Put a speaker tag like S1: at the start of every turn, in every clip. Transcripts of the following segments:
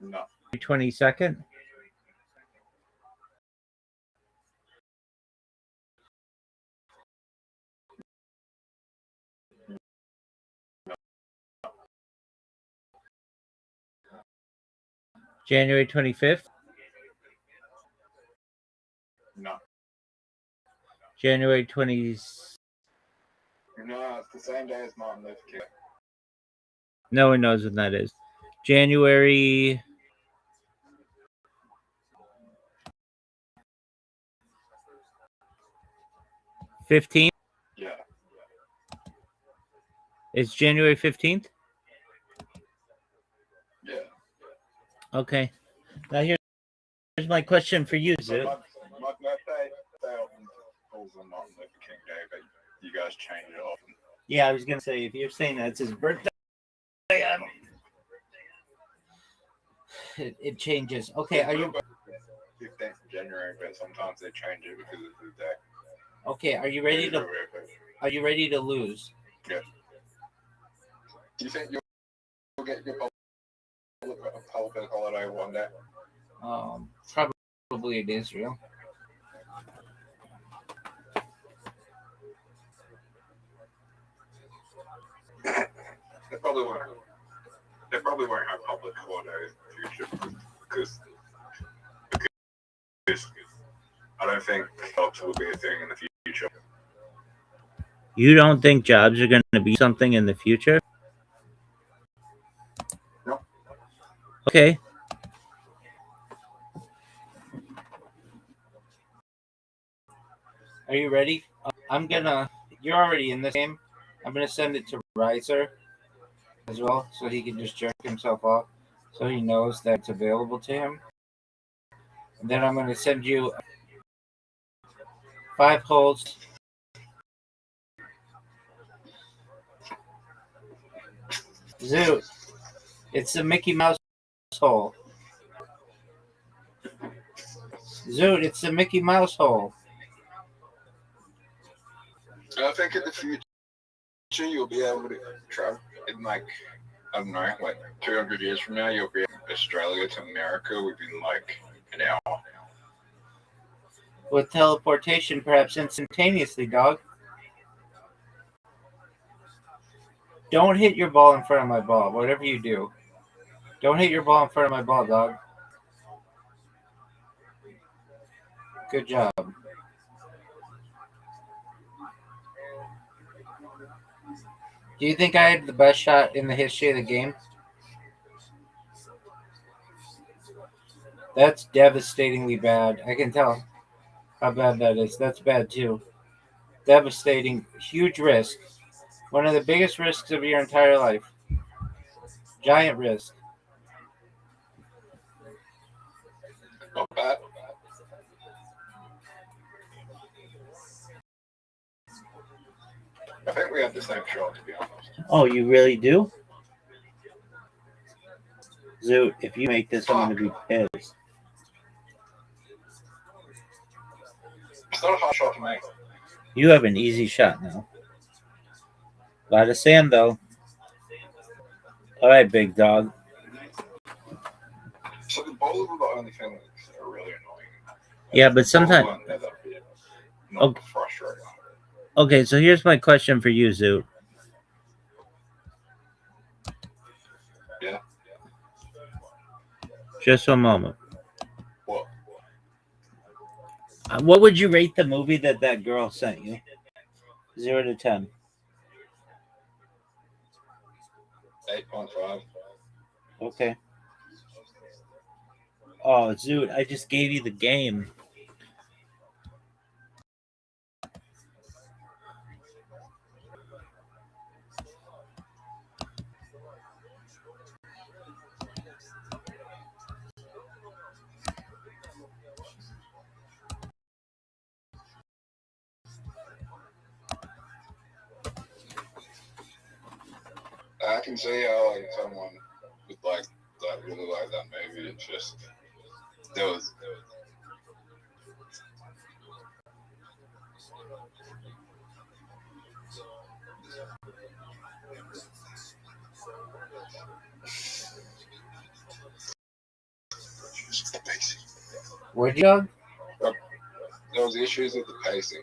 S1: No.
S2: 22nd. January 25th.
S1: No.
S2: January 20.
S1: No, it's the same day as Martin Luther King.
S2: No one knows when that is. January 15th.
S1: Yeah.
S2: It's January 15th.
S1: Yeah.
S2: Okay. Now here's my question for you,
S1: But
S2: Zoo.
S1: my birthday often falls on Martin Luther King Day, but you guys change it often.
S2: Yeah, I was gonna say if you're saying that it's his birthday, it changes. Okay, are you
S1: 15th of January, but sometimes they change it because of the day.
S2: okay? Are you ready to? Are you ready to lose?
S1: Yeah. Do you think you'll get your public holiday one day?
S2: Probably in Israel.
S1: They probably won't. They probably won't have public holidays in the future because I don't think jobs will be a thing in the future.
S2: You don't think jobs are going to be something in the future?
S1: No.
S2: Okay. Are you ready? You're already in this game. I'm gonna send it to Riser as well, so he can just jerk himself off, so he knows that it's available to him. And then I'm gonna send you 5 holes. Zoo. It's the Mickey Mouse hole. Zoot, it's the Mickey Mouse hole.
S1: I think in the future you'll be able to travel in like, I don't know, like 200 years from now, you'll be in Australia to America within like an hour.
S2: With teleportation, perhaps instantaneously, dog. Don't hit your ball in front of my ball, whatever you do. Don't hit your ball in front of my ball, dog. Good job. Do you think I had the best shot in the history of the game? That's devastatingly bad. I can tell how bad that is. That's bad too. Devastating. Huge risk. One of the biggest risks of your entire life. Giant risk.
S1: Not bad. I think we have the same shot, to be honest.
S2: Oh, you really do? Zoot, if you make this, I'm going to be pissed.
S1: It's not a hard shot to make.
S2: You have an easy shot now. A lot of sand, though. All right, big dog.
S1: So the bowls are the only thing that are really annoying.
S2: Yeah, but sometimes.
S1: Not frustrating.
S2: Okay, so here's my question for you, Zoot.
S1: Yeah.
S2: Just a moment.
S1: What?
S2: What would you rate the movie that girl sent you? 0 to 10.
S1: 8.5.
S2: Okay. Oh, Zoot, I just gave you the game.
S1: I can see how like someone would like that really like that movie. It's just there was
S2: Would you, Doug?
S1: There was issues with the pacing.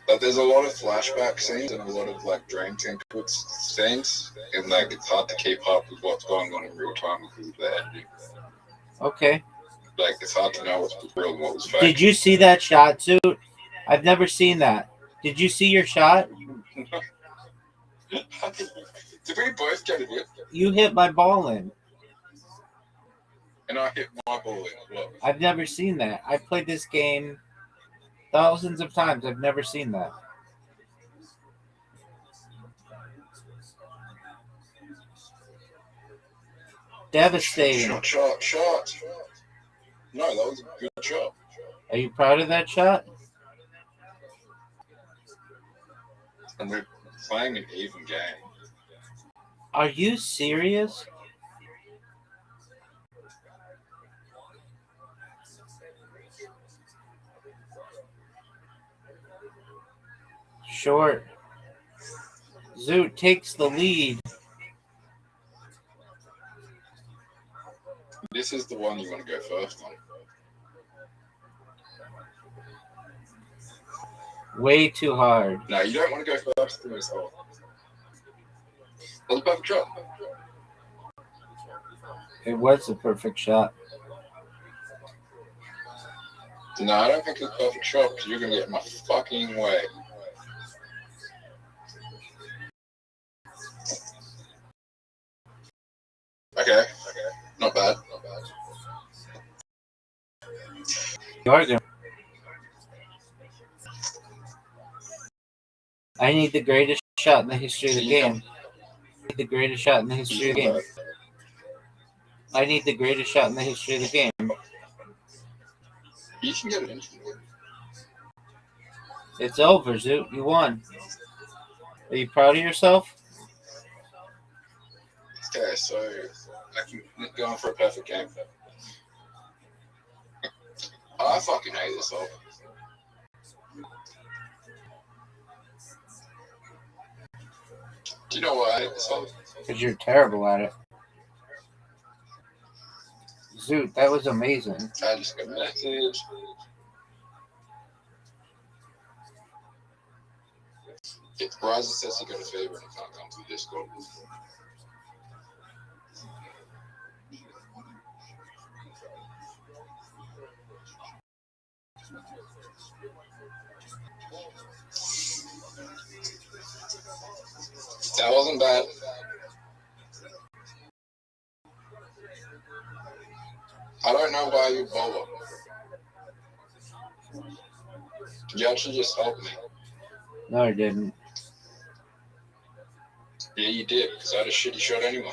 S1: But there's a lot of flashback scenes and a lot of like dream sequence scenes, and like it's hard to keep up with what's going on in real time because of the editing.
S2: Okay.
S1: Like it's hard to know what's real and what was fake.
S2: Did you see that shot, Suit? I've never seen that. Did you see your shot?
S1: Did we both get it?
S2: You hit my ball in.
S1: And I hit my ball in as well.
S2: I've never seen that. I've played this game thousands of times. I've never seen that. Devastating.
S1: Shot. No, that was a good shot.
S2: Are you proud of that shot?
S1: And we're playing an even game.
S2: Are you serious? Short. Zoot takes the lead.
S1: This is the one you want to go first on.
S2: Way too hard.
S1: No, you don't want to go first to this hole. That was a perfect shot.
S2: It was a perfect shot.
S1: No, I don't think it's a perfect shot because you're going to get in my fucking way. Okay. Not bad.
S2: You are good. I need the greatest shot in the history of the game. I need the greatest shot in the history of the game. I need the greatest shot in the history of the game.
S1: You can get it in.
S2: It's over, Zoot. You won. Are you proud of yourself?
S1: Okay, so I can go on for a perfect game. I fucking hate this hole. Do you know why I hate this hole?
S2: Because you're terrible at it. Zoot, that was amazing.
S1: I just got a message. If Verizon says he got a favor and he can't come to Discord. That wasn't bad. I don't know why you bowler. You actually just helped me.
S2: No, I didn't.
S1: Yeah, you did, because I had a shitty shot anyway.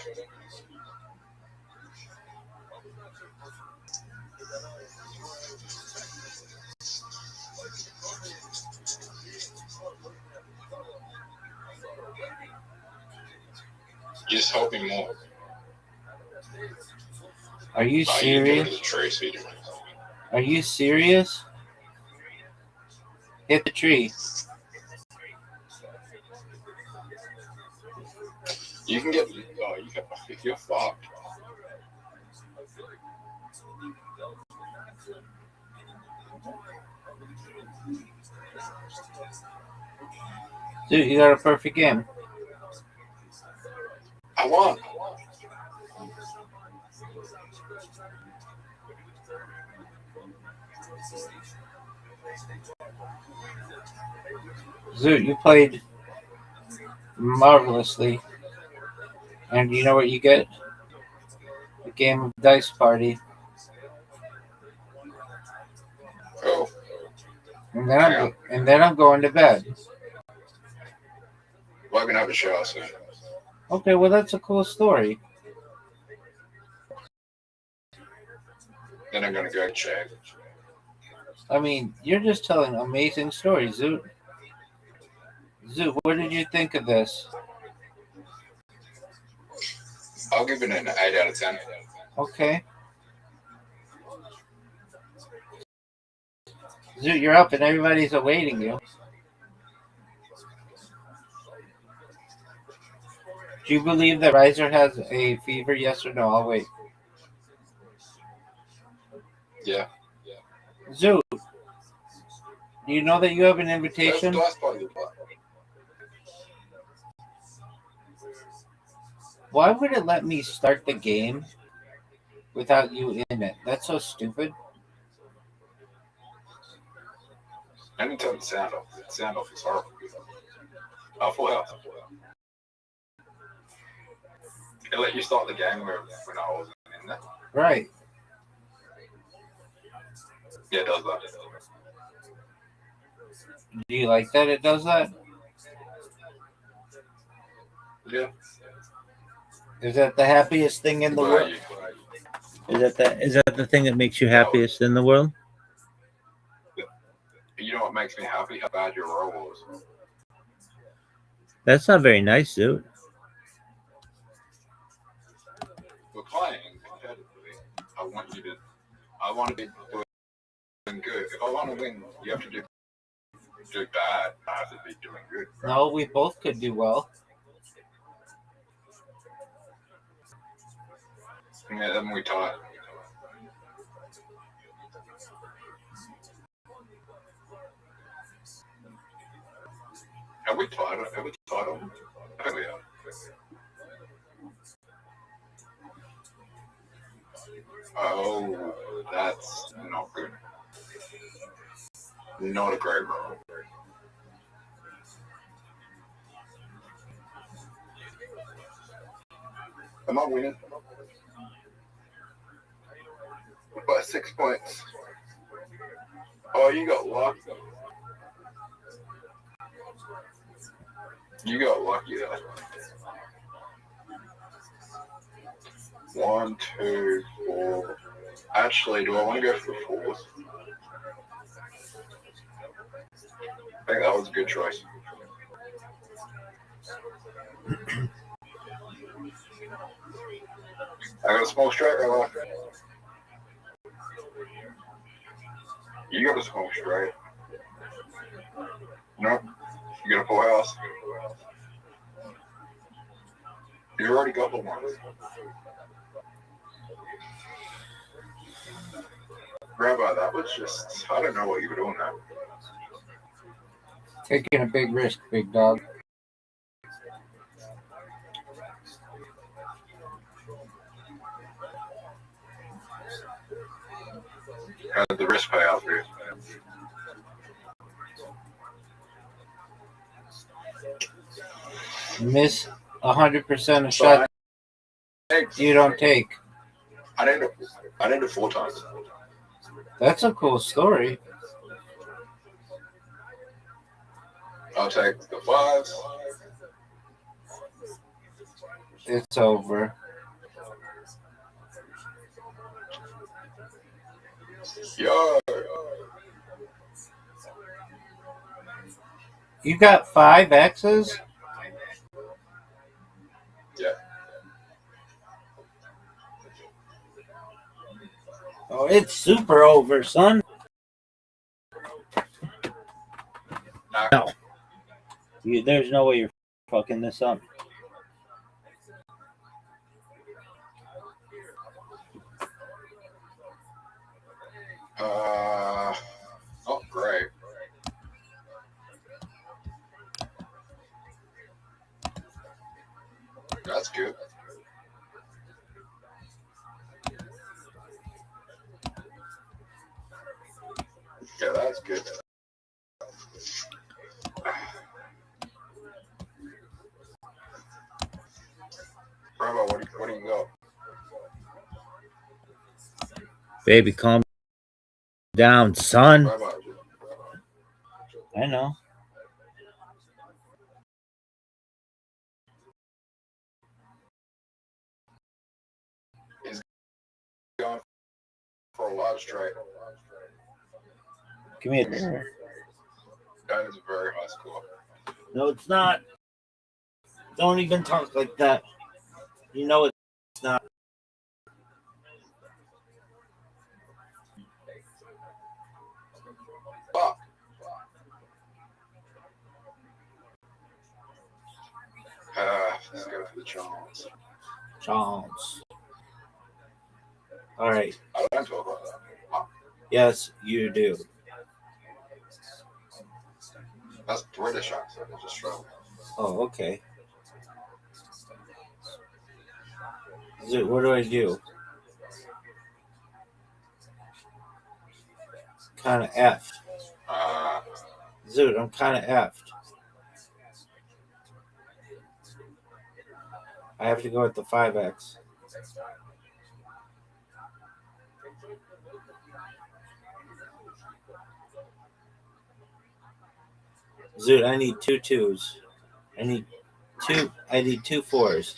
S1: You just help me more.
S2: Are you
S1: You
S2: serious?
S1: go to the tree, so you don't.
S2: Are you serious? Hit the tree.
S1: You can get. Oh, you can. You're fucked.
S2: Dude, you got a perfect game.
S1: I won.
S2: Zoot, you played marvelously. And you know what you get? A game of Dice Party.
S1: Oh.
S2: And then I'm going to bed.
S1: Well, I'm gonna have a shower soon.
S2: Okay, well that's a cool story.
S1: Then I'm gonna go check.
S2: I mean, you're just telling amazing stories, Zoot. Zoot, what did you think of this?
S1: I'll give it an 8 out of 10.
S2: Okay. Zoot, you're up and everybody's awaiting you. Do you believe that Riser has a fever? Yes or no? I'll wait.
S1: Yeah.
S2: Zoo, do you know that you have an
S1: Where's the
S2: invitation?
S1: dice party you got?
S2: Why would it let me start the game without you in it? That's so stupid.
S1: I didn't turn the sound off. The sound off is horrible. Oh, full house. It let you start the game when I wasn't in there.
S2: Right.
S1: Yeah, it does that.
S2: Do you like that it does that?
S1: Yeah.
S2: Is that the happiest thing in the
S1: Where are
S2: world?
S1: you?
S2: Is that the thing that makes you happiest in the world?
S1: You know what makes me happy? How bad your roll was.
S2: That's not very nice, dude.
S1: We're playing competitively. I want to be doing good. If I want to win, you have to do bad. I have to be doing good.
S2: No, we both could do well.
S1: Yeah, then we tie. Have we tied? Have we tied on? I think we have. Oh, that's not good. Not a great roll. Am I winning? By 6 points. Oh, you got lucky. You got lucky there. 1, 2, 4. Actually, do I want to go for the fours? I think that was a good choice. I got a small straight right off. You got a small straight. Nope. You got a full house. You already got the one. Rabbi, that was just, I don't know what you were doing there.
S2: Taking a big risk, big dog.
S1: The risk payout for you.
S2: Miss 100% of shots you don't take.
S1: I did it 4 times.
S2: That's a cool story.
S1: I'll take the 5s.
S2: It's over.
S1: Yo.
S2: You got 5 X's?
S1: Yeah.
S2: Oh, it's super over, son. No. There's no way you're fucking this up.
S1: Not great. That's good. Yeah, that's good. Bravo, what do you got?
S2: Baby, calm down, son.
S1: Bravo.
S2: I know.
S1: He's going for a large straight.
S2: Give me a.
S1: That is a very high score.
S2: No, it's not. Don't even talk like that. You know it's not.
S1: Fuck. Let's go. the chance.
S2: Chance. All right.
S1: I don't talk about that.
S2: Yes, you do.
S1: That's British accent. It's Australian.
S2: Oh, okay. What do I do? Kind of effed. Dude, I'm kind of effed. I have to go with the 5X. Dude, I need 2 2s. I need 2 4s.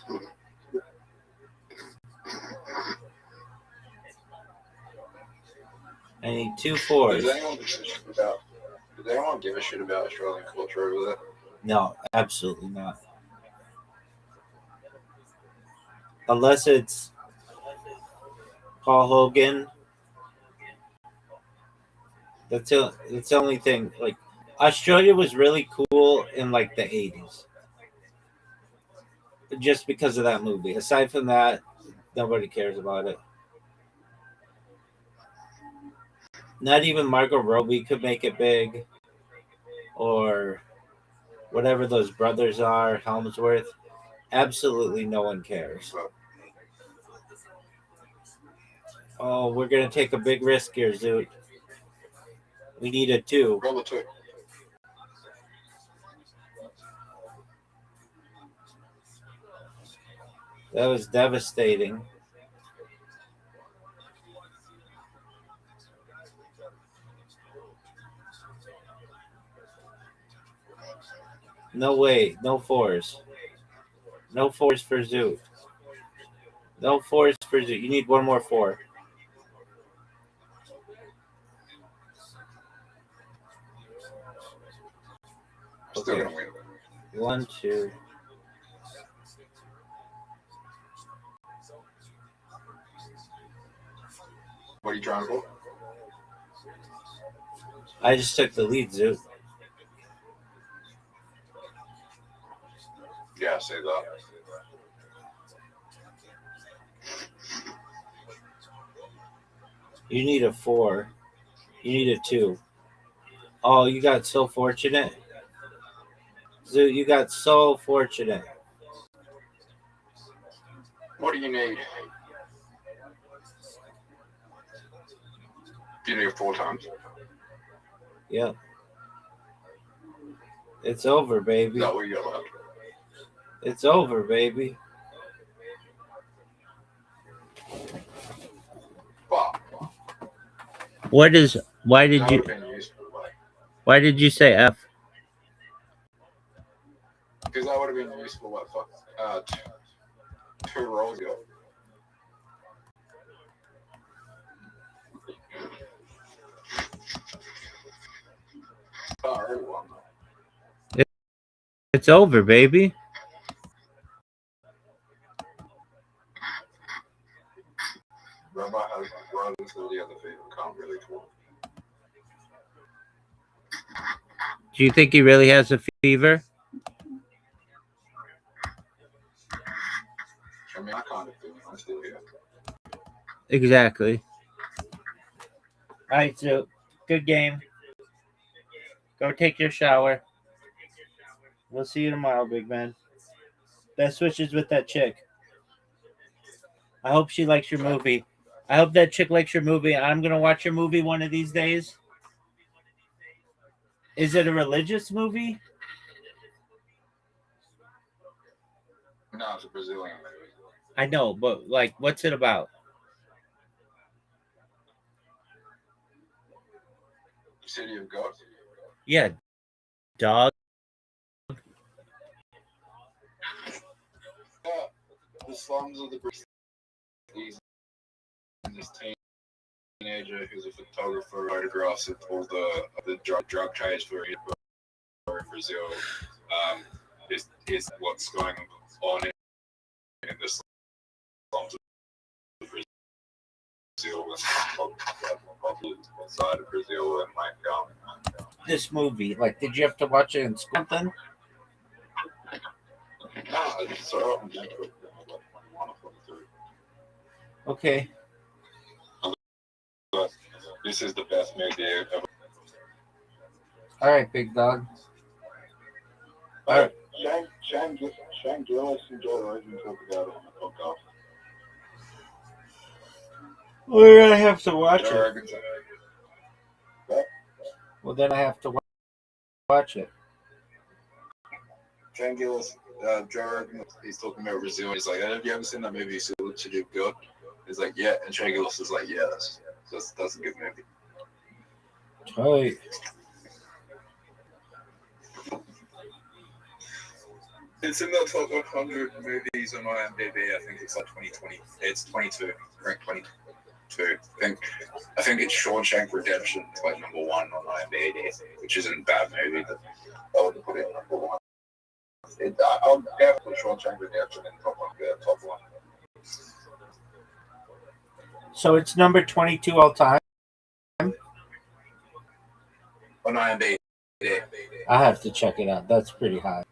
S2: I need 2 4s.
S1: Does anyone give a shit about Australian culture over there?
S2: No, absolutely not. Unless it's Paul Hogan. That's the only thing. Like, Australia was really cool in like the 80s. Just because of that movie. Aside from that, nobody cares about it. Not even Margot Robbie could make it big. Or whatever those brothers are, Helmsworth. Absolutely no one cares. Oh, we're going to take a big risk here, Zoot. We need a 2.
S1: Roll a 2.
S2: That was devastating. No way. No 4s. No 4s for Zoot. No 4s for Zoot. You need one more 4.
S1: Still
S2: Okay.
S1: gonna win.
S2: 1, 2.
S1: What are you trying for?
S2: I just took the lead, Zoot.
S1: Yeah, I say that.
S2: You need a 4. You need a 2. Oh, you got so fortunate. Zoot, you got so fortunate.
S1: What do you need? You need 4 times.
S2: Yep. It's over,
S1: Is
S2: baby.
S1: that what you got left?
S2: It's over, baby.
S1: Fuck.
S2: Why did
S1: That would
S2: you
S1: have been useful.
S2: why did you say F?
S1: Because that would have been useful. What fuck? 2 rolls ago. Oh, I already won.
S2: It's over, baby.
S1: Rabbi has runs to the other people. Can't really talk.
S2: Do you think he really has a fever?
S1: I mean, I kind of feel I'm still here.
S2: Exactly. All right, so good game. Go take your shower. We'll see you tomorrow, big man. Best wishes with that chick. I hope she likes your movie. I hope that chick likes your movie. I'm going to watch your movie one of these days. Is it a religious movie?
S1: No, it's a Brazilian movie.
S2: I know, but like, what's it about?
S1: City of God.
S2: Yeah, dog.
S1: The slums of the Brazil. He's this teenager who's a photographer, photographs of all the drug trades for in Brazil. Is what's going on in the slums of Brazil, outside of Brazil, and
S2: This movie, like, did you have to watch it in school then?
S1: So I'm doing it.
S2: Okay.
S1: But this is the best movie ever.
S2: All right, big dog.
S1: Shane Gillis and Joe Rogan talk about it on the podcast.
S2: Well, then I have to watch
S1: Joe
S2: it.
S1: Rogan's
S2: Well, then I have to watch it.
S1: Shane Gillis, Joe Rogan, he's talking about Brazil. He's like, have you ever seen that movie, Salute to the God? He's like, yeah. And Shane Gillis is like, yeah, that's a good movie.
S2: Right.
S1: It's in the top 100 movies on IMDb. I think it's like 2020. It's 22, ranked 22. I think it's Shawshank Redemption, it's like number 1 on IMDb, which isn't a bad movie, but I would put it number 1. I'll definitely put Shawshank Redemption in top 1.
S2: So it's number 22 all time.
S1: On IMDb.
S2: I have to check it out. That's pretty high.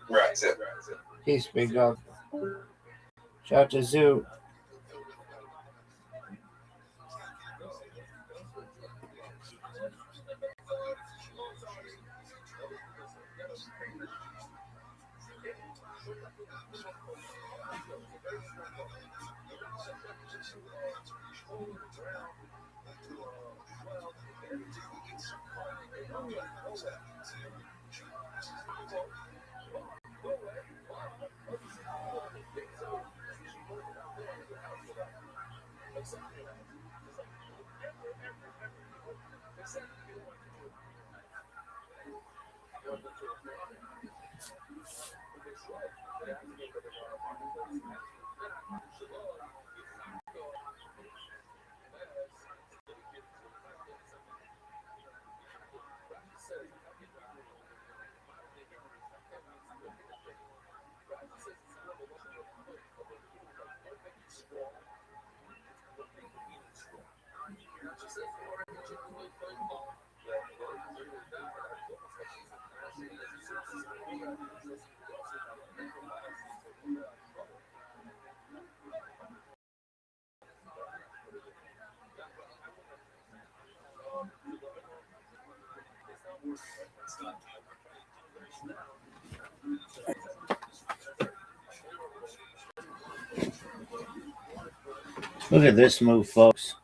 S1: Right, so.
S2: Peace, big dog. Shout out to Zoo. Look at this move, folks.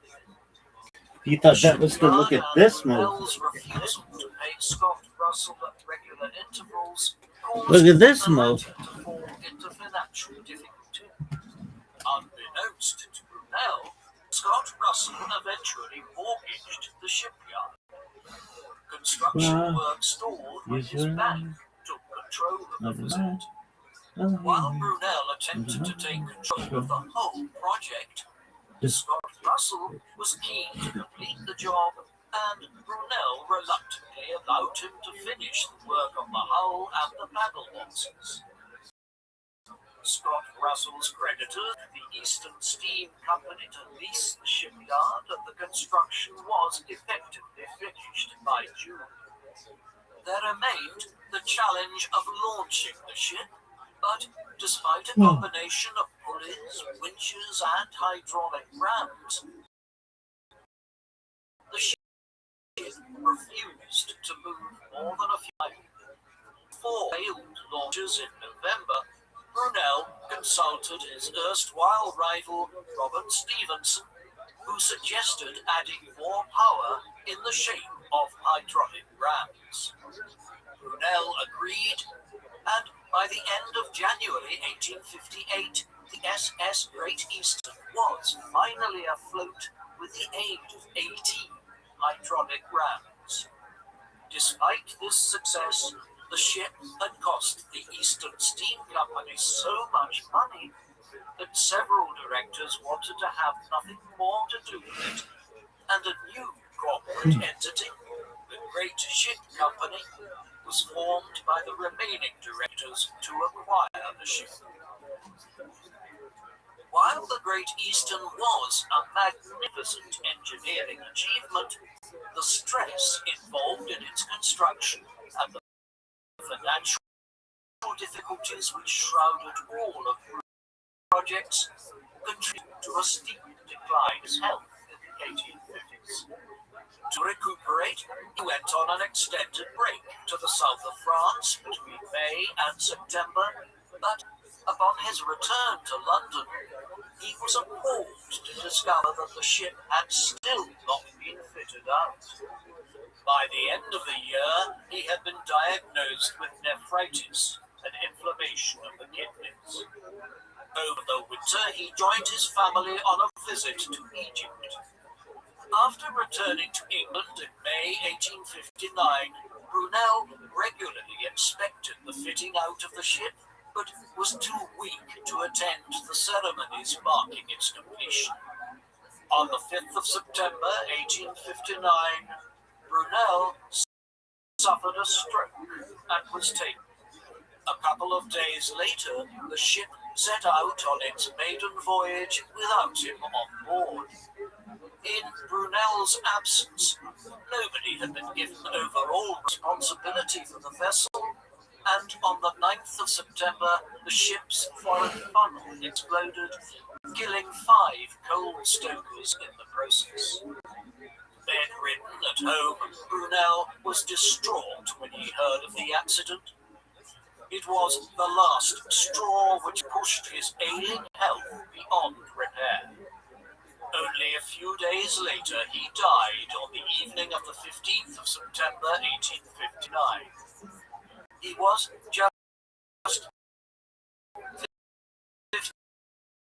S2: If you thought that was good, look at this move. Look at this move.
S3: Unbeknownst to Brunel, Scott Russell eventually mortgaged the shipyard. Construction work stalled when his bank took control of the facility. While Brunel attempted to take control of the whole project, Scott Russell was keen to complete the job, and Brunel reluctantly allowed him to finish the work on the hull and the paddle boxes. Scott Russell's creditor, the Eastern Steam Company, to lease the shipyard, and the construction was effectively finished by June. There remained the challenge of launching the ship, but despite a combination of pulleys, winches, and hydraulic rams, the ship refused to move more than a few. 4 failed launches in November. Brunel consulted his erstwhile rival Robert Stevenson, who suggested adding more power in the shape of hydraulic rams. Brunel agreed, and by the end of January 1858, the SS Great Eastern was finally afloat with the aid of 18 hydraulic rams. Despite this success, the ship had cost the Eastern Steam Company so much money that several directors wanted to have nothing more to do with it, and a new corporate entity, the Great Ship Company, was formed by the remaining directors to acquire the ship. While the Great Eastern was a magnificent engineering achievement, the stress involved in its construction and the financial difficulties which shrouded all of the projects contributed to a steep decline in his health in the 1850s. To recuperate, he went on an extended break to the south of France between May and September, but upon his return to London, he was appalled to discover that the ship had still not been fitted out. By the end of the year, he had been diagnosed with nephritis, an inflammation of the kidneys. Over the winter, he joined his family on a visit to Egypt. After returning to England in May 1859, Brunel regularly inspected the fitting out of the ship, but was too weak to attend the ceremonies marking its completion. On the 5th of September 1859, Brunel suffered a stroke and was taken. A couple of days later, the ship set out on its maiden voyage without him on board. In Brunel's absence, nobody had been given overall responsibility for the vessel, and on the 9th of September, the ship's foreign funnel exploded, killing 5 coal stokers in the process. Bedridden at home, Brunel was distraught when he heard of the accident. It was the last straw which pushed his ailing health beyond repair. Only a few days later, he died on the evening of the 15th of September 1859. He was just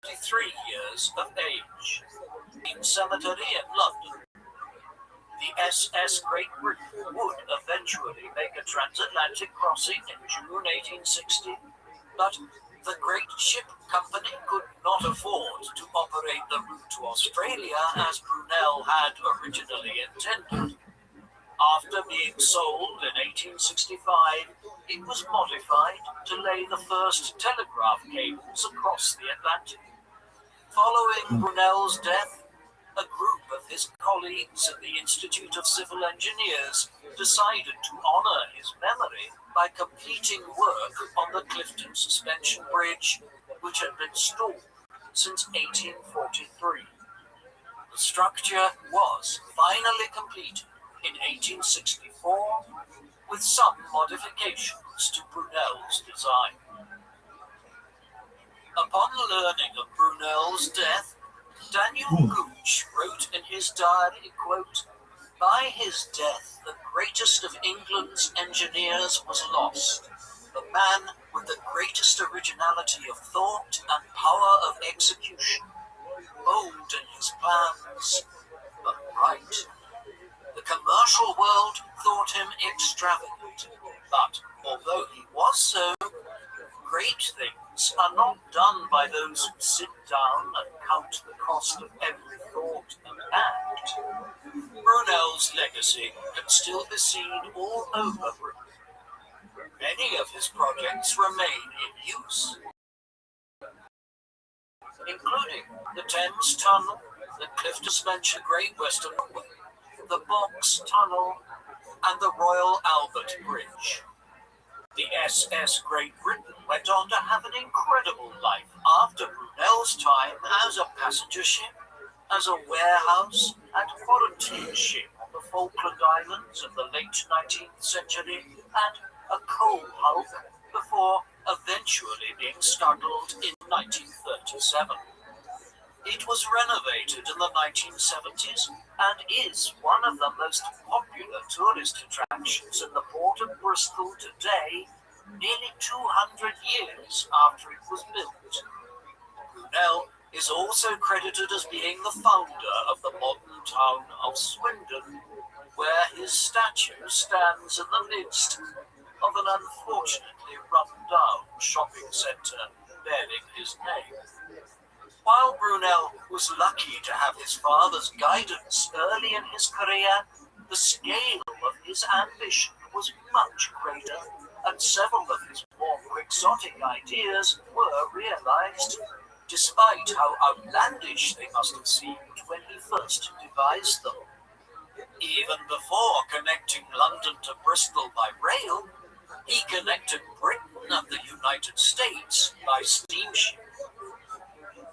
S3: 53 years of age. In cemetery in London, the SS Great Britain would eventually make a transatlantic crossing in June 1860, but the Great Ship Company could not afford to operate the route to Australia as Brunel had originally intended. After being sold in 1865, it was modified to lay the first telegraph cables across the Atlantic. Following Brunel's death, a group of his colleagues at the Institute of Civil Engineers decided to honour his memory by completing work on the Clifton Suspension Bridge, which had been stalled since 1843. The structure was finally completed in 1864, with some modifications to Brunel's design. Upon learning of Brunel's death, Daniel Gooch wrote in his diary, quote, "By his death, the greatest of England's engineers was lost, the man with the greatest originality of thought and power of execution, bold in his plans, but right. The commercial world thought him extravagant, but although he was so, great things are not done by those who sit down and count the cost of every thought and act. Brunel's legacy can still be seen all over Britain. Many of his projects remain in use, including the Thames Tunnel, the Clifton Suspension Great Western Railway, the Box Tunnel, and the Royal Albert Bridge. The SS Great Britain went on to have an incredible life after Brunel's time as a passenger ship, as a warehouse and quarantine ship on the Falkland Islands in the late 19th century, and a coal hulk before eventually being scuttled in 1937. It was renovated in the 1970s and is one of the most popular tourist attractions in the port of Bristol today, nearly 200 years after it was built. Brunel is also credited as being the founder of the modern town of Swindon, where his statue stands in the midst of an unfortunately run-down shopping centre bearing his name. While Brunel was lucky to have his father's guidance early in his career, the scale of his ambition was much greater, and several of his more quixotic ideas were realized, despite how outlandish they must have seemed when he first devised them. Even Even before connecting London to Bristol by rail, he connected Britain and the United States by steamship.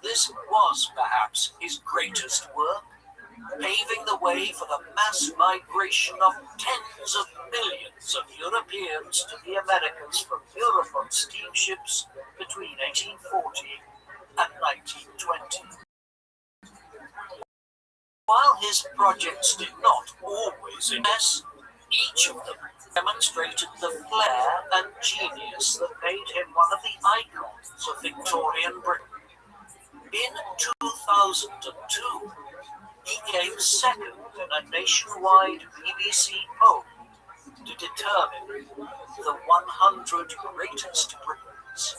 S3: This was perhaps his greatest work, paving the way for the mass migration of tens of millions of Europeans to the Americas from Europe on steamships between 1840 and 1920. While his projects did not always impress, each of them demonstrated the flair and genius that made him one of the icons of Victorian Britain. In 2002, he came second in a nationwide BBC poll to determine the 100 greatest Britons.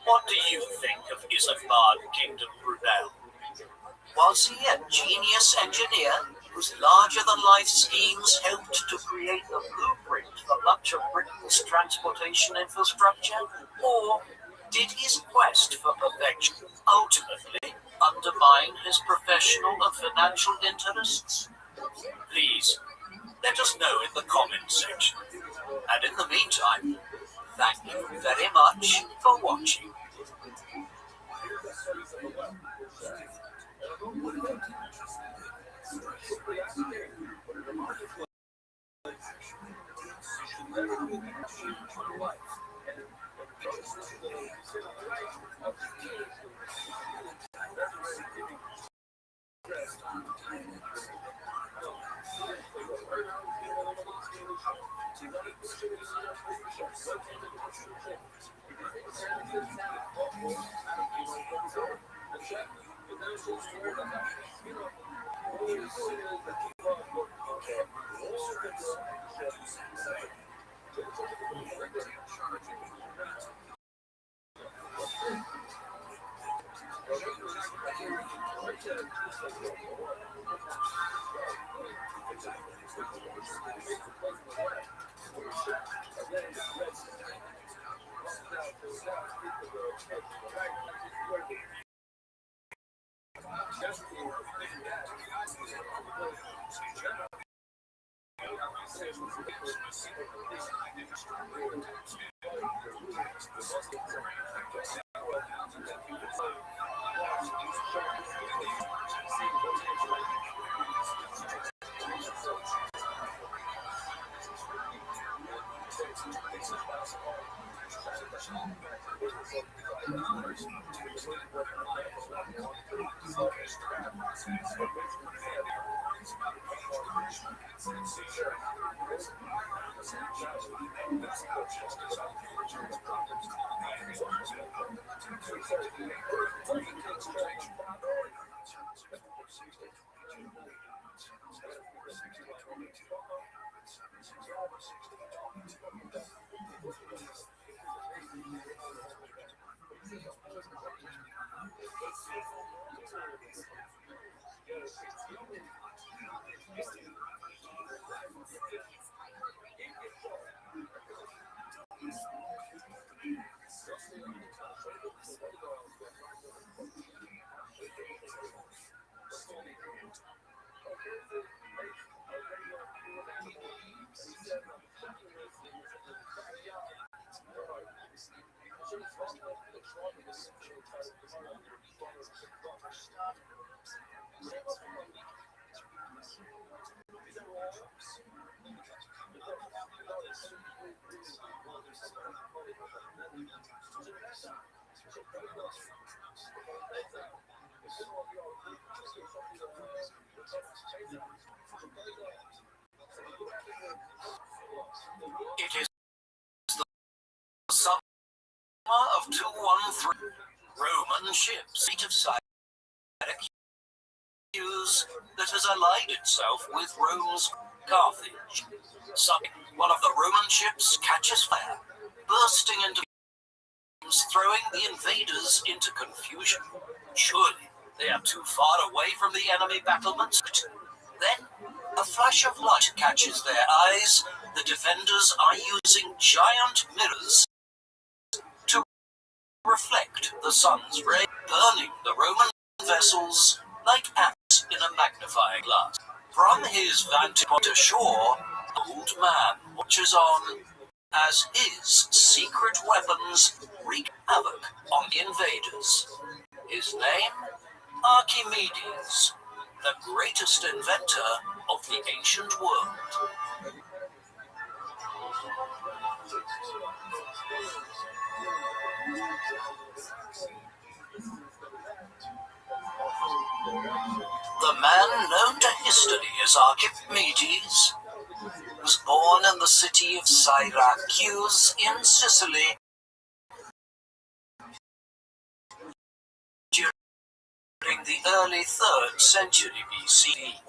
S3: What do you think of Isambard Kingdom Brunel? Was he a genius engineer whose larger-than-life schemes helped to create the blueprint for much of Britain's transportation infrastructure? Or did his quest for perfection ultimately undermine his professional and financial interests? Please, let us know in the comments section. And in the meantime, thank you very much for watching. It is the summer of 213. Roman ships of Syracuse that has allied itself with Rome's Carthage. One of the Roman ships catches fire, bursting into flames, throwing the invaders into confusion. Surely they are too far away from the enemy battlements. Then a flash of light catches their eyes. The defenders are using giant mirrors to reflect the sun's ray, burning the Roman vessels like ants in a magnifying glass. From his vantage point ashore, the old man watches on as his secret weapons wreak havoc on the invaders. His name? Archimedes, the greatest inventor of the ancient world. The man known to history as Archimedes was born in the city of Syracuse in Sicily during the early 3rd century BC.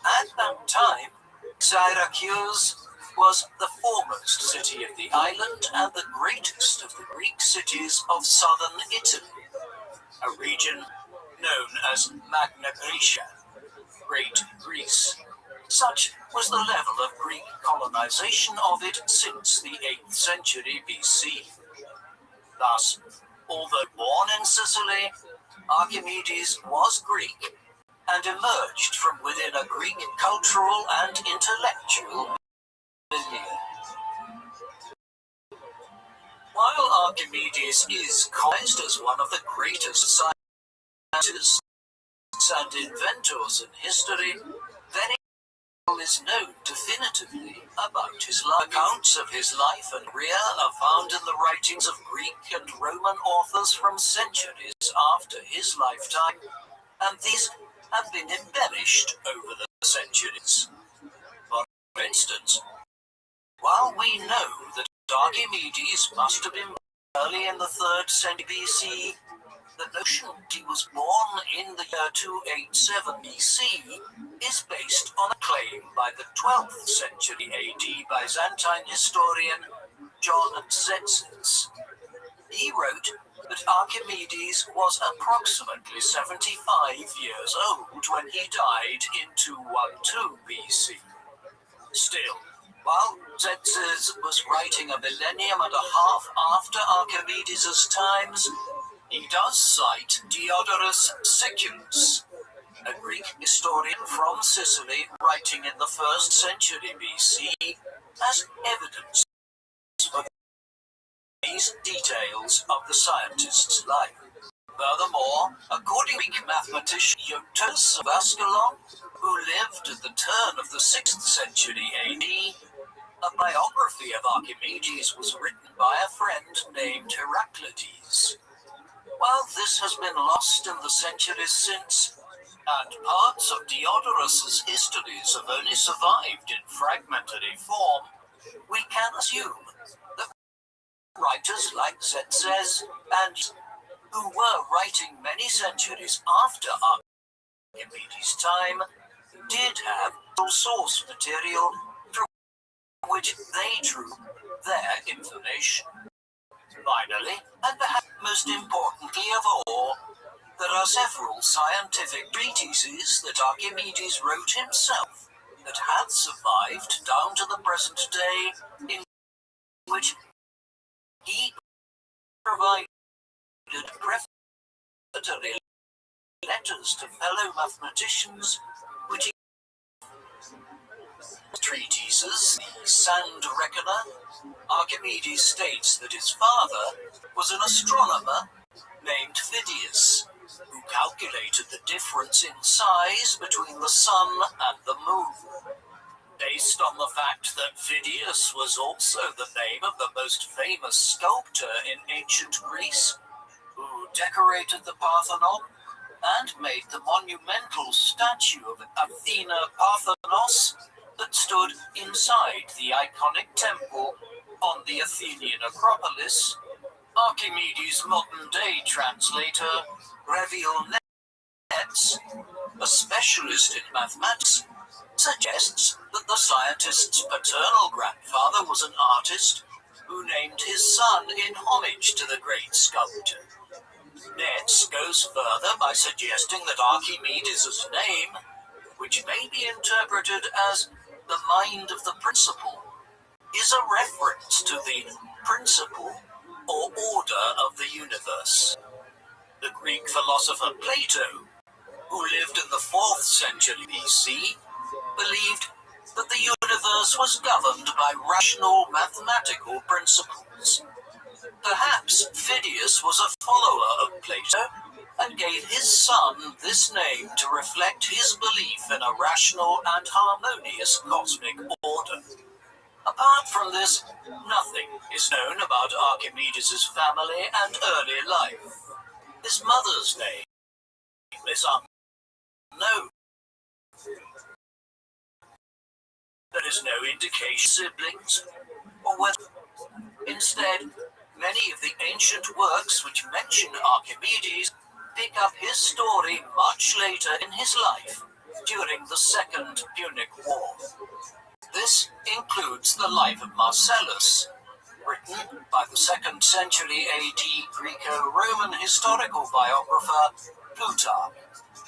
S3: At that time, Syracuse was the foremost city of the island and the greatest of the Greek cities of southern Italy, a region known as Magna Graecia, Great Greece. Such was the level of Greek colonization of it since the 8th century BC. Thus, although born in Sicily, Archimedes was Greek and emerged from within a Greek cultural and intellectual milieu. While Archimedes is recognized as one of the greatest scientists and inventors in history, very little is known definitively about his life. Accounts of his life and career are found in the writings of Greek and Roman authors from centuries after his lifetime, and these have been embellished over the centuries. For instance, while we know that Archimedes must have been early in the 3rd century BC, the notion that he was born in the year 287 BC is based on a claim by the 12th century AD Byzantine historian John Tzetzes. He wrote that Archimedes was approximately 75 years old when he died in 212 BC. Still, while Tzetzes was writing a millennium and a half after Archimedes' times, he does cite Diodorus Siculus, a Greek historian from Sicily writing in the 1st century BC, as evidence for these details of the scientist's life. Furthermore, according to Greek mathematician Eutychus of Ascalon, who lived at the turn of the 6th century AD, a biography of Archimedes was written by a friend named Heraclides. While this has been lost in the centuries since, and parts of Diodorus's histories have only survived in fragmentary form, we can assume that writers like Tzetzes and who were writing many centuries after Archimedes' time did have source material from which they drew their information. Finally, and perhaps most importantly of all, there are several scientific treatises that Archimedes wrote himself that have survived down to the present day, in which he provided prefatory letters to fellow mathematicians, which he treatises, the Sand Reckoner. Archimedes states that his father was an astronomer named Phidias, who calculated the difference in size between the sun and the moon. Based on the fact that Phidias was also the name of the most famous sculptor in ancient Greece, who decorated the Parthenon and made the monumental statue of Athena Parthenos that stood inside the iconic temple on the Athenian Acropolis, Archimedes' modern-day translator, Reviel Netz, a specialist in mathematics, suggests that the scientist's paternal grandfather was an artist who named his son in homage to the great sculptor. Netz goes further by suggesting that Archimedes' name, which may be interpreted as the mind of the principle, is a reference to the principle or order of the universe. The Greek philosopher Plato who lived in the 4th century BC, believed that the universe was governed by rational mathematical principles. Perhaps Phidias was a follower of Plato and gave his son this name to reflect his belief in a rational and harmonious cosmic order. Apart from this, nothing is known about Archimedes' family and early life. His mother's name is unknown. There is no indication of siblings or whether. Instead, many of the ancient works which mention Archimedes pick up his story much later in his life, during the Second Punic War. This includes the life of Marcellus, written by the 2nd century AD Greco-Roman historical biographer Plutarch,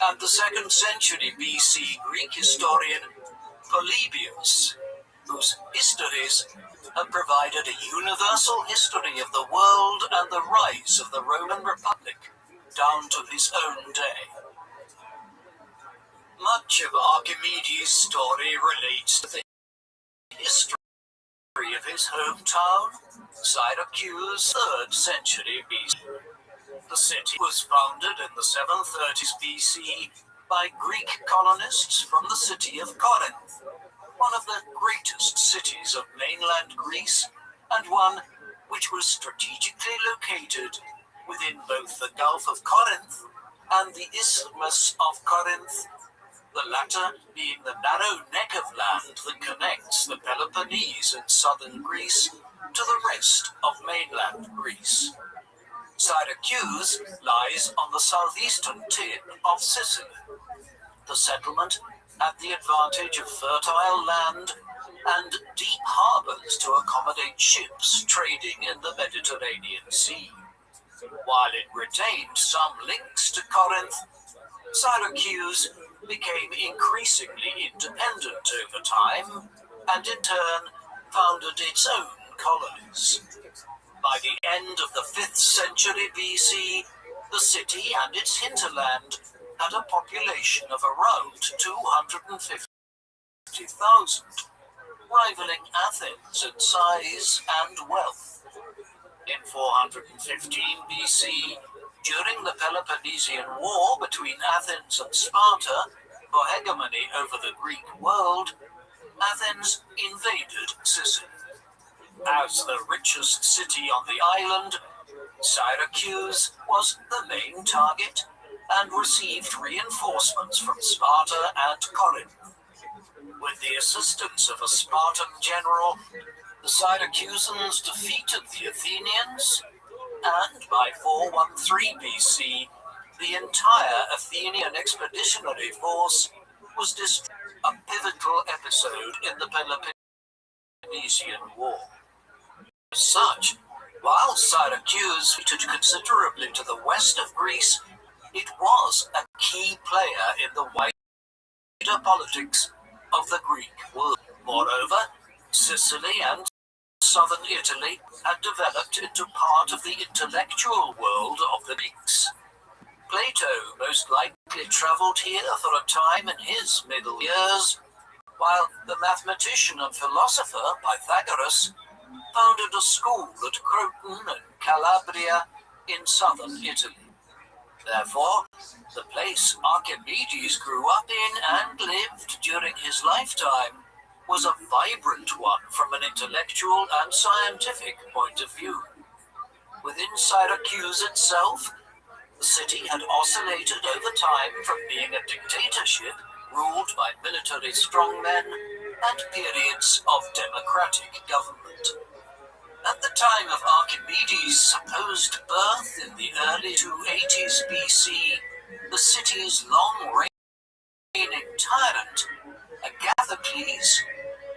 S3: and the 2nd century BC Greek historian Polybius, whose histories have provided a universal history of the world and the rise of the Roman Republic down to his own day. Much of Archimedes' story relates to the history of his hometown, Syracuse, 3rd century BC. The city was founded in the 730s BC by Greek colonists from the city of Corinth, one of the greatest cities of mainland Greece, and one which was strategically located within both the Gulf of Corinth and the Isthmus of Corinth, the latter being the narrow neck of land that connects the Peloponnese in southern Greece to the rest of mainland Greece. Syracuse lies on the southeastern tip of Sicily. The settlement had the advantage of fertile land and deep harbors to accommodate ships trading in the Mediterranean Sea. While it retained some links to Corinth, Syracuse became increasingly independent over time and in turn founded its own colonies. By the end of the 5th century BC, the city and its hinterland had a population of around 250,000, rivaling Athens in size and wealth. In 415 BC, during the Peloponnesian War between Athens and Sparta for hegemony over the Greek world, Athens invaded Sicily. As the richest city on the island, Syracuse was the main target and received reinforcements from Sparta and Corinth. With the assistance of a Spartan general, the Syracusans defeated the Athenians, and by 413 BC, the entire Athenian expeditionary force was destroyed, a pivotal episode in the Peloponnesian War. As such, while Syracuse featured considerably to the west of Greece, it was a key player in the wider politics of the Greek world. Moreover, Sicily and southern Italy had developed into part of the intellectual world of the Greeks. Plato most likely travelled here for a time in his middle years, while the mathematician and philosopher Pythagoras founded a school at Croton and Calabria in southern Italy. Therefore, the place Archimedes grew up in and lived during his lifetime was a vibrant one from an intellectual and scientific point of view. Within Syracuse itself, the city had oscillated over time from being a dictatorship ruled by military strongmen and periods of democratic government. At the time of Archimedes' supposed birth in the early 280s BC, the city's long-reigning tyrant, Agathocles,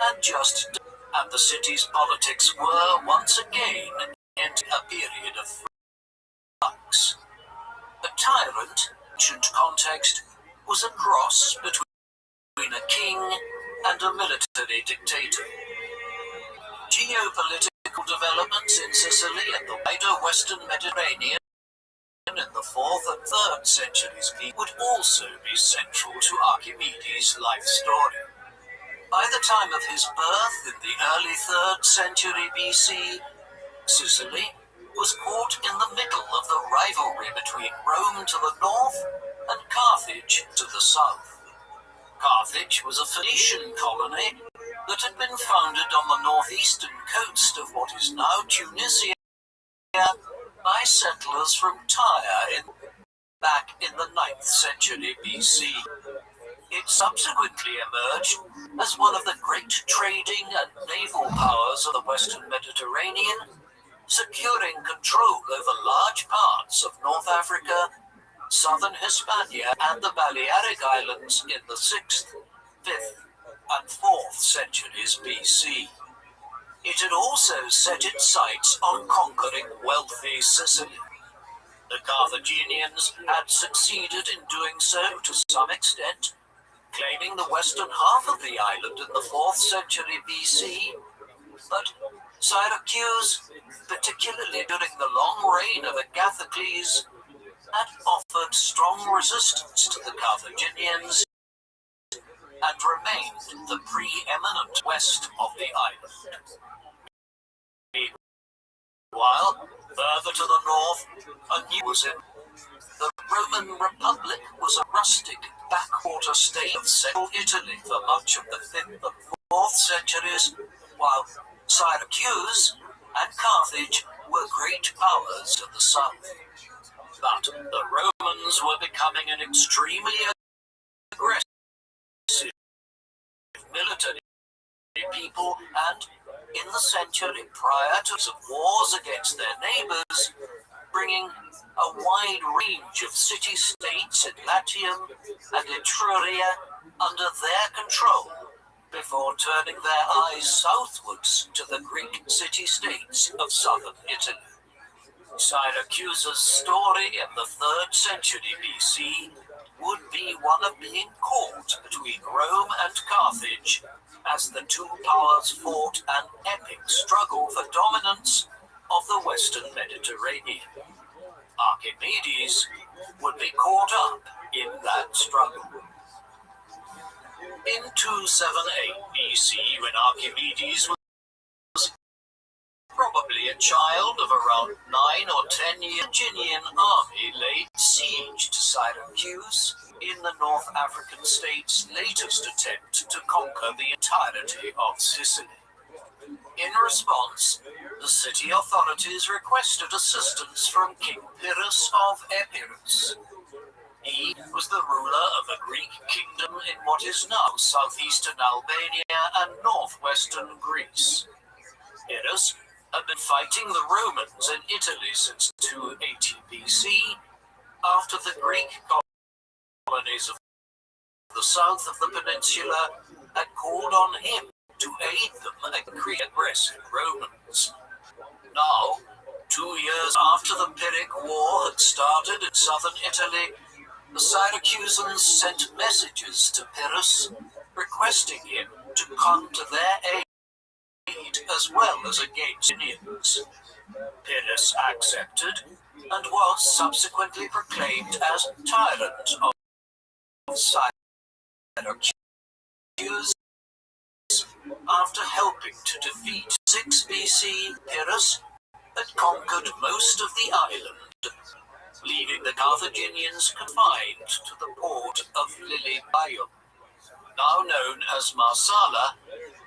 S3: had just died, and the city's politics were once again entering a period of flux. The tyrant, in ancient context, was a cross between a king and a military dictator. Geopolitical developments in Sicily and the wider Western Mediterranean in the 4th and 3rd centuries would also be central to Archimedes' life story. By the time of his birth in the early 3rd century BC, Sicily was caught in the middle of the rivalry between Rome to the north and Carthage to the south. Carthage was a Phoenician colony that had been founded on the northeastern coast of what is now Tunisia by settlers from Tyre back in the 9th century BC. It subsequently emerged as one of the great trading and naval powers of the Western Mediterranean, securing control over large parts of North Africa, southern Hispania, and the Balearic Islands in the 6th, 5th, and 4th centuries BC. It had also set its sights on conquering wealthy Sicily. The Carthaginians had succeeded in doing so to some extent, claiming the western half of the island in the 4th century BC, but Syracuse, particularly during the long reign of Agathocles, had offered strong resistance to the Carthaginians and remained the preeminent west of the island. Meanwhile, further to the north, a new was in. The Roman Republic was a rustic backwater state of central Italy for much of the 5th and 4th centuries, while Syracuse and Carthage were great powers to the south. But the Romans were becoming an extremely aggressive military people, and in the century prior to some wars against their neighbors, bringing a wide range of city-states in Latium and Etruria under their control, before turning their eyes southwards to the Greek city-states of southern Italy. Syracuse's story in the 3rd century BC would be one of being caught between Rome and Carthage as the two powers fought an epic struggle for dominance of the Western Mediterranean. Archimedes would be caught up in that struggle. In 278 BC, when Archimedes was probably a child of around 9 or 10 years, the Carthaginian army laid siege to Syracuse in the North African state's latest attempt to conquer the entirety of Sicily. In response, the city authorities requested assistance from King Pyrrhus of Epirus. He was the ruler of a Greek kingdom in what is now southeastern Albania and northwestern Greece. Pyrrhus had been fighting the Romans in Italy since 280 BC, after the Greek colonies of the south of the peninsula had called on him to aid them against the aggressive Romans. Now, 2 years after the Pyrrhic War had started in southern Italy, the Syracusans sent messages to Pyrrhus requesting him to come to their aid as well as against Indians. Pyrrhus accepted and was subsequently proclaimed as tyrant of Syracuse after helping to defeat 6 BC. Pyrrhus had conquered most of the island, leaving the Carthaginians confined to the port of Lilybaeum, now known as Marsala,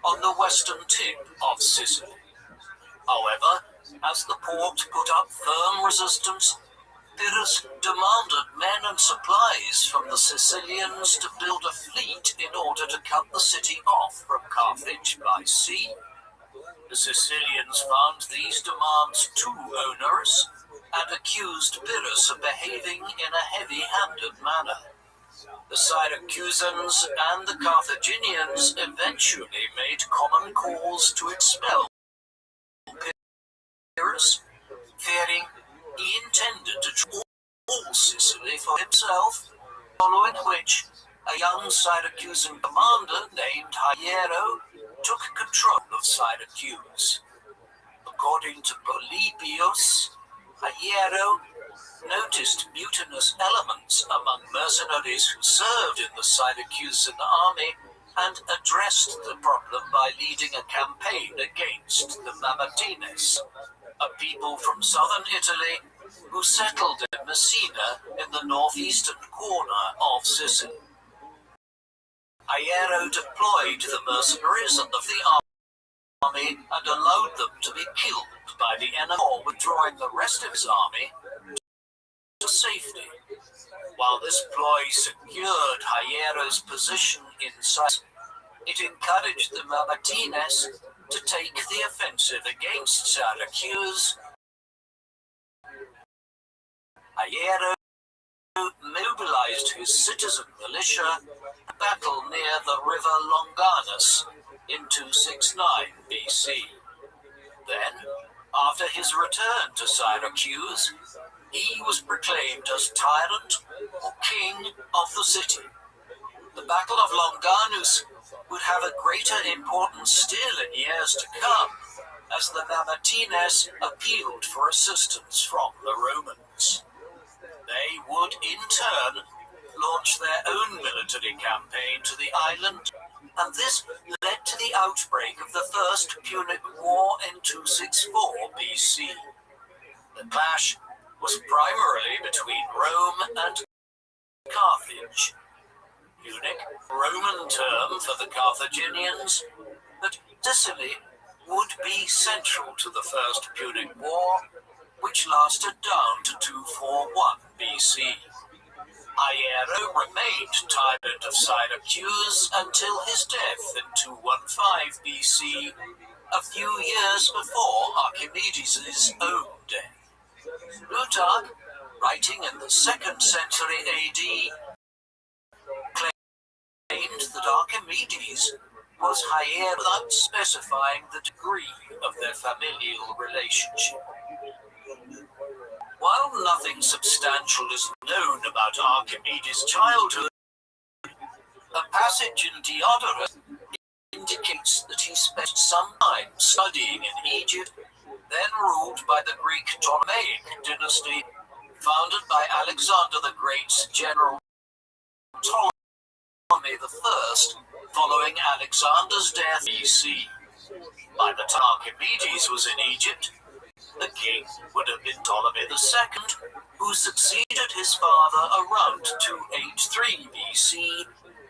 S3: on the western tip of Sicily. However, as the port put up firm resistance, Pyrrhus demanded men and supplies from the Sicilians to build a fleet in order to cut the city off from Carthage by sea. The Sicilians found these demands too onerous and accused Pyrrhus of behaving in a heavy-handed manner. The Syracusans and the Carthaginians eventually made common cause to expel Pyrrhus, fearing he intended to draw all Sicily for himself, following which a young Syracusan commander named Hiero took control of Syracuse. According to Polybius, Hiero noticed mutinous elements among mercenaries who served in the Syracusan army and addressed the problem by leading a campaign against the Mamertines, a people from southern Italy who settled in Messina in the northeastern corner of Sicily. Hiero deployed the mercenaries of the army and allowed them to be killed by the enemy, withdrawing the rest of his army to safety. While this ploy secured Hiero's position in Sicily, it encouraged the Mamertines to take the offensive against Syracuse. Hiero mobilized his citizen militia to battle near the river Longanus in 269 BC. Then, after his return to Syracuse, he was proclaimed as tyrant or king of the city. The Battle of Longanus would have a greater importance still in years to come, as the Mamertines appealed for assistance from the Romans. They would, in turn, launch their own military campaign to the island, and this led to the outbreak of the First Punic War in 264 BC. The clash was primarily between Rome and Carthage. Punic, Roman term for the Carthaginians, but Sicily would be central to the First Punic War, which lasted down to 241 BC. Hiero remained tyrant of Syracuse until his death in 215 BC, a few years before Archimedes' own death. Plutarch, writing in the 2nd century AD, claimed that Archimedes was Hiero without specifying the degree of their familial relationship. While nothing substantial is known about Archimedes' childhood, a passage in Diodorus indicates that he spent some time studying in Egypt, then ruled by the Greek Ptolemaic dynasty, founded by Alexander the Great's general Ptolemy I, following Alexander's death BC. By the time Archimedes was in Egypt, the king would have been Ptolemy II, who succeeded his father around 283 BC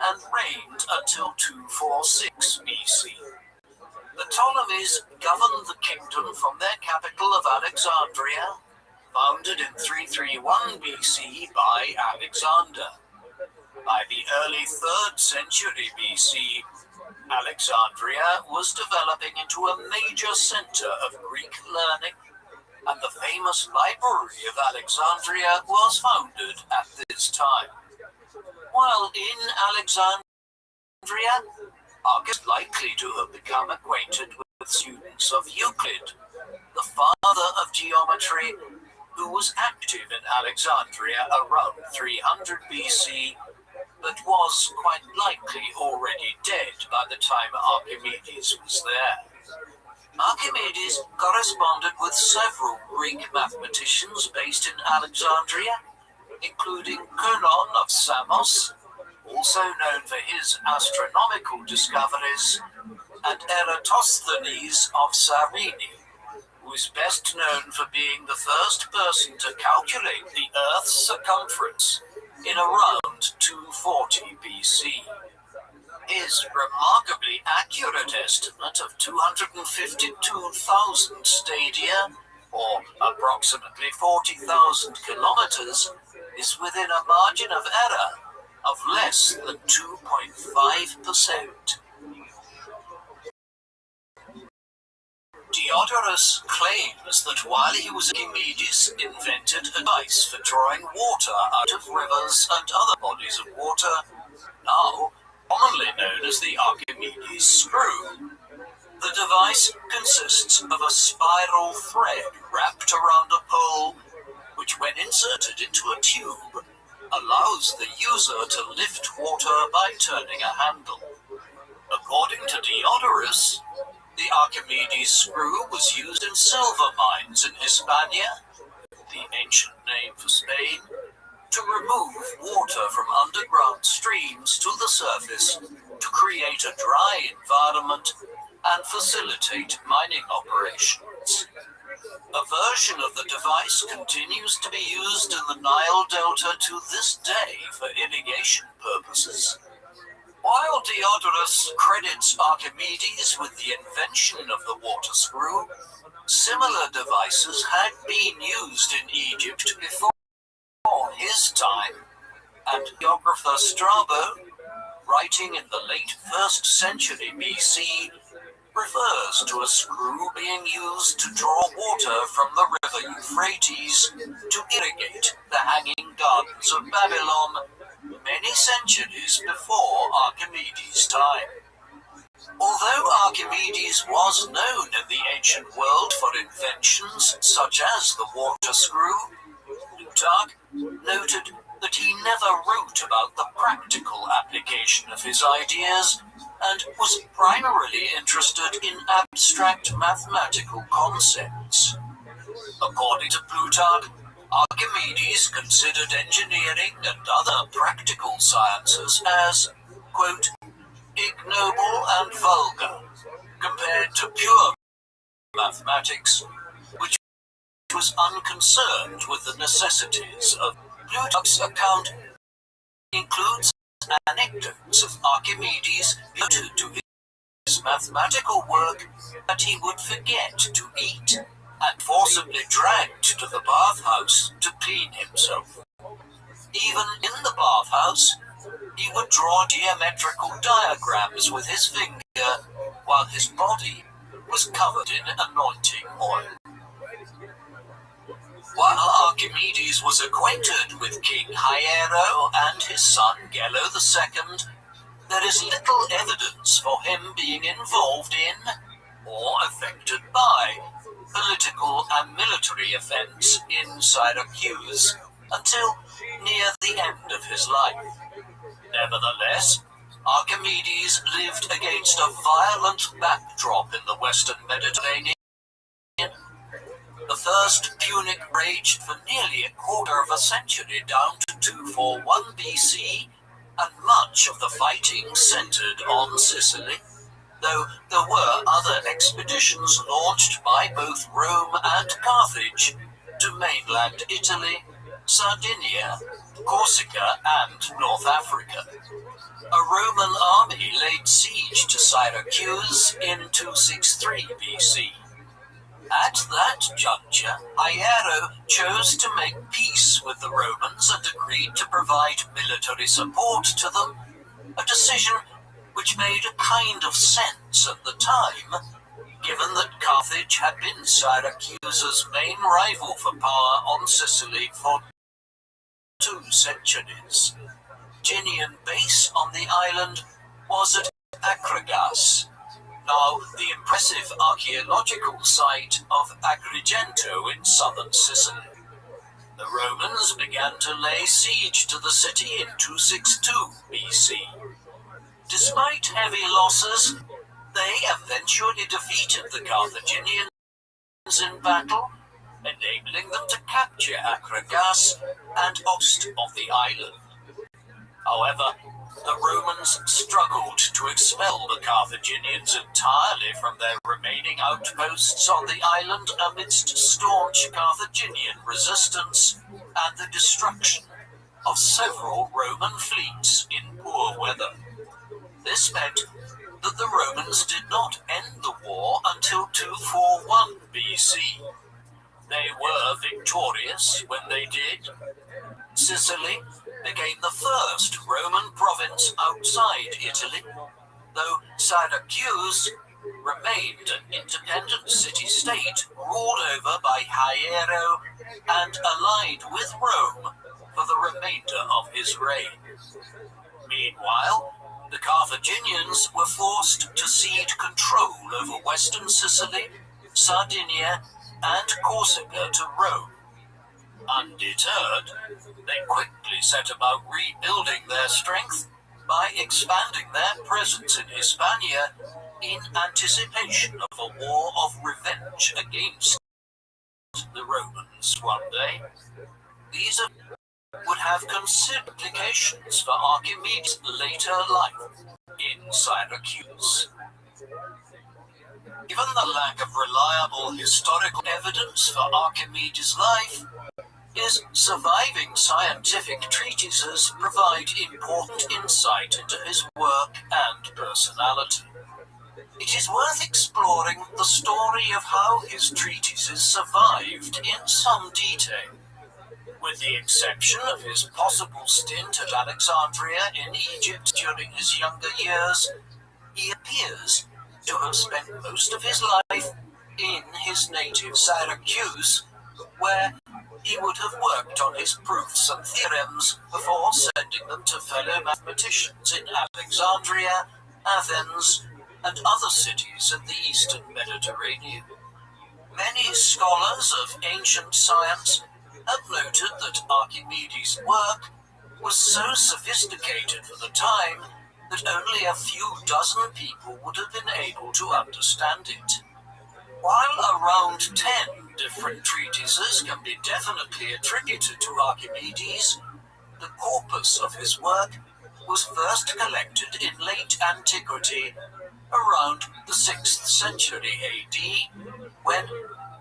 S3: and reigned until 246 BC. The Ptolemies governed the kingdom from their capital of Alexandria, founded in 331 BC by Alexander. By the early 3rd century BC, Alexandria was developing into a major center of Greek learning, and the famous Library of Alexandria was founded at this time. While in Alexandria, Archimedes is likely to have become acquainted with students of Euclid, the father of geometry, who was active in Alexandria around 300 BC, but was quite likely already dead by the time Archimedes was there. Archimedes corresponded with several Greek mathematicians based in Alexandria, including Conon of Samos, also known for his astronomical discoveries, and Eratosthenes of Cyrene, who is best known for being the first person to calculate the Earth's circumference in around 240 BC. His remarkably accurate estimate of 252,000 stadia, or approximately 40,000 kilometers, is within a margin of error of less than 2.5%. Diodorus claims that while he was Archimedes invented a device for drawing water out of rivers and other bodies of water, now commonly known as the Archimedes screw. The device consists of a spiral thread wrapped around a pole, which when inserted into a tube, allows the user to lift water by turning a handle. According to Diodorus, the Archimedes screw was used in silver mines in Hispania, name for Spain, to remove water from underground streams to the surface to create a dry environment and facilitate mining operations. A version of the device continues to be used in the Nile Delta to this day for irrigation purposes. While Diodorus credits Archimedes with the invention of the water screw, similar devices had been used in Egypt before his time, and geographer Strabo, writing in the late 1st century BC, refers to a screw being used to draw water from the river Euphrates to irrigate the hanging gardens of Babylon many centuries before Archimedes' time. Although Archimedes was known in the ancient world for inventions such as the water screw, Plutarch noted that he never wrote about the practical application of his ideas and was primarily interested in abstract mathematical concepts. According to Plutarch, Archimedes considered engineering and other practical sciences as, quote, ignoble and vulgar, compared to pure mathematics, which was unconcerned with the necessities of Plutarch's account includes anecdotes of Archimedes related to his mathematical work that he would forget to eat and forcibly dragged to the bathhouse to clean himself. Even in the bathhouse, he would draw geometrical diagrams with his finger while his body was covered in anointing oil. While Archimedes was acquainted with King Hiero and his son Gello II, there is little evidence for him being involved in or affected by political and military events in Syracuse until near the end of his life. Nevertheless, Archimedes lived against a violent backdrop in the Western Mediterranean. The First Punic raged for nearly a quarter of a century down to 241 BC, and much of the fighting centered on Sicily, though there were other expeditions launched by both Rome and Carthage to mainland Italy, Sardinia, Corsica, and North Africa. A Roman army laid siege to Syracuse in 263 BC. At that juncture, Hiero chose to make peace with the Romans and agreed to provide military support to them, a decision which made a kind of sense at the time, given that Carthage had been Syracuse's main rival for power on Sicily for 2 centuries. Carthaginian base on the island was at Akragas, now the impressive archaeological site of Agrigento in southern Sicily. The Romans began to lay siege to the city in 262 BC. Despite heavy losses, they eventually defeated the Carthaginians in battle, enabling them to capture Akragas and most of the island. However, the Romans struggled to expel the Carthaginians entirely from their remaining outposts on the island amidst staunch Carthaginian resistance and the destruction of several Roman fleets in poor weather. This meant that the Romans did not end the war until 241 BC. They were victorious when they did. Sicily became the first Roman province outside Italy, though Syracuse remained an independent city-state ruled over by Hiero and allied with Rome for the remainder of his reign. Meanwhile, the Carthaginians were forced to cede control over western Sicily, Sardinia, and Corsica to Rome. Undeterred, they quickly set about rebuilding their strength by expanding their presence in Hispania in anticipation of a war of revenge against the Romans one day. These would have considerable implications for Archimedes' later life in Syracuse. Given the lack of reliable historical evidence for Archimedes' life, his surviving scientific treatises provide important insight into his work and personality. It is worth exploring the story of how his treatises survived in some detail. With the exception of his possible stint at Alexandria in Egypt during his younger years, he appears to have spent most of his life in his native Syracuse, where he would have worked on his proofs and theorems before sending them to fellow mathematicians in Alexandria, Athens, and other cities in the eastern Mediterranean. Many scholars of ancient science have noted that Archimedes' work was so sophisticated for the time that only a few dozen people would have been able to understand it. While around 10 different treatises can be definitely attributed to Archimedes, the corpus of his work was first collected in late antiquity, around the 6th century AD, when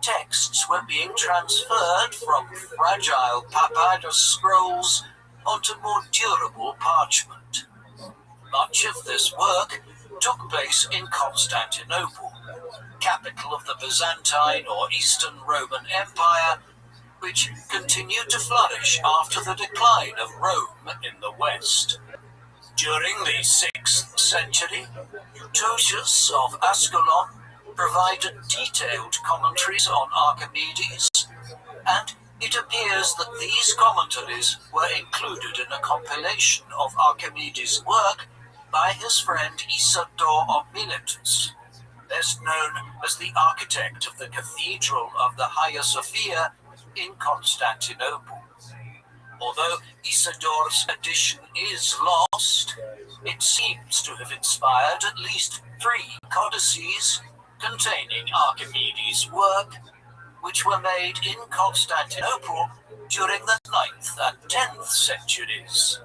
S3: texts were being transferred from fragile papyrus scrolls onto more durable parchment. Much of this work took place in Constantinople, capital of the Byzantine or Eastern Roman Empire, which continued to flourish after the decline of Rome in the West. During the 6th century, Eutychius of Ascalon provided detailed commentaries on Archimedes, and it appears that these commentaries were included in a compilation of Archimedes' work by his friend Isidore of Miletus, best known as the architect of the Cathedral of the Hagia Sophia in Constantinople. Although Isidore's edition is lost, it seems to have inspired at least 3 codices containing Archimedes' work, which were made in Constantinople during the 9th and 10th centuries.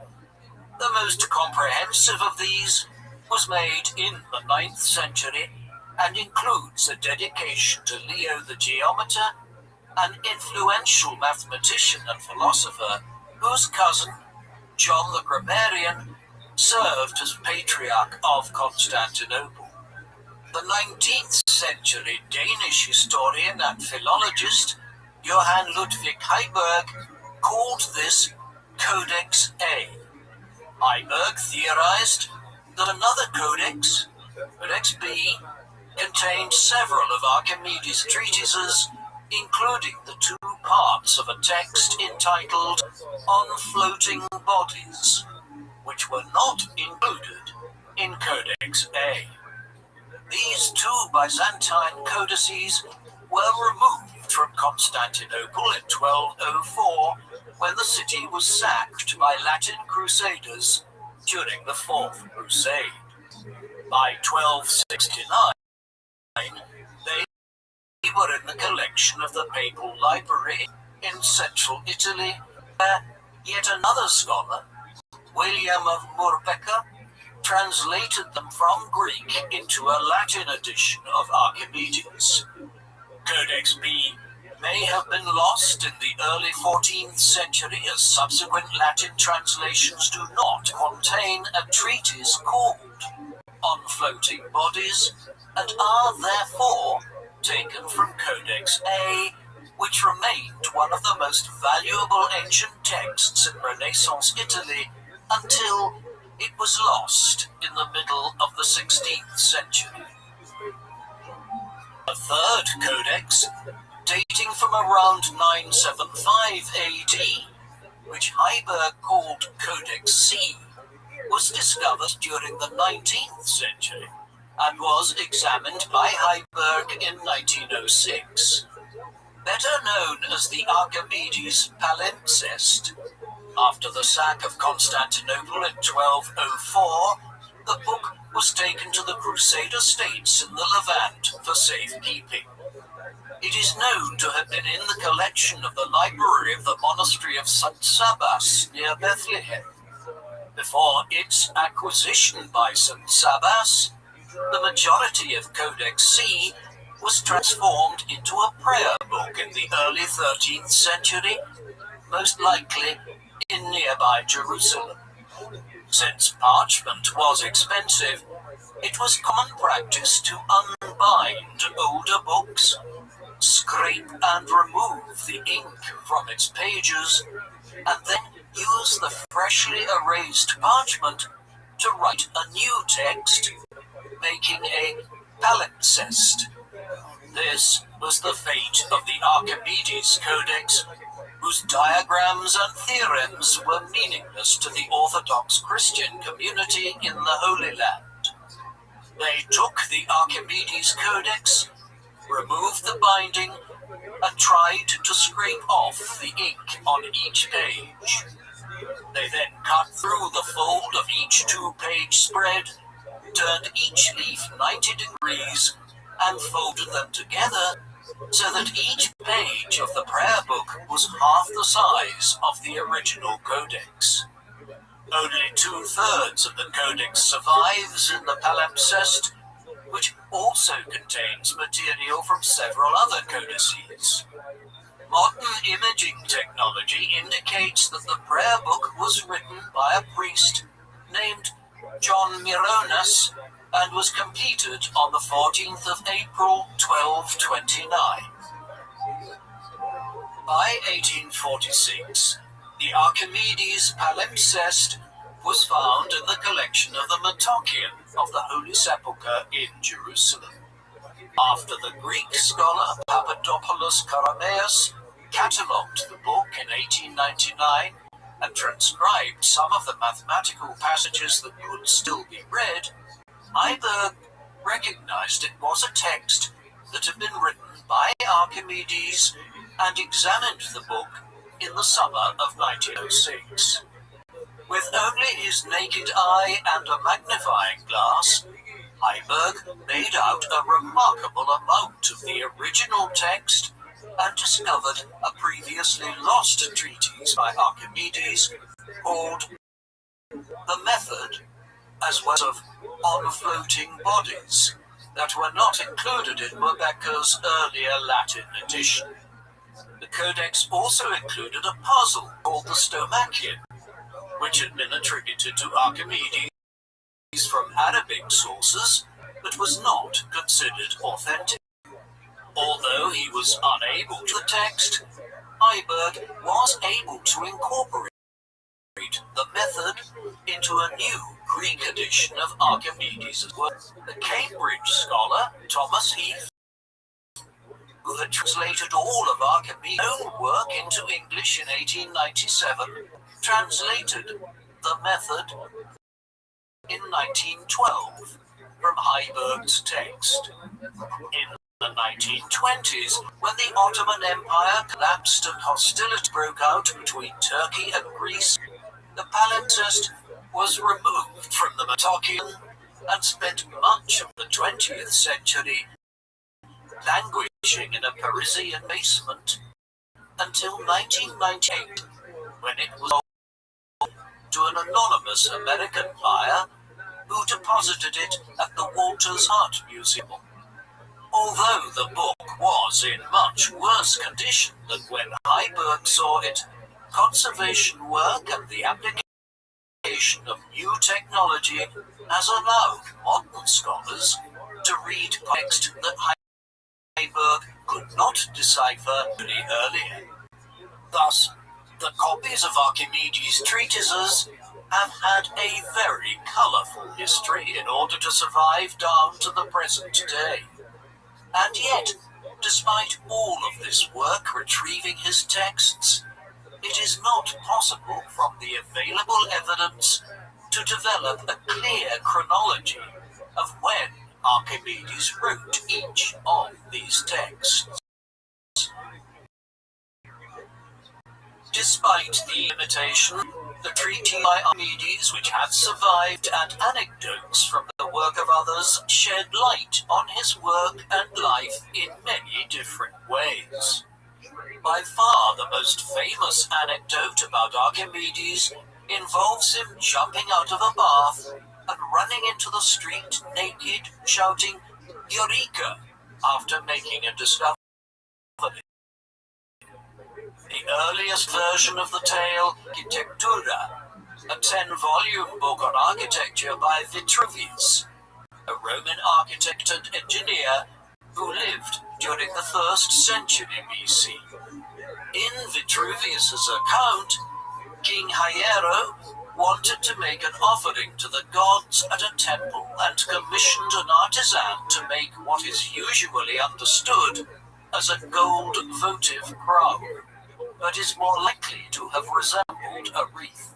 S3: The most comprehensive of these was made in the 9th century and includes a dedication to Leo the Geometer, an influential mathematician and philosopher whose cousin, John the Grammarian, served as Patriarch of Constantinople. The 19th century Danish historian and philologist Johann Ludwig Heiberg called this Codex A. Heiberg theorized that another codex, Codex B, contained several of Archimedes' treatises, including the 2 parts of a text entitled On Floating Bodies, which were not included in Codex A. These 2 Byzantine codices were removed from Constantinople in 1204 when the city was sacked by Latin crusaders during the 4th Crusade. By 1269, they were in the collection of the Papal Library in central Italy, where yet another scholar, William of Moerbeker, translated them from Greek into a Latin edition of Archimedes. Codex B may have been lost in the early 14th century, as subsequent Latin translations do not contain a treatise called On Floating Bodies, and are therefore taken from Codex A, which remained one of the most valuable ancient texts in Renaissance Italy until it was lost in the middle of the 16th century. A third codex, dating from around 975 AD, which Heiberg called Codex C, was discovered during the 19th century and was examined by Heiberg in 1906. Better known as the Archimedes palimpsest, after the sack of Constantinople in 1204, the book was taken to the Crusader states in the Levant for safekeeping. It is known to have been in the collection of the library of the monastery of St. Sabas near Bethlehem. Before its acquisition by St. Sabas, the majority of Codex C was transformed into a prayer book in the early 13th century, most likely in nearby Jerusalem. Since parchment was expensive, it was common practice to unbind older books, scrape and remove the ink from its pages, and then use the freshly erased parchment to write a new text, making a palimpsest. This was the fate of the Archimedes Codex, whose diagrams and theorems were meaningless to the Orthodox Christian community in the Holy Land. They took the Archimedes Codex, removed the binding, and tried to scrape off the ink on each page. They then cut through the fold of each two-page spread, turned each leaf 90 degrees, and folded them together so that each page of the prayer book was half the size of the original codex. Only 2/3 of the codex survives in the palimpsest, which also contains material from several other codices. Modern imaging technology indicates that the prayer book was written by a priest named John Myronas and was completed on the 14th of April 1229. By 1846, the Archimedes palimpsest was found in the collection of the Metochion of the Holy Sepulchre in Jerusalem. After the Greek scholar Papadopoulos Karameas catalogued the book in 1899 and transcribed some of the mathematical passages that could still be read, Heiberg recognized it was a text that had been written by Archimedes and examined the book in the summer of 1906. With only his naked eye and a magnifying glass, Heiberg made out a remarkable amount of the original text and discovered a previously lost treatise by Archimedes called The Method, as well as of On Floating Bodies, that were not included in Mabecca's earlier Latin edition. The codex also included a puzzle called the Stomachion, which had been attributed to Archimedes from Arabic sources, but was not considered authentic. Although he was unable to the text, Heiberg was able to incorporate the method into a new Greek edition of Archimedes' work. The Cambridge scholar Thomas Heath, who had translated all of Archimedes' own work into English in 1897, translated the method in 1912 from Heiberg's text. In the 1920s, when the Ottoman Empire collapsed and hostility broke out between Turkey and Greece, the palimpsest was removed from the Metochion and spent much of the 20th century languishing in a Parisian basement until 1998, when it was sold to an anonymous American buyer who deposited it at the Walters Art Museum. Although the book was in much worse condition than when Heiberg saw it, conservation work and the application of new technology has allowed modern scholars to read text that Heiberg could not decipher any earlier. Thus, the copies of Archimedes' treatises have had a very colourful history in order to survive down to the present day. And yet, despite all of this work retrieving his texts, it is not possible from the available evidence to develop a clear chronology of when Archimedes wrote each of these texts. Despite the limitation, The treatise by Archimedes, which had survived, and anecdotes from the work of others shed light on his work and life in many different ways. By far the most famous anecdote about Archimedes involves him jumping out of a bath and running into the street naked, shouting, "Eureka!" after making a discovery. The earliest version of the tale, Architectura, a 10-volume book on architecture by Vitruvius, a Roman architect and engineer who lived during the 1st century BC. In Vitruvius's account, King Hiero wanted to make an offering to the gods at a temple and commissioned an artisan to make what is usually understood as a gold votive crown, but is more likely to have resembled a wreath.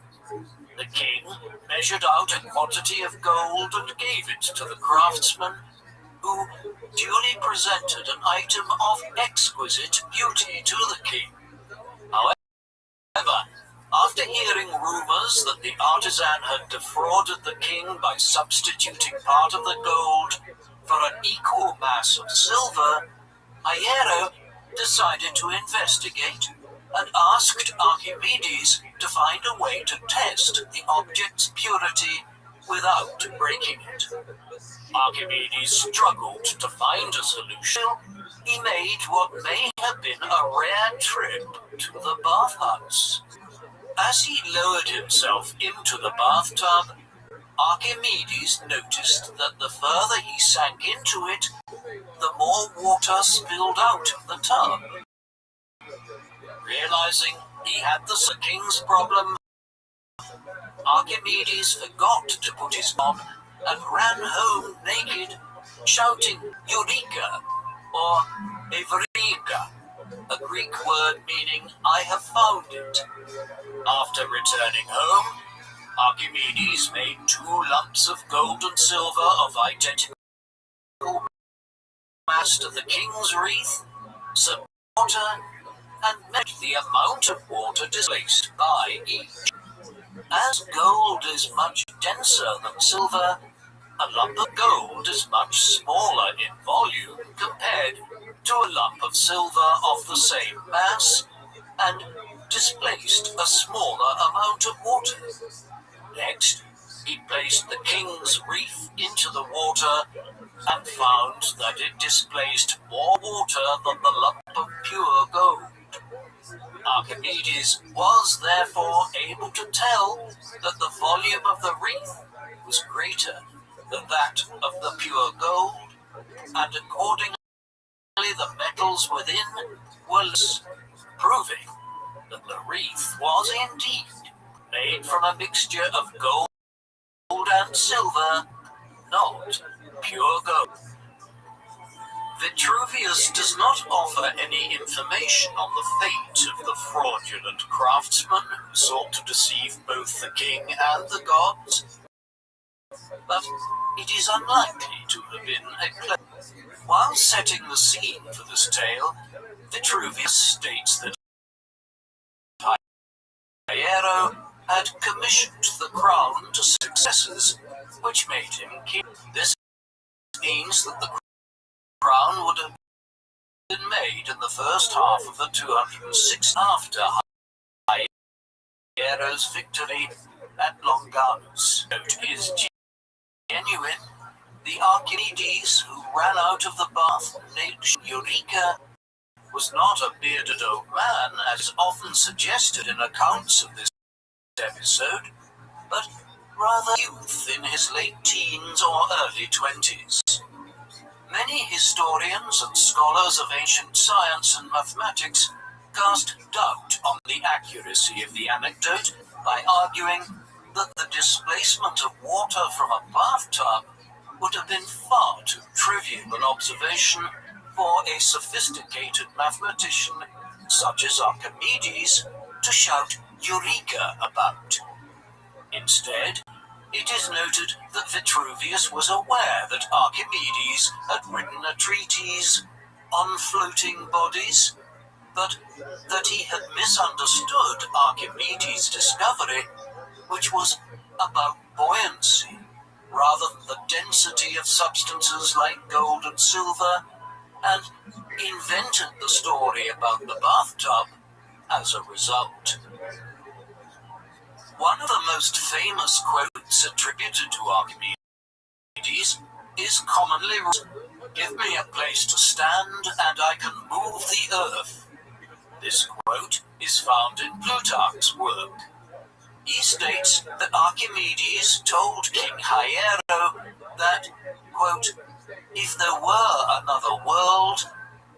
S3: The king measured out a quantity of gold and gave it to the craftsman, who duly presented an item of exquisite beauty to the king. However, after hearing rumors that the artisan had defrauded the king by substituting part of the gold for an equal mass of silver, Hiero decided to investigate and asked Archimedes to find a way to test the object's purity without breaking it. Archimedes struggled to find a solution. He made what may have been a rare trip to the bathhouse. As he lowered himself into the bathtub, Archimedes noticed that the further he sank into it, the more water spilled out of the tub. Realizing he had the king's problem, Archimedes forgot to put his on and ran home naked, shouting Eureka or Evreka, a Greek word meaning "I have found it." After returning home, Archimedes made 2 lumps of gold and silver of identical mass to the king's wreath, some water, and measured the amount of water displaced by each. As gold is much denser than silver, a lump of gold is much smaller in volume compared to a lump of silver of the same mass, and displaced a smaller amount of water. Next, he placed the king's wreath into the water and found that it displaced more water than the lump of pure gold. Archimedes was therefore able to tell that the volume of the wreath was greater than that of the pure gold, and accordingly the metals within were less, proving that the wreath was indeed made from a mixture of gold and silver, not pure gold. Vitruvius does not offer any information on the fate of the fraudulent craftsman who sought to deceive both the king and the gods, but it is unlikely to have been a clever. While setting the scene for this tale, Vitruvius states that Hiero had commissioned the crown to successors, which made him king. This means that the crown would have been made in the first half of the 206 after Hiero's victory at Longanus. Note is genuine. The Archimedes who ran out of the bath named Eureka was not a bearded old man, as often suggested in accounts of this episode, but rather youth in his late teens or early 20s. Many historians and scholars of ancient science and mathematics cast doubt on the accuracy of the anecdote by arguing that the displacement of water from a bathtub would have been far too trivial an observation for a sophisticated mathematician such as Archimedes to shout Eureka about. Instead, it is noted that Vitruvius was aware that Archimedes had written a treatise on floating bodies, but that he had misunderstood Archimedes' discovery which was about buoyancy rather than the density of substances like gold and silver, and invented the story about the bathtub as a result. One of the most famous quotes attributed to Archimedes is commonly written, "Give me a place to stand and I can move the earth." This quote is found in Plutarch's work. He states that Archimedes told King Hiero that, quote, "if there were another world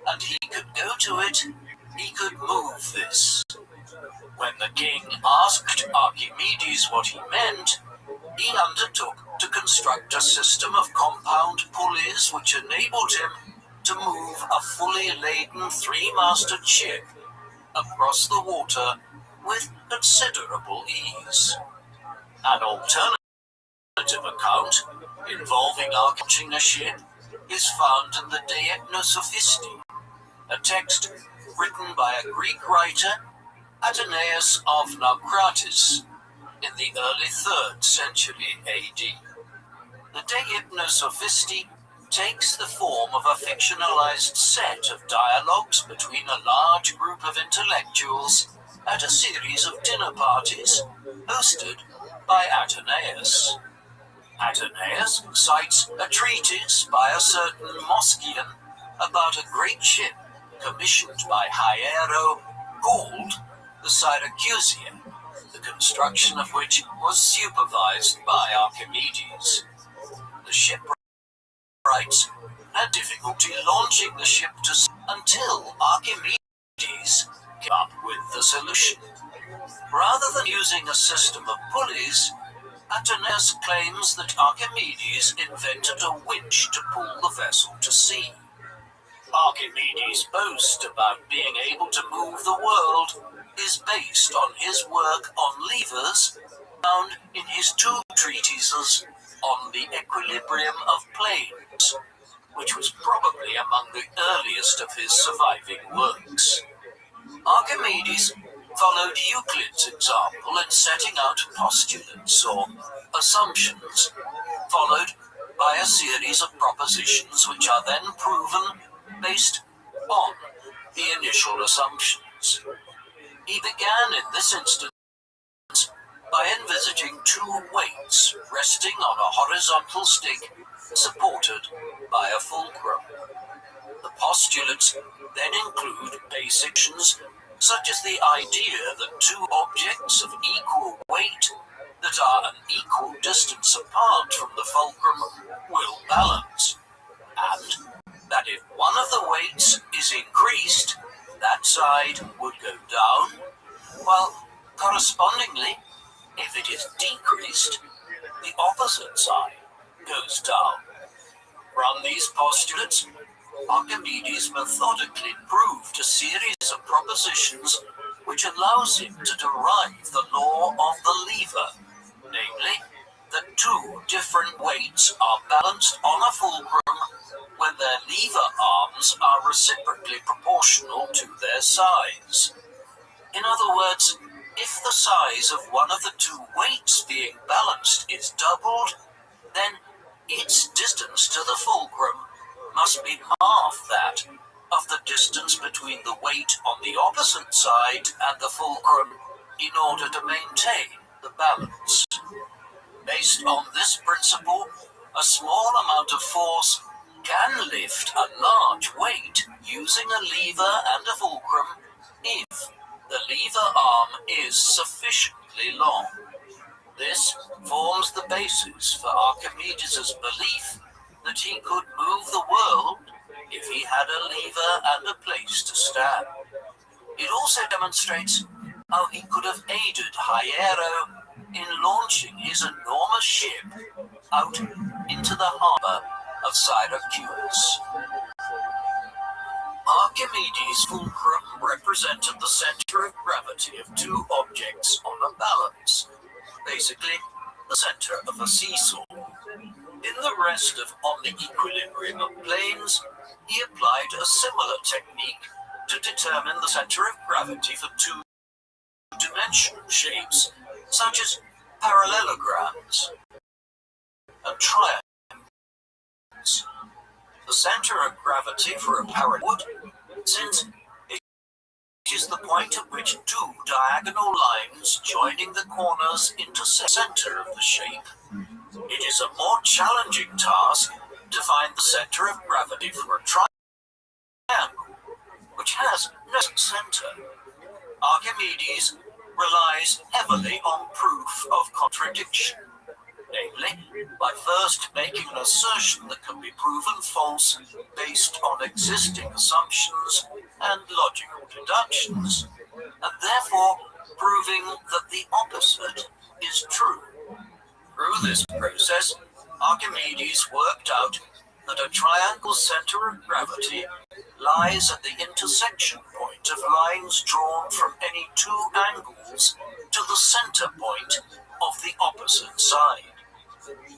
S3: and he could go to it, he could move this." When the king asked Archimedes what he meant, he undertook to construct a system of compound pulleys which enabled him to move a fully laden three-masted ship across the water with considerable ease. An alternative account involving launching a ship is found in the De Hypnosophisti, a text written by a Greek writer, Athenaeus of Naucratis, in the early 3rd century AD. The De Hypnosophisti takes the form of a fictionalized set of dialogues between a large group of intellectuals at a series of dinner parties hosted by Athenaeus. Athenaeus cites a treatise by a certain Moschian about a great ship commissioned by Hiero called the Syracusian, the construction of which was supervised by Archimedes. The shipwrights had difficulty launching the ship to sea until Archimedes came up with the solution. Rather than using a system of pulleys, Athenaeus claims that Archimedes invented a winch to pull the vessel to sea. Archimedes' boast about being able to move the world is based on his work on levers found in his two treatises on the equilibrium of planes, which was probably among the earliest of his surviving works. Archimedes followed Euclid's example in setting out postulates or assumptions, followed by a series of propositions which are then proven based on the initial assumptions. He began in this instance by envisaging two weights resting on a horizontal stick supported by a fulcrum. The postulates then include basictions such as the idea that two objects of equal weight that are an equal distance apart from the fulcrum will balance, and that if one of the weights is increased, that side would go down, while correspondingly, if it is decreased, the opposite side goes down. From these postulates, Archimedes methodically proved a series of propositions which allows him to derive the law of the lever, namely, that two different weights are balanced on a fulcrum when their lever arms are reciprocally proportional to their size. In other words, if the size of one of the two weights being balanced is doubled, then its distance to the fulcrum must be half that of the distance between the weight on the opposite side and the fulcrum in order to maintain the balance. Based on this principle, a small amount of force can lift a large weight using a lever and a fulcrum if the lever arm is sufficiently long. This forms the basis for Archimedes' belief that he could move the world if he had a lever and a place to stand. It also demonstrates how he could have aided Hiero in launching his enormous ship out into the harbor of Syracuse. Archimedes' fulcrum represented the center of gravity of two objects on a balance, basically the center of a seesaw. In the rest of On the Equilibrium of Planes, he applied a similar technique to determine the center of gravity for two-dimensional shapes, such as parallelograms and triangles. The center of gravity for a parallel, since it is the point at which two diagonal lines joining the corners intersect the center of the shape. It is a more challenging task to find the center of gravity for a triangle, which has no center. Archimedes relies heavily on proof of contradiction, namely by first making an assertion that can be proven false based on existing assumptions and logical deductions, and therefore proving that the opposite is true. Through this process, Archimedes worked out that a triangle's center of gravity lies at the intersection point of lines drawn from any two angles to the center point of the opposite side.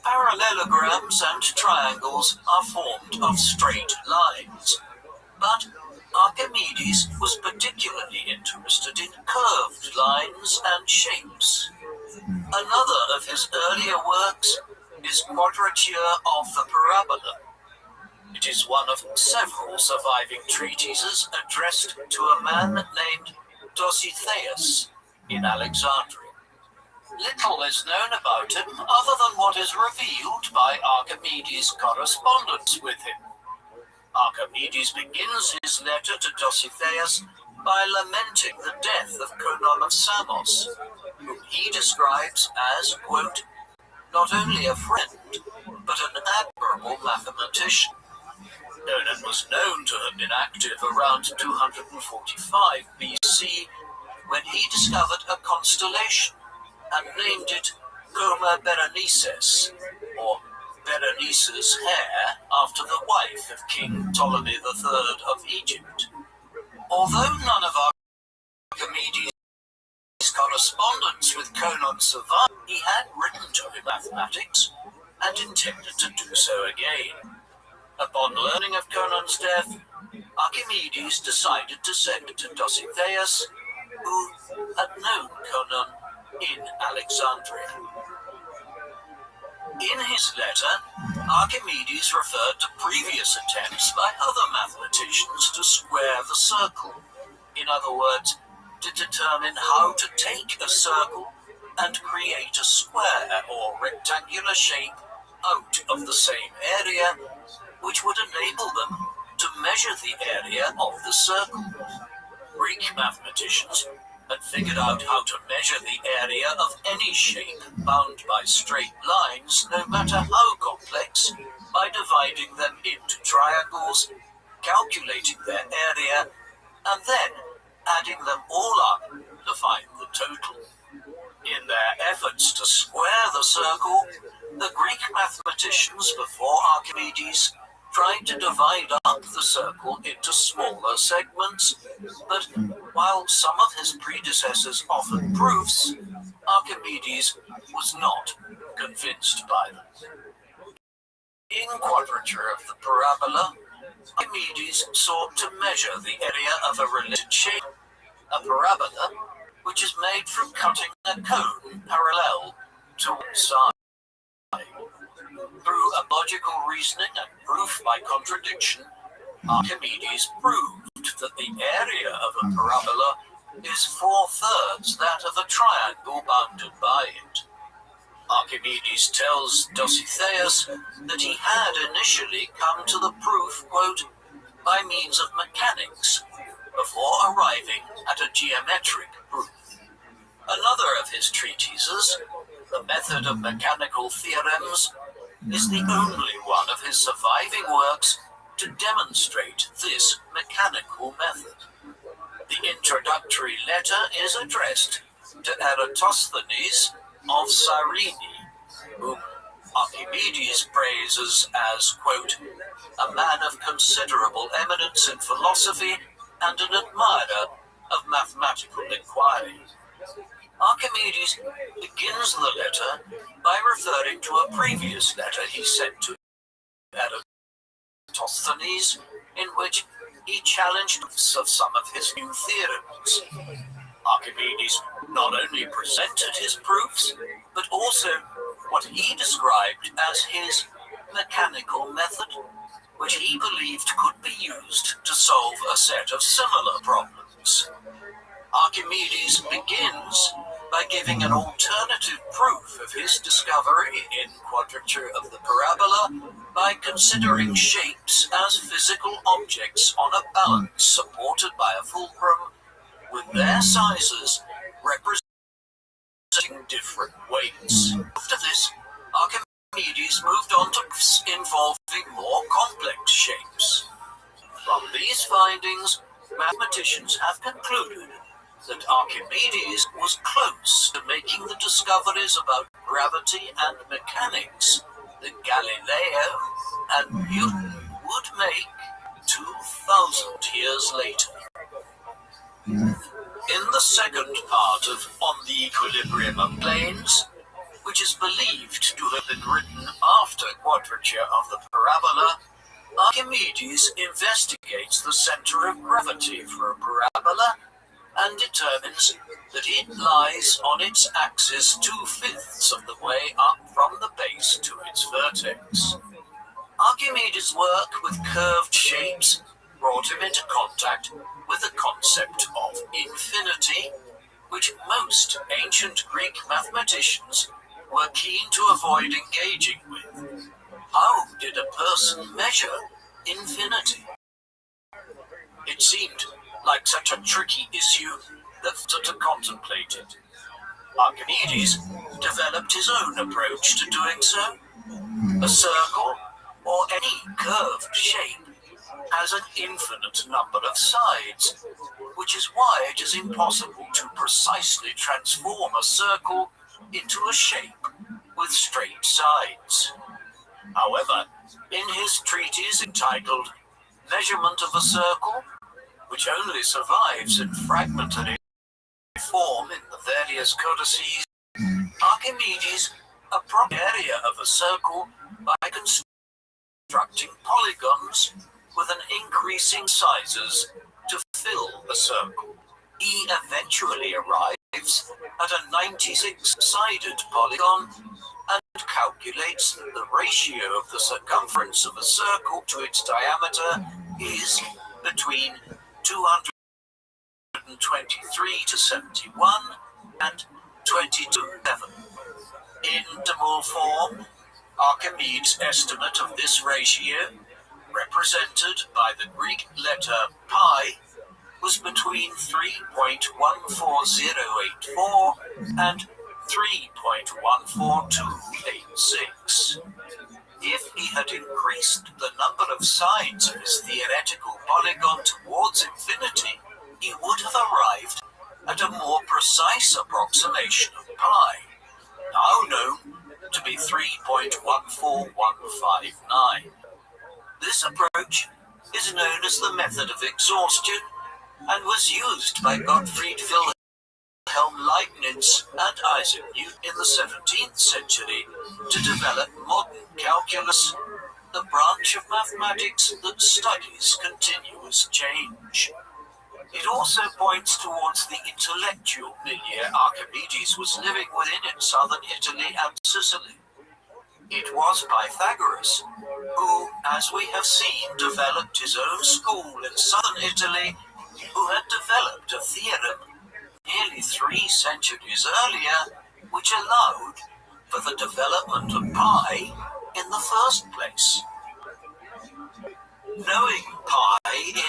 S3: Parallelograms and triangles are formed of straight lines, but Archimedes was particularly interested in curved lines and shapes. Another of his earlier works is Quadrature of the Parabola. It is one of several surviving treatises addressed to a man named Dositheus in Alexandria. Little is known about him other than what is revealed by Archimedes' correspondence with him. Archimedes begins his letter to Dositheus by lamenting the death of Conon of Samos, whom he describes as, quote, not only a friend, but an admirable mathematician. Conon was known to have been active around 245 BC, when he discovered a constellation and named it Coma Berenices, or Berenice's hair, after the wife of King Ptolemy III of Egypt. Although none of Archimedes' correspondence with Conon survived, he had written to him mathematics and intended to do so again. Upon learning of Conon's death, Archimedes decided to send it to Dositheus, who had known Conon in Alexandria. In his letter, Archimedes referred to previous attempts by other mathematicians to square the circle. In other words, to determine how to take a circle and create a square or rectangular shape out of the same area, which would enable them to measure the area of the circle. Greek mathematicians had figured out how to measure the area of any shape bound by straight lines, no matter how complex, by dividing them into triangles, calculating their area, and then adding them all up to find the total. In their efforts to square the circle, the Greek mathematicians before Archimedes tried to divide up the circle into smaller segments, but while some of his predecessors offered proofs, Archimedes was not convinced by them. In Quadrature of the Parabola, Archimedes sought to measure the area of a related shape, a parabola, which is made from cutting a cone parallel to one side. Through a logical reasoning and proof by contradiction, Archimedes proved that the area of a parabola is 4/3 that of a triangle bounded by it. Archimedes tells Dositheus that he had initially come to the proof, quote, by means of mechanics, before arriving at a geometric proof. Another of his treatises, The Method of Mechanical Theorems, is the only one of his surviving works to demonstrate this mechanical method. The introductory letter is addressed to Eratosthenes of Cyrene, whom Archimedes praises as, quote, a man of considerable eminence in philosophy and an admirer of mathematical inquiry. Archimedes begins the letter by referring to a previous letter he sent to Eratosthenes, in which he challenged of some of his new theorems. Archimedes not only presented his proofs, but also what he described as his mechanical method, which he believed could be used to solve a set of similar problems. Archimedes begins by giving an alternative proof of his discovery in Quadrature of the Parabola by considering shapes as physical objects on a balance supported by a fulcrum, with their sizes representing different weights. After this, Archimedes moved on to proofs involving more complex shapes. From these findings, mathematicians have concluded that Archimedes was close to making the discoveries about gravity and mechanics that Galileo and Newton would make 2,000 years later. In the second part of On the Equilibrium of Planes, which is believed to have been written after Quadrature of the Parabola, Archimedes investigates the center of gravity for a parabola and determines that it lies on its axis 2/5 of the way up from the base to its vertex. Archimedes' work with curved shapes brought him into contact with the concept of infinity, which most ancient Greek mathematicians were keen to avoid engaging with. How did a person measure infinity? It seemed like such a tricky issue that to contemplate it. Archimedes developed his own approach to doing so. A circle, or any curved shape, has an infinite number of sides, which is why it is impossible to precisely transform a circle into a shape with straight sides. However, in his treatise entitled Measurement of a Circle, which only survives in fragmentary form in the various codices, Archimedes approached the area of a circle by constructing polygons with an increasing sizes to fill a circle. He eventually arrives at a 96-sided polygon and calculates that the ratio of the circumference of a circle to its diameter is between 223 to 71 and 22.7. In decimal form, Archimedes' estimate of this ratio, represented by the Greek letter pi, was between 3.14084 and 3.14286. If he had increased the number of sides of his theoretical polygon towards infinity, he would have arrived at a more precise approximation of pi, now known to be 3.14159. This approach is known as the method of exhaustion and was used by Gottfried Wilhelm Leibniz and Isaac Newton in the 17th century to develop modern calculus, the branch of mathematics that studies continuous change. It also points towards the intellectual milieu Archimedes was living within in southern Italy and Sicily. It was Pythagoras who, as we have seen, developed his own school in southern Italy, who had developed a theorem nearly 3 centuries earlier, which allowed for the development of pi in the first place. Knowing pi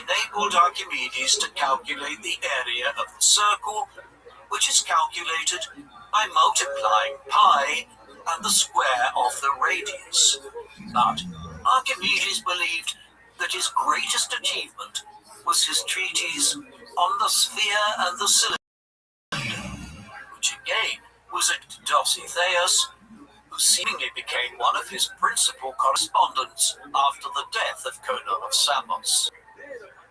S3: enabled Archimedes to calculate the area of the circle, which is calculated by multiplying pi and the square of the radius. But Archimedes believed that his greatest achievement was his treatise on the sphere and the cylinder, which again was at Dositheus, who seemingly became one of his principal correspondents after the death of Conon of Samos.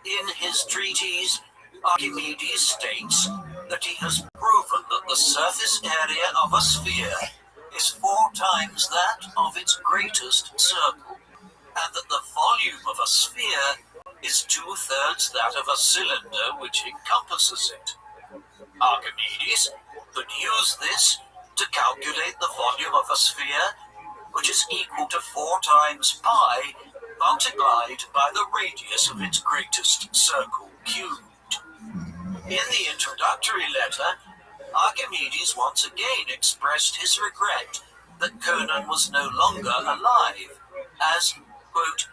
S3: In his treatise, Archimedes states that he has proven that the surface area of a sphere is 4 times that of its greatest circle, and that the volume of a sphere is 2/3 that of a cylinder which encompasses it. Archimedes could use this to calculate the volume of a sphere, which is equal to 4 times pi multiplied by the radius of its greatest circle cubed. In the introductory letter, Archimedes once again expressed his regret that Conon was no longer alive, as, quote,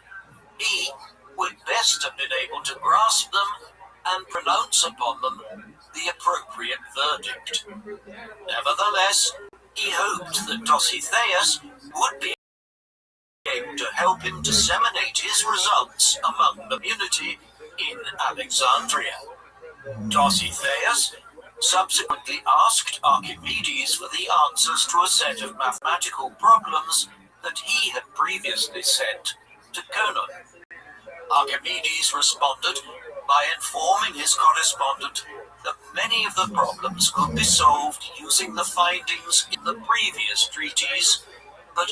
S3: he would best have been able to grasp them and pronounce upon them the appropriate verdict. Nevertheless, he hoped that Dositheus would be able to help him disseminate his results among the community in Alexandria. Dositheus subsequently asked Archimedes for the answers to a set of mathematical problems that he had previously sent to Conon. Archimedes responded by informing his correspondent that many of the problems could be solved using the findings in the previous treatise, but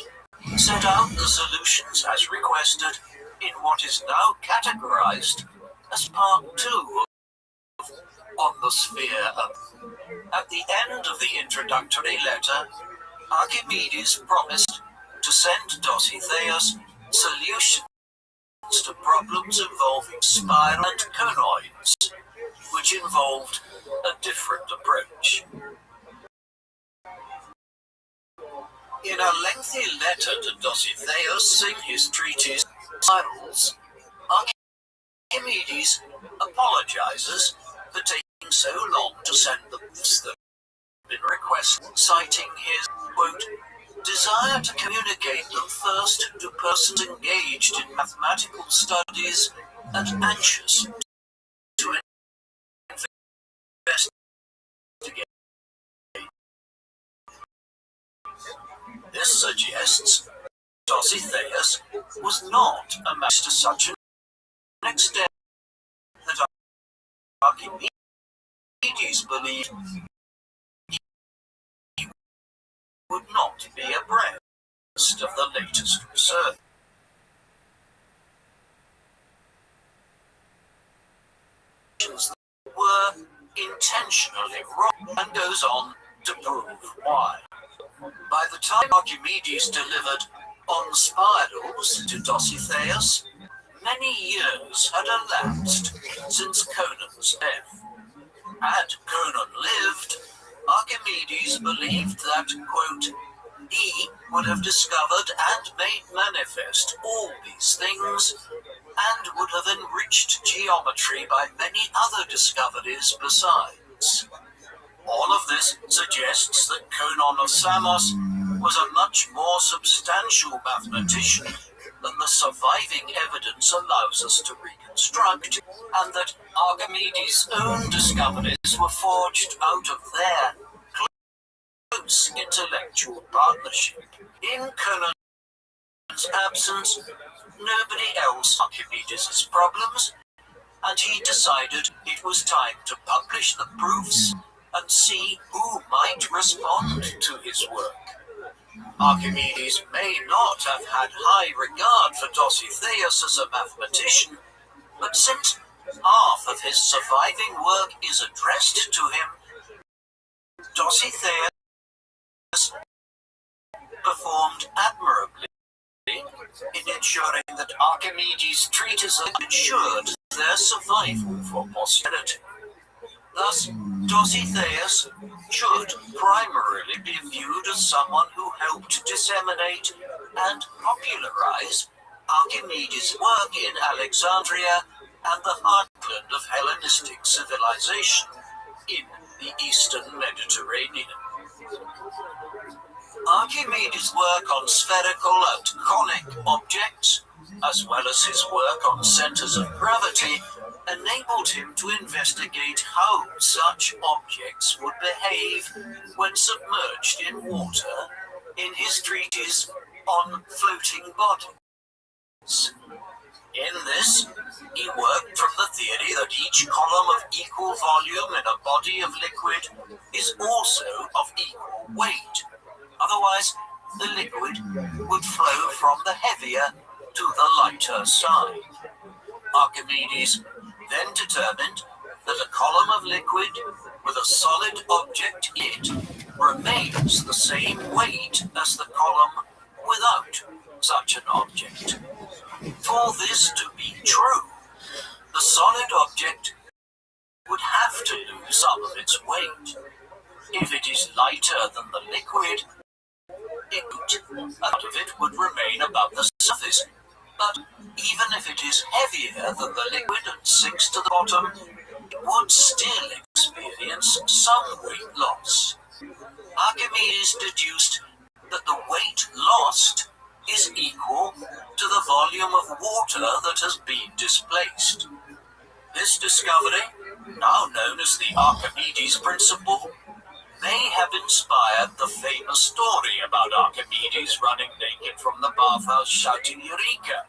S3: set out the solutions as requested in what is now categorized as Part 2 of On the Sphere of. At the end of the introductory letter, Archimedes promised to send Dositheus solutions to problems involving spiral and conoids, which involved a different approach. In a lengthy letter to Dositheus in his treatise Spirals, Archimedes apologizes for taking so long to send the proofs that had been requested, citing his, quote, desire to communicate them first to persons engaged in mathematical studies and anxious to investigate. This suggests Dositheus was not a master to such an extent that Archimedes believed he would not be abreast of the latest research. Were intentionally wrong, and goes on to prove why. By the time Archimedes delivered On Spirals to Dositheus, many years had elapsed since Conon's death. Had Conon lived, Archimedes believed that, quote, he would have discovered and made manifest all these things, and would have enriched geometry by many other discoveries besides. All of this suggests that Conon of Samos was a much more substantial mathematician than the surviving evidence allows us to reconstruct, and that Archimedes' own discoveries were forged out of their close intellectual partnership. In Conon's absence, nobody else Archimedes' problems, and he decided it was time to publish the proofs and see who might respond to his work. Archimedes may not have had high regard for Dositheus as a mathematician, but since half of his surviving work is addressed to him, Dositheus performed admirably in ensuring that Archimedes' treatises ensured their survival for posterity. Thus, Dositheus should primarily be viewed as someone who helped disseminate and popularize Archimedes' work in Alexandria and the heartland of Hellenistic civilization in the Eastern Mediterranean. Archimedes' work on spherical and conic objects, as well as his work on centers of gravity, enabled him to investigate how such objects would behave when submerged in water in his treatise on floating bodies. In this, he worked from the theory that each column of equal volume in a body of liquid is also of equal weight. Otherwise, the liquid would flow from the heavier to the lighter side. Archimedes then determined that a column of liquid with a solid object in it remains the same weight as the column without such an object. For this to be true, the solid object would have to lose some of its weight. If it is lighter than the liquid, out of it would remain above the surface. But even if it is heavier than the liquid and sinks to the bottom, it would still experience some weight loss. Archimedes deduced that the weight lost is equal to the volume of water that has been displaced. This discovery, now known as the Archimedes principle, may have inspired the famous story about Archimedes running naked from the bathhouse shouting Eureka.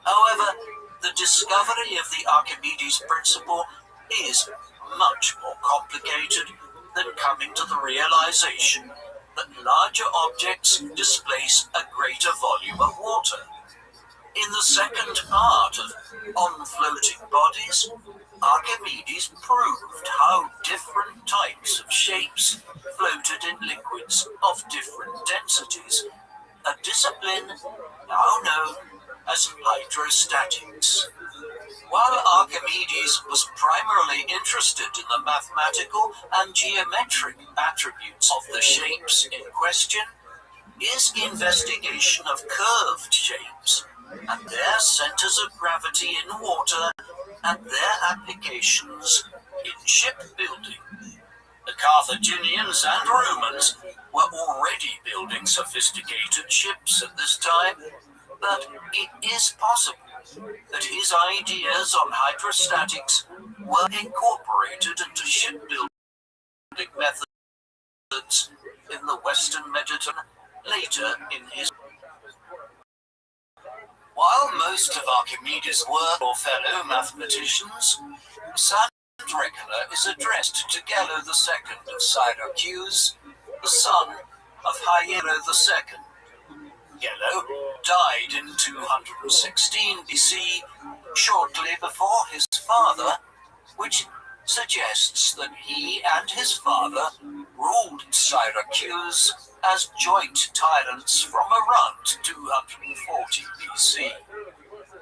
S3: However, the discovery of the Archimedes principle is much more complicated than coming to the realization that larger objects displace a greater volume of water. In the second part of On Floating Bodies, Archimedes proved how different types of shapes floated in liquids of different densities, a discipline now known as hydrostatics. While Archimedes was primarily interested in the mathematical and geometric attributes of the shapes in question, his investigation of curved shapes and their centers of gravity in water and their applications in shipbuilding. The Carthaginians and Romans were already building sophisticated ships at this time, but it is possible that his ideas on hydrostatics were incorporated into shipbuilding methods in the Western Mediterranean later in his. While most of Archimedes' work or fellow mathematicians, Sandrecana is addressed to Gallo II of Syracuse, the son of Hiero II. Gallo died in 216 BC, shortly before his father, which suggests that he and his father ruled Syracuse as joint tyrants from around 240 BC.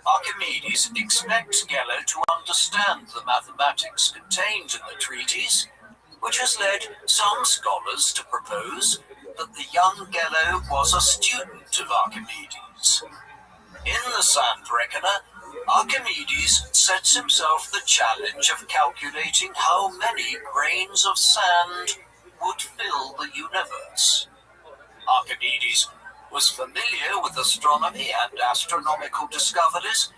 S3: Archimedes expects Gallo to understand the mathematics contained in the treatise, which has led some scholars to propose that the young Gallo was a student of Archimedes. In the Sandrecana, Archimedes sets himself the challenge of calculating how many grains of sand would fill the universe. Archimedes was familiar with astronomy and astronomical discoveries,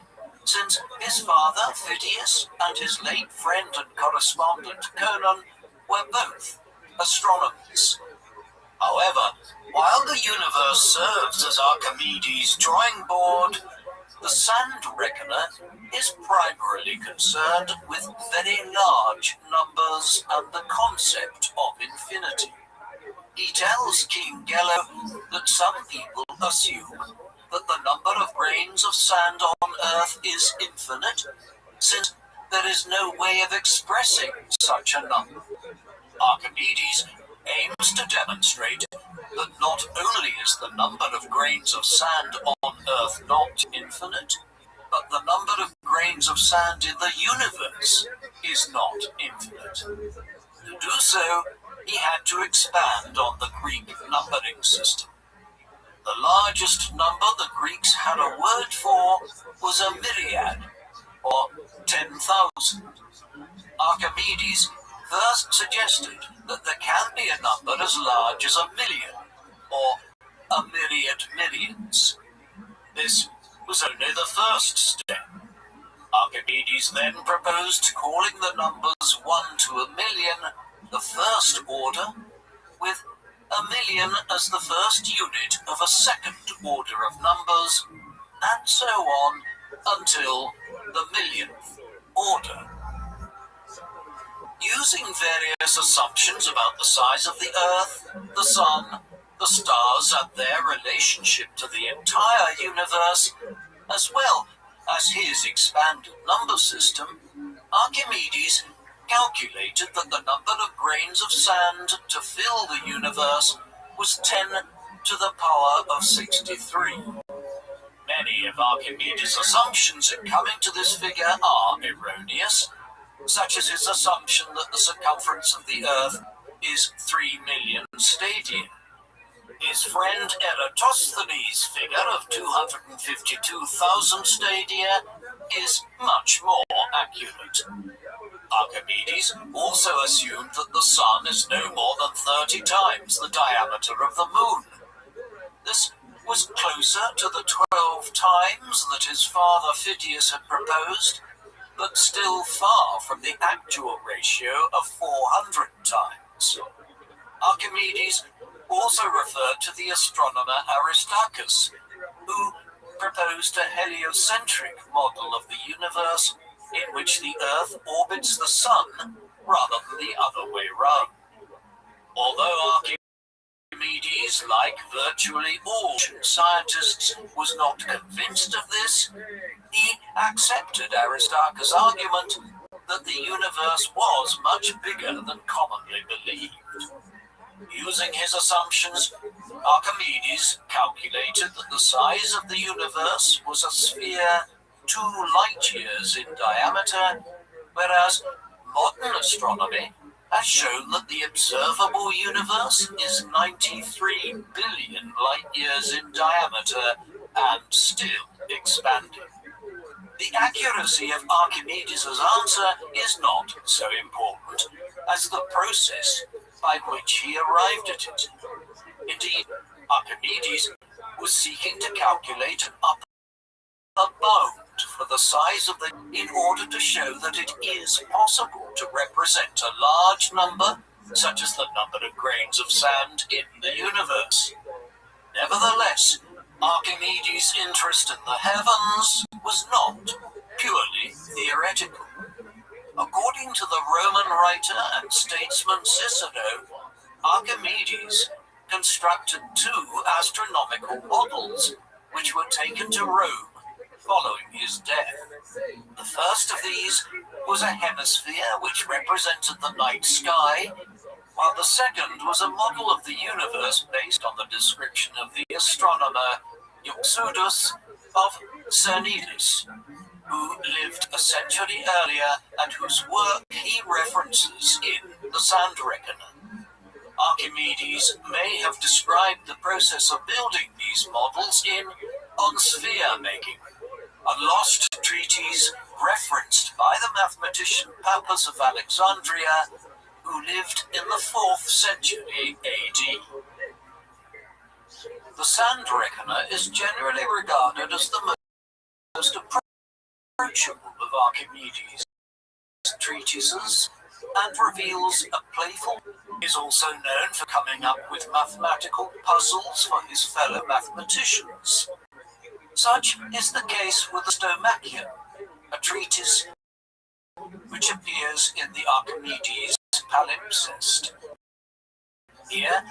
S3: since his father, Phidias, and his late friend and correspondent, Conon, were both astronomers. However, while the universe serves as Archimedes' drawing board, the Sandrecana is primarily concerned with very large numbers and the concept of infinity. He tells King Gallo that some people assume that the number of grains of sand on Earth is infinite, since there is no way of expressing such a number. Archimedes aims to demonstrate that not only is the number of grains of sand on Earth not infinite, but the number of grains of sand in the universe is not infinite. To do so, he had to expand on the Greek numbering system. The largest number the Greeks had a word for was a myriad, or 10,000. Archimedes first suggested that there can be a number as large as a million, or a myriad millions. This was only the first step. Archimedes then proposed calling the numbers 1 to a million the first order, with a million as the first unit of a second order of numbers, and so on until the millionth order. Using various assumptions about the size of the Earth, the Sun, the stars, and their relationship to the entire universe, as well as his expanded number system, Archimedes calculated that the number of grains of sand to fill the universe was 10 to the power of 63. Many of Archimedes' assumptions in coming to this figure are erroneous, such as his assumption that the circumference of the Earth is 3 million stadia. His friend Eratosthenes' figure of 252,000 stadia is much more accurate. Archimedes also assumed that the Sun is no more than 30 times the diameter of the Moon. This was closer to the 12 times that his father Phidias had proposed, but still far from the actual ratio of 400 times. Archimedes also referred to the astronomer Aristarchus, who proposed a heliocentric model of the universe in which the Earth orbits the Sun rather than the other way round. Although Archimedes, like virtually all scientists, was not convinced of this, he accepted Aristarchus' argument that the universe was much bigger than commonly believed. Using his assumptions, Archimedes calculated that the size of the universe was a sphere 2 light years in diameter, whereas modern astronomy has shown that the observable universe is 93 billion light years in diameter and still expanding. The accuracy of Archimedes' answer is not so important as the process by which he arrived at it. Indeed, Archimedes was seeking to calculate an upper bound for the size of the in order to show that it is possible to represent a large number, such as the number of grains of sand in the universe. Nevertheless, Archimedes' interest in the heavens was not purely theoretical. According to the Roman writer and statesman Cicero, Archimedes constructed 2 astronomical models, which were taken to Rome following his death. The first of these was a hemisphere which represented the night sky, while the second was a model of the universe based on the description of the astronomer Euxodus of Cernidus, who lived a century earlier and whose work he references in The Sand Reckoner. Archimedes may have described the process of building these models in On Sphere Making, a lost treatise referenced by the mathematician Pappus of Alexandria, who lived in the 4th century AD. The Sand Reckoner is generally regarded as the most approachable of Archimedes' treatises and reveals a playful. He is also known for coming up with mathematical puzzles for his fellow mathematicians. Such is the case with the Stomachion, a treatise which appears in the Archimedes palimpsest. Here,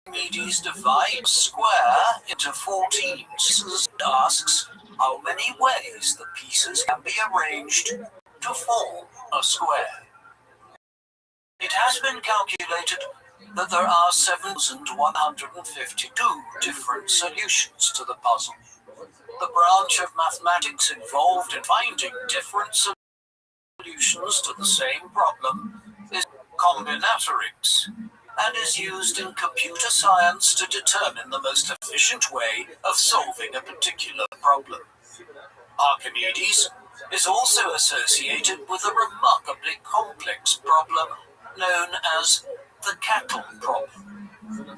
S3: Archimedes divides a square into 14 pieces and asks how many ways the pieces can be arranged to form a square. It has been calculated that there are 7,152 different solutions to the puzzle. The branch of mathematics involved in finding different solutions to the same problem is combinatorics, and is used in computer science to determine the most efficient way of solving a particular problem. Archimedes is also associated with a remarkably complex problem known as the cattle problem.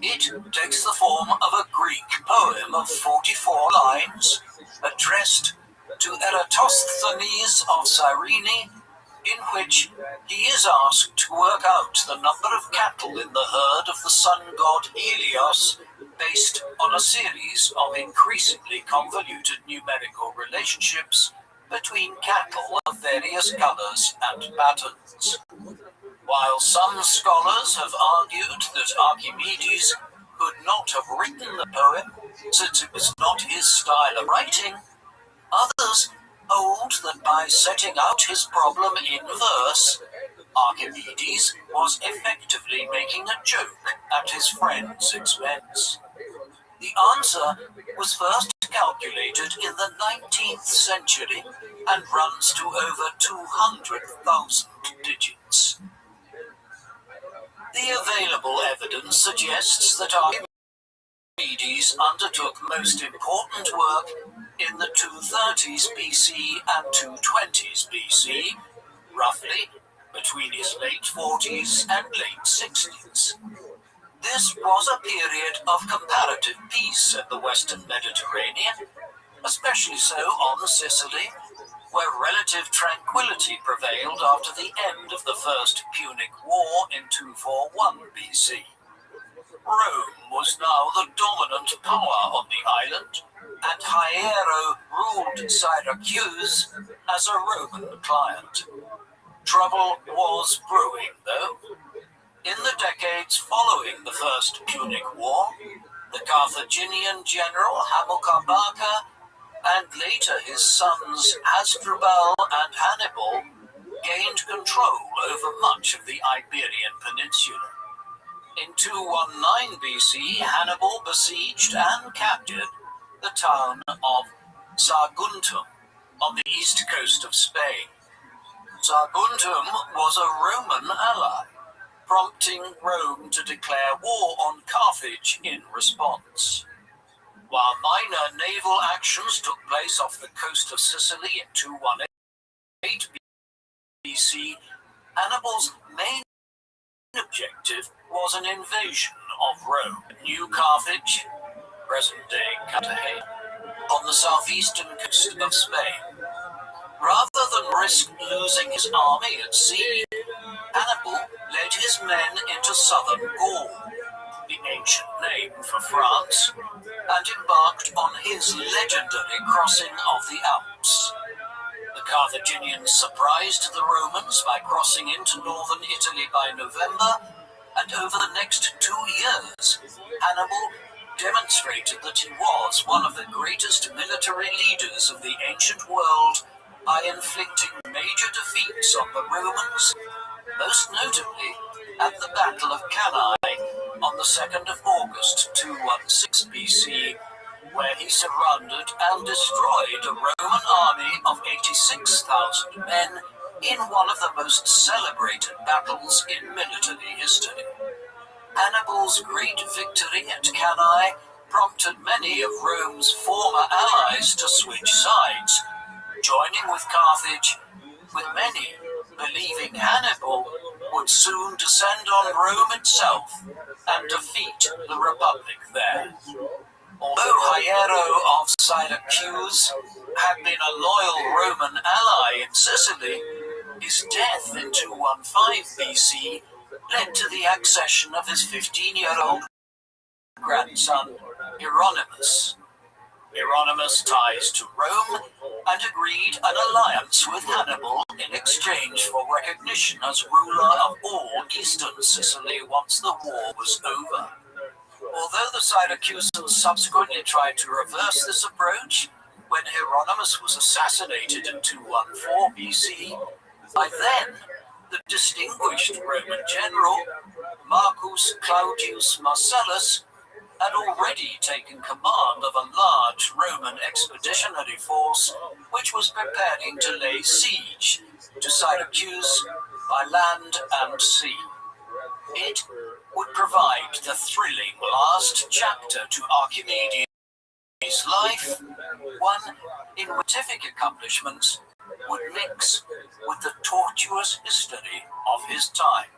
S3: It takes the form of a Greek poem of 44 lines addressed to Eratosthenes of Cyrene, in which he is asked to work out the number of cattle in the herd of the sun god Helios based on a series of increasingly convoluted numerical relationships between cattle of various colors and patterns. While some scholars have argued that Archimedes could not have written the poem since it was not his style of writing, others hold that by By setting out his problem in verse, Archimedes was effectively making a joke at his friend's expense. The answer was first calculated in the 19th century and runs to over 200,000 digits. The available evidence suggests that Archimedes undertook most important work in the 230s BC and 220s BC, roughly between his late 40s and late 60s. This was a period of comparative peace in the Western Mediterranean, especially so on Sicily, where relative tranquility prevailed after the end of the First Punic War in 241 BC. Rome was now the dominant power on the island, and Hiero ruled Syracuse as a Roman client. Trouble was brewing, though. In the decades following the First Punic War, the Carthaginian general Hamilcar Barca and later his sons Hasdrubal and Hannibal gained control over much of the Iberian Peninsula. In 219 BC, Hannibal besieged and captured the town of Saguntum on the east coast of Spain. Saguntum was a Roman ally, prompting Rome to declare war on Carthage in response. While minor naval actions took place off the coast of Sicily in 218 BC, Hannibal's main objective was an invasion of Rome. New Carthage, present-day Cartagena, on the southeastern coast of Spain. Rather than risk losing his army at sea, Hannibal led his men into southern Gaul, the ancient name for France, and embarked on his legendary crossing of the Alps. The Carthaginians surprised the Romans by crossing into northern Italy by November, and over the next 2 years, Hannibal demonstrated that he was one of the greatest military leaders of the ancient world by inflicting major defeats on the Romans, most notably at the Battle of Cannae on the 2nd of August 216 BC, where he surrounded and destroyed a Roman army of 86,000 men in one of the most celebrated battles in military history. Hannibal's great victory at Cannae prompted many of Rome's former allies to switch sides, joining with Carthage, with many believing Hannibal would soon descend on Rome itself and defeat the Republic there. Although Hiero of Syracuse had been a loyal Roman ally in Sicily, his death in 215 BC led to the accession of his 15-year-old grandson, Hieronymus. Hieronymus ties to Rome and agreed an alliance with Hannibal in exchange for recognition as ruler of all eastern Sicily once the war was over. Although the Syracusans subsequently tried to reverse this approach, when Hieronymus was assassinated in 214 BC, by then the distinguished Roman general, Marcus Claudius Marcellus, had already taken command of a large Roman expeditionary force which was preparing to lay siege to Syracuse by land and sea. It would provide the thrilling last chapter to Archimedes' life, one in which scientific accomplishments would mix with the tortuous history of his time.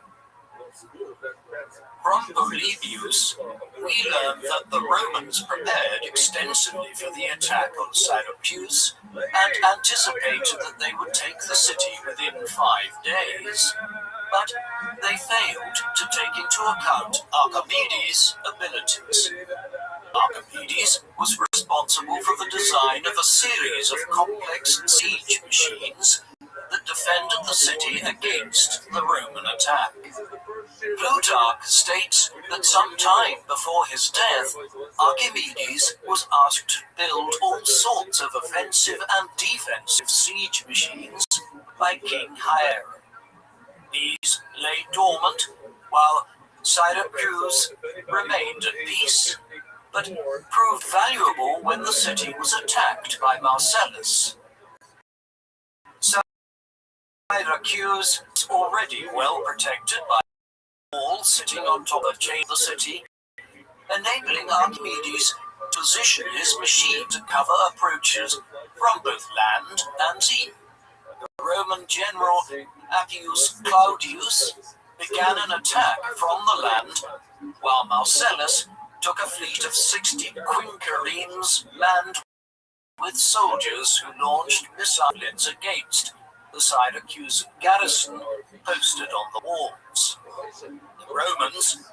S3: From Polybius, we learn that the Romans prepared extensively for the attack on Syracuse and anticipated that they would take the city within 5 days, but they failed to take into account Archimedes' abilities. Archimedes was responsible for the design of a series of complex siege machines that defended the city against the Roman attack. Plutarch states that some time before his death, Archimedes was asked to build all sorts of offensive and defensive siege machines by King Hiero. These lay dormant while Syracuse remained at peace, but proved valuable when the city was attacked by Marcellus. Syracuse was already well protected by walls sitting on top of the city, enabling Archimedes to position his machine to cover approaches from both land and sea. The Roman general Appius Claudius began an attack from the land, while Marcellus took a fleet of 60 quinqueremes manned with soldiers who launched missiles against the Syracuse garrison posted on the walls. The Romans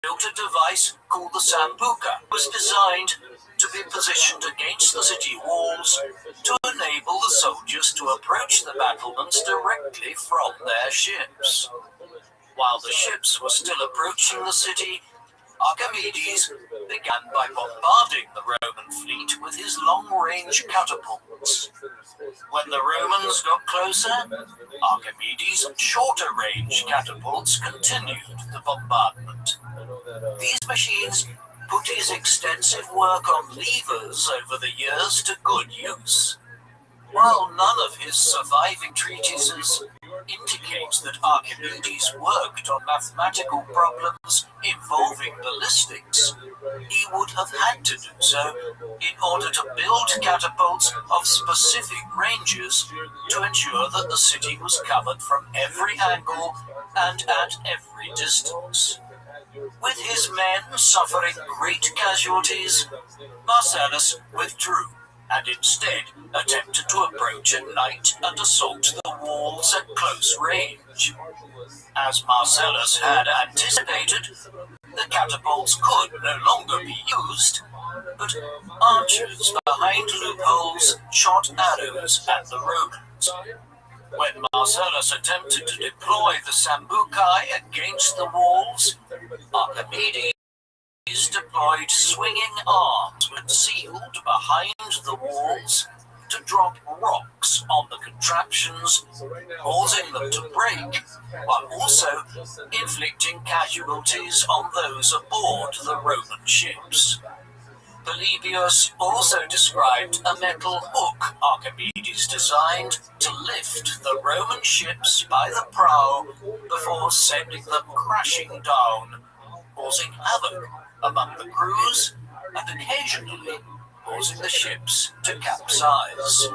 S3: built a device called the Sambuca. It was designed to be positioned against the city walls to enable the soldiers to approach the battlements directly from their ships. While the ships were still approaching the city, Archimedes began by bombarding the Roman fleet with his long-range catapults. When the Romans got closer, Archimedes' shorter-range catapults continued the bombardment. These machines put his extensive work on levers over the years to good use. While none of his surviving treatises indicates that Archimedes worked on mathematical problems involving ballistics, he would have had to do so in order to build catapults of specific ranges to ensure that the city was covered from every angle and at every distance. With his men suffering great casualties, Marcellus withdrew and instead attempted to approach at night and assault the walls at close range. As Marcellus had anticipated, the catapults could no longer be used, but archers behind loopholes shot arrows at the Romans. When Marcellus attempted to deploy the Sambucae against the walls, Archimedes deployed swinging arms concealed behind the walls to drop rocks on the contraptions, causing them to break, while also inflicting casualties on those aboard the Roman ships. Polybius also described a metal hook Archimedes designed to lift the Roman ships by the prow before sending them crashing down, causing havoc among the crews and occasionally causing the ships to capsize.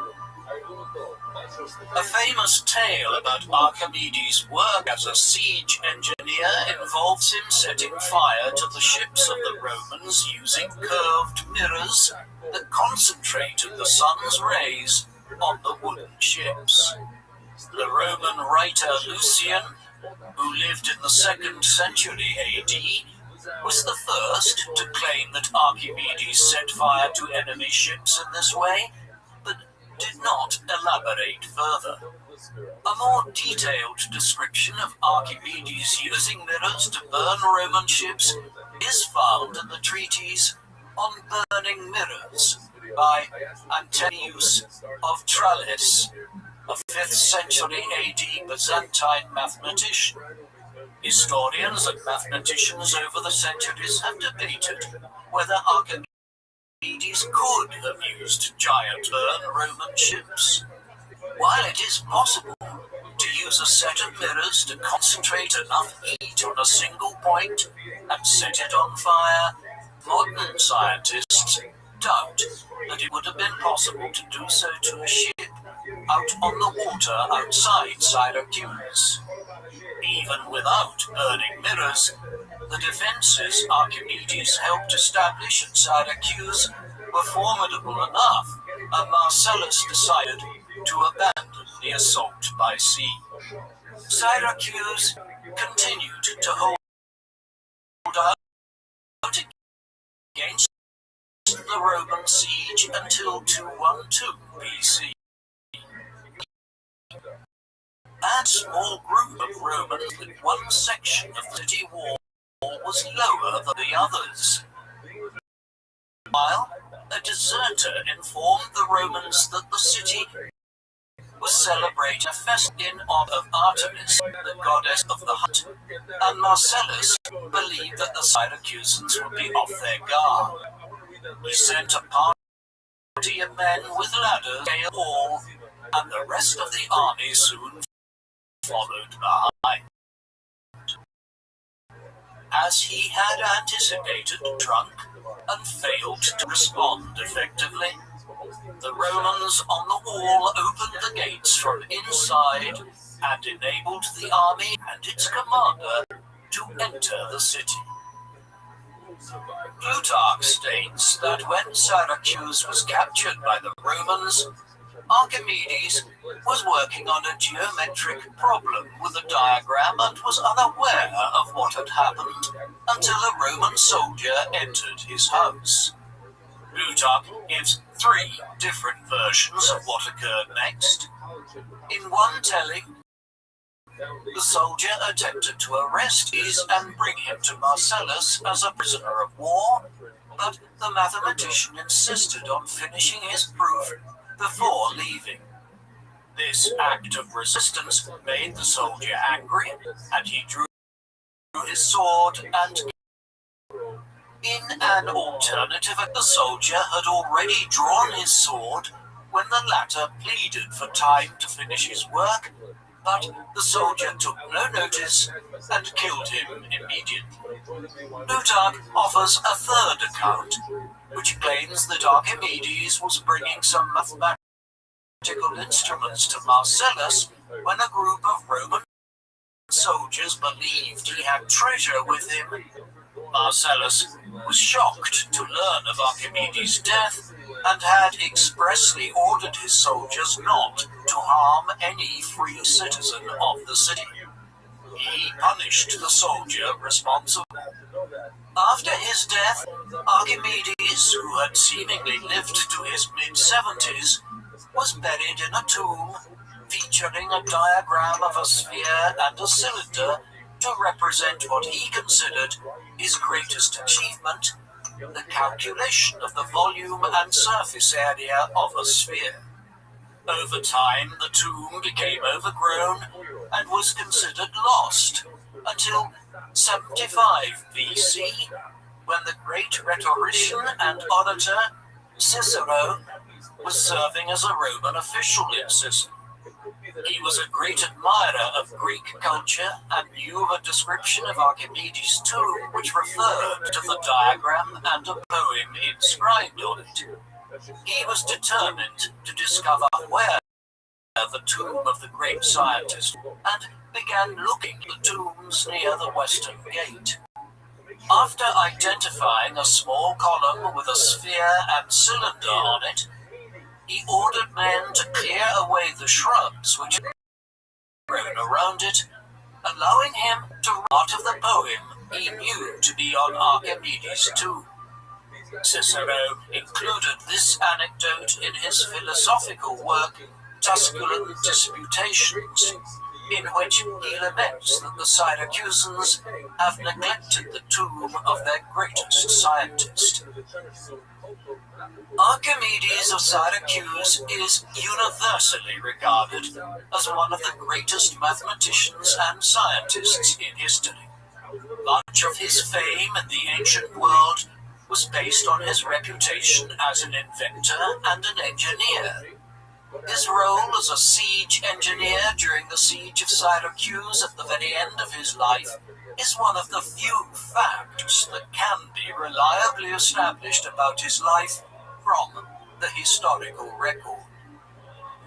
S3: A famous tale about Archimedes' work as a siege engineer involves him setting fire to the ships of the Romans using curved mirrors that concentrated the sun's rays on the wooden ships. The Roman writer Lucian, who lived in the 2nd century AD, was the first to claim that Archimedes set fire to enemy ships in this way, but did not elaborate further. A more detailed description of Archimedes using mirrors to burn Roman ships is found in the treatise On Burning Mirrors by Anthemius of Tralles, a 5th century AD Byzantine mathematician. Historians and mathematicians over the centuries have debated whether Archimedes could have used giant burn Roman ships. While it is possible to use a set of mirrors to concentrate enough heat on a single point and set it on fire, modern scientists doubt that it would have been possible to do so to a ship out on the water outside Syracuse. Even without burning mirrors, the defenses Archimedes helped establish at Syracuse were formidable enough, and Marcellus decided to abandon the assault by sea. Syracuse continued to hold out against the Roman siege until 212 BC. That small group of Romans with one section of the city wall was lower than the others. Meanwhile, a deserter informed the Romans that the city was celebrating a fest in honor of Artemis, the goddess of the hunt, and Marcellus believed that the Syracusans would be off their guard. He sent a party of men with ladders to the wall, and the rest of the army soon followed behind. As he had anticipated, drunk and failed to respond effectively, the Romans on the wall opened the gates from inside and enabled the army and its commander to enter the city. Plutarch states that when Syracuse was captured by the Romans, Archimedes was working on a geometric problem with a diagram and was unaware of what had happened until a Roman soldier entered his house. Plutarch gives 3 different versions of what occurred next. In one telling, the soldier attempted to arrest Archimedes and bring him to Marcellus as a prisoner of war, but the mathematician insisted on finishing his proof before leaving. This act of resistance made the soldier angry, and he drew his sword and in an alternative, the soldier had already drawn his sword when the latter pleaded for time to finish his work, but the soldier took no notice and killed him immediately. Plutarch offers a third account, which claims that Archimedes was bringing some mathematical instruments to Marcellus when a group of Roman soldiers believed he had treasure with him. Marcellus was shocked to learn of Archimedes' death and had expressly ordered his soldiers not to harm any free citizen of the city. He punished the soldier responsible. After his death, Archimedes, who had seemingly lived to his mid-70s, was buried in a tomb featuring a diagram of a sphere and a cylinder to represent what he considered his greatest achievement, the calculation of the volume and surface area of a sphere. Over time, the tomb became overgrown and was considered lost until 75 BC, when the great rhetorician and orator Cicero was serving as a Roman official in Sicily. He was a great admirer of Greek culture and knew of a description of Archimedes' tomb which referred to the diagram and a poem inscribed on it. He was determined to discover where the tomb of the great scientist and began looking at the tombs near the western gate. After identifying a small column with a sphere and cylinder on it, he ordered men to clear away the shrubs which had grown around it, allowing him to write part of the poem he knew to be on Archimedes' tomb. Cicero included this anecdote in his philosophical work Tusculan Disputations, in which he laments that the Syracusans have neglected the tomb of their greatest scientist. Archimedes of Syracuse is universally regarded as one of the greatest mathematicians and scientists in history. Much of his fame in the ancient world was based on his reputation as an inventor and an engineer. His role as a siege engineer during the siege of Syracuse at the very end of his life is one of the few facts that can be reliably established about his life from the historical record.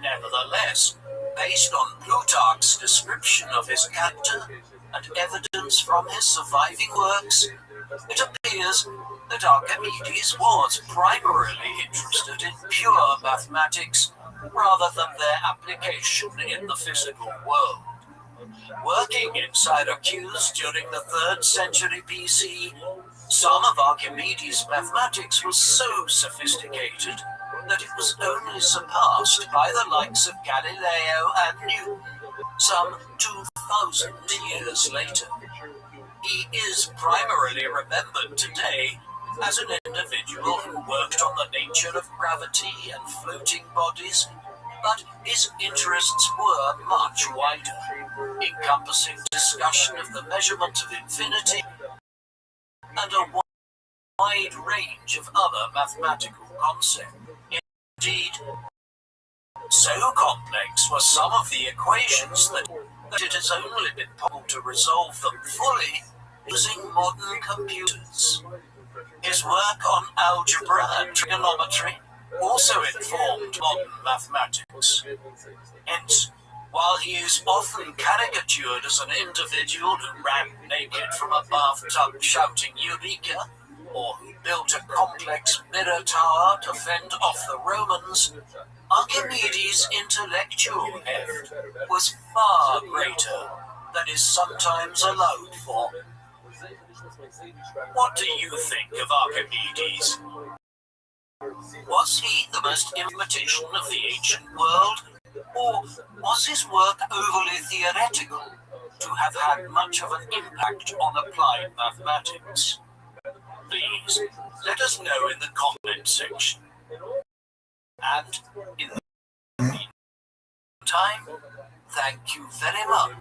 S3: Nevertheless, based on Plutarch's description of his character and evidence from his surviving works, it appears that Archimedes was primarily interested in pure mathematics rather than their application in the physical world. Working in Syracuse during the 3rd century BC, some of Archimedes' mathematics was so sophisticated that it was only surpassed by the likes of Galileo and Newton some 2,000 years later. He is primarily remembered today As an individual who worked on the nature of gravity and floating bodies, but his interests were much wider, encompassing discussion of the measurement of infinity and a wide range of other mathematical concepts. Indeed, so complex were some of the equations that it has only been possible to resolve them fully using modern computers. His work on algebra and trigonometry also informed modern mathematics. Hence, while he is often caricatured as an individual who ran naked from a bathtub shouting Eureka, or who built a complex mirror tower to fend off the Romans, Archimedes' intellectual heft was far greater than is sometimes allowed for. What do you think of Archimedes? Was he the most mathematician of the ancient world, or was his work overly theoretical to have had much of an impact on applied mathematics? Please let us know in the comment section. And in the meantime, thank you very much.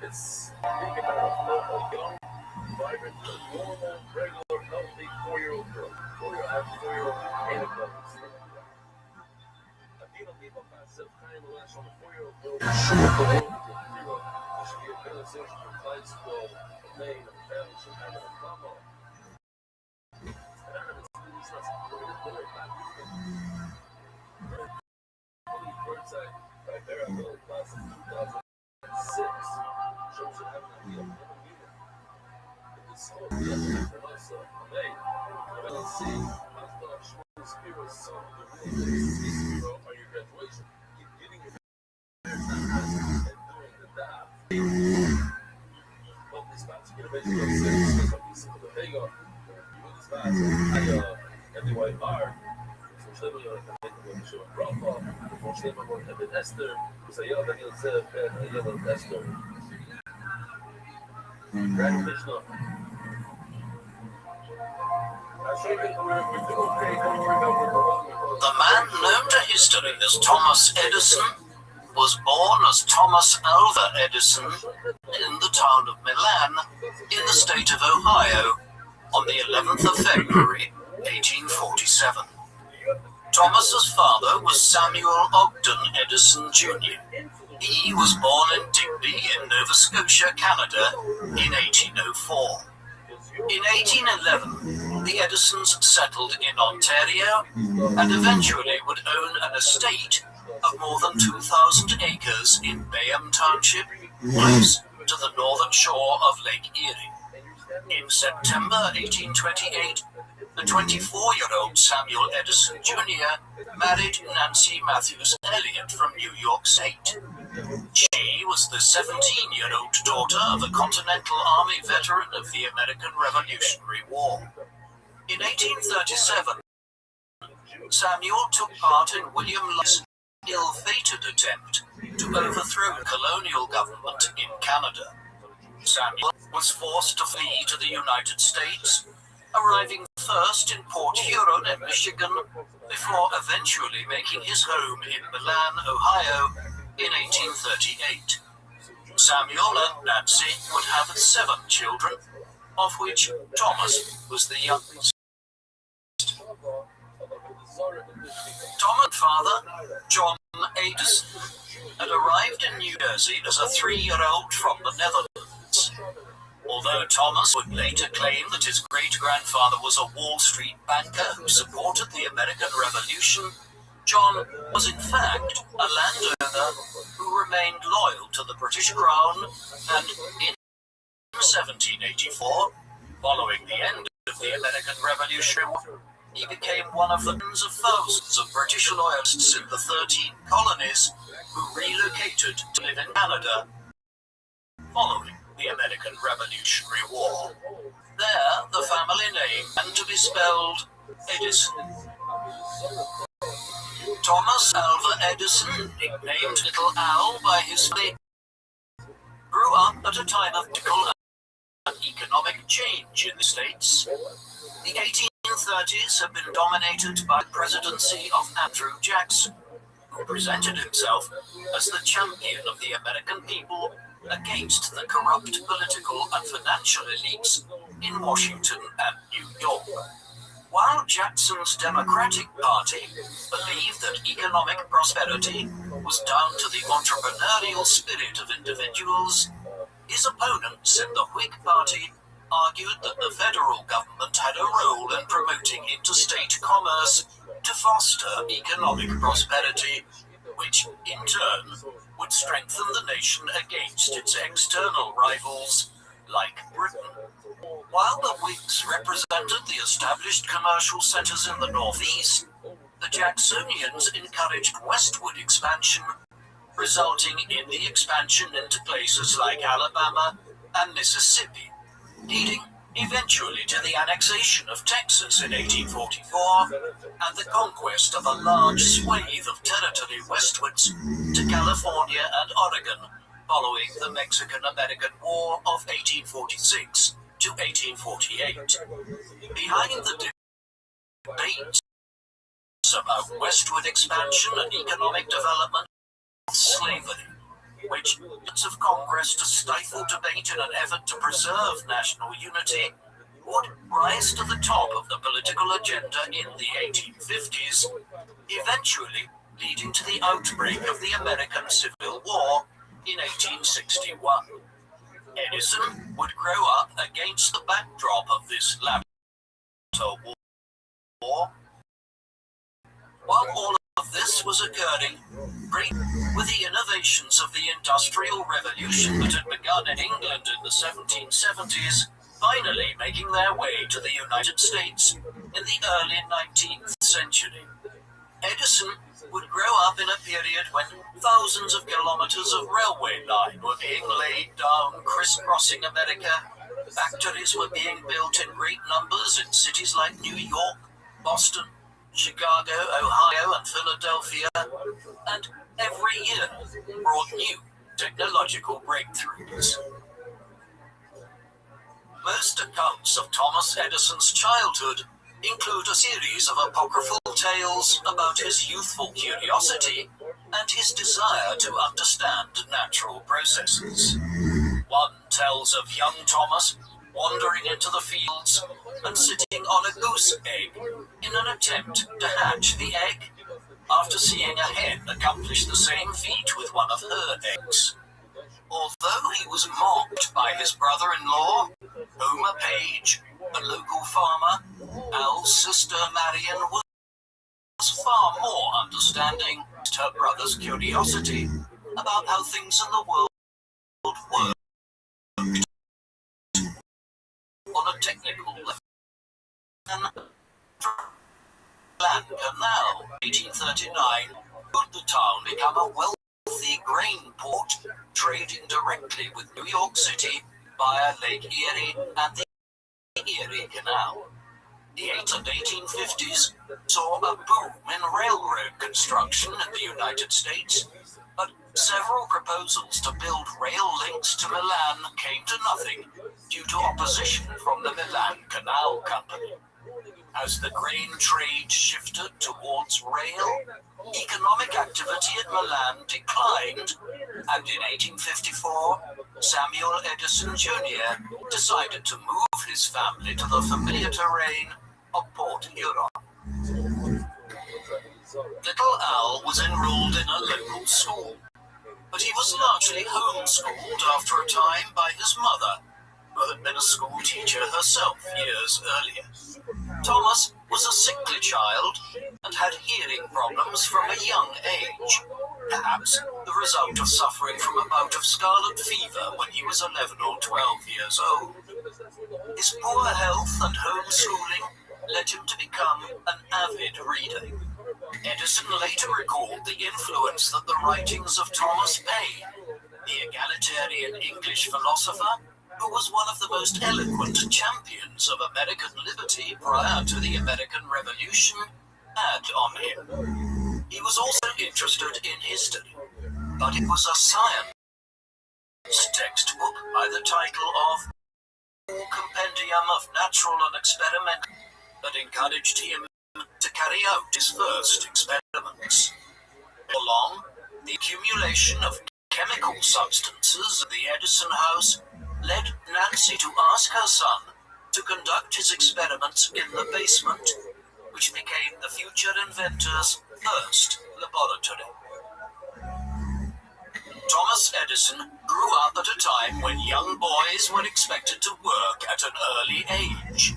S4: It's thinking about a young, vibrant, normal, regular, healthy 4-year-old girl. 4-year-old Anna Clemens. Adina Lima Passive kind of lash on a 4-year-old girl. She was the world with a hero. There should be a realization for clients to go, a maid, and a family should have a mama. And Anna is really stressed. Look at the back. Birdside, right there, a little class of 2006. Shows it having an idea of never meeting. It was so different from us, hey, LLC, Masbach, Schwartz, Spiro, son of the real Spiro on your graduation. Keep getting your and doing the dive. But this batch of innovation of cities, because I'm using the Vega, this batch, anyway, bar. Esther,
S3: The man known to history as Thomas Edison was born as Thomas Alva Edison in the town of Milan in the state of Ohio on the 11th of February, 1847. Thomas's father was Samuel Ogden Edison Jr. He was born in Digby in Nova Scotia, Canada in 1804. In 1811, the Edisons settled in Ontario and eventually would own an estate of of more than 2,000 acres in Bayham Township, close to the northern shore of Lake Erie. In September 1828, the 24-year-old Samuel Edison Jr. married Nancy Matthews Elliott from New York State. She was the 17-year-old daughter of a Continental Army veteran of the American Revolutionary War. In 1837, Samuel took part in William Lloyd's ill-fated attempt to overthrow the colonial government in Canada. Samuel was forced to flee to the United States, arriving first in Port Huron in Michigan, before eventually making his home in Milan, Ohio, in 1838. Samuel and Nancy would have 7 children, of which Thomas was the youngest. Thomas' father, John Edison, had arrived in New Jersey as a 3-year-old from the Netherlands. Although Thomas would later claim that his great-grandfather was a Wall Street banker who supported the American Revolution, John was in fact a landowner who remained loyal to the British Crown, and in 1784, following the end of the American Revolution, he became one of the tens of thousands of British loyalists in the 13 colonies who relocated to live in Canada following the American Revolutionary War. There, the family name began to be spelled Edison. Thomas Alva Edison, nicknamed Little Al by his family, grew up at a time of political and economic change in the States. The 1830s had been dominated by the presidency of Andrew Jackson, who presented himself as the champion of the American people against the corrupt political and financial elites in Washington and New York. While Jackson's Democratic Party believed that economic prosperity was down to the entrepreneurial spirit of individuals, his opponents in the Whig Party argued that the federal government had a role in promoting interstate commerce to foster economic prosperity, which in turn would strengthen the nation against its external rivals, like Britain. While the Whigs represented the established commercial centers in the Northeast, the Jacksonians encouraged westward expansion, resulting in the expansion into places like Alabama and Mississippi, leading eventually to the annexation of Texas in 1844 and the conquest of a large swathe of territory westwards to California and Oregon following the Mexican-American War of 1846 to 1848. Behind the debates about westward expansion and economic development, slavery, which bits of Congress to stifle debate in an effort to preserve national unity, would rise to the top of the political agenda in the 1850s, eventually leading to the outbreak of the American Civil War in 1861. Edison would grow up against the backdrop of this latter war. While all of this was occurring, with the innovations of the Industrial Revolution that had begun in England in the 1770s, finally making their way to the United States in the early 19th century. Edison would grow up in a period when thousands of kilometers of railway line were being laid down crisscrossing America, factories were being built in great numbers in cities like New York, Boston, Chicago, Ohio, and Philadelphia, and every year brought new technological breakthroughs. Most accounts of Thomas Edison's childhood include a series of apocryphal tales about his youthful curiosity and his desire to understand natural processes. One tells of young Thomas wandering into the fields and sitting on a goose egg in an attempt to hatch the egg, after seeing a hen accomplish the same feat with one of her eggs. Although he was mocked by his brother-in-law, Homer Page, a local farmer, Al's sister Marion was far more understanding aroused her brother's curiosity about how things in the world worked on a technical level. Land Canal, 1839, would the town become a wealthy grain port, trading directly with New York City via Lake Erie and the Erie Canal. The 1850s saw a boom in railroad construction in the United States, but several proposals to build rail links to Milan came to nothing due to opposition from the Milan Canal Company. As the grain trade shifted towards rail, economic activity in Milan declined, and in 1854, Samuel Edison Jr. decided to move his family to the familiar terrain of Port Huron. Little Al was enrolled in a local school, but he was largely homeschooled after a time by his mother, who had been a school teacher herself years earlier. Thomas was a sickly child and had hearing problems from a young age, perhaps the result of suffering from a bout of scarlet fever when he was 11 or 12 years old. His poor health and homeschooling led him to become an avid reader. Edison later recalled the influence that the writings of Thomas Paine, the egalitarian English philosopher, who was one of the most eloquent champions of American liberty prior to the American Revolution, had on him. He was also interested in history, but it was a science textbook by the title of Compendium of Natural and Experimental that encouraged him to carry out his first experiments. Along, the accumulation of chemical substances in the Edison house led Nancy to ask her son to conduct his experiments in the basement, which became the future inventor's first laboratory. Thomas Edison grew up at a time when young boys were expected to work at an early age.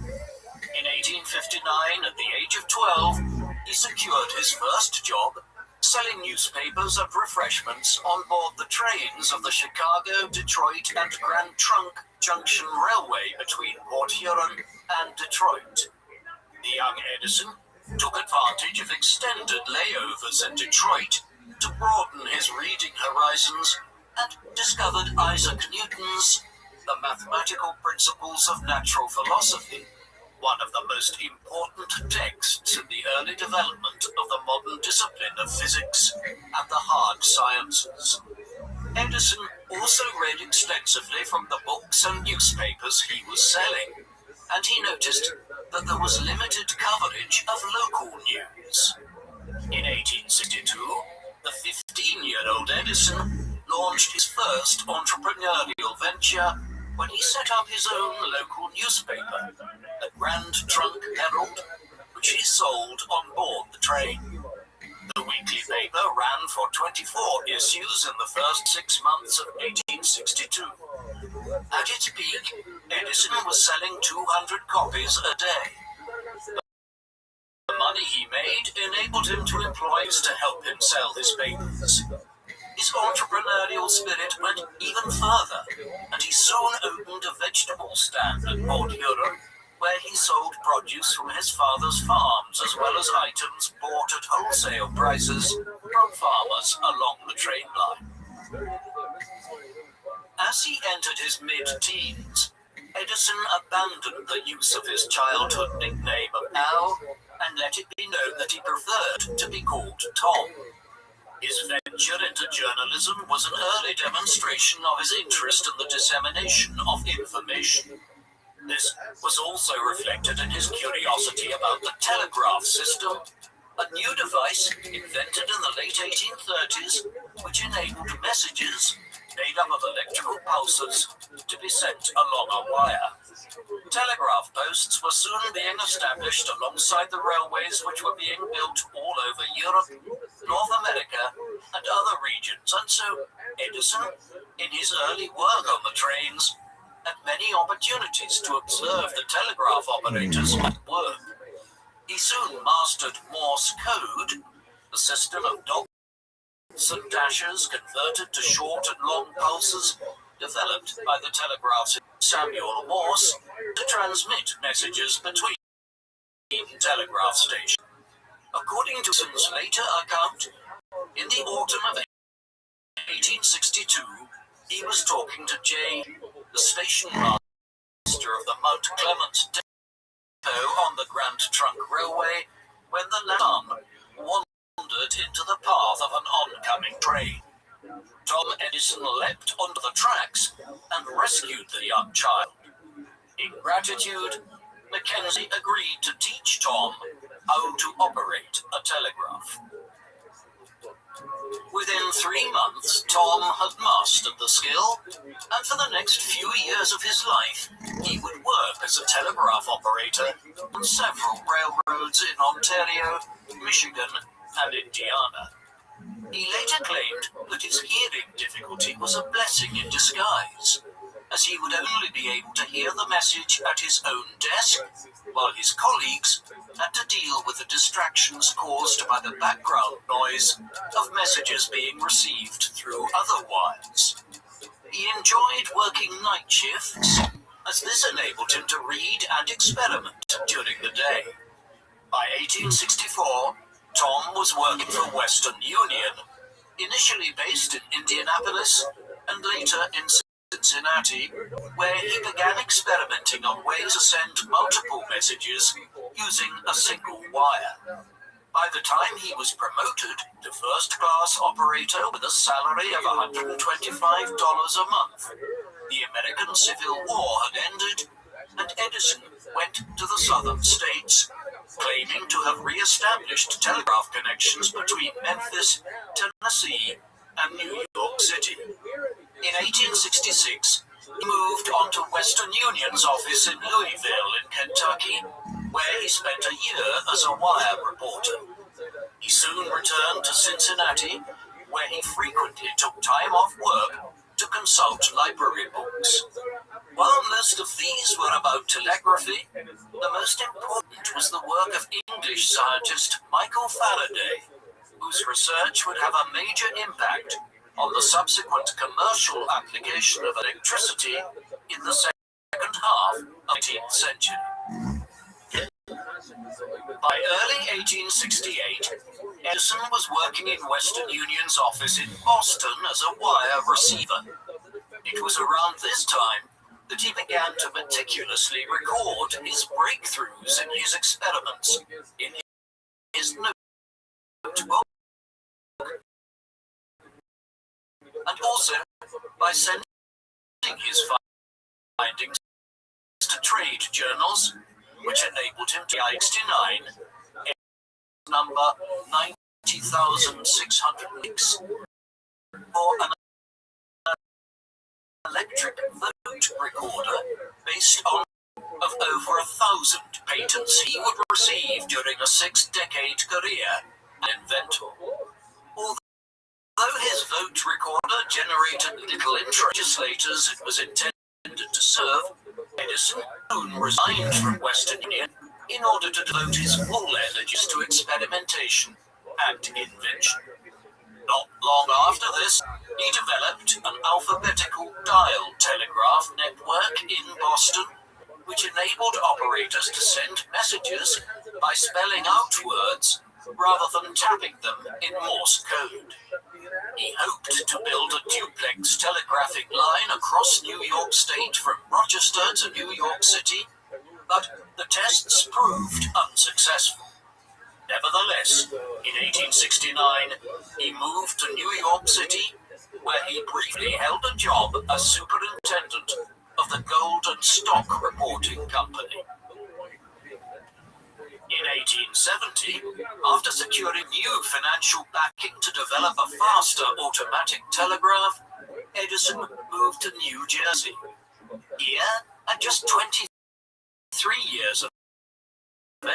S3: In 1859, at the age of 12, he secured his first job selling newspapers and refreshments on board the trains of the Chicago, Detroit, and Grand Trunk Junction Railway between Port Huron and Detroit. The young Edison took advantage of extended layovers in Detroit to broaden his reading horizons and discovered Isaac Newton's The Mathematical Principles of Natural Philosophy, one of the most important texts in the early development of the modern discipline of physics and the hard sciences. Edison also read extensively from the books and newspapers he was selling, and he noticed that there was limited coverage of local news. In 1862, the 15-year-old Edison launched his first entrepreneurial venture when he set up his own local newspaper, the Grand Trunk Herald, which he sold on board the train. The weekly paper ran for 24 issues in the first 6 months of 1862. At its peak, Edison was selling 200 copies a day. The money he made enabled him to employ us to help him sell his papers. His entrepreneurial spirit went even further, and he soon opened a vegetable stand at Port Huron, where he sold produce from his father's farms as well as items bought at wholesale prices from farmers along the train line. As he entered his mid-teens, Edison abandoned the use of his childhood nickname of Al and let it be known that he preferred to be called Tom. His venture into journalism was an early demonstration of his interest in the dissemination of information. This was also reflected in his curiosity about the telegraph system, a new device invented in the late 1830s which enabled messages made up of electrical pulses to be sent along a wire. Telegraph posts were soon being established alongside the railways which were being built all over Europe, North America, and other regions, and so Edison, in his early work on the trains, had many opportunities to observe the telegraph operators at work. He soon mastered Morse code, the system of Some dashes converted to short and long pulses developed by the telegraph's Samuel Morse to transmit messages between telegraph stations. According to Wilson's later account, in the autumn of 1862, he was talking to Jay, the station master of the Mount Clemens depot on the Grand Trunk Railway, when the latter wandered into the path of an oncoming train. Tom Edison leapt onto the tracks and rescued the young child. In gratitude, Mackenzie agreed to teach Tom how to operate a telegraph. Within 3 months, Tom had mastered the skill, and for the next few years of his life, he would work as a telegraph operator on several railroads in Ontario, Michigan, and Indiana. He later claimed that his hearing difficulty was a blessing in disguise, as he would only be able to hear the message at his own desk, while his colleagues had to deal with the distractions caused by the background noise of messages being received through other wires. He enjoyed working night shifts, as this enabled him to read and experiment during the day. By 1864, Tom was working for Western Union, initially based in Indianapolis and later in Cincinnati, where he began experimenting on ways to send multiple messages using a single wire. By the time he was promoted to first-class operator with a salary of $125 a month, the American Civil War had ended, and Edison went to the southern states, claiming to have re-established telegraph connections between Memphis, Tennessee, and New York City. In 1866, he moved on to Western Union's office in Louisville in Kentucky, where he spent a year as a wire reporter. He soon returned to Cincinnati, where he frequently took time off work to consult library books. While most of these were about telegraphy, the most important was the work of English scientist Michael Faraday, whose research would have a major impact on the subsequent commercial application of electricity in the second half of the 19th century. By early 1868, Edison was working in Western Union's office in Boston as a wire receiver. It was around this time that he began to meticulously record his breakthroughs in his experiments in his notebook, and also by sending his findings to trade journals, which enabled him to 69 number 90,606 for an electric vote recorder based on of over 1,000 patents he would receive during a 6-decade career as an inventor. Although his vote recorder generated little interest legislators it was intended to serve, Edison soon resigned from Western Union in order to devote his full energies to experimentation and invention. Not long after this, he developed an alphabetical dial telegraph network in Boston, which enabled operators to send messages by spelling out words rather than tapping them in Morse code. He hoped to build a duplex telegraphic line across New York State from Rochester to New York City, but the tests proved unsuccessful. Nevertheless, in 1869, he moved to New York City, where he briefly held a job as superintendent of the Golden Stock Reporting Company. In 1870, after securing new financial backing to develop a faster automatic telegraph, Edison moved to New Jersey. Here, at just 23 years of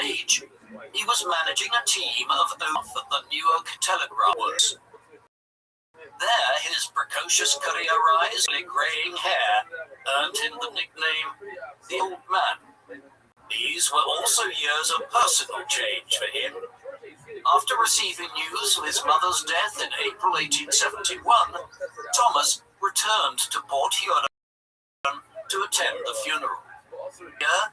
S3: age, he was managing a team of oath at the Newark Telegraph Works. There, his precocious career rise, graying hair, earned him the nickname the Old Man. These were also years of personal change for him. After receiving news of his mother's death in April 1871, Thomas returned to Port Huron to attend the funeral. Here,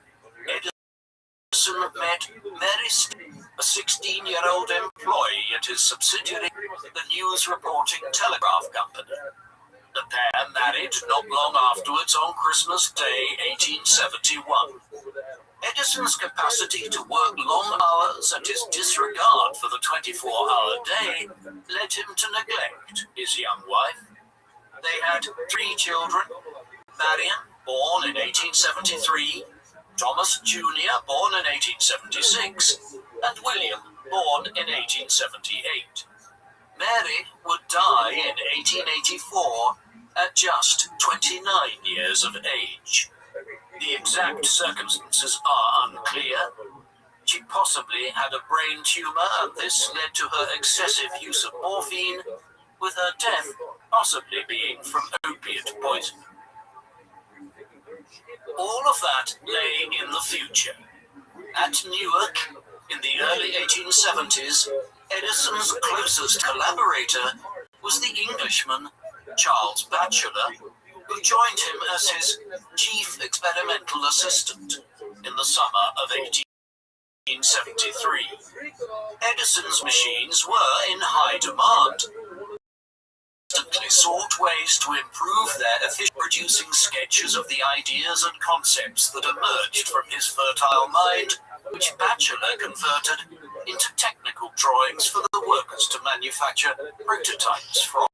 S3: Edison met Mary Steele, a 16-year-old employee at his subsidiary, the News Reporting Telegraph Company. The pair married not long afterwards on Christmas Day, 1871. Edison's capacity to work long hours and his disregard for the 24-hour day led him to neglect his young wife. They had 3 children: Marion, born in 1873, Thomas Jr., born in 1876, and William, born in 1878. Mary would die in 1884 at just 29 years of age. The exact circumstances are unclear. She possibly had a brain tumor, and this led to her excessive use of morphine, with her death possibly being from opiate poisoning. All of that lay in the future. At Newark, in the early 1870s, Edison's closest collaborator was the Englishman Charles Batchelor, who joined him as his chief experimental assistant in the summer of 1873. Edison's machines were in high demand. Constantly sought ways to improve their efficiency, producing sketches of the ideas and concepts that emerged from his fertile mind, which Batchelor converted into technical drawings for the workers to manufacture prototypes from.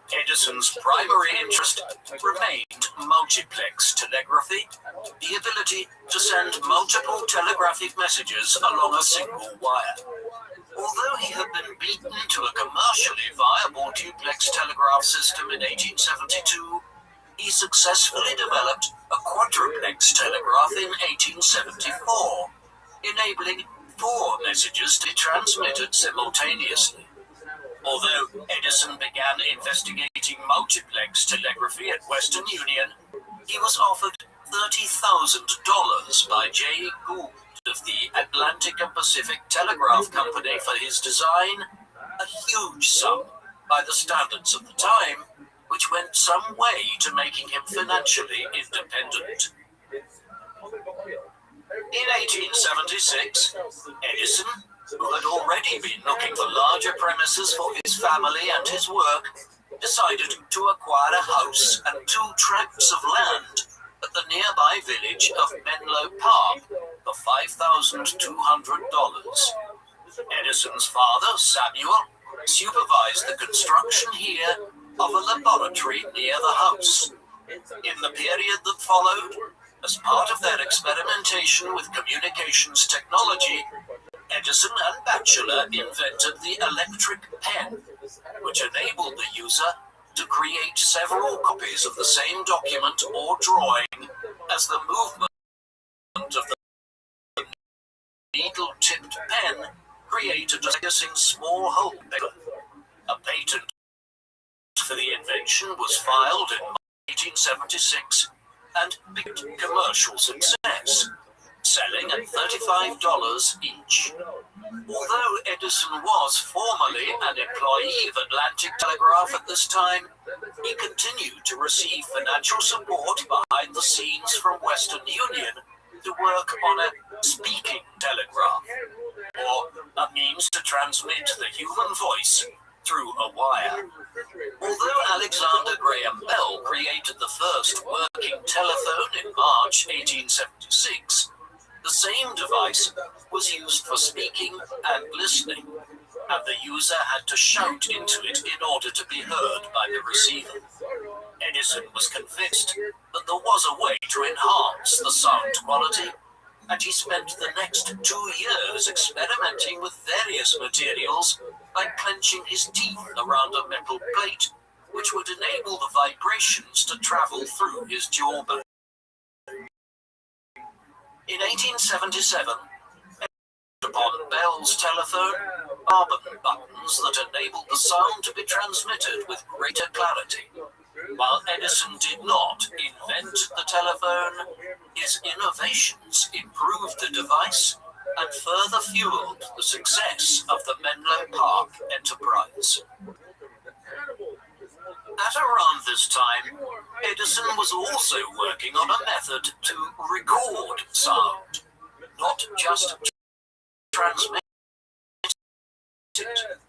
S3: Edison's primary interest remained multiplex telegraphy, the ability to send multiple telegraphic messages along a single wire. Although he had been beaten to a commercially viable duplex telegraph system in 1872, he successfully developed a quadruplex telegraph in 1874, enabling 4 messages to be transmitted simultaneously. Although Edison began investigating multiplex telegraphy at Western Union, he was offered $30,000 by J. Gould of the Atlantic and Pacific Telegraph Company for his design, a huge sum by the standards of the time, which went some way to making him financially independent. In 1876, Edison, who had already been looking for larger premises for his family and his work, decided to acquire a house and 2 tracts of land at the nearby village of Menlo Park for $5,200. Edison's father, Samuel, supervised the construction here of a laboratory near the house. In the period that followed, as part of their experimentation with communications technology, Edison and Batchelor invented the electric pen, which enabled the user to create several copies of the same document or drawing as the movement of the needle-tipped pen created a guessing small hole paper. A patent for the invention was filed in 1876 and became commercial success, selling at $35 each. Although Edison was formerly an employee of Atlantic Telegraph at this time, he continued to receive financial support behind the scenes from Western Union to work on a speaking telegraph, or a means to transmit the human voice through a wire. Although Alexander Graham Bell created the first working telephone in March 1876, the same device was used for speaking and listening, and the user had to shout into it in order to be heard by the receiver. Edison was convinced that there was a way to enhance the sound quality, and he spent the next 2 years experimenting with various materials by clenching his teeth around a metal plate, which would enable the vibrations to travel through his jawbone. In 1877, upon Bell's telephone, carbon buttons that enabled the sound to be transmitted with greater clarity. While Edison did not invent the telephone, his innovations improved the device and further fueled the success of the Menlo Park enterprise. At around this time, Edison was also working on a method to record sound, not just transmit it.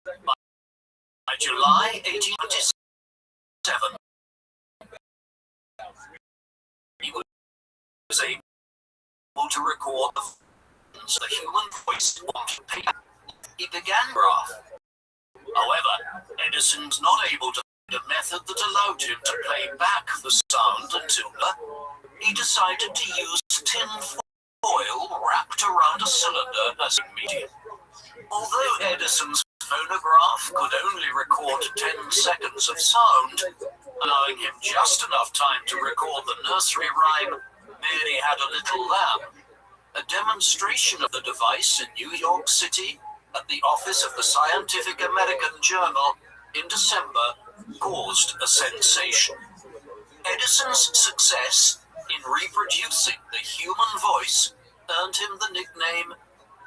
S3: By July 1827, he was able to record the human voice on paper. He began graph. However, Edison was not able to find a method that allowed him to play back the sound until he decided to use tin foil wrapped around a cylinder as a medium. Although Edison's phonograph could only record 10 seconds of sound, allowing him just enough time to record the nursery rhyme, "Mary Had a Little Lamb," a demonstration of the device in New York City at the office of the Scientific American Journal in December caused a sensation. Edison's success in reproducing the human voice earned him the nickname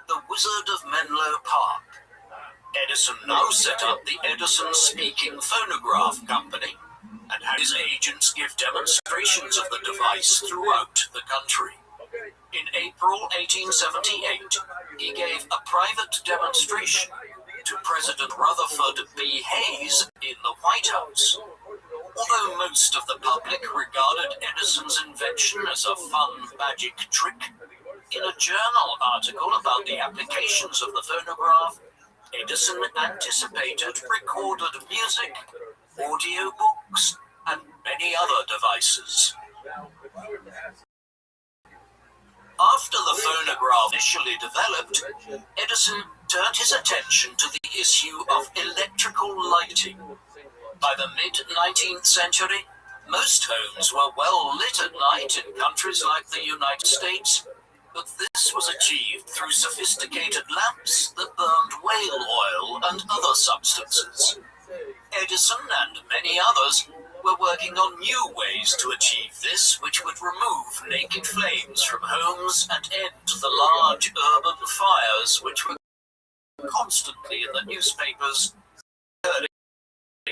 S3: the Wizard of Menlo Park. Edison now set up the Edison Speaking Phonograph Company and had his agents give demonstrations of the device throughout the country. In April 1878, he gave a private demonstration to President Rutherford B. Hayes in the White House. Although most of the public regarded Edison's invention as a fun magic trick, in a journal article about the applications of the phonograph, Edison anticipated recorded music, audio books, and many other devices. After the phonograph initially developed, Edison turned his attention to the issue of electrical lighting. By the mid-19th century, most homes were well lit at night in countries like the United States, but this was achieved through sophisticated lamps that burned whale oil and other substances. Edison and many others were working on new ways to achieve this, which would remove naked flames from homes and end the large urban fires which were constantly in the newspapers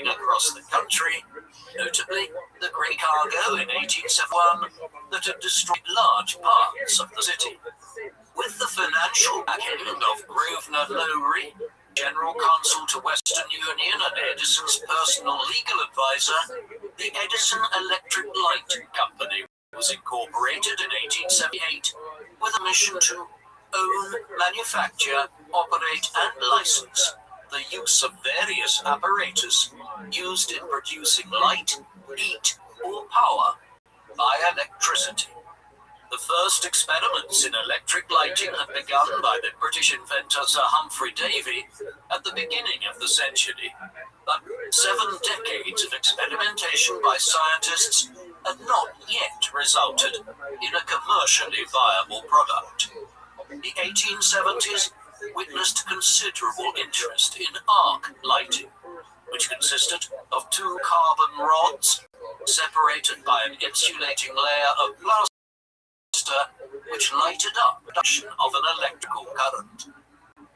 S3: across the country, notably the Great Cargo in 1871 that had destroyed large parts of the city. With the financial backing of Grosvenor Lowry, General Counsel to Western Union and Edison's personal legal advisor, the Edison Electric Light Company was incorporated in 1878 with a mission to own, manufacture, operate, and license the use of various apparatus used in producing light, heat, or power by electricity. The first experiments in electric lighting had begun by the British inventor Sir Humphrey Davy at the beginning of the century, but 7 decades of experimentation by scientists had not yet resulted in a commercially viable product. The 1870s witnessed considerable interest in arc lighting, which consisted of 2 carbon rods separated by an insulating layer of plaster which lighted up the production of an electrical current.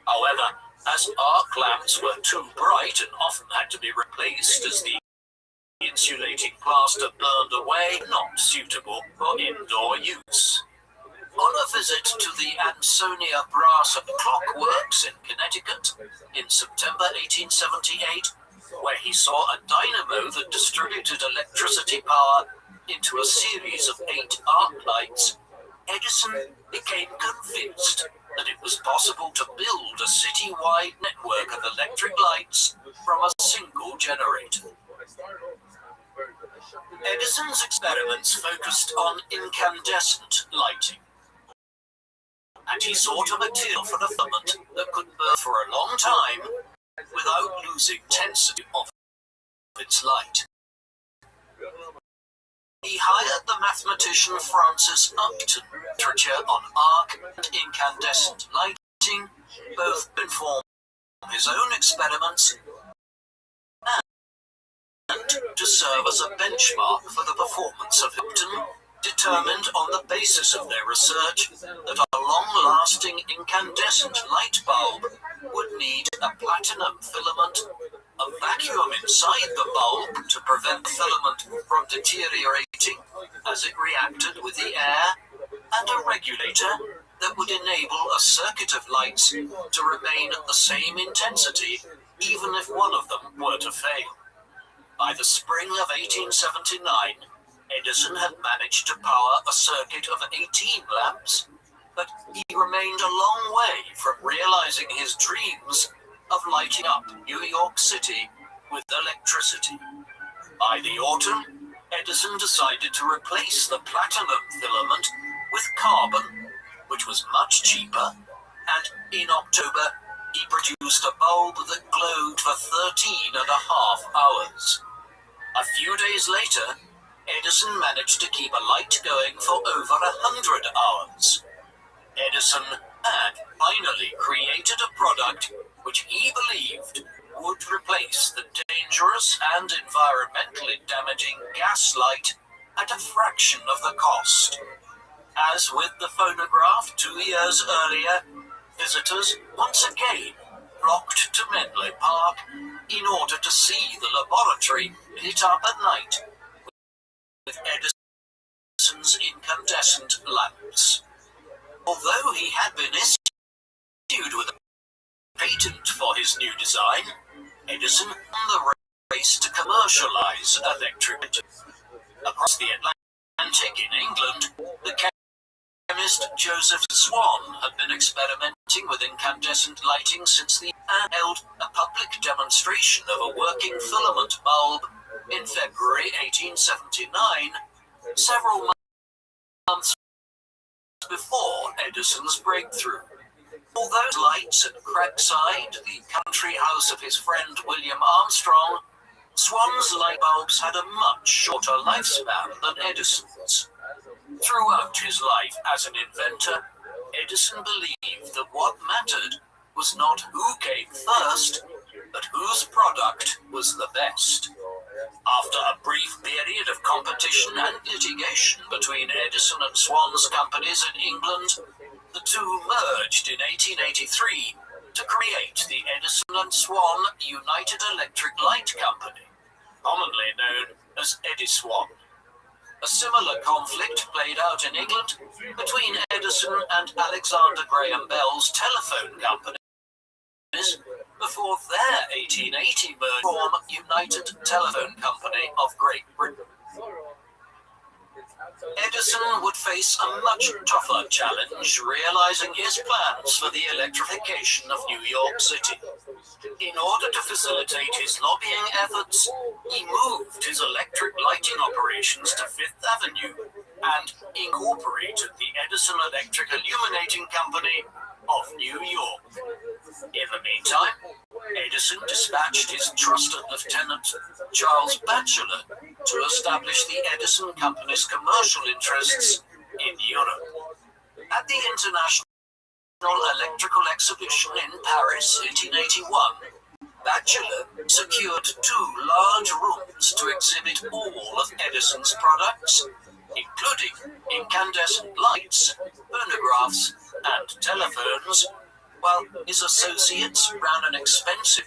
S3: However, as arc lamps were too bright and often had to be replaced as the insulating plaster burned away, not suitable for indoor use. On a visit to the Ansonia Brass and Clock Works in Connecticut in September 1878, where he saw a dynamo that distributed electricity power into a series of 8 arc lights, Edison became convinced that it was possible to build a city-wide network of electric lights from a single generator. Edison's experiments focused on incandescent lighting, and he sought a material for the filament that could burn for a long time without losing intensity of its light. He hired the mathematician Francis Upton, literature on arc and incandescent lighting, both informed his own experiments and to serve as a benchmark for the performance of Upton, determined on the basis of their research that our long-lasting incandescent light bulb would need a platinum filament, a vacuum inside the bulb to prevent the filament from deteriorating as it reacted with the air, and a regulator that would enable a circuit of lights to remain at the same intensity even if one of them were to fail. By the spring of 1879, Edison had managed to power a circuit of 18 lamps, but he remained a long way from realizing his dreams of lighting up New York City with electricity. By the autumn, Edison decided to replace the platinum filament with carbon, which was much cheaper, and in October, he produced a bulb that glowed for 13 and a half hours. A few days later, Edison managed to keep a light going for over 100 hours. Edison had finally created a product which he believed would replace the dangerous and environmentally damaging gas light at a fraction of the cost. As with the phonograph 2 years earlier, visitors once again flocked to Menlo Park in order to see the laboratory lit up at night with Edison's incandescent lamps. Although he had been issued with a patent for his new design, Edison won the race to commercialize electric. Across the Atlantic in England, the chemist Joseph Swan had been experimenting with incandescent lighting since and held a public demonstration of a working filament bulb in February 1879, several months before Edison's breakthrough. Although lights at Craigside, the country house of his friend William Armstrong, Swan's light bulbs had a much shorter lifespan than Edison's. Throughout his life as an inventor, Edison believed that what mattered was not who came first, but whose product was the best. After a brief period of competition and litigation between Edison and Swan's companies in England, the two merged in 1883 to create the Edison and Swan United Electric Light Company, commonly known as Ediswan. A similar conflict played out in England between Edison and Alexander Graham Bell's telephone companies before their 1880 merger form United Telephone Company of Great Britain. Edison would face a much tougher challenge realizing his plans for the electrification of New York City. In order to facilitate his lobbying efforts, he moved his electric lighting operations to Fifth Avenue and incorporated the Edison Electric Illuminating Company of New York. In the meantime, Edison dispatched his trusted lieutenant, Charles Batchelor, to establish the Edison Company's commercial interests in Europe. At the International Electrical Exhibition in Paris, 1881, Batchelor secured 2 large rooms to exhibit all of Edison's products, including incandescent lights, phonographs, and telephones, while his associates ran an expensive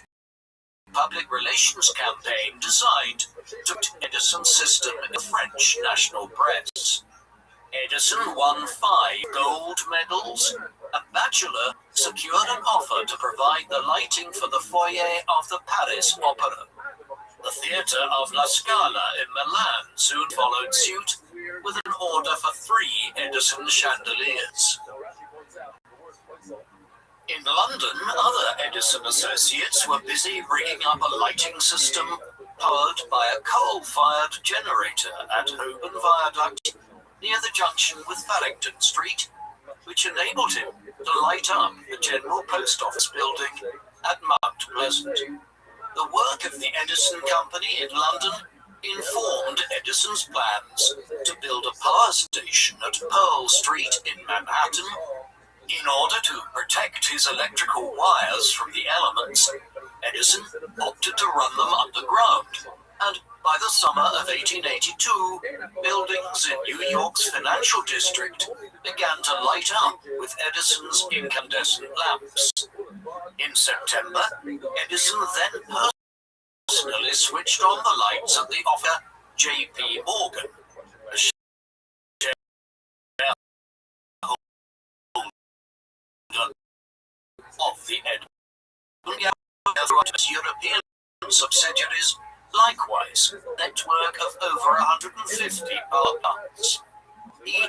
S3: public relations campaign designed to put Edison's system in the French national press. Edison won 5 gold medals, and Batchelor secured an offer to provide the lighting for the foyer of the Paris Opera. The theatre of La Scala in Milan soon followed suit with an order for 3 Edison chandeliers. In London, other Edison associates were busy rigging up a lighting system powered by a coal-fired generator at Holborn Viaduct near the junction with Farrington Street, which enabled him to light up the General Post Office building at Mount Pleasant. The work of the Edison Company in London informed Edison's plans to build a power station at Pearl Street in Manhattan. In order to protect his electrical wires from the elements, Edison opted to run them underground, and by the summer of 1882, buildings in New York's financial district began to light up with Edison's incandescent lamps. In September, Edison then personally switched on the lights at the office of J.P. Morgan, a shareholder of the Edison European subsidiaries. Likewise, a network of over 150 power plants. He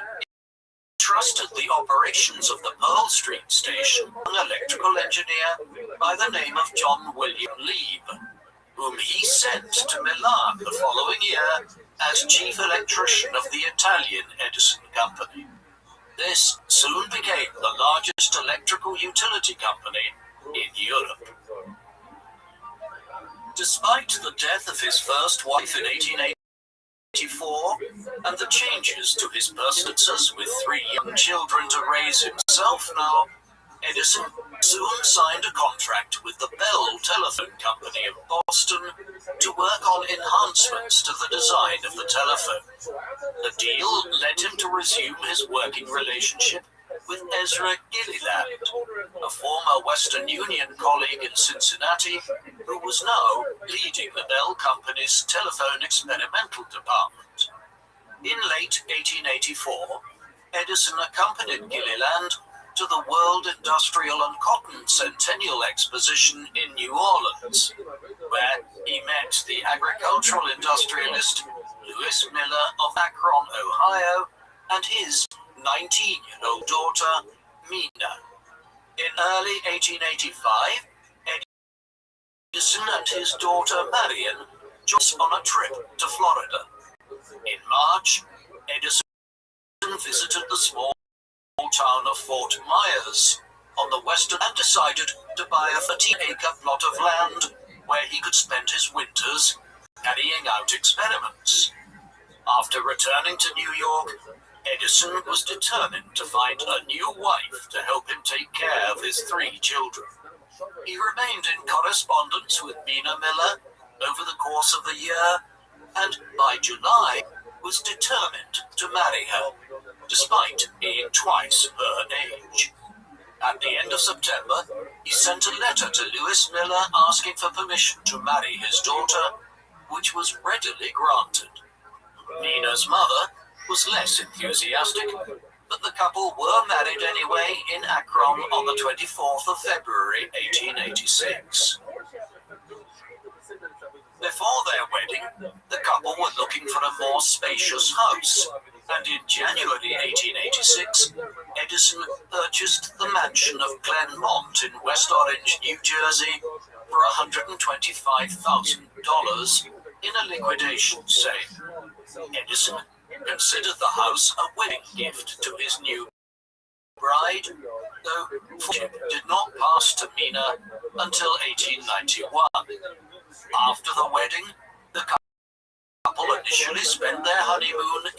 S3: trusted the operations of the Pearl Street station to an electrical engineer by the name of John William Lieb, whom he sent to Milan the following year as chief electrician of the Italian Edison Company. This soon became the largest electrical utility company in Europe. Despite the death of his first wife in 1884 and the changes to his personal with 3 young children to raise himself now, Edison soon signed a contract with the Bell Telephone Company of Boston to work on enhancements to the design of the telephone. The deal led him to resume his working relationship with Ezra Gilliland, a former Western Union colleague in Cincinnati, who was now leading the Bell Company's telephone experimental department. In late 1884, Edison accompanied Gilliland to the World Industrial and Cotton Centennial Exposition in New Orleans, where he met the agricultural industrialist Lewis Miller of Akron, Ohio, and his 19-year-old daughter, Mina. In early 1885, Edison and his daughter Marion joined on a trip to Florida. In March, Edison visited the small town of Fort Myers on the western and decided to buy a 13-acre plot of land where he could spend his winters carrying out experiments. After returning to New York, Edison was determined to find a new wife to help him take care of his 3 children. He remained in correspondence with Mina Miller over the course of the year, and by July was determined to marry her, despite being twice her age. At the end of September, he sent a letter to Lewis Miller asking for permission to marry his daughter, which was readily granted. Mina's mother was less enthusiastic, but the couple were married anyway in Akron on the 24th of February 1886. Before their wedding, the couple were looking for a more spacious house, and in January 1886, Edison purchased the mansion of Glenmont in West Orange, New Jersey, for $125,000 in a liquidation sale. Edison considered the house a wedding gift to his new bride, though friendship did not pass to Mina until 1891. After the wedding, the couple initially spent their honeymoon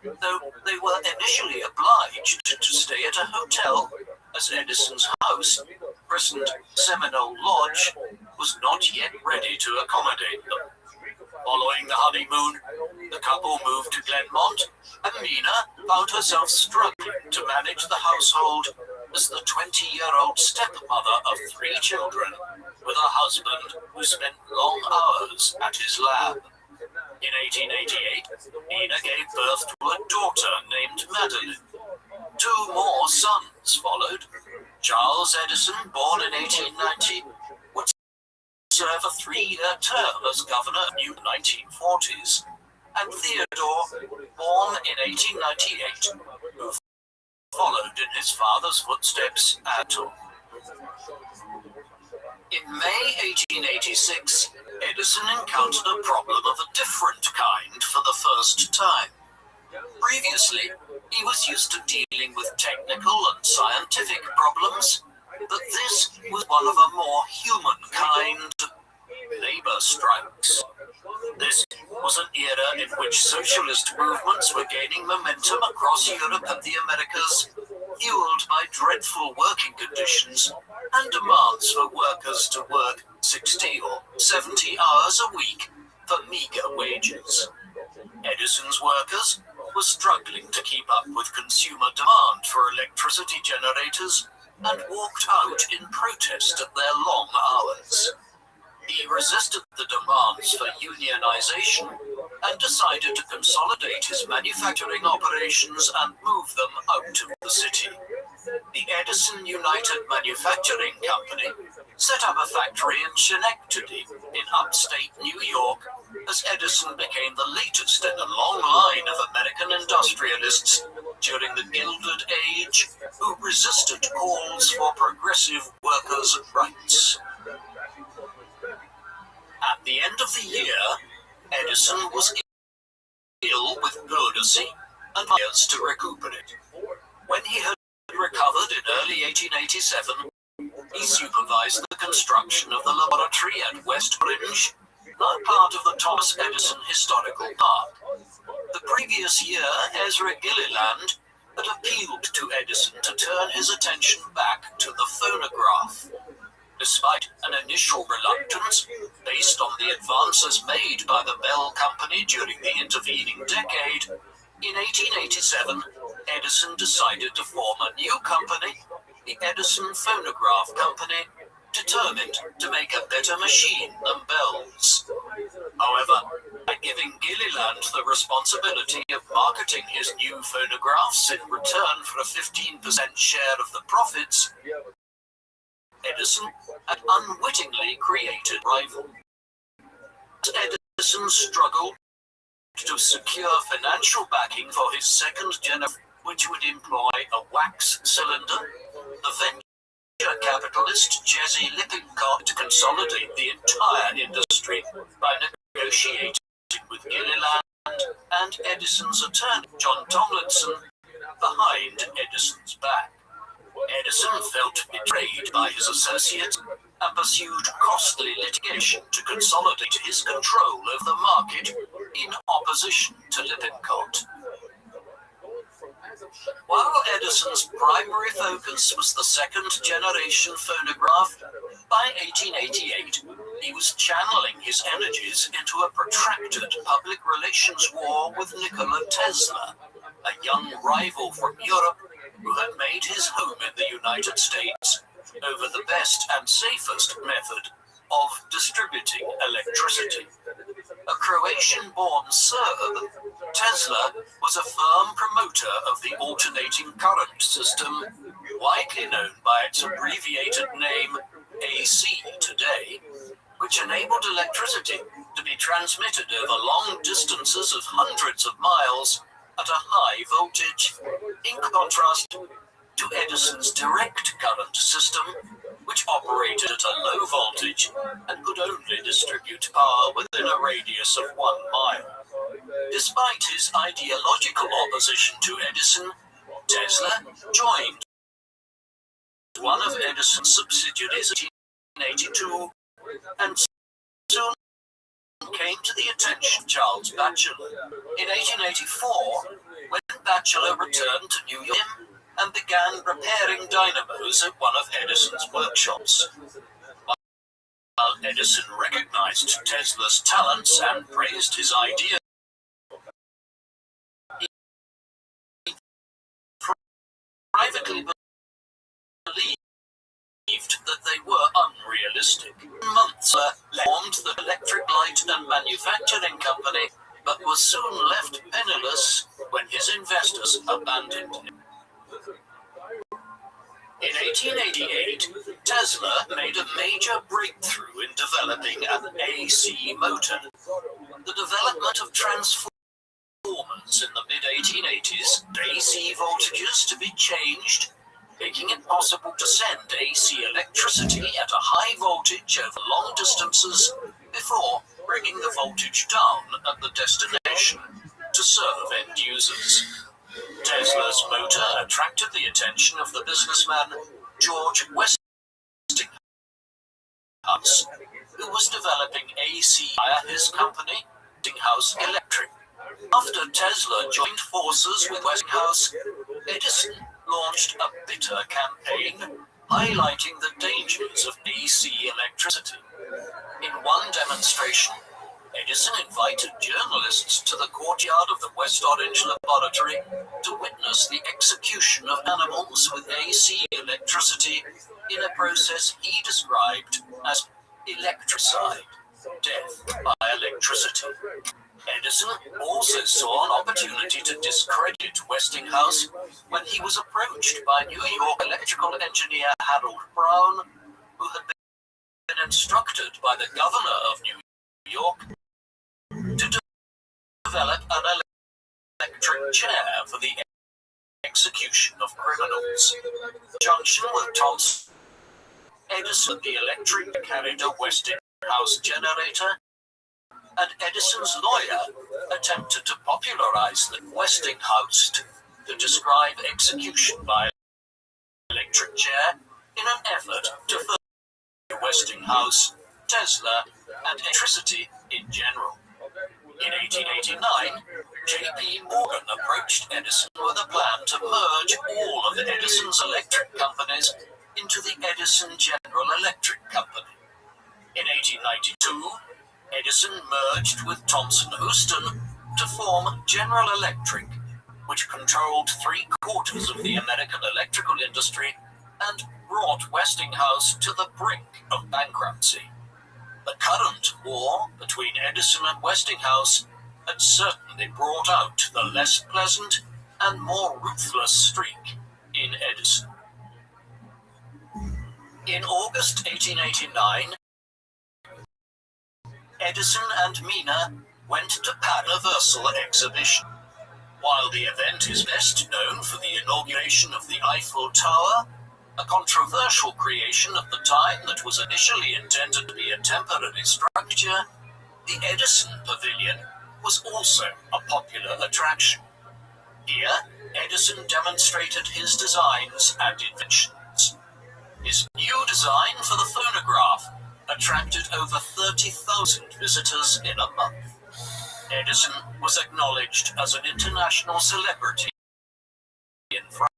S3: though they were initially obliged to stay at a hotel, as Edison's house, christened Seminole Lodge, was not yet ready to accommodate them. Following the honeymoon, the couple moved to Glenmont, and Mina found herself struggling to manage the household as the 20-year-old stepmother of 3 children, with a husband who spent long hours at his lab. In 1888, Mina gave birth to a daughter named Madeline. 2 more sons followed. Charles Edison, born in 1890, would serve a 3-year term as governor in the 1940s, and Theodore, born in 1898, who followed in his father's footsteps at home. In May 1886, Edison encountered a problem of a different kind for the first time. Previously, he was used to dealing with technical and scientific problems, but this was one of a more human kind: labor strikes. This was an era in which socialist movements were gaining momentum across Europe and the Americas, fueled by dreadful working conditions and demands for workers to work 60 or 70 hours a week for meager wages. Edison's workers were struggling to keep up with consumer demand for electricity generators and walked out in protest at their long hours. He resisted the demands for unionization and decided to consolidate his manufacturing operations and move them out of the city. The Edison United Manufacturing Company set up a factory in Schenectady in upstate New York as Edison became the latest in a long line of American industrialists during the Gilded Age who resisted calls for progressive workers' rights. At the end of the year, Edison was ill with pleurisy and years to recuperate. When he had recovered in early 1887, he supervised the construction of the laboratory at West Orange, now part of the Thomas Edison Historical Park. The previous year, Ezra Gilliland had appealed to Edison to turn his attention back to the phonograph. Despite an initial reluctance, based on the advances made by the Bell Company during the intervening decade, in 1887, Edison decided to form a new company, the Edison Phonograph Company, determined to make a better machine than Bell's. However, by giving Gilliland the responsibility of marketing his new phonographs in return for a 15% share of the profits, Edison had unwittingly created a rival. Edison struggled to secure financial backing for his second generation, which would employ a wax cylinder. The venture capitalist Jesse Lippincott to consolidate the entire industry by negotiating with Gilliland and Edison's attorney, John Tomlinson, behind Edison's back. Edison felt betrayed by his associates and pursued costly litigation to consolidate his control of the market in opposition to Lippincott. While Edison's primary focus was the second-generation phonograph, by 1888 he was channeling his energies into a protracted public relations war with Nikola Tesla, a young rival from Europe who had made his home in the United States over the best and safest method of distributing electricity. A Croatian-born Serb, Tesla was a firm promoter of the alternating current system, widely known by its abbreviated name AC today, which enabled electricity to be transmitted over long distances of hundreds of miles at a high voltage, in contrast to Edison's direct current system, which operated at a low voltage and could only distribute power within a radius of 1 mile. Despite his ideological opposition to Edison, Tesla joined one of Edison's subsidiaries in 1882 and soon came to the attention of Charles Batchelor. In 1884, when Batchelor returned to New York and began repairing dynamos at one of Edison's workshops. While Edison recognized Tesla's talents and praised his ideas, he privately believed that they were unrealistic. Months formed the Electric Light and Manufacturing Company, but was soon left penniless when his investors abandoned him. In 1888, Tesla made a major breakthrough in developing an AC motor. The development of transformers in the mid-1880s, AC voltages to be changed, making it possible to send AC electricity at a high voltage over long distances before bringing the voltage down at the destination to serve end users. Tesla's motor attracted the attention of the businessman George Westinghouse, who was developing AC via his company, Westinghouse Electric. After Tesla joined forces with Westinghouse, Edison launched a bitter campaign highlighting the dangers of AC electricity. In one demonstration, Edison invited journalists to the courtyard of the West Orange laboratory to witness the execution of animals with AC electricity in a process he described as electricide, death by electricity. Edison also saw an opportunity to discredit Westinghouse when he was approached by New York electrical engineer Harold Brown, who had been instructed by the governor of New York to develop an electric chair for the execution of criminals. In conjunction with Thomson, Edison, the electric carried a Westinghouse generator, and Edison's lawyer attempted to popularize the Westinghouse to describe execution by electric chair in an effort to further Westinghouse, Tesla, and electricity in general. In 1889, J.P. Morgan approached Edison with a plan to merge all of Edison's electric companies into the Edison General Electric Company. In 1892, Edison merged with Thomson Houston to form General Electric, which controlled 3/4 of the American electrical industry and brought Westinghouse to the brink of bankruptcy. The current war between Edison and Westinghouse had certainly brought out the less pleasant and more ruthless streak in Edison. In August 1889, Edison and Mina went to Universal Exhibition. While the event is best known for the inauguration of the Eiffel Tower, a controversial creation of the time that was initially intended to be a temporary structure, the Edison Pavilion was also a popular attraction. Here, Edison demonstrated his designs and inventions. His new design for the phonograph attracted over 30,000 visitors in a month. Edison was acknowledged as an international celebrity in France,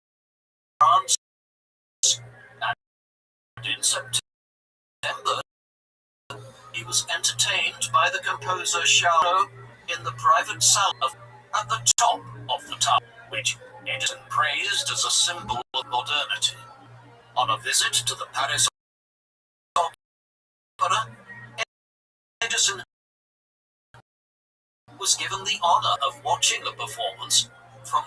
S3: and in September, he was entertained by the composer Charlot in the private salon at the top of the tower, which Edison praised as a symbol of modernity. On a visit to the Paris Opera, Edison was given the honor of watching a performance from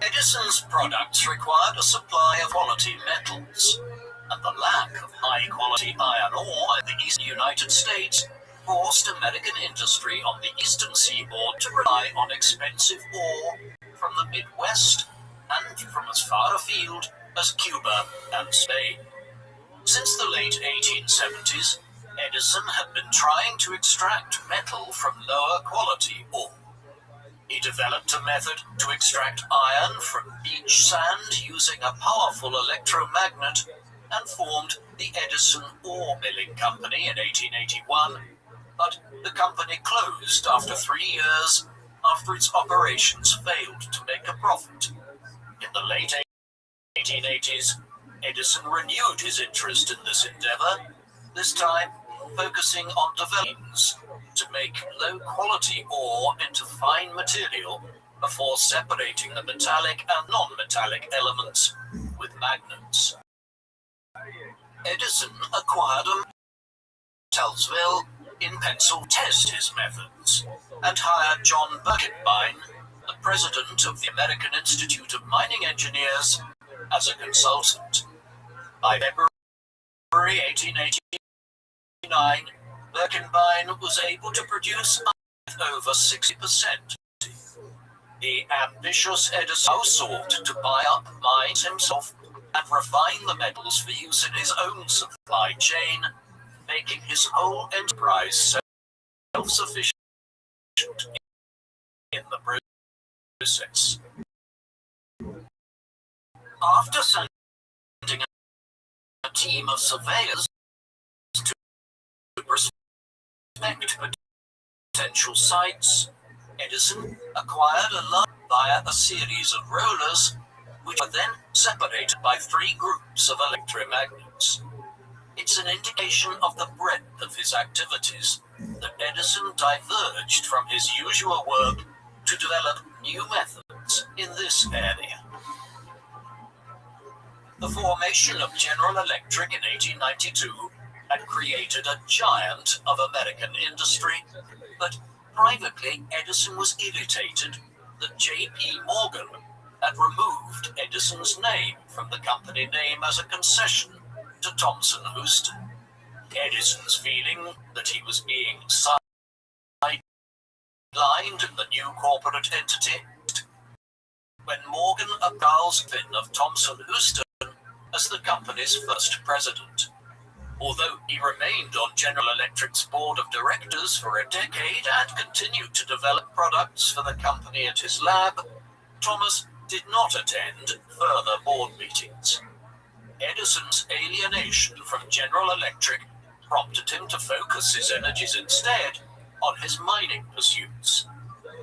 S3: Edison's products required a supply of quality metals, and the lack of high-quality iron ore in the eastern United States forced American industry on the eastern seaboard to rely on expensive ore from the Midwest and from as far afield as Cuba and Spain. Since the late 1870s, Edison had been trying to extract metal from lower quality ore. He developed a method to extract iron from beach sand using a powerful electromagnet and formed the Edison Ore Milling Company in 1881, but the company closed after 3 years after its operations failed to make a profit. In the late 1880s, Edison renewed his interest in this endeavor, this time focusing on developments to make low-quality ore into fine material before separating the metallic and non-metallic elements with magnets. Edison acquired a Tellsville in Pennsylvania to test his methods and hired John Birkenbein, the president of the American Institute of Mining Engineers, as a consultant. By February 1889, Birkenbein was able to produce over 60%. The ambitious Edison sought to buy up mines himself and refine the metals for use in his own supply chain, making his whole enterprise self-sufficient in the process. After sending a team of surveyors to prospect potential sites, Edison acquired a land via a series of rollers, which were then separated by 3 groups of electromagnets. It's an indication of the breadth of his activities that Edison diverged from his usual work to develop new methods in this area. The formation of General Electric in 1892 had created a giant of American industry, but privately Edison was irritated that J.P. Morgan had removed Edison's name from the company name as a concession to Thomson Houston. Edison's feeling that he was being sidelined in the new corporate entity when Morgan appointed Finn of Thomson Houston as the company's first president. Although he remained on General Electric's board of directors for a decade and continued to develop products for the company at his lab, Thomas did not attend further board meetings. Edison's alienation from General Electric prompted him to focus his energies instead on his mining pursuits.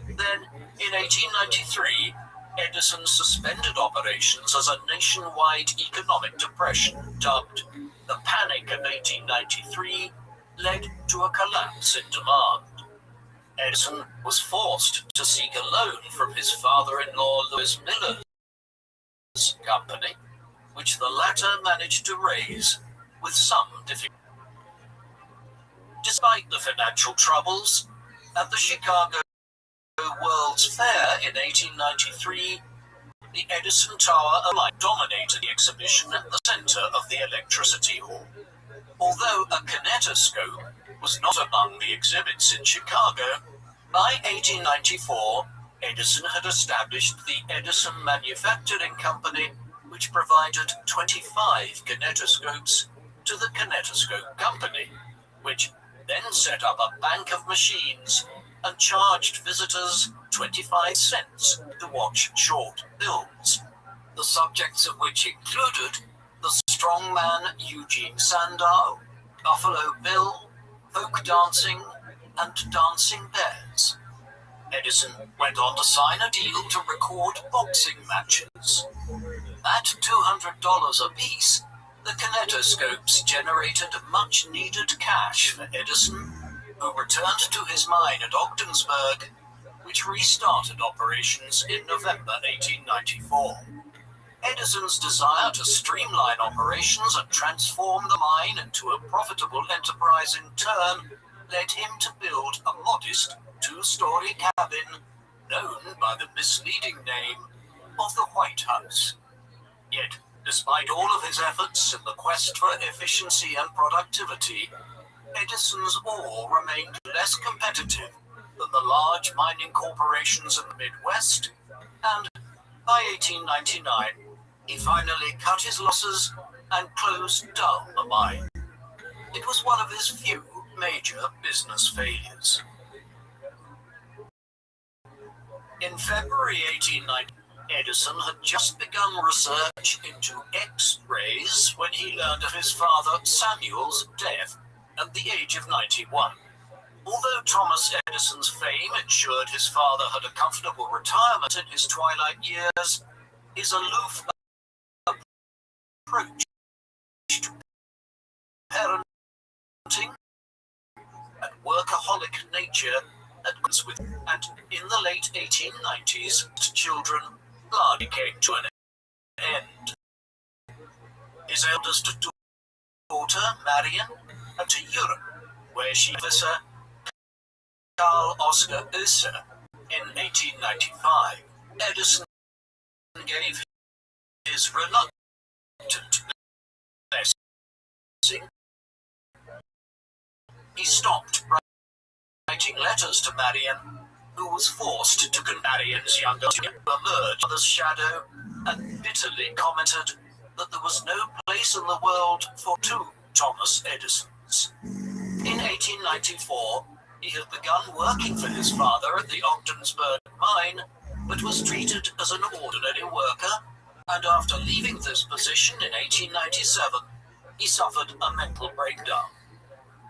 S3: Then, in 1893, Edison suspended operations as a nationwide economic depression, dubbed the Panic of 1893, led to a collapse in demand. Edison was forced to seek a loan from his father-in-law Louis Miller's company, which the latter managed to raise with some difficulty. Despite the financial troubles, at the Chicago World's Fair in 1893, the Edison Tower of Light dominated the exhibition at the center of the Electricity Hall. Although a kinetoscope was not among the exhibits in Chicago, by 1894, Edison had established the Edison Manufacturing Company, which provided 25 kinetoscopes to the Kinetoscope Company, which then set up a bank of machines and charged visitors 25 cents to watch short films, the subjects of which included the strongman Eugene Sandow, Buffalo Bill, folk dancing, and dancing bears. Edison went on to sign a deal to record boxing matches. At $200 apiece, the kinetoscopes generated much-needed cash for Edison, who returned to his mine at Ogdensburg, which restarted operations in November 1894. Edison's desire to streamline operations and transform the mine into a profitable enterprise in turn led him to build a modest two-story cabin known by the misleading name of the White House. Yet, despite all of his efforts in the quest for efficiency and productivity, Edison's ore remained less competitive than the large mining corporations in the Midwest, and by 1899, he finally cut his losses and closed down the mine. It was one of his few major business failures. In February 1890, Edison had just begun research into X-rays when he learned of his father Samuel's death at the age of 91. Although Thomas Edison's fame ensured his father had a comfortable retirement in his twilight years, his aloof approach to parenting and workaholic nature and in the late 1890s, children largely came to an end. His eldest daughter, Marion, went to Europe, where she was Carl Oscar Oeser in 1895. Edison gave his reluctant blessing. He stopped writing letters to Marion, who was forced to Marion's younger to emerge from the shadow, and bitterly commented that there was no place in the world for two Thomas Edisons. In 1894, he had begun working for his father at the Ogdensburg mine, but was treated as an ordinary worker, and after leaving this position in 1897, he suffered a mental breakdown.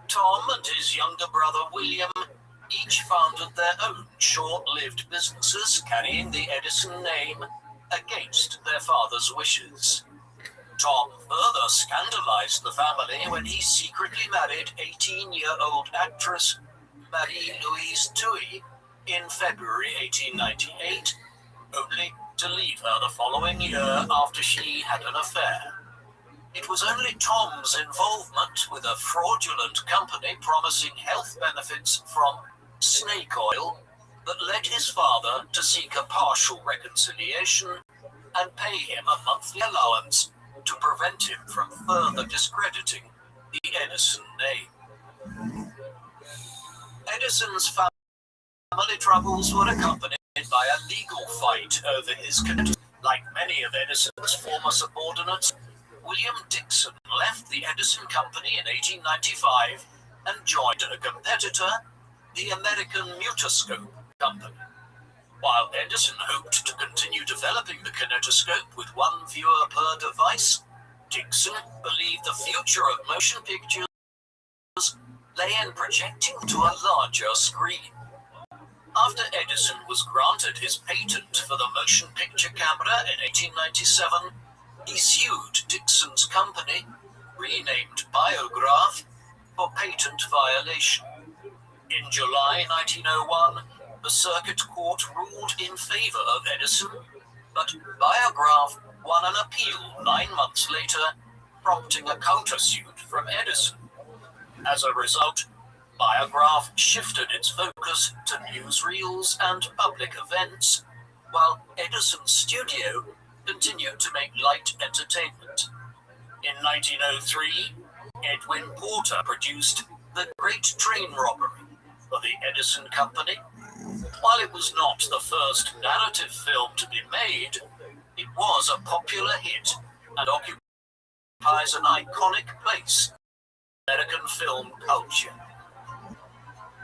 S3: Tom and his younger brother William each founded their own short-lived businesses carrying the Edison name against their father's wishes. Tom further scandalized the family when he secretly married 18-year-old actress Marie-Louise Tui in February 1898, only to leave her the following year after she had an affair. It was only Tom's involvement with a fraudulent company promising health benefits from snake oil that led his father to seek a partial reconciliation and pay him a monthly allowance to prevent him from further discrediting the Edison name. Edison's family troubles were accompanied by a legal fight over his connection. Like many of Edison's former subordinates, William Dixon left the Edison Company in 1895 and joined a competitor, the American Mutoscope Company. While Edison hoped to continue developing the kinetoscope with one viewer per device, Dixon believed the future of motion pictures lay in projecting to a larger screen. After Edison was granted his patent for the motion picture camera in 1897, he sued Dixon's company, renamed Biograph, for patent violation. In July 1901, the circuit court ruled in favor of Edison, but Biograph won an appeal 9 months later, prompting a countersuit from Edison. As a result, Biograph shifted its focus to newsreels and public events, while Edison's studio continued to make light entertainment. In 1903, Edwin Porter produced The Great Train Robbery for the Edison Company. While it was not the first narrative film to be made, it was a popular hit and occupies an iconic place in American film culture.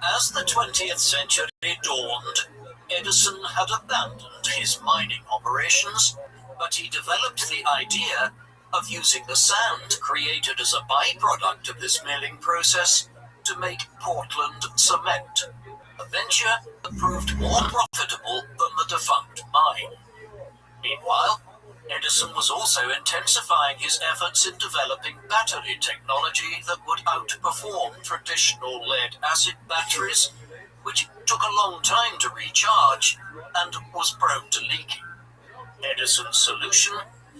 S3: As the 20th century dawned, Edison had abandoned his mining operations, but he developed the idea of using the sand created as a byproduct of this milling process to make Portland cement, a venture that proved more profitable than the defunct mine. Meanwhile, Edison was also intensifying his efforts in developing battery technology that would outperform traditional lead-acid batteries, which took a long time to recharge and was prone to leaking. Edison's solution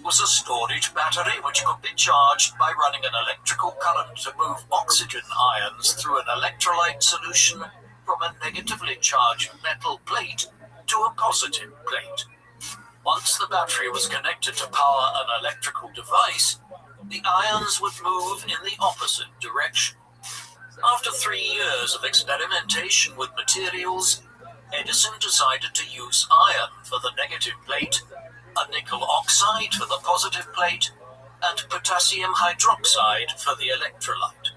S3: was a storage battery which could be charged by running an electrical current to move oxygen ions through an electrolyte solution from a negatively charged metal plate to a positive plate. Once the battery was connected to power an electrical device, the ions would move in the opposite direction. After 3 years of experimentation with materials, Edison decided to use iron for the negative plate, a nickel oxide for the positive plate, and potassium hydroxide for the electrolyte.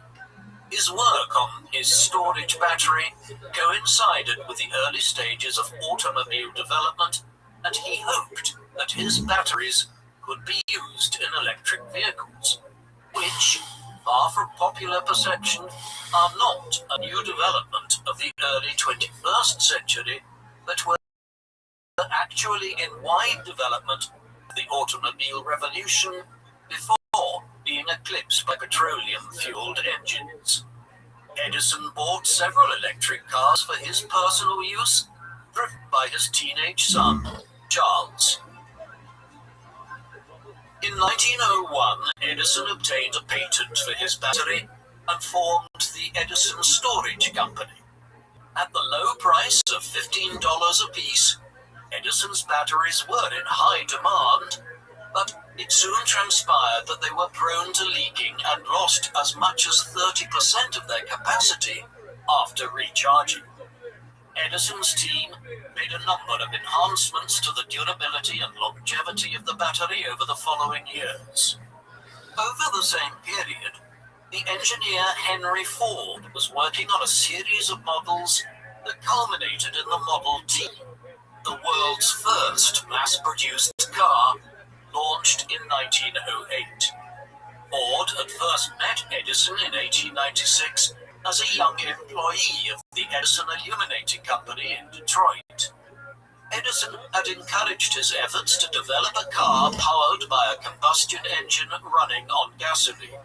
S3: His work on his storage battery coincided with the early stages of automobile development, and he hoped that his batteries could be used in electric vehicles, which, far from popular perception, are not a new development of the early 21st century, but were actually in wide development of the automobile revolution before being eclipsed by petroleum-fueled engines. Edison bought several electric cars for his personal use, driven by his teenage son, Charles. In 1901, Edison obtained a patent for his battery and formed the Edison Storage Company. At the low price of $15 apiece, Edison's batteries were in high demand, but it soon transpired that they were prone to leaking and lost as much as 30% of their capacity after recharging. Edison's team made a number of enhancements to the durability and longevity of the battery over the following years. Over the same period, the engineer Henry Ford was working on a series of models that culminated in the Model T, the world's first mass-produced car, launched in 1908. Ford had first met Edison in 1896 as a young employee of the Edison Illuminating Company in Detroit. Edison had encouraged his efforts to develop a car powered by a combustion engine running on gasoline.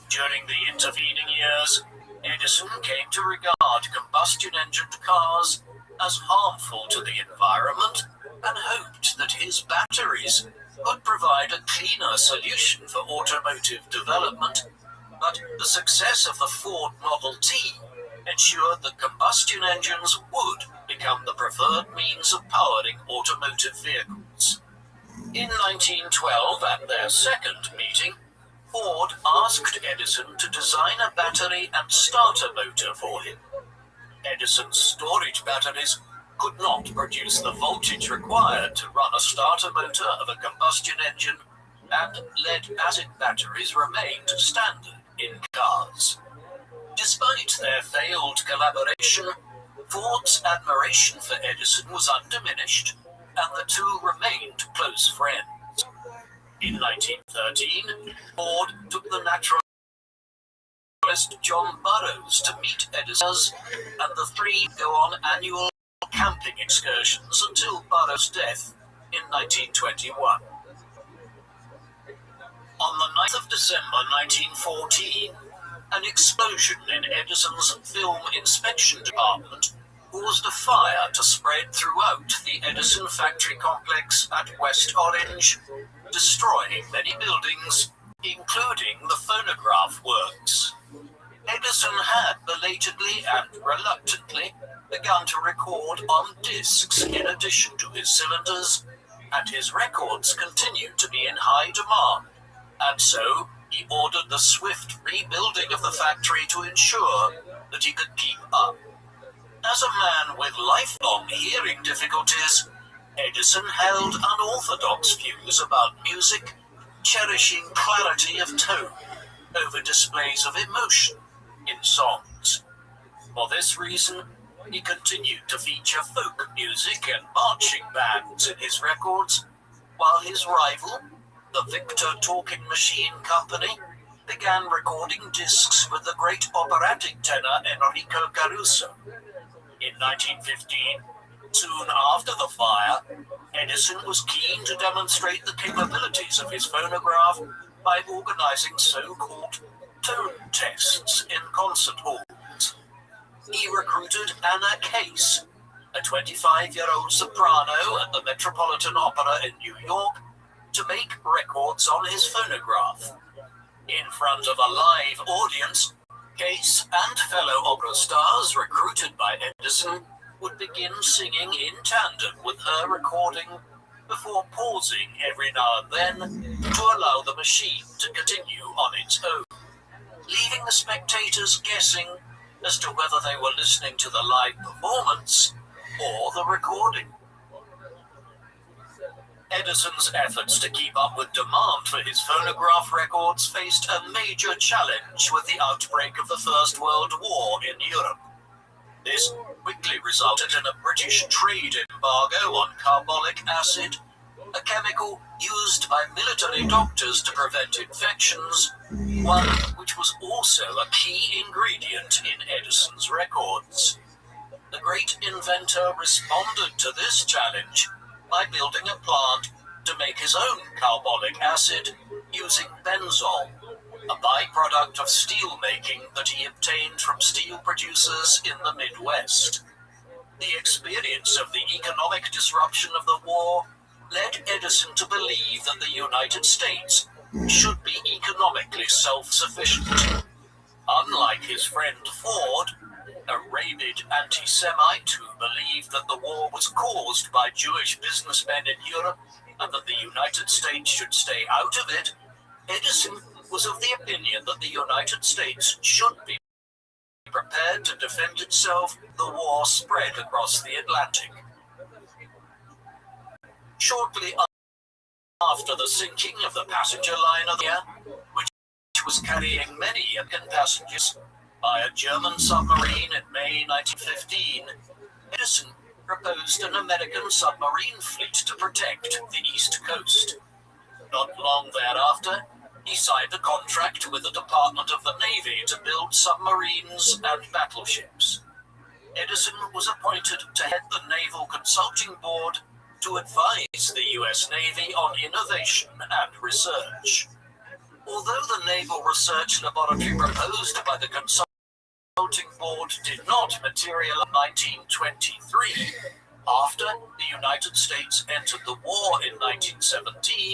S3: During the intervening years, Edison came to regard combustion-engined cars as harmful to the environment and hoped that his batteries could provide a cleaner solution for automotive development, but the success of the Ford Model T ensured that combustion engines would become the preferred means of powering automotive vehicles. In 1912, at their second meeting, Ford asked Edison to design a battery and starter motor for him. Edison's storage batteries could not produce the voltage required to run a starter motor of a combustion engine, and lead-acid batteries remained standard in cars. Despite their failed collaboration, Ford's admiration for Edison was undiminished, and the two remained close friends. In 1913, Ford took the naturalist John Burroughs to meet Edison, and the three go on annual camping excursions until Burroughs' death in 1921. On the 9th of December 1914, an explosion in Edison's film inspection department caused a fire to spread throughout the Edison factory complex at West Orange, destroying many buildings, including the phonograph works. Edison had belatedly and reluctantly begun to record on discs in addition to his cylinders, and his records continued to be in high demand, and so he ordered the swift rebuilding of the factory to ensure that he could keep up. As a man with lifelong hearing difficulties, Edison held unorthodox views about music, cherishing clarity of tone over displays of emotion in songs. For this reason, he continued to feature folk music and marching bands in his records, while his rival, the Victor Talking Machine Company, began recording discs with the great operatic tenor Enrico Caruso. In 1915, soon after the fire, Edison was keen to demonstrate the capabilities of his phonograph by organizing so-called tone tests in concert halls. He recruited Anna Case, a 25-year-old soprano at the Metropolitan Opera in New York, to make records on his phonograph. In front of a live audience, Case and fellow opera stars recruited by Edison would begin singing in tandem with her recording before pausing every now and then to allow the machine to continue on its own, leaving the spectators guessing as to whether they were listening to the live performance or the recording. Edison's efforts to keep up with demand for his phonograph records faced a major challenge with the outbreak of the First World War in Europe. This quickly resulted in a British trade embargo on carbolic acid, a chemical used by military doctors to prevent infections, one which was also a key ingredient in Edison's records. The great inventor responded to this challenge by building a plant to make his own carbolic acid using benzol, a byproduct of steel making that he obtained from steel producers in the Midwest. The experience of the economic disruption of the war led Edison to believe that the United States should be economically self-sufficient. Unlike his friend Ford, a rabid anti-Semite who believed that the war was caused by Jewish businessmen in Europe and that the United States should stay out of it, Edison was of the opinion that the United States should be prepared to defend itself if the war spread across the Atlantic. Shortly after the sinking of the passenger liner, which was carrying many American passengers, by a German submarine in May 1915, Edison proposed an American submarine fleet to protect the East Coast. Not long thereafter, he signed a contract with the Department of the Navy to build submarines and battleships. Edison was appointed to head the Naval Consulting Board to advise the U.S. Navy on innovation and research. Although the Naval Research Laboratory proposed by the Consulting Board did not materialize in 1923, after the United States entered the war in 1917,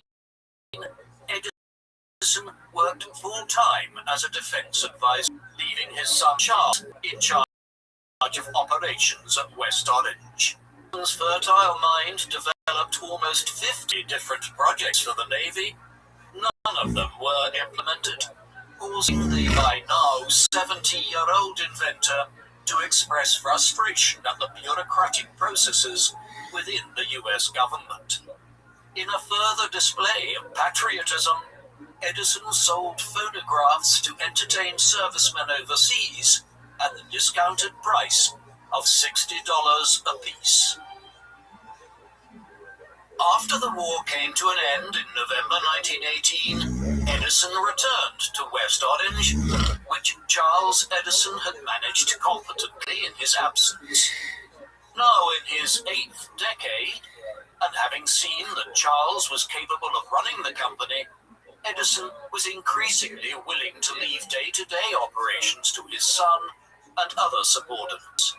S3: Edison worked full-time as a defense advisor, leaving his son Charles in charge of operations at West Orange. His fertile mind developed almost 50 different projects for the Navy. None of them were implemented, causing the by now 70-year-old inventor to express frustration at the bureaucratic processes within the U.S. government. In a further display of patriotism, Edison sold phonographs to entertain servicemen overseas at the discounted price of $60 apiece. After the war came to an end in November 1918, Edison returned to West Orange, which Charles Edison had managed competently in his absence. Now in his 8th decade, and having seen that Charles was capable of running the company, Edison was increasingly willing to leave day-to-day operations to his son and other subordinates.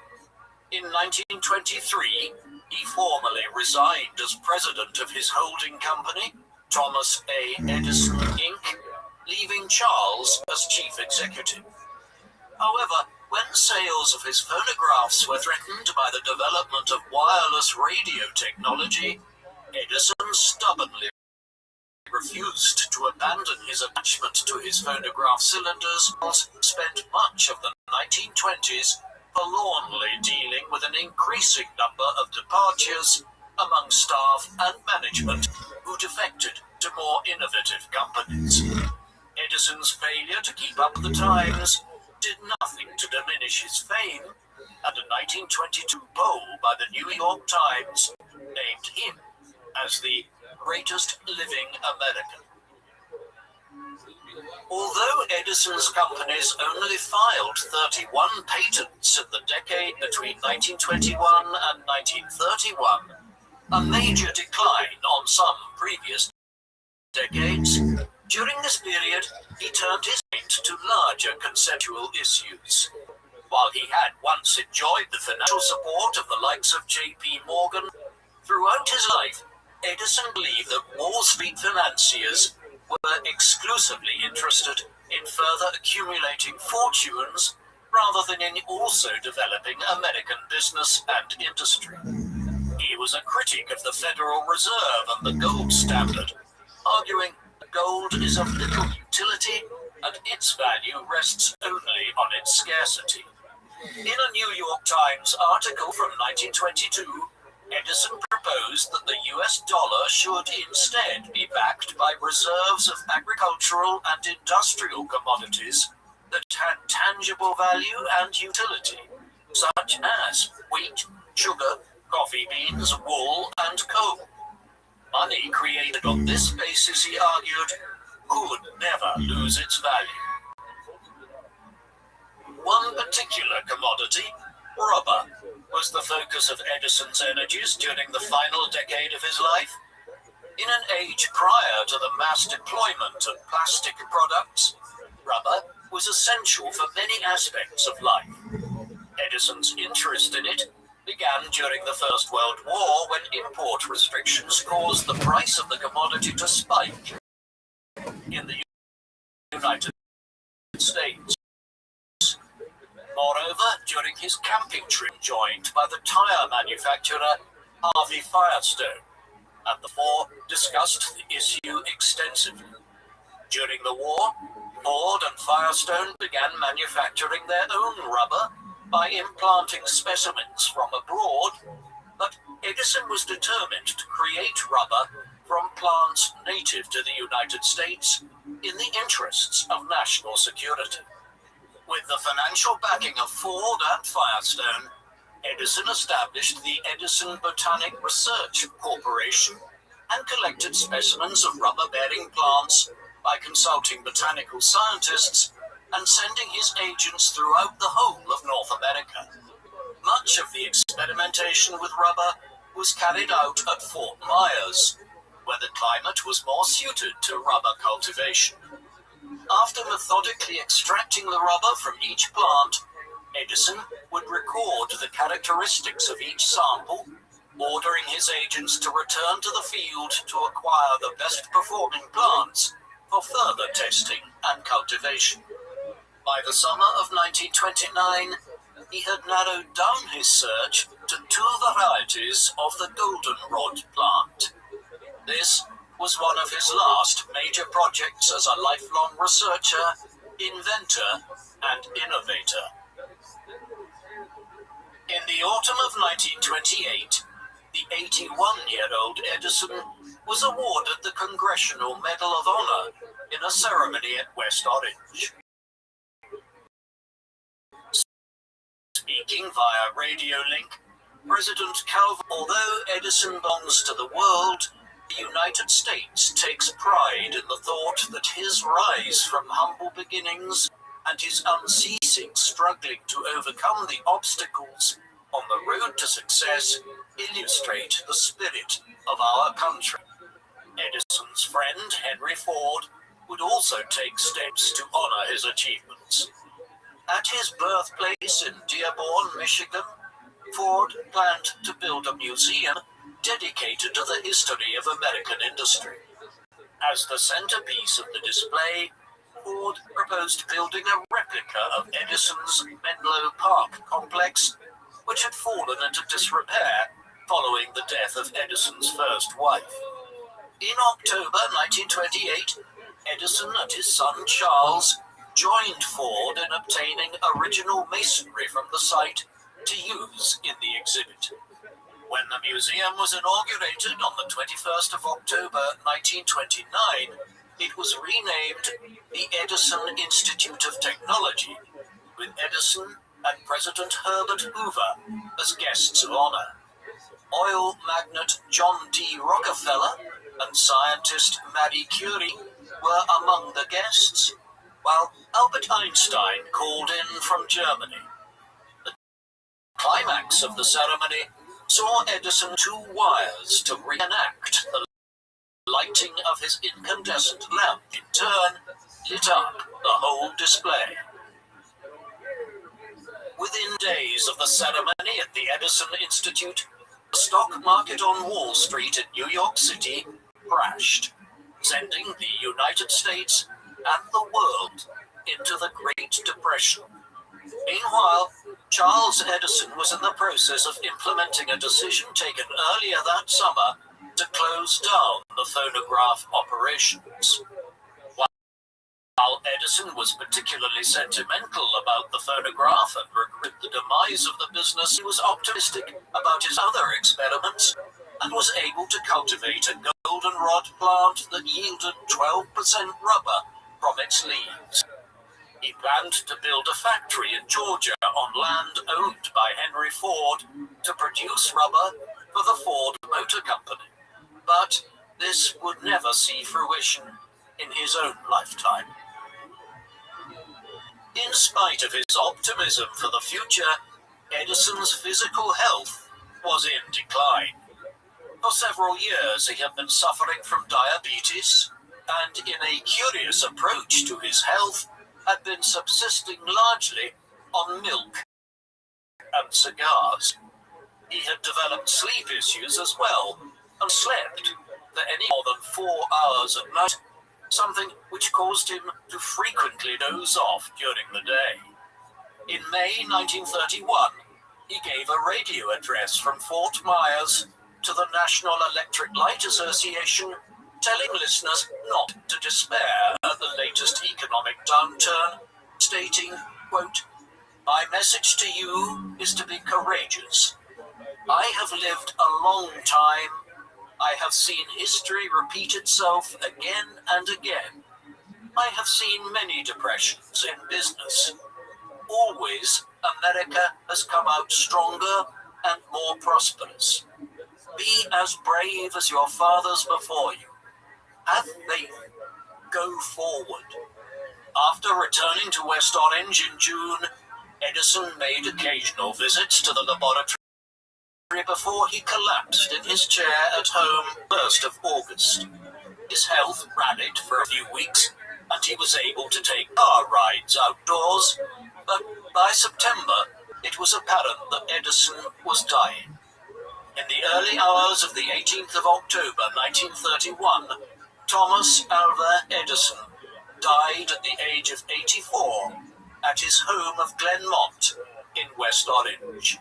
S3: In 1923, he formally resigned as president of his holding company, Thomas A. Edison, Inc., leaving Charles as chief executive. However, when sales of his phonographs were threatened by the development of wireless radio technology, Edison stubbornly refused to abandon his attachment to his phonograph cylinders, and spent much of the 1920s forlornly dealing with an increasing number of departures among staff and management who defected to more innovative companies. Edison's failure to keep up with the times did nothing to diminish his fame, and a 1922 poll by the New York Times named him as the greatest living American. Although Edison's companies only filed 31 patents in the decade between 1921 and 1931, a major decline on some previous decades, during this period he turned his mind to larger conceptual issues. While he had once enjoyed the financial support of the likes of J.P. Morgan, throughout his life, Edison believed that Wall Street financiers were exclusively interested in further accumulating fortunes rather than in also developing American business and industry. He was a critic of the Federal Reserve and the gold standard, arguing that gold is of little utility and its value rests only on its scarcity. In a New York Times article from 1922, Edison proposed that the US dollar should instead be backed by reserves of agricultural and industrial commodities that had tangible value and utility, such as wheat, sugar, coffee beans, wool, and coal. Money created on this basis, he argued, could never lose its value. One particular commodity, rubber, was the focus of Edison's energies during the final decade of his life. In an age prior to the mass deployment of plastic products, rubber was essential for many aspects of life. Edison's interest in it began during the First World War, when import restrictions caused the price of the commodity to spike in the United States. Moreover, during his camping trip joined by the tire manufacturer Harvey Firestone, and the four discussed the issue extensively. During the war, Ford and Firestone began manufacturing their own rubber by implanting specimens from abroad, but Edison was determined to create rubber from plants native to the United States in the interests of national security. With the financial backing of Ford and Firestone, Edison established the Edison Botanic Research Corporation and collected specimens of rubber-bearing plants by consulting botanical scientists and sending his agents throughout the whole of North America. Much of the experimentation with rubber was carried out at Fort Myers, where the climate was more suited to rubber cultivation. After methodically extracting the rubber from each plant, Edison would record the characteristics of each sample, ordering his agents to return to the field to acquire the best performing plants for further testing and cultivation. By the summer of 1929, he had narrowed down his search to 2 varieties of the goldenrod plant. This was one of his last major projects as a lifelong researcher, inventor, and innovator. In the autumn of 1928, the 81-year-old Edison was awarded the Congressional Medal of Honor in a ceremony at West Orange. Speaking via radio link, President Calvin, although Edison belongs to the world, the United States takes pride in the thought that his rise from humble beginnings and his unceasing struggling to overcome the obstacles on the road to success illustrate the spirit of our country. Edison's friend, Henry Ford, would also take steps to honor his achievements. At his birthplace in Dearborn, Michigan, Ford planned to build a museum dedicated to the history of American industry. As the centerpiece of the display, Ford proposed building a replica of Edison's Menlo Park complex, which had fallen into disrepair following the death of Edison's first wife. In October 1928, Edison and his son Charles joined Ford in obtaining original masonry from the site to use in the exhibit. When the museum was inaugurated on the 21st of October 1929, it was renamed the Edison Institute of Technology, with Edison and President Herbert Hoover as guests of honor. Oil magnate John D. Rockefeller and scientist Marie Curie were among the guests, while Albert Einstein called in from Germany. The climax of the ceremony saw Edison 2 wires to reenact the lighting of his incandescent lamp. In turn, lit up the whole display. Within days of the ceremony at the Edison Institute, the stock market on Wall Street in New York City crashed, sending the United States and the world into the Great Depression. Meanwhile, Charles Edison was in the process of implementing a decision taken earlier that summer to close down the phonograph operations. While Edison was particularly sentimental about the phonograph and regretted the demise of the business, he was optimistic about his other experiments and was able to cultivate a goldenrod plant that yielded 12% rubber from its leaves. He planned to build a factory in Georgia on land owned by Henry Ford to produce rubber for the Ford Motor Company. But this would never see fruition in his own lifetime. In spite of his optimism for the future, Edison's physical health was in decline. For several years he had been suffering from diabetes, and in a curious approach to his health, had been subsisting largely on milk and cigars. He had developed sleep issues as well, and slept for any more than 4 hours at night, something which caused him to frequently doze off during the day. In May 1931, he gave a radio address from Fort Myers to the National Electric Light Association, telling listeners not to despair at the latest economic downturn, stating, quote, "My message to you is to be courageous. I have lived a long time. I have seen history repeat itself again and again. I have seen many depressions in business. Always, America has come out stronger and more prosperous. Be as brave as your fathers before you. Have faith. Go forward." After returning to West Orange in June, Edison made occasional visits to the laboratory before he collapsed in his chair at home 1st of August. His health rallied for a few weeks, and he was able to take car rides outdoors, but by September it was apparent that Edison was dying. In the early hours of the 18th of October 1931, Thomas Alva Edison died at the age of 84 at his home of Glenmont in West Orange.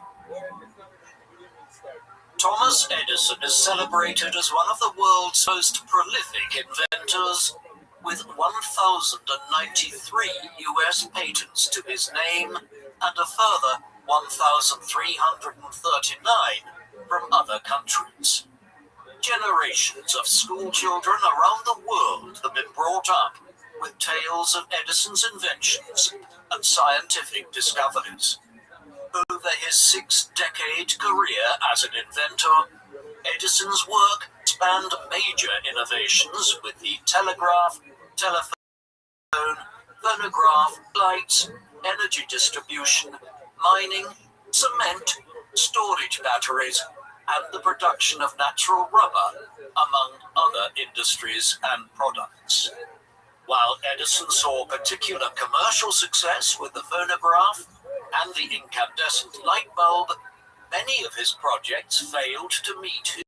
S3: Thomas Edison is celebrated as one of the world's most prolific inventors, with 1,093 US patents to his name and a further 1,339 from other countries. Generations of school children around the world have been brought up with tales of Edison's inventions and scientific discoveries. Over his 6-decade career as an inventor, Edison's work spanned major innovations with the telegraph, telephone, phonograph, lights, energy distribution, mining, cement, storage batteries, and the production of natural rubber, among other industries and products. While Edison saw particular commercial success with the phonograph and the incandescent light bulb, many of his projects failed to meet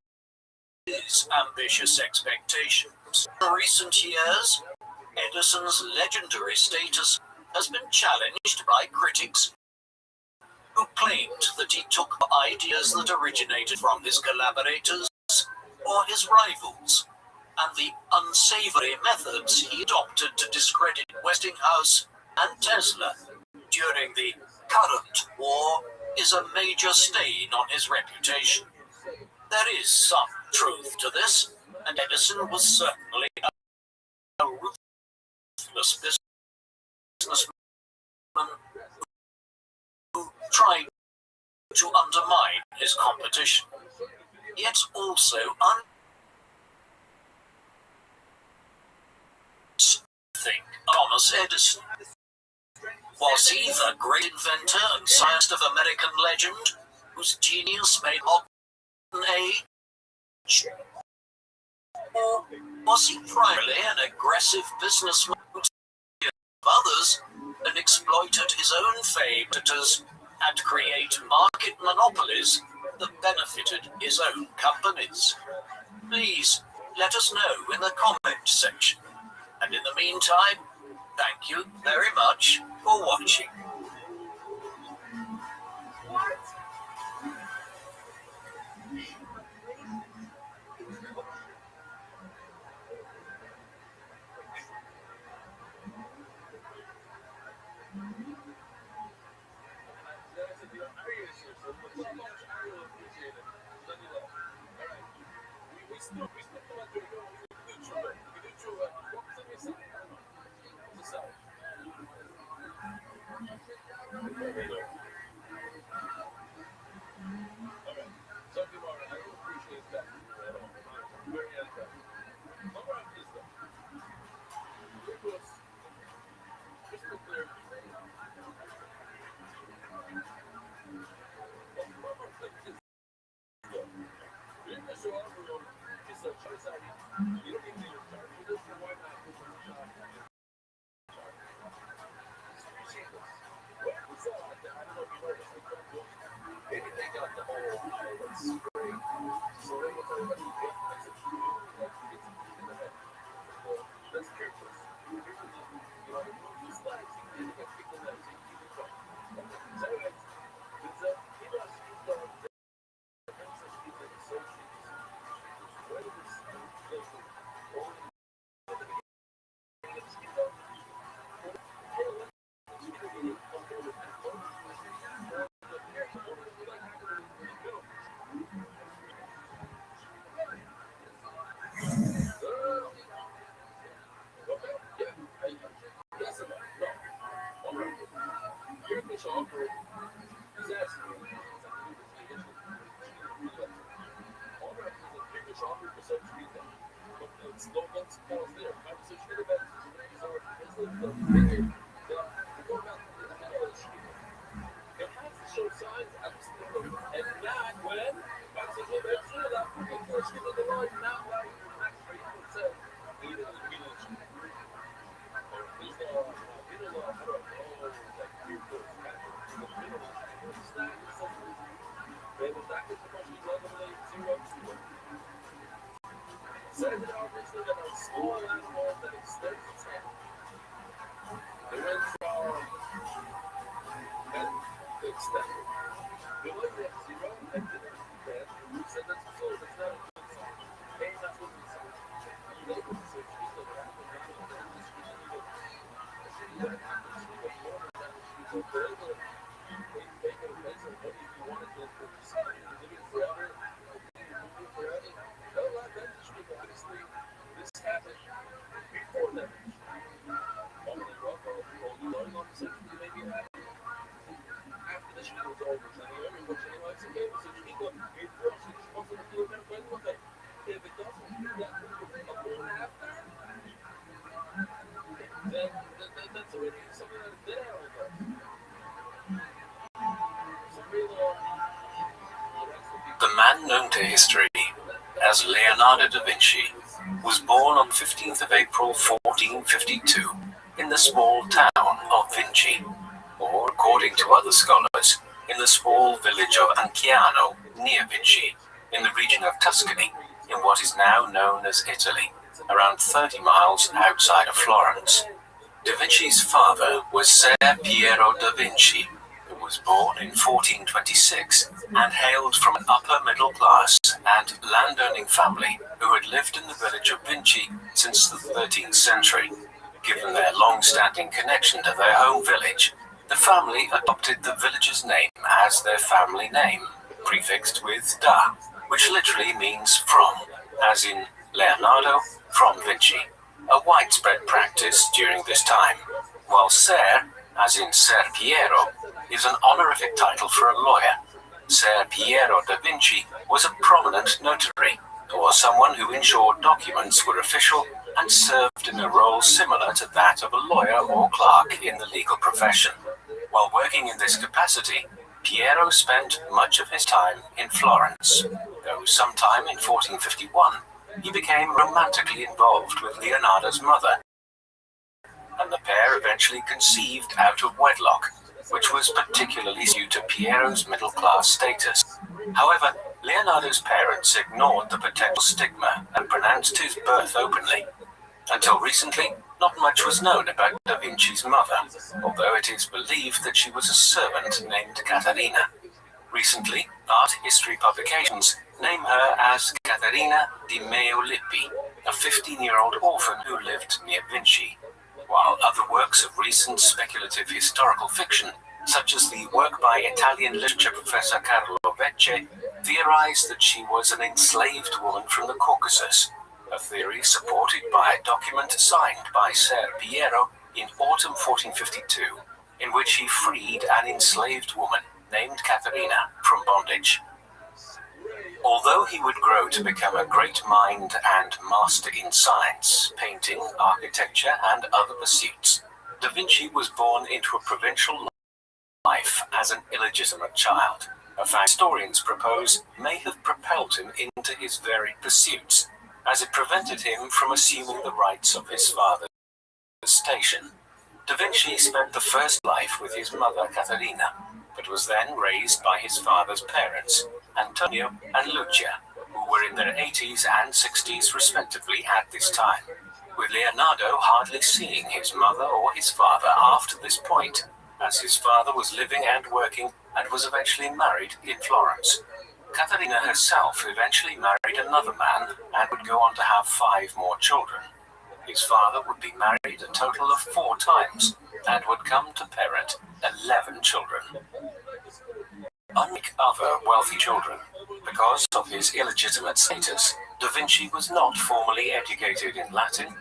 S3: his ambitious expectations. In recent years, Edison's legendary status has been challenged by critics who claimed that he took ideas that originated from his collaborators or his rivals, and the unsavory methods he adopted to discredit Westinghouse and Tesla during the current war is a major stain on his reputation. There is some truth to this, and Edison was certainly a ruthless businessman who tried to undermine his competition, yet also Thomas Edison. Was he the great inventor and scientist of American legend, whose genius made modern age? Or was he primarily an aggressive businessman who served others and exploited his own fame and create market monopolies that benefited his own companies? Please let us know in the comment section. And in the meantime, thank you very much for watching.
S4: school has more than extends its hand. They went from hand to extend. Below you have 0 and then that you said that's so that's not a good song. Hey, that's what we said. You know what this is? You know what happened. This happened before that. Normally, you learn on the maybe after the show was over. Everyone likes a game, so you need to be forced to do it with it. If it doesn't do that before and after, then that's already something that did happen.
S3: The man known to history as Leonardo da Vinci was born on 15th of April 1452 in the small town of Vinci, or according to other scholars, in the small village of Anciano near Vinci, in the region of Tuscany, in what is now known as Italy, around 30 miles outside of Florence. Da Vinci's father was Ser Piero da Vinci, who was born in 1426 and hailed from an upper middle class and landowning family who had lived in the village of Vinci since the 13th century. Given their long-standing connection to their home village, the family adopted the village's name as their family name, prefixed with da, which literally means from, as in Leonardo from Vinci, a widespread practice during this time, while Ser, as in Ser Piero, is an honorific title for a lawyer. Ser Piero da Vinci was a prominent notary, or someone who ensured documents were official and served in a role similar to that of a lawyer or clerk in the legal profession. While working in this capacity, Piero spent much of his time in Florence, though sometime in 1451 he became romantically involved with Leonardo's mother, and the pair eventually conceived out of wedlock, which was particularly due to Piero's middle-class status. However, Leonardo's parents ignored the potential stigma and pronounced his birth openly. Until recently, not much was known about Da Vinci's mother, although it is believed that she was a servant named Caterina. Recently, art history publications name her as Caterina di Meo Lippi, a 15-year-old orphan who lived near Vinci, while other works of recent speculative historical fiction, such as the work by Italian literature professor Carlo Vecce, theorized that she was an enslaved woman from the Caucasus, a theory supported by a document signed by Ser Piero in autumn 1452, in which he freed an enslaved woman named Caterina from bondage. Although he would grow to become a great mind and master in science, painting, architecture, and other pursuits, Da Vinci was born into a provincial life as an illegitimate child, a fact historians propose may have propelled him into his varied pursuits, as it prevented him from assuming the rights of his father's station. Da Vinci spent the first life with his mother Caterina, but was then raised by his father's parents, Antonio and Lucia, who were in their 80s and 60s respectively at this time, with Leonardo hardly seeing his mother or his father after this point, as his father was living and working and was eventually married in Florence. Caterina herself eventually married another man and would go on to have 5 more children. His father would be married a total of 4 times and would come to parent 11 children. Unlike other wealthy children, because of his illegitimate status, Da Vinci was not formally educated in Latin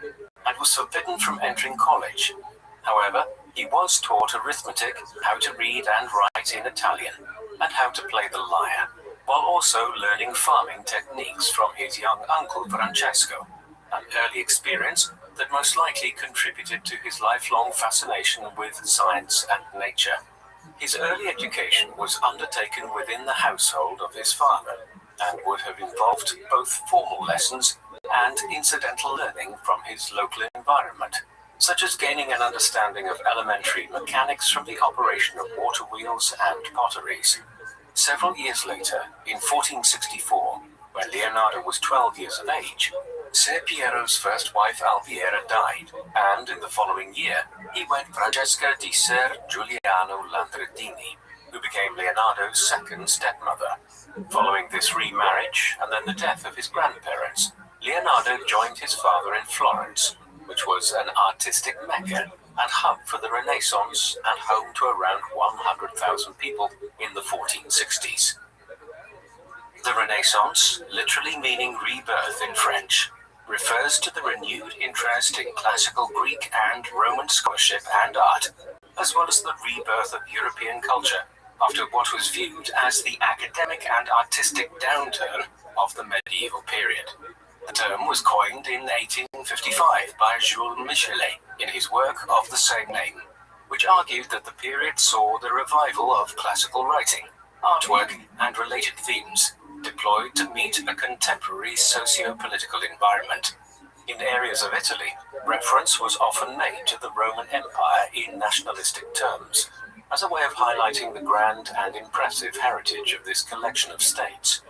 S3: and was forbidden from entering college. However, he was taught arithmetic, how to read and write in Italian, and how to play the lyre, while also learning farming techniques from his young uncle Francesco, an early experience that most likely contributed to his lifelong fascination with science and nature. His early education was undertaken within the household of his father, and would have involved both formal lessons and incidental learning from his local environment, such as gaining an understanding of elementary mechanics from the operation of water wheels and potteries. Several years later, in 1464, when Leonardo was 12 years of age, Ser Piero's first wife Alviera died, and in the following year he wed Francesca di Ser Giuliano Landrettini, who became Leonardo's second stepmother. Following this remarriage and then the death of his grandparents, Leonardo joined his father in Florence, which was an artistic mecca and hub for the Renaissance and home to around 100,000 people in the 1460s. The Renaissance, literally meaning rebirth in French, refers to the renewed interest in classical Greek and Roman scholarship and art, as well as the rebirth of European culture after what was viewed as the academic and artistic downturn of the medieval period. The term was coined in 1855 by Jules Michelet in his work of the same name, which argued that the period saw the revival of classical writing, artwork, and related themes deployed to meet a contemporary socio-political environment. In areas of Italy, reference was often made to the Roman Empire in nationalistic terms, as a way of highlighting the grand and impressive heritage of this collection of states.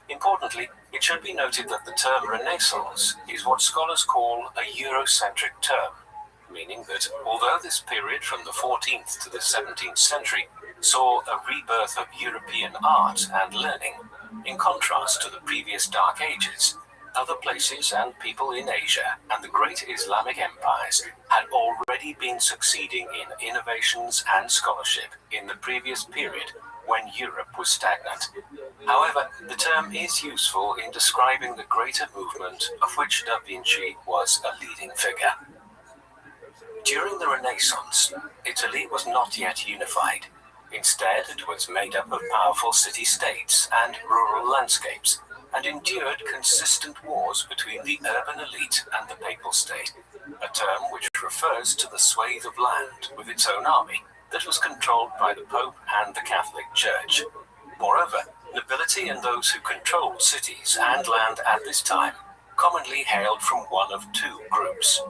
S3: Importantly, it should be noted that the term Renaissance is what scholars call a Eurocentric term, meaning that although this period from the 14th to the 17th century saw a rebirth of European art and learning, in contrast to the previous Dark Ages, other places and people in Asia and the great Islamic empires had already been succeeding in innovations and scholarship in the previous period when Europe was stagnant. However, the term is useful in describing the greater movement of which Da Vinci was a leading figure. During the Renaissance, Italy was not yet unified. Instead, it was made up of powerful city-states and rural landscapes, and endured consistent wars between the urban elite and the papal state, a term which refers to the swathe of land with its own army that was controlled by the Pope and the Catholic Church. Moreover, nobility and those who controlled cities and land at this time commonly hailed from one of two groups,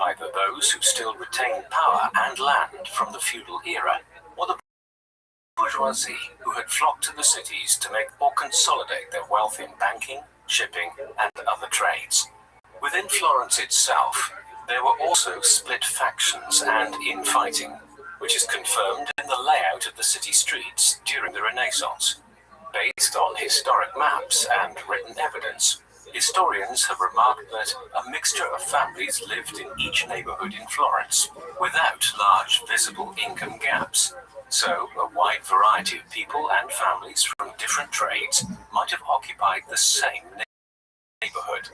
S3: either those who still retained power and land from the feudal era, or the bourgeoisie who had flocked to the cities to make or consolidate their wealth in banking, shipping, and other trades. Within Florence itself, there were also split factions and infighting, which is confirmed in the layout of the city streets during the Renaissance. Based on historic maps and written evidence, historians have remarked that a mixture of families lived in each neighborhood in Florence, without large visible income gaps. So, a wide variety of people and families from different trades might have occupied the same neighborhood,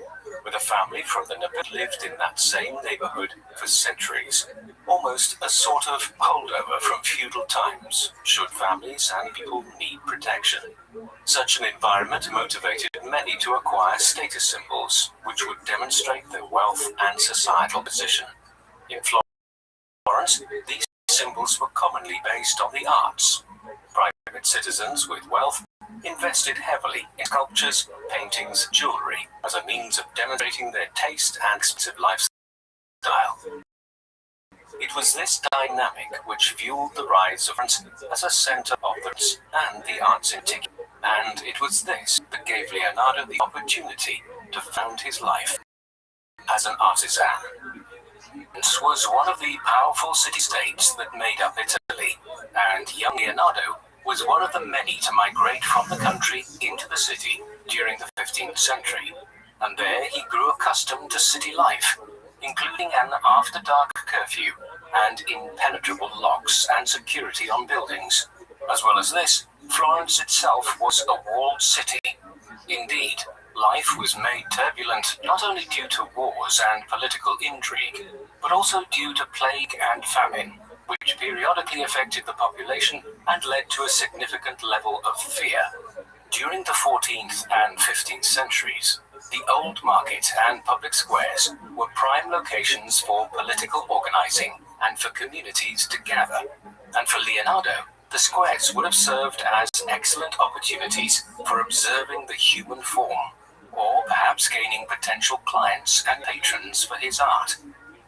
S3: with a family from the nobility lived in that same neighborhood for centuries, almost a sort of holdover from feudal times, should families and people need protection. Such an environment motivated many to acquire status symbols, which would demonstrate their wealth and societal position. In Florence, these symbols were commonly based on the arts. Private citizens with wealth invested heavily in sculptures, paintings, jewelry, as a means of demonstrating their taste and expensive lifestyle. It was this dynamic which fueled the rise of France as a center of the arts and the arts in Tichy, and it was this that gave Leonardo the opportunity to found his life as an artisan. This was one of the powerful city-states that made up Italy, and young Leonardo was one of the many to migrate from the country into the city during the 15th century, and there he grew accustomed to city life, including an after-dark curfew and impenetrable locks and security on buildings. As well as this, Florence itself was a walled city. Indeed, life was made turbulent not only due to wars and political intrigue, but also due to plague and famine, which periodically affected the population and led to a significant level of fear. During the 14th and 15th centuries, the Old Market and public squares were prime locations for political organizing and for communities to gather. And for Leonardo, the squares would have served as excellent opportunities for observing the human form, or perhaps gaining potential clients and patrons for his art.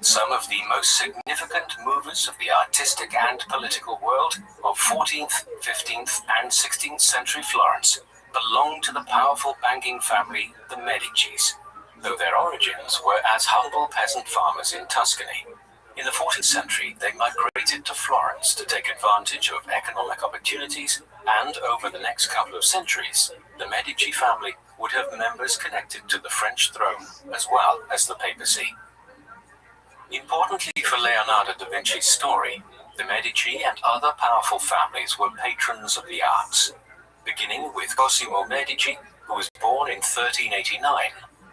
S3: Some of the most significant movers of the artistic and political world of 14th, 15th, and 16th century Florence belonged to the powerful banking family, the Medicis. though their origins were as humble peasant farmers in Tuscany. In the 14th century, they migrated to Florence to take advantage of economic opportunities, and over the next couple of centuries, the Medici family would have members connected to the French throne as well as the papacy. Importantly for Leonardo da Vinci's story, the Medici and other powerful families were patrons of the arts, beginning with Cosimo Medici, who was born in 1389,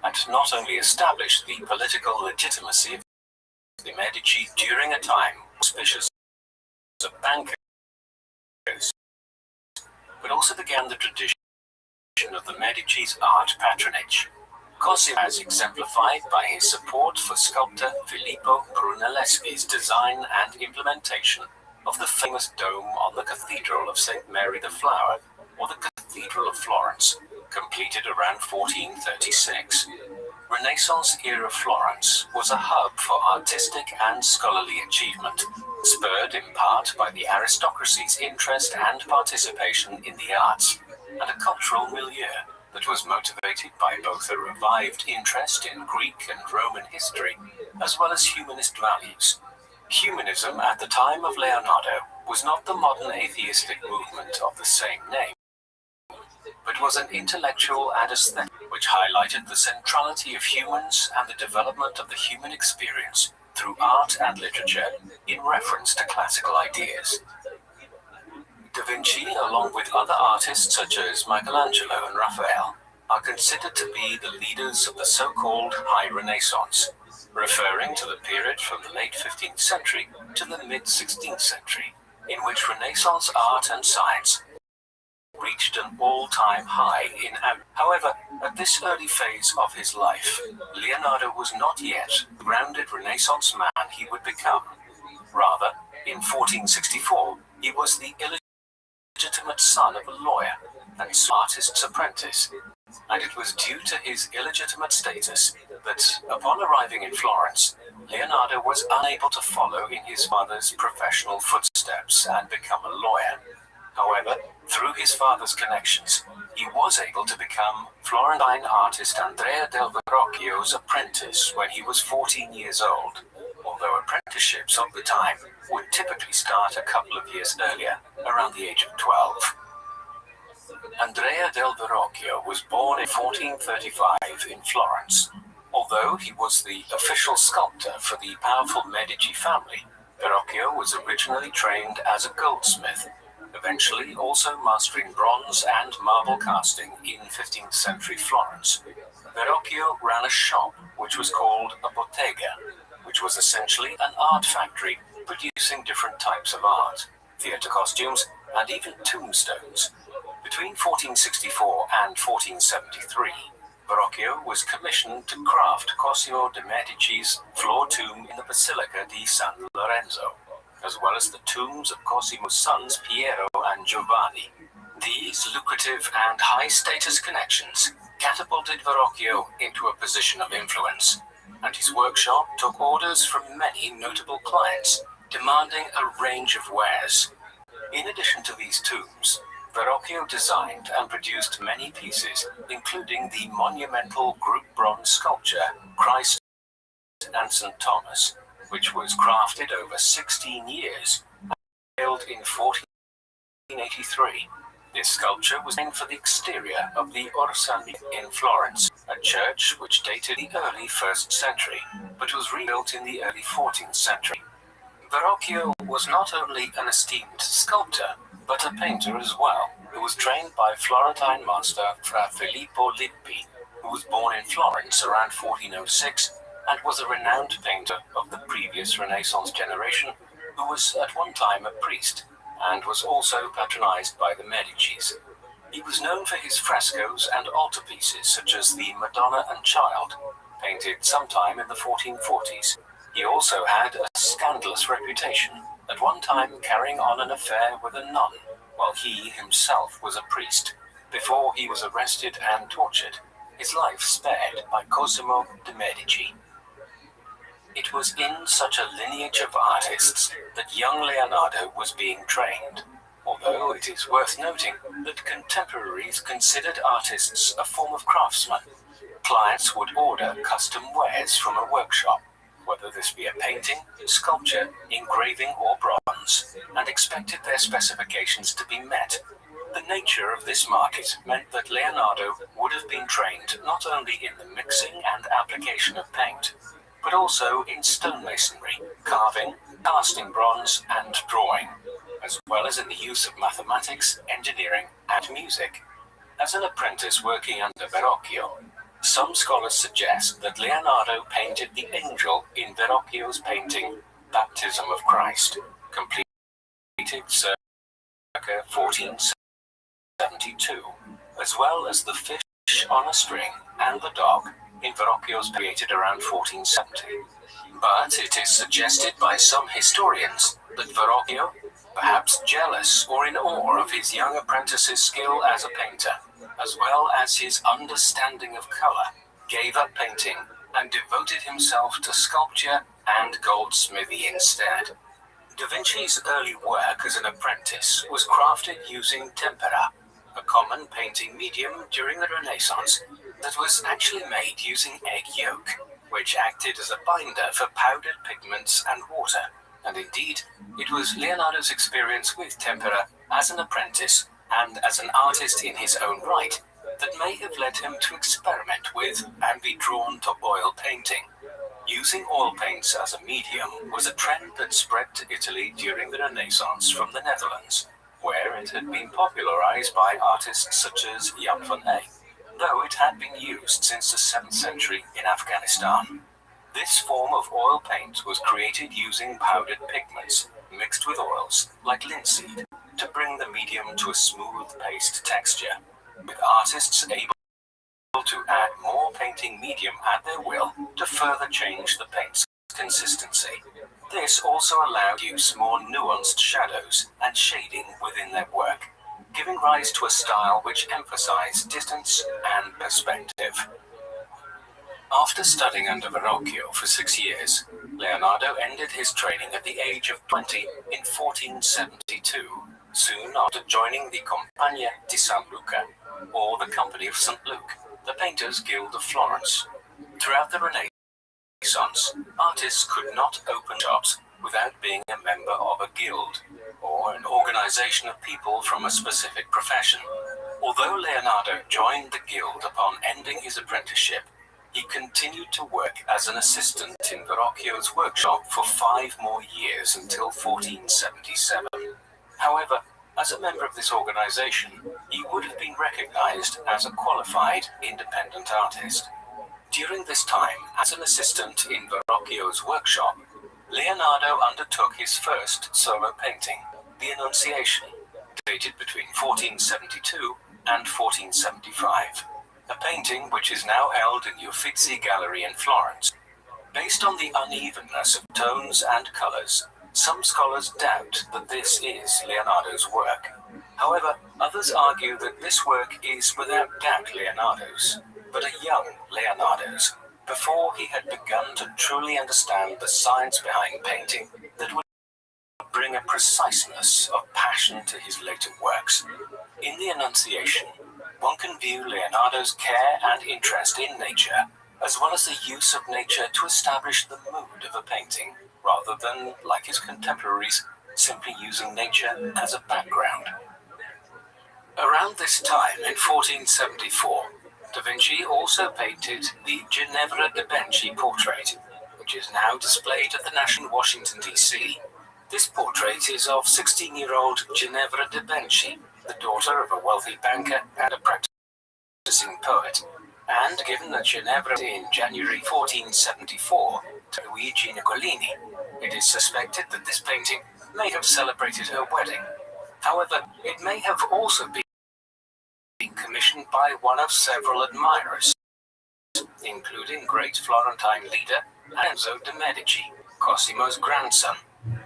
S3: and not only established the political legitimacy of the Medici during a time auspicious of bankers, but also began the tradition of the Medici's art patronage. Cosimo is exemplified by his support for sculptor Filippo Brunelleschi's design and implementation of the famous dome on the Cathedral of St. Mary the Flower, or the Cathedral of Florence, completed around 1436. Renaissance-era Florence was a hub for artistic and scholarly achievement, spurred in part by the aristocracy's interest and participation in the arts, and a cultural milieu that was motivated by both a revived interest in Greek and Roman history, as well as humanist values. Humanism at the time of Leonardo was not the modern atheistic movement of the same name, but was an intellectual and aesthetic which highlighted the centrality of humans and the development of the human experience through art and literature in reference to classical ideas. Da Vinci, along with other artists such as Michelangelo and Raphael, are considered to be the leaders of the so-called High Renaissance, referring to the period from the late 15th century to the mid-16th century, in which Renaissance art and science reached an all-time high in average. However, at this early phase of his life, Leonardo was not yet the grounded Renaissance man he would become. Rather, in 1464, he was the illegitimate son of a lawyer and artist's apprentice, and it was due to his illegitimate status that, upon arriving in Florence, Leonardo was unable to follow in his father's professional footsteps and become a lawyer. However, through his father's connections, he was able to become Florentine artist Andrea del Verrocchio's apprentice when he was 14 years old, although apprenticeships of the time would typically start a couple of years earlier, around the age of 12. Andrea del Verrocchio was born in 1435 in Florence. Although he was the official sculptor for the powerful Medici family, Verrocchio was originally trained as a goldsmith, eventually also mastering bronze and marble casting in 15th century Florence. Verrocchio ran a shop which was called a bottega, which was essentially an art factory producing different types of art, theatre costumes, and even tombstones. Between 1464 and 1473, Verrocchio was commissioned to craft Cosimo de' Medici's floor tomb in the Basilica di San Lorenzo, as well as the tombs of Cosimo's sons Piero and Giovanni. These lucrative and high-status connections catapulted Verrocchio into a position of influence, and his workshop took orders from many notable clients, demanding a range of wares. In addition to these tombs, Verrocchio designed and produced many pieces, including the monumental group bronze sculpture Christ and St. Thomas, which was crafted over 16 years and built in 1483. This sculpture was named for the exterior of the Orsani in Florence, a church which dated the early 1st century, but was rebuilt in the early 14th century. Verrocchio was not only an esteemed sculptor, but a painter as well, who was trained by Florentine master Fra Filippo Lippi, who was born in Florence around 1406 and was a renowned painter of the previous Renaissance generation, who was at one time a priest and was also patronized by the Medicis. He was known for his frescoes and altarpieces such as the Madonna and Child, painted sometime in the 1440s. He also had a scandalous reputation, at one time carrying on an affair with a nun, while he himself was a priest, before he was arrested and tortured, his life spared by Cosimo de' Medici. It was in such a lineage of artists that young Leonardo was being trained, although it is worth noting that contemporaries considered artists a form of craftsmen,
S5: clients would order custom wares from a workshop, whether this be a painting, sculpture, engraving, or bronze, and expected their specifications to be met. The nature of this market meant that Leonardo would have been trained not only in the mixing and application of paint, but also in stonemasonry, carving, casting bronze, and drawing, as well as in the use of mathematics, engineering, and music. As an apprentice working under Verrocchio, some scholars suggest that Leonardo painted the angel in Verrocchio's painting Baptism of Christ, completed circa 1472, as well as the fish on a string and the dog in Verrocchio's created around 1470. But it is suggested by some historians that Verrocchio, perhaps jealous or in awe of his young apprentice's skill as a painter, as well as his understanding of color, gave up painting and devoted himself to sculpture and goldsmithy instead. Da Vinci's early work as an apprentice was crafted using tempera, a common painting medium during the Renaissance that was actually made using egg yolk, which acted as a binder for powdered pigments and water. And indeed, it was Leonardo's experience with tempera as an apprentice and as an artist in his own right that may have led him to experiment with and be drawn to oil painting. Using oil paints as a medium was a trend that spread to Italy during the Renaissance from the Netherlands, where it had been popularized by artists such as Jan van Eyck, though it had been used since the 7th century in Afghanistan. This form of oil paint was created using powdered pigments mixed with oils, like linseed, to bring the medium to a smooth paste texture, with artists able to add more painting medium at their will to further change the paint's consistency. This also allowed use more nuanced shadows and shading within their work, giving rise to a style which emphasized distance and perspective. After studying under Verrocchio for 6 years, Leonardo ended his training at the age of 20 in 1472, soon after joining the Compagnia di San Luca, or the Company of St. Luke, the Painters' Guild of Florence. Throughout the Renaissance, artists could not open shops without being a member of a guild, or an organization of people from a specific profession. Although Leonardo joined the guild upon ending his apprenticeship, he continued to work as an assistant in Verrocchio's workshop for 5 more years until 1477. However, as a member of this organization, he would have been recognized as a qualified independent artist. During this time, as an assistant in Verrocchio's workshop, Leonardo undertook his first solo painting, The Annunciation, dated between 1472 and 1475. A painting which is now held in the Uffizi Gallery in Florence. Based on the unevenness of tones and colors, some scholars doubt that this is Leonardo's work. However, others argue that this work is without doubt Leonardo's, but a young Leonardo's, before he had begun to truly understand the science behind painting that would bring a preciseness of passion to his later works. In The Annunciation, one can view Leonardo's care and interest in nature, as well as the use of nature to establish the mood of a painting, rather than, like his contemporaries, simply using nature as a background. Around this time, in 1474, Da Vinci also painted the Ginevra de' Benci portrait, which is now displayed at the National Washington, D.C. This portrait is of 16-year-old Ginevra de' Benci, the daughter of a wealthy banker and a practicing poet, and given that Ginevra in January 1474 to Luigi Nicolini, it is suspected that this painting may have celebrated her wedding. However, it may have also been commissioned by one of several admirers, including great Florentine leader Lorenzo de' Medici, Cosimo's grandson.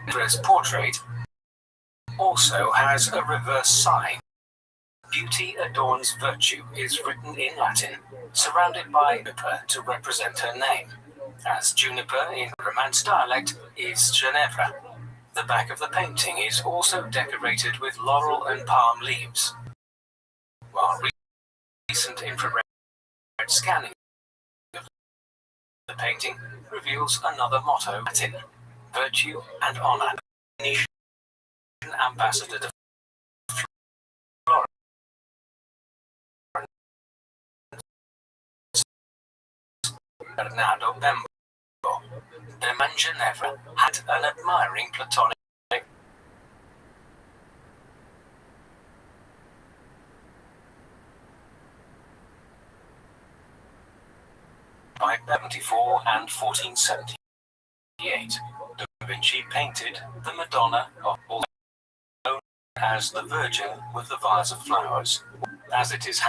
S5: Ginevra's portrait also has a reverse sign. Beauty adorns virtue is written in Latin, surrounded by juniper to represent her name, as juniper in Romance dialect is Ginevra. The back of the painting is also decorated with laurel and palm leaves, while recent infrared scanning the painting reveals another motto, Latin, virtue and honor. Venetian ambassador to Florence, Bernardo Bembo, de Manginevra, had an admiring platonic by 74 and 1478. Da Vinci painted the Madonna of all, known as the Virgin with the vase of flowers, as it is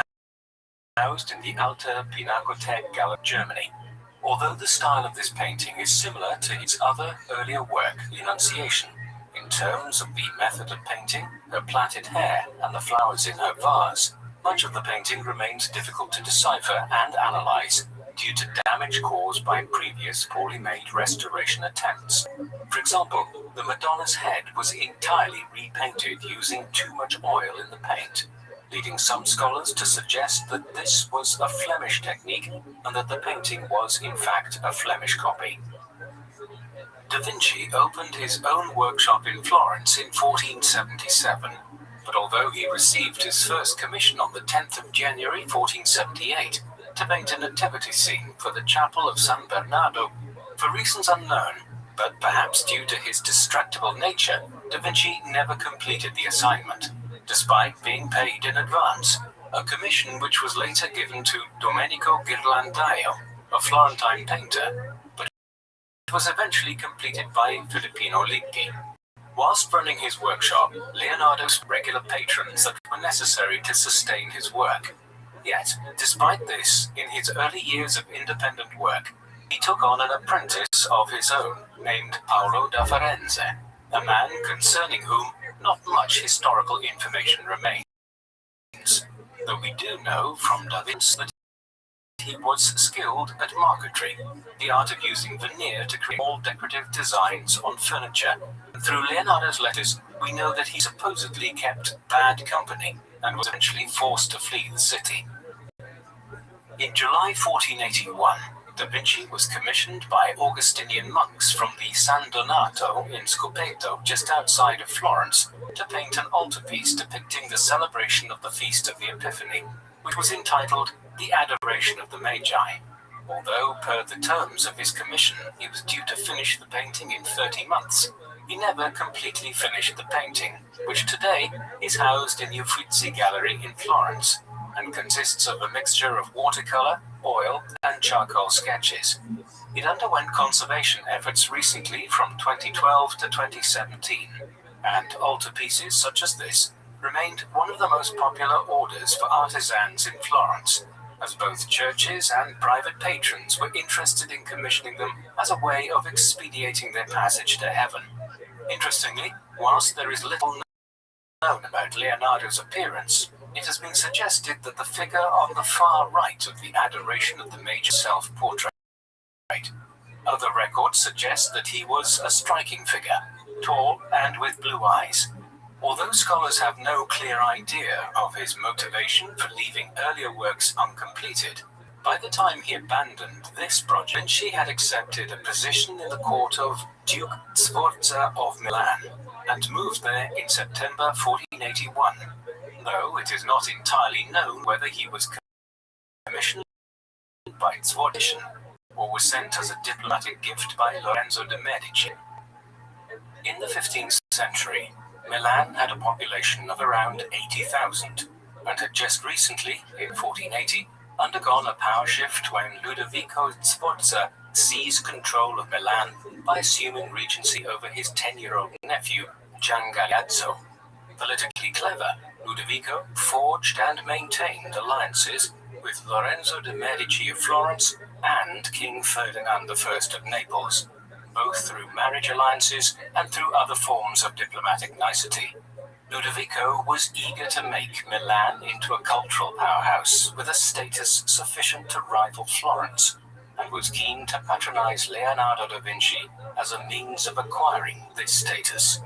S5: housed in the Alte Pinakothek Gallery, Germany. Although the style of this painting is similar to his other earlier work, The Annunciation, in terms of the method of painting, her plaited hair, and the flowers in her vase, much of the painting remains difficult to decipher and analyze due to damage caused by previous poorly made restoration attempts. For example, the Madonna's head was entirely repainted using too much oil in the paint, leading some scholars to suggest that this was a Flemish technique and that the painting was in fact a Flemish copy. Da Vinci opened his own workshop in Florence in 1477, but although he received his first commission on the 10th of January 1478 to paint a nativity scene for the chapel of San Bernardo, for reasons unknown, but perhaps due to his distractible nature, Da Vinci never completed the assignment, despite being paid in advance, a commission which was later given to Domenico Ghirlandaio, a Florentine painter, but it was eventually completed by Filippino Lippi. Whilst running his workshop, Leonardo's regular patrons that were necessary to sustain his work. Yet, despite this, in his early years of independent work, he took on an apprentice of his own, named Paolo da Firenze, a man concerning whom not much historical information remains, though we do know from Da Vinci that he was skilled at marquetry, the art of using veneer to create all decorative designs on furniture. Through Leonardo's letters, we know that he supposedly kept bad company and was eventually forced to flee the city. In July 1481, Da Vinci was commissioned by Augustinian monks from the San Donato in Scopeto, just outside of Florence, to paint an altarpiece depicting the celebration of the Feast of the Epiphany, which was entitled The Adoration of the Magi. Although, per the terms of his commission, he was due to finish the painting in 30 months, he never completely finished the painting, which today is housed in the Uffizi Gallery in Florence, and consists of a mixture of watercolor, oil, and charcoal sketches. It underwent conservation efforts recently from 2012 to 2017, and altarpieces such as this remained one of the most popular orders for artisans in Florence, as both churches and private patrons were interested in commissioning them as a way of expediting their passage to heaven. Interestingly, whilst there is little known about Leonardo's appearance, it has been suggested that the figure on the far right of the Adoration of the Magi self-portrait. Other records suggest that he was a striking figure, tall and with blue eyes. Although scholars have no clear idea of his motivation for leaving earlier works uncompleted, by the time he abandoned this project, she had accepted a position in the court of Duke Sforza of Milan and moved there in September 1481, though it is not entirely known whether he was commissioned by Sforza or was sent as a diplomatic gift by Lorenzo de' Medici. In the 15th century, Milan had a population of around 80,000 and had just recently, in 1480, undergone a power shift when Ludovico Sforza seized control of Milan by assuming regency over his 10-year-old nephew, Gian Galeazzo. Politically clever, Ludovico forged and maintained alliances with Lorenzo de' Medici of Florence and King Ferdinand I of Naples, both through marriage alliances and through other forms of diplomatic nicety. Ludovico was eager to make Milan into a cultural powerhouse with a status sufficient to rival Florence, and was keen to patronize Leonardo da Vinci as a means of acquiring this status.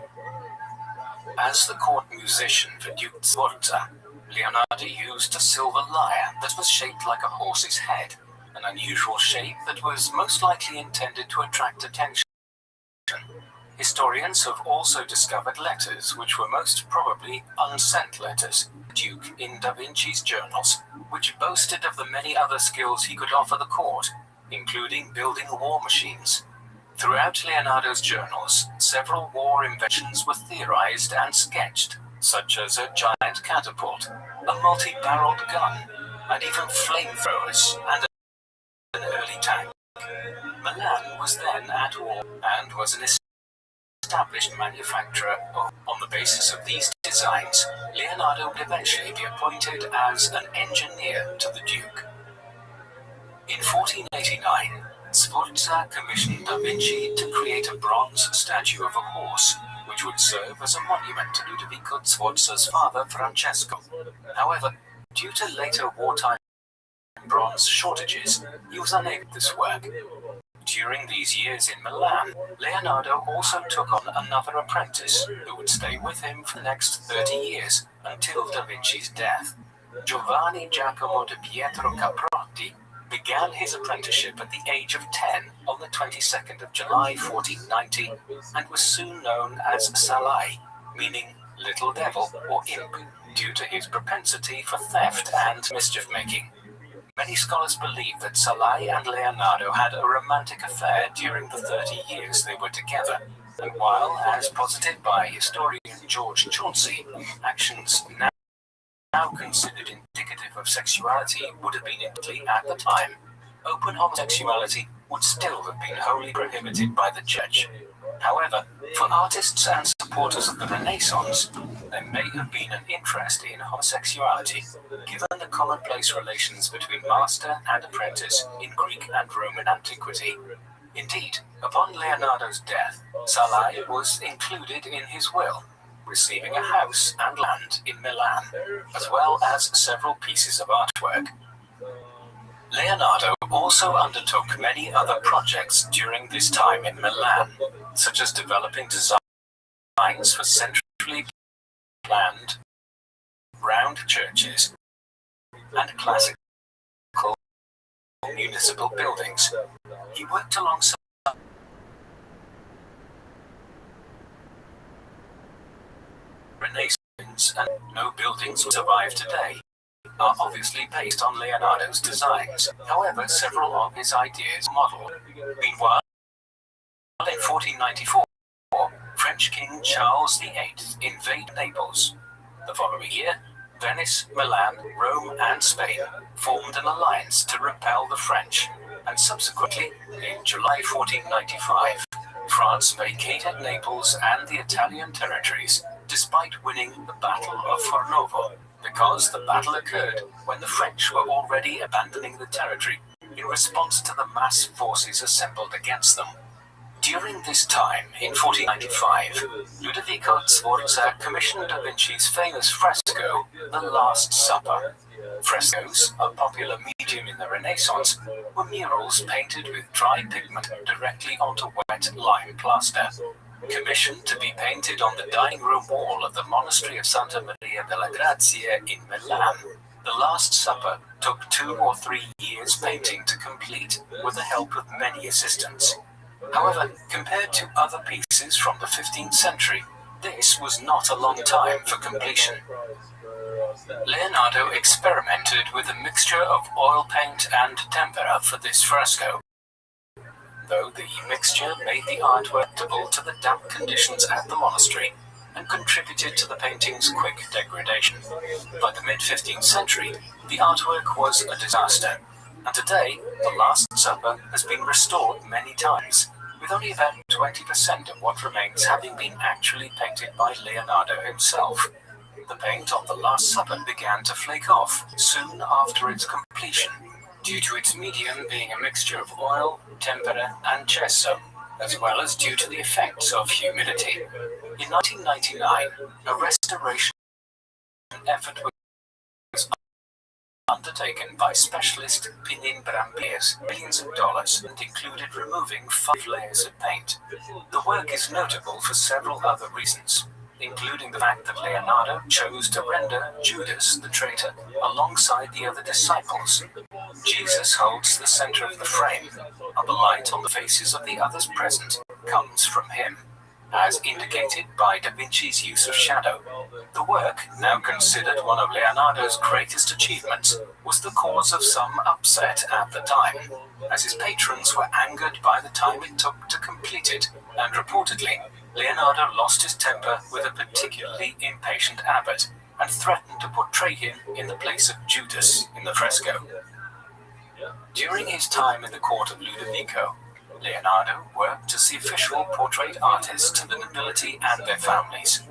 S5: As the court musician for Duke Sforza, Leonardo used a silver lyre that was shaped like a horse's head, an unusual shape that was most likely intended to attract attention. Historians have also discovered letters which were most probably unsent letters, Duke in Da Vinci's journals, which boasted of the many other skills he could offer the court, including building war machines. Throughout Leonardo's journals, several war inventions were theorized and sketched, such as a giant catapult, a multi-barreled gun, and even flamethrowers and an early tank. Milan was then at war and was an established manufacturer. On the basis of these designs, Leonardo would eventually be appointed as an engineer to the Duke. In 1489, Sforza commissioned Da Vinci to create a bronze statue of a horse, which would serve as a monument to Ludovico Sforza's father Francesco. However, due to later wartime bronze shortages, he was unable to do this work. During these years in Milan, Leonardo also took on another apprentice who would stay with him for the next 30 years until Da Vinci's death. Giovanni Giacomo de Pietro Caprotti began his apprenticeship at the age of 10 on the 22nd of July 1490 and was soon known as Salai, meaning little devil or imp, due to his propensity for theft and mischief-making. Many scholars believe that Salai and Leonardo had a romantic affair during the 30 years they were together, and while, as posited by historian George Chauncey, actions now considered indicative of sexuality would have been illegal at the time, open homosexuality would still have been wholly prohibited by the church. However, for artists and supporters of the Renaissance, there may have been an interest in homosexuality, given the commonplace relations between master and apprentice in Greek and Roman antiquity. Indeed, upon Leonardo's death, Salai was included in his will, receiving a house and land in Milan, as well as several pieces of artwork. Leonardo also undertook many other projects during this time in Milan, such as developing designs for centrally planned round churches and classical municipal buildings. He worked alongside Renaissance, and no buildings survive today are obviously based on Leonardo's designs. However, several of his ideas modeled. Meanwhile, in 1494, French King Charles VIII invaded Naples. The following year, Venice, Milan, Rome, and Spain formed an alliance to repel the French, and subsequently, in July 1495, France vacated Naples and the Italian territories, despite winning the Battle of Fornovo, because the battle occurred when the French were already abandoning the territory in response to the mass forces assembled against them. During this time, in 1495, Ludovico Sforza commissioned Da Vinci's famous fresco, The Last Supper. Frescoes, a popular medium in the Renaissance, were murals painted with dry pigment directly onto wet lime plaster. Commissioned to be painted on the dining room wall of the monastery of Santa Maria della Grazia in Milan, The Last Supper took 2 or 3 years painting to complete, with the help of many assistants. However, compared to other pieces from the 15th century, this was not a long time for completion. Leonardo experimented with a mixture of oil paint and tempera for this fresco, though the mixture made the artwork adaptable to the damp conditions at the monastery and contributed to the painting's quick degradation. By the mid-15th century, the artwork was a disaster, and today, The Last Supper has been restored many times, with only about 20% of what remains having been actually painted by Leonardo himself. The paint on The Last Supper began to flake off soon after its completion, due to its medium being a mixture of oil, tempera, and gesso, as well as due to the effects of humidity. In 1999, a restoration effort was undertaken by specialist Pininfarina, millions of dollars, and included removing 5 layers of paint. The work is notable for several other reasons, including the fact that Leonardo chose to render Judas the traitor alongside the other disciples, Jesus holds the center of the frame, and the light on the faces of the others present comes from him, as indicated by Da Vinci's use of shadow. The work, now considered one of Leonardo's greatest achievements, was the cause of some upset at the time, as his patrons were angered by the time it took to complete it, and reportedly, Leonardo lost his temper with a particularly impatient abbot, and threatened to portray him in the place of Judas in the fresco. During his time in the court of Ludovico, Leonardo worked as the official portrait artist to the nobility and their families.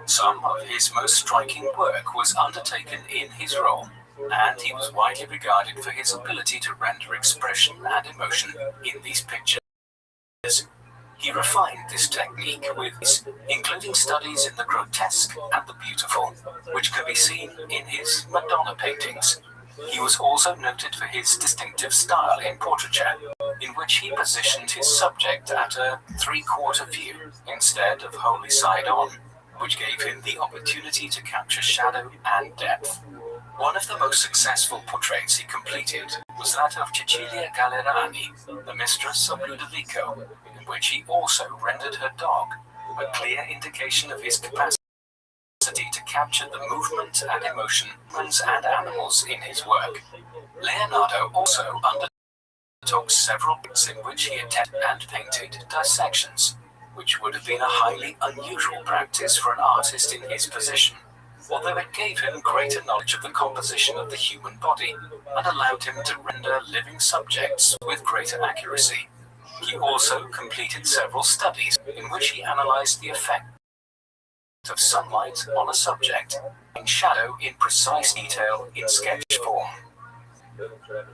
S5: Some of his most striking work was undertaken in his role, and he was widely regarded for his ability to render expression and emotion in these pictures. He refined this technique with his, including studies in the grotesque and the beautiful, which can be seen in his Madonna paintings. He was also noted for his distinctive style in portraiture, in which he positioned his subject at a three-quarter view instead of wholly side-on, which gave him the opportunity to capture shadow and depth. One of the most successful portraits he completed was that of Cecilia Gallerani, the mistress of Ludovico, in which he also rendered her dog, a clear indication of his capacity to capture the movement and emotion of humans and animals in his work. Leonardo also undertook several books in which he attempted and painted dissections, which would have been a highly unusual practice for an artist in his position, although it gave him greater knowledge of the composition of the human body and allowed him to render living subjects with greater accuracy. He also completed several studies in which he analyzed the effect of sunlight on a subject, in shadow in precise detail in sketch form.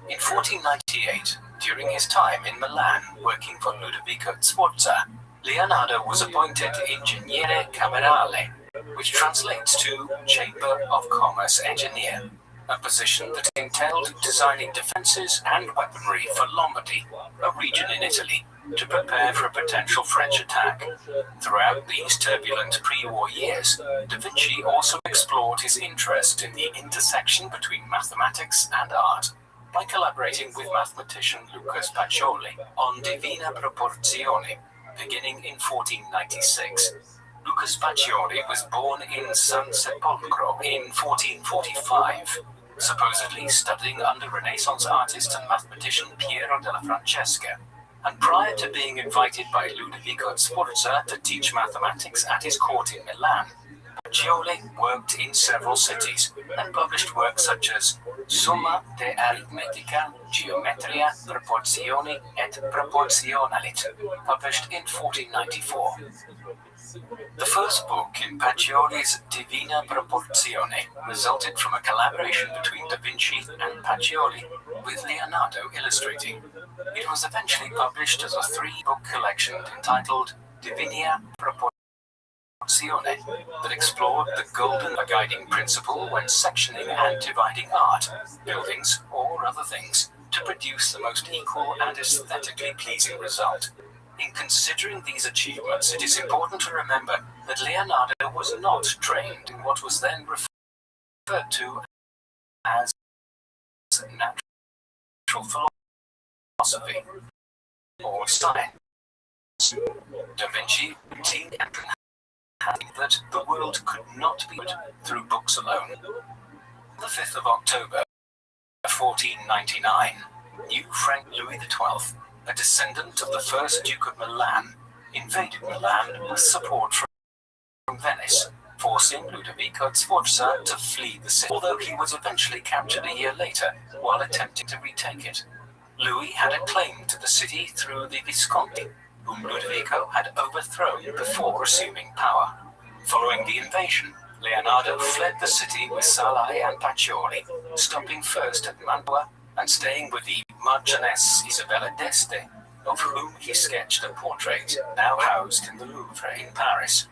S5: In 1498, during his time in Milan working for Ludovico Sforza, Leonardo was appointed Ingegnere Camerale, which translates to Chamber of Commerce Engineer, a position that entailed designing defenses and weaponry for Lombardy, a region in Italy, to prepare for a potential French attack. Throughout these turbulent pre-war years, Da Vinci also explored his interest in the intersection between mathematics and art by collaborating with mathematician Lucas Pacioli on Divina Proporzione, beginning in 1496. Lucas Pacioli was born in San Sepolcro in 1445, supposedly studying under Renaissance artist and mathematician Piero della Francesca, and prior to being invited by Ludovico Sforza to teach mathematics at his court in Milan, Pacioli worked in several cities and published works such as Summa de Arithmetica, Geometria, Proporzioni et Proportionalit, published in 1494. The first book in Pacioli's Divina Proporzione resulted from a collaboration between Da Vinci and Pacioli, with Leonardo illustrating. It was eventually published as a three-book collection entitled Divina Proporzione that explored the golden guiding principle when sectioning and dividing art, buildings, or other things to produce the most equal and aesthetically pleasing result. In considering these achievements, it is important to remember that Leonardo was not trained in what was then referred to as natural philosophy or science. Da Vinci seemed that the world could not be good through books alone. On the 5th of October, 1499, new Frank Louis XII, a descendant of the first Duke of Milan, invaded Milan with support from Venice, forcing Ludovico Sforza to flee the city, although he was eventually captured a year later while attempting to retake it. Louis had a claim to the city through the Visconti, whom Ludovico had overthrown before assuming power. Following the invasion, Leonardo fled the city with Salai and Pacioli, stopping first at Mantua and staying with the Marchioness Isabella d'Este, of whom he sketched a portrait now housed in the Louvre in Paris.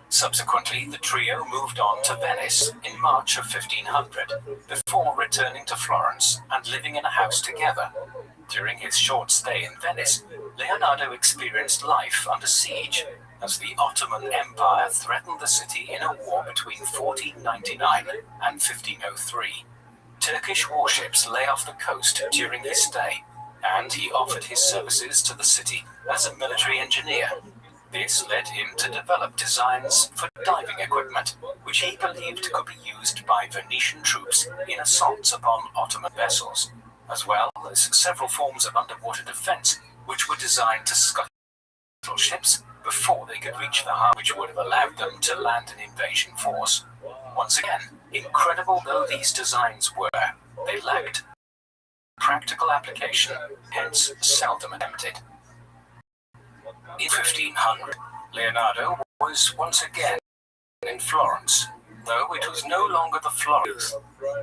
S5: Subsequently, the trio moved on to Venice in March of 1500, before returning to Florence and living in a house together. During his short stay in Venice, Leonardo experienced life under siege, as the Ottoman Empire threatened the city in a war between 1499 and 1503. Turkish warships lay off the coast during his stay, and he offered his services to the city as a military engineer. This led him to develop designs for diving equipment, which he believed could be used by Venetian troops in assaults upon Ottoman vessels, as well as several forms of underwater defense, which were designed to scuttle ships before they could reach the harbor, which would have allowed them to land an invasion force. Once again, incredible though these designs were, they lacked practical application, hence seldom attempted. In 1500, Leonardo was once again in Florence, though it was no longer the Florence.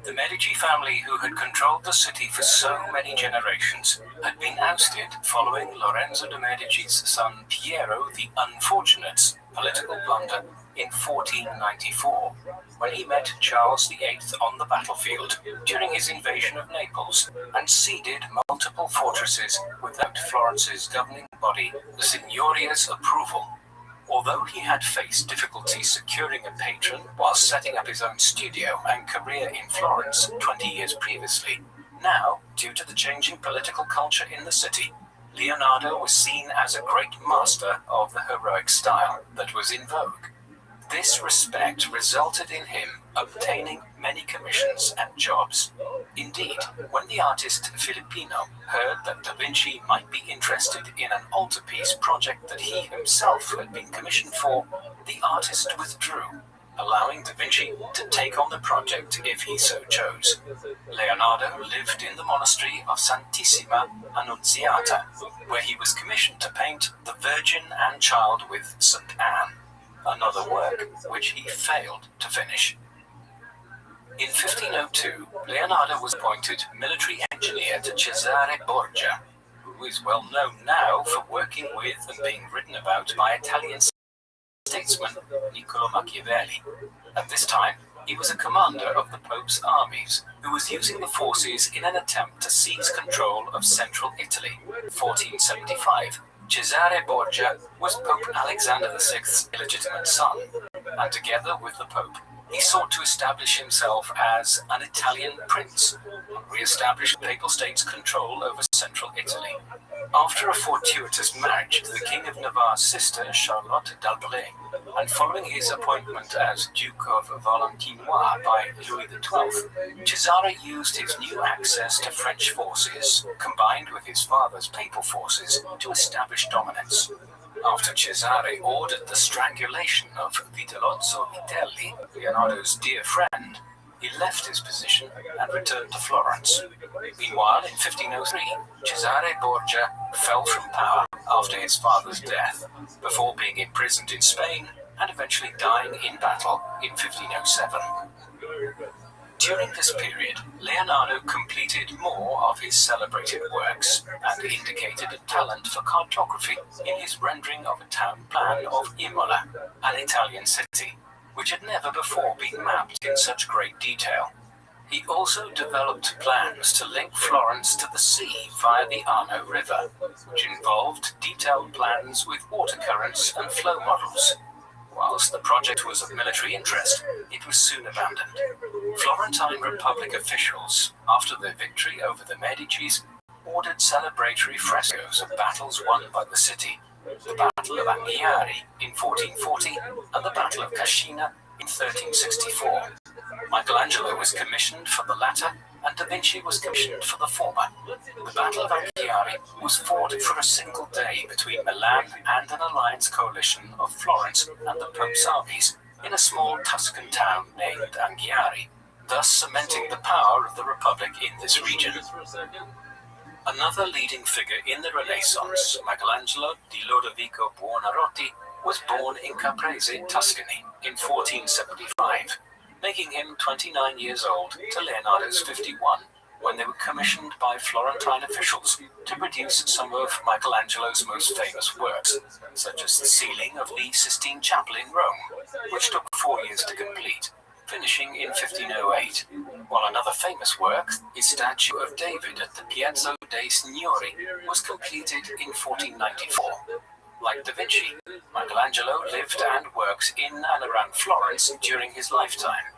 S5: The Medici family, who had controlled the city for so many generations, had been ousted following Lorenzo de' Medici's son Piero the Unfortunate's political blunder in 1494, when he met Charles VIII on the battlefield during his invasion of Naples and ceded multiple fortresses without Florence's governing body, the Signoria's, approval. Although he had faced difficulty securing a patron while setting up his own studio and career in Florence 20 years previously, now, due to the changing political culture in the city, Leonardo was seen as a great master of the heroic style that was in vogue. This respect resulted in him obtaining many commissions and jobs. Indeed, when the artist Filippino heard that Da Vinci might be interested in an altarpiece project that he himself had been commissioned for, the artist withdrew, allowing Da Vinci to take on the project if he so chose. Leonardo lived in the monastery of Santissima Annunziata, where he was commissioned to paint the Virgin and Child with St. Anne, another work which he failed to finish. In 1502, Leonardo was appointed military engineer to Cesare Borgia, who is well known now for working with and being written about by Italian statesman Niccolo Machiavelli. At this time, he was a commander of the Pope's armies, who was using the forces in an attempt to seize control of central Italy. 1475, Cesare Borgia was Pope Alexander VI's illegitimate son, and together with the Pope, he sought to establish himself as an Italian prince and re-establish the Papal State's control over central Italy. After a fortuitous marriage to the King of Navarre's sister, Charlotte d'Albret, and following his appointment as Duke of Valentinois by Louis XII, Cesare used his new access to French forces, combined with his father's papal forces, to establish dominance. After Cesare ordered the strangulation of Vitellozzo Vitelli, Leonardo's dear friend, he left his position and returned to Florence. Meanwhile, in 1503, Cesare Borgia fell from power after his father's death, before being imprisoned in Spain and eventually dying in battle in 1507. During this period, Leonardo completed more of his celebrated works and indicated a talent for cartography in his rendering of a town plan of Imola, an Italian city, which had never before been mapped in such great detail. He also developed plans to link Florence to the sea via the Arno River, which involved detailed plans with water currents and flow models. Whilst the project was of military interest, it was soon abandoned. Florentine Republic officials, after their victory over the Medicis, ordered celebratory frescoes of battles won by the city, the Battle of Anghiari in 1440 and the Battle of Cascina in 1364. Michelangelo was commissioned for the latter, and Da Vinci was commissioned for the former. The Battle of Anghiari was fought for a single day between Milan and an alliance coalition of Florence and the Pope's armies in a small Tuscan town named Anghiari, thus cementing the power of the Republic in this region. Another leading figure in the Renaissance, Michelangelo di Lodovico Buonarroti, was born in Caprese, Tuscany, in 1475, making him 29 years old to Leonardo's 51, when they were commissioned by Florentine officials to produce some of Michelangelo's most famous works, such as the ceiling of the Sistine Chapel in Rome, which took 4 years to complete, finishing in 1508, while another famous work, his statue of David at the Piazza dei Signori, was completed in 1494. Like Da Vinci, Michelangelo lived and worked in and around Florence during his lifetime.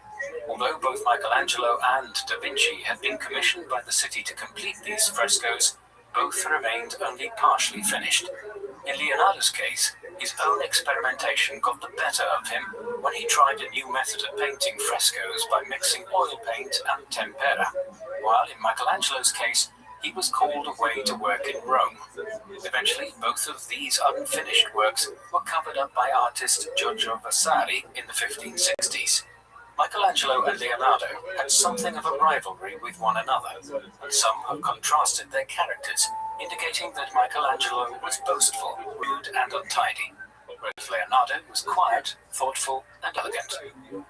S5: Although both Michelangelo and Da Vinci had been commissioned by the city to complete these frescoes, both remained only partially finished. In Leonardo's case, his own experimentation got the better of him when he tried a new method of painting frescoes by mixing oil paint and tempera, while in Michelangelo's case, he was called away to work in Rome. Eventually, both of these unfinished works were covered up by artist Giorgio Vasari in the 1560s. Michelangelo and Leonardo had something of a rivalry with one another, and some have contrasted their characters, indicating that Michelangelo was boastful, rude, and untidy, whereas Leonardo was quiet, thoughtful, and elegant.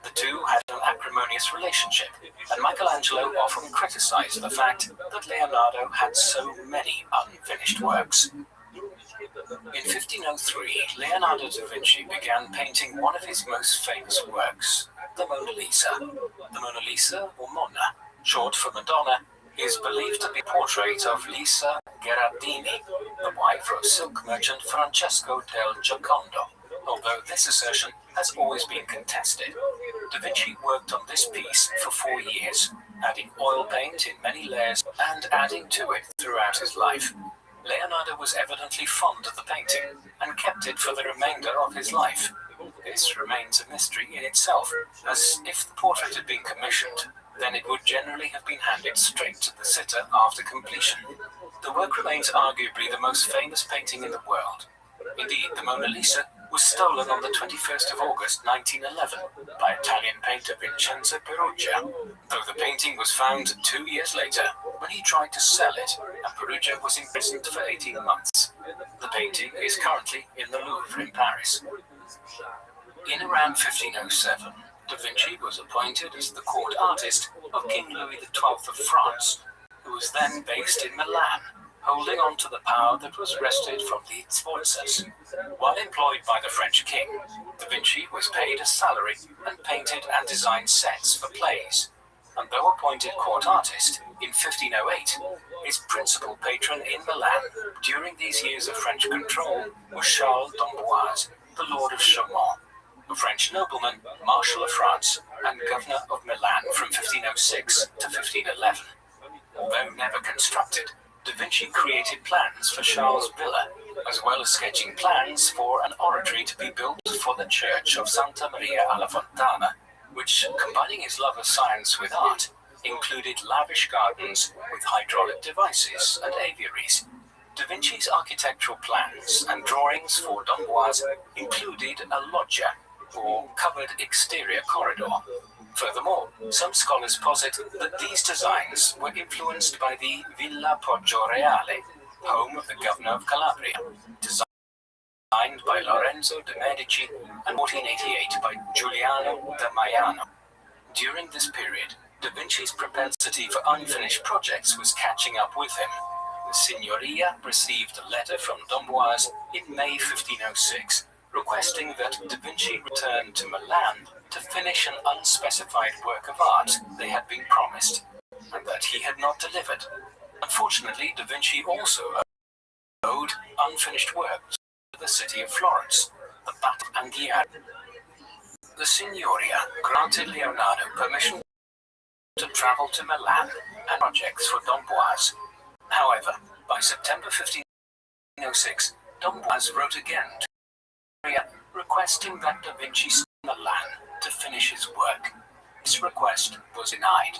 S5: The two had an acrimonious relationship, and Michelangelo often criticized the fact that Leonardo had so many unfinished works. In 1503, Leonardo da Vinci began painting one of his most famous works, the Mona Lisa. The Mona Lisa, or Monna, short for Madonna, is believed to be a portrait of Lisa Gherardini, the wife of silk merchant Francesco del Giocondo, although this assertion has always been contested. Da Vinci worked on this piece for 4 years, adding oil paint in many layers and adding to it throughout his life. Leonardo was evidently fond of the painting and kept it for the remainder of his life. This remains a mystery in itself, as if the portrait had been commissioned, then it would generally have been handed straight to the sitter after completion. The work remains arguably the most famous painting in the world. Indeed, the Mona Lisa was stolen on the 21st of August 1911 by Italian painter Vincenzo Peruggia, though the painting was found 2 years later when he tried to sell it, and Peruggia was imprisoned for 18 months. The painting is currently in the Louvre in Paris. In around 1507, Da Vinci was appointed as the court artist of King Louis XII of France, who was then based in Milan, holding on to the power that was wrested from the Sforzas. While employed by the French king, Da Vinci was paid a salary and painted and designed sets for plays. And though appointed court artist in 1508, his principal patron in Milan during these years of French control was Charles d'Amboise, the Lord of Chaumont, a French nobleman, Marshal of France, and governor of Milan from 1506 to 1511. Although never constructed, Da Vinci created plans for Charles' villa, as well as sketching plans for an oratory to be built for the church of Santa Maria alla Fontana, which, combining his love of science with art, included lavish gardens with hydraulic devices and aviaries. Da Vinci's architectural plans and drawings for d'Amboise included a loggia, or covered exterior corridor. Furthermore, some scholars posit that these designs were influenced by the Villa Poggioreale, home of the governor of Calabria, designed by Lorenzo de' Medici and 1488 by Giuliano da Maiano. During this period, Da Vinci's propensity for unfinished projects was catching up with him. The Signoria received a letter from d'Amboise in May 1506, requesting that Da Vinci return to Milan to finish an unspecified work of art they had been promised, and that he had not delivered. Unfortunately, Da Vinci also owed unfinished works to the city of Florence, the Battle of Anghiari. The Signoria granted Leonardo permission to travel to Milan and projects for d'Amboise. However, by September 1506, d'Amboise wrote again to Signoria requesting that Da Vinci stay in Milan to finish his work. This request was denied.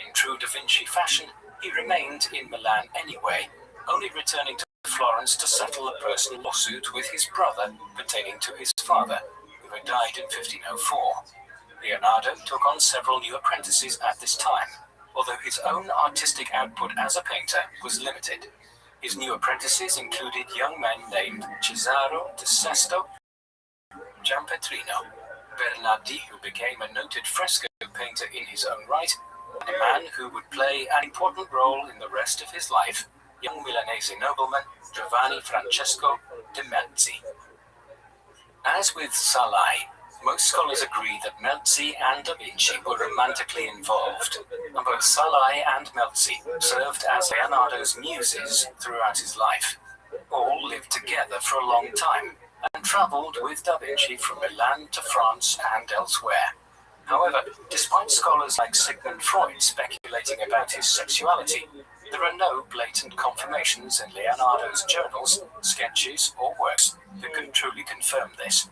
S5: In true Da Vinci fashion, he remained in Milan anyway, only returning to Florence to settle a personal lawsuit with his brother pertaining to his father, who had died in 1504. Leonardo took on several new apprentices at this time, although his own artistic output as a painter was limited. His new apprentices included young men named Cesaro de Sesto, Giampetrino, Bernardi, who became a noted fresco painter in his own right, and a man who would play an important role in the rest of his life, young Milanese nobleman Giovanni Francesco de' Melzi. As with Salai, most scholars agree that Melzi and Da Vinci were romantically involved, and both Salai and Melzi served as Leonardo's muses throughout his life. All lived together for a long time, and travelled with Da Vinci from Milan to France and elsewhere. However, despite scholars like Sigmund Freud speculating about his sexuality, there are no blatant confirmations in Leonardo's journals, sketches, or works that can truly confirm this.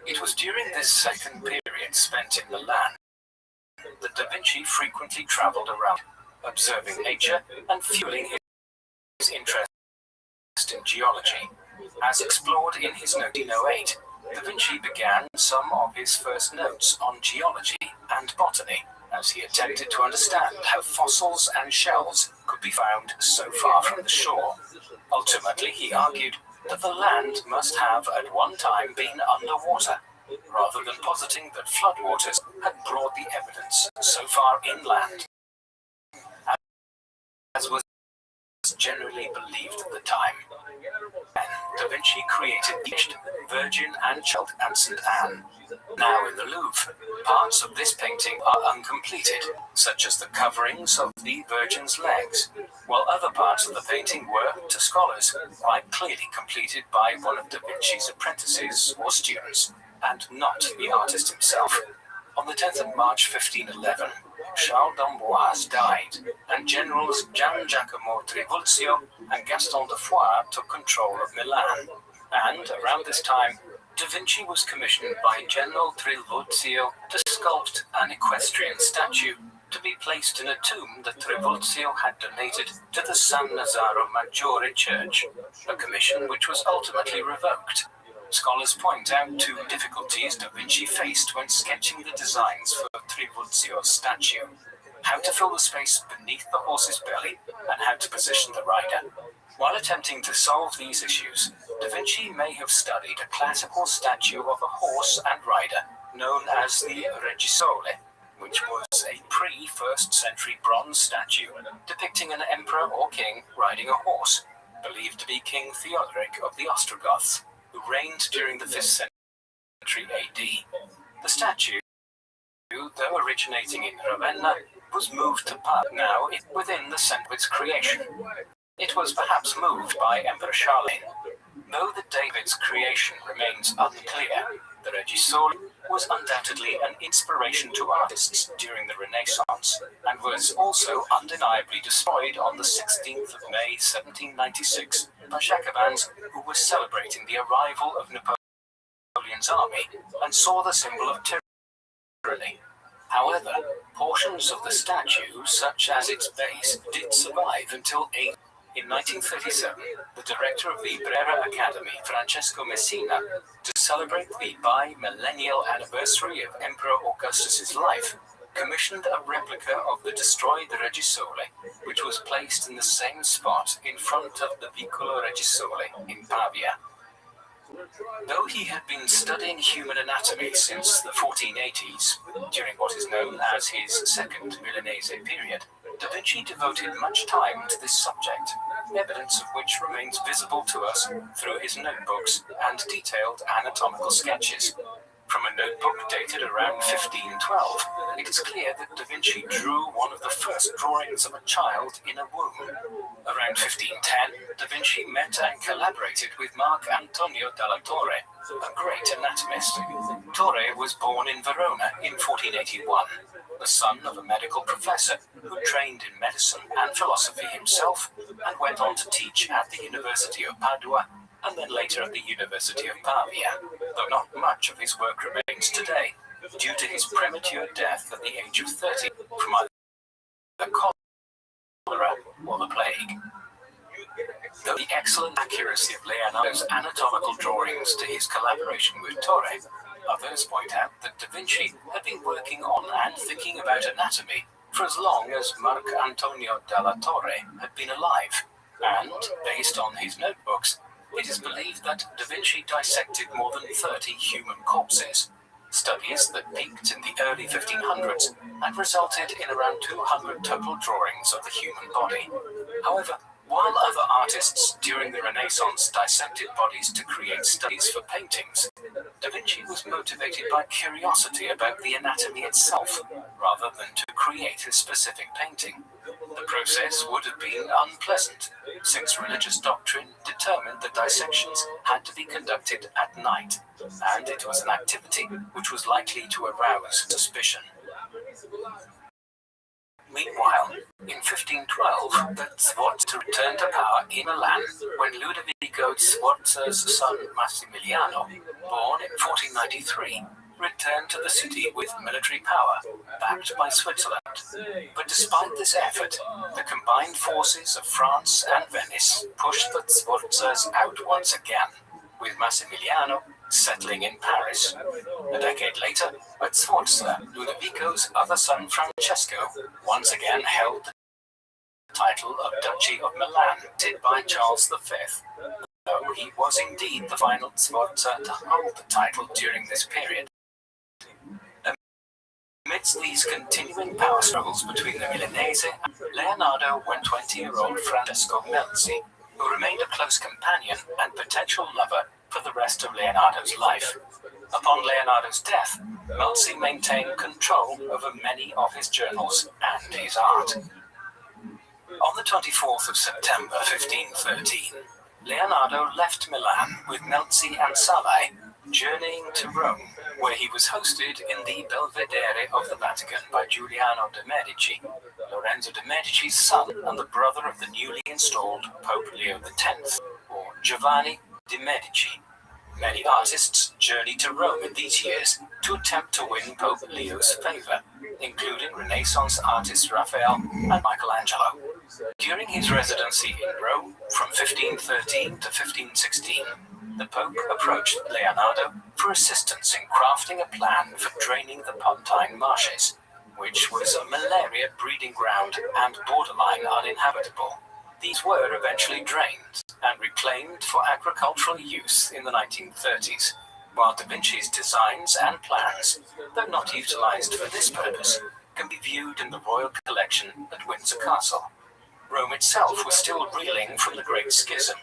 S5: It was during this second period spent in Milan that Da Vinci frequently travelled around, observing nature and fueling his interest in geology. As explored in his 1908, Da Vinci began some of his first notes on geology and botany, as he attempted to understand how fossils and shells could be found so far from the shore. Ultimately, he argued that the land must have at one time been underwater, rather than positing that floodwaters had brought the evidence so far inland, as was generally believed at the time. Then, Da Vinci created the Virgin and Child and St. Anne. Now in the Louvre, parts of this painting are uncompleted, such as the coverings of the Virgin's legs, while other parts of the painting were, to scholars, quite clearly completed by one of Da Vinci's apprentices or students, and not the artist himself. On the 10th of March 1511, Charles d'Amboise died, and generals Gian Giacomo Trivulzio and Gaston de Foix took control of Milan. And around this time, Da Vinci was commissioned by General Trivulzio to sculpt an equestrian statue to be placed in a tomb that Trivulzio had donated to the San Nazaro Maggiore church, a commission which was ultimately revoked. Scholars point out two difficulties Da Vinci faced when sketching the designs for Trivulzio's statue: how to fill the space beneath the horse's belly and how to position the rider. While attempting to solve these issues, Da Vinci may have studied a classical statue of a horse and rider known as the Regisole, which was a pre-1st century bronze statue depicting an emperor or king riding a horse, believed to be King Theodoric of the Ostrogoths, who reigned during the 5th century AD. The statue, though originating in Ravenna, was moved to Pavia, now within the center of its creation. It was perhaps moved by Emperor Charlemagne. Though the David's creation remains unclear, the Regisole was undoubtedly an inspiration to artists during the Renaissance, and was also undeniably destroyed on the 16th of May 1796 by Jacobins, who were celebrating the arrival of Napoleon's army and saw the symbol of tyranny. However, portions of the statue, such as its base, did survive until in 1937, the director of the Brera Academy, Francesco Messina, to celebrate the bi-millennial anniversary of Emperor Augustus's life, commissioned a replica of the destroyed Regisole, which was placed in the same spot in front of the Piccolo Regisole in Pavia. Though he had been studying human anatomy since the 1480s, during what is known as his second Milanese period, Da Vinci devoted much time to this subject, evidence of which remains visible to us through his notebooks and detailed anatomical sketches. From a notebook dated around 1512, it is clear that Da Vinci drew one of the first drawings of a child in a womb. Around 1510, Da Vinci met and collaborated with Marc Antonio dalla Torre, a great anatomist. Torre was born in Verona in 1481, the son of a medical professor who trained in medicine and philosophy himself, and went on to teach at the University of Padua, and then later at the University of Pavia, though not much of his work remains today, due to his premature death at the age of 30 from either the cholera or the plague. Though the excellent accuracy of Leonardo's anatomical drawings to his collaboration with Torre, others point out that Da Vinci had been working on and thinking about anatomy for as long as Marc Antonio dalla Torre had been alive, and, based on his notebooks, it is believed that Da Vinci dissected more than 30 human corpses, studies that peaked in the early 1500s and resulted in around 200 total drawings of the human body. However, while other artists during the Renaissance dissected bodies to create studies for paintings, Da Vinci was motivated by curiosity about the anatomy itself, rather than to create a specific painting. The process would have been unpleasant, since religious doctrine determined that dissections had to be conducted at night, and it was an activity which was likely to arouse suspicion. In 1512, the Sforza returned to power in Milan when Ludovico Sforza's son Massimiliano, born in 1493, returned to the city with military power, backed by Switzerland. But despite this effort, the combined forces of France and Venice pushed the Sforzas out once again, with Massimiliano settling in Paris. A decade later, at Sforza, Ludovico's other son Francesco once again held the title of Duchy of Milan, did by Charles V, though he was indeed the final Sforza to hold the title during this period. Amidst these continuing power struggles between the Milanese and Leonardo went 20-year-old Francesco Melzi, who remained a close companion and potential lover for the rest of Leonardo's life. Upon Leonardo's death, Melzi maintained control over many of his journals and his art. On the 24th of September 1513, Leonardo left Milan with Melzi and Salai, journeying to Rome, where he was hosted in the Belvedere of the Vatican by Giuliano de' Medici, Lorenzo de' Medici's son and the brother of the newly installed Pope Leo X, or Giovanni de' Medici. Many artists journeyed to Rome in these years to attempt to win Pope Leo's favor, including Renaissance artists Raphael and Michelangelo. During his residency in Rome from 1513 to 1516, the Pope approached Leonardo for assistance in crafting a plan for draining the Pontine Marshes, which was a malaria breeding ground and borderline uninhabitable. These were eventually drained and reclaimed for agricultural use in the 1930s, while Da Vinci's designs and plans, though not utilized for this purpose, can be viewed in the Royal Collection at Windsor Castle. Rome itself was still reeling from the Great Schism,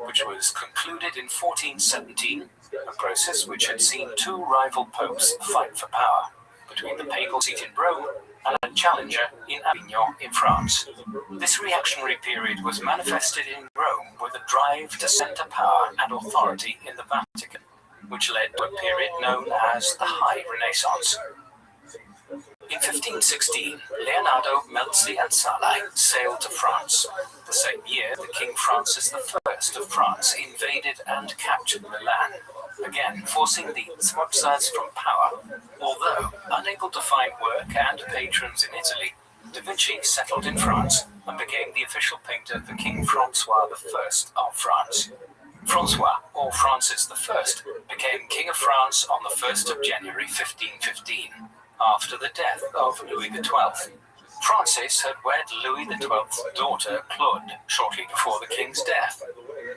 S5: which was concluded in 1417, a process which had seen two rival popes fight for power, between the papal seat in Rome and a challenger in Avignon in France. This reactionary period was manifested in Rome with a drive to center power and authority in the Vatican, which led to a period known as the High Renaissance. In 1516, Leonardo, Melzi and Salai sailed to France. The same year, the King Francis I of France invaded and captured Milan, again forcing the Sforzas from power. Although unable to find work and patrons in Italy, Da Vinci settled in France and became the official painter for King Francois I of France. Francois, or Francis I, became King of France on the 1st of January 1515, after the death of Louis XII. Francis had wed Louis XII's daughter Claude shortly before the king's death.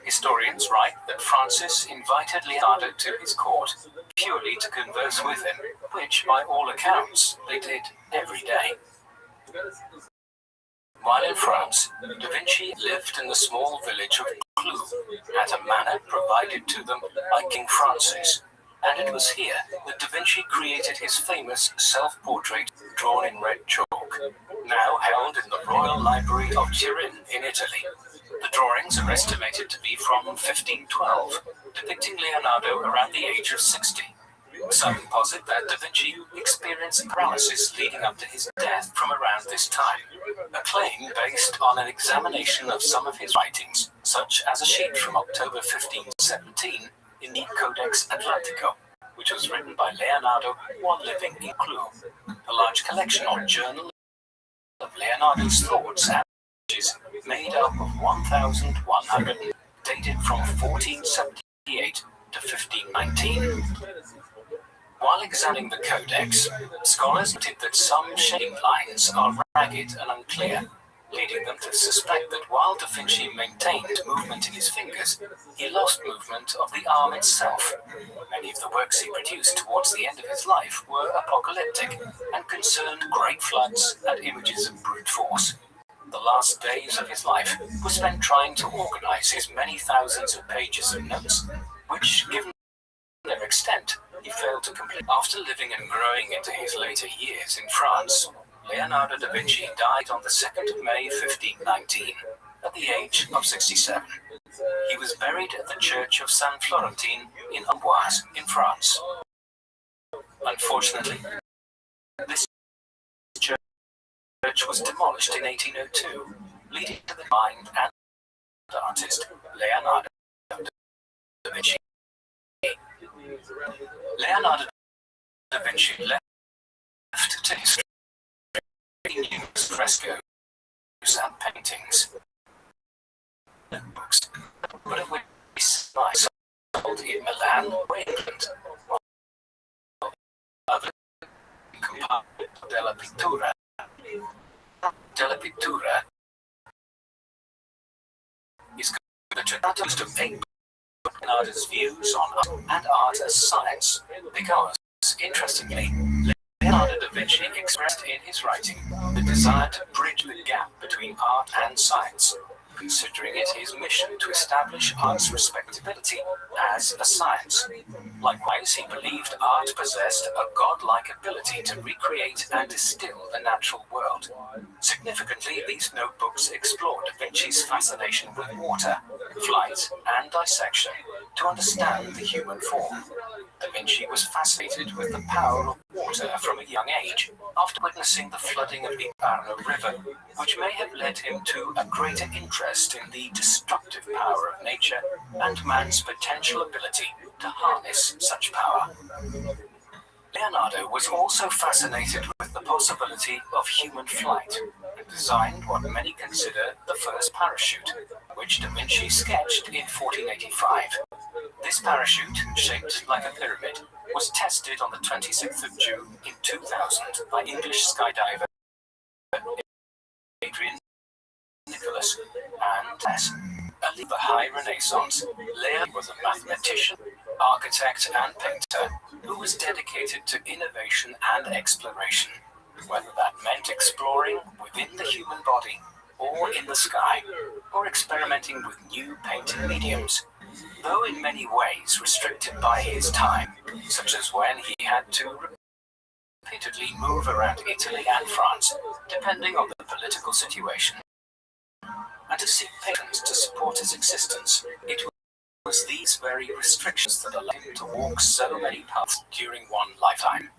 S5: Historians write that Francis invited Leonardo to his court purely to converse with him, which by all accounts they did every day. While in France, Da Vinci lived in the small village of Cloux, at a manor provided to them by King Francis, and it was here that Da Vinci created his famous self-portrait drawn in red chalk, now held in the Royal Library of Turin in Italy. The drawings are estimated to be from 1512, depicting Leonardo around the age of 60. Some posit that Da Vinci experienced paralysis leading up to his death from around this time, a claim based on an examination of some of his writings, such as a sheet from October 1517 in the Codex Atlantico, which was written by Leonardo while living in Cloux, a large collection or journal of Leonardo's thoughts and images made up of 1,100, dated from 1478 to 1519. While examining the Codex, scholars noted that some shading lines are ragged and unclear, leading them to suspect that while Da Vinci maintained movement in his fingers, he lost movement of the arm itself. Many of the works he produced towards the end of his life were apocalyptic and concerned great floods and images of brute force. The last days of his life were spent trying to organize his many thousands of pages of notes, which, given their extent, he failed to complete. After living and growing into his later years in France, Leonardo da Vinci died on the 2nd of May 1519, at the age of 67. He was buried at the Church of Saint Florentin in Amboise, in France. Unfortunately, this church was demolished in 1802, leading to the mind and artist Leonardo da Vinci. Leonardo da Vinci left to history numerous frescoes and paintings, books, but of which sold in Milan or England. Other della Pittura is the Trattato of Leonardo's views on art and art as science, because, interestingly, Leonardo da Vinci expressed in his writing the desire to bridge the gap between art and science, considering it his mission to establish art's respectability as a science. Likewise, he believed art possessed a godlike ability to recreate and distill the natural world. Significantly, these notebooks explore Da Vinci's fascination with water, flight, and dissection to understand the human form. Da Vinci was fascinated with the power of water from a young age, after witnessing the flooding of the Arno River, which may have led him to a greater interest in the destructive power of nature and man's potential ability to harness such power. Leonardo was also fascinated with the possibility of human flight and designed what many consider the first parachute, which Da Vinci sketched in 1485. This parachute, shaped like a pyramid, was tested on the 26th of June in 2000 by English skydiver Adrian Nicholas and as a leap of high Renaissance. Leo was a mathematician, architect, and painter who was dedicated to innovation and exploration, whether that meant exploring within the human body or in the sky, or experimenting with new painting mediums. Though in many ways restricted by his time, such as when he had to repeatedly move around Italy and France, depending on the political situation, and to seek patrons to support his existence. It was these very restrictions that allowed him to walk so many paths during one lifetime.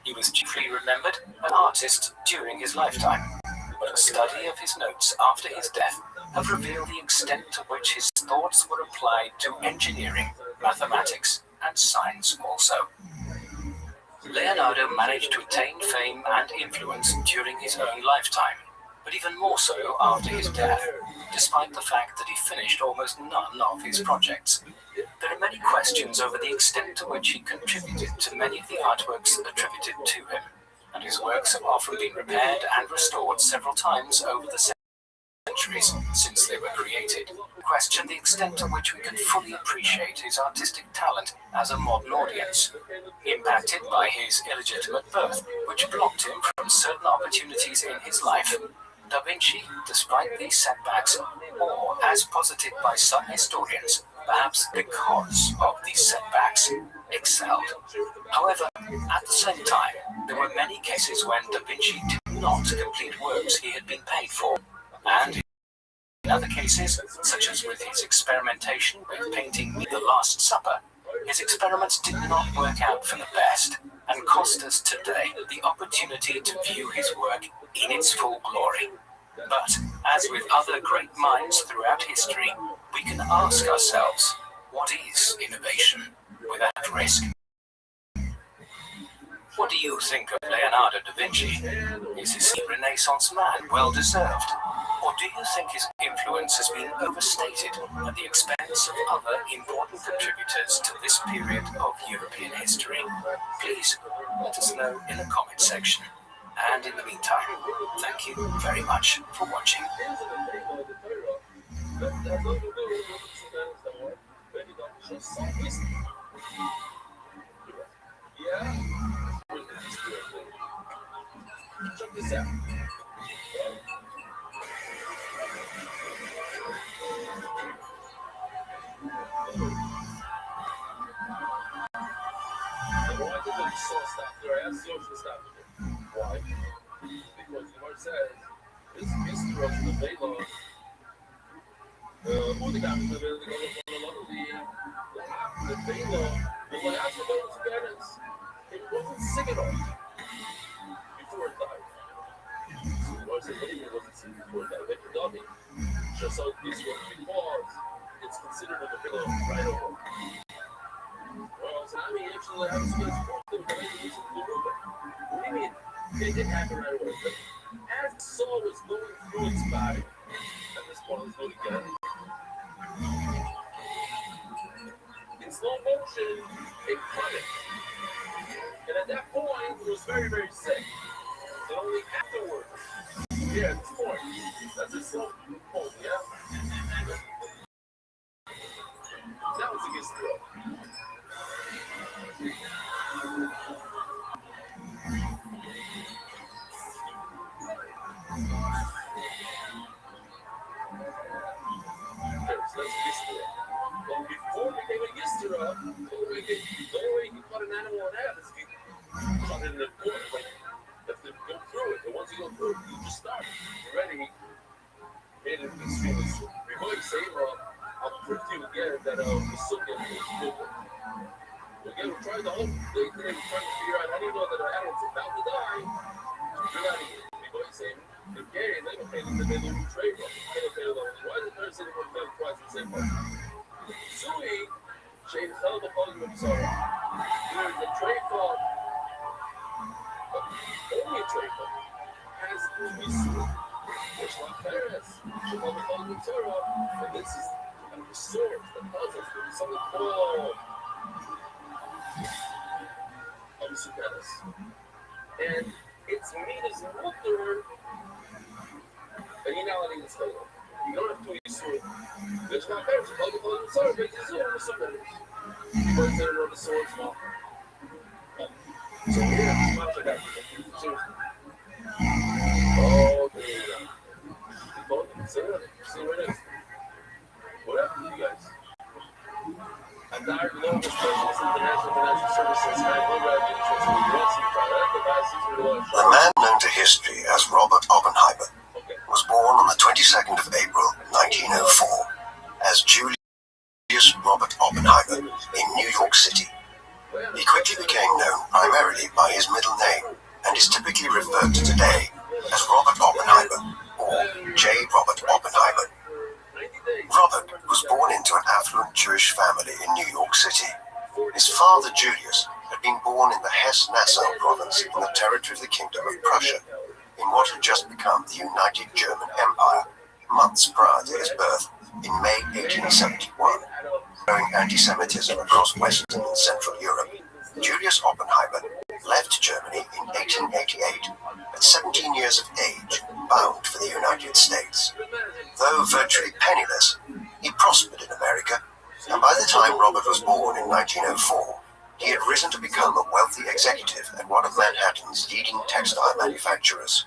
S5: He was chiefly remembered an artist during his lifetime, but a study of his notes after his death have revealed the extent to which his thoughts were applied to engineering, mathematics, and science also. Leonardo managed to attain fame and influence during his own lifetime, but even more so after his death, despite the fact that he finished almost none of his projects. There are many questions over the extent to which he contributed to many of the artworks attributed to him, and his works have often been repaired and restored several times over the centuries since they were created. Question the extent to which we can fully appreciate his artistic talent as a modern audience, impacted by his illegitimate birth, which blocked him from certain opportunities in his life. Da Vinci, despite these setbacks, or as posited by some historians, perhaps because of these setbacks, excelled. However, at the same time, there were many cases when Da Vinci did not complete works he had been paid for, and in other cases, such as with his experimentation with painting The Last Supper, his experiments did not work out for the best, and cost us today the opportunity to view his work in its full glory. But, as with other great minds throughout history, we can ask ourselves, what is innovation without risk? What do you think of Leonardo da Vinci? Is he a Renaissance man well-deserved? Or do you think his influence has been overstated at the expense of other important contributors to this period of European history? Please let us know in the comment section. And in the meantime, thank you very much for watching.
S4: Check this out. Why did the source stop there? I asked George to stop it. Why? Because the word says this mystery of the Vela. Única coisa que eu falando the Vela, when I said those parents, it wasn't singing off before it died. so maybe it wasn't seen before that way. Dummy. Just so this one because it's considered an illegal right over. Well, so I mean, actually, I was going to support them, but I didn't use it to do it. What do you mean? It didn't happen right away. But as the soul was going through its body, at this point, let's go together. In slow motion, it cut it. And at that point, it was very, very sick. And only afterwards, yeah, 2 points. That's a slow point, yeah? That was against the rope. Well, before we became a Ystera, the only way you can cut an animal in half is if you cut it in the corner. Like, you have to go through it. And once you go through it, you just start. You're ready. Made it extremely soon. Before you say, I'll prove to you again that the Sukkot is good. Again, we're trying to hold. We're trying to figure out how do you know that an animal's about to die. You're not here. Before you say, okay, they don't pay the minimum trade rate. They don't pay the loan. Why does the person want to pay twice the same price? Sui, Shane held the volume of sorrow. During the trade call, only a trade call, has to be sued. Which one Paris? She held the volume of sorrow. And this is the source, the puzzles, there's something called Paris. And its meat is mutter. And you know what I need to say. You don't have to use it. There's not better. Hold the volume of sorrow, but it's still the sword. But it's in the sword small. So here, it's much like that. Seriously. Oh, there you go. See what it is. What happened to you guys? A dire global specialist international financial services and global interest in the U.S.
S6: The man known to history as Robert Oppenheimer was born on the 22nd of April, 1904, as Julius Robert Oppenheimer in New York City. He quickly became known primarily by his middle name and is typically referred to today as Robert Oppenheimer or J. Robert Oppenheimer. Robert was born into an affluent Jewish family in New York City. His father, Julius, had been born in the Hesse-Nassau province in the territory of the Kingdom of Prussia, in what had just become the United German Empire, months prior to his birth in May 1871. Growing anti-Semitism across Western and Central Europe, Julius Oppenheimer left Germany in 1888 at 17 years of age, bound for the United States. Though virtually penniless, he prospered in America, and by the time Robert was born in 1904, he had risen to become a wealthy executive at one of Manhattan's leading textile manufacturers.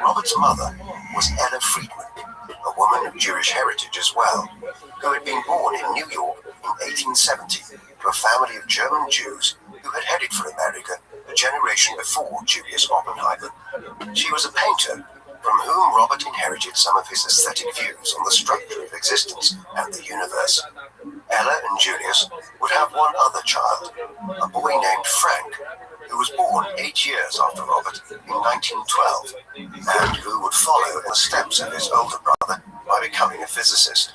S6: Robert's mother was Ella Friedman, a woman of Jewish heritage as well, who had been born in New York in 1870 to a family of German Jews who had headed for America a generation before Julius Oppenheimer. She was a painter from whom Robert inherited some of his aesthetic views on the structure of existence and the universe. Ella and Julius would have one other child, a boy named Frank, who was born 8 years after Robert in 1912, and who would follow in the steps of his older brother by becoming a physicist.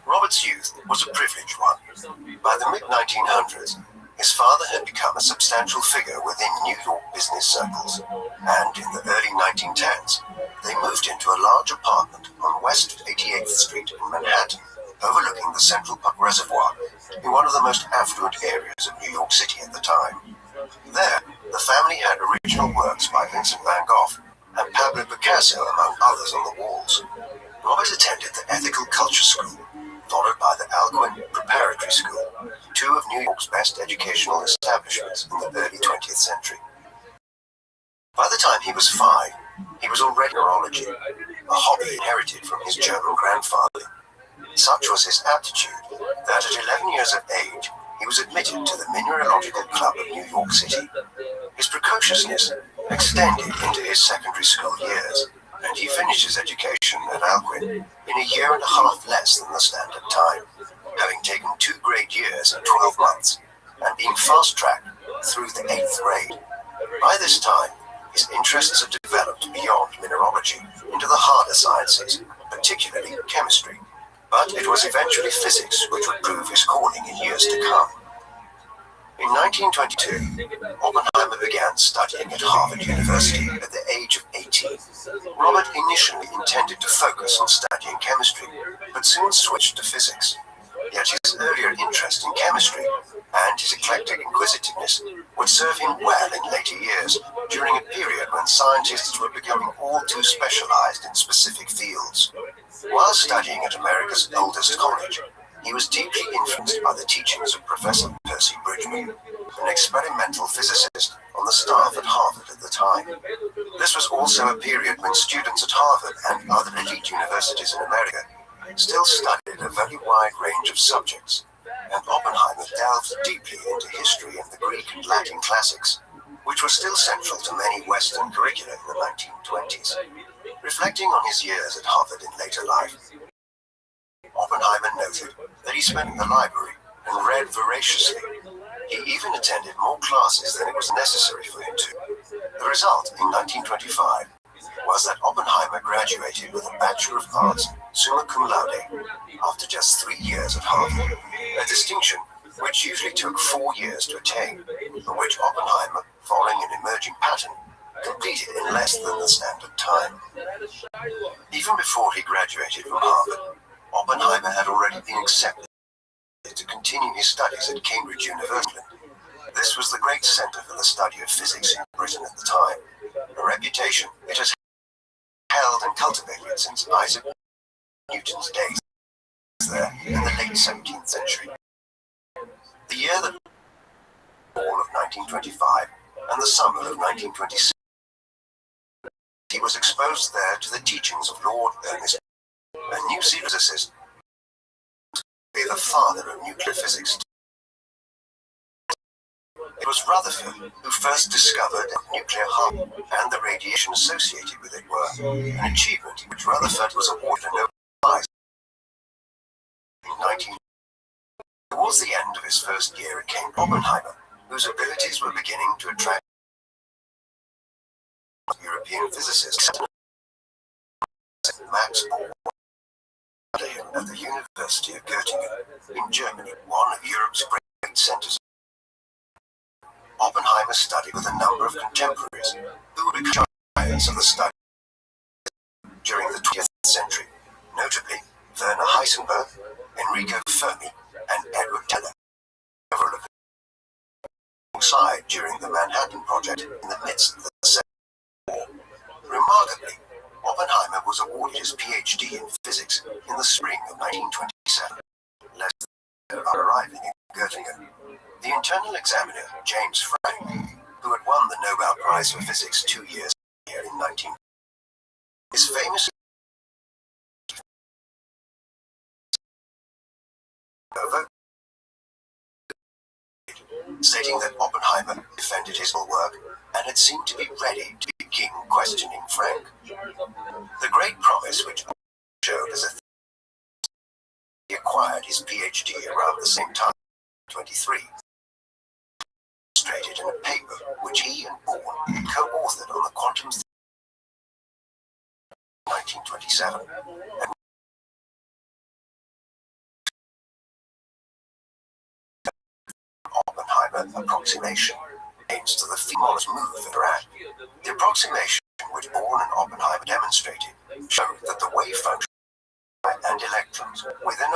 S6: Robert's youth was a privileged one. By the mid-1900s, his father had become a substantial figure within New York business circles, and in the early 1910s, they moved into a large apartment on West 88th Street in Manhattan, overlooking the Central Park Reservoir, in one of the most affluent areas of New York City at the time. There, the family had original works by Vincent van Gogh and Pablo Picasso, among others, on the walls. Robert attended the Ethical Culture School, followed by the Alcuin Preparatory School, two of New York's best educational establishments in the early 20th century. By the time he was 5, he was already neurology, a hobby inherited from his German grandfather. Such was his aptitude that at 11 years of age, he was admitted to the Mineralogical Club of New York City. His precociousness extended into his secondary school years, and he finished his education at Alcuin in a year and a half less than the standard time, having taken 2 grade years in 12 months, and being fast-tracked through the 8th grade. By this time, his interests had developed beyond mineralogy into the harder sciences, particularly chemistry. But it was eventually physics which would prove his calling in years to come. In 1922, Oppenheimer began studying at Harvard University at the age of 18. Robert initially intended to focus on studying chemistry, but soon switched to physics. Yet his earlier interest in chemistry and his eclectic inquisitiveness would serve him well in later years, during a period when scientists were becoming all too specialized in specific fields. While studying at America's oldest college, he was deeply influenced by the teachings of Professor Percy Bridgman, an experimental physicist on the staff at Harvard at the time. This was also a period when students at Harvard and other elite universities in America still studied a very wide range of subjects, and Oppenheimer delved deeply into history and the Greek and Latin classics, which were still central to many Western curricula in the 1920s. Reflecting on his years at Harvard in later life, Oppenheimer noted that he spent in the library and read voraciously. He even attended more classes than it was necessary for him to. The result, in 1925, was that Oppenheimer graduated with a Bachelor of Arts summa cum laude after just 3 years at Harvard, a distinction which usually took 4 years to attain, but which Oppenheimer, following an emerging pattern, completed in less than the standard time. Even before he graduated from Harvard, Oppenheimer had already been accepted to continue his studies at Cambridge University. This was the great centre for the study of physics in Britain at the time, a reputation it has held and cultivated since Isaac Newton's days there in the late 17th century. The year that fall of 1925 and the summer of 1926, he was exposed there to the teachings of Lord Ernest, a New Zealand physicist, to be the father of nuclear physics. It was Rutherford who first discovered nuclear harmony and the radiation associated with it were an achievement which Rutherford was awarded a Nobel Prize in 19. Towards the end of his first year, it came Oppenheimer, whose abilities were beginning to attract European physicists. Max Born at the University of Göttingen in Germany, one of Europe's great centers. Oppenheimer studied with a number of contemporaries who would become giants of the study during the 20th century, notably Werner Heisenberg, Enrico Fermi, and Edward Teller, several of alongside during the Manhattan Project in the midst of the Second War. Remarkably, Oppenheimer was awarded his PhD in physics in the spring of 1927, less than arriving in Göttingen. The internal examiner, James Franck, who had won the Nobel Prize for Physics 2 years earlier in 19, is famous stating that Oppenheimer defended his work and had seemed to be ready to begin questioning Frank. The great promise which showed as a he acquired his PhD around the same time, 23, illustrated in a paper which he and Born co-authored on the quantum theory in 1927, and Oppenheimer approximation aims to the smallest move in Iraq. The approximation which Born and Oppenheimer demonstrated showed that the wave function and electrons within a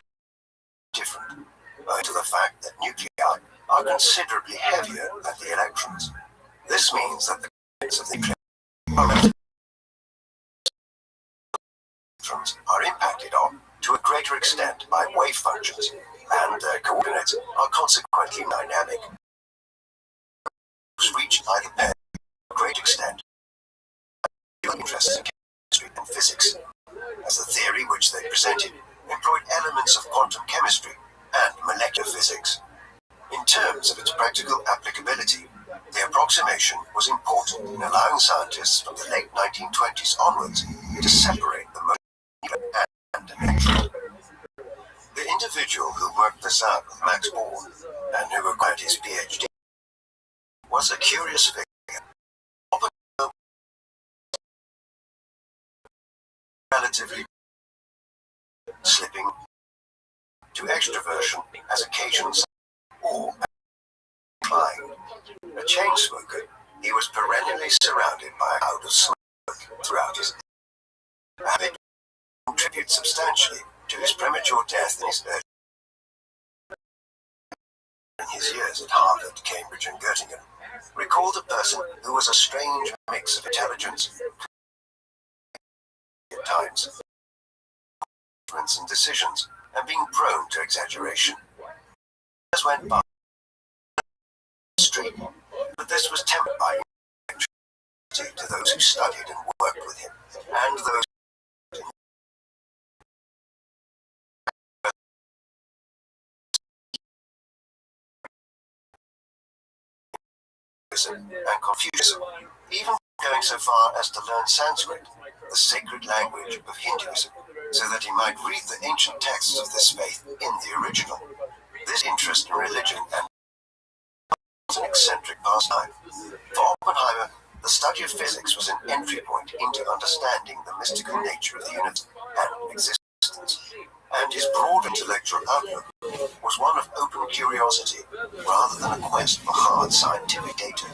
S6: different, owing to the fact that nuclei are considerably heavier than the electrons. This means that the coordinates of the electrons are impacted on to a greater extent by wave functions, and their coordinates are consequently dynamic. Was reached by the pair to a great extent. Interests in chemistry and physics, as the theory which they presented employed elements of quantum chemistry and molecular physics. In terms of its practical applicability, the approximation was important in allowing scientists from the late 1920s onwards to separate the molecular and electron. The individual who worked this out with Max Born and who acquired his PhD was a curious figure. relatively slipping to extroversion as occasions or decline. A chain smoker, he was perennially surrounded by a cloud of smoke throughout his habit contribute substantially to his premature death in his years at Harvard, Cambridge, and Göttingen. Recalled a person who was a strange mix of intelligence at times, and decisions, and being prone to exaggeration. As went by street, but this was tempered by to those who studied and worked with him, and those and Confucianism, even going so far as to learn Sanskrit, the sacred language of Hinduism, so that he might read the ancient texts of this faith in the original. This interest in religion and was an eccentric pastime. For Oppenheimer, the study of physics was an entry point into understanding the mystical nature of the universe and existence, and his broad intellectual outlook was one of open curiosity rather than a quest for hard scientific data.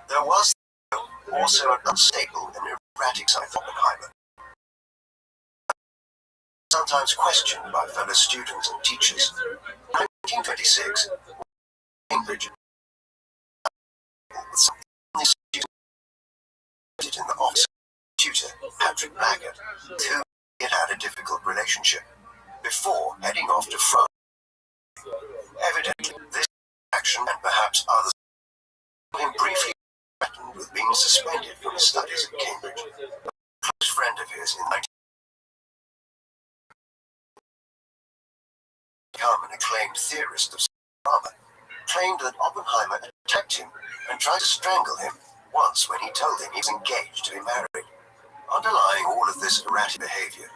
S6: There was also an unstable and erratic side of Oppenheimer, sometimes questioned by fellow students and teachers. In 1926, Cambridge in the office of tutor Patrick Blackett, with whom he had had a difficult relationship before heading off to France. Evidently, this action and perhaps others him briefly threatened with being suspended from his studies at Cambridge. A close friend of his in 19 become an acclaimed theorist of drama, claimed that Oppenheimer attacked him and tried to strangle him once when he told him he was engaged to be married. Underlying all of this erratic behavior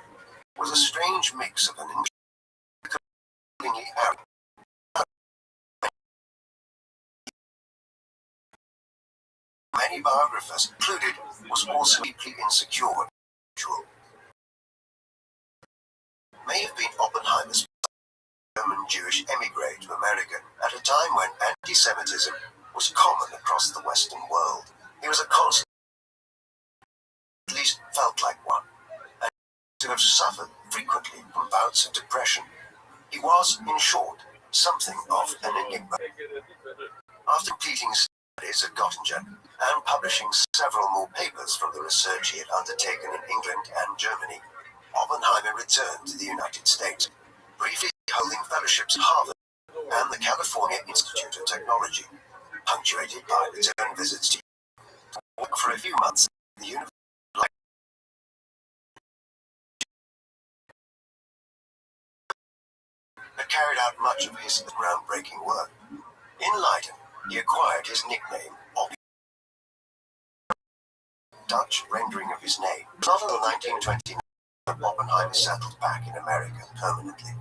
S6: was a strange mix of an incredibly arrogant. Many biographers included was also deeply insecure and individual. May have been Oppenheimer's German Jewish emigre to America at a time when anti-Semitism was common across the Western world. He was a constant, at least felt like one, and to have suffered frequently from bouts of depression. He was, in short, something of an enigma. After completing studies at Göttingen and publishing several more papers from the research he had undertaken in England and Germany, Oppenheimer returned to the United States, briefly holding fellowships at Harvard and the California Institute of Technology, punctuated by return visits to work for a few months at the University of Leiden. Had carried out much of his groundbreaking work. In Leiden, he acquired his nickname, Oppie, Dutch rendering of his name. Not until 1929 that Oppenheimer settled back in America permanently,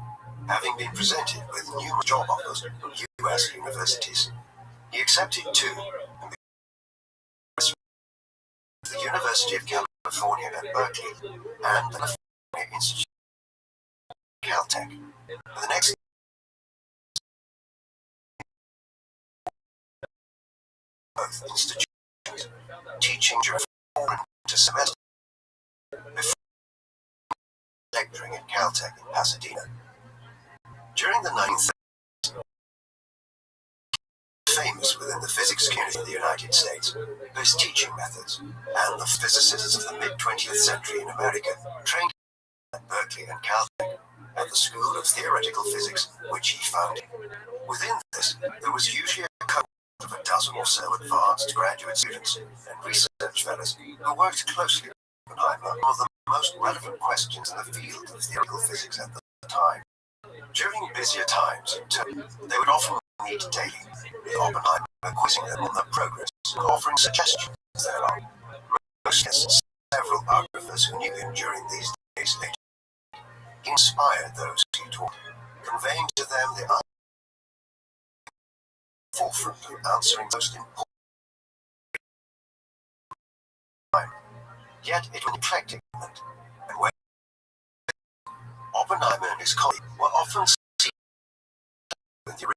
S6: having been presented with numerous job offers from U.S. universities. He accepted two, and the University of California at Berkeley and the California Institute of Caltech. For the next both institutions, teaching during 4 winter semesters before lecturing at Caltech in Pasadena. During the 1930s, famous within the physics community of the United States for his teaching methods, and the physicists of the mid-20th century in America trained at Berkeley and Caltech at the School of Theoretical Physics, which he founded. Within this, there was usually a cohort of a dozen or so advanced graduate students and research fellows who worked closely with Oppenheimer on the most relevant questions in the field of theoretical physics at the time. During busier times, they would often meet daily, with Oppenheimer quizzing them on their progress and offering suggestions thereon. Most guests, several biographers who knew him during these days later, he inspired those he taught, conveying to them the forefront of answering most important time. Yet it was eclectic and Oppenheimer and his colleague were often seen with the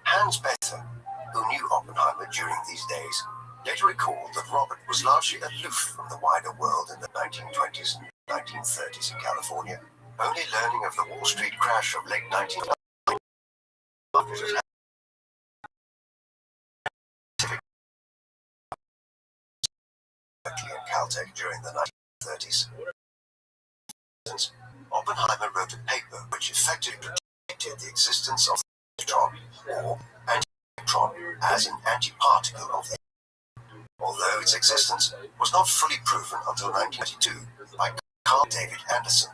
S6: Hans Bethe, who knew Oppenheimer during these days, later recalled that Robert was largely aloof from the wider world in the 1920s and 1930s in California, only learning of the Wall Street crash of late 1990s after it had Berkeley and Caltech during the 1930s. Oppenheimer wrote a paper which effectively predicted the existence of the neutron or anti-neutron as an antiparticle of the, although its existence was not fully proven until 1992 by Carl David Anderson.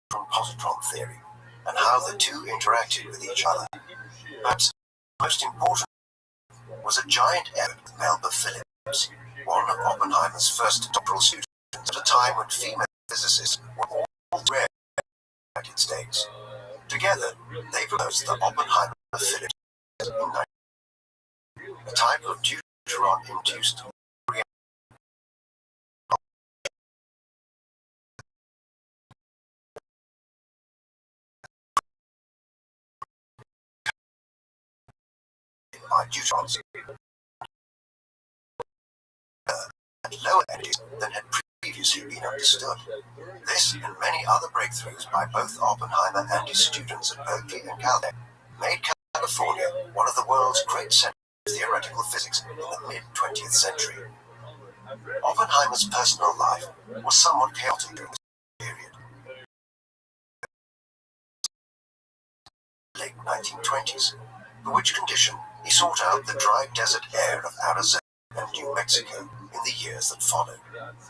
S6: From positron theory and how the two interacted with each other. Perhaps most important was a giant error with Melba Phillips, one of Oppenheimer's first doctoral students at a time when female physicists were all rare in the United States. Together, they proposed the Oppenheimer-Phillips a type of deuteron-induced by deuterons at lower energies than had previously been understood. This and many other breakthroughs by both Oppenheimer and his students at Berkeley and Caltech made California one of the world's great centers of theoretical physics in the mid-20th century. Oppenheimer's personal life was somewhat chaotic during this period. Late 1920s, for which condition he sought out the dry desert air of Arizona and New Mexico in the years that followed,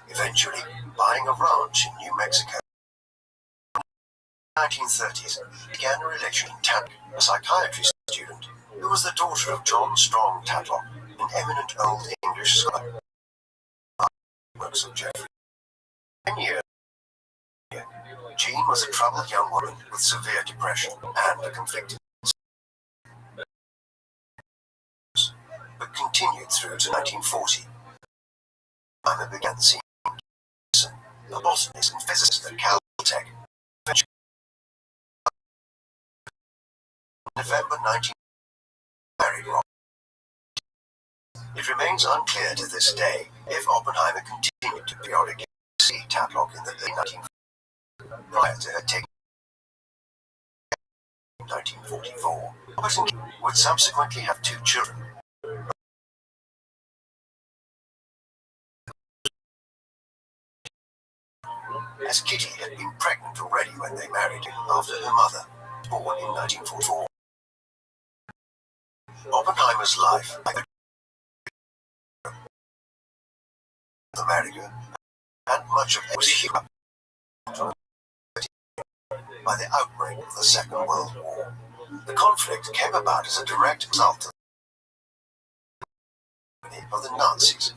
S6: eventually buying a ranch in New Mexico. In the 1930s, he began a relation with Tadlock, a psychiatry student who was the daughter of John Strong Tadlock, an eminent old English scholar. Works of Jeffrey. 10 years later, Jean was a troubled young woman with severe depression and a conflicted but continued through to 1940. Oppenheimer began seeing a botanist and physicist at Caltech. In November 19 married Robert. It remains unclear to this day if Oppenheimer continued to periodically see Tadlock in the late 1940s prior to her taking in 1944. Robert and Kitty would subsequently have 2 children. As Kitty had been pregnant already when they married after her mother was born in 1944. Oppenheimer's life America and much of it was hit by the outbreak of the Second World War. The conflict came about as a direct result of the Nazis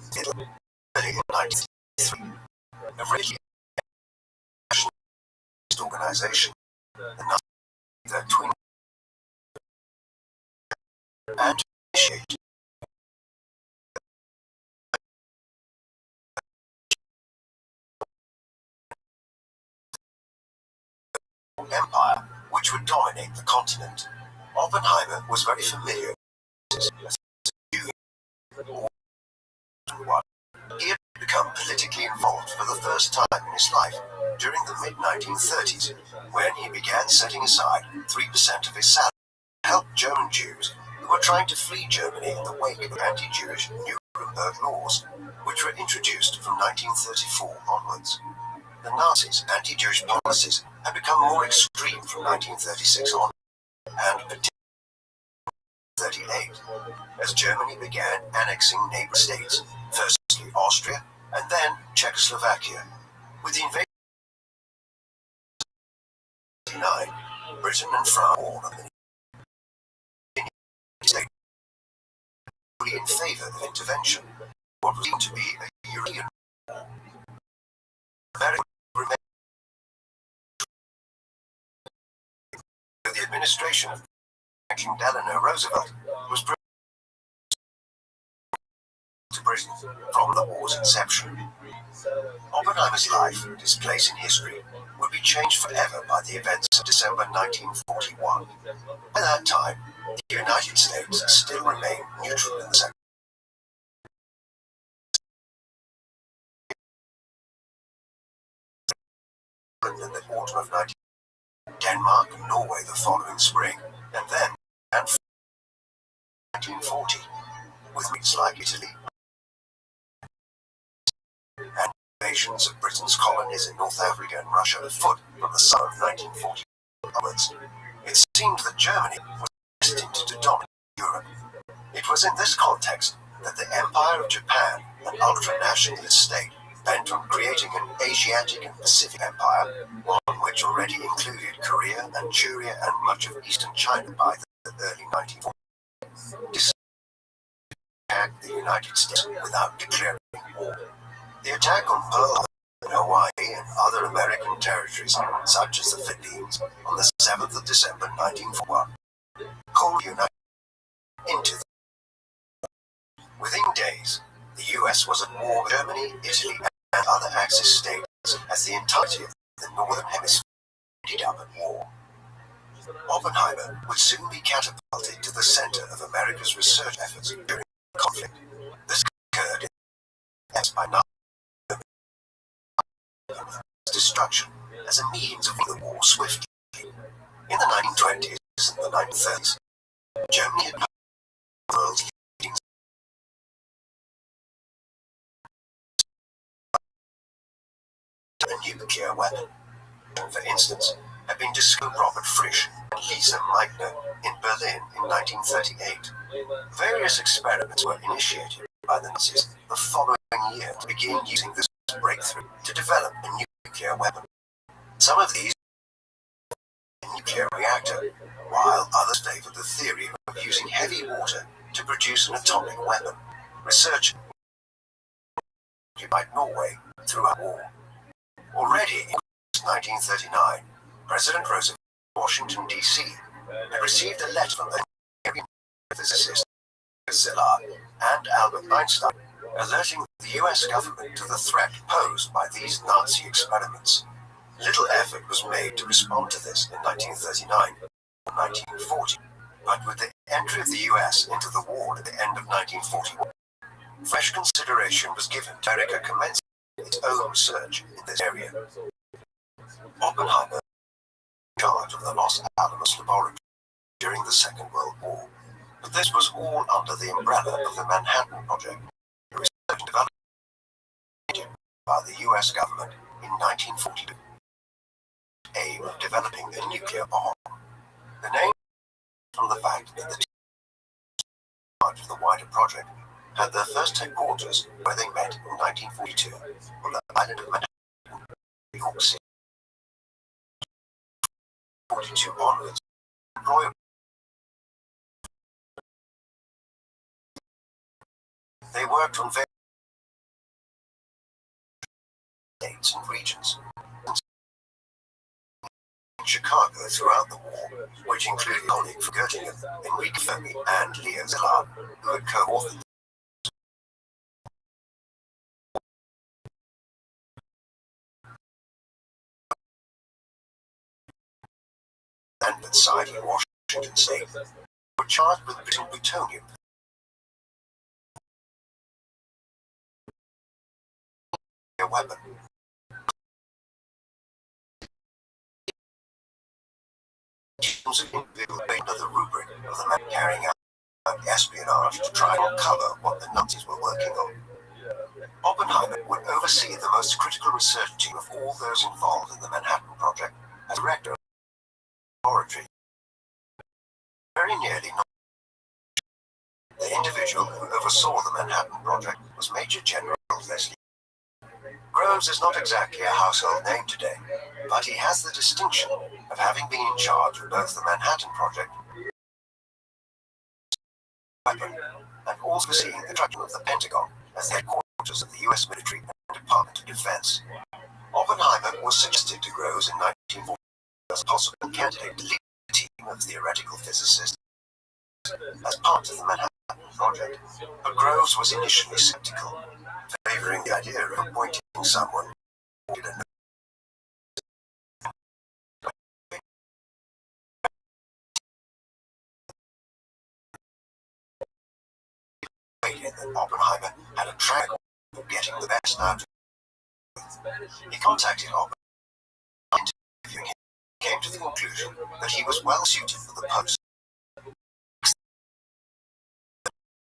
S6: early in 1933, a really organization, the Nazis, their twin, and to initiate empire which would dominate the continent. Oppenheimer was very familiar with this. He had become politically involved for the first time in his life during the mid-1930s, when he began setting aside 3% of his salary to help German Jews who were trying to flee Germany in the wake of anti-Jewish Nuremberg laws, which were introduced from 1934 onwards. The Nazis' anti-Jewish policies had become more extreme from 1936 on, and particularly 1938, as Germany began annexing neighbor states, firstly Austria and then Czechoslovakia. With the invasion of 1939, Britain and France all of the states were in favour of intervention, what was deemed to be a European war. America remained the administration of Franklin Delano Roosevelt was brought to prison from the war's inception. Oppenheimer's life and his place in history would be changed forever by the events of December 1941. By that time, the United States still remained neutral in the Second War. In the autumn of 1940, Denmark and Norway the following spring, and then 1940, with regions like Italy and invasions of Britain's colonies in North Africa and Russia afoot from the summer of 1940 onwards. It seemed that Germany was destined to dominate Europe. It was in this context that the Empire of Japan, an ultra-nationalist state, bent on creating an Asiatic and Pacific empire, one which already included Korea, Manchuria, and much of eastern China by the early 1940s, attacked the United States without declaring war. The attack on Pearl Harbor, Hawaii, and other American territories, such as the Philippines, on the 7th of December 1941, called the United States into the war. Within days, the US was at war with Germany, Italy, and other Axis states as the entirety of the Northern Hemisphere ended up at war. Oppenheimer would soon be catapulted to the center of America's research efforts during the conflict. This occurred by destruction as a means of the war swiftly. In the 1920s and the 1930s, Germany had become the world's leading a nuclear weapon. For instance, had been discovered Robert Frisch and Lisa Meitner in Berlin in 1938. Various experiments were initiated by the Nazis the following year to begin using this breakthrough to develop a nuclear weapon. Some of these a nuclear reactor, while others favored the theory of using heavy water to produce an atomic weapon. Research occupied Norway throughout the war. Already in 1939, President Roosevelt of Washington, D.C. had received a letter from the American physicists Szilard and Albert Einstein, alerting the U.S. government to the threat posed by these Nazi experiments. Little effort was made to respond to this in 1939 and 1940, but with the entry of the U.S. into the war at the end of 1941, fresh consideration was given to America commencing its own research in this area. Oppenheimer was in charge of the Los Alamos Laboratory during the Second World War, but this was all under the umbrella of the Manhattan Project, a research and development by the U.S. government in 1942, with the aim of developing a nuclear bomb. The name comes from the fact that the team in charge of the wider project had their first headquarters where they met in 1942 on the island of Manhattan, New York City. 1942 onwards, they worked on various states and regions in Chicago throughout the war, which included colleagues from Göttingen, Enrique Fermi, and Leo Szilard, who had co-authored and inside in Washington State were charged with producing plutonium. A weapon. Teams of individuals made under the rubric of the men carrying out espionage to try and uncover what the Nazis were working on. Oppenheimer would oversee the most critical research team of all those involved in the Manhattan Project as director of the laboratory. Very nearly not. The individual who oversaw the Manhattan Project was Major General Leslie. Groves is not exactly a household name today, but he has the distinction of having been in charge of both the Manhattan Project weapon and also seeing the structure of the Pentagon as the headquarters of the U.S. military and Department of Defense. Oppenheimer was suggested to Groves in 1940 as a possible candidate to lead a team of theoretical physicists as part of the Manhattan Project, but Groves was initially skeptical, favoring the idea of appointing someone who did a that Oppenheimer had a track of getting the best out of it. He contacted Oppenheimer, interviewing him, came to the conclusion that he was well suited for the post.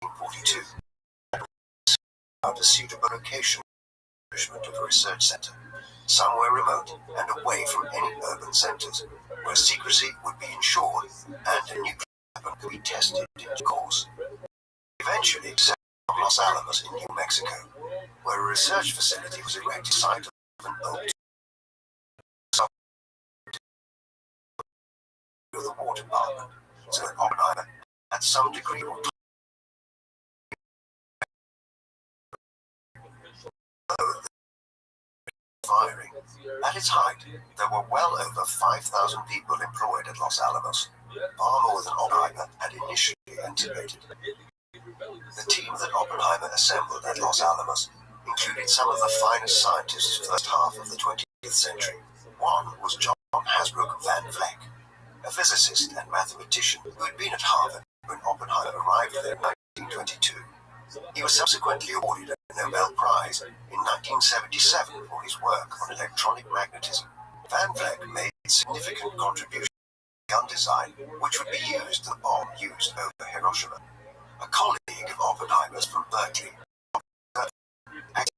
S6: 1942, found a suitable location of a research center, somewhere remote and away from any urban centers, where secrecy would be ensured and a nuclear weapon could be tested in due course. Eventually, settled on Los Alamos in New Mexico, where a research facility was erected site of an old of the War Department, so that Oppenheimer had some degree of firing. At its height, there were well over 5,000 people employed at Los Alamos, far more than Oppenheimer had initially anticipated. The team that Oppenheimer assembled at Los Alamos included some of the finest scientists of the first half of the 20th century. One was John Hasbrouck Van Vleck, a physicist and mathematician who had been at Harvard when Oppenheimer arrived there in 1922. He was subsequently awarded a Nobel Prize in 1977 for his work on electronic magnetism. Van Vleck made significant contributions to gun design, which would be used in the bomb used over Hiroshima. A colleague of Oppenheimer's from Berkeley, acted at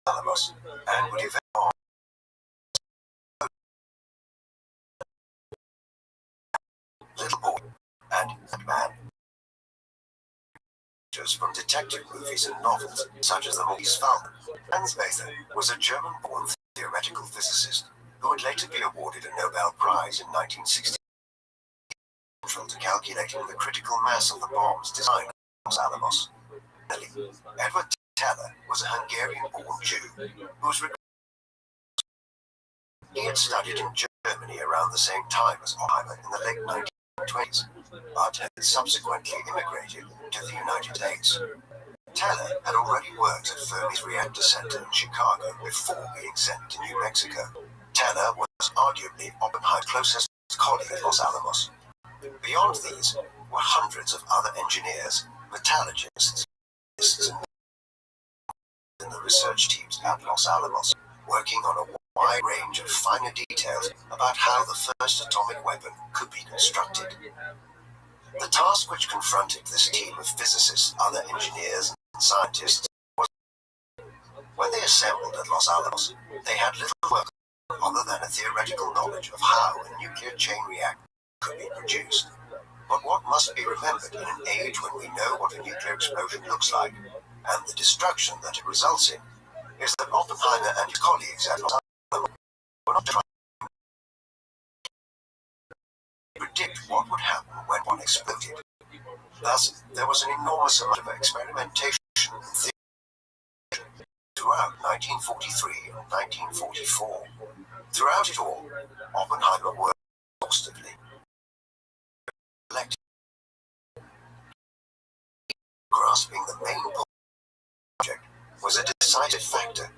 S6: Alamos, and would eventually Little Boy and Man. From detective movies and novels, such as The Maltese Falcon. Hans Bethe was a German-born theoretical physicist who would later be awarded a Nobel Prize in 1960 to calculating the critical mass of the bombs designed at Los Alamos. Edward Teller was a Hungarian-born Jew who was he had studied in Germany around the same time as Oppenheimer in the late 1920s, but had subsequently immigrated to the United States. Teller had already worked at Fermi's Reactor Center in Chicago before being sent to New Mexico. Teller was arguably Oppenheimer's closest colleague at Los Alamos. Beyond these were hundreds of other engineers, metallurgists, and the research teams at Los Alamos, working on a wide range of finer details about how the first atomic weapon could be constructed. The task which confronted this team of physicists, other engineers, and scientists was when they assembled at Los Alamos, they had little work other than a theoretical knowledge of how a nuclear chain reactor could be produced. But what must be remembered in an age when we know what a nuclear explosion looks like, and the destruction that it results in, is that Oppenheimer and his colleagues at Los Alamos were not trying to predict what would happen when one exploded. Thus, there was an enormous amount of experimentation and theory throughout 1943 and 1944. Throughout it all, Oppenheimer worked exhaustively. Grasping the main project was a decisive factor.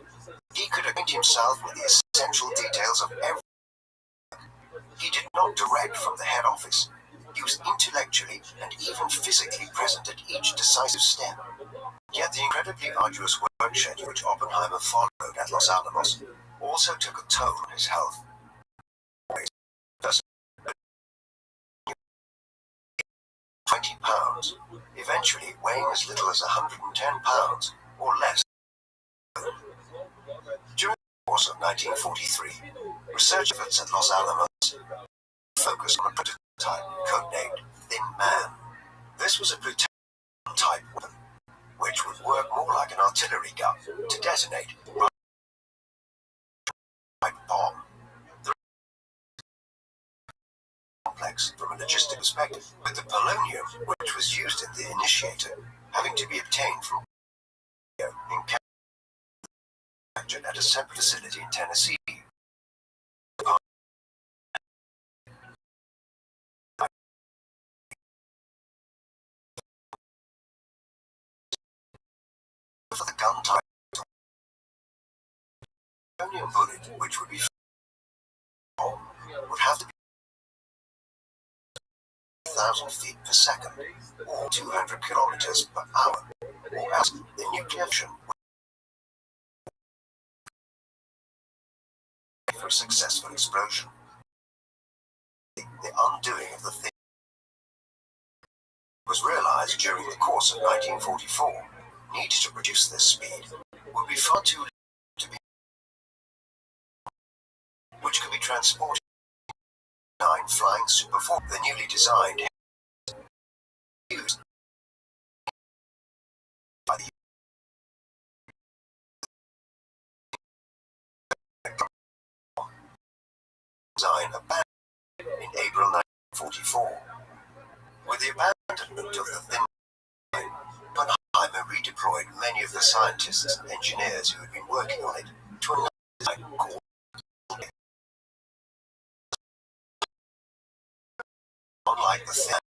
S6: He could acquaint himself with the essential details of everything. He did not direct from the head office. He was intellectually and even physically present at each decisive step. Yet the incredibly arduous work schedule which Oppenheimer followed at Los Alamos also took a toll on his health. 20 pounds, eventually weighing as little as 110 pounds or less. During the course of 1943, research efforts at Los Alamos focused on a prototype codenamed Thin Man. This was a plutonium-type weapon, which would work more like an artillery gun to detonate a bomb. Complex from a logistic perspective, with the polonium, which was used in the initiator, having to be obtained from manufactured at a separate facility in Tennessee. gun type. The plutonium bullet, which would be would have to be 1,000 feet per second, or 200 kilometers per hour, or else the nuclear fusion would for a successful explosion. The undoing of the thing was realized during the course of 1944. Needed to produce this speed would be far too little to be, which could be transported in 9 flying Super 4, the newly designed used by the design abandoned in April 1944. With the abandonment of the thin line, Oppenheimer redeployed many of the scientists and engineers who had been working on it to another design called. Unlike the thin,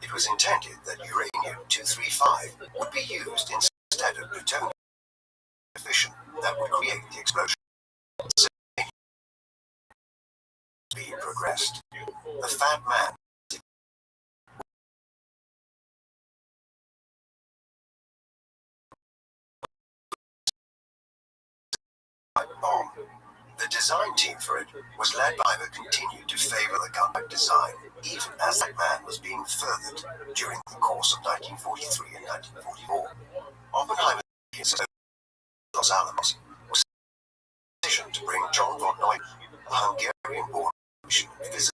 S6: it was intended that uranium-235 would be used instead of plutonium fission that would create the explosion. Being progressed, the Fat Man bomb. The design team for it was led by the continued to favor the gun design, even as that man was being furthered during the course of 1943 and 1944. Oppenheimer Los Alamos was decision to bring John von Neumann, a Hungarian-born mission visitor,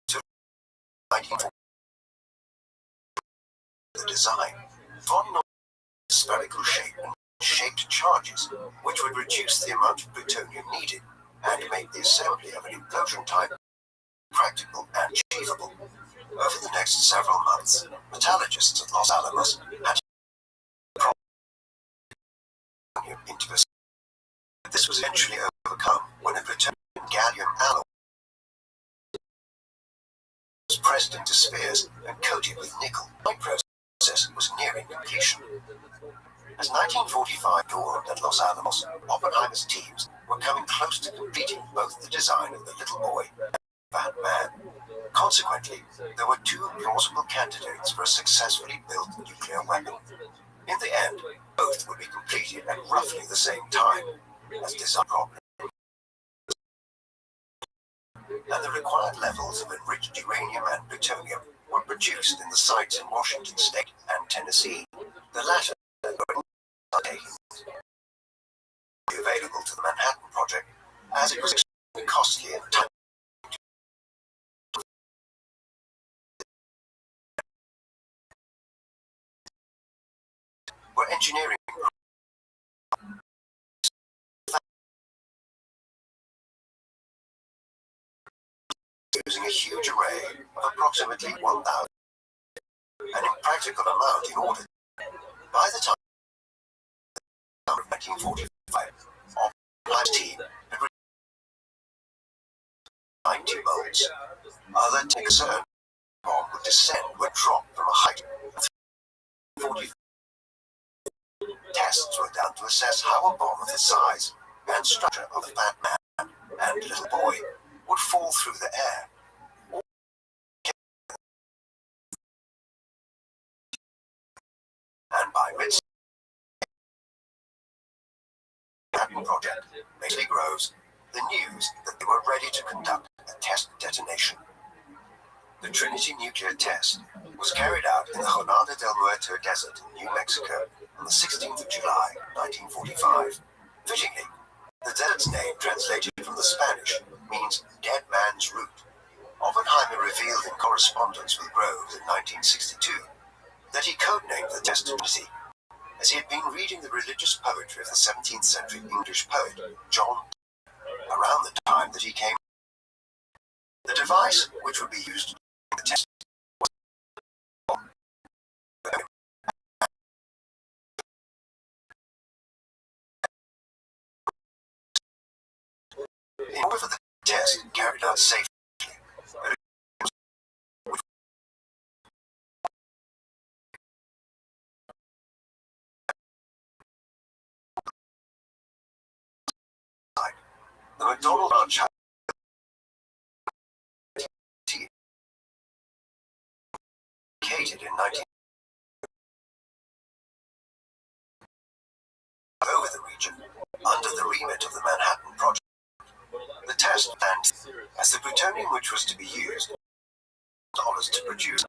S6: to 1940. The design, von Neumann's spherical shape and shaped charges, which would reduce the amount of plutonium needed and make the assembly of an implosion type practical and achievable. Over the next several months, metallurgists at Los Alamos had to plutonium into the. This was eventually overcome when a plutonium gallium alloy was pressed into spheres and coated with nickel. The process was nearing completion. As 1945 dawned at Los Alamos, Oppenheimer's teams were coming close to completing both the design of the Little Boy and Fat Man. Consequently, there were 2 plausible candidates for a successfully built nuclear weapon. In the end, both would be completed at roughly the same time, as design problems and the required levels of enriched uranium and plutonium were produced in the sites in Washington State and Tennessee. The latter available to the Manhattan Project, as it was extremely costly and time were engineering using a huge array of approximately 1,000, an impractical amount in order. By the time of 1945, Oppenheimer's team had reached 90 bolts. Other concern bomb would descend when dropped from a height of 40 feet. Tests were done to assess how a bomb of the size and structure of the Fat Man and Little Boy would fall through the air. And by mid Manhattan Project, Bailey Groves, the news that they were ready to conduct a test detonation. The Trinity nuclear test was carried out in the Jornada del Muerto Desert in New Mexico on the 16th of July, 1945. Fittingly, the desert's name, translated from the Spanish, means Dead Man's Root. Oppenheimer revealed in correspondence with Groves in 1962 that he codenamed the test Trinity, as he had been reading the religious poetry of the 17th century English poet John around the time that he came. The device which would be used in the test was in order for the test carried out safely. completed in 19 over the region under the remit of the Manhattan Project. The test planned as the plutonium which was to be used dollars to produce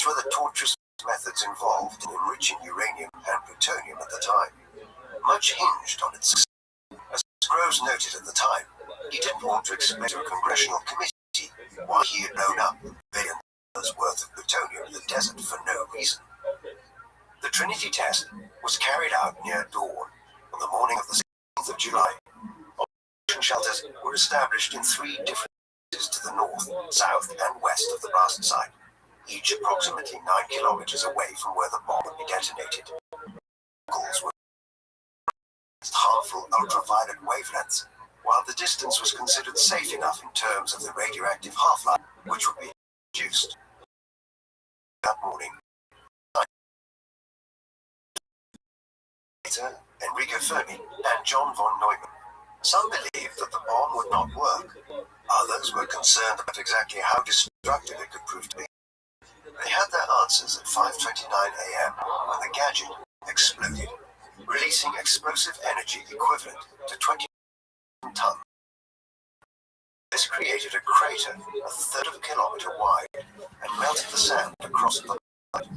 S6: were the torturous methods involved in enriching uranium and plutonium at the time. Much hinged on its success. As Groves noted at the time, he didn't want to explain to a congressional committee why he had blown up $1 billion worth of plutonium in the desert for no reason. The Trinity test was carried out near dawn on the morning of the 16th of July. Operation shelters were established in 3 different places to the north, south, and west of the blast site, each approximately 9 kilometers away from where the bomb would be detonated. Goals were against harmful ultraviolet wavelengths, while the distance was considered safe enough in terms of the radioactive half-life which would be produced. That morning, Enrico Fermi and John von Neumann. Some believed that the bomb would not work. Others were concerned about exactly how destructive it could prove to be. They had their answers at 5:29 a.m. when the gadget exploded, releasing explosive energy equivalent to 20 tons. This created a crater a third of a kilometer wide and melted the sand across the mud,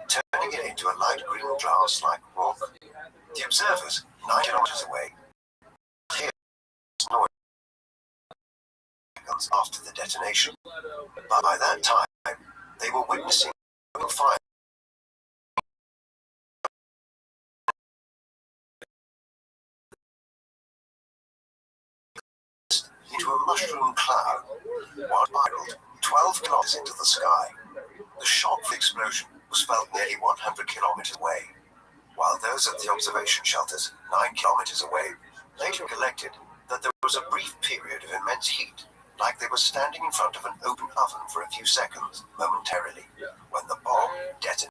S6: turning it into a light green glass-like rock. The observers, 9 kilometers away, heard noise seconds after the detonation. But by that time, they were witnessing fire into a mushroom cloud, while spiraled 12 kilometers into the sky. The shock of the explosion was felt nearly 100 kilometers away, while those at the observation shelters 9 kilometers away later recollected that there was a brief period of immense heat, like they were standing in front of an open oven for a few seconds, momentarily, when the bomb detonated.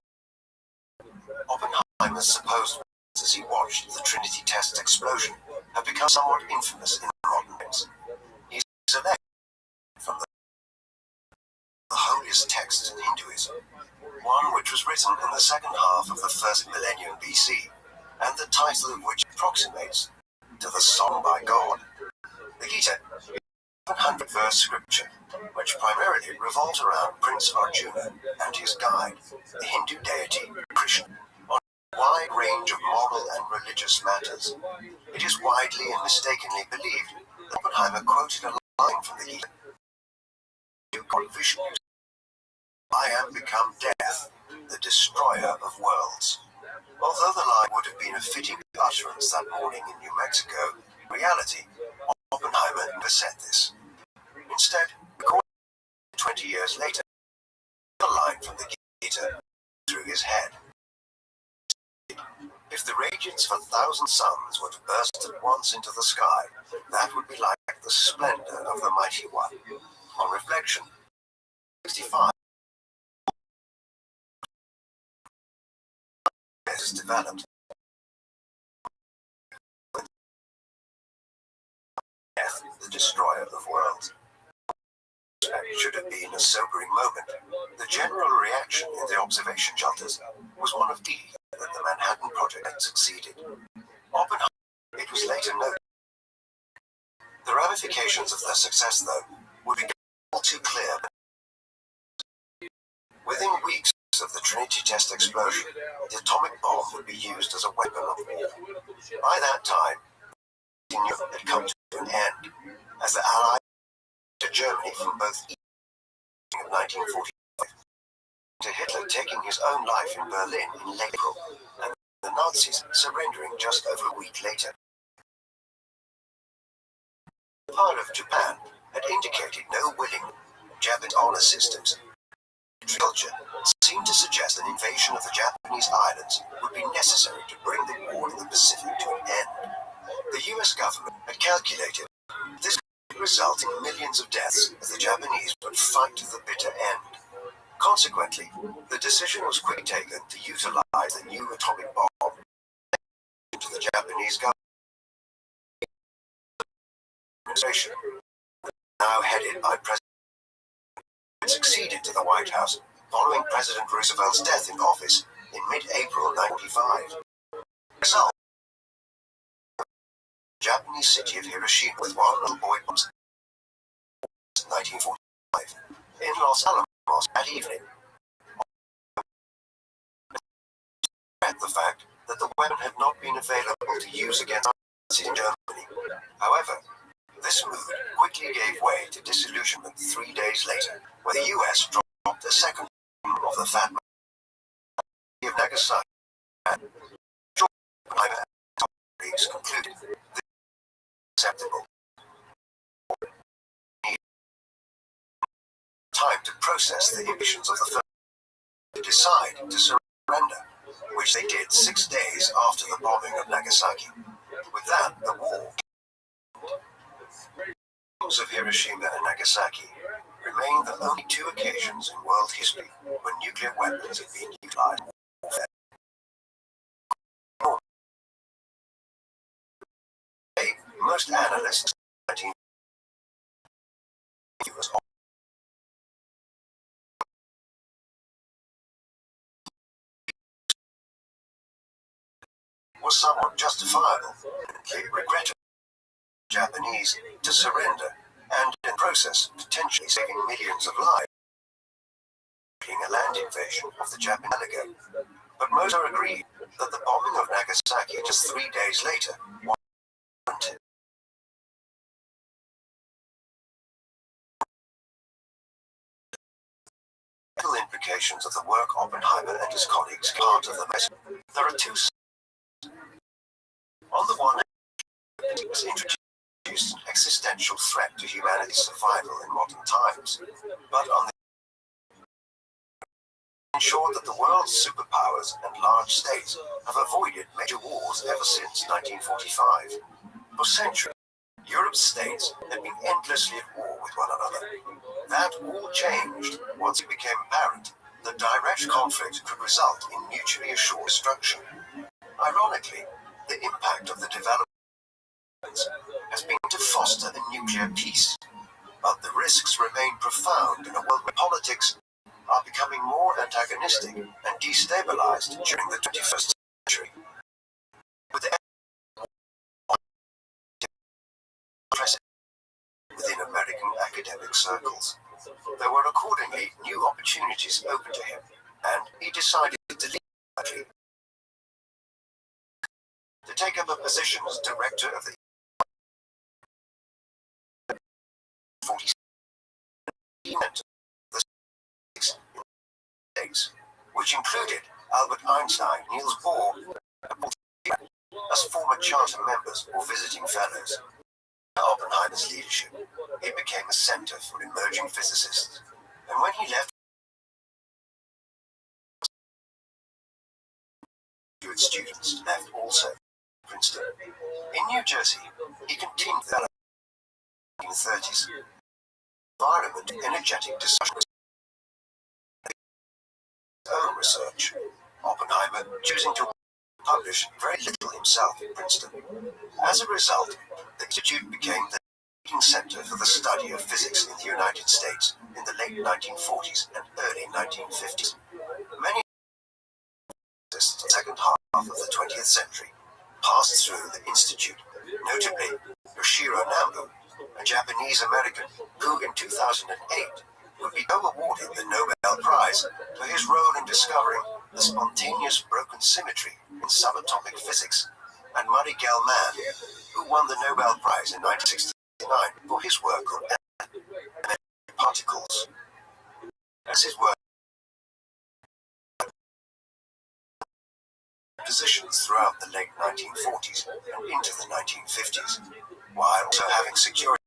S6: Oppenheimer's supposed words as he watched the Trinity test explosion have become somewhat infamous in modern times. He selected from the holiest texts in Hinduism, one which was written in the second half of the first millennium BC, and the title of which approximates to the Song by God. The Gita, 700-verse scripture, which primarily revolves around Prince Arjuna and his guide, the Hindu deity Krishna, on a wide range of moral and religious matters. It is widely and mistakenly believed that Oppenheimer quoted a line from the Gita. God Vishnu, I am become death, the destroyer of worlds. Although the line would have been a fitting utterance that morning in New Mexico, in reality, Oppenheimer never said this. Instead, 20 years later, the line from the Gita through his head. If the radiance of 1,000 suns were to burst at once into the sky, that would be like the splendor of the Mighty One. On reflection, 65 has developed. Death, the destroyer of worlds. It should have been a sobering moment. The general reaction in the observation shelters was one of glee that the Manhattan Project had succeeded. Oppenheimer, it was later noted. The ramifications of their success, though, would become all too clear. Within weeks of the Trinity test explosion, the atomic bomb would be used as a weapon of war. By that time, Europe had come to an end, as the Allies to Germany from both east of 1945, to Hitler taking his own life in Berlin in late April, and the Nazis surrendering just over a week later. The part of Japan had indicated no willing Japanese honor systems. Culture seemed to suggest an invasion of the Japanese islands would be necessary to bring the war in the Pacific to an end. The US government had calculated this could result in millions of deaths as the Japanese would fight to the bitter end. Consequently, the decision was quickly taken to utilize the new atomic bomb to the Japanese government. Administration, now headed by President, succeeded to the White House, following President Roosevelt's death in office in mid-April 1945. Result: the Japanese city of Hiroshima with one little boy bombs. 1945. In Los Alamos that evening, the fact that the weapon had not been available to use against Nazis in Germany. However, this mood quickly gave way to disillusionment 3 days later, where the US dropped a second of the Fat Man of Nagasaki. Oppenheimer and colleagues concluded this is acceptable. Time to process the ambitions of the first to decide to surrender, which they did 6 days after the bombing of Nagasaki. With that, the war of Hiroshima and Nagasaki remain the only two occasions in world history when nuclear weapons have been utilized in warfare. Most analysts was somewhat justifiable, and they regretted the Japanese to surrender and, in process, potentially saving millions of lives, a land invasion of the Japanese ago. But most are agreed that the bombing of Nagasaki just 3 days later was warranted. The implications of the work Oppenheimer and his colleagues part of the message. There are two. On the one hand, it was introduced an existential threat to humanity's survival in modern times, but on the ensured that the world's superpowers and large states have avoided major wars ever since 1945. For centuries, Europe's states had been endlessly at war with one another. That all changed once it became apparent that direct conflict could result in mutually assured destruction. Ironically, the impact of the developments has been to foster a nuclear peace, but the risks remain profound in a world where politics are becoming more antagonistic and destabilized during the 21st century. With the within American academic circles, there were accordingly new opportunities open to him, and he decided to leave the country to take up a position as director of the 47 States, which included Albert Einstein, Niels Bohr, and Paul Thiele as former charter members or visiting fellows. Under Oppenheimer's leadership, it became a center for emerging physicists, and when he left, students left also. Princeton. In New Jersey, he continued the 1930s environment energetic discussions. His own research, Oppenheimer choosing to publish very little himself in Princeton. As a result, the institute became the leading center for the study of physics in the United States in the late 1940s and early 1950s. Many scientists in the second half of the 20th century passed through the institute, notably Yoshiro Nambu, a Japanese-American who in 2008 would be awarded the Nobel Prize for his role in discovering the spontaneous broken symmetry in subatomic physics, and Murray Gell-Mann, who won the Nobel Prize in 1969 for his work on elementary particles. As his work positions throughout the late 1940s and into the 1950s, while also having secured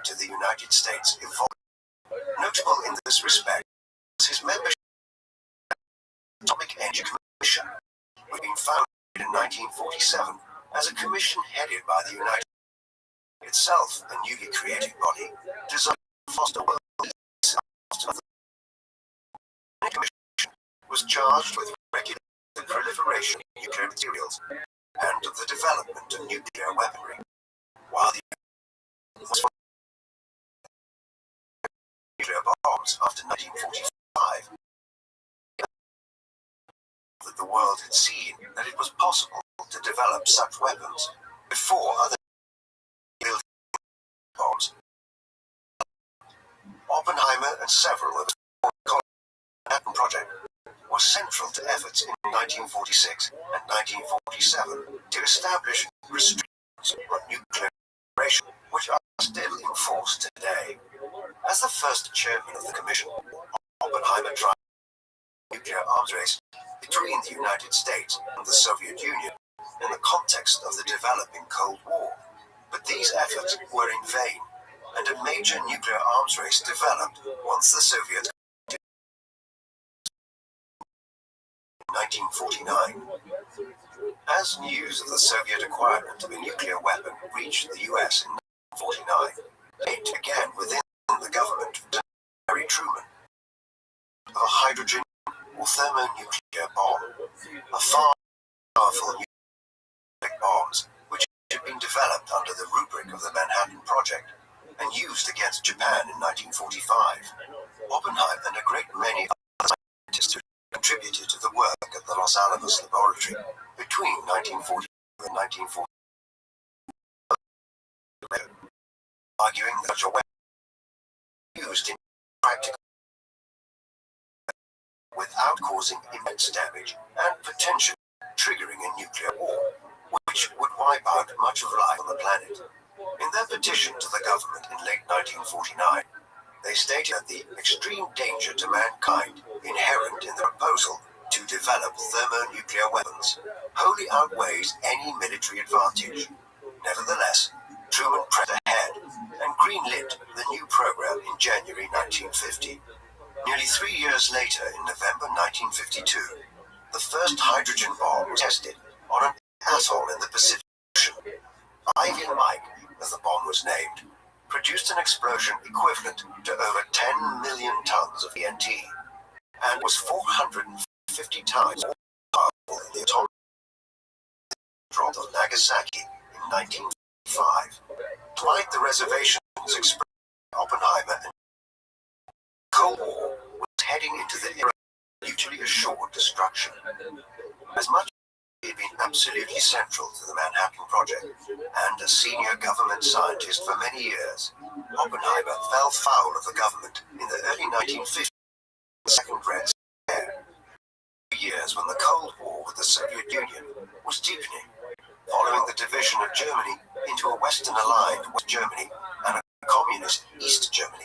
S6: to the United States evolved. Notable in this respect was his membership of the Atomic Energy Commission, which had been founded in 1947 as a commission headed by the United States itself, a newly created body designed to foster world peace after the Commission was charged with regulating the proliferation of nuclear materials and the development of nuclear weaponry, while the was bombs after 1945, that the world had seen that it was possible to develop such weapons before other building bombs. Oppenheimer and several of the Manhattan Project was central to efforts in 1946 and 1947 to establish restrictions on nuclear proliferation, which are still in force today. As the first chairman of the commission, Oppenheimer tried the nuclear arms race between the United States and the Soviet Union in the context of the developing Cold War. But these efforts were in vain, and a major nuclear arms race developed once the Soviets in 1949. As news of the Soviet acquirement of a nuclear weapon reached the US in 1949, it began within the government of Harry Truman of a hydrogen or thermonuclear bomb, a far powerful nuclear bombs which had been developed under the rubric of the Manhattan Project and used against Japan in 1945. Oppenheimer and a great many other scientists who contributed to the work at the Los Alamos Laboratory between 1940 and 1940, arguing that such a weapon used in practical without causing immense damage and potentially triggering a nuclear war, which would wipe out much of life on the planet. In their petition to the government in late 1949, they stated that the extreme danger to mankind inherent in the proposal to develop thermonuclear weapons wholly outweighs any military advantage. Nevertheless, Truman pressed ahead and greenlit the new program in January 1950. Nearly 3 years later, in November 1952, the first hydrogen bomb was tested on an atoll in the Pacific Ocean. Ivy and Mike, as the bomb was named, produced an explosion equivalent to over 10 million tons of TNT and was 450 times more powerful than the atomic bomb dropped on Nagasaki in 1945. Despite the reservations expressed by Oppenheimer, and Cold War was heading into the era of mutually assured destruction. As much as he had been absolutely central to the Manhattan Project and a senior government scientist for many years, Oppenheimer fell foul of the government in the early 1950s, the Second Red Scare, years when the Cold War with the Soviet Union was deepening, following the division of Germany into a Western-aligned West Germany and a communist East Germany,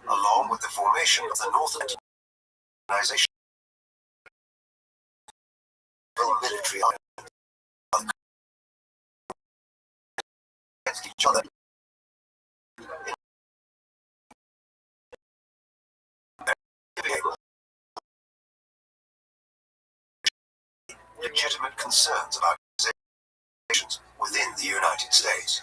S6: along with the formation of the North Atlantic Organization. Military against each other. Legitimate concerns about organizations within the United States,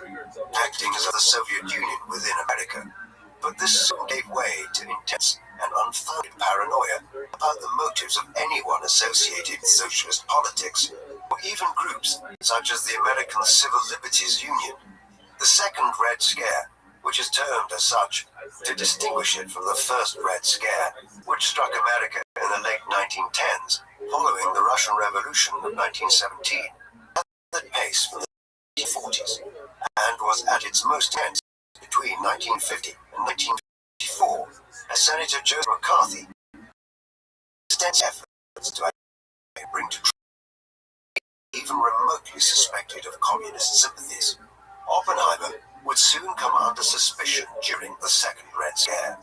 S6: acting as the Soviet Union within America. But this soon gave way to intense and unfounded paranoia about the motives of anyone associated with socialist politics, or even groups such as the American Civil Liberties Union. The Second Red Scare, which is termed as such to distinguish it from the First Red Scare, which struck America in the late 1910s following the Russian Revolution of 1917, gathered pace from the 1940s and was at its most intense between 1950 and 1954, as Senator Joseph McCarthy extensive efforts to bring to trial even remotely suspected of communist sympathies. Oppenheimer would soon come under suspicion during the Second Red Scare.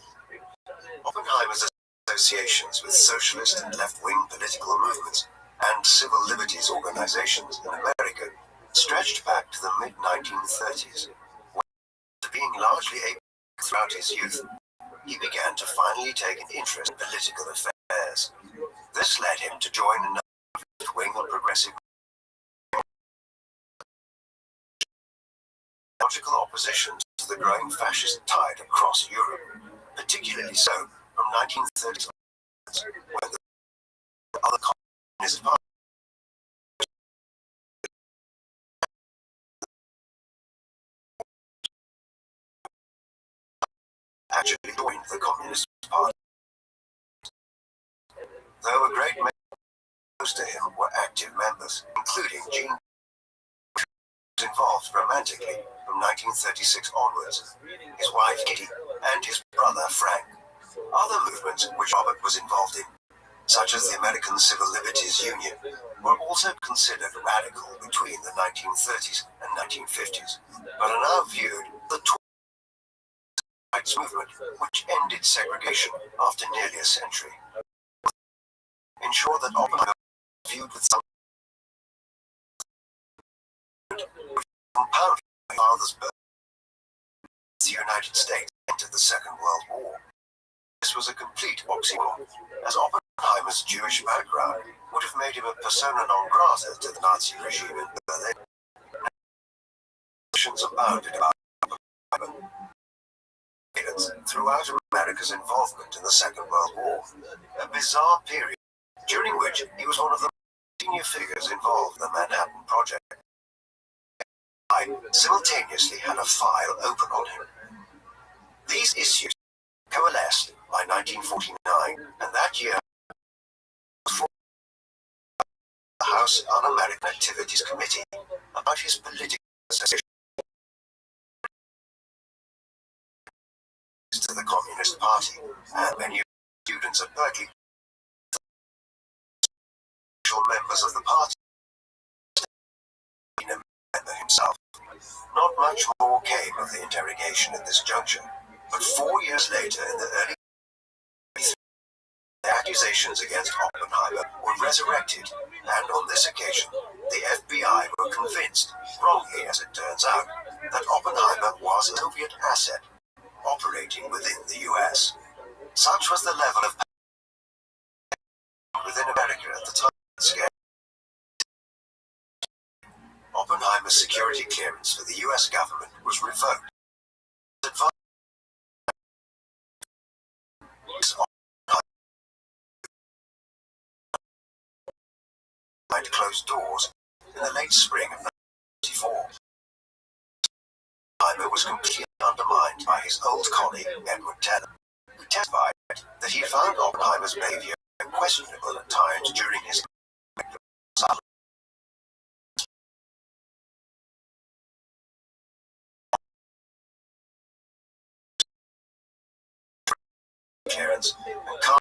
S6: Oppenheimer's associations with socialist and left-wing political movements and civil liberties organizations in America stretched back to the mid-1930s. After being largely apathetic throughout his youth, he began to finally take an interest in political affairs. This led him to join a number of left-wing and progressive logical opposition to the growing fascist tide across Europe, particularly so from 1930s when the other communist parties actually joined the Communist Party. though a great many close to him were active members, including Gene, who was involved romantically from 1936 onwards, his wife Kitty, and his brother Frank. Other movements which Robert was involved in, such as the American Civil Liberties Union, were also considered radical between the 1930s and 1950s, but are now viewed the rights movement, which ended segregation after nearly a century. Ensure that Oppenheimer was viewed with some compounded by father's birth. The United States entered the Second World War. This was a complete oxymoron, as Oppenheimer's Jewish background would have made him a persona non grata to the Nazi regime in Berlin. Questions abounded about Oppenheimer throughout America's involvement in the Second World War, a bizarre period during which he was one of the senior figures involved in the Manhattan Project. I simultaneously had a file open on him. These issues coalesced by 1949, and that year was the House Un-American Activities Committee about his political association to the Communist Party, and many students at Berkeley, members of the party, a member himself. Not much more came of the interrogation at this juncture, but 4 years later, in the early 1930s, the accusations against Oppenheimer were resurrected, and on this occasion, the FBI were convinced, wrongly as it turns out, that Oppenheimer was a Soviet asset operating within the US. Such was the level of power within America at the time. Oppenheimer's security clearance for the US government was revoked. Behind closed doors in the late spring of 1994. Oppenheimer was completely undermined by his old colleague Edward Teller, who testified that he found Oppenheimer's behavior questionable at times during his clearance and cultural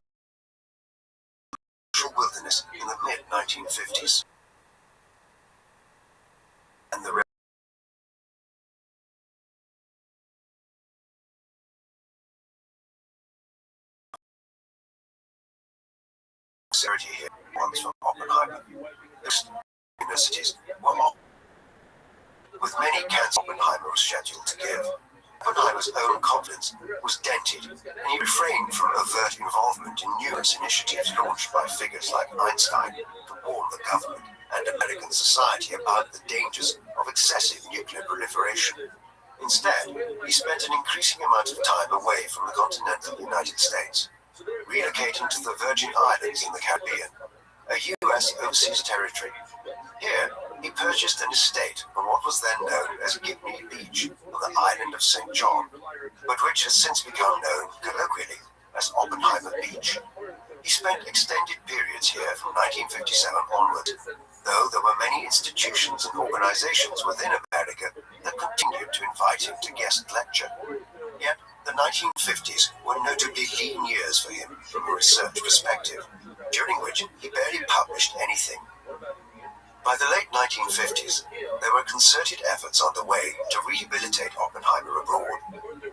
S6: wilderness in the mid-1950s. And the sincerity here ones from Oppenheimer. Universities were with many cancers Oppenheimer was scheduled to give. Oppenheimer's own confidence was dented, and he refrained from overt involvement in numerous initiatives launched by figures like Einstein to warn the government and American society about the dangers of excessive nuclear proliferation. Instead, he spent an increasing amount of time away from the continental United States, relocating to the Virgin Islands in the Caribbean, a U.S. overseas territory. Here, he purchased an estate on what was then known as Gibney Beach on the island of St. John, but which has since become known colloquially as Oppenheimer Beach. He spent extended periods here from 1957 onward, though there were many institutions and organizations within America that continued to invite him to guest lecture. Yet, the 1950s were notably lean years for him from a research perspective, during which he barely published anything. By the late 1950s, there were concerted efforts underway to rehabilitate Oppenheimer abroad.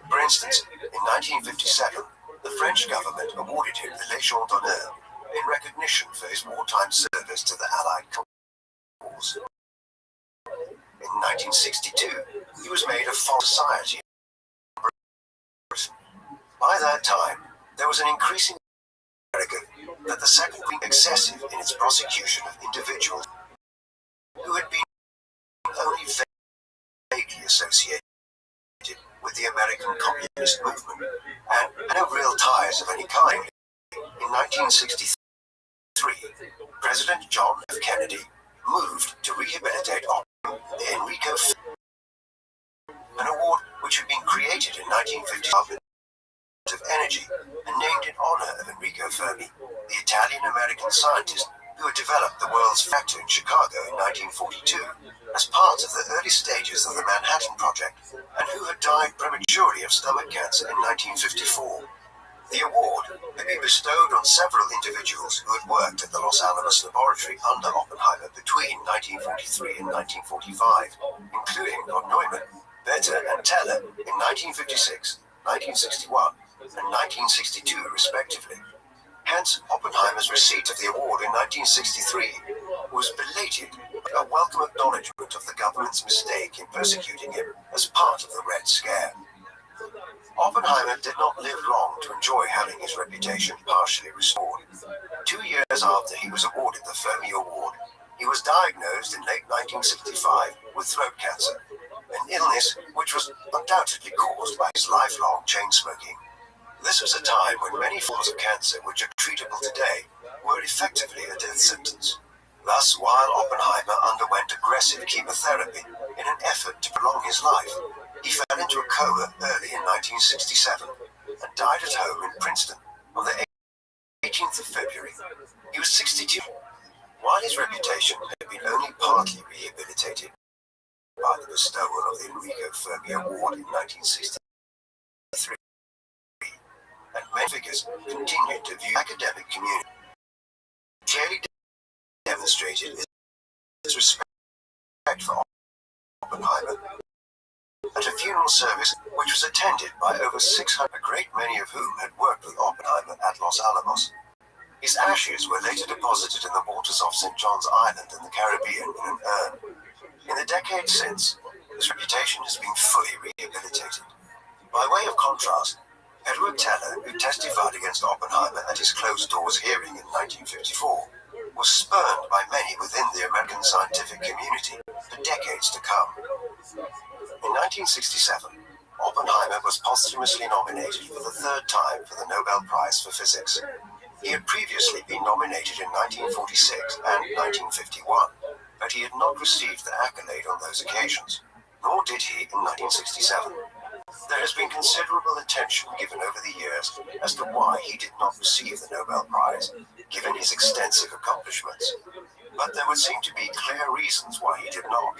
S6: For instance, in 1957, the French government awarded him the Légion d'honneur in recognition for his wartime service to the Allied cause. In 1962, he was made a Foreign Society. By that time, there was an increasing America that the Second Queen excessive in its prosecution of individuals who had been only vaguely associated with the American Communist movement and had no real ties of any kind. In 1963, President John F. Kennedy moved to rehabilitate the Enrico an award which had been created in 1955 of Energy and named in honor of Enrico Fermi, the Italian-American scientist who had developed the world's reactor in Chicago in 1942 as part of the early stages of the Manhattan Project, and who had died prematurely of stomach cancer in 1954. The award had been bestowed on several individuals who had worked at the Los Alamos laboratory under Oppenheimer between 1943 and 1945, including von Neumann, Bethe, and Teller in 1956, 1961, and 1962 respectively. Hence, Oppenheimer's receipt of the award in 1963 was belated, but a welcome acknowledgement of the government's mistake in persecuting him as part of the Red Scare. Oppenheimer did not live long to enjoy having his reputation partially restored. 2 years after he was awarded the Fermi Award, he was diagnosed in late 1965 with throat cancer, an illness which was undoubtedly caused by his lifelong chain smoking. This was a time when many forms of cancer which are treatable today were effectively a death sentence. Thus, while Oppenheimer underwent aggressive chemotherapy in an effort to prolong his life, he fell into a coma early in 1967 and died at home in Princeton on the 18th of February. He was 62. While his reputation had been only partly rehabilitated by the bestowal of the Enrico Fermi Award in 1963, and many figures continued to view the academic community, clearly demonstrated his respect for Oppenheimer at a funeral service which was attended by over 600, a great many of whom had worked with Oppenheimer at Los Alamos. His ashes were later deposited in the waters off St. John's Island in the Caribbean in an urn. In the decades since, his reputation has been fully rehabilitated. By way of contrast, Edward Teller, who testified against Oppenheimer at his closed-doors hearing in 1954, was spurned by many within the American scientific community for decades to come. In 1967, Oppenheimer was posthumously nominated for the third time for the Nobel Prize for Physics. He had previously been nominated in 1946 and 1951, but he had not received the accolade on those occasions, nor did he in 1967. There has been considerable attention given over the years as to why he did not receive the Nobel Prize, given his extensive accomplishments. But there would seem to be clear reasons why he did not.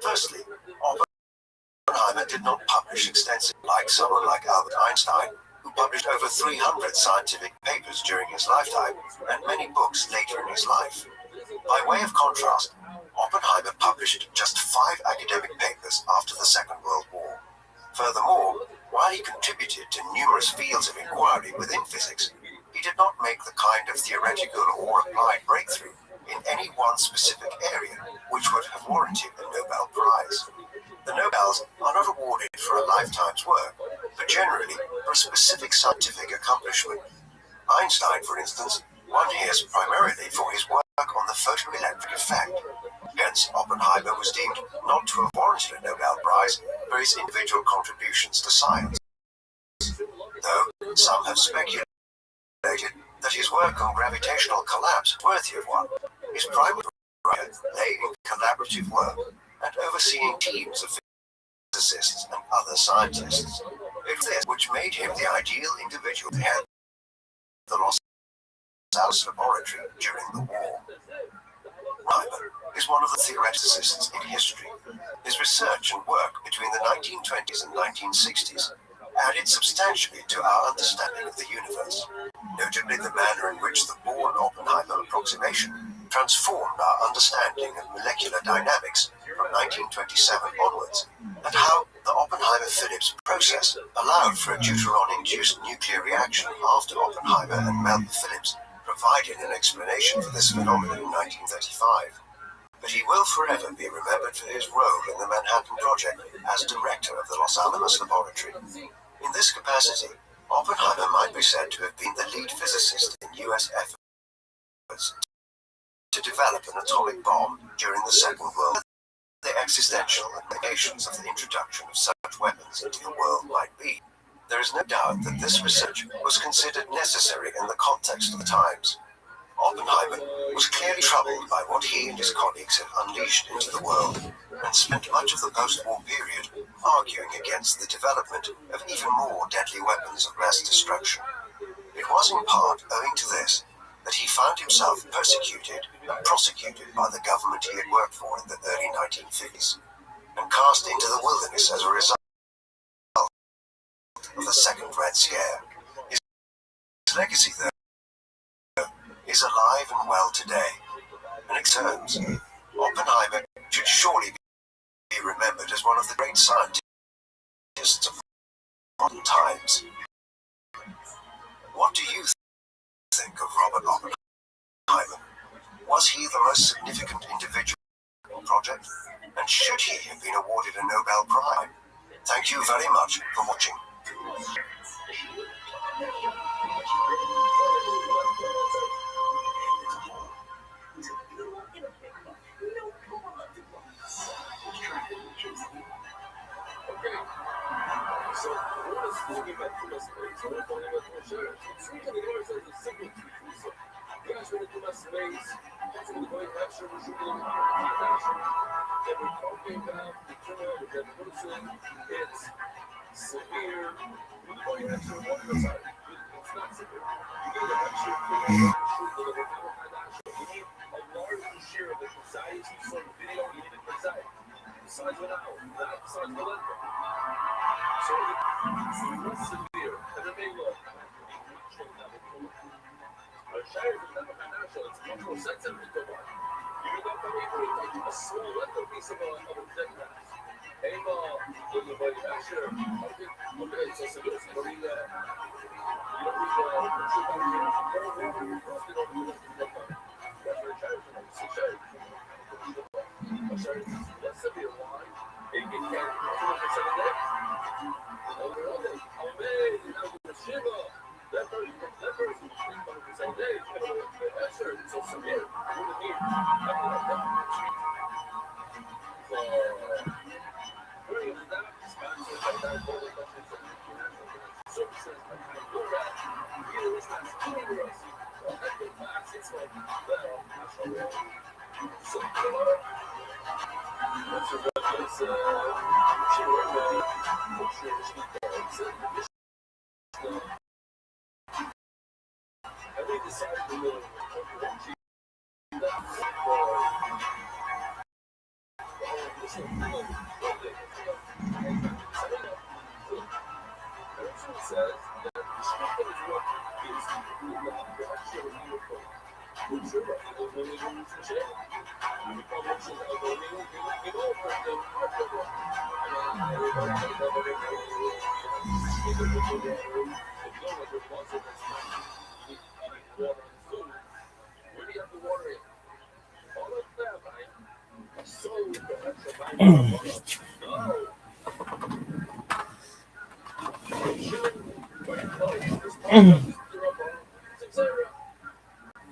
S6: Firstly, Oppenheimer did not publish extensively, like someone like Albert Einstein, who published over 300 scientific papers during his lifetime, and many books later in his life. By way of contrast, Oppenheimer published just 5 academic papers after the Second World War. Furthermore, while he contributed to numerous fields of inquiry within physics, he did not make the kind of theoretical or applied breakthrough in any one specific area which would have warranted a Nobel Prize. The Nobels are not awarded for a lifetime's work, but generally for a specific scientific accomplishment. Einstein, for instance, won his primarily for his work on the photoelectric effect. Hence, Oppenheimer was deemed not to have warranted a Nobel Prize for his individual contributions to science. Though some have speculated that his work on gravitational collapse was worthy of one, his primary career lay in collaborative work and overseeing teams of physicists and other scientists. It was this which made him the ideal individual to head the Los Alamos laboratory during the war. Oppenheimer is one of the theoreticists in history. His research and work between the 1920s and 1960s added substantially to our understanding of the universe, notably the manner in which the Born-Oppenheimer approximation transformed our understanding of molecular dynamics from 1927 onwards, and how the Oppenheimer-Phillips process allowed for a deuteron-induced nuclear reaction after Oppenheimer and Melvin Phillips provided an explanation for this phenomenon in 1935. But he will forever be remembered for his role in the Manhattan Project as director of the Los Alamos Laboratory. In this capacity, Oppenheimer might be said to have been the lead physicist in U.S. efforts to develop an atomic bomb during the Second World War. The existential implications of the introduction of such weapons into the world might be. There is no doubt that this research was considered necessary in the context of the times. Oppenheimer was clearly troubled by what he and his colleagues had unleashed into the world, and spent much of the post-war period arguing against the development of even more deadly weapons of mass destruction. It was in part owing to this that he found himself persecuted and prosecuted by the government he had worked for in the early 1950s, and cast into the wilderness as a result of the Second Red Scare. His legacy, though, is alive and well today, and in terms, Oppenheimer should surely be remembered as one of the great scientists of modern times. What do you think of Robert Oppenheimer? Was he the most significant individual in the project? And should he have been awarded a Nobel Prize? Thank you very much for watching.
S4: So, what is looking back to my space? What is talking about my shirt? Something that always has a simple truth. So, guys, when I do my space, that's when the going action, we're shooting action. That we're talking about the turn of that person. It's severe. We're going action on one side. It's not severe. You need to actually shoot the level of action. You need a larger share of the society. So, video, you need to decide. Besides what now? Not besides the level. So it's not severe, and it may look it's much more sensitive to one. You got to make a small little piece of a dead mass. Hey, when the body measure, okay, so severe, so you don't less severe one. It can carry 100% of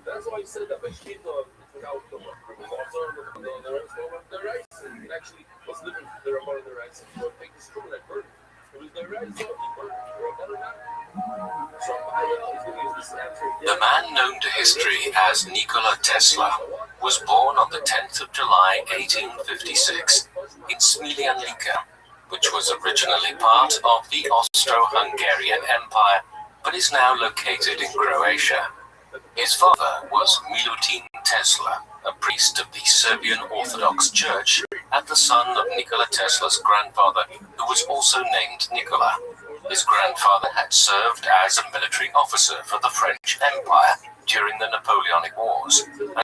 S4: That's why I said that Bashkito without the rice, and actually was living there about the rice, and they destroyed that bird. It was the rice, so
S5: the man known to history as Nikola Tesla was born on the 10th of July 1856 in Smiljanka, which was originally part of the Austro-Hungarian Empire, but is now located in Croatia. His father was Milutin Tesla, a priest of the Serbian Orthodox Church and the son of Nikola Tesla's grandfather, who was also named Nikola. His grandfather had served as a military officer for the French Empire during the Napoleonic Wars, and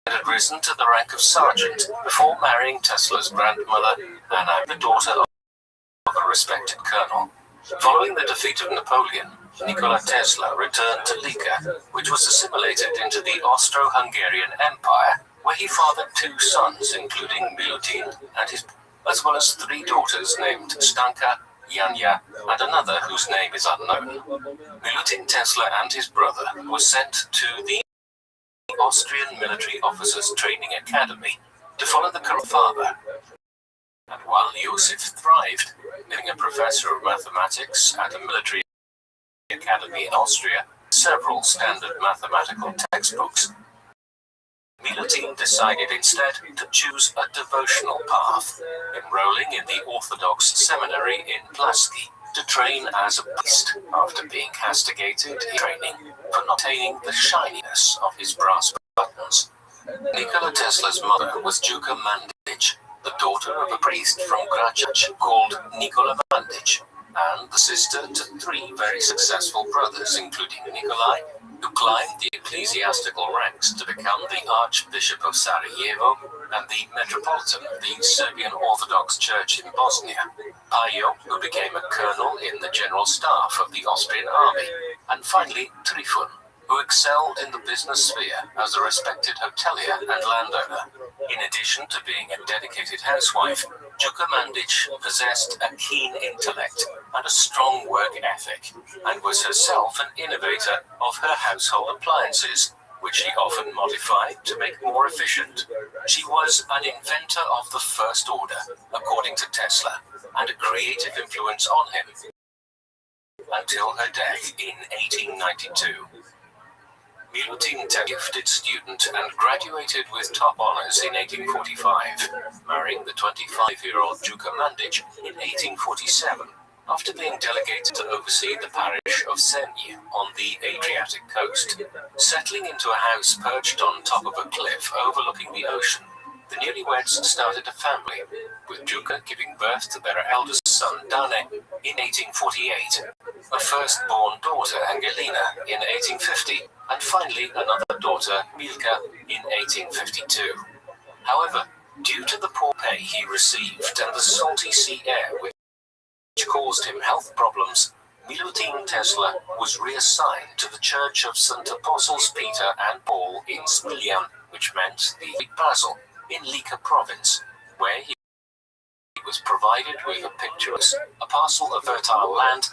S5: had risen to the rank of sergeant before marrying Tesla's grandmother, Anna, the daughter of a respected colonel. Following the defeat of Napoleon, Nikola Tesla returned to Lika, which was assimilated into the Austro-Hungarian Empire, where he fathered two sons, including Milutin and his, as well as three daughters named Stanka, Yanya, and another whose name is unknown. Milutin Tesla and his brother were sent to the Austrian Military Officers Training Academy to follow the current father. And while Josef thrived, being a professor of mathematics at a military academy in Austria, several standard mathematical textbooks. Milutin decided instead to choose a devotional path, enrolling in the Orthodox seminary in Plasky to train as a priest after being castigated in training for not attaining the shininess of his brass buttons. Nikola Tesla's mother was Juka Mandic, the daughter of a priest from Gracic called Nikola Mandic, and the sister to three very successful brothers, including Nikolai, who climbed the ecclesiastical ranks to become the Archbishop of Sarajevo and the Metropolitan of the Serbian Orthodox Church in Bosnia, Pajo, who became a colonel in the general staff of the Austrian army, and finally Trifun, who excelled in the business sphere as a respected hotelier and landowner. In addition to being a dedicated housewife, Juka Mandic possessed a keen intellect and a strong work ethic, and was herself an innovator of her household appliances, which she often modified to make more efficient. She was an inventor of the first order, according to Tesla, and a creative influence on him, until her death in 1892. Milutin was a gifted student and graduated with top honors in 1845, marrying the 25-year-old Juka Mandic in 1847, after being delegated to oversee the parish of Senj on the Adriatic coast. Settling into a house perched on top of a cliff overlooking the ocean, the newlyweds started a family, with Juka giving birth to their eldest son, Dane, in 1848, a firstborn daughter, Angelina, in 1850, and finally another daughter, Milka, in 1852. However, due to the poor pay he received and the salty sea air which caused him health problems, Milutin Tesla was reassigned to the Church of St. Apostles Peter and Paul in Smiljan, which meant the Basil, in Lika province, where he was provided with a picturesque, a parcel of fertile land,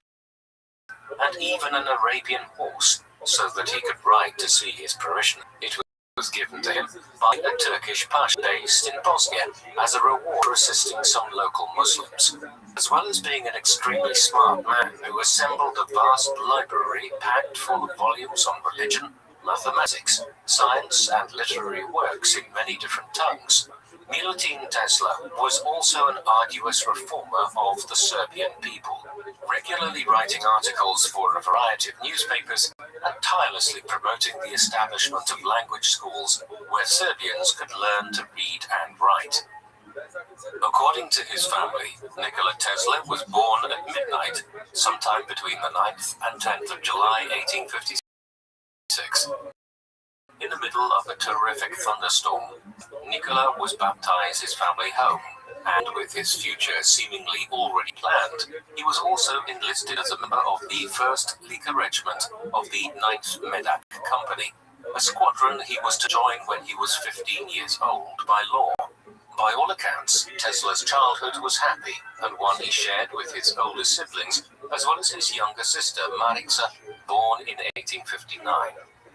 S5: and even an Arabian horse, so that he could ride to see his parishioner. It was given to him by a Turkish pasha based in Bosnia as a reward for assisting some local Muslims, as well as being an extremely smart man who assembled a vast library packed full of volumes on religion, mathematics, science, and literary works in many different tongues. Milutin Tesla was also an arduous reformer of the Serbian people, regularly writing articles for a variety of newspapers and tirelessly promoting the establishment of language schools where Serbians could learn to read and write. According to his family, Nikola Tesla was born at midnight, sometime between the 9th and 10th of July 1856. In the middle of a terrific thunderstorm, Nikola was baptized his family home, and with his future seemingly already planned, he was also enlisted as a member of the 1st Lika Regiment of the 9th Medak Company, a squadron he was to join when he was 15 years old by law. By all accounts, Tesla's childhood was happy, and one he shared with his older siblings, as well as his younger sister Marica, born in 1859.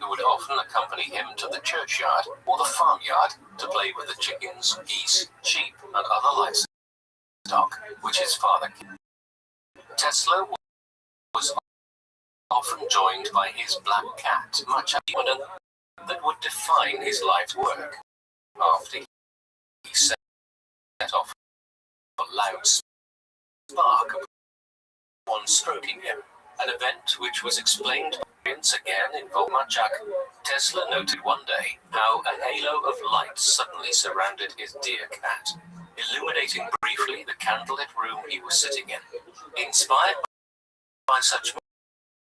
S5: Who would often accompany him to the churchyard or the farmyard to play with the chickens, geese, sheep, and other livestock, which his father kept. Tesla was often joined by his black cat, Macha, that would define his life's work. After he set off a loud spark upon stroking him, an event which was explained once again in Volmachak. Tesla noted one day how a halo of light suddenly surrounded his dear cat, illuminating briefly the candlelit room he was sitting in. Inspired by such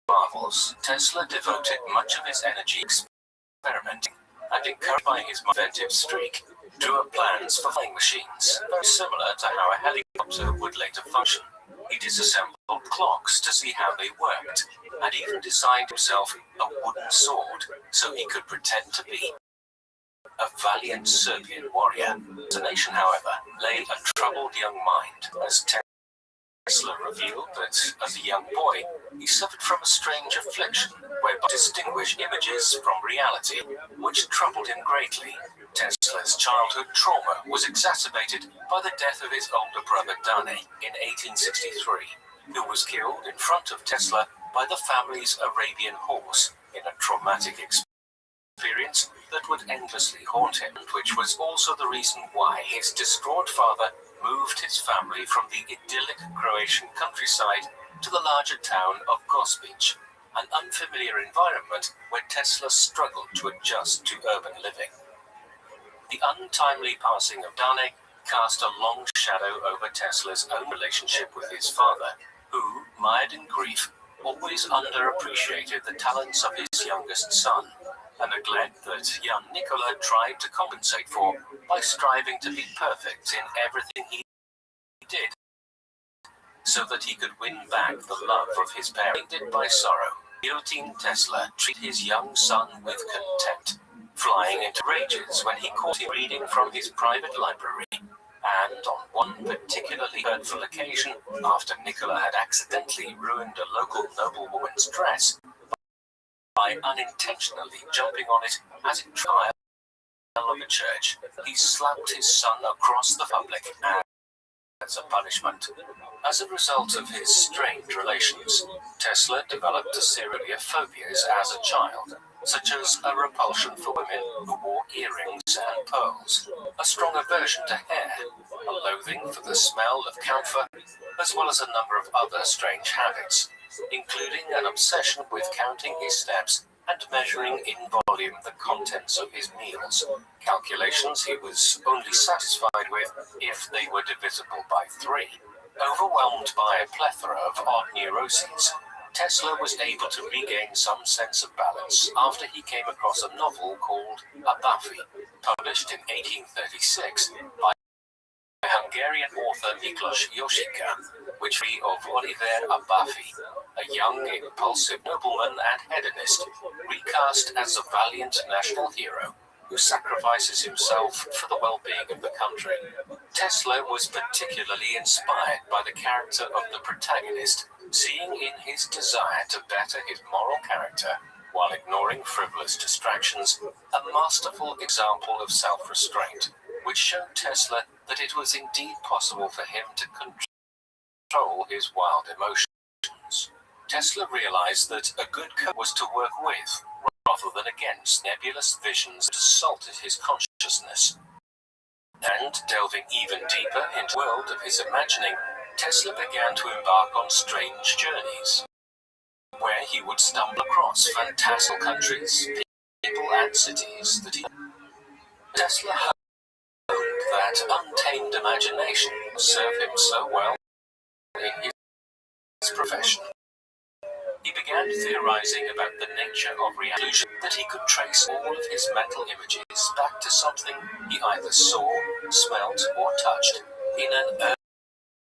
S5: marvels, Tesla devoted much of his energy experimenting, and encouraged by his inventive streak, drew up plans for flying machines, very similar to how a helicopter would later function. He disassembled clocks to see how they worked, and even designed himself a wooden sword so he could pretend to be a valiant Serbian warrior. The nation, however, lay a troubled young mind, as Tesla revealed that as a young boy, he suffered from a strange affliction whereby distinguish images from reality, which troubled him greatly. Tesla's childhood trauma was exacerbated by the death of his older brother Dane in 1863, who was killed in front of Tesla by the family's Arabian horse, in a traumatic experience that would endlessly haunt him, which was also the reason why his distraught father moved his family from the idyllic Croatian countryside to the larger town of Gospić, an unfamiliar environment where Tesla struggled to adjust to urban living. The untimely passing of Dane cast a long shadow over Tesla's own relationship with his father, who, mired in grief, always underappreciated the talents of his youngest son, a neglect that young Nikola tried to compensate for by striving to be perfect in everything he did, so that he could win back the love of his parents. Tainted by sorrow, guillotine Tesla treated his young son with contempt, flying into rages when he caught him reading from his private library. And on one particularly hurtful occasion, after Nikola had accidentally ruined a local noblewoman's dress by unintentionally jumping on it as it trial of a church, he slapped his son across the public as a punishment. As a result of his strained relations, Tesla developed a series of phobias as a child, such as a repulsion for women who wore earrings and pearls, a strong aversion to hair, a loathing for the smell of camphor, as well as a number of other strange habits, including an obsession with counting his steps and measuring in volume the contents of his meals, calculations he was only satisfied with if they were divisible by 3. Overwhelmed by a plethora of odd neuroses, Tesla was able to regain some sense of balance after he came across a novel called Abafi, published in 1836 by Hungarian author Miklos Yoshika, which we of Oliver Abafi, a young, impulsive nobleman and hedonist, recast as a valiant national hero who sacrifices himself for the well-being of the country. Tesla was particularly inspired by the character of the protagonist, seeing in his desire to better his moral character while ignoring frivolous distractions, a masterful example of self-restraint, which showed Tesla that it was indeed possible for him to control his wild emotions. Tesla realized that a good coach was to work with, rather than against, nebulous visions that assaulted his consciousness. And delving even deeper into the world of his imagining, Tesla began to embark on strange journeys, where he would stumble across fantastical countries, people and cities that he... Tesla hoped that untamed imagination would serve him so well in his profession. He began theorizing about the nature of reality, that he could trace all of his mental images back to something he either saw, smelt, or touched in an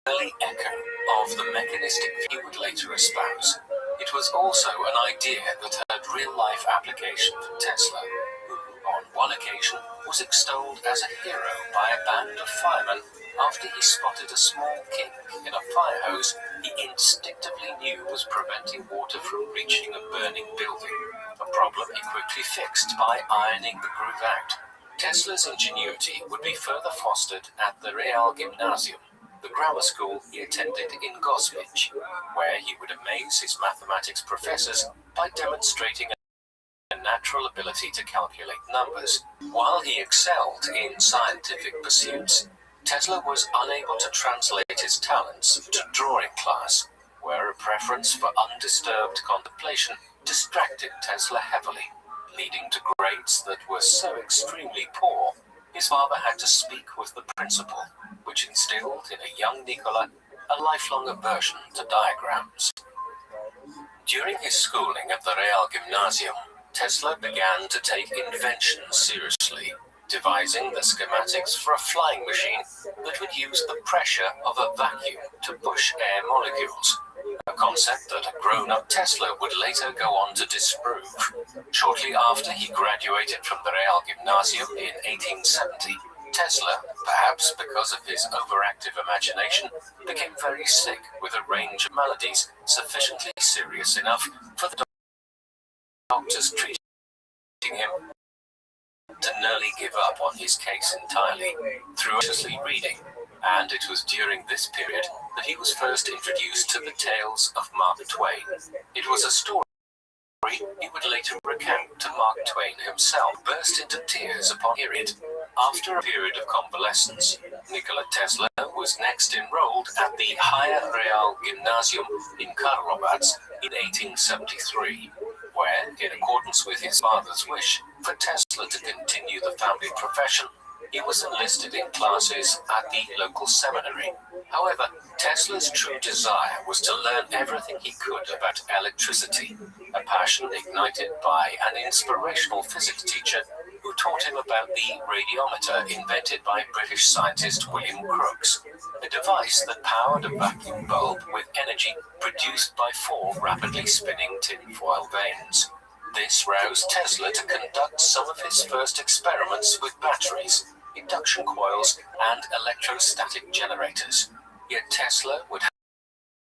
S5: early echo of the mechanistic view he would later espouse. It was also an idea that had real-life application for Tesla, who, on one occasion, was extolled as a hero by a band of firemen after he spotted a small kink in a fire hose he instinctively knew was preventing water from reaching a burning building, a problem he quickly fixed by ironing the groove out. Tesla's ingenuity would be further fostered at the Real Gymnasium, the grammar school he attended in Gospić, where he would amaze his mathematics professors by demonstrating a natural ability to calculate numbers. While he excelled in scientific pursuits, Tesla was unable to translate his talents to drawing class, where a preference for undisturbed contemplation distracted Tesla heavily, leading to grades that were so extremely poor, his father had to speak with the principal, which instilled in a young Nikola a lifelong aversion to diagrams. During his schooling at the Real Gymnasium, Tesla began to take inventions seriously, devising the schematics for a flying machine that would use the pressure of a vacuum to push air molecules, a concept that a grown-up Tesla would later go on to disprove. Shortly after he graduated from the Real Gymnasium in 1870, Tesla, perhaps because of his overactive imagination, became very sick with a range of maladies sufficiently serious enough for the doctors treating him to nearly give up on his case entirely through anxiously reading, and it was during this period that he was first introduced to the tales of Mark Twain. It was a story he would later recount to Mark Twain himself, burst into tears upon hearing it. After a period of convalescence, Nikola Tesla was next enrolled at the Higher Real Gymnasium in Karlovac in 1873, where, in accordance with his father's wish for Tesla to continue the family profession, he was enlisted in classes at the local seminary. However, Tesla's true desire was to learn everything he could about electricity, a passion ignited by an inspirational physics teacher who taught him about the radiometer invented by British scientist William Crookes, a device that powered a vacuum bulb with energy produced by 4 rapidly spinning tinfoil vanes. This roused Tesla to conduct some of his first experiments with batteries, induction coils, and electrostatic generators. Yet Tesla would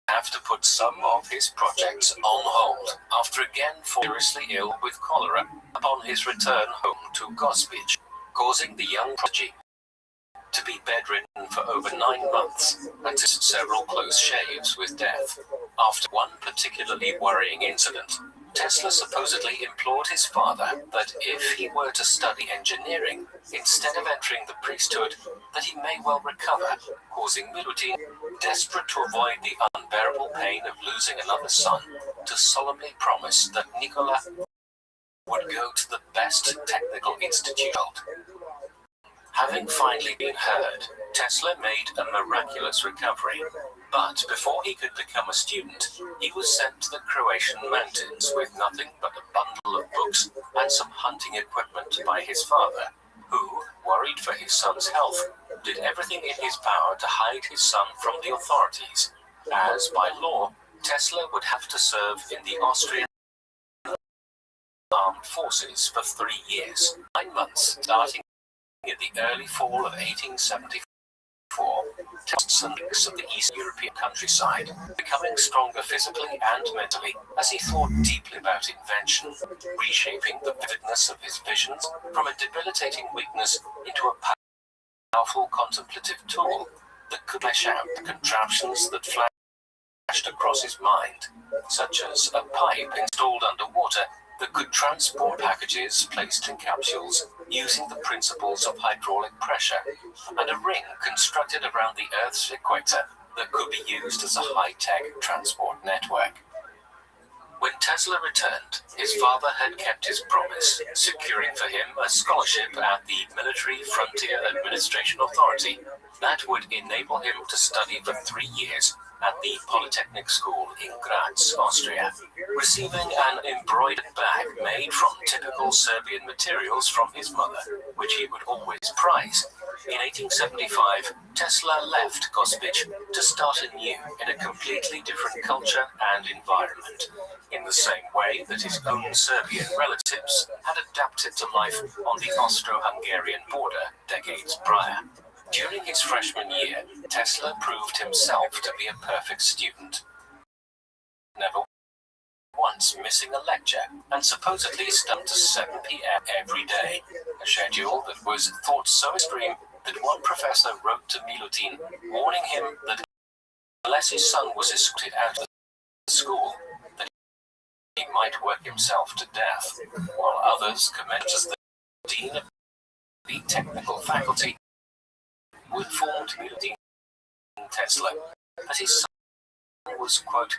S5: have to put some of his projects on hold after again falling seriously ill with cholera upon his return home to Gospic, causing the young prodigy to be bedridden for over 9 months and several close shaves with death. After one particularly worrying incident, Tesla supposedly implored his father that if he were to study engineering instead of entering the priesthood, that he may well recover, causing Milutin, desperate to avoid the unbearable pain of losing another son, to solemnly promise that Nikola would go to the best technical institute. Having finally been heard, Tesla made a miraculous recovery. But before he could become a student, he was sent to the Croatian mountains with nothing but a bundle of books and some hunting equipment by his father, who, worried for his son's health, did everything in his power to hide his son from the authorities, as by law, Tesla would have to serve in the Austrian armed forces for 3 years, 9 months, starting in the early fall of 1874. Tests and mix of the East European countryside, becoming stronger physically and mentally as he thought deeply about invention, reshaping the vividness of his visions from a debilitating weakness into a powerful contemplative tool that could flesh out the contraptions that flashed across his mind, such as a pipe installed underwater that could transport packages placed in capsules using the principles of hydraulic pressure, and a ring constructed around the Earth's equator that could be used as a high-tech transport network. When Tesla returned, his father had kept his promise, securing for him a scholarship at the Military Frontier Administration Authority that would enable him to study for 3 years at the Polytechnic School in Graz, Austria, receiving an embroidered bag made from typical Serbian materials from his mother, which he would always prize. In 1875, Tesla left Gospic to start anew in a completely different culture and environment, in the same way that his own Serbian relatives had adapted to life on the Austro-Hungarian border decades prior. During his freshman year, Tesla proved himself to be a perfect student, never once missing a lecture, and supposedly stuck to 7 p.m. every day, a schedule that was thought so extreme that one professor wrote to Milutin, warning him that unless his son was escorted out of the school, that he might work himself to death, while others commented as the dean of the technical faculty who informed Milutin Tesla that his son was, quote,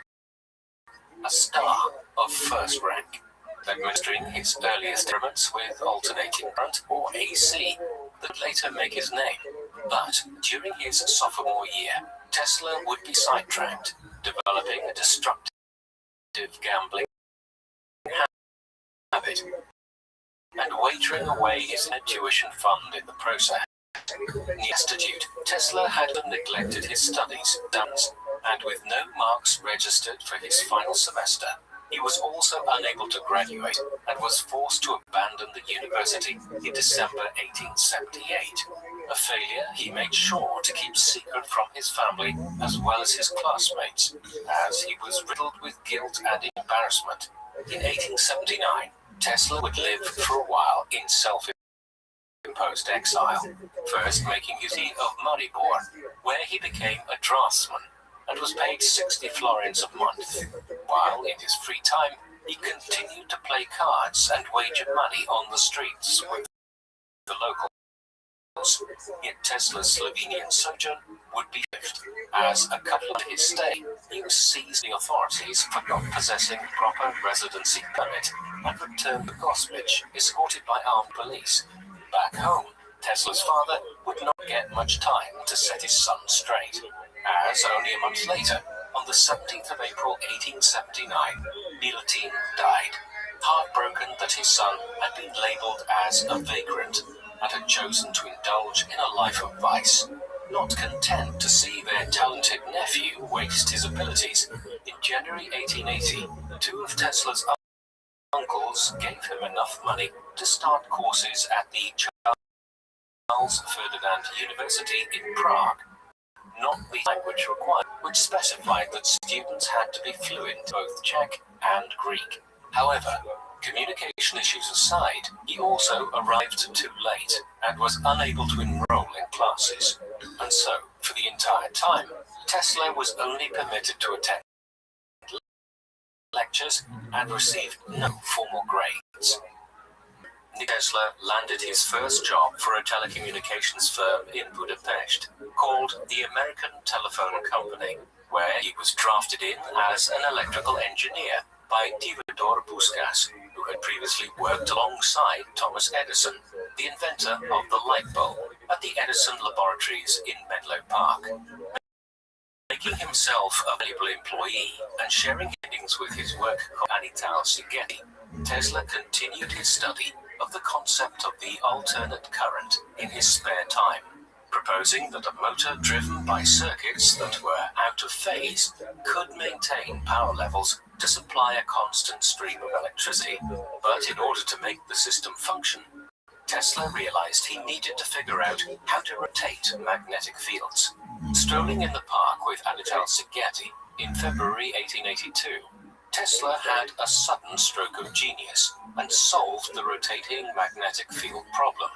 S5: a star of first rank, administering his earliest experiments with alternating current, or AC, that later make his name. But during his sophomore year, Tesla would be sidetracked, developing a destructive gambling habit, and wagering away his tuition fund in the process. In the institute, Tesla had neglected his studies, and with no marks registered for his final semester, he was also unable to graduate and was forced to abandon the university in December 1878. A failure he made sure to keep secret from his family as well as his classmates, as he was riddled with guilt and embarrassment. In 1879, Tesla would live for a while in self-imposed exile, first making use of Maribor, where he became a draftsman and was paid 60 florins a month, while in his free time he continued to play cards and wager money on the streets with the locals. Yet Tesla's Slovenian sojourn would be fifth. As a couple of his stay, he was seized by the authorities for not possessing proper residency permit and returned to Gospic, escorted by armed police. Back home, Tesla's father would not get much time to set his son straight, as only a month later, on the 17th of April 1879, Milutin died, heartbroken that his son had been labelled as a vagrant and had chosen to indulge in a life of vice. Not content to see their talented nephew waste his abilities, in January 1880, two of Tesla's uncles gave him enough money to start courses at the Charles Ferdinand University in Prague. Not the language required, which specified that students had to be fluent in both Czech and Greek. However, communication issues aside, he also arrived too late and was unable to enroll in classes. And so, for the entire time, Tesla was only permitted to attend lectures and received no formal grades. Tesla landed his first job for a telecommunications firm in Budapest called the American Telephone Company, where he was drafted in as an electrical engineer by Theodore Puskas, who had previously worked alongside Thomas Edison, the inventor of the light bulb, at the Edison Laboratories in Menlo Park. Making himself a valuable employee and sharing innings with his work colleague Anital Sigeti, Tesla continued his study of the concept of the alternate current in his spare time, proposing that a motor driven by circuits that were out of phase could maintain power levels to supply a constant stream of electricity. But in order to make the system function, Tesla realized he needed to figure out how to rotate magnetic fields. Strolling in the park with Anital Sigeti in February 1882, Tesla had a sudden stroke of genius and solved the rotating magnetic field problem,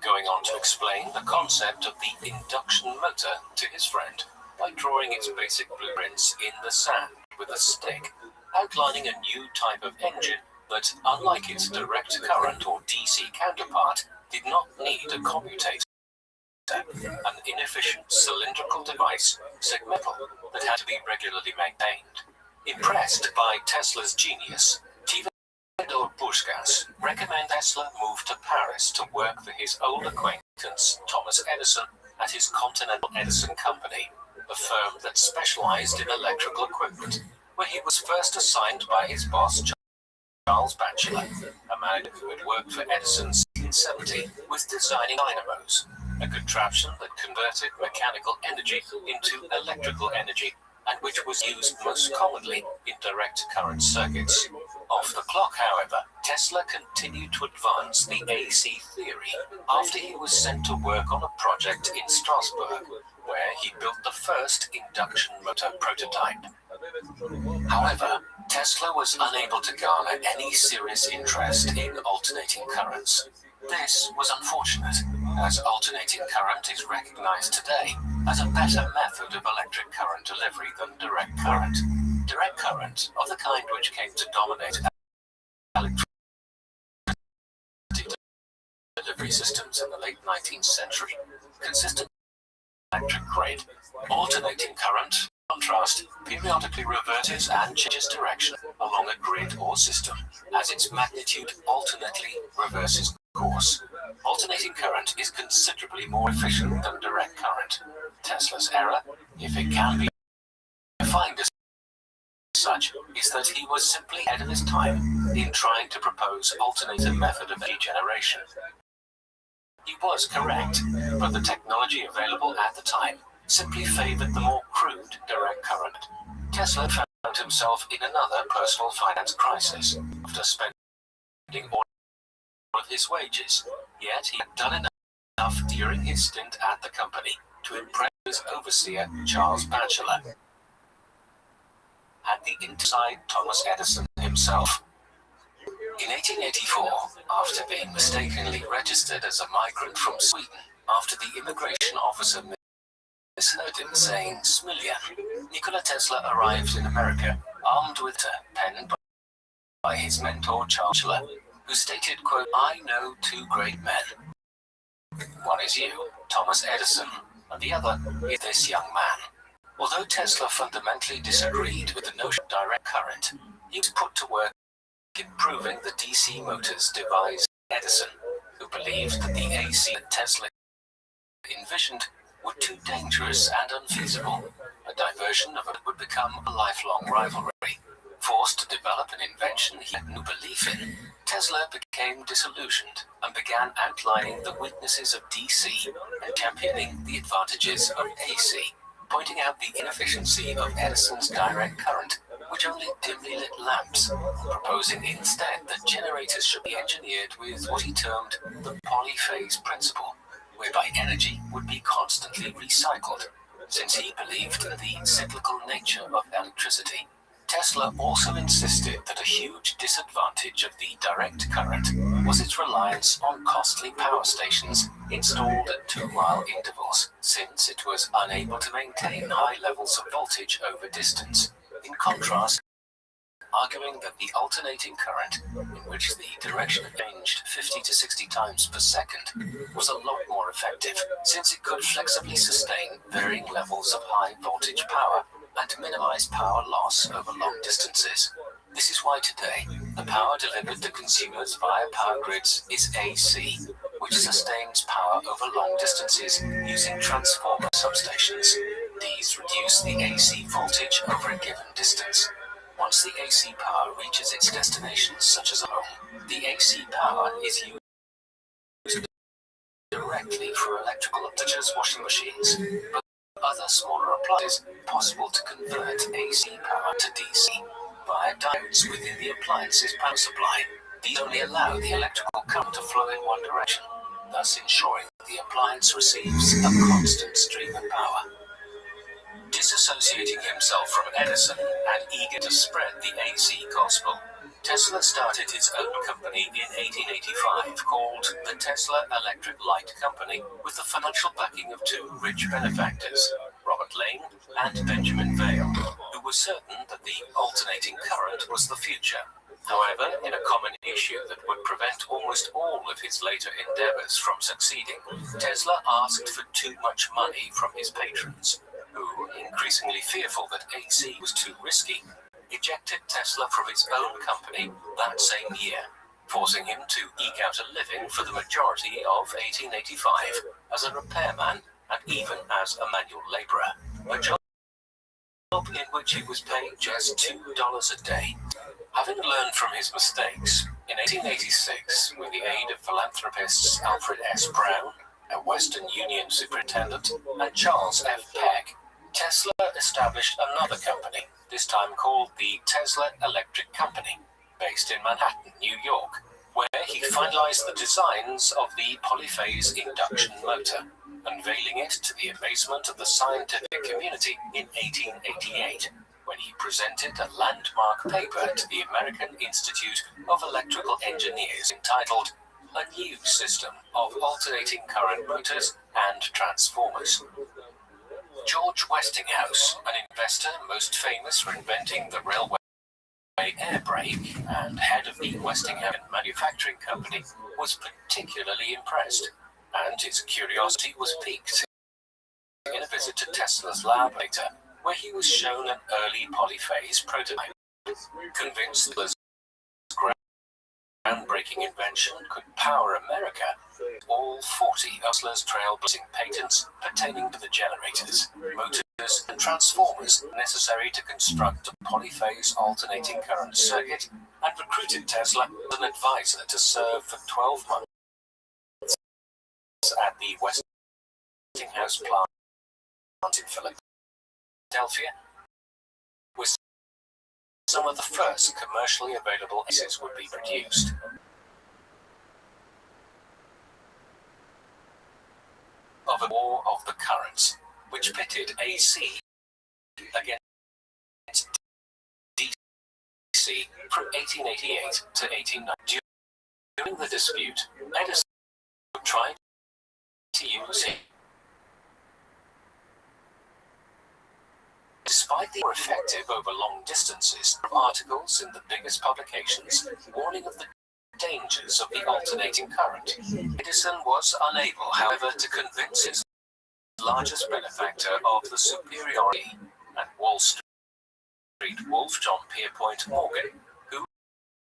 S5: going on to explain the concept of the induction motor to his friend by drawing its basic blueprints in the sand with a stick, outlining a new type of engine that, unlike its direct current or DC counterpart, did not need a commutator, an inefficient cylindrical device, segmental, that had to be regularly maintained. Impressed by Tesla's genius, Theodore Puskas recommended Tesla move to Paris to work for his old acquaintance Thomas Edison at his Continental Edison Company, a firm that specialized in electrical equipment, where he was first assigned by his boss Charles Batchelor, a man who had worked for Edison since 1970 with designing dynamos, a contraption that converted mechanical energy into electrical energy and which was used most commonly in direct current circuits. Off the clock, however, Tesla continued to advance the AC theory after he was sent to work on a project in Strasbourg, where he built the first induction motor prototype. However, Tesla was unable to garner any serious interest in alternating currents. This was unfortunate, as alternating current is recognized today as a better method of electric current delivery than direct current. Direct current, of the kind which came to dominate electricity delivery systems in the late 19th century, consisted of electric grid. Alternating current, in contrast, periodically reverses and changes direction along a grid or system, as its magnitude alternately reverses course. Alternating current is considerably more efficient than direct current. Tesla's error, if it can be defined as such, is that he was simply ahead of his time in trying to propose alternative method of regeneration. He was correct, but the technology available at the time simply favored the more crude direct current. Tesla found himself in another personal finance crisis after spending all of his wages, yet he had done enough during his stint at the company to impress his overseer, Charles Batchelor. Had the inside Thomas Edison himself. In 1884, after being mistakenly registered as a migrant from Sweden, after the immigration officer misheard him saying Smiljan, Nikola Tesla arrived in America, armed with a pen by his mentor Charles Batchelor, who stated, quote, "I know two great men. One is you, Thomas Edison, and the other is this young man." Although Tesla fundamentally disagreed with the notion of direct current, he was put to work improving the DC motors devised by Edison, who believed that the AC that Tesla envisioned were too dangerous and unfeasible. A diversion of it would become a lifelong rivalry. Forced to develop an invention he had no belief in, Tesla became disillusioned and began outlining the weaknesses of DC and championing the advantages of AC, pointing out the inefficiency of Edison's direct current, which only dimly lit lamps, proposing instead that generators should be engineered with what he termed the polyphase principle, whereby energy would be constantly recycled, since he believed in the cyclical nature of electricity. Tesla also insisted that a huge disadvantage of the direct current was its reliance on costly power stations installed at 2-mile intervals, since it was unable to maintain high levels of voltage over distance. In contrast, arguing that the alternating current, in which the direction changed 50 to 60 times per second, was a lot more effective, since it could flexibly sustain varying levels of high voltage power and minimize power loss over long distances. This is why today, the power delivered to consumers via power grids is AC, which sustains power over long distances using transformer substations. These reduce the AC voltage over a given distance. Once the AC power reaches its destination, such as a home, the AC power is used directly for electrical such as washing machines, but other smaller appliances possible to convert AC power to DC via diodes within the appliance's power supply. These only allow the electrical current to flow in one direction, thus ensuring that the appliance receives a constant stream of power. Disassociating himself from Edison and eager to spread the AC gospel, Tesla started his own company in 1885 called the Tesla Electric Light Company, with the financial backing of two rich benefactors, Robert Lane and Benjamin Vail, who were certain that the alternating current was the future. However, in a common issue that would prevent almost all of his later endeavors from succeeding, Tesla asked for too much money from his patrons, who, increasingly fearful that AC was too risky, ejected Tesla from his own company that same year, forcing him to eke out a living for the majority of 1885 as a repairman and even as a manual laborer, a job in which he was paid just $2 a day. Having learned from his mistakes, in 1886, with the aid of philanthropists Alfred S. Brown, a Western Union superintendent, and Charles F. Peck, Tesla established another company, this time called the Tesla Electric Company, based in Manhattan, New York, where he finalized the designs of the polyphase induction motor, unveiling it to the amazement of the scientific community in 1888, when he presented a landmark paper to the American Institute of Electrical Engineers entitled "A New System of Alternating Current Motors and Transformers." George Westinghouse, an investor most famous for inventing the railway air brake and head of the Westinghouse Manufacturing Company, was particularly impressed, and his curiosity was piqued in a visit to Tesla's lab later, where he was shown an early polyphase prototype. Convinced that groundbreaking invention could power America, all 40 of Tesla's trailblazing patents pertaining to the generators, motors, and transformers necessary to construct a polyphase alternating current circuit, and recruited Tesla as an advisor to serve for 12 months at the Westinghouse plant in Philadelphia, where some of the first commercially available ACs would be produced. Of a war of the currents, which pitted AC against DC from 1888 to 1890. During the dispute, Edison tried to use it Despite the effective over long distances, articles in the biggest publications warning of the dangers of the alternating current. Edison was unable, however, to convince his largest benefactor of the superiority and Wall Street wolf John Pierpont Morgan, who in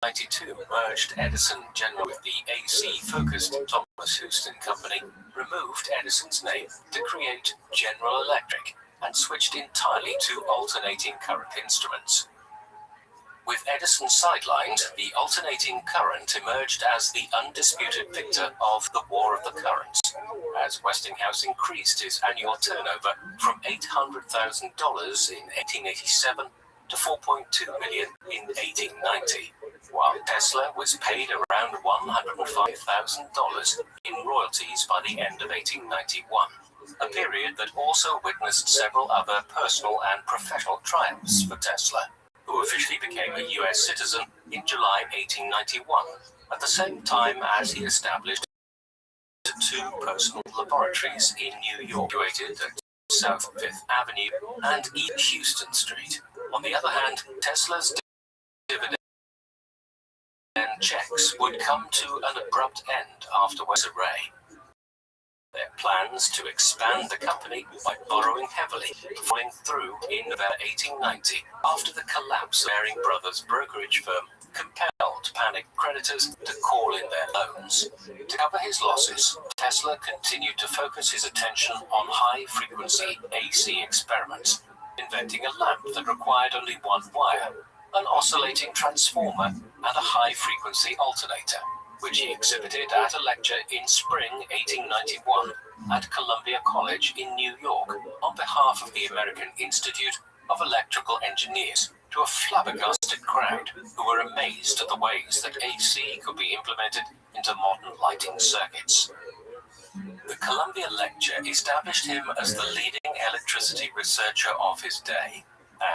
S5: 1992 merged Edison General with the AC-focused Thomas Houston Company, removed Edison's name to create General Electric and switched entirely to alternating current instruments. With Edison sidelined, the alternating current emerged as the undisputed victor of the War of the Currents, as Westinghouse increased his annual turnover from $800,000 in 1887 to $4.2 million in 1890, while Tesla was paid around $105,000 in royalties by the end of 1891, a period that also witnessed several other personal and professional triumphs for Tesla, who officially became a U.S. citizen in July 1891, at the same time as he established two personal laboratories in New York, situated at South Fifth Avenue and East Houston Street. On the other hand, Tesla's dividend checks would come to an abrupt end after West Array. Their plans to expand the company by borrowing heavily, falling through in November 1890 after the collapse of Baring Brothers brokerage firm compelled panicked creditors to call in their loans. To cover his losses, Tesla continued to focus his attention on high-frequency AC experiments, inventing a lamp that required only one wire, an oscillating transformer, and a high-frequency alternator, which he exhibited at a lecture in spring 1891 at Columbia College in New York on behalf of the American Institute of Electrical Engineers to a flabbergasted crowd who were amazed at the ways that AC could be implemented into modern lighting circuits. The Columbia lecture established him as the leading electricity researcher of his day,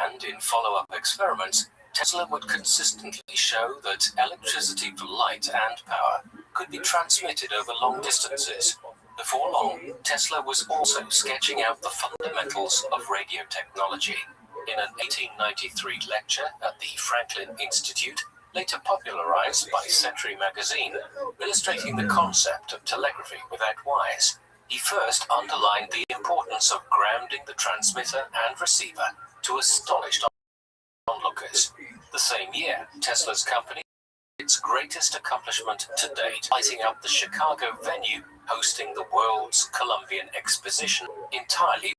S5: and in follow-up experiments, Tesla would consistently show that electricity for light and power could be transmitted over long distances. Before long, Tesla was also sketching out the fundamentals of radio technology. In an 1893 lecture at the Franklin Institute, later popularized by Century magazine, illustrating the concept of telegraphy without wires, he first underlined the importance of grounding the transmitter and receiver to astonished onlookers. The same year, Tesla's company, its greatest accomplishment to date, lighting up the Chicago venue hosting the world's Columbian Exposition entirely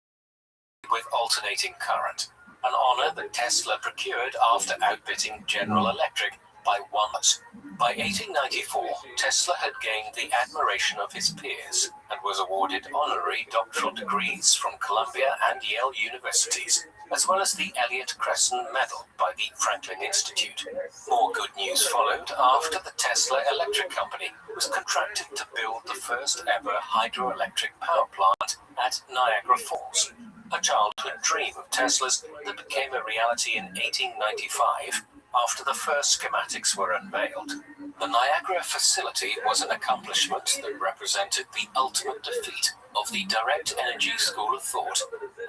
S5: with alternating current, an honor that Tesla procured after outbidding General Electric by 1 month. By 1894, Tesla had gained the admiration of his peers and was awarded honorary doctoral degrees from Columbia and Yale universities, as well as the Elliott Cresson Medal by the Franklin Institute. More good news followed after the Tesla Electric Company was contracted to build the first ever hydroelectric power plant at Niagara Falls, a childhood dream of Tesla's that became a reality in 1895 after the first schematics were unveiled. The Niagara facility was an accomplishment that represented the ultimate defeat of the direct energy school of thought,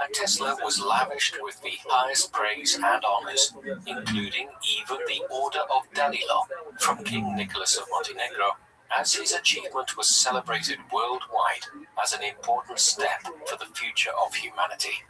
S5: and Tesla was lavished with the highest praise and honors, including even the Order of Danilo from King Nicholas of Montenegro, as his achievement was celebrated worldwide as an important step for the future of humanity.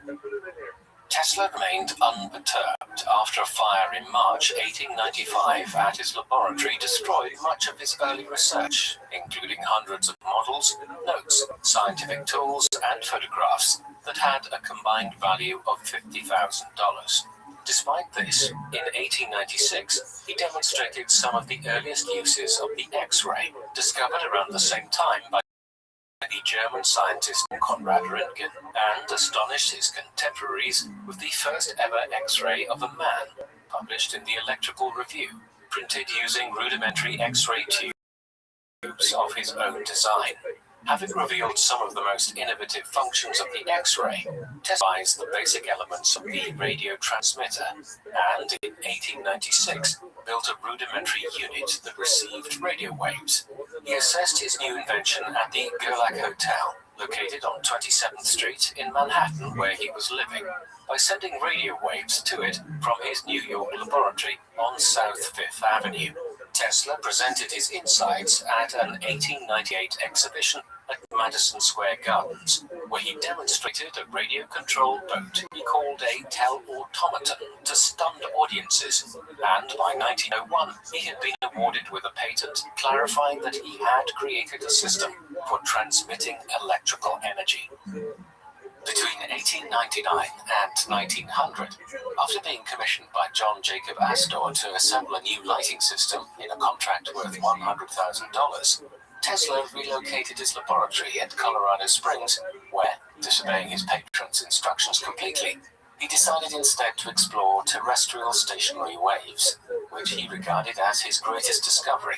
S5: Tesla remained unperturbed after a fire in March 1895 at his laboratory destroyed much of his early research, including hundreds of models, notes, scientific tools, and photographs that had a combined value of $50,000. Despite this, in 1896, he demonstrated some of the earliest uses of the X-ray, discovered around the same time by the German scientist Konrad Röntgen, and astonished his contemporaries with the first ever X-ray of a man, published in the Electrical Review, printed using rudimentary X-ray tubes of his own design. Having revealed some of the most innovative functions of the X-ray, Tesla devised the basic elements of the radio transmitter, and in 1896 built a rudimentary unit that received radio waves. He assessed his new invention at the Gerlach Hotel, located on 27th Street in Manhattan, where he was living, by sending radio waves to it from his New York laboratory on South Fifth Avenue. Tesla presented his insights at an 1898 exhibition at Madison Square Gardens, where he demonstrated a radio-controlled boat he called a tell-automaton to stunned audiences, and by 1901 he had been awarded with a patent clarifying that he had created a system for transmitting electrical energy. Between 1899 and 1900, after being commissioned by John Jacob Astor to assemble a new lighting system in a contract worth $100,000, Tesla relocated his laboratory at Colorado Springs, where, disobeying his patron's instructions completely, he decided instead to explore terrestrial stationary waves, which he regarded as his greatest discovery.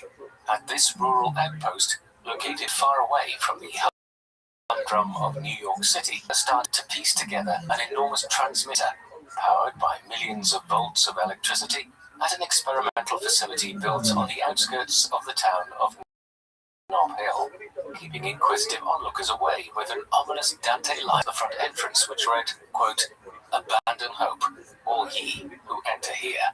S5: At this rural outpost, located far away from the humdrum of New York City, started to piece together an enormous transmitter powered by millions of volts of electricity at an experimental facility built on the outskirts of the town of Nob Hill, keeping inquisitive onlookers away with an ominous Dante line at the front entrance which read, quote, "Abandon hope, all ye who enter here."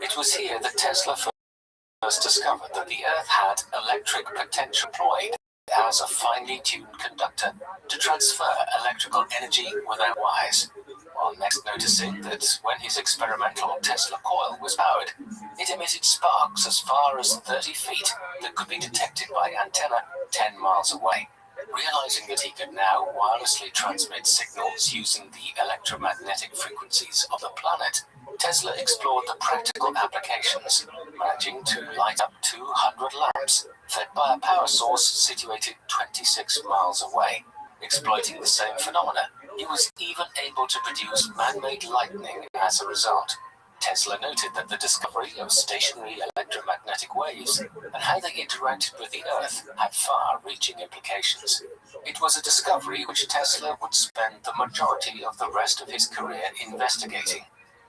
S5: It was here that Tesla first discovered that the Earth had electric potential employed as a finely tuned conductor to transfer electrical energy without wires, while next noticing that when his experimental Tesla coil was powered, it emitted sparks as far as 30 feet that could be detected by antenna 10 miles away. Realizing that he could now wirelessly transmit signals using the electromagnetic frequencies of the planet, Tesla explored the practical applications, managing to light up 200 lamps fed by a power source situated 26 miles away. Exploiting the same phenomena, he was even able to produce man-made lightning as a result. Tesla noted that the discovery of stationary electromagnetic waves and how they interacted with the Earth had far-reaching implications. It was a discovery which Tesla would spend the majority of the rest of his career investigating,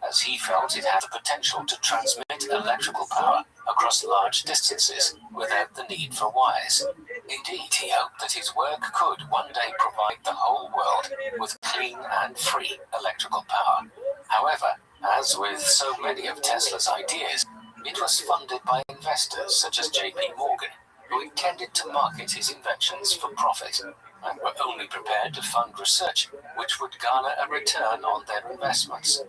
S5: as he felt it had the potential to transmit electrical power across large distances without the need for wires. Indeed, he hoped that his work could one day provide the whole world with clean and free electrical power. However, as with so many of Tesla's ideas, it was funded by investors such as J.P. Morgan, who intended to market his inventions for profit and were only prepared to fund research which would garner a return on their investments.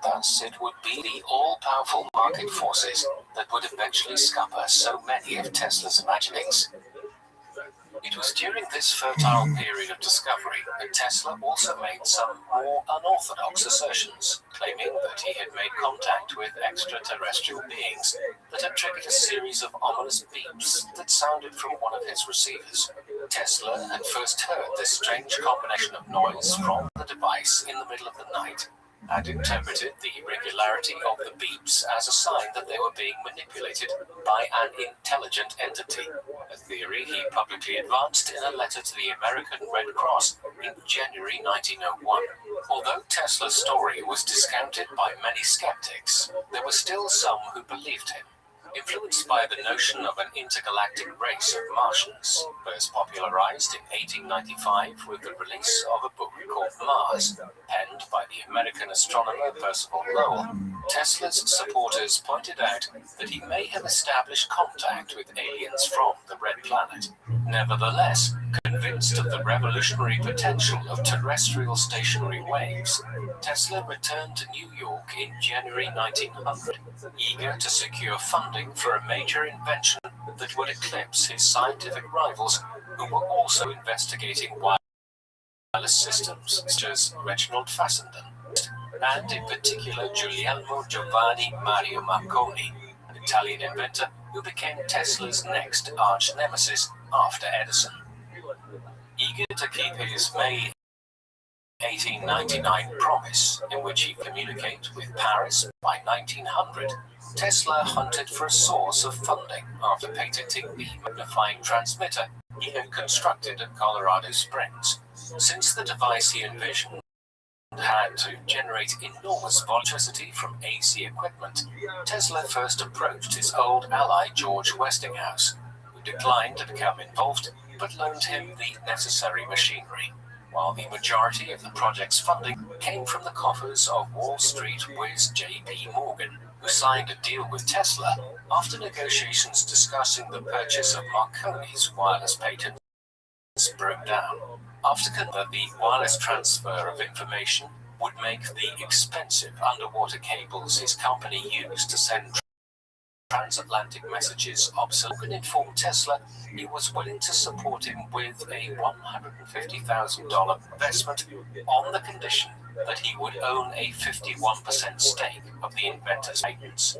S5: Thus, it would be the all-powerful market forces that would eventually scupper so many of Tesla's imaginings. It was during this fertile period of discovery that Tesla also made some more unorthodox assertions, claiming that he had made contact with extraterrestrial beings that had triggered a series of ominous beeps that sounded from one of his receivers. Tesla had first heard this strange combination of noise from the device in the middle of the night, and interpreted the irregularity of the beeps as a sign that they were being manipulated by an intelligent entity, a theory he publicly advanced in a letter to the American Red Cross in January 1901. Although Tesla's story was discounted by many skeptics, there were still some who believed him. Influenced by the notion of an intergalactic race of Martians, first popularized in 1895 with the release of a book called Mars, penned by the American astronomer Percival Lowell, Tesla's supporters pointed out that he may have established contact with aliens from the Red Planet. Nevertheless, convinced of the revolutionary potential of terrestrial stationary waves, Tesla returned to New York in January 1900, eager to secure funding for a major invention that would eclipse his scientific rivals, who were also investigating wireless systems, such as Reginald Fessenden, and in particular Guglielmo Giovanni Mario Marconi, an Italian inventor who became Tesla's next arch-nemesis after Edison. Eager to keep his May 1899 promise, in which he communicated with Paris by 1900, Tesla hunted for a source of funding after patenting the magnifying transmitter he had constructed at Colorado Springs. Since the device he envisioned had to generate enormous electricity from AC equipment, Tesla first approached his old ally George Westinghouse, who declined to become involved but loaned him the necessary machinery, while the majority of the project's funding came from the coffers of Wall Street whiz J.P. Morgan, who signed a deal with Tesla after negotiations discussing the purchase of Marconi's wireless patents broke down. After the wireless transfer of information would make the expensive underwater cables his company used to send transatlantic messages obsolete, and informed Tesla he was willing to support him with a $150,000 investment on the condition that he would own a 51% stake of the inventor's patents.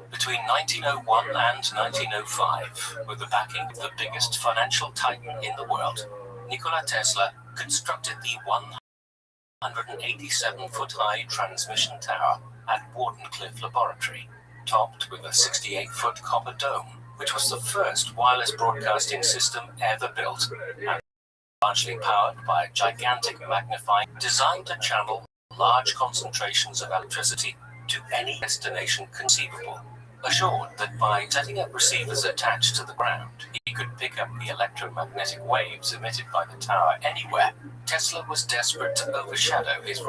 S5: Between 1901 and 1905, with the backing of the biggest financial titan in the world, Nikola Tesla constructed the 187-foot-high transmission tower at Wardenclyffe Laboratory, topped with a 68-foot copper dome, which was the first wireless broadcasting system ever built, and largely powered by a gigantic magnifying designed to channel large concentrations of electricity to any destination conceivable. Assured that by setting up receivers attached to the ground, he could pick up the electromagnetic waves emitted by the tower anywhere, Tesla was desperate to overshadow his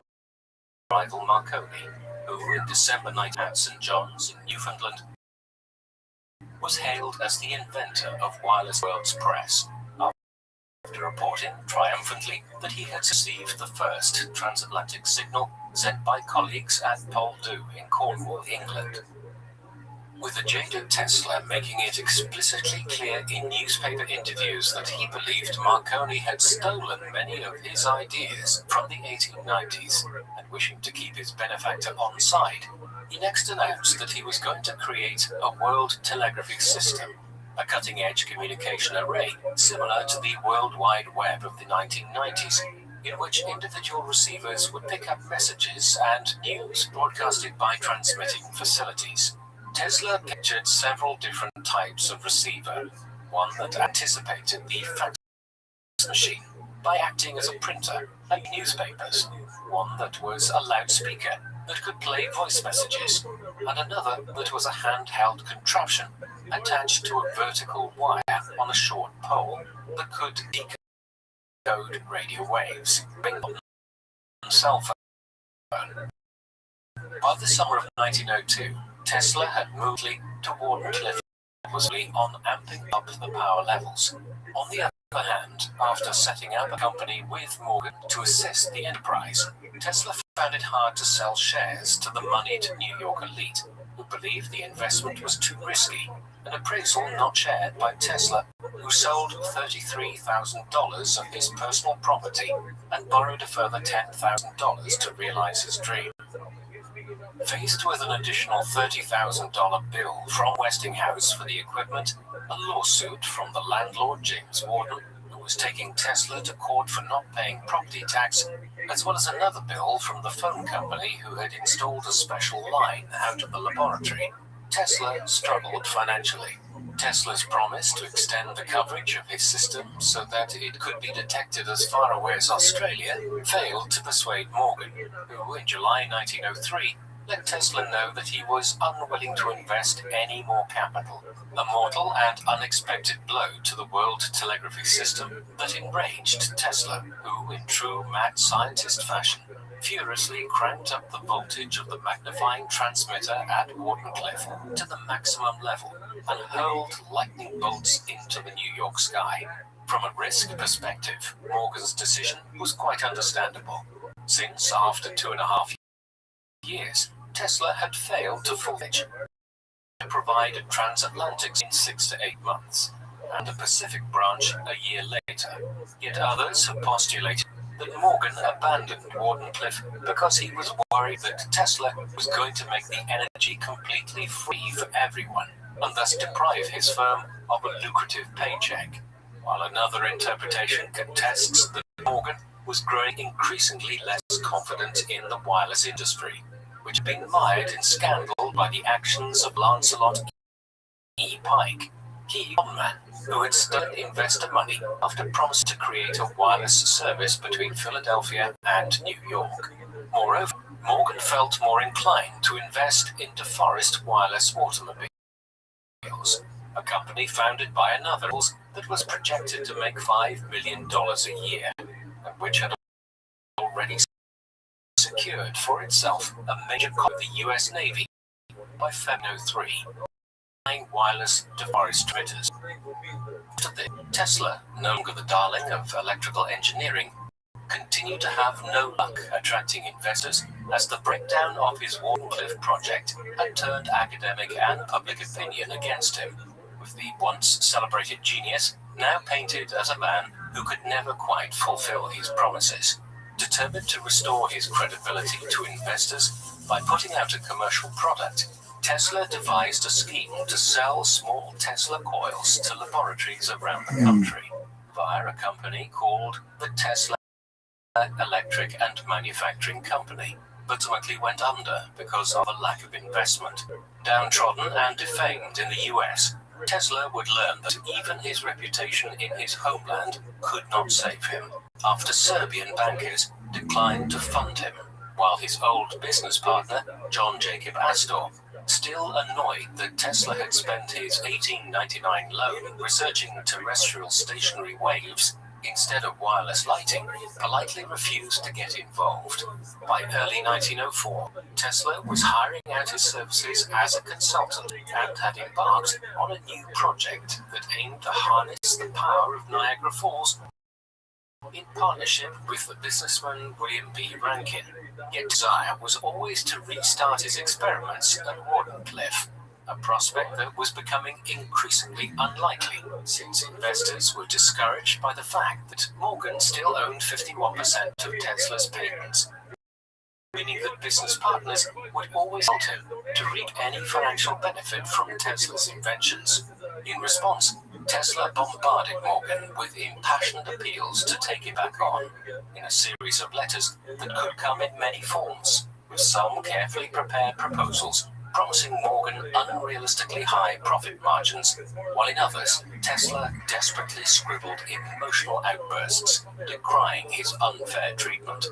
S5: rival Marconi, who in December night at St. John's in Newfoundland was hailed as the inventor of wireless world's press, after reporting triumphantly that he had received the first transatlantic signal sent by colleagues at Poldhu in Cornwall, England. With the jaded Tesla making it explicitly clear in newspaper interviews that he believed Marconi had stolen many of his ideas from the 1890s, and wishing to keep his benefactor on side, he next announced that he was going to create a world telegraphy system, a cutting-edge communication array similar to the World Wide Web of the 1990s, in which individual receivers would pick up messages and news broadcasted by transmitting facilities. Tesla pictured several different types of receiver, one that anticipated the fax machine by acting as a printer like newspapers, one that was a loudspeaker that could play voice messages, and another that was a handheld contraption attached to a vertical wire on a short pole that could decode radio waves, ring on cell phone. By the summer of 1902, Tesla had moved to Wardenclyffe on amping up the power levels. On the other hand, after setting up a company with Morgan to assist the enterprise, Tesla found it hard to sell shares to the moneyed New York elite, who believed the investment was too risky, an appraisal not shared by Tesla, who sold $33,000 of his personal property and borrowed a further $10,000 to realize his dream. Faced with an additional $30,000 bill from Westinghouse for the equipment, a lawsuit from the landlord James Warden, who was taking Tesla to court for not paying property tax, as well as another bill from the phone company who had installed a special line out of the laboratory, Tesla struggled financially. Tesla's promise to extend the coverage of his system so that it could be detected as far away as Australia failed to persuade Morgan, who in July 1903 let Tesla know that he was unwilling to invest any more capital, a mortal and unexpected blow to the world telegraphy system that enraged Tesla, who, in true mad scientist fashion, furiously cranked up the voltage of the magnifying transmitter at Wardenclyffe to the maximum level and hurled lightning bolts into the New York sky. From a risk perspective, Morgan's decision was quite understandable, since after 2.5 years, Tesla had failed to fulfill to provide a transatlantic in 6 to 8 months, and a Pacific branch a year later. Yet others have postulated that Morgan abandoned Wardenclyffe because he was worried that Tesla was going to make the energy completely free for everyone, and thus deprive his firm of a lucrative paycheck, while another interpretation contests that Morgan was growing increasingly less confident in the wireless industry, which had been mired in scandal by the actions of Lancelot E. Pike, key conman, who had stolen investor money after promising to create a wireless service between Philadelphia and New York. Moreover, Morgan felt more inclined to invest in DeForest Wireless automobiles, a company founded by another that was projected to make $5 million a year, and which had already secured for itself a major contract with the U.S. Navy by February 3, wireless device transmitters. After this, Tesla, no longer the darling of electrical engineering, continued to have no luck attracting investors, as the breakdown of his Wardenclyffe project had turned academic and public opinion against him, with the once celebrated genius now painted as a man who could never quite fulfill his promises. Determined to restore his credibility to investors by putting out a commercial product, Tesla devised a scheme to sell small Tesla coils to laboratories around the country via a company called the Tesla Electric and Manufacturing Company, but ultimately went under because of a lack of investment. Downtrodden and defamed in the US, Tesla would learn that even his reputation in his homeland could not save him, after Serbian bankers declined to fund him, while his old business partner, John Jacob Astor, still annoyed that Tesla had spent his $18.99 loan researching terrestrial stationary waves instead of wireless lighting, politely refused to get involved. By early 1904, Tesla was hiring out his services as a consultant and had embarked on a new project that aimed to harness the power of Niagara Falls in partnership with the businessman William B. Rankin. Yet desire was always to restart his experiments at Wardenclyffe, a prospect that was becoming increasingly unlikely, since investors were discouraged by the fact that Morgan still owned 51% of Tesla's patents, meaning that business partners would always want him to reap any financial benefit from Tesla's inventions. In response, Tesla bombarded Morgan with impassioned appeals to take it back on, in a series of letters that could come in many forms, with some carefully prepared proposals promising Morgan unrealistically high profit margins, while in others, Tesla desperately scribbled emotional outbursts decrying his unfair treatment.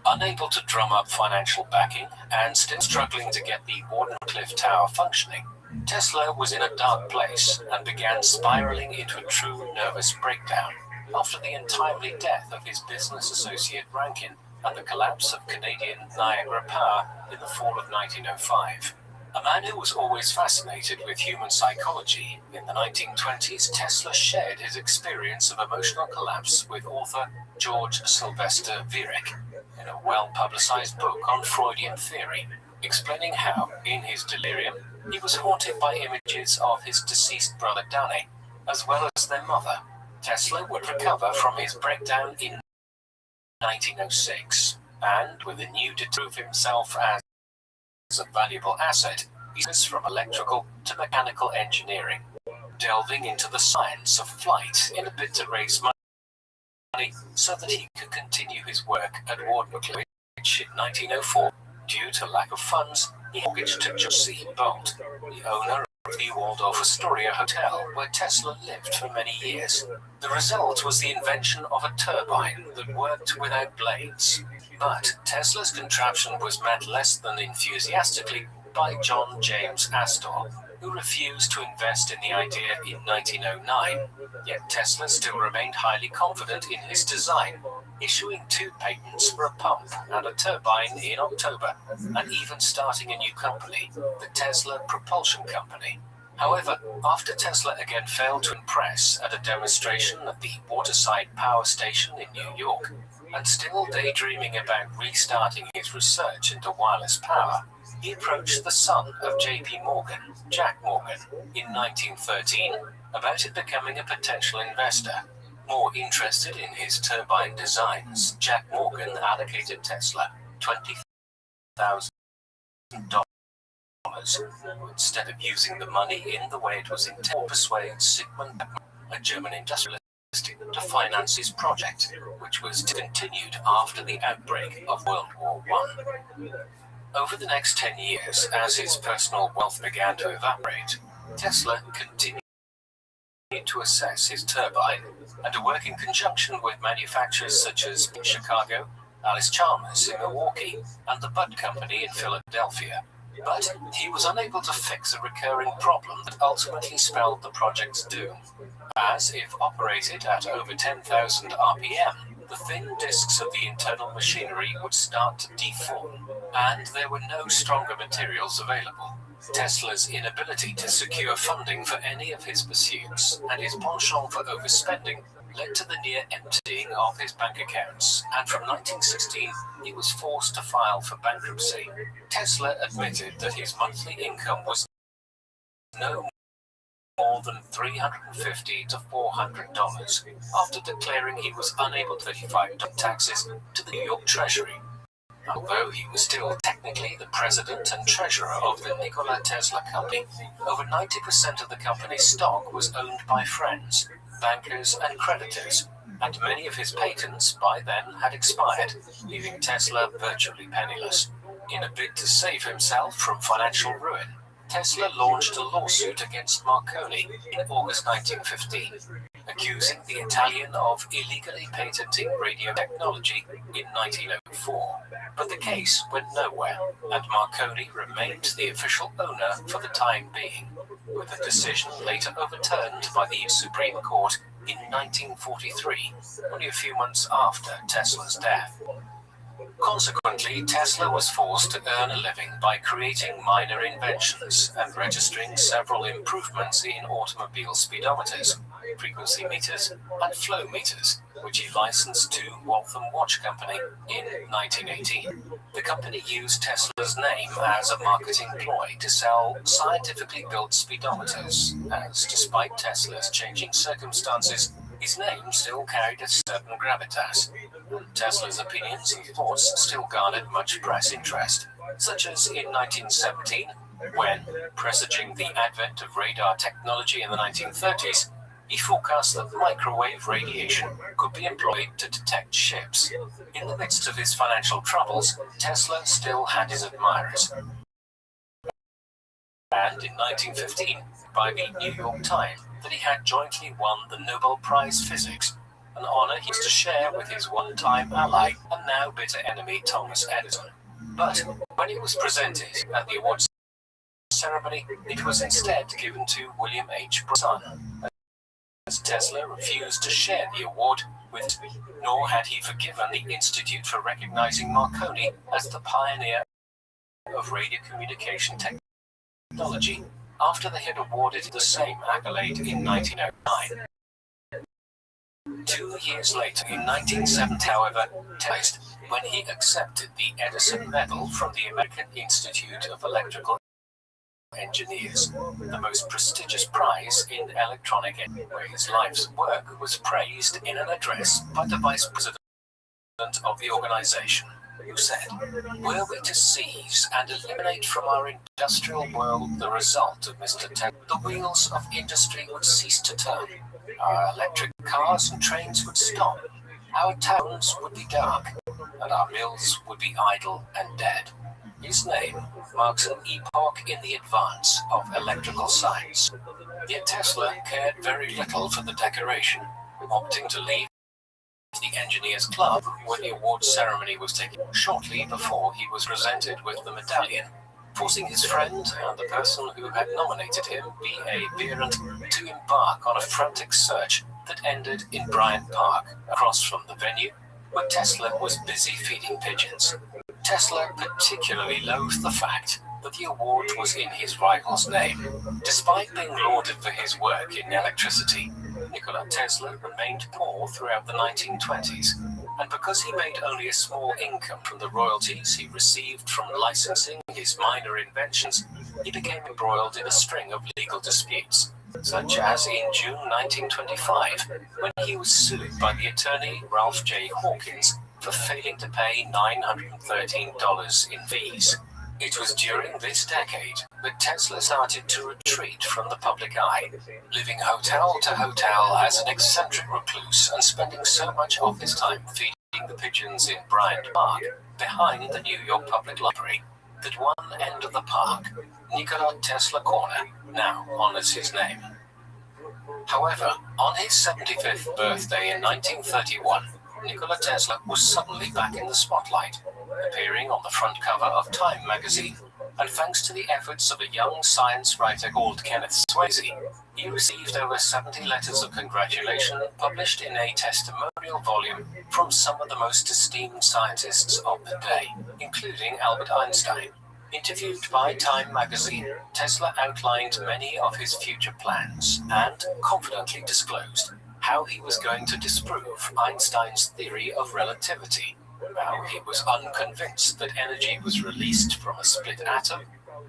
S5: Unable to drum up financial backing and still struggling to get the Wardenclyffe Tower functioning, Tesla was in a dark place and began spiraling into a true nervous breakdown after the untimely death of his business associate Rankin and the collapse of Canadian Niagara Power in the fall of 1905. A man who was always fascinated with human psychology, in the 1920s, Tesla shared his experience of emotional collapse with author George Sylvester Viereck in a well-publicized book on Freudian theory, explaining how, in his delirium, he was haunted by images of his deceased brother Danny, as well as their mother. Tesla would recover from his breakdown in 1906, and with a new to prove himself as a valuable asset, he switched from electrical to mechanical engineering, delving into the science of flight in a bid to raise money so that he could continue his work at Wardenclyffe, which in 1904, due to lack of funds, he mortgaged to George C. Bolt, the owner of the Waldorf Astoria Hotel, where Tesla lived for many years. The result was the invention of a turbine that worked without blades. But Tesla's contraption was met less than enthusiastically by John James Astor, who refused to invest in the idea in 1909. Yet Tesla still remained highly confident in his design, issuing 2 patents for a pump and a turbine in October, and even starting a new company, the Tesla Propulsion Company. However, after Tesla again failed to impress at a demonstration at the Waterside Power Station in New York, and still daydreaming about restarting his research into wireless power, he approached the son of J.P. Morgan, Jack Morgan, in 1913 about it becoming a potential investor. More interested in his turbine designs, Jack Morgan allocated Tesla $20,000 instead of using the money in the way it was intended to persuade Sigmund Bachmann, a German industrialist, to finance his project, which was continued after the outbreak of World War I. Over the next 10 years, as his personal wealth began to evaporate, Tesla continued to assess his turbine and to work in conjunction with manufacturers such as in Chicago, Alice Chalmers in Milwaukee, and the Budd Company in Philadelphia. But he was unable to fix a recurring problem that ultimately spelled the project's doom, as if operated at over 10,000 RPM, the thin discs of the internal machinery would start to deform, and there were no stronger materials available. Tesla's inability to secure funding for any of his pursuits and his penchant for overspending led to the near emptying of his bank accounts, and from 1916 he was forced to file for bankruptcy. Tesla admitted that his monthly income was no more than $350 to $400 after declaring he was unable to pay taxes to the New York Treasury. Although he was still technically the president and treasurer of the Nikola Tesla Company, over 90% of the company's stock was owned by friends, bankers, and creditors, and many of his patents by then had expired, leaving Tesla virtually penniless. In a bid to save himself from financial ruin, Tesla launched a lawsuit against Marconi in August 1915, accusing the Italian of illegally patenting radio technology in 1904. But the case went nowhere, and Marconi remained the official owner for the time being, with a decision later overturned by the Supreme Court in 1943, only a few months after Tesla's death. Consequently, Tesla was forced to earn a living by creating minor inventions and registering several improvements in automobile speedometers, frequency meters, and flow meters, which he licensed to Waltham Watch Company in 1918. The company used Tesla's name as a marketing ploy to sell scientifically built speedometers, as despite Tesla's changing circumstances, his name still carried a certain gravitas, and Tesla's opinions and thoughts still garnered much press interest, such as in 1917, when, presaging the advent of radar technology in the 1930s, he forecast that microwave radiation could be employed to detect ships. In the midst of his financial troubles, Tesla still had his admirers. And in 1915, by the New York Times, that he had jointly won the Nobel Prize Physics, an honor he used to share with his one-time ally and now bitter enemy Thomas Edison. But when it was presented at the awards ceremony, it was instead given to William H. Bresson, as Tesla refused to share the award with, nor had he forgiven the Institute for recognizing Marconi as the pioneer of radio communication technology, after they had awarded the same accolade in 1909. 2 years later, in 1970, however, when he accepted the Edison Medal from the American Institute of Electrical Engineers, the most prestigious prize in electronic engineering. His life's work was praised in an address by the vice president of the organization, who said, "Were we to seize and eliminate from our industrial world the result of Mr. Tesla, the wheels of industry would cease to turn, our electric cars and trains would stop, our towns would be dark, and our mills would be idle and dead." His name marks an epoch in the advance of electrical science. Yet Tesla cared very little for the decoration, opting to leave the Engineers Club when the award ceremony was taken shortly before he was presented with the medallion, forcing his friend and the person who had nominated him, B.A. Behrend, to embark on a frantic search that ended in Bryant Park, across from the venue, where Tesla was busy feeding pigeons. Tesla particularly loathed the fact that the award was in his rival's name. Despite being lauded for his work in electricity, Nikola Tesla remained poor throughout the 1920s, and because he made only a small income from the royalties he received from licensing his minor inventions, he became embroiled in a string of legal disputes, such as in June 1925, when he was sued by the attorney Ralph J. Hawkins for failing to pay $913 in fees. It was during this decade that Tesla started to retreat from the public eye, living hotel to hotel as an eccentric recluse and spending so much of his time feeding the pigeons in Bryant Park, behind the New York Public Library, that one end of the park, Nikola Tesla Corner, now honors his name. However, on his 75th birthday in 1931, Nikola Tesla was suddenly back in the spotlight, appearing on the front cover of Time magazine and thanks to the efforts of a young science writer called Kenneth Swayze, he received over 70 letters of congratulation published in a testimonial volume from some of the most esteemed scientists of the day, including Albert Einstein. Interviewed by Time magazine, Tesla outlined many of his future plans and confidently disclosed how he was going to disprove Einstein's theory of relativity, how he was unconvinced that energy was released from a split atom,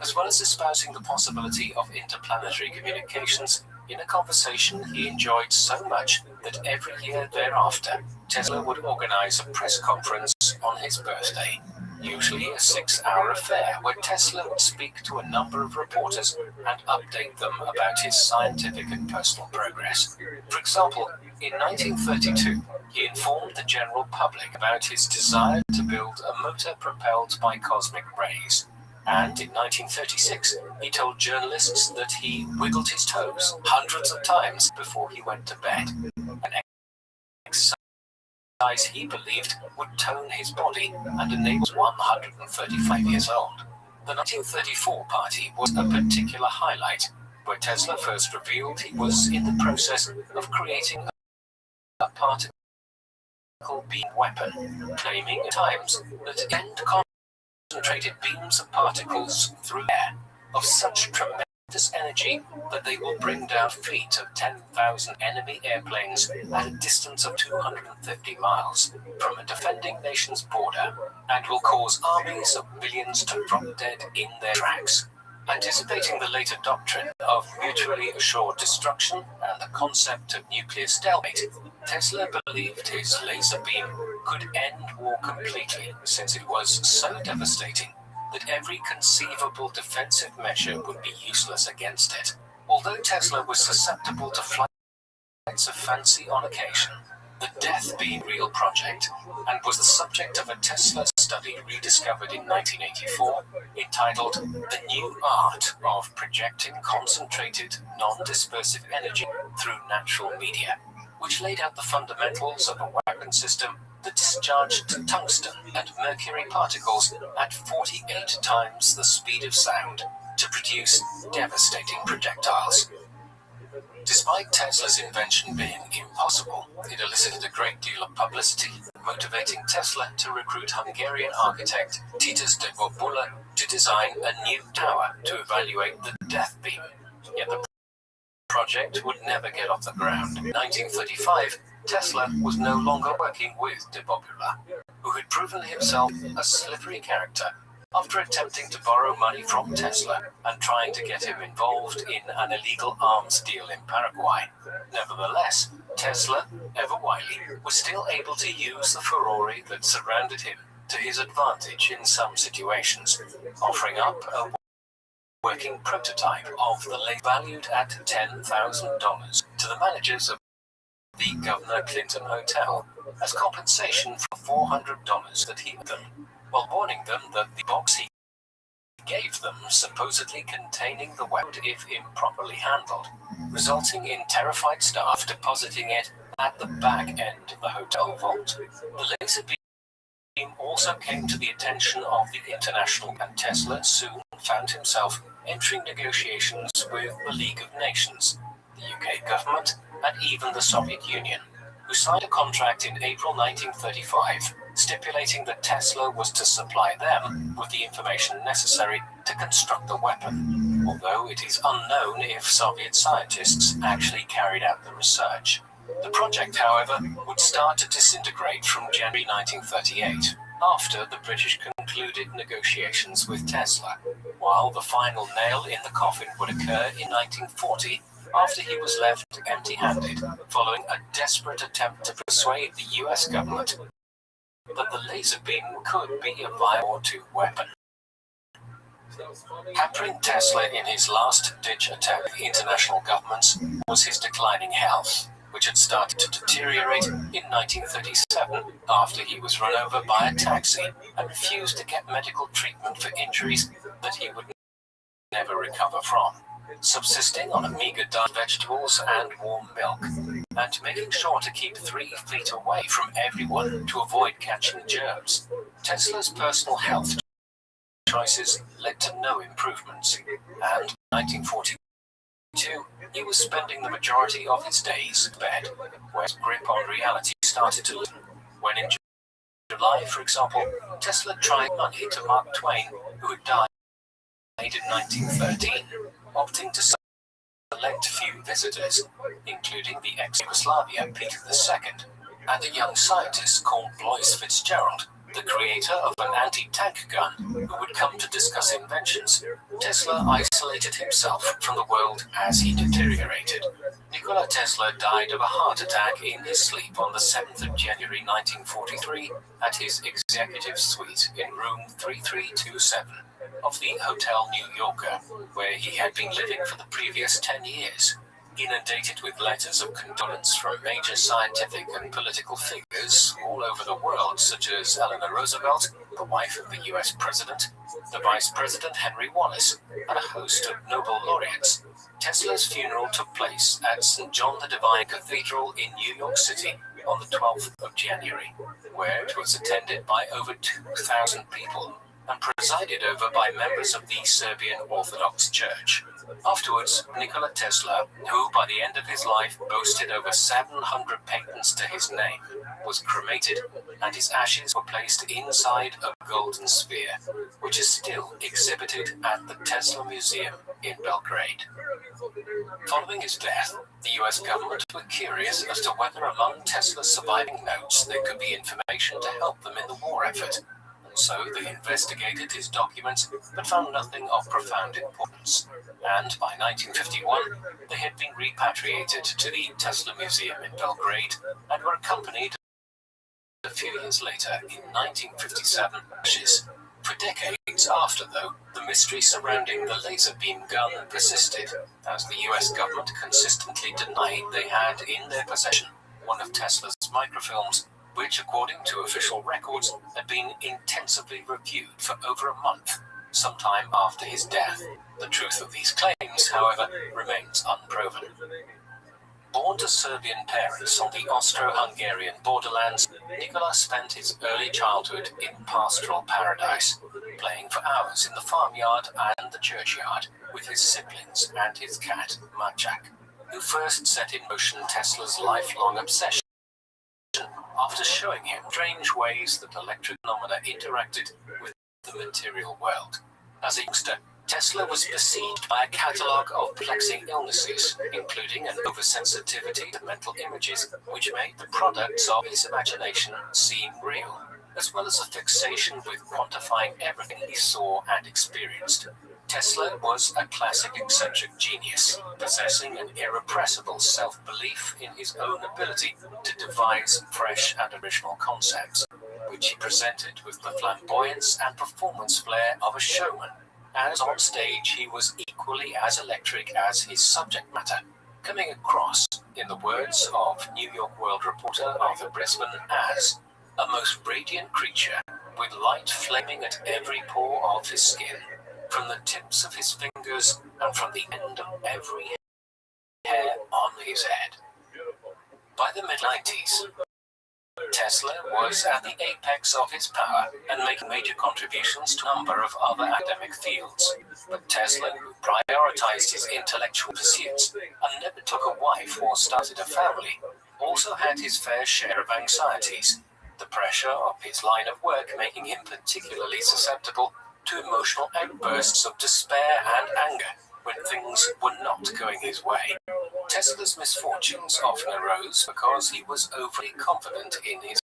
S5: as well as espousing the possibility of interplanetary communications in a conversation he enjoyed so much that every year thereafter, Tesla would organize a press conference on his birthday, usually a 6-hour affair where Tesla would speak to a number of reporters and update them about his scientific and personal progress. For example, in 1932, he informed the general public about his desire to build a motor propelled by cosmic rays. And in 1936, he told journalists that he wiggled his toes hundreds of times before he went to bed, an exercise he believed would tone his body and enable 135 years old. The 1934 party was a particular highlight, where Tesla first revealed he was in the process of creating a particle beam weapon, claiming at times that end concentrated beams of particles through air of such tremendous energy that they will bring down fleets of 10,000 enemy airplanes at a distance of 250 miles from a defending nation's border and will cause armies of millions to drop dead in their tracks. Anticipating the later doctrine of mutually assured destruction and the concept of nuclear stalemate, Tesla believed his laser beam could end war completely, since it was so devastating that every conceivable defensive measure would be useless against it. Although Tesla was susceptible to flights of fancy on occasion, the Death Beam Real project, and was the subject of a Tesla study rediscovered in 1984, entitled The New Art of Projecting Concentrated Non-Dispersive Energy Through Natural Media, which laid out the fundamentals of a weapon system that discharged tungsten and mercury particles at 48 times the speed of sound to produce devastating projectiles. Despite Tesla's invention being impossible, it elicited a great deal of publicity, motivating Tesla to recruit Hungarian architect Titus de Bobula to design a new tower to evaluate the death beam. Yet the project would never get off the ground. In 1935, Tesla was no longer working with de Bobula, who had proven himself a slippery character after attempting to borrow money from Tesla and trying to get him involved in an illegal arms deal in Paraguay. Nevertheless, Tesla, ever wily, was still able to use the furore that surrounded him to his advantage in some situations, offering up a working prototype of the late valued at $10,000 to the managers of the Governor Clinton Hotel as compensation for $400 that he owed them, while warning them that the box he gave them supposedly containing the weapon if improperly handled, resulting in terrified staff depositing it at the back end of the hotel vault. The laser beam also came to the attention of the international, and Tesla soon found himself entering negotiations with the League of Nations, the UK government, and even the Soviet Union, who signed a contract in April 1935 stipulating that Tesla was to supply them with the information necessary to construct the weapon, although it is unknown if Soviet scientists actually carried out the research. The project, however, would start to disintegrate from January 1938, after the British concluded negotiations with Tesla, while the final nail in the coffin would occur in 1940, after he was left empty-handed, following a desperate attempt to persuade the US government that the laser beam could be a viable weapon. Hampering Tesla in his last-ditch attempt with international governments was his declining health, which had started to deteriorate in 1937 after he was run over by a taxi and refused to get medical treatment for injuries that he would never recover from, subsisting on a meager diet of vegetables and warm milk, and making sure to keep 3 feet away from everyone to avoid catching germs. Tesla's personal health choices led to no improvements, and in 1942, he was spending the majority of his days in bed, where his grip on reality started to loosen. When in July, for example, Tesla tried money to Mark Twain, who had died in 1913, opting to select few visitors, including the ex-Yugoslavia Peter II, and a young scientist called Blois Fitzgerald, the creator of an anti-tank gun, who would come to discuss inventions. Tesla isolated himself from the world as he deteriorated. Nikola Tesla died of a heart attack in his sleep on the 7th of January 1943 at his executive suite in room 3327 of the Hotel New Yorker, where he had been living for the previous 10 years. Inundated with letters of condolence from major scientific and political figures all over the world, such as Eleanor Roosevelt, the wife of the US President, the Vice President Henry Wallace, and a host of Nobel laureates, Tesla's funeral took place at St. John the Divine Cathedral in New York City on the 12th of January, where it was attended by over 2,000 people and presided over by members of the Serbian Orthodox Church. Afterwards, Nikola Tesla, who by the end of his life boasted over 700 patents to his name, was cremated, and his ashes were placed inside a golden sphere, which is still exhibited at the Tesla Museum in Belgrade. Following his death, the US government were curious as to whether among Tesla's surviving notes there could be information to help them in the war effort. So they investigated his documents, but found nothing of profound importance. And by 1951, they had been repatriated to the Tesla Museum in Belgrade and were accompanied a few years later in 1957 ashes. For decades after, though, the mystery surrounding the laser beam gun persisted, as the US government consistently denied they had in their possession one of Tesla's microfilms, which, according to official records, had been intensively reviewed for over a month, sometime after his death. The truth of these claims, however, remains unproven. Born to Serbian parents on the Austro-Hungarian borderlands, Nikola spent his early childhood in pastoral paradise, playing for hours in the farmyard and the churchyard with his siblings and his cat, Maciek, who first set in motion Tesla's lifelong obsession after showing him strange ways that electric phenomena interacted with the material world. As a youngster, Tesla was besieged by a catalogue of perplexing illnesses, including an oversensitivity to mental images, which made the products of his imagination seem real, as well as a fixation with quantifying everything he saw and experienced. Tesla was a classic eccentric genius, possessing an irrepressible self-belief in his own ability to devise fresh and original concepts, which he presented with the flamboyance and performance flair of a showman. As on stage, he was equally as electric as his subject matter, coming across, in the words of New York World reporter Arthur Brisbane, as a most radiant creature, with light flaming at every pore of his skin, from the tips of his fingers and from the end of every hair on his head. By the mid-90s, Tesla was at the apex of his power and making major contributions to a number of other academic fields. But Tesla, who prioritized his intellectual pursuits and never took a wife or started a family, also had his fair share of anxieties, the pressure of his line of work making him particularly susceptible to emotional outbursts of despair and anger when things were not going his way. Tesla's misfortunes often arose because he was overly confident in his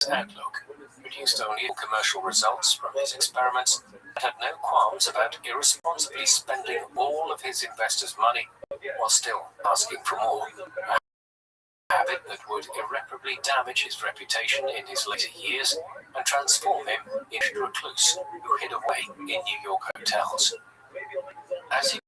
S5: outlook, produced only commercial results from his experiments, and had no qualms about irresponsibly spending all of his investors' money while still asking for more. A habit that would irreparably damage his reputation in his later years and transform him into a recluse who hid away in New York hotels. As he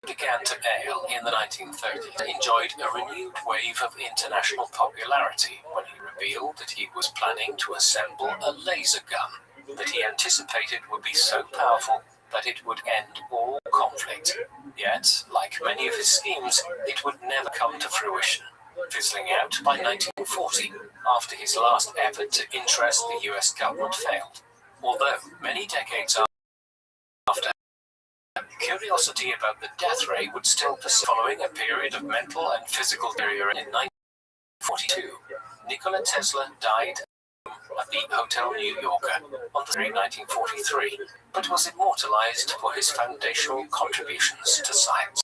S5: began to ail in the 1930s, he enjoyed a renewed wave of international popularity when he revealed that he was planning to assemble a laser gun that he anticipated would be so powerful that it would end all conflict. Yet, like many of his schemes, it would never come to fruition, fizzling out by 1940 after his last effort to interest the US government failed. Although many decades curiosity about the death ray would still persist. Following a period of mental and physical deterioration in 1942, Nikola Tesla died at the Hotel New Yorker on February 1943, but was immortalized for his foundational contributions to science.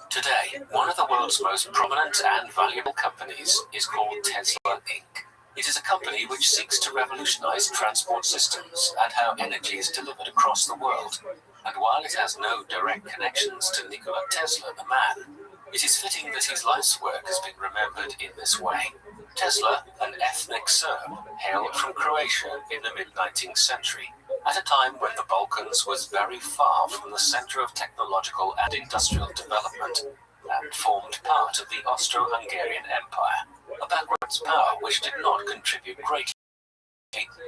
S5: Today, one of the world's most prominent and valuable companies is called Tesla Inc. It is a company which seeks to revolutionize transport systems and how energy is delivered across the world. And while it has no direct connections to Nikola Tesla, the man, it is fitting that his life's work has been remembered in this way. Tesla, an ethnic Serb, hailed from Croatia in the mid-19th century, at a time when the Balkans was very far from the center of technological and industrial development, and formed part of the Austro-Hungarian Empire, a backwards power which did not contribute greatly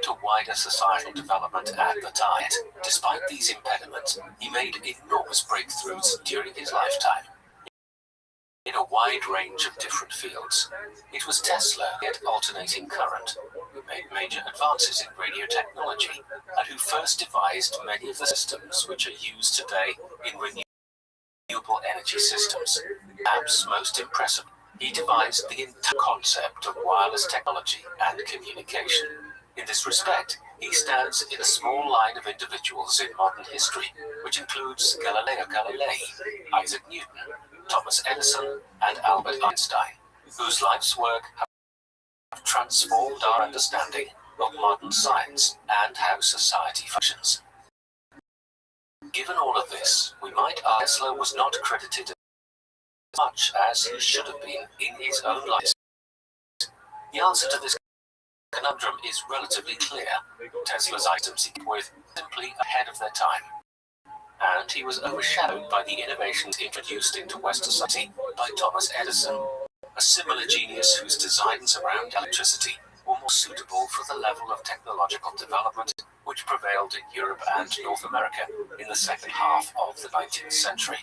S5: to wider societal development at the time. Despite these impediments, he made enormous breakthroughs during his lifetime in a wide range of different fields. It was Tesla who had alternating current, who made major advances in radio technology, and who first devised many of the systems which are used today in renewable energy systems. Perhaps most impressive, he devised the entire concept of wireless technology and communication. In this respect, he stands in a small line of individuals in modern history, which includes Galileo Galilei, Isaac Newton, Thomas Edison, and Albert Einstein, whose life's work have transformed our understanding of modern science and how society functions. Given all of this, we might argue Tesla was not credited as much as he should have been in his own life. The answer to this conundrum is relatively clear. Tesla's items he were simply ahead of their time, and he was overshadowed by the innovations introduced into Western society by Thomas Edison, a similar genius whose designs around electricity were more suitable for the level of technological development which prevailed in Europe and North America in the second half of the 19th century.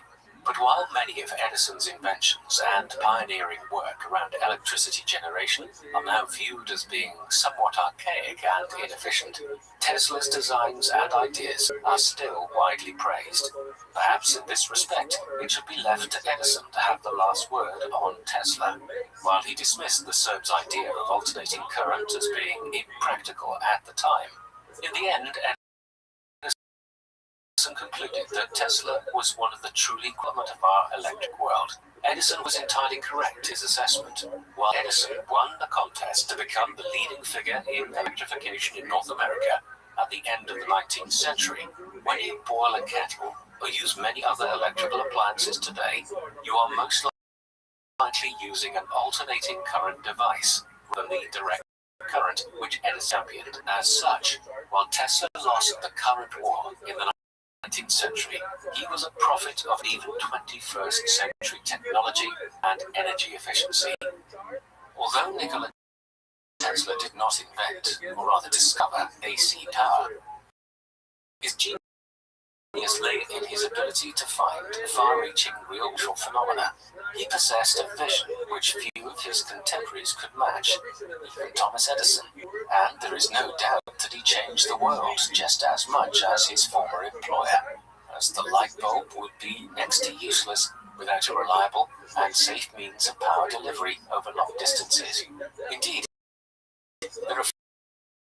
S5: But while many of Edison's inventions and pioneering work around electricity generation are now viewed as being somewhat archaic and inefficient, Tesla's designs and ideas are still widely praised. Perhaps in this respect, it should be left to Edison to have the last word on Tesla. While he dismissed the Serb's idea of alternating current as being impractical at the time, in the end, Edison concluded that Tesla was one of the truly equipment of our electric world. Edison was entirely correct in his assessment. While Edison won the contest to become the leading figure in electrification in North America at the end of the 19th century, when you boil a kettle or use many other electrical appliances today, you are most likely using an alternating current device rather than the direct current which Edison championed. As such, while Tesla lost the current war in the 19th century, he was a prophet of even 21st century technology and energy efficiency. Although Nikola Tesla did not invent, or rather discover, AC power, his genius lay in his ability to find far-reaching real-world phenomena. He possessed a vision which few of his contemporaries could match, even Thomas Edison, and there is no doubt that he changed the world just as much as his former employer, as the light bulb would be next to useless without a reliable and safe means of power delivery over long distances. Indeed, there are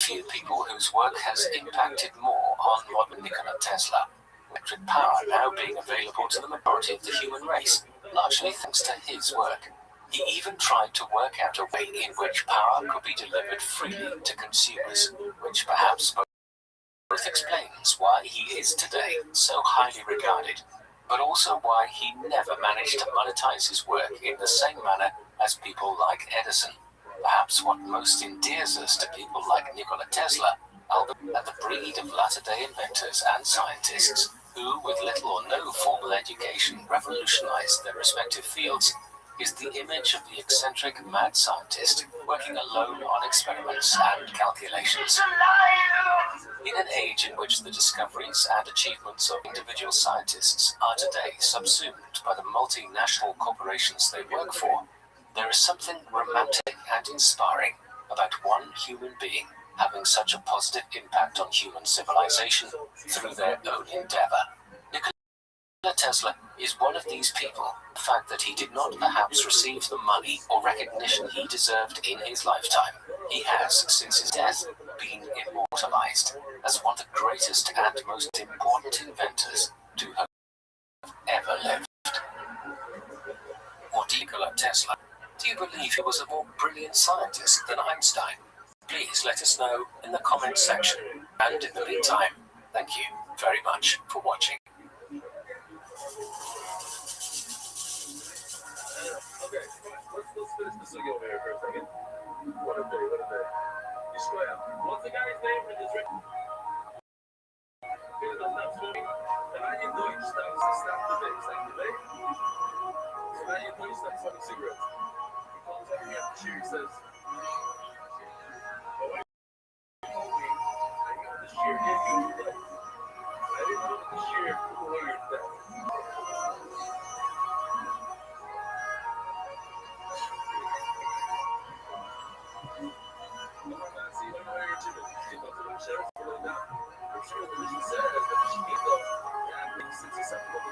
S5: few people whose work has impacted more on modern Nikola Tesla. Electric power now being available to the majority of the human race, largely thanks to his work. He even tried to work out a way in which power could be delivered freely to consumers, which perhaps both explains why he is today so highly regarded, but also why he never managed to monetize his work in the same manner as people like Edison. Perhaps what most endears us to people like Nikola Tesla are the breed of latter-day inventors and scientists who, with little or no formal education, revolutionized their respective fields, is the image of the eccentric mad scientist working alone on experiments and calculations. In an age in which the discoveries and achievements of individual scientists are today subsumed by the multinational corporations they work for, there is something romantic and inspiring about one human being having such a positive impact on human civilization through their own endeavor. Tesla is one of these people. The fact that he did not perhaps receive the money or recognition he deserved in his lifetime, he has, since his death, been immortalized as one of the greatest and most important inventors to have ever lived. What do you call Tesla? Do you believe he was a more brilliant scientist than Einstein? Please let us know in the comments section. And in the meantime, thank you very much for watching.
S4: Okay, let's finish this thing over here for a second. What a day, what a day. You swear. What's the guy's name for this record? Ele não está swimming. Vai em dois, está de bem, está de bem. Vai em dois, está smoking cigarettes. He calls every other cheer, he says, oh, wait. I got the sheer give you death. I didn't know the sheer for your death. I'm sure that she says that she needs to since he's something.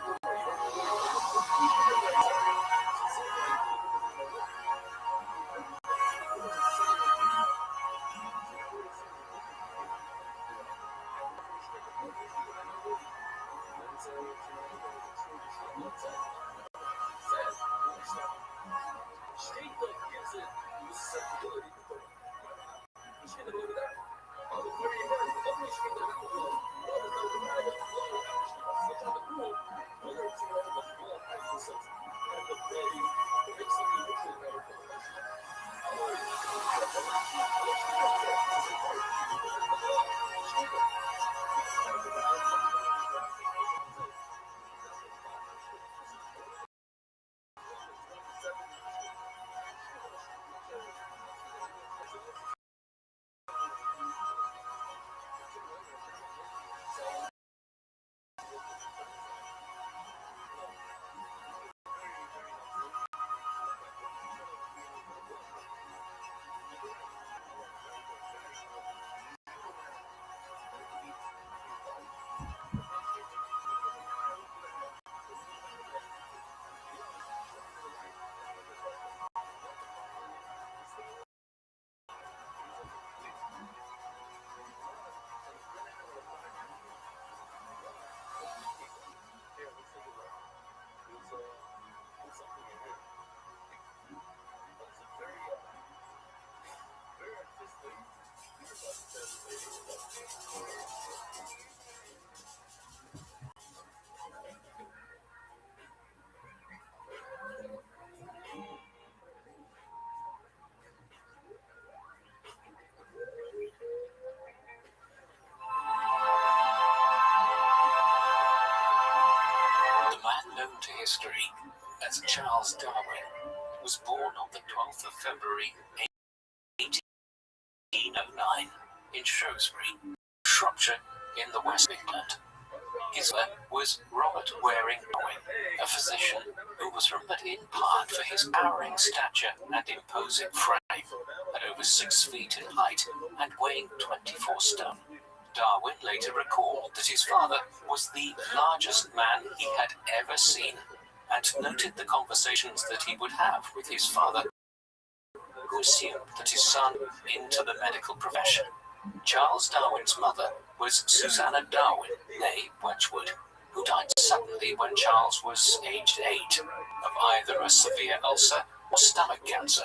S5: To history as Charles Darwin was born on the 12th of February 1809 in Shrewsbury, Shropshire in the West of England. His name was Robert Waring Darwin, a physician who was remembered in part for his towering stature and imposing frame, at over 6 feet in height and weighing 24 stone. Darwin later recalled that his father was the largest man he had ever seen, and noted the conversations that he would have with his father, who assumed that his son into the medical profession. Charles Darwin's mother was Susanna Darwin, née Wedgwood, who died suddenly when Charles was aged 8, of either a severe ulcer or stomach cancer.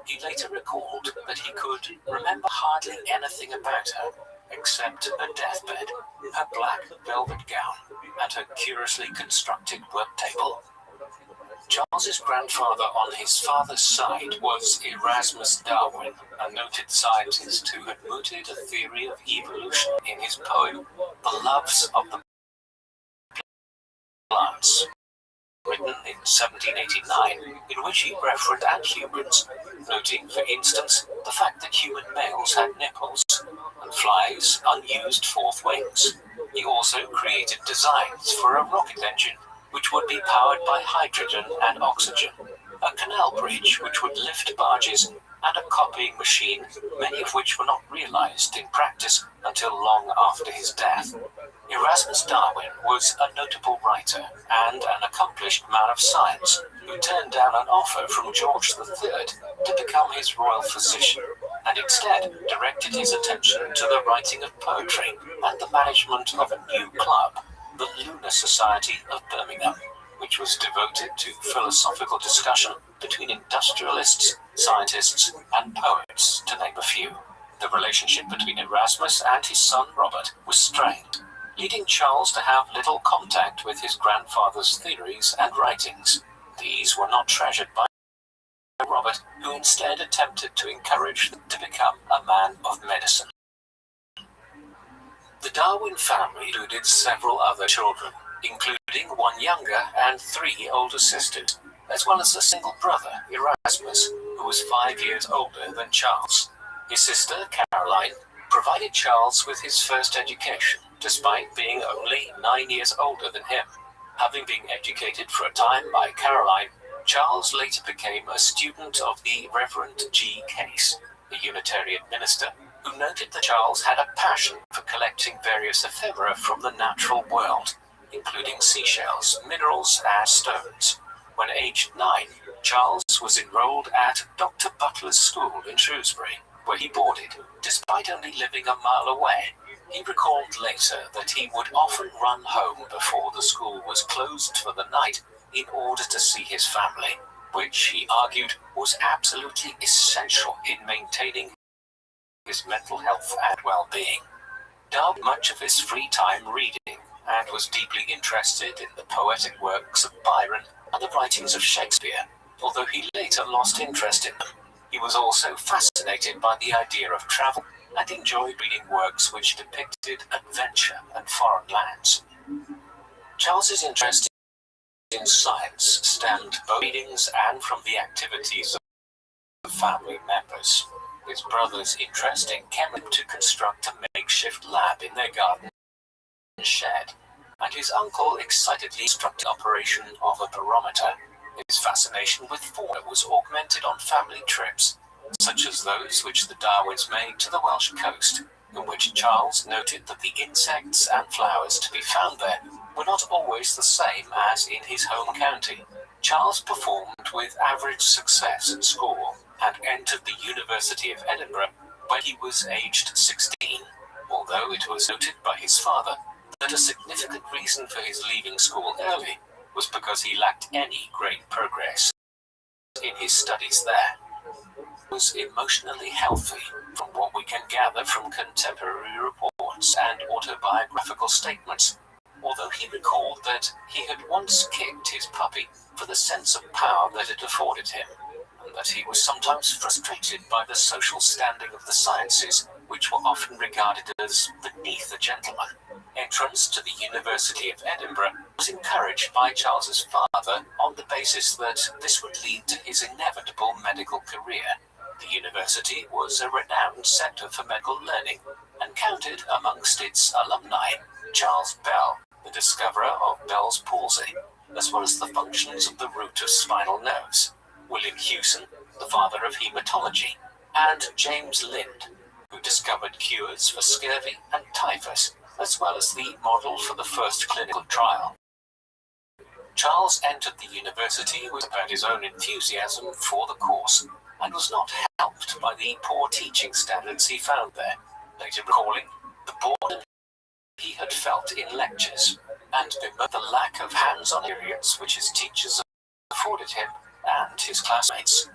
S5: He later recalled that he could remember hardly anything about her, except her deathbed, her black velvet gown, and her curiously constructed work table. Charles's grandfather on his father's side was Erasmus Darwin, a noted scientist who had mooted a theory of evolution in his poem, The Loves of the Plants, written in 1789, in which he referenced adhumans, noting, for instance, the fact that human males had nipples, and flies' unused fourth wings. He also created designs for a rocket engine which would be powered by hydrogen and oxygen, a canal bridge which would lift barges, and a copying machine, many of which were not realized in practice until long after his death. Erasmus Darwin was a notable writer and an accomplished man of science who turned down an offer from George III to become his royal physician, and instead directed his attention to the writing of poetry and the management of a new club, the Lunar Society of Birmingham, which was devoted to philosophical discussion between industrialists, scientists, and poets, to name a few. The relationship between Erasmus and his son Robert was strained, leading Charles to have little contact with his grandfather's theories and writings. These were not treasured by Robert, who instead attempted to encourage them to become a man of medicine. The Darwin family included several other children, including one younger and 3 older sisters, as well as a single brother, Erasmus, who was 5 years older than Charles. His sister, Caroline, provided Charles with his first education, despite being only 9 years older than him. Having been educated for a time by Caroline, Charles later became a student of the Reverend G. Case, a Unitarian minister, who noted that Charles had a passion for collecting various ephemera from the natural world, including seashells, minerals, and stones. When aged 9, Charles was enrolled at Dr. Butler's school in Shrewsbury, where he boarded, despite only living a mile away. He recalled later that he would often run home before the school was closed for the night in order to see his family, which he argued was absolutely essential in maintaining his mental health and well-being. Darwin much of his free time reading and was deeply interested in the poetic works of Byron and the writings of Shakespeare, although he later lost interest in them. He was also fascinated by the idea of travel and enjoyed reading works which depicted adventure and foreign lands. Charles's interest in science stemmed both readings and from the activities of family members. His brother's interest in chemistry to construct a makeshift lab in their garden shed, and his uncle excitedly instructed operation of a barometer. His fascination with fauna was augmented on family trips, such as those which the Darwins made to the Welsh coast, in which Charles noted that the insects and flowers to be found there were not always the same as in his home county. Charles performed with average success at school and entered the University of Edinburgh when he was aged 16, although it was noted by his father that a significant reason for his leaving school early was because he lacked any great progress in his studies there. He was emotionally healthy, from what we can gather from contemporary reports and autobiographical statements, although he recalled that he had once kicked his puppy for the sense of power that it afforded him, and that he was sometimes frustrated by the social standing of the sciences, which were often regarded as beneath a gentleman. Entrance to the University of Edinburgh was encouraged by Charles's father on the basis that this would lead to his inevitable medical career. The university was a renowned centre for medical learning and counted amongst its alumni Charles Bell, the discoverer of Bell's palsy, as well as the functions of the root of spinal nerves, William Hewson, the father of hematology, and James Lind, who discovered cures for scurvy and typhus, as well as the model for the first clinical trial. Charles entered the university with his own enthusiasm for the course, and was not helped by the poor teaching standards he found there, later recalling the boredom he had felt in lectures, and bemoaned the lack of hands-on experience which his teachers afforded him and his classmates.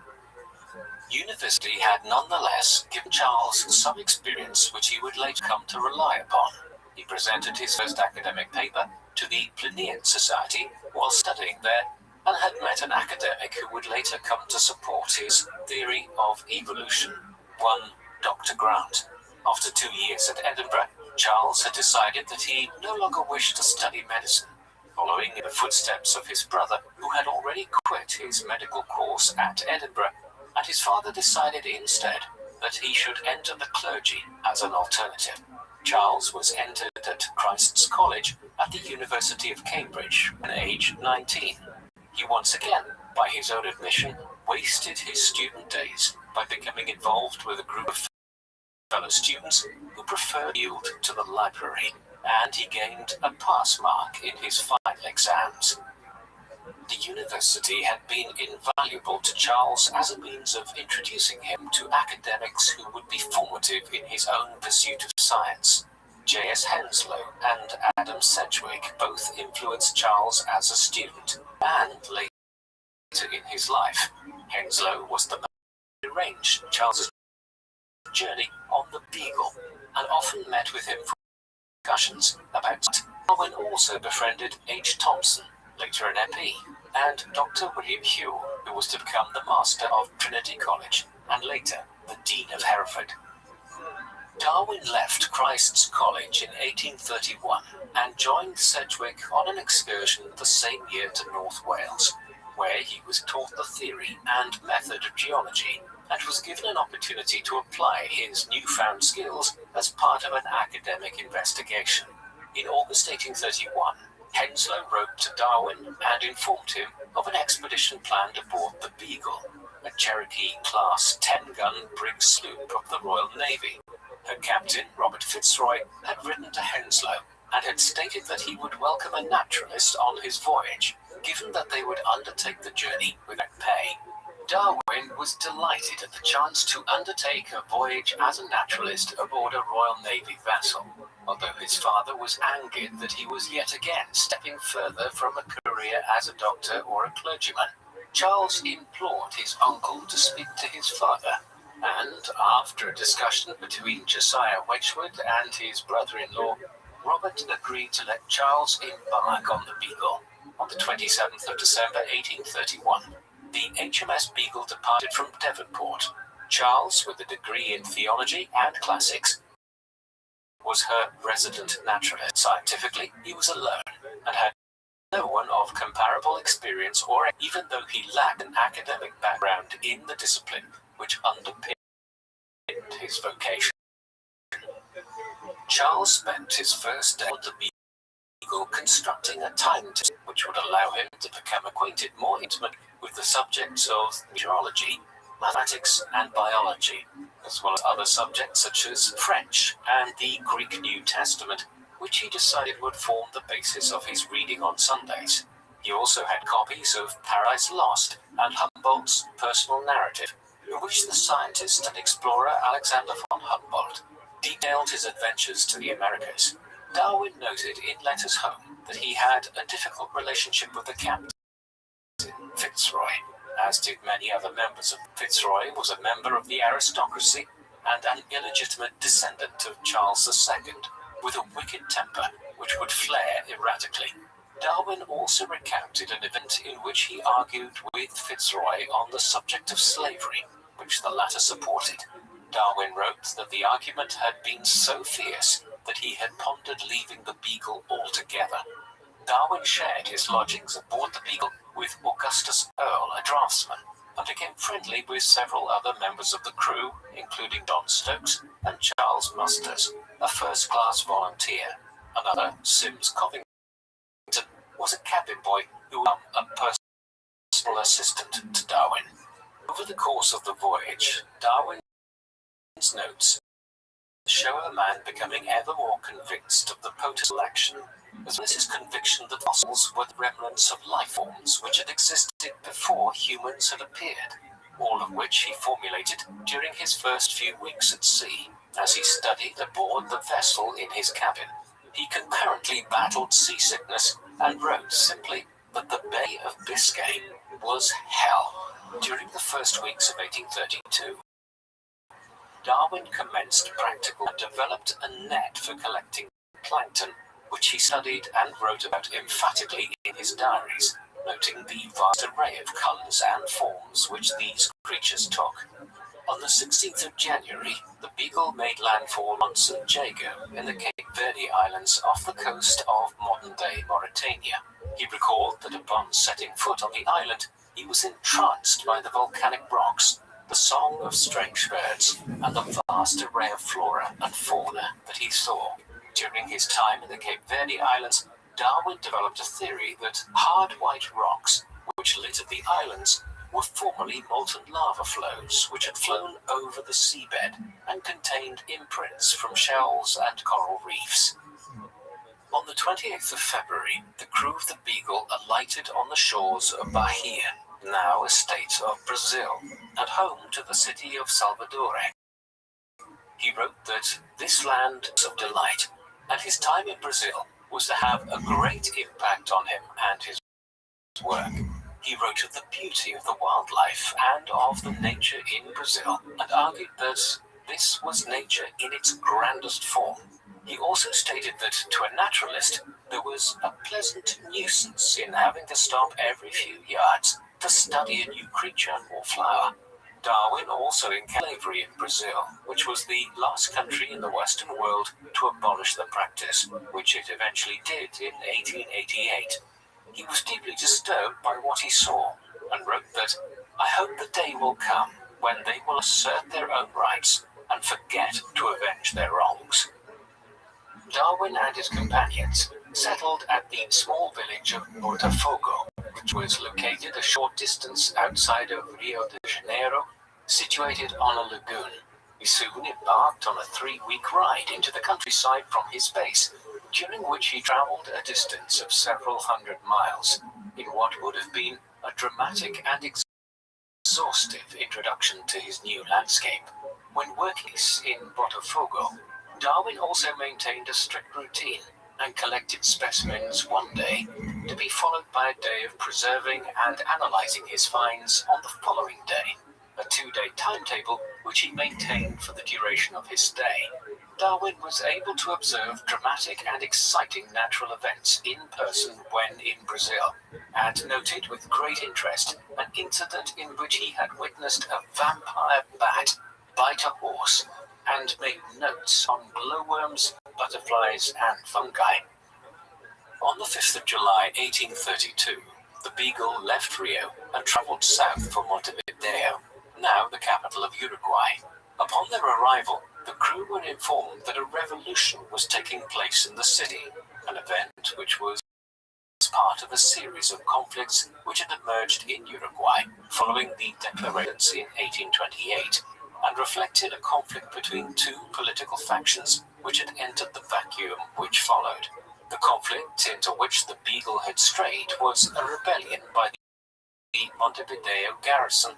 S5: University had nonetheless given Charles some experience which he would later come to rely upon. He presented his first academic paper to the Plinian Society while studying there, and had met an academic who would later come to support his theory of evolution, one Dr. Grant. After 2 years at Edinburgh, Charles had decided that he no longer wished to study medicine, following in the footsteps of his brother, who had already quit his medical course at Edinburgh, and his father decided instead that he should enter the clergy as an alternative. Charles was entered at Christ's College at the University of Cambridge when aged 19. He once again, by his own admission, wasted his student days by becoming involved with a group of fellow students who preferred yield to the library. and he gained a pass mark in his final exams. The university had been invaluable to Charles as a means of introducing him to academics who would be formative in his own pursuit of science. J.S. Henslow and Adam Sedgwick both influenced Charles as a student and later in his life. Henslow was the man who arranged Charles's journey on the Beagle and often met with him for discussions about it. Darwin also befriended H. Thomson, later an MP, and Dr. William Whewell, who was to become the Master of Trinity College and later the Dean of Hereford. Darwin left Christ's College in 1831 and joined Sedgwick on an excursion the same year to North Wales, where he was taught the theory and method of geology and was given an opportunity to apply his newfound skills as part of an academic investigation. In August 1831, Henslow wrote to Darwin and informed him of an expedition planned aboard the Beagle, a Cherokee-class 10-gun brig sloop of the Royal Navy. Her captain, Robert Fitzroy, had written to Henslow and had stated that he would welcome a naturalist on his voyage, given that they would undertake the journey without pay. Darwin was delighted at the chance to undertake a voyage as a naturalist aboard a Royal Navy vessel, although his father was angered that he was yet again stepping further from a career as a doctor or a clergyman. Charles implored his uncle to speak to his father, and after a discussion between Josiah Wedgwood and his brother-in-law, Robert agreed to let Charles embark on the Beagle. On the 27th of December 1831, the HMS Beagle departed from Devonport. Charles, with a degree in theology and classics, was her resident naturalist. Scientifically, he was alone and had no one of comparable experience, or even though he lacked an academic background in the discipline which underpinned his vocation. Charles spent his first day on the Beagle constructing a timetable which would allow him to become acquainted more intimately with the subjects of meteorology, mathematics, and biology, as well as other subjects such as French and the Greek New Testament, which he decided would form the basis of his reading on Sundays. He also had copies of Paradise Lost and Humboldt's personal narrative, in which the scientist and explorer Alexander von Humboldt detailed his adventures to the Americas. Darwin noted in letters home that he had a difficult relationship with the captain, Fitzroy, as did many other members of Fitzroy was a member of the aristocracy and an illegitimate descendant of Charles II, with a wicked temper which would flare erratically. Darwin also recounted an event in which he argued with Fitzroy on the subject of slavery, which the latter supported. Darwin wrote that the argument had been so fierce that he had pondered leaving the Beagle altogether. Darwin shared his lodgings aboard the Beagle with Augustus Earle, a draftsman, and became friendly with several other members of the crew, including John Stokes and Charles Musters, a first-class volunteer. Another, Sims Covington, was a cabin boy who was a personal assistant to Darwin. Over the course of the voyage, Darwin's notes show a man becoming ever more convinced of the potent selection, as well as his conviction that fossils were the remnants of life forms which had existed before humans had appeared, all of which he formulated during his first few weeks at sea, as he studied aboard the vessel in his cabin. He concurrently battled seasickness and wrote simply that the Bay of Biscay was hell. During the first weeks of 1832, Darwin commenced practical and developed a net for collecting plankton, which he studied and wrote about emphatically in his diaries, noting the vast array of colours and forms which these creatures took. On the 16th of January, the Beagle made landfall on St. Jago in the Cape Verde Islands off the coast of modern-day Mauritania. He recalled that upon setting foot on the island, he was entranced by the volcanic rocks, the song of strange birds, and the vast array of flora and fauna that he saw. During his time in the Cape Verde Islands, Darwin developed a theory that hard white rocks, which littered the islands, were formerly molten lava flows which had flown over the seabed and contained imprints from shells and coral reefs. On the 28th of February, the crew of the Beagle alighted on the shores of Bahia, now a state of Brazil, and home to the city of Salvador. He wrote that this land is of delight, and his time in Brazil was to have a great impact on him and his work. He wrote of the beauty of the wildlife and of the nature in Brazil, and argued that this was nature in its grandest form. He also stated that to a naturalist there was a pleasant nuisance in having to stop every few yards to study a new creature or flower. Darwin also encountered slavery in Brazil, which was the last country in the Western world to abolish the practice, which it eventually did in 1888. He was deeply disturbed by what he saw, and wrote that, "I hope the day will come when they will assert their own rights and forget to avenge their wrongs." Darwin and his companions settled at the small village of Botafogo, which was located a short distance outside of Rio de Janeiro, situated on a lagoon. He soon embarked on a 3-week ride into the countryside from his base, during which he travelled a distance of several hundred miles, in what would have been a dramatic and exhaustive introduction to his new landscape. When working in Botafogo, Darwin also maintained a strict routine and collected specimens one day, to be followed by a day of preserving and analysing his finds on the following day, a 2-day timetable which he maintained for the duration of his stay. Darwin was able to observe dramatic and exciting natural events in person when in Brazil, and noted with great interest an incident in which he had witnessed a vampire bat bite a horse, and made notes on glowworms, butterflies, and fungi. On the 5th of July 1832, the Beagle left Rio and travelled south for Montevideo, now the capital of Uruguay. Upon their arrival, the crew were informed that a revolution was taking place in the city, an event which was part of a series of conflicts which had emerged in Uruguay following the declarations in 1828, and reflected a conflict between two political factions which had entered the vacuum which followed. The conflict into which the Beagle had strayed was a rebellion by the Montevideo garrison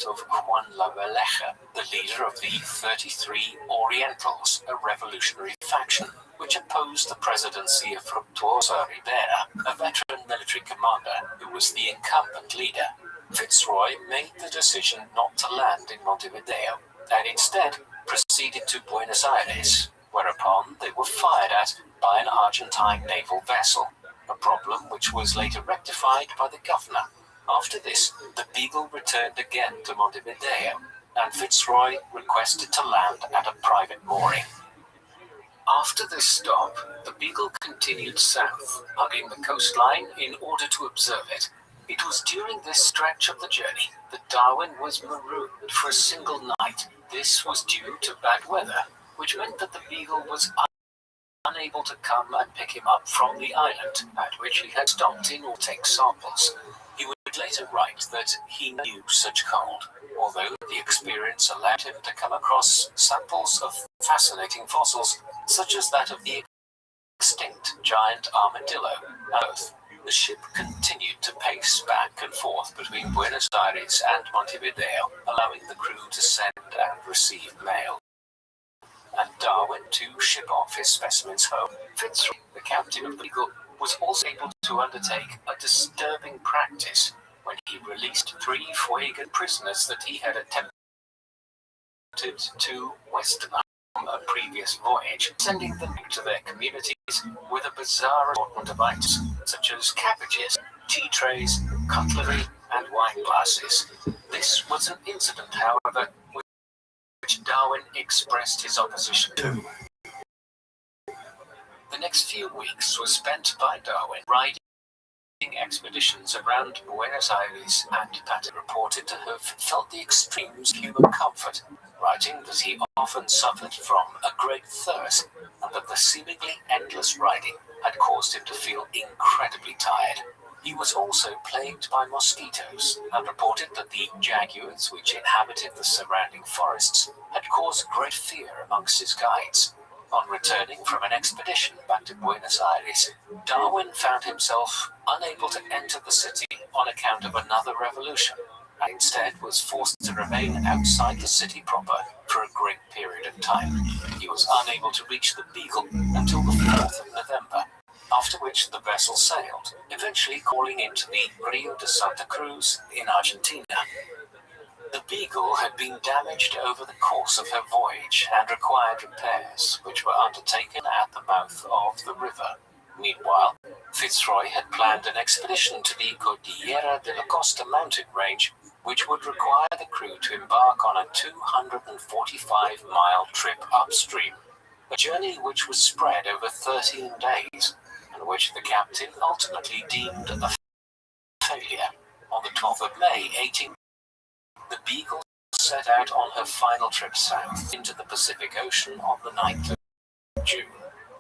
S5: of Juan Lavalleja, the leader of the 33 Orientals, a revolutionary faction which opposed the presidency of Fructuoso Rivera, a veteran military commander who was the incumbent leader. Fitzroy made the decision not to land in Montevideo, and instead proceeded to Buenos Aires, whereupon they were fired at by an Argentine naval vessel, a problem which was later rectified by the governor. After this, the Beagle returned again to Montevideo, and Fitzroy requested to land at a private mooring. After this stop, the Beagle continued south, hugging the coastline in order to observe it. It was during this stretch of the journey that Darwin was marooned for a single night. This was due to bad weather, which meant that the Beagle was unable to come and pick him up from the island at which he had stopped in or take samples. He would later write that he knew such cold, although the experience allowed him to come across samples of fascinating fossils, such as that of the extinct giant armadillo. Both. The ship continued to pace back and forth between Buenos Aires and Montevideo, allowing the crew to send and receive mail, and Darwin to ship off his specimens home. Fitzroy, the captain of the Beagle, was also able to undertake a disturbing practice when he released 3 Fuegan prisoners that he had attempted to westernize from a previous voyage, sending them to their communities with a bizarre assortment of items such as cabbages, tea trays, cutlery, and wine glasses. This was an incident, however, which Darwin expressed his opposition to. The next few weeks were spent by Darwin riding expeditions around Buenos Aires, and Patton reported to have felt the extremes of human comfort, writing that he often suffered from a great thirst, and that the seemingly endless riding had caused him to feel incredibly tired. He was also plagued by mosquitoes, and reported that the jaguars which inhabited the surrounding forests had caused great fear amongst his guides. On returning from an expedition back to Buenos Aires, Darwin found himself unable to enter the city on account of another revolution, and instead was forced to remain outside the city proper for a great period of time. He was unable to reach the Beagle until the 4th of November, after which the vessel sailed, eventually calling into the Rio de Santa Cruz in Argentina. The Beagle had been damaged over the course of her voyage and required repairs, which were undertaken at the mouth of the river. Meanwhile, Fitzroy had planned an expedition to the Cordillera de la Costa mountain range, which would require the crew to embark on a 245-mile trip upstream, a journey which was spread over 13 days, and which the captain ultimately deemed a failure. On the 12th of May, the Beagle set out on her final trip south into the Pacific Ocean on the 9th of June,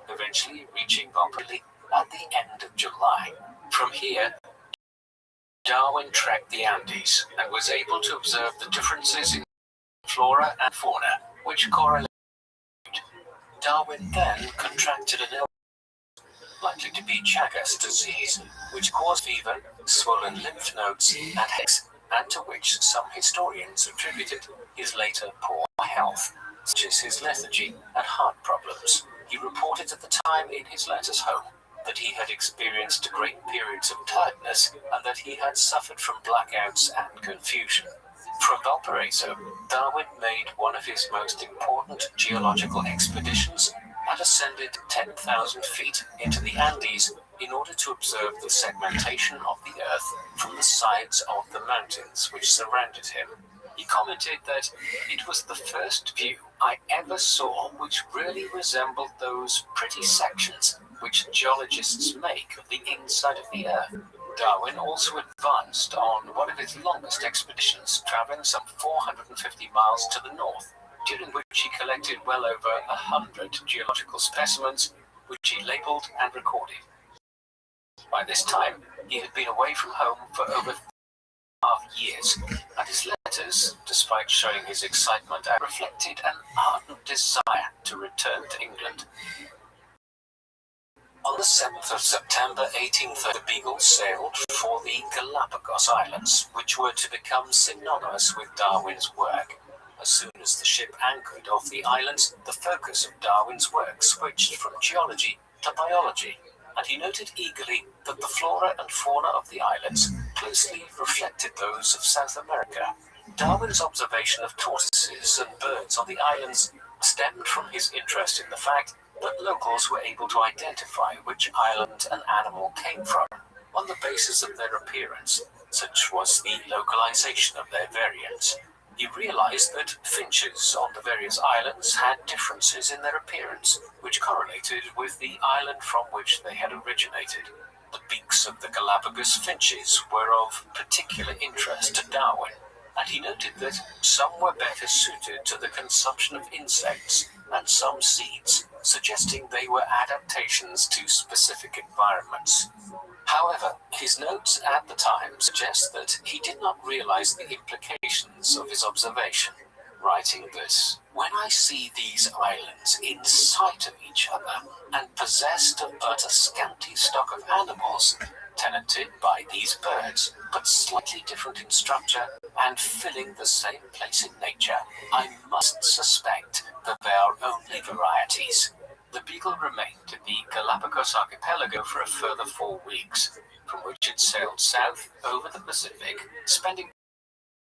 S5: eventually reaching Valparaiso at the end of July. From here, Darwin trekked the Andes and was able to observe the differences in flora and fauna which correlate. Darwin then contracted an illness likely to be Chagas disease, which caused fever, swollen lymph nodes, and headaches, and to which some historians attributed his later poor health, such as his lethargy and heart problems. He reported at the time in his letters home that he had experienced great periods of tiredness and that he had suffered from blackouts and confusion. From Valparaiso, Darwin made one of his most important geological expeditions and ascended 10,000 feet into the Andes in order to observe the segmentation of the Earth from the sides of the mountains which surrounded him. He commented that it was the first view I ever saw which really resembled those pretty sections which geologists make of the inside of the Earth. Darwin also advanced on one of his longest expeditions, traveling some 450 miles to the north, during which he collected well over 100 geological specimens, which he labeled and recorded. By this time, he had been away from home for over 3.5 years, and his letters, despite showing his excitement, reflected an ardent desire to return to England. On the 7th of September 1830, the Beagle sailed for the Galapagos Islands, which were to become synonymous with Darwin's work. As soon as the ship anchored off the islands, the focus of Darwin's work switched from geology to biology, and he noted eagerly that the flora and fauna of the islands closely reflected those of South America. Darwin's observation of tortoises and birds on the islands stemmed from his interest in the fact that locals were able to identify which island an animal came from on the basis of their appearance. Such was the localization of their variants. He realized that finches on the various islands had differences in their appearance, which correlated with the island from which they had originated. The beaks of the Galapagos finches were of particular interest to Darwin, and he noted that some were better suited to the consumption of insects and some seeds, suggesting they were adaptations to specific environments. However, his notes at the time suggest that he did not realize the implications of his observation, writing that, "When I see these islands in sight of each other, and possessed of but a scanty stock of animals, tenanted by these birds, but slightly different in structure, and filling the same place in nature, I must suspect that they are only varieties." The Beagle remained in the Galapagos archipelago for a further 4 weeks, from which it sailed south over the Pacific, spending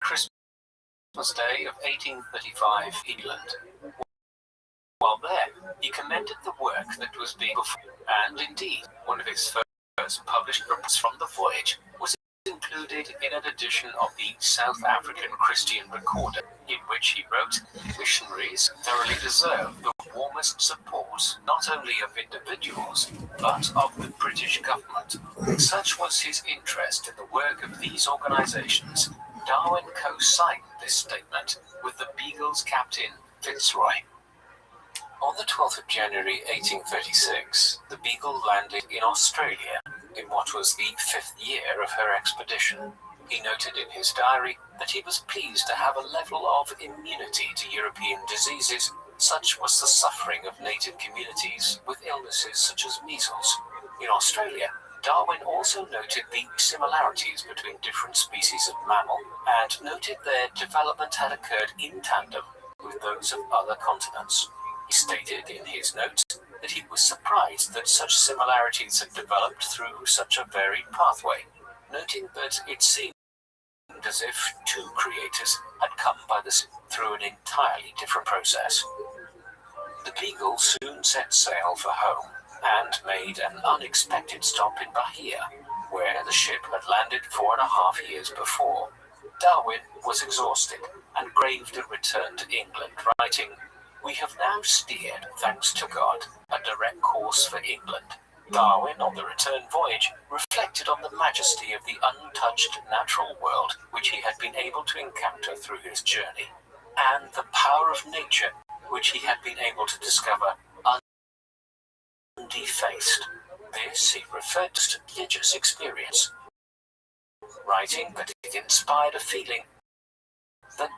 S5: Christmas Day of 1835 in England. While there, he commended the work that was being performed, and indeed, one of his first published reports from the voyage was included in an edition of the South African Christian Recorder, in which he wrote, "Missionaries thoroughly deserve the warmest support, not only of individuals, but of the British government." Such was his interest in the work of these organizations. Darwin co-signed this statement with the Beagle's captain, Fitzroy. On the 12th of January 1836, the Beagle landed in Australia in what was the 5th year of her expedition. He noted in his diary that he was pleased to have a level of immunity to European diseases Such was the suffering of native communities with illnesses such as measles. In Australia, Darwin also noted the similarities between different species of mammal and noted their development had occurred in tandem with those of other continents. He stated in his notes that he was surprised that such similarities had developed through such a varied pathway, noting that it seemed as if two creators had come by this through an entirely different process. The Beagle soon set sail for home and made an unexpected stop in Bahia, where the ship had landed 4.5 years before. Darwin was exhausted and craved a return to England, writing, "We have now steered, thanks to God, a direct course for England." Darwin, on the return voyage, reflected on the majesty of the untouched natural world which he had been able to encounter through his journey, and the power of nature which he had been able to discover undefaced. This he referred to as religious experience, writing that it inspired a feeling that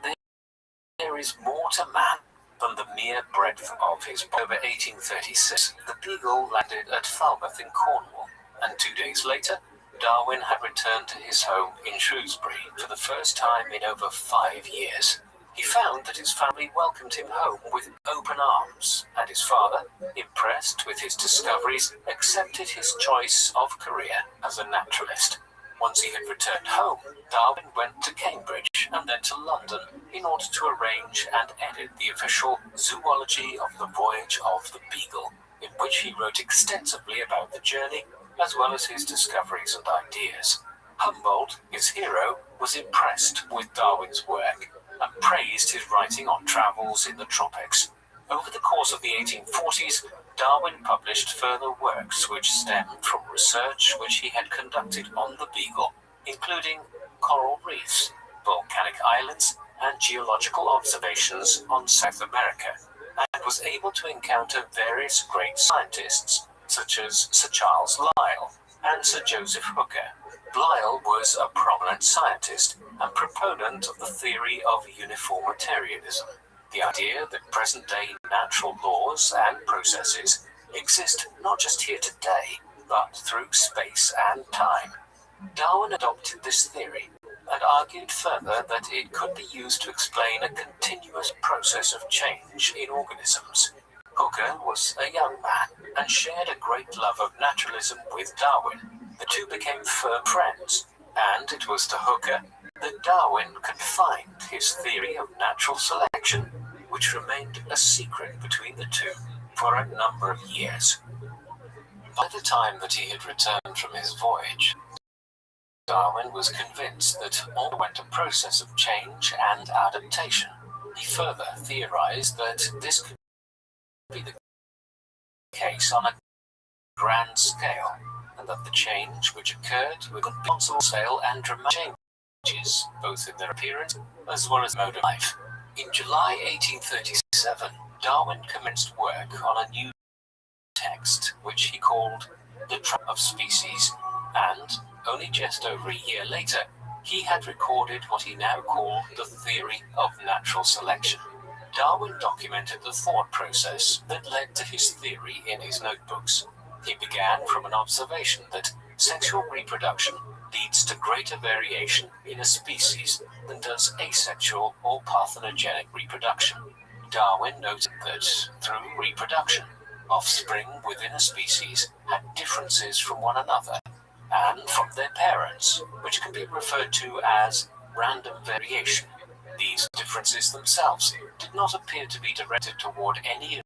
S5: there is more to man than the mere breadth of his body. Over 1836, the Beagle landed at Falmouth in Cornwall, and 2 days later, Darwin had returned to his home in Shrewsbury for the first time in over 5 years. He found that his family welcomed him home with open arms, and his father, impressed with his discoveries, accepted his choice of career as a naturalist. Once he had returned home, Darwin went to Cambridge and then to London in order to arrange and edit the official Zoology of the Voyage of the Beagle, in which he wrote extensively about the journey, as well as his discoveries and ideas. Humboldt, his hero, was impressed with Darwin's work and praised his writing on travels in the tropics. Over the course of the 1840s, Darwin published further works which stemmed from research which he had conducted on the Beagle, including coral reefs, volcanic islands, and geological observations on South America, and was able to encounter various great scientists such as Sir Charles Lyell and Sir Joseph Hooker. Lyell was a prominent scientist and proponent of the theory of uniformitarianism, the idea that present-day natural laws and processes exist not just here today, but through space and time. Darwin adopted this theory and argued further that it could be used to explain a continuous process of change in organisms. Hooker was a young man and shared a great love of naturalism with Darwin. The two became firm friends, and it was to Hooker that Darwin confined his theory of natural selection, which remained a secret between the two for a number of years. By the time that he had returned from his voyage, Darwin was convinced that all went a process of change and adaptation. He further theorized that this could be the case on a grand scale, and that the change which occurred would be on small scale and dramatic changes, both in their appearance as well as mode of life. In July 1837, Darwin commenced work on a new text which he called The Trap of Species, and only just over a year later, he had recorded what he now called the theory of natural selection. Darwin documented the thought process that led to his theory in his notebooks. He began from an observation that sexual reproduction leads to greater variation in a species than does asexual or parthenogenic reproduction. Darwin noted that through reproduction, offspring within a species had differences from one another and from their parents, which can be referred to as random variation. These differences themselves did not appear to be directed toward any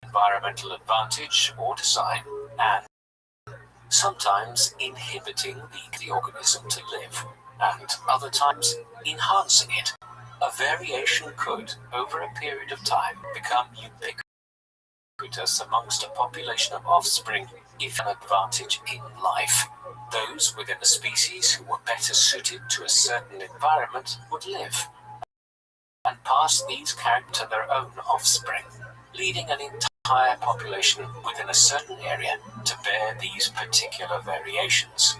S5: environmental advantage or design, and sometimes inhibiting the organism to live, and other times enhancing it. A variation could, over a period of time, become ubiquitous amongst a population of offspring if an advantage in life. Those within a species who were better suited to a certain environment would live and pass these characters to their own offspring, leading an entire population within a certain area to bear these particular variations.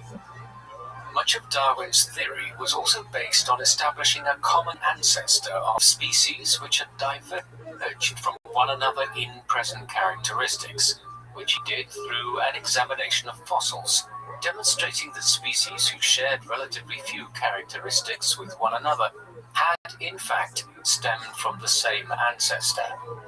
S5: Much of Darwin's theory was also based on establishing a common ancestor of species which had diverged diverged from one another in present characteristics, which he did through an examination of fossils, demonstrating that species who shared relatively few characteristics with one another had in fact stemmed from the same ancestor,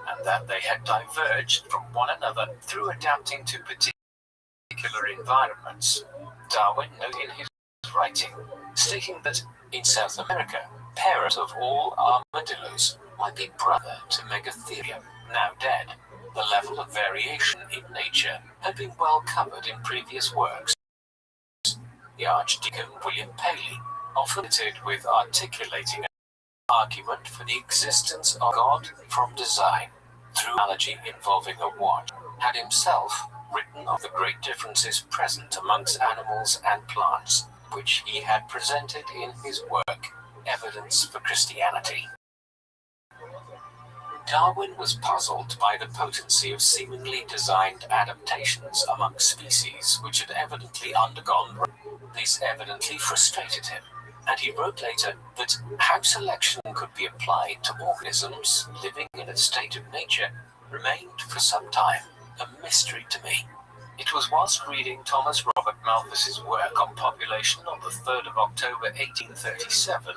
S5: and that they had diverged from one another through adapting to particular environments. Darwin noted in his writing, stating that in South America, parent of all armadillos might be brother to Megatherium, now dead. The level of variation in nature had been well covered in previous works. The Archdeacon William Paley, often credited with articulating an argument for the existence of God from design through analogy involving a watch, had himself written of the great differences present amongst animals and plants, which he had presented in his work, Evidence for Christianity. Darwin was puzzled by the potency of seemingly designed adaptations amongst species which had evidently undergone. This evidently frustrated him, and he wrote later that how selection could be applied to organisms living in a state of nature remained for some time a mystery to me. It was whilst reading Thomas Robert Malthus's work on population on the 3rd of October 1837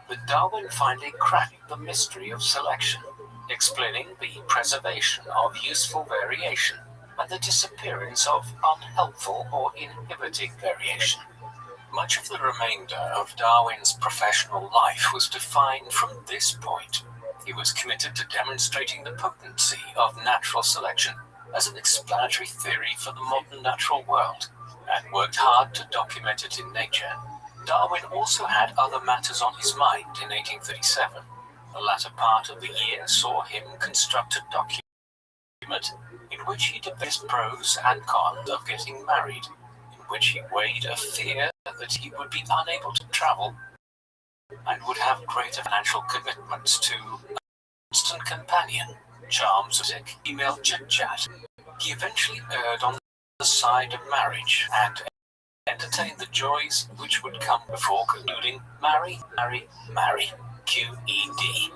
S5: that Darwin finally cracked the mystery of selection, explaining the preservation of useful variation and the disappearance of unhelpful or inhibiting variation. Much of the remainder of Darwin's professional life was defined from this point. He was committed to demonstrating the potency of natural selection as an explanatory theory for the modern natural world, and worked hard to document it in nature. Darwin also had other matters on his mind in 1837. The latter part of the year saw him construct a document in which he debated his pros and cons of getting married, in which he weighed a fear that he would be unable to travel and would have greater financial commitments to a constant companion, charms, music, email chit-chat. He eventually erred on the side of marriage and entertained the joys which would come before concluding marry, marry, marry. QED.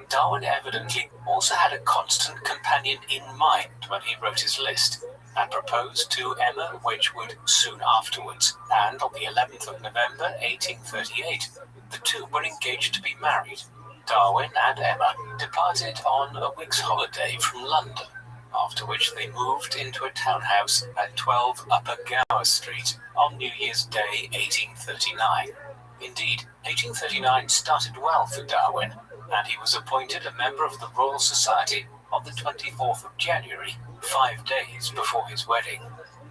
S5: Darwin evidently also had a constant companion in mind when he wrote his list, and proposed to Emma Wedgwood soon afterwards, and on the 11th of November 1838, the two were engaged to be married. Darwin and Emma departed on a week's holiday from London, after which they moved into a townhouse at 12 Upper Gower Street on New Year's Day 1839. Indeed, 1839 started well for Darwin, and he was appointed a member of the Royal Society on the 24th of January, 5 days before his wedding.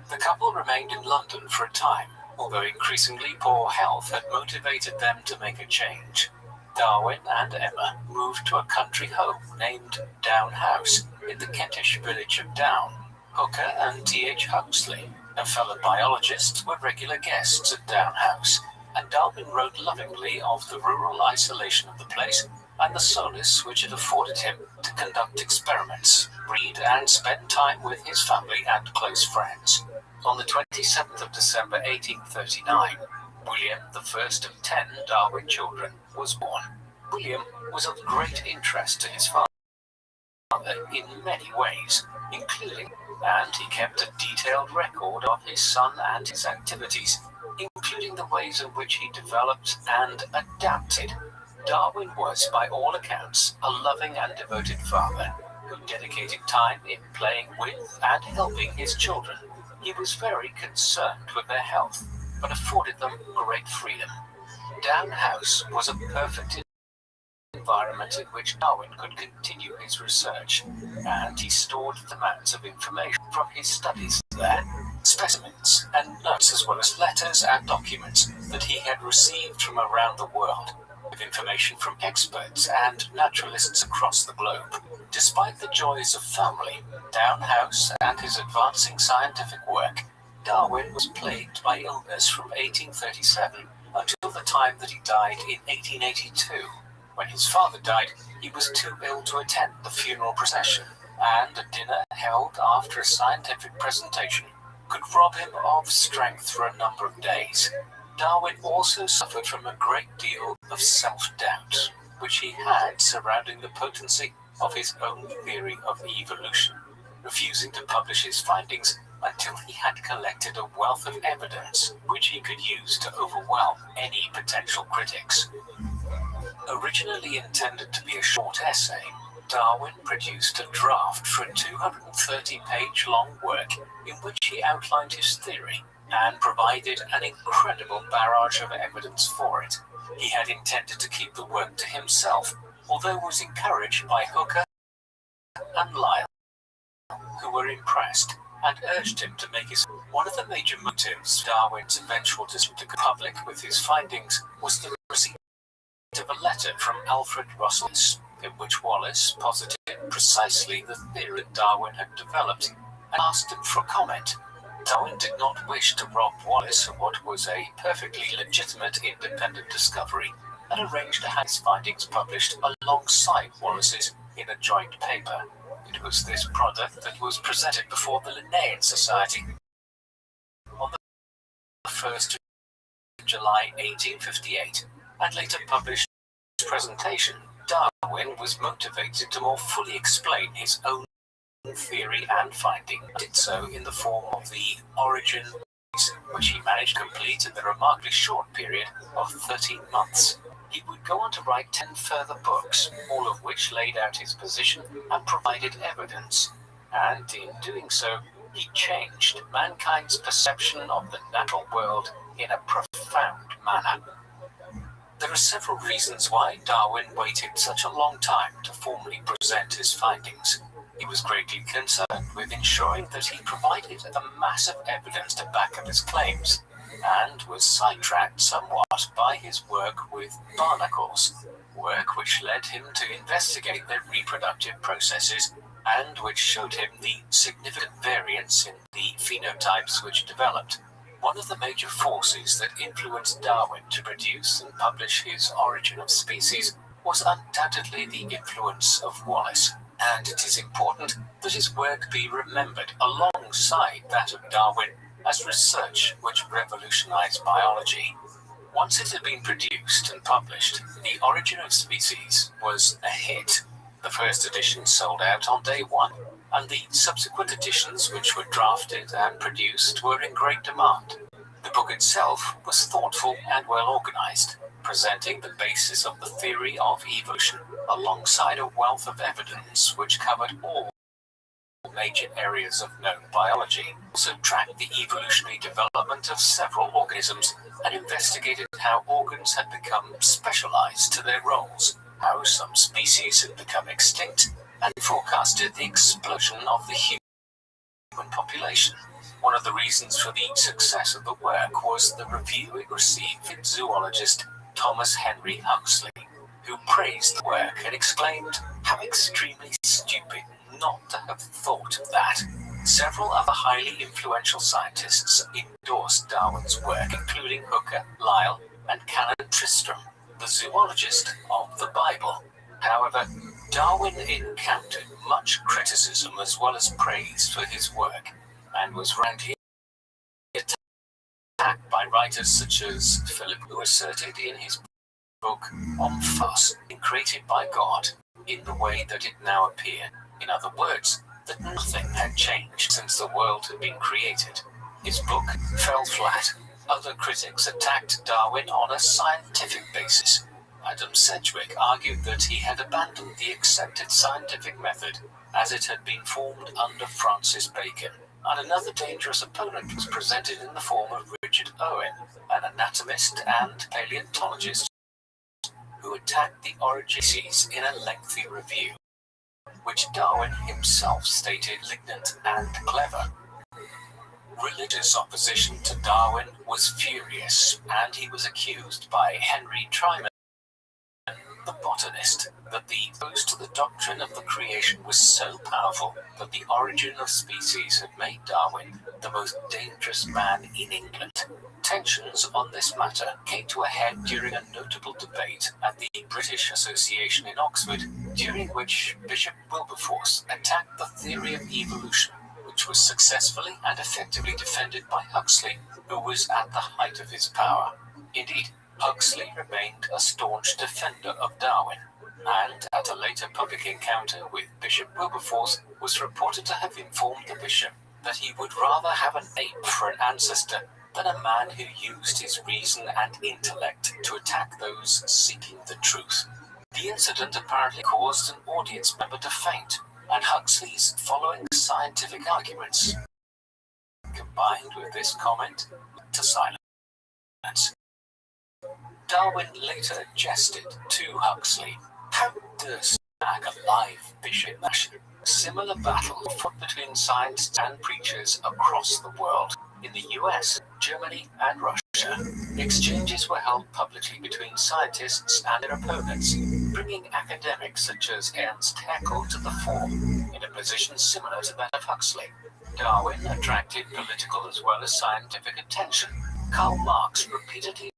S5: The couple remained in London for a time, although increasingly poor health had motivated them to make a change. Darwin and Emma moved to a country home named Down House in the Kentish village of Down. Hooker and T.H. Huxley, a fellow biologist, were regular guests at Down House, and Darwin wrote lovingly of the rural isolation of the place and the solace which it afforded him to conduct experiments, read, and spend time with his family and close friends. On the 27th of December 1839, William, the first of 10 Darwin children, was born. William was of great interest to his father in many ways, including, and he kept a detailed record of his son and his activities, including the ways in which he developed and adapted. Darwin was, by all accounts, a loving and devoted father who dedicated time in playing with and helping his children. He was very concerned with their health, but afforded them great freedom. Down House was a perfect environment in which Darwin could continue his research, and he stored the amounts of information from his studies there, specimens and notes, as well as letters and documents that he had received from around the world, with information from experts and naturalists across the globe. Despite the joys of family, Down House, and his advancing scientific work, Darwin was plagued by illness from 1837 until the time that he died in 1882. When his father died, he was too ill to attend the funeral procession, and a dinner held after a scientific presentation could rob him of strength for a number of days. Darwin also suffered from a great deal of self-doubt, which he had surrounding the potency of his own theory of evolution, refusing to publish his findings until he had collected a wealth of evidence which he could use to overwhelm any potential critics. Originally intended to be a short essay, Darwin produced a draft for a 230-page-long work in which he outlined his theory and provided an incredible barrage of evidence for it. He had intended to keep the work to himself, although was encouraged by Hooker and Lyell, who were impressed and urged him to make his. One of the major motives for Darwin's eventual decision to go public with his findings was the receipt of a letter from Alfred Russel, in which Wallace posited precisely the theory Darwin had developed and asked him for comment. Darwin did not wish to rob Wallace of what was a perfectly legitimate independent discovery and arranged to have his findings published alongside Wallace's in a joint paper. It was this product that was presented before the Linnean Society on the 1st of July 1858 and later published. In his presentation, Darwin was motivated to more fully explain his own theory and finding. He did so in the form of the Origin, which he managed to complete in the remarkably short period of 13 months. He would go on to write 10 further books, all of which laid out his position and provided evidence. And in doing so, he changed mankind's perception of the natural world in a profound manner. There are several reasons why Darwin waited such a long time to formally present his findings. He was greatly concerned with ensuring that he provided a mass of evidence to back up his claims, and was sidetracked somewhat by his work with barnacles, work which led him to investigate their reproductive processes and which showed him the significant variance in the phenotypes which developed. One of the major forces that influenced Darwin to produce and publish his Origin of Species was undoubtedly the influence of Wallace, and it is important that his work be remembered alongside that of Darwin as research which revolutionized biology. Once it had been produced and published, The Origin of Species was a hit. The first edition sold out on day one, and the subsequent editions which were drafted and produced were in great demand. The book itself was thoughtful and well organized, presenting the basis of the theory of evolution alongside a wealth of evidence which covered all major areas of known biology. Also tracked the evolutionary development of several organisms and investigated how organs had become specialized to their roles, how some species had become extinct, and forecasted the explosion of the human population. One of the reasons for the success of the work was the review it received from zoologist Thomas Henry Huxley, who praised the work and exclaimed, "How extremely stupid not to have thought of that." Several other highly influential scientists endorsed Darwin's work, including Hooker, Lyell, and Canon Tristram, the zoologist of the Bible. However, Darwin encountered much criticism as well as praise for his work, and was roundly attacked by writers such as Philip, who asserted in his book Omphos, created by God in the way that it now appeared. In other words, that nothing had changed since the world had been created. His book fell flat. Other critics attacked Darwin on a scientific basis. Adam Sedgwick argued that he had abandoned the accepted scientific method as it had been formed under Francis Bacon, and another dangerous opponent was presented in the form of Richard Owen, an anatomist and paleontologist who attacked the origins in a lengthy review, which Darwin himself stated malignant and clever. Religious opposition to Darwin was furious, and he was accused by Henry Trimen, the botanist, that the opposed to the doctrine of the creation was so powerful that the Origin of Species had made Darwin the most dangerous man in England. Tensions on this matter came to a head during a notable debate at the British Association in Oxford, during which Bishop Wilberforce attacked the theory of evolution, which was successfully and effectively defended by Huxley, who was at the height of his power. Indeed, Huxley remained a staunch defender of Darwin. and at a later public encounter with Bishop Wilberforce was reported to have informed the bishop that he would rather have an ape for an ancestor than a man who used his reason and intellect to attack those seeking the truth. The incident apparently caused an audience member to faint, and Huxley's following scientific arguments, combined with this comment, to silence. Darwin later jested to Huxley, "How durst snag a live bishop?" Similar battles fought between scientists and preachers across the world. In the US, Germany, and Russia, exchanges were held publicly between scientists and their opponents, bringing academics such as Ernst Haeckel to the fore, in a position similar to that of Huxley. Darwin attracted political as well as scientific attention. Karl Marx repeatedly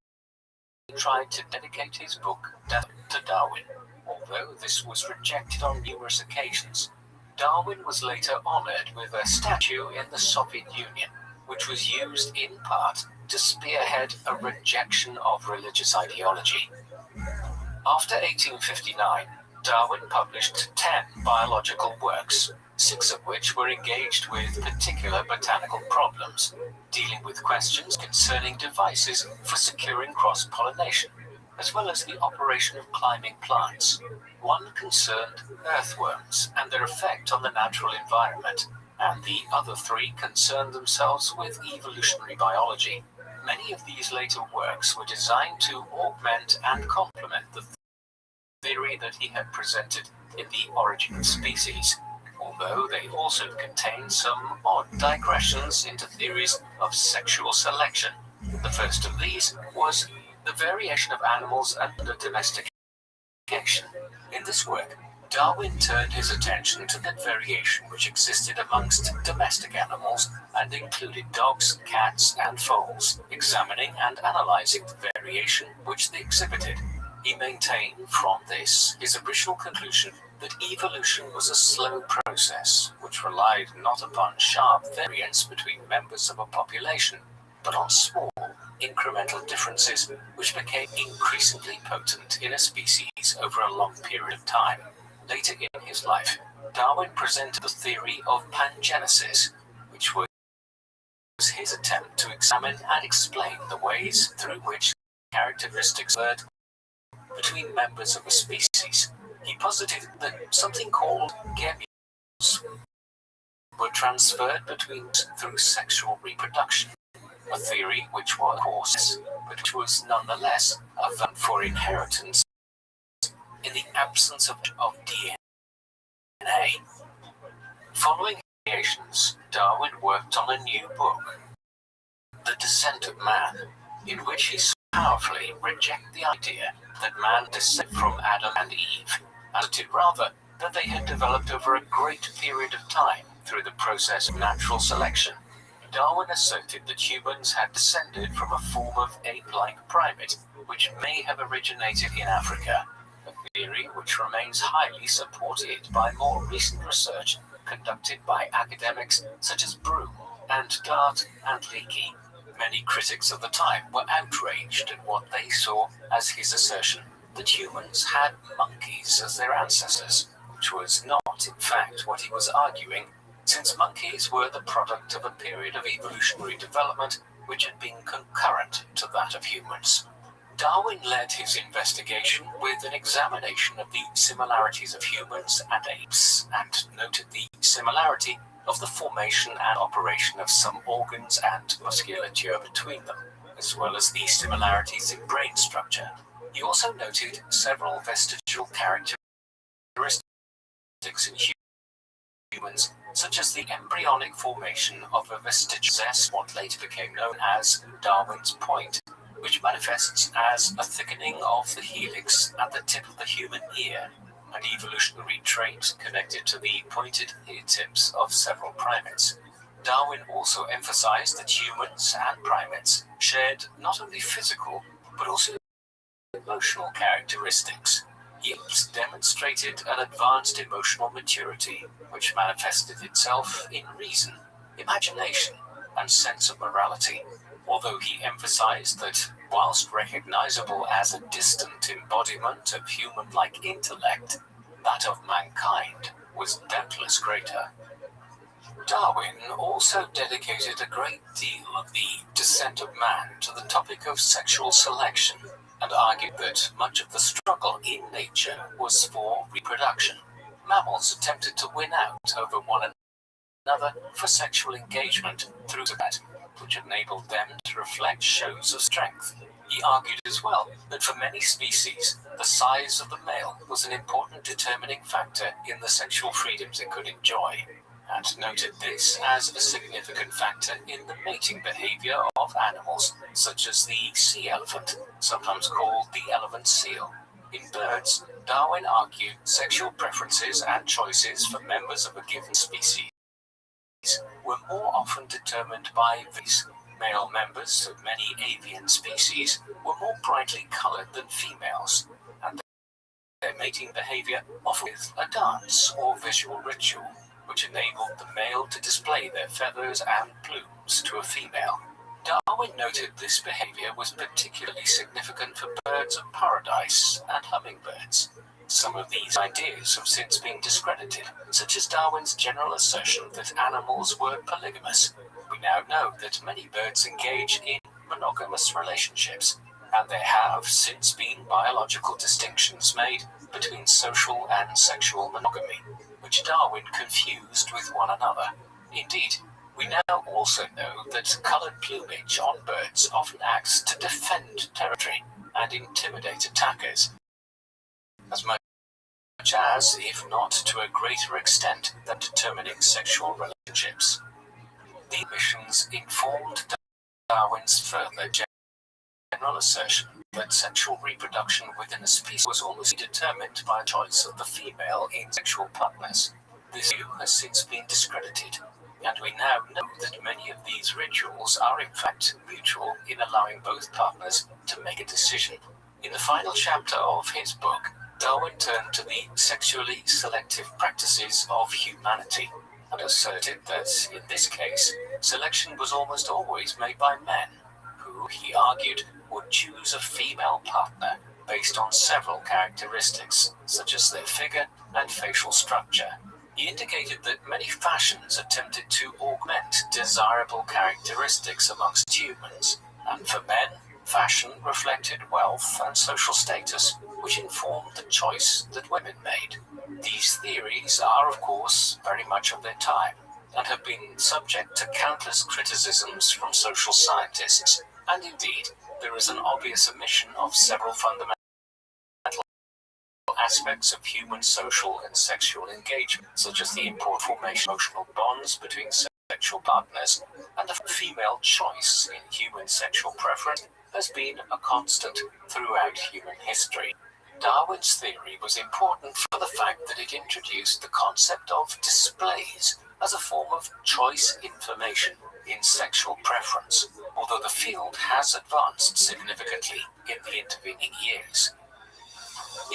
S5: tried to dedicate his book Death to Darwin. Although this was rejected on numerous occasions, Darwin was later honored with a statue in the Soviet Union, which was used in part to spearhead a rejection of religious ideology. After 1859, Darwin published 10 biological works, 6 of which were engaged with particular botanical problems, dealing with questions concerning devices for securing cross-pollination, as well as the operation of climbing plants. One concerned earthworms and their effect on the natural environment, and the other 3 concerned themselves with evolutionary biology. Many of these later works were designed to augment and complement the theory that he had presented in The Origin of Species, although they also contain some odd digressions into theories of sexual selection. The first of these was the variation of animals under domestication. In this work, Darwin turned his attention to that variation which existed amongst domestic animals and included dogs, cats, and foals, examining and analyzing the variation which they exhibited. He maintained from this his original conclusion that evolution was a slow process which relied not upon sharp variance between members of a population, but on small, incremental differences which became increasingly potent in a species over a long period of time. Later in his life, Darwin presented the theory of pangenesis, which was his attempt to examine and explain the ways through which characteristics occurred between members of a species. He posited that something called gametes were transferred between through sexual reproduction, a theory which was, of course, but which was nonetheless a vote for inheritance in the absence of DNA. Following creations, Darwin worked on a new book, The Descent of Man, in which he powerfully rejected the idea that man descended from Adam and Eve, and rather that they had developed over a great period of time through the process of natural selection. Darwin asserted that humans had descended from a form of ape-like primate, which may have originated in Africa, a theory which remains highly supported by more recent research conducted by academics such as Broom and Dart and Leakey. Many critics of the time were outraged at what they saw as his assertion that humans had monkeys as their ancestors, which was not, in fact, what he was arguing, since monkeys were the product of a period of evolutionary development which had been concurrent to that of humans. Darwin led his investigation with an examination of the similarities of humans and apes, and noted the similarity of the formation and operation of some organs and musculature between them, as well as the similarities in brain structure. He also noted several vestigial characteristics in humans, such as the embryonic formation of a vestigial zest, what later became known as Darwin's point, which manifests as a thickening of the helix at the tip of the human ear, an evolutionary trait connected to the pointed ear tips of several primates. Darwin also emphasized that humans and primates shared not only physical, but also emotional characteristics. He demonstrated an advanced emotional maturity, which manifested itself in reason, imagination, and sense of morality, although he emphasized that Whilst recognizable as a distant embodiment of human-like intellect, that of mankind was doubtless greater. Darwin also dedicated a great deal of the descent of man to the topic of sexual selection, and argued that much of the struggle in nature was for reproduction. Mammals attempted to win out over one another for sexual engagement through that, which enabled them to reflect shows of strength. He argued as well that for many species, the size of the male was an important determining factor in the sexual freedoms it could enjoy, and noted this as a significant factor in the mating behavior of animals, such as the sea elephant, sometimes called the elephant seal. In birds, Darwin argued sexual preferences and choices for members of a given species were more often determined by these. Male members of many avian species were more brightly colored than females, and their mating behavior often with a dance or visual ritual, which enabled the male to display their feathers and plumes to a female. Darwin noted this behavior was particularly significant for birds of paradise and hummingbirds. Some of these ideas have since been discredited, such as Darwin's general assertion that animals were polygamous. We now know that many birds engage in monogamous relationships, and there have since been biological distinctions made between social and sexual monogamy, which Darwin confused with one another. Indeed, we now also know that colored plumage on birds often acts to defend territory and intimidate attackers, as much as, if not to a greater extent, than determining sexual relationships. These missions informed Darwin's further general assertion that sexual reproduction within a species was almost determined by the choice of the female in sexual partners. This view has since been discredited, and we now know that many of these rituals are in fact mutual in allowing both partners to make a decision. In the final chapter of his book, Darwin turned to the sexually selective practices of humanity, and asserted that, in this case, selection was almost always made by men, who, he argued, would choose a female partner based on several characteristics, such as their figure and facial structure. He indicated that many fashions attempted to augment desirable characteristics amongst humans, and for men, fashion reflected wealth and social status, which informed the choice that women made. These theories are, of course, very much of their time, and have been subject to countless criticisms from social scientists, and indeed, there is an obvious omission of several fundamental aspects of human social and sexual engagement, such as the important formation of emotional bonds between sexual partners, and the female choice in human sexual preference has been a constant throughout human history. Darwin's theory was important for the fact that it introduced the concept of displays as a form of choice information in sexual preference, although the field has advanced significantly in the intervening years.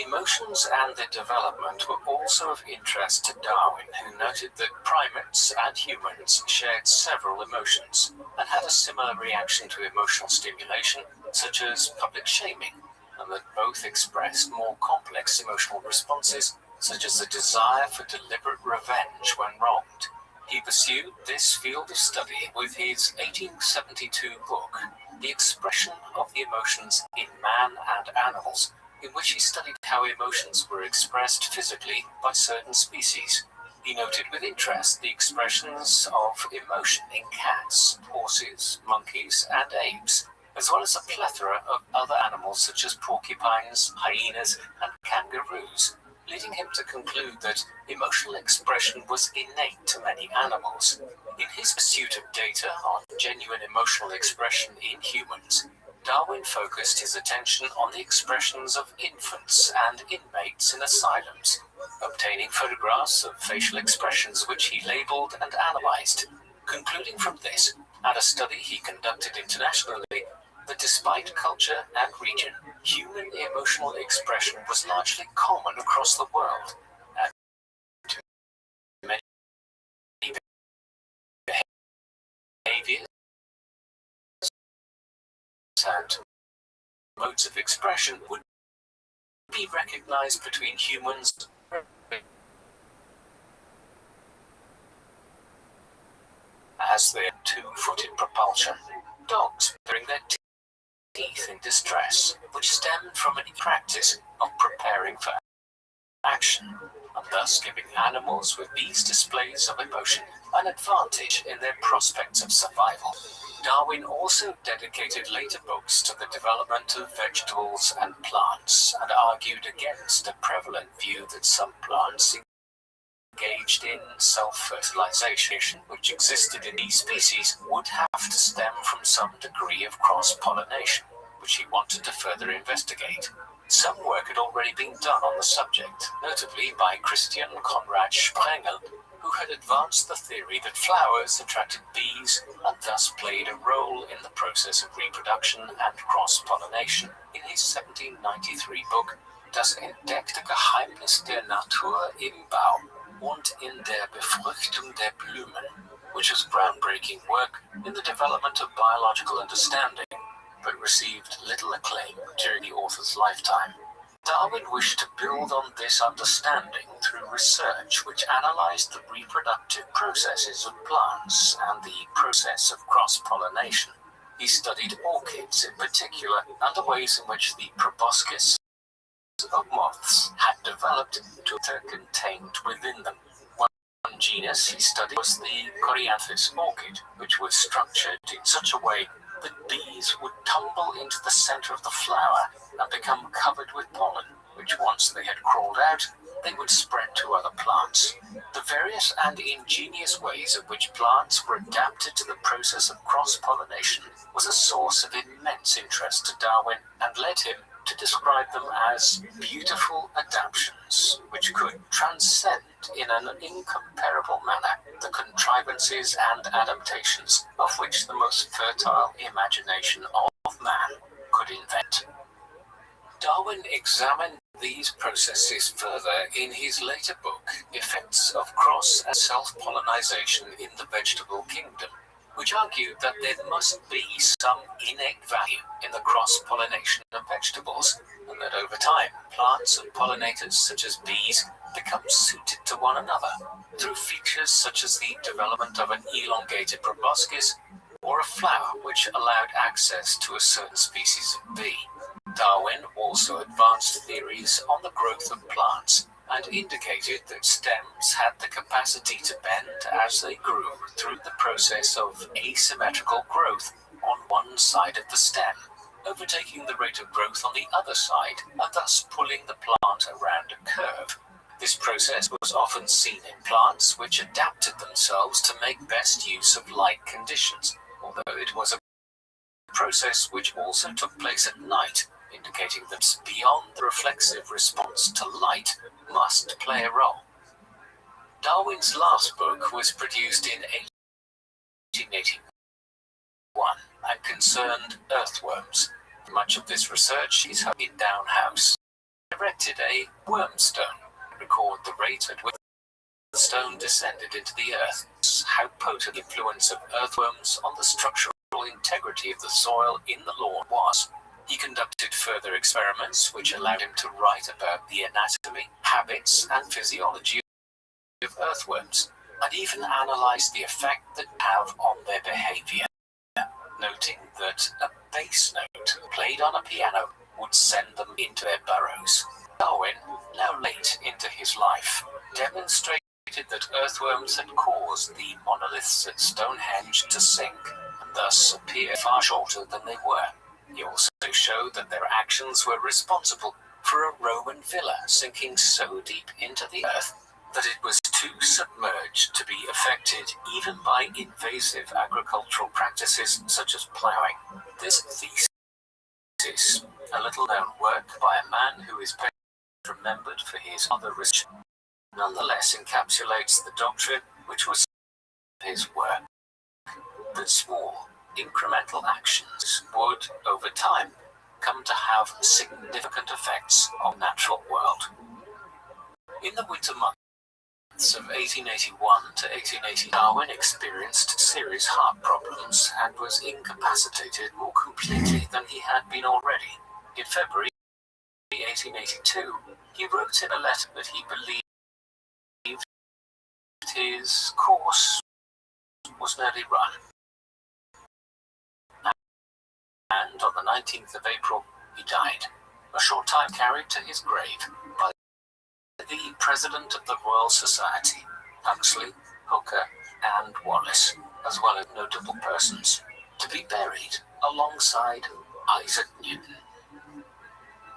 S5: Emotions and their development were also of interest to Darwin, who noted that primates and humans shared several emotions and had a similar reaction to emotional stimulation, such as public shaming, and that both expressed more complex emotional responses, such as the desire for deliberate revenge when wronged. He pursued this field of study with his 1872 book, The Expression of the Emotions in Man and Animals, in which he studied how emotions were expressed physically by certain species. He noted with interest the expressions of emotion in cats, horses, monkeys, and apes, as well as a plethora of other animals such as porcupines, hyenas, and kangaroos, leading him to conclude that emotional expression was innate to many animals. In his pursuit of data on genuine emotional expression in humans, Darwin focused his attention on the expressions of infants and inmates in asylums, obtaining photographs of facial expressions which he labeled and analyzed, concluding from this, and a study he conducted internationally, that despite culture and region, human emotional expression was largely common across the world, and many behaviors and modes of expression would be recognized between humans as their two-footed propulsion. Dogs bearing their teeth in distress, which stemmed from a practice of preparing for action, and thus giving animals with these displays of emotion an advantage in their prospects of survival. Darwin also dedicated later books to the development of vegetables and plants, and argued against a prevalent view that some plants engaged in self-fertilization, which existed in these species, would have to stem from some degree of cross-pollination, which he wanted to further investigate. Some work had already been done on the subject, notably by Christian Conrad Sprengel, who had advanced the theory that flowers attracted bees and thus played a role in the process of reproduction and cross-pollination. In his 1793 book, Das entdeckte Geheimnis der Natur im Baum und in der Befruchtung der Blumen, which was groundbreaking work in the development of biological understanding, but received little acclaim during the author's lifetime. Darwin wished to build on this understanding through research which analyzed the reproductive processes of plants and the process of cross-pollination. He studied orchids in particular and the ways in which the proboscis of moths had developed to contained within them. One genus he studied was the Coryanthes orchid, which was structured in such a way that bees would tumble into the center of the flower and become covered with pollen, which once they had crawled out, they would spread to other plants. The various and ingenious ways in which plants were adapted to the process of cross-pollination was a source of immense interest to Darwin and led him to describe them as beautiful adaptations, which could transcend in an incomparable manner the contrivances and adaptations of which the most fertile imagination of man could invent. Darwin examined these processes further in his later book, Effects of Cross and Self-Pollinization in the Vegetable Kingdom, which argued that there must be some innate value in the cross-pollination of vegetables, and that over time, plants and pollinators such as bees become suited to one another through features such as the development of an elongated proboscis or a flower which allowed access to a certain species of bee. Darwin also advanced theories on the growth of plants and indicated that stems had the capacity to bend as they grew through the process of asymmetrical growth on one side of the stem, overtaking the rate of growth on the other side and thus pulling the plant around a curve. This process was often seen in plants which adapted themselves to make best use of light conditions, although it was a process which also took place at night, indicating that beyond the reflexive response to light must play a role. Darwin's last book was produced in 1881 and concerned earthworms. Much of this research is in Down House. He erected a wormstone to record the rate at which the stone descended into the earth, how potent the influence of earthworms on the structural integrity of the soil in the lawn was. He conducted further experiments which allowed him to write about the anatomy, habits, and physiology of earthworms, and even analyzed the effect that they have on their behavior, noting that a bass note played on a piano would send them into their burrows. Darwin, now late into his life, demonstrated that earthworms had caused the monoliths at Stonehenge to sink, and thus appear far shorter than they were. He also showed that their actions were responsible for a Roman villa sinking so deep into the earth that it was too submerged to be affected even by invasive agricultural practices such as ploughing. This thesis, a little-known work by a man who is best remembered for his other research, nonetheless encapsulates the doctrine which was his work, that small, incremental actions would, over time, come to have significant effects on the natural world. In the winter months of 1881 to 1880, Darwin experienced serious heart problems and was incapacitated more completely than he had been already. In February 1882, he wrote in a letter that he believed his course was nearly run. And on the 19th of April, he died, a short time carried to his grave by the President of the Royal Society, Huxley, Hooker, and Wallace, as well as notable persons, to be buried alongside Isaac Newton.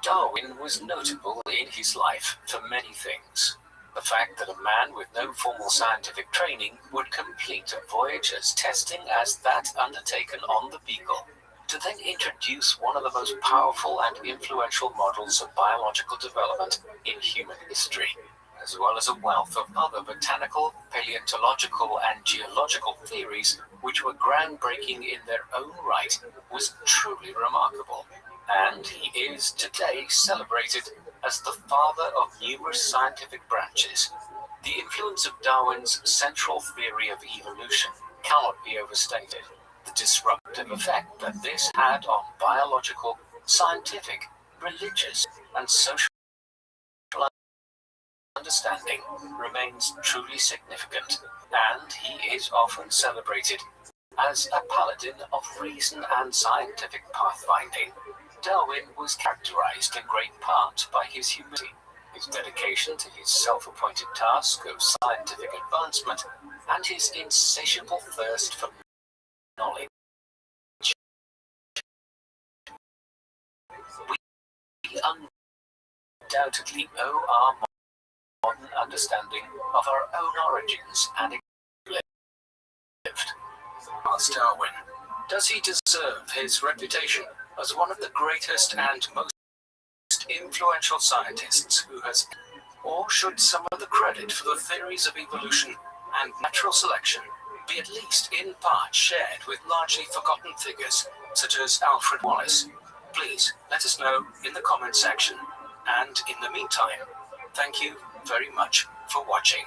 S5: Darwin was notable in his life for many things. The fact that a man with no formal scientific training would complete a voyage as testing as that undertaken on the Beagle, to then introduce one of the most powerful and influential models of biological development in human history, as well as a wealth of other botanical, paleontological, and geological theories which were groundbreaking in their own right, was truly remarkable. And he is today celebrated as the father of numerous scientific branches. The influence of Darwin's central theory of evolution cannot be overstated. The disruptive effect that this had on biological, scientific, religious, and social understanding remains truly significant, and he is often celebrated as a paladin of reason and scientific pathfinding. Darwin was characterized in great part by his humility, his dedication to his self-appointed task of scientific advancement, and his insatiable thirst for knowledge. We undoubtedly owe our modern understanding of our own origins and lived. Asked Darwin, does he deserve his reputation as one of the greatest and most influential scientists who has, or should some of the credit for the theories of evolution and natural selection be at least in part shared with largely forgotten figures such as Alfred Wallace? Please let us know in the comment section. And in the meantime, thank you very much for watching.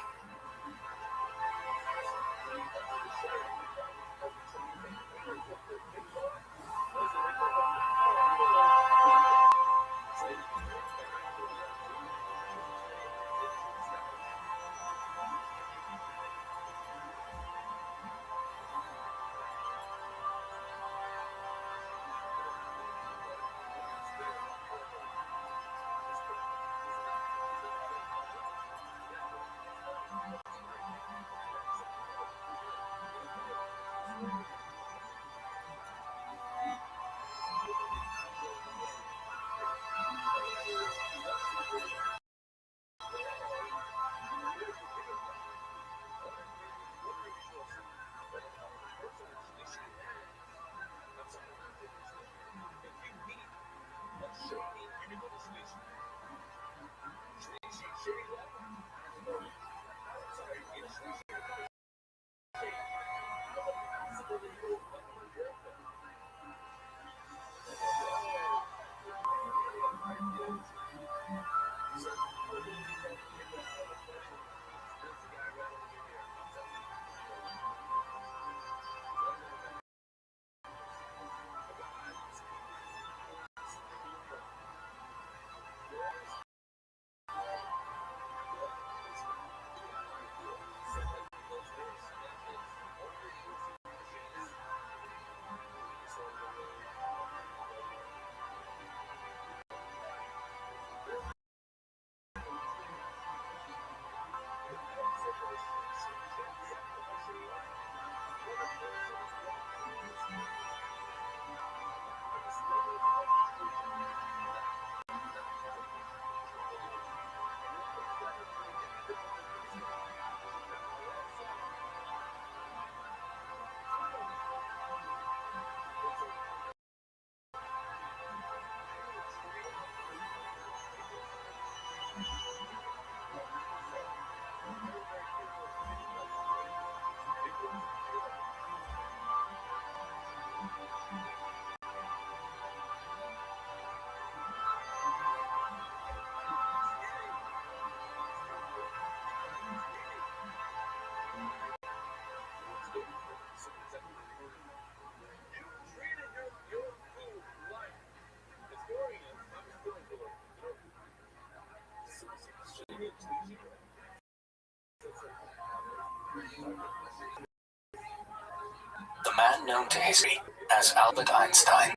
S5: The man known to history as Albert Einstein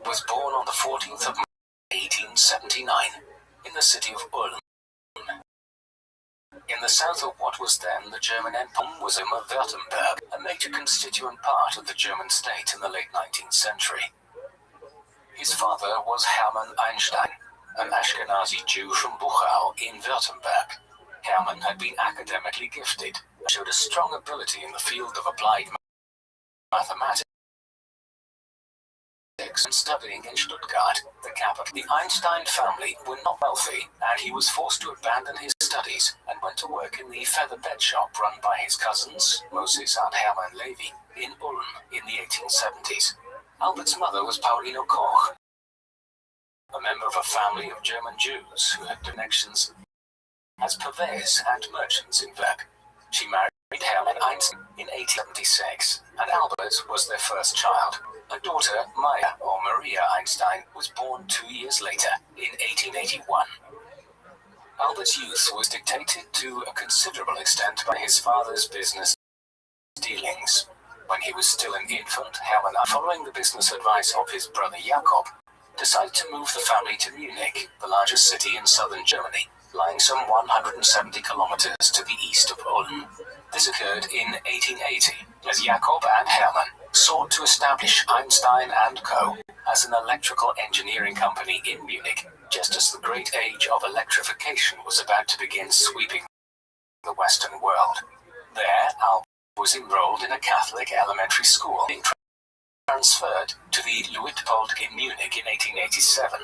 S5: was born on the 14th of May 1879 in the city of Ulm. In the south of what was then the German Empire was Württemberg, a major constituent part of the German state in the late 19th century. His father was Hermann Einstein, an Ashkenazi Jew from Buchau in Württemberg. Hermann had been academically gifted and showed a strong ability in the field of applied mathematics and studying in Stuttgart, the capital. The Einstein family were not wealthy, and he was forced to abandon his studies and went to work in the feather bed shop run by his cousins, Moses and Hermann Levy, in Ulm in the 1870s. Albert's mother was Paulina Koch, a member of a family of German Jews who had connections as purveyors and merchants in Werk. She married Hermann Einstein in 1876, and Albert was their first child. A daughter, Maya or Maria Einstein, was born 2 years later in 1881. Albert's youth was dictated to a considerable extent by his father's business dealings. When he was still an infant, Hermann, following the business advice of his brother Jakob, decided to move the family to Munich, the largest city in southern Germany, lying some 170 kilometers to the east of Ulm. This occurred in 1880, as Jakob and Hermann sought to establish Einstein & Co. as an electrical engineering company in Munich, just as the great age of electrification was about to begin sweeping the Western world. There, Albert was enrolled in a Catholic elementary school, being transferred to the Luitpold in Munich in 1887.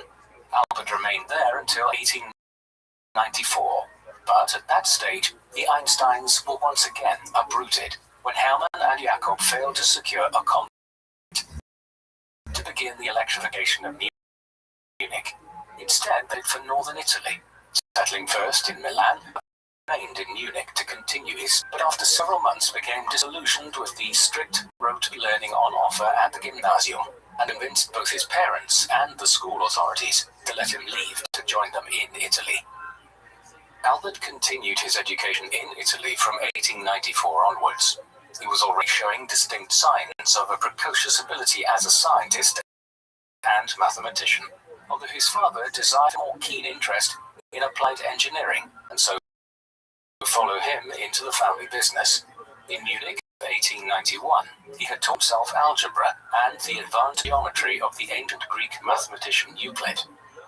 S5: Albert remained there until 1894, but at that stage, the Einsteins were once again uprooted when Hermann and Jakob failed to secure a contract to begin the electrification of Munich. Instead, they headed for northern Italy, settling first in Milan, remained in Munich to continue his, but after several months became disillusioned with the strict rote learning on offer at the gymnasium, and convinced both his parents and the school authorities to let him leave to join them in Italy. Albert continued his education in Italy from 1894 onwards. He was already showing distinct signs of a precocious ability as a scientist and mathematician, although his father desired a more keen interest in applied engineering, and so follow him into the family business. In Munich, 1891, he had taught himself algebra and the advanced geometry of the ancient Greek mathematician Euclid.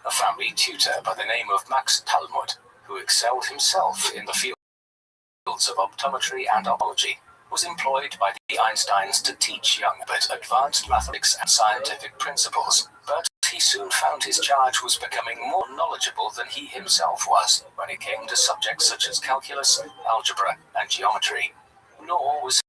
S5: A family tutor by the name of Max Talmud, who excelled himself in the fields of optometry and optology, was employed by the Einsteins to teach young but advanced mathematics and scientific principles, but he soon found his charge was becoming more knowledgeable than he himself was when it came to subjects such as calculus, algebra, and geometry. Nor was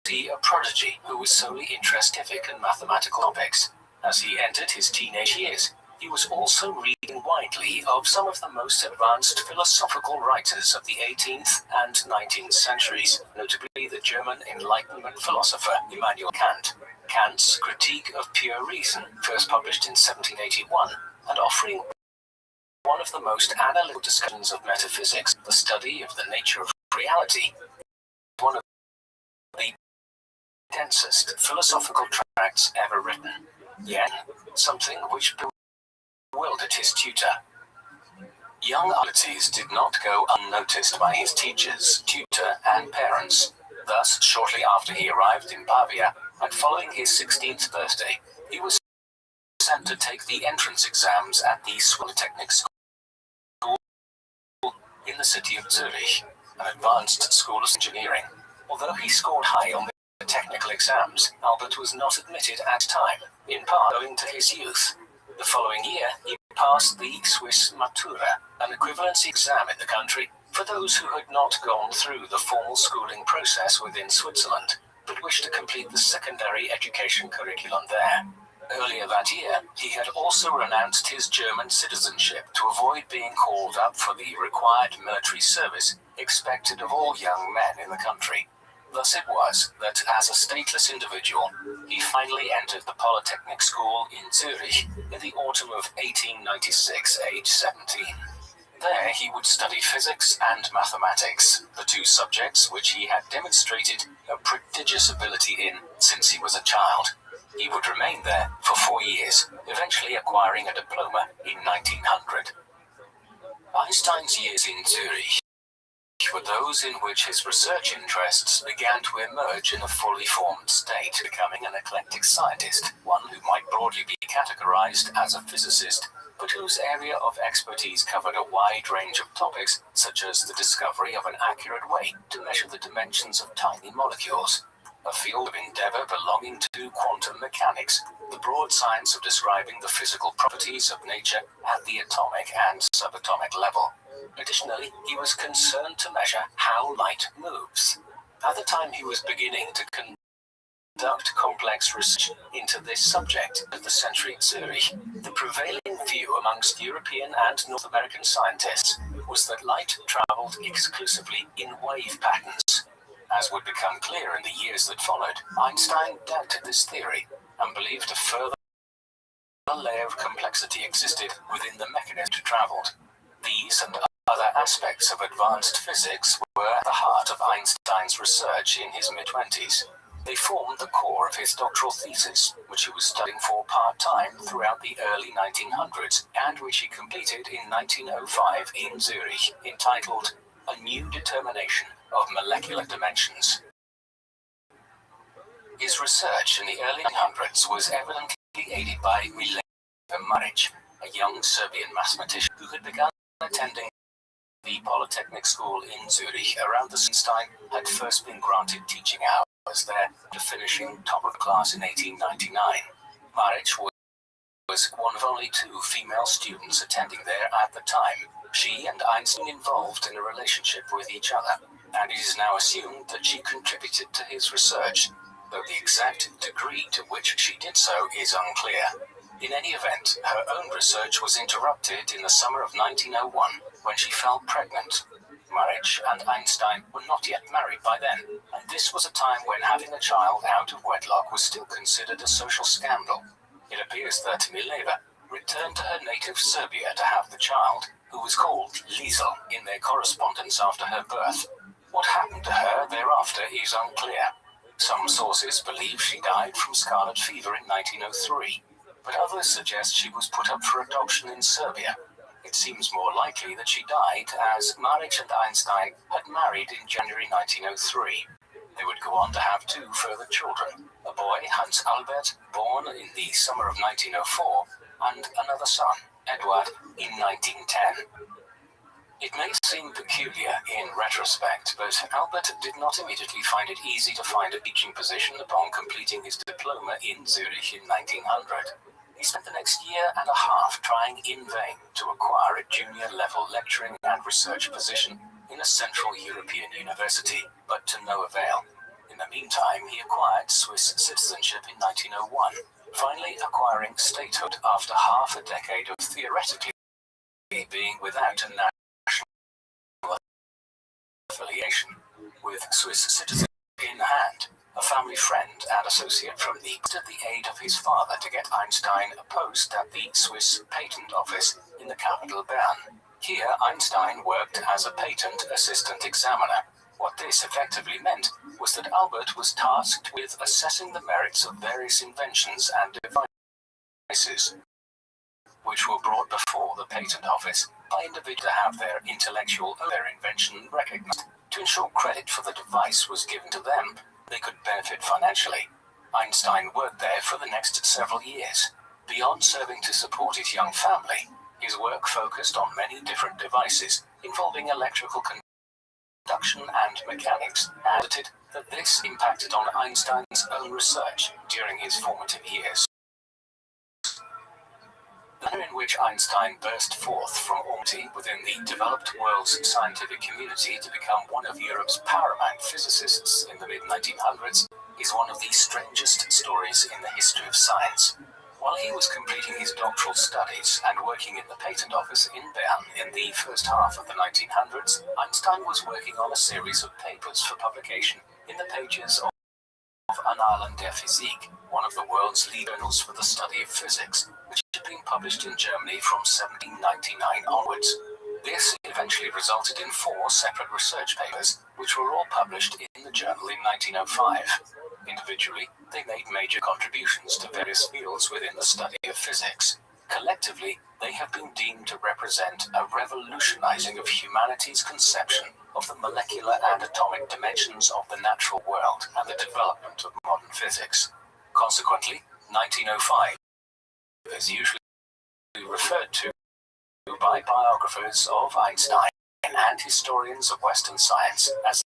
S5: he a prodigy who was solely interested in mathematical topics. As he entered his teenage years, he was also reading widely of some of the most advanced philosophical writers of the 18th and 19th centuries, notably the German Enlightenment philosopher Immanuel Kant. Kant's Critique of Pure Reason, first published in 1781, and offering one of the most analytical discussions of metaphysics, the study of the nature of reality, one of the densest philosophical tracts ever written, yet something which bewildered his tutor. Young Albertes did not go unnoticed by his teachers, tutor, and parents. Thus, shortly after he arrived in Pavia, and following his 16th birthday, he was sent to take the entrance exams at the Polytechnic School in the city of Zurich, an advanced school of engineering. Although he scored high on the technical exams, Albert was not admitted at time, in part owing to his youth. The following year, he passed the Swiss Matura, an equivalency exam in the country for those who had not gone through the formal schooling process within Switzerland, but wished to complete the secondary education curriculum there. Earlier that year, he had also renounced his German citizenship to avoid being called up for the required military service expected of all young men in the country. Thus it was that, as a stateless individual, he finally entered the Polytechnic School in Zurich in the autumn of 1896, age 17. There he would study physics and mathematics, the two subjects which he had demonstrated a prodigious ability in since he was a child. He would remain there for 4 years, eventually acquiring a diploma in 1900. Einstein's years in Zurich were those in which his research interests began to emerge in a fully formed state, becoming an eclectic scientist, one who might broadly be categorized as a physicist, but whose area of expertise covered a wide range of topics, such as the discovery of an accurate way to measure the dimensions of tiny molecules, a field of endeavor belonging to quantum mechanics, the broad science of describing the physical properties of nature at the atomic and subatomic level. Additionally, he was concerned to measure how light moves. At the time he was beginning to conduct complex research into this subject of the century Zurich, the prevailing view amongst European and North American scientists was that light traveled exclusively in wave patterns. As would become clear in the years that followed, Einstein doubted this theory and believed a further layer of complexity existed within the mechanism it traveled. These and other aspects of advanced physics were at the heart of Einstein's research in his mid-20s. They formed the core of his doctoral thesis, which he was studying for part-time throughout the early 1900s, and which he completed in 1905 in Zurich, entitled A New Determination of Molecular Dimensions. His research in the early 1900s was evidently aided by Mileva Marić, a young Serbian mathematician who had begun attending the Polytechnic School in Zurich around the same time had first been granted teaching hours there, to finishing top of the class in 1899. Marić was one of only 2 female students attending there at the time. She and Einstein involved in a relationship with each other, and it is now assumed that she contributed to his research, though the exact degree to which she did so is unclear. In any event, her own research was interrupted in the summer of 1901 when she fell pregnant. Marić and Einstein were not yet married by then, and this was a time when having a child out of wedlock was still considered a social scandal. It appears that Mileva returned to her native Serbia to have the child, who was called Liesel in their correspondence after her birth. What happened to her thereafter is unclear. Some sources believe she died from scarlet fever in 1903, but others suggest she was put up for adoption in Serbia. It seems more likely that she died as Marić and Einstein had married in January 1903. They would go on to have 2 further children, a boy, Hans Albert, born in the summer of 1904, and another son, Eduard, in 1910. It may seem peculiar in retrospect, but Albert did not immediately find it easy to find a teaching position upon completing his diploma in Zurich in 1900. He spent the next year and a half trying in vain to acquire a junior-level lecturing and research position in a Central European university, but to no avail. In the meantime, he acquired Swiss citizenship in 1901, finally acquiring statehood after half a decade of theoretically being without a national affiliation. With Swiss citizenship in hand, a family friend and associate from the aid of his father to get Einstein a post at the Swiss Patent Office in the capital Bern. Here, Einstein worked as a patent assistant examiner. What this effectively meant was that Albert was tasked with assessing the merits of various inventions and devices, which were brought before the patent office by individuals to have their invention recognized. To ensure credit for the device was given to them, they could benefit financially. Einstein worked there for the next several years. Beyond serving to support his young family, his work focused on many different devices involving electrical conduction and mechanics, and added that this impacted on Einstein's own research during his formative years. The manner in which Einstein burst forth from obscurity within the developed world's scientific community to become one of Europe's paramount physicists in the mid-1900s is one of the strangest stories in the history of science. While he was completing his doctoral studies and working in the patent office in Bern in the first half of the 1900s, Einstein was working on a series of papers for publication in the pages of Annalen der Physik, one of the world's leading journals for the study of physics, which had been published in Germany from 1799 onwards. This eventually resulted in 4 separate research papers, which were all published in the journal in 1905. Individually, they made major contributions to various fields within the study of physics. Collectively, they have been deemed to represent a revolutionizing of humanity's conception of the molecular and atomic dimensions of the natural world and the development of modern physics. Consequently, 1905 is usually referred to by biographers of Einstein and historians of Western science as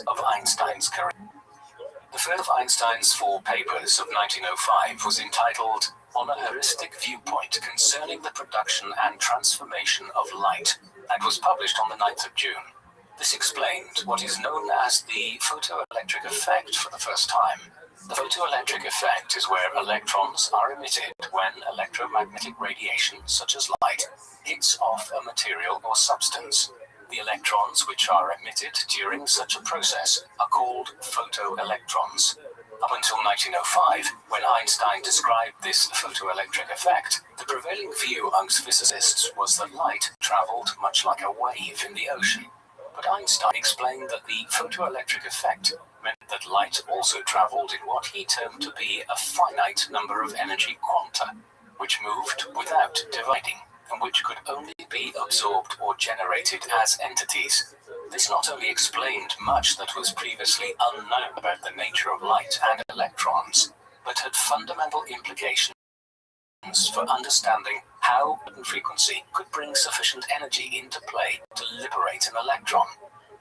S5: of Einstein's career. The first of Einstein's 4 papers of 1905 was entitled On a Heuristic Viewpoint Concerning the Production and Transformation of Light, and was published on the 9th of June. This explained what is known as the photoelectric effect for the first time. The photoelectric effect is where electrons are emitted when electromagnetic radiation, such as light, hits off a material or substance. The electrons which are emitted during such a process are called photoelectrons. Up until 1905, when Einstein described this photoelectric effect, the prevailing view amongst physicists was that light traveled much like a wave in the ocean. But Einstein explained that the photoelectric effect meant that light also traveled in what he termed to be a finite number of energy quanta, which moved without dividing, and which could only be absorbed or generated as entities. This not only explained much that was previously unknown about the nature of light and electrons, but had fundamental implications for understanding how a frequency could bring sufficient energy into play to liberate an electron.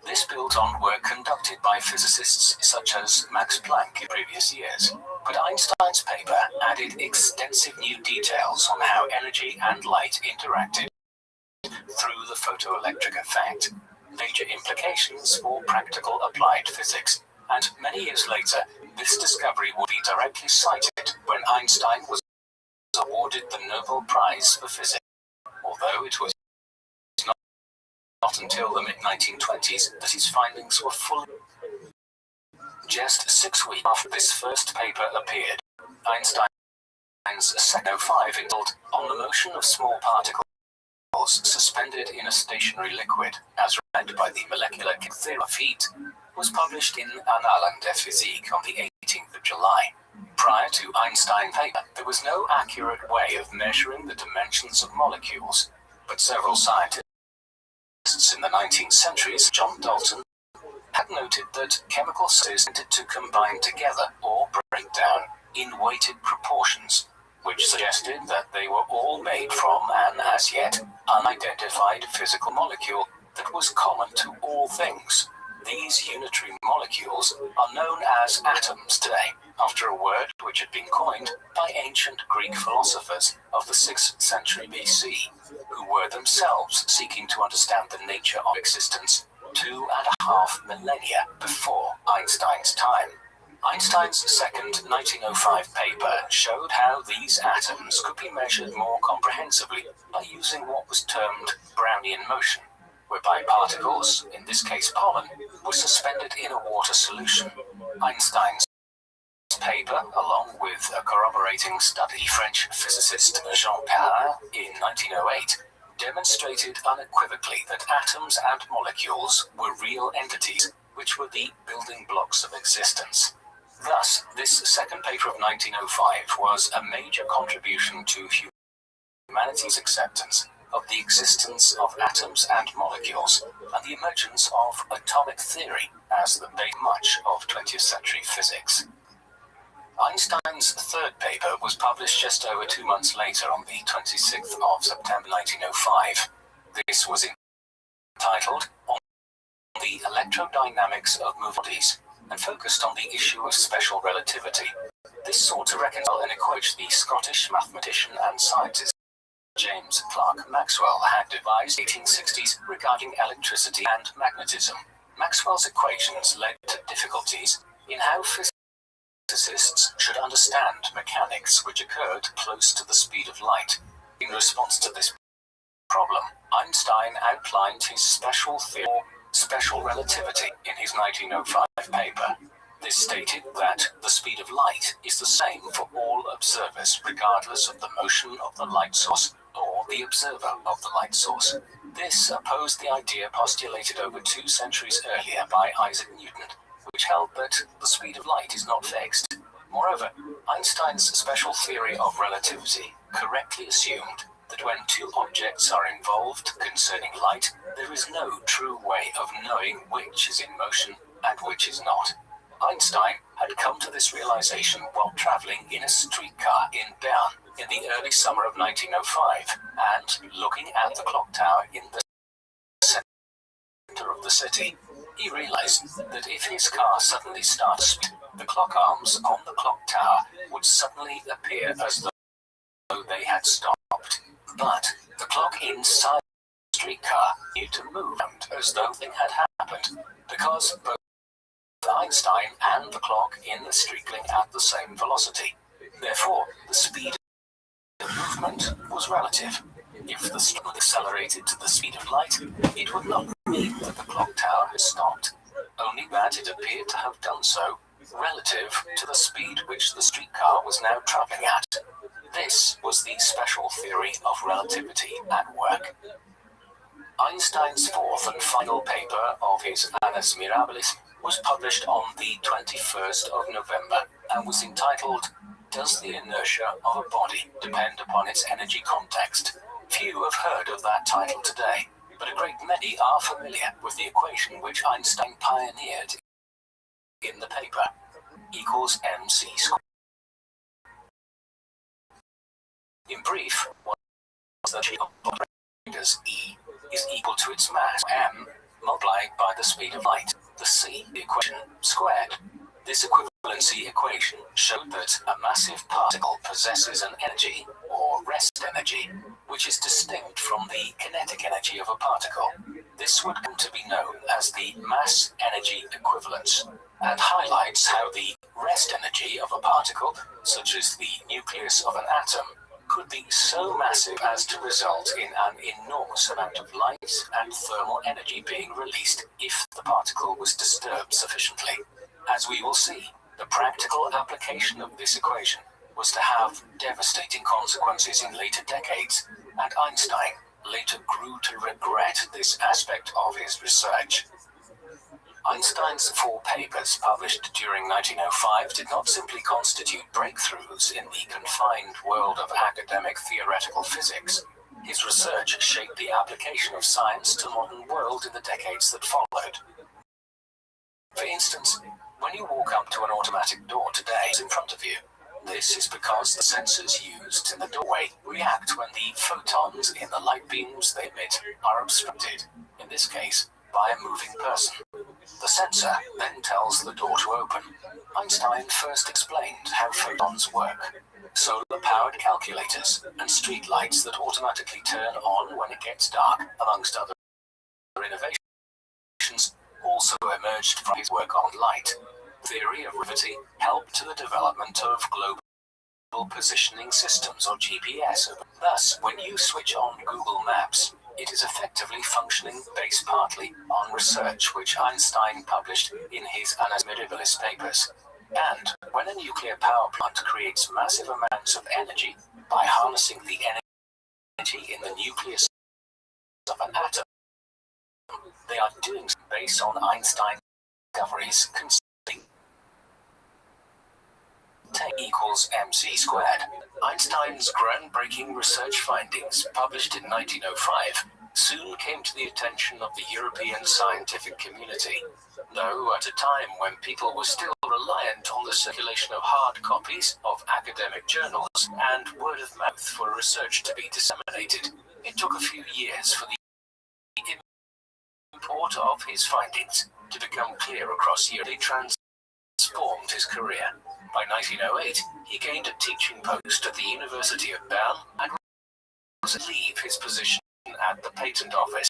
S5: This built on work conducted by physicists such as Max Planck in previous years, but Einstein's paper added extensive new details on how energy and light interacted through the photoelectric effect, major implications for practical applied physics, and many years later, this discovery would be directly cited when Einstein was awarded the Nobel Prize for Physics, although it was not until the mid-1920s that his findings were fully. Just 6 weeks after this first paper appeared, Einstein's 1905 entitled On the Motion of Small Particles Suspended in a Stationary Liquid, as read by the molecular theory of heat, was published in Annales der Physik on the 18th of July. Prior to Einstein's paper, there was no accurate way of measuring the dimensions of molecules, but several scientists in the 19th centuries, John Dalton, had noted that chemical substances tended to combine together or break down in weighted proportions, which suggested that they were all made from an as yet unidentified physical molecule that was common to all things. These unitary molecules are known as atoms today, after a word which had been coined by ancient Greek philosophers of the 6th century BC, who were themselves seeking to understand the nature of existence 2.5 millennia before Einstein's time. Einstein's second 1905 paper showed how these atoms could be measured more comprehensively by using what was termed Brownian motion, whereby particles, in this case pollen, were suspended in a water solution. Einstein's paper, along with a corroborating study, French physicist Jean Perrin in 1908, demonstrated unequivocally that atoms and molecules were real entities, which were the building blocks of existence. Thus, this second paper of 1905 was a major contribution to humanity's acceptance of the existence of atoms and molecules, and the emergence of atomic theory as the base much of 20th century physics. Einstein's third paper was published just over 2 months later on the 26th of September 1905. This was entitled On the Electrodynamics of Moving Bodies, and focused on the issue of special relativity. This sought to reconcile and equate the Scottish mathematician and scientist James Clerk Maxwell had devised in the 1860s regarding electricity and magnetism. Maxwell's equations led to difficulties in how physicists should understand mechanics which occurred close to the speed of light. In response to this problem, Einstein outlined his special theory of special relativity in his 1905 paper. This stated that the speed of light is the same for all observers regardless of the motion of the light source or or the observer of the light source. This opposed the idea postulated over 2 centuries earlier by Isaac Newton, which held that the speed of light is not fixed. Moreover, Einstein's special theory of relativity correctly assumed that when 2 objects are involved concerning light, there is no true way of knowing which is in motion and which is not. Einstein had come to this realization while traveling in a streetcar in Bern in the early summer of 1905 and looking at the clock tower in the center of the city. He realized that if his car suddenly starts, the clock arms on the clock tower would suddenly appear as though they had stopped. But the clock inside the streetcar continued to move as though nothing had happened, because both Einstein and the clock in the streetling at the same velocity. Therefore, the speed of movement was relative. If the streetling accelerated to the speed of light, it would not mean that the clock tower had stopped, only that it appeared to have done so relative to the speed which the streetcar was now traveling at. This was the special theory of relativity at work. Einstein's 4th and final paper of his Annus Mirabilis was published on the 21st of November and was entitled, "Does the inertia of a body depend upon its energy context?" Few have heard of that title today, but a great many are familiar with the equation which Einstein pioneered in the paper, equals mc squared. In brief, what the g of E is equal to its mass m multiplied by the speed of light, the c equation squared. This equivalency equation showed that a massive particle possesses an energy, or rest energy, which is distinct from the kinetic energy of a particle. This would come to be known as the mass-energy equivalence, and highlights how the rest energy of a particle, such as the nucleus of an atom, could be so massive as to result in an enormous amount of light and thermal energy being released if the particle was disturbed sufficiently. As we will see, the practical application of this equation was to have devastating consequences in later decades, and Einstein later grew to regret this aspect of his research. Einstein's 4 papers published during 1905 did not simply constitute breakthroughs in the confined world of academic theoretical physics. His research shaped the application of science to the modern world in the decades that followed. For instance, when you walk up to an automatic door today in front of you, this is because the sensors used in the doorway react when the photons in the light beams they emit are obstructed, in this case, by a moving person. The sensor then tells the door to open. Einstein first explained how photons work. Solar-powered calculators and street lights that automatically turn on when it gets dark, amongst other innovations, also emerged from his work on light. Theory of relativity helped to the development of global positioning systems, or GPS. Thus, when you switch on Google Maps, it is effectively functioning based partly on research which Einstein published in his Annus Mirabilis papers. And when a nuclear power plant creates massive amounts of energy by harnessing the energy in the nucleus of an atom, they are doing so based on Einstein's discoveries concerning equals mc squared. Einstein's groundbreaking research findings, published in 1905, soon came to the attention of the European scientific community, though at a time when people were still reliant on the circulation of hard copies of academic journals and word of mouth for research to be disseminated. It took a few years for the import of his findings to become clear across Europe. They transformed his career. By 1908, he gained a teaching post at the University of Bern and was to leave his position at the patent office.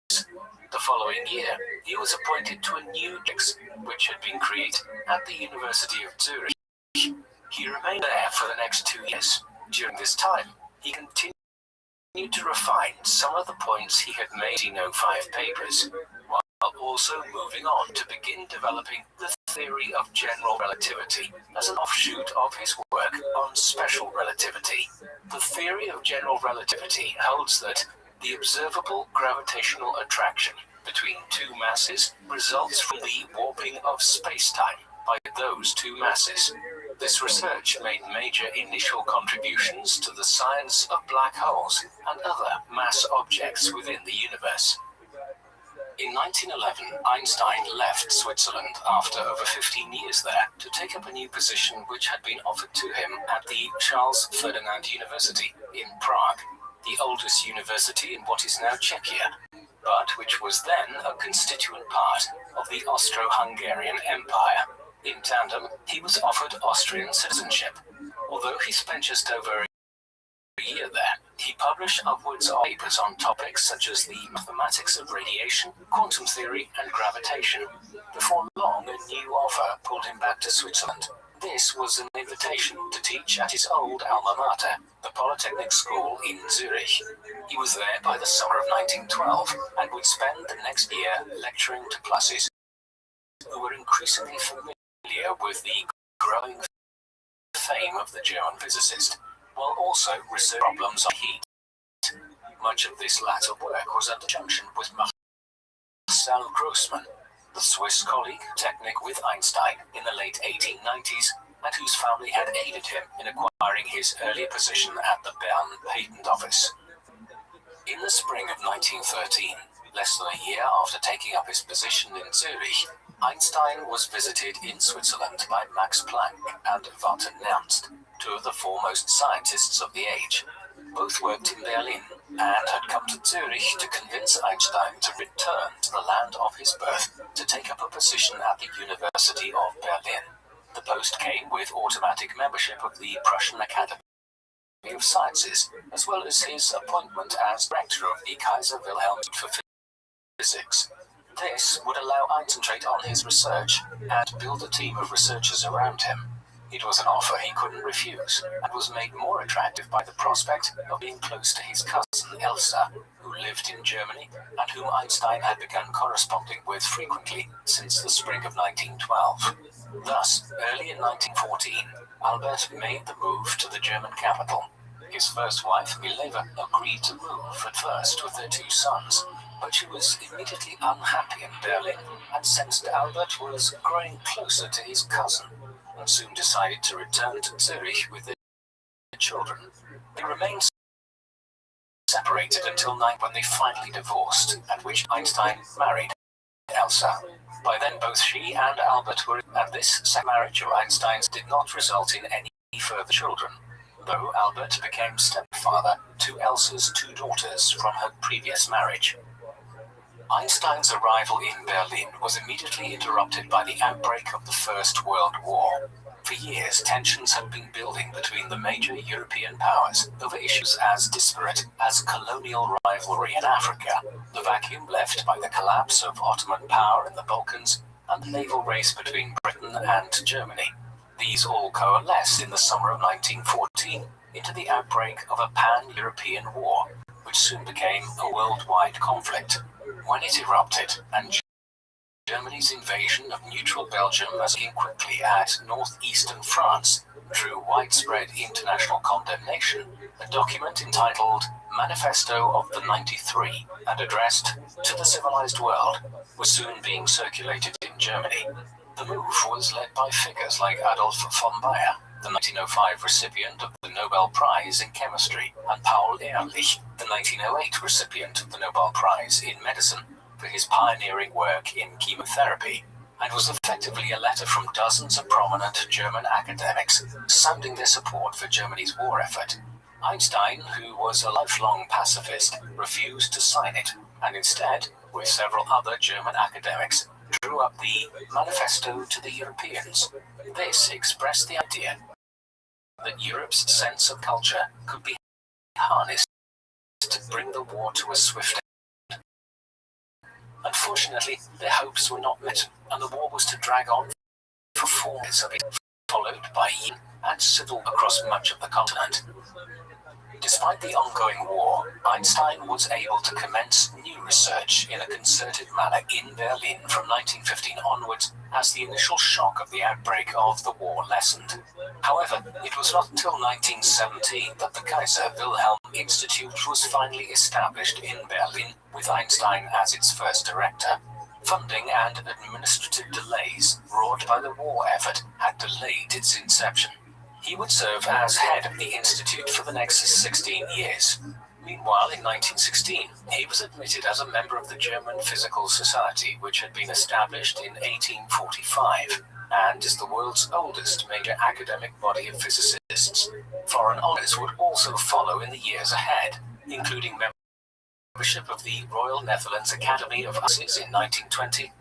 S5: The following year, he was appointed to a new desk which had been created at the University of Zurich. He remained there for the next 2 years. During this time, he continued to refine some of the points he had made in 1905 papers, while also moving on to begin developing the theory of general relativity as an offshoot of his work on special relativity. The theory of general relativity holds that the observable gravitational attraction between two masses results from the warping of space-time by those two masses. This research made major initial contributions to the science of black holes and other mass objects within the universe. In 1911, Einstein left Switzerland after over 15 years there to take up a new position which had been offered to him at the Charles Ferdinand University in Prague, the oldest university in what is now Czechia, but which was then a constituent part of the Austro-Hungarian Empire. In tandem, he was offered Austrian citizenship. Although he spent just over a year there, he published upwards of papers on topics such as the mathematics of radiation, quantum theory, and gravitation. Before long, a new offer pulled him back to Switzerland. This was an invitation to teach at his old alma mater, the Polytechnic School in Zurich. He was there by the summer of 1912 and would spend the next year lecturing to classes who were increasingly familiar with the growing fame of the German physicist, while also research problems on heat. Much of this latter work was in conjunction with Marcel Grossmann, the Swiss colleague technic with Einstein in the late 1890s, and whose family had aided him in acquiring his earlier position at the Bern Patent Office. In the spring of 1913, less than a year after taking up his position in Zurich, Einstein was visited in Switzerland by Max Planck and Walter Nernst, two of the foremost scientists of the age. Both worked in Berlin and had come to Zurich to convince Einstein to return to the land of his birth to take up a position at the University of Berlin. The post came with automatic membership of the Prussian Academy of Sciences, as well as his appointment as rector of the Kaiser Wilhelm for Physics. This would allow Einstein to concentrate on his research and build a team of researchers around him. It was an offer he couldn't refuse, and was made more attractive by the prospect of being close to his cousin Elsa, who lived in Germany and whom Einstein had begun corresponding with frequently since the spring of 1912. Thus, early in 1914, Albert made the move to the German capital. His first wife, Mileva, agreed to move at first with their two sons, but she was immediately unhappy in Berlin and sensed Albert was growing closer to his cousin, and soon decided to return to Zurich with their children. They remained separated until night when they finally divorced, at which Einstein married Elsa. By then both she and Albert were at this second marriage of Einstein's did not result in any further children, though Albert became stepfather to Elsa's two daughters from her previous marriage. Einstein's arrival in Berlin was immediately interrupted by the outbreak of the First World War. For years, tensions had been building between the major European powers over issues as disparate as colonial rivalry in Africa, the vacuum left by the collapse of Ottoman power in the Balkans, and the naval race between Britain and Germany. These all coalesced in the summer of 1914 into the outbreak of a pan-European war, which soon became a worldwide conflict. When it erupted, and Germany's invasion of neutral Belgium as quickly at northeastern France drew widespread international condemnation, a document entitled Manifesto of the 93 and addressed to the civilized world was soon being circulated in Germany. The move was led by figures like Adolf von Baeyer, the 1905 recipient of the Nobel Prize in Chemistry, and Paul Ehrlich, the 1908 recipient of the Nobel Prize in Medicine for his pioneering work in chemotherapy, and was effectively a letter from dozens of prominent German academics sounding their support for Germany's war effort. Einstein, who was a lifelong pacifist, refused to sign it, and instead, with several other German academics, drew up the Manifesto to the Europeans. This expressed the idea that Europe's sense of culture could be harnessed to bring the war to a swift end. Unfortunately, their hopes were not met, and the war was to drag on for 4 years of it, followed by heat and civil across much of the continent. Despite the ongoing war, Einstein was able to commence new research in a concerted manner in Berlin from 1915 onwards as the initial shock of the outbreak of the war lessened. However, it was not until 1917 that the Kaiser Wilhelm Institute was finally established in Berlin, with Einstein as its first director. Funding and administrative delays wrought by the war effort had delayed its inception. He would serve as head of the institute for the next 16 years. Meanwhile, in 1916, he was admitted as a member of the German Physical Society, which had been established in 1845, and is the world's oldest major academic body of physicists. Foreign honors would also follow in the years ahead, including membership of the Royal Netherlands Academy of Arts in 1920,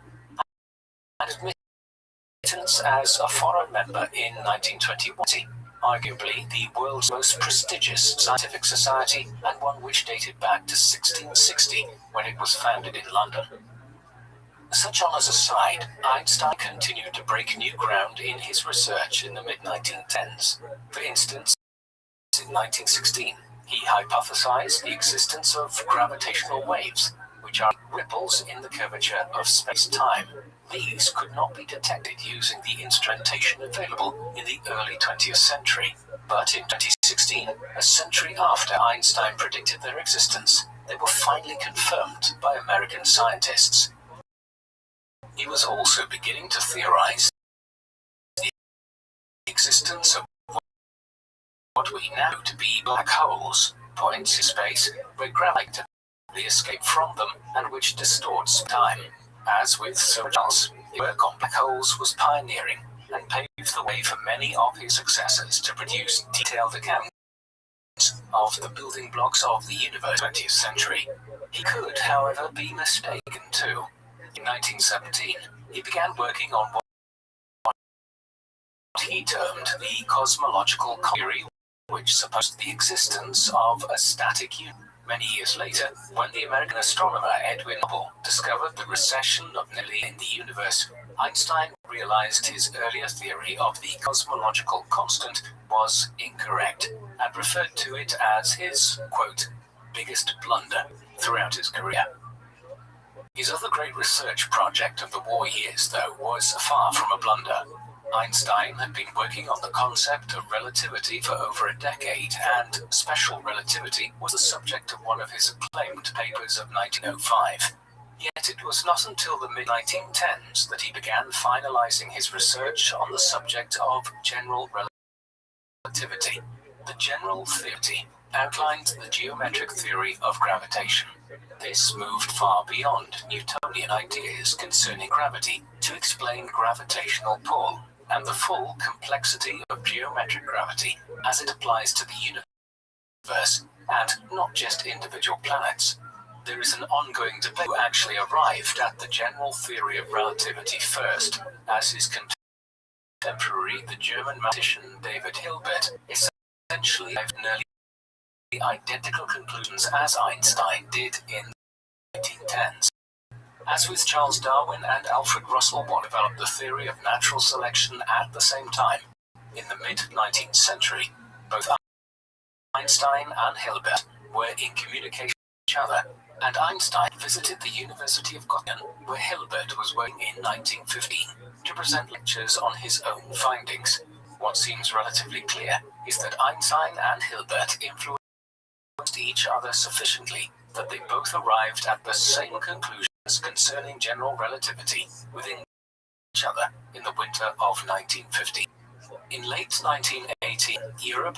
S5: and admittance as a foreign member in 1921. Arguably the world's most prestigious scientific society, and one which dated back to 1660, when it was founded in London. Such honors aside, Einstein continued to break new ground in his research in the mid-1910s. For instance, in 1916, he hypothesized the existence of gravitational waves, which are ripples in the curvature of space-time. These could not be detected using the instrumentation available in the early 20th century, but in 2016, a century after Einstein predicted their existence, they were finally confirmed by American scientists. He was also beginning to theorize the existence of what we know to be black holes, points in space where gravity escape from them and which distorts time. As with so much else, his work on black holes was pioneering and paved the way for many of his successors to produce detailed accounts of the building blocks of the universe 20th century. He could, however, be mistaken too. In 1917, he began working on what he termed the cosmological theory, which supposed the existence of a static universe. Many years later, when the American astronomer Edwin Hubble discovered the recession of Nelly in the universe, Einstein realized his earlier theory of the cosmological constant was incorrect and referred to it as his, quote, biggest blunder throughout his career. His other great research project of the war years, though, was far from a blunder. Einstein had been working on the concept of relativity for over a decade, and special relativity was the subject of one of his acclaimed papers of 1905. Yet it was not until the mid-1910s that he began finalizing his research on the subject of general relativity. The general theory outlined the geometric theory of gravitation. This moved far beyond Newtonian ideas concerning gravity to explain gravitational pull and the full complexity of geometric gravity as it applies to the universe, and not just individual planets. There is an ongoing debate who actually arrived at the general theory of relativity first, as his contemporary, the German mathematician David Hilbert, essentially arrived nearly identical conclusions as Einstein did in the 1910s. As with Charles Darwin and Alfred Russel Wallace developed the theory of natural selection at the same time. In the mid-19th century, both Einstein and Hilbert were in communication with each other, and Einstein visited the University of Göttingen, where Hilbert was working in 1915, to present lectures on his own findings. What seems relatively clear is that Einstein and Hilbert influenced each other sufficiently that they both arrived at the same conclusions concerning general relativity within each other in the winter of 1950. In late 1918, Europe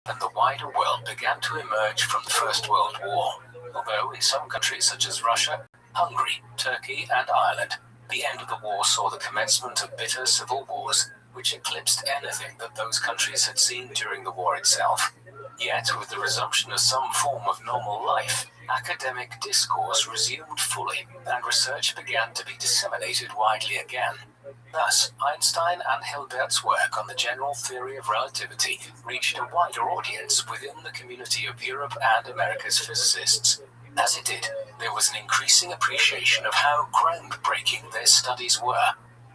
S5: and the wider world began to emerge from the First World War, although in some countries such as Russia, Hungary, Turkey, and Ireland, the end of the war saw the commencement of bitter civil wars, which eclipsed anything that those countries had seen during the war itself. Yet, with the resumption of some form of normal life, academic discourse resumed fully, and research began to be disseminated widely again. Thus, Einstein and Hilbert's work on the general theory of relativity reached a wider audience within the community of Europe and America's physicists. As it did, there was an increasing appreciation of how groundbreaking their studies were.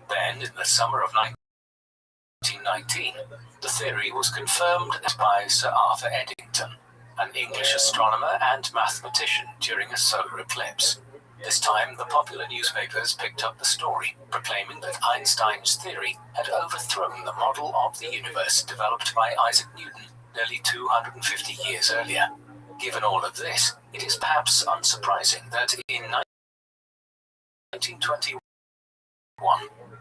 S5: Then, in the summer of 1919, the theory was confirmed by Sir Arthur Eddington, an English astronomer and mathematician, during a solar eclipse. This time, the popular newspapers picked up the story, proclaiming that Einstein's theory had overthrown the model of the universe developed by Isaac Newton nearly 250 years earlier. Given all of this, it is perhaps unsurprising that in 1921,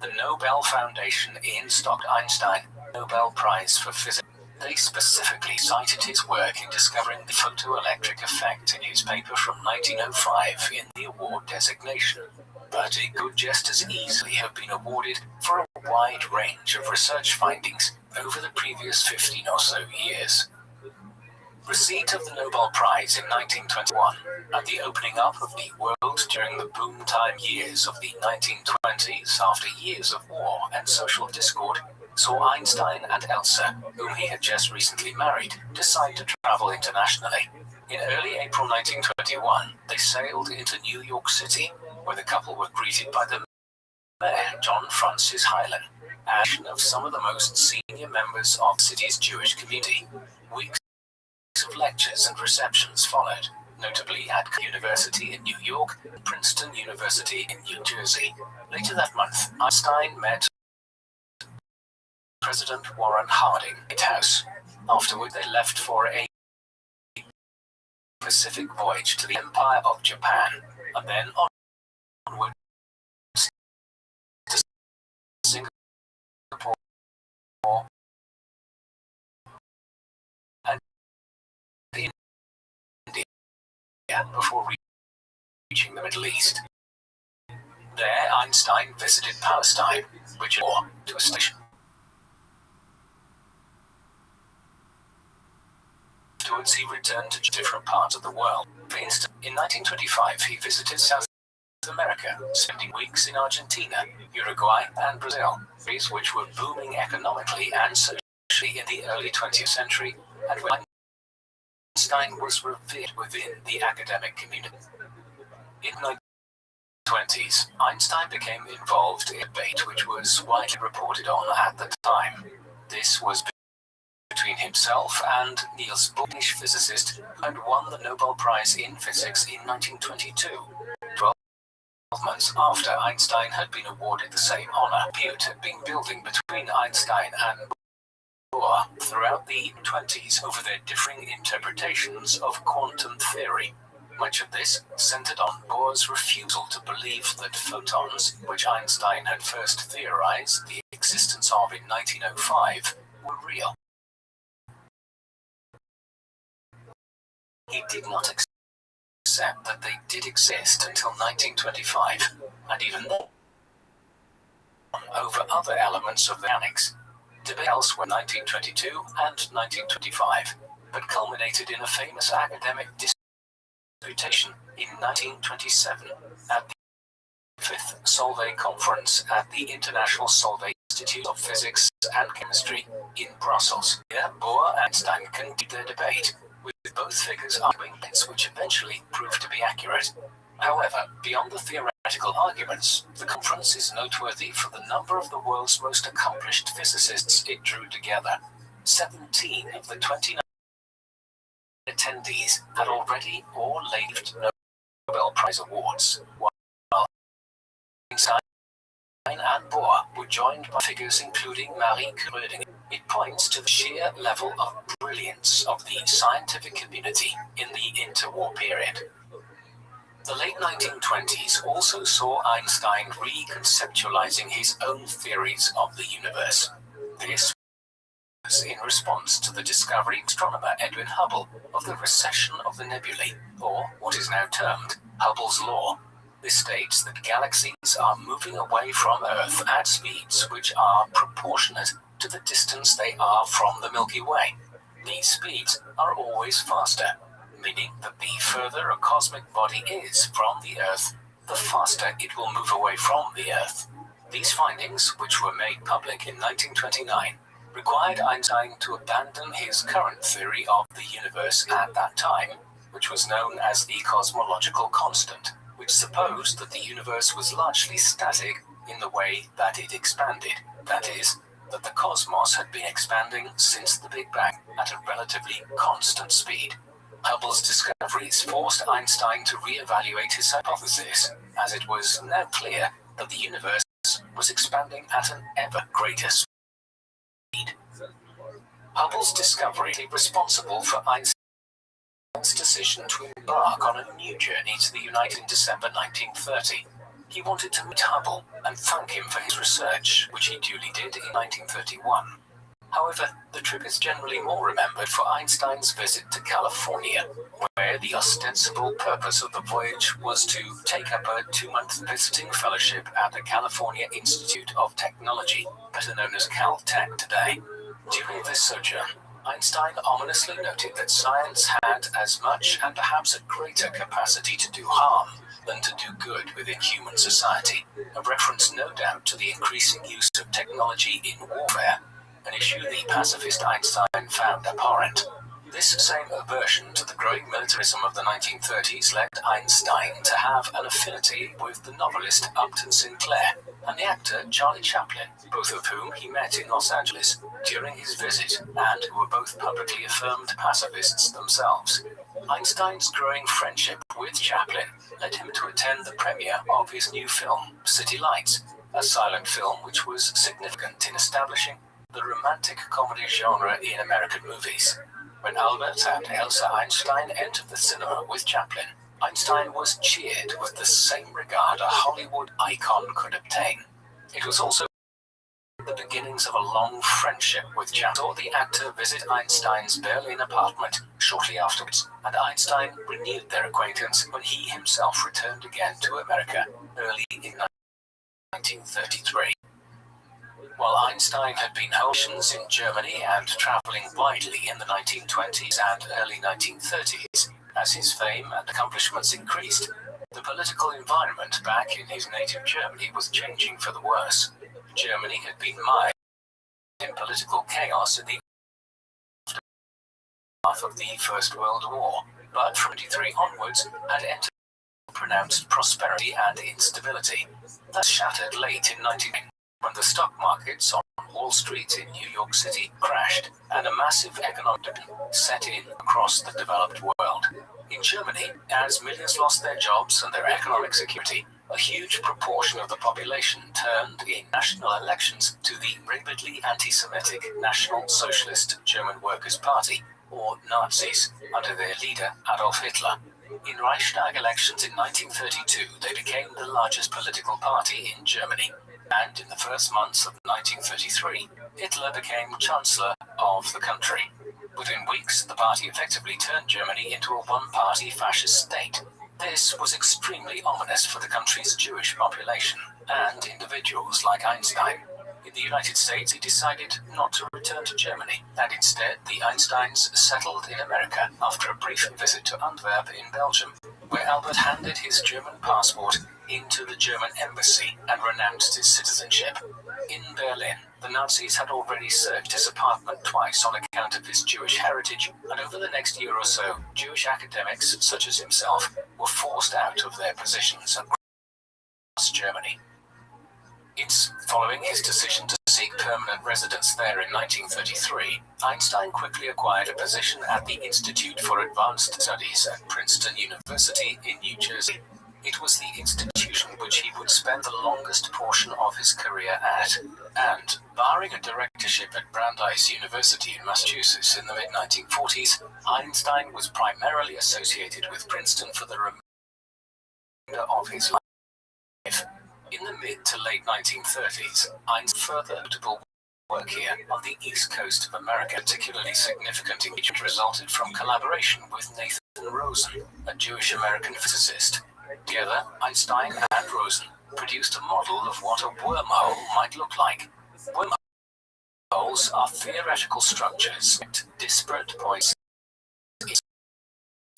S5: the Nobel Foundation installed Einstein Nobel Prize for Physics. They specifically cited his work in discovering the photoelectric effect in his paper from 1905 in the award designation, but it could just as easily have been awarded for a wide range of research findings over the previous 15 or so years. Receipt of the Nobel Prize in 1921 and the opening up of the world during the boom time years of the 1920s after years of war and social discord saw Einstein and Elsa, whom he had just recently married, decide to travel internationally. In early April 1921, they sailed into New York City, where the couple were greeted by the Mayor John Francis Hylan, and of some of the most senior members of the city's Jewish community. Weeks of lectures and receptions followed, notably at University in New York and Princeton University in New Jersey. Later that month, Einstein met President Warren Harding at the White House. Afterward, they left for a Pacific voyage to the Empire of Japan, and then onward to Singapore and India before reaching the Middle East. There, Einstein visited Palestine, which was to a station. Afterwards, he returned to different parts of the world. For instance, in 1925, he visited South America, spending weeks in Argentina, Uruguay, and Brazil, countries which were booming economically and socially in the early 20th century, and when Einstein was revered within the academic community. In the 1920s, Einstein became involved in a debate which was widely reported on at the time. This was between himself and Niels Bohr, Danish physicist, who had won the Nobel Prize in Physics in 1922. 12 months after Einstein had been awarded the same honor, a dispute had been building between Einstein and Bohr throughout the 20s over their differing interpretations of quantum theory. Much of this centered on Bohr's refusal to believe that photons, which Einstein had first theorized the existence of in 1905, were real. He did not accept that they did exist until 1925, and even then, over other elements of mechanics. Debate elsewhere in 1922 and 1925, but culminated in a famous academic disputation in 1927 at the 5th Solvay Conference at the International Solvay Institute of Physics and Chemistry in Brussels. Here, Bohr and Einstein continued their debate, with both figures arguing points which eventually proved to be accurate. However, beyond the theoretical arguments, the conference is noteworthy for the number of the world's most accomplished physicists it drew together. 17 of the 29 attendees had already or received Nobel Prize awards, while Einstein and Bohr were joined by figures including Marie Curie. It points to the sheer level of brilliance of the scientific community in the interwar period. The late 1920s also saw Einstein reconceptualizing his own theories of the universe. This was in response to the discovery of astronomer Edwin Hubble of the recession of the nebulae, or what is now termed Hubble's law. This states that galaxies are moving away from Earth at speeds which are proportionate to the distance they are from the Milky Way. These speeds are always faster, meaning that the further a cosmic body is from the Earth, the faster it will move away from the Earth. These findings, which were made public in 1929, required Einstein to abandon his current theory of the universe at that time, which was known as the cosmological constant, which supposed that the universe was largely static in the way that it expanded. That is, that the cosmos had been expanding since the Big Bang at a relatively constant speed. Hubble's discoveries forced Einstein to re-evaluate his hypothesis, as it was now clear that the universe was expanding at an ever greater speed. Hubble's discovery was responsible for Einstein's decision to embark on a new journey to the United in December 1930. He wanted to meet Hubble and thank him for his research, which he duly did in 1931. However, the trip is generally more remembered for Einstein's visit to California, where the ostensible purpose of the voyage was to take up a 2-month visiting fellowship at the California Institute of Technology, better known as Caltech today. During this sojourn, Einstein ominously noted that science had as much and perhaps a greater capacity to do harm than to do good within human society, a reference no doubt to the increasing use of technology in warfare, an issue the pacifist Einstein found abhorrent. This same aversion to the growing militarism of the 1930s led Einstein to have an affinity with the novelist Upton Sinclair and the actor Charlie Chaplin, both of whom he met in Los Angeles during his visit and who were both publicly affirmed pacifists themselves. Einstein's growing friendship with Chaplin led him to attend the premiere of his new film, City Lights, a silent film which was significant in establishing the romantic comedy genre in American movies. When Albert and Elsa Einstein entered the cinema with Chaplin, Einstein was cheered with the same regard a Hollywood icon could obtain. It was also the beginnings of a long friendship with Chaplin. Saw the actor visit Einstein's Berlin apartment shortly afterwards, and Einstein renewed their acquaintance when he himself returned again to America early in 1933. While Einstein had been holdings in Germany and traveling widely in the 1920s and early 1930s, as his fame and accomplishments increased, the political environment back in his native Germany was changing for the worse. Germany had been mired in political chaos in the aftermath of the First World War, but from 1923 onwards had entered pronounced prosperity and instability. That shattered late in 1910. When the stock markets on Wall Street in New York City crashed and a massive economic depression set in across the developed world. In Germany, as millions lost their jobs and their economic security, a huge proportion of the population turned in national elections to the rabidly anti-Semitic National Socialist German Workers' Party, or Nazis, under their leader Adolf Hitler. In Reichstag elections in 1932, they became the largest political party in Germany. And in the first months of 1933, Hitler became Chancellor of the country. Within weeks, the party effectively turned Germany into a one-party fascist state. This was extremely ominous for the country's Jewish population and individuals like Einstein. In the United States, he decided not to return to Germany, and instead the Einsteins settled in America after a brief visit to Antwerp in Belgium, where Albert handed his German passport into the German embassy and renounced his citizenship. In Berlin, the Nazis had already searched his apartment twice on account of his Jewish heritage, and over the next year or so, Jewish academics such as himself were forced out of their positions across Germany. Following his decision to seek permanent residence there in 1933, Einstein quickly acquired a position at the Institute for Advanced Studies at Princeton University in New Jersey. It was the institution which he would spend the longest portion of his career at, and, barring a directorship at Brandeis University in Massachusetts in the mid-1940s, Einstein was primarily associated with Princeton for the remainder of his life. In the mid to late 1930s, Einstein's further notable work here on the east coast of America, particularly significant in which resulted from collaboration with Nathan Rosen, a Jewish-American physicist. Together, Einstein and Rosen produced a model of what a wormhole might look like. Wormholes are theoretical structures at disparate points in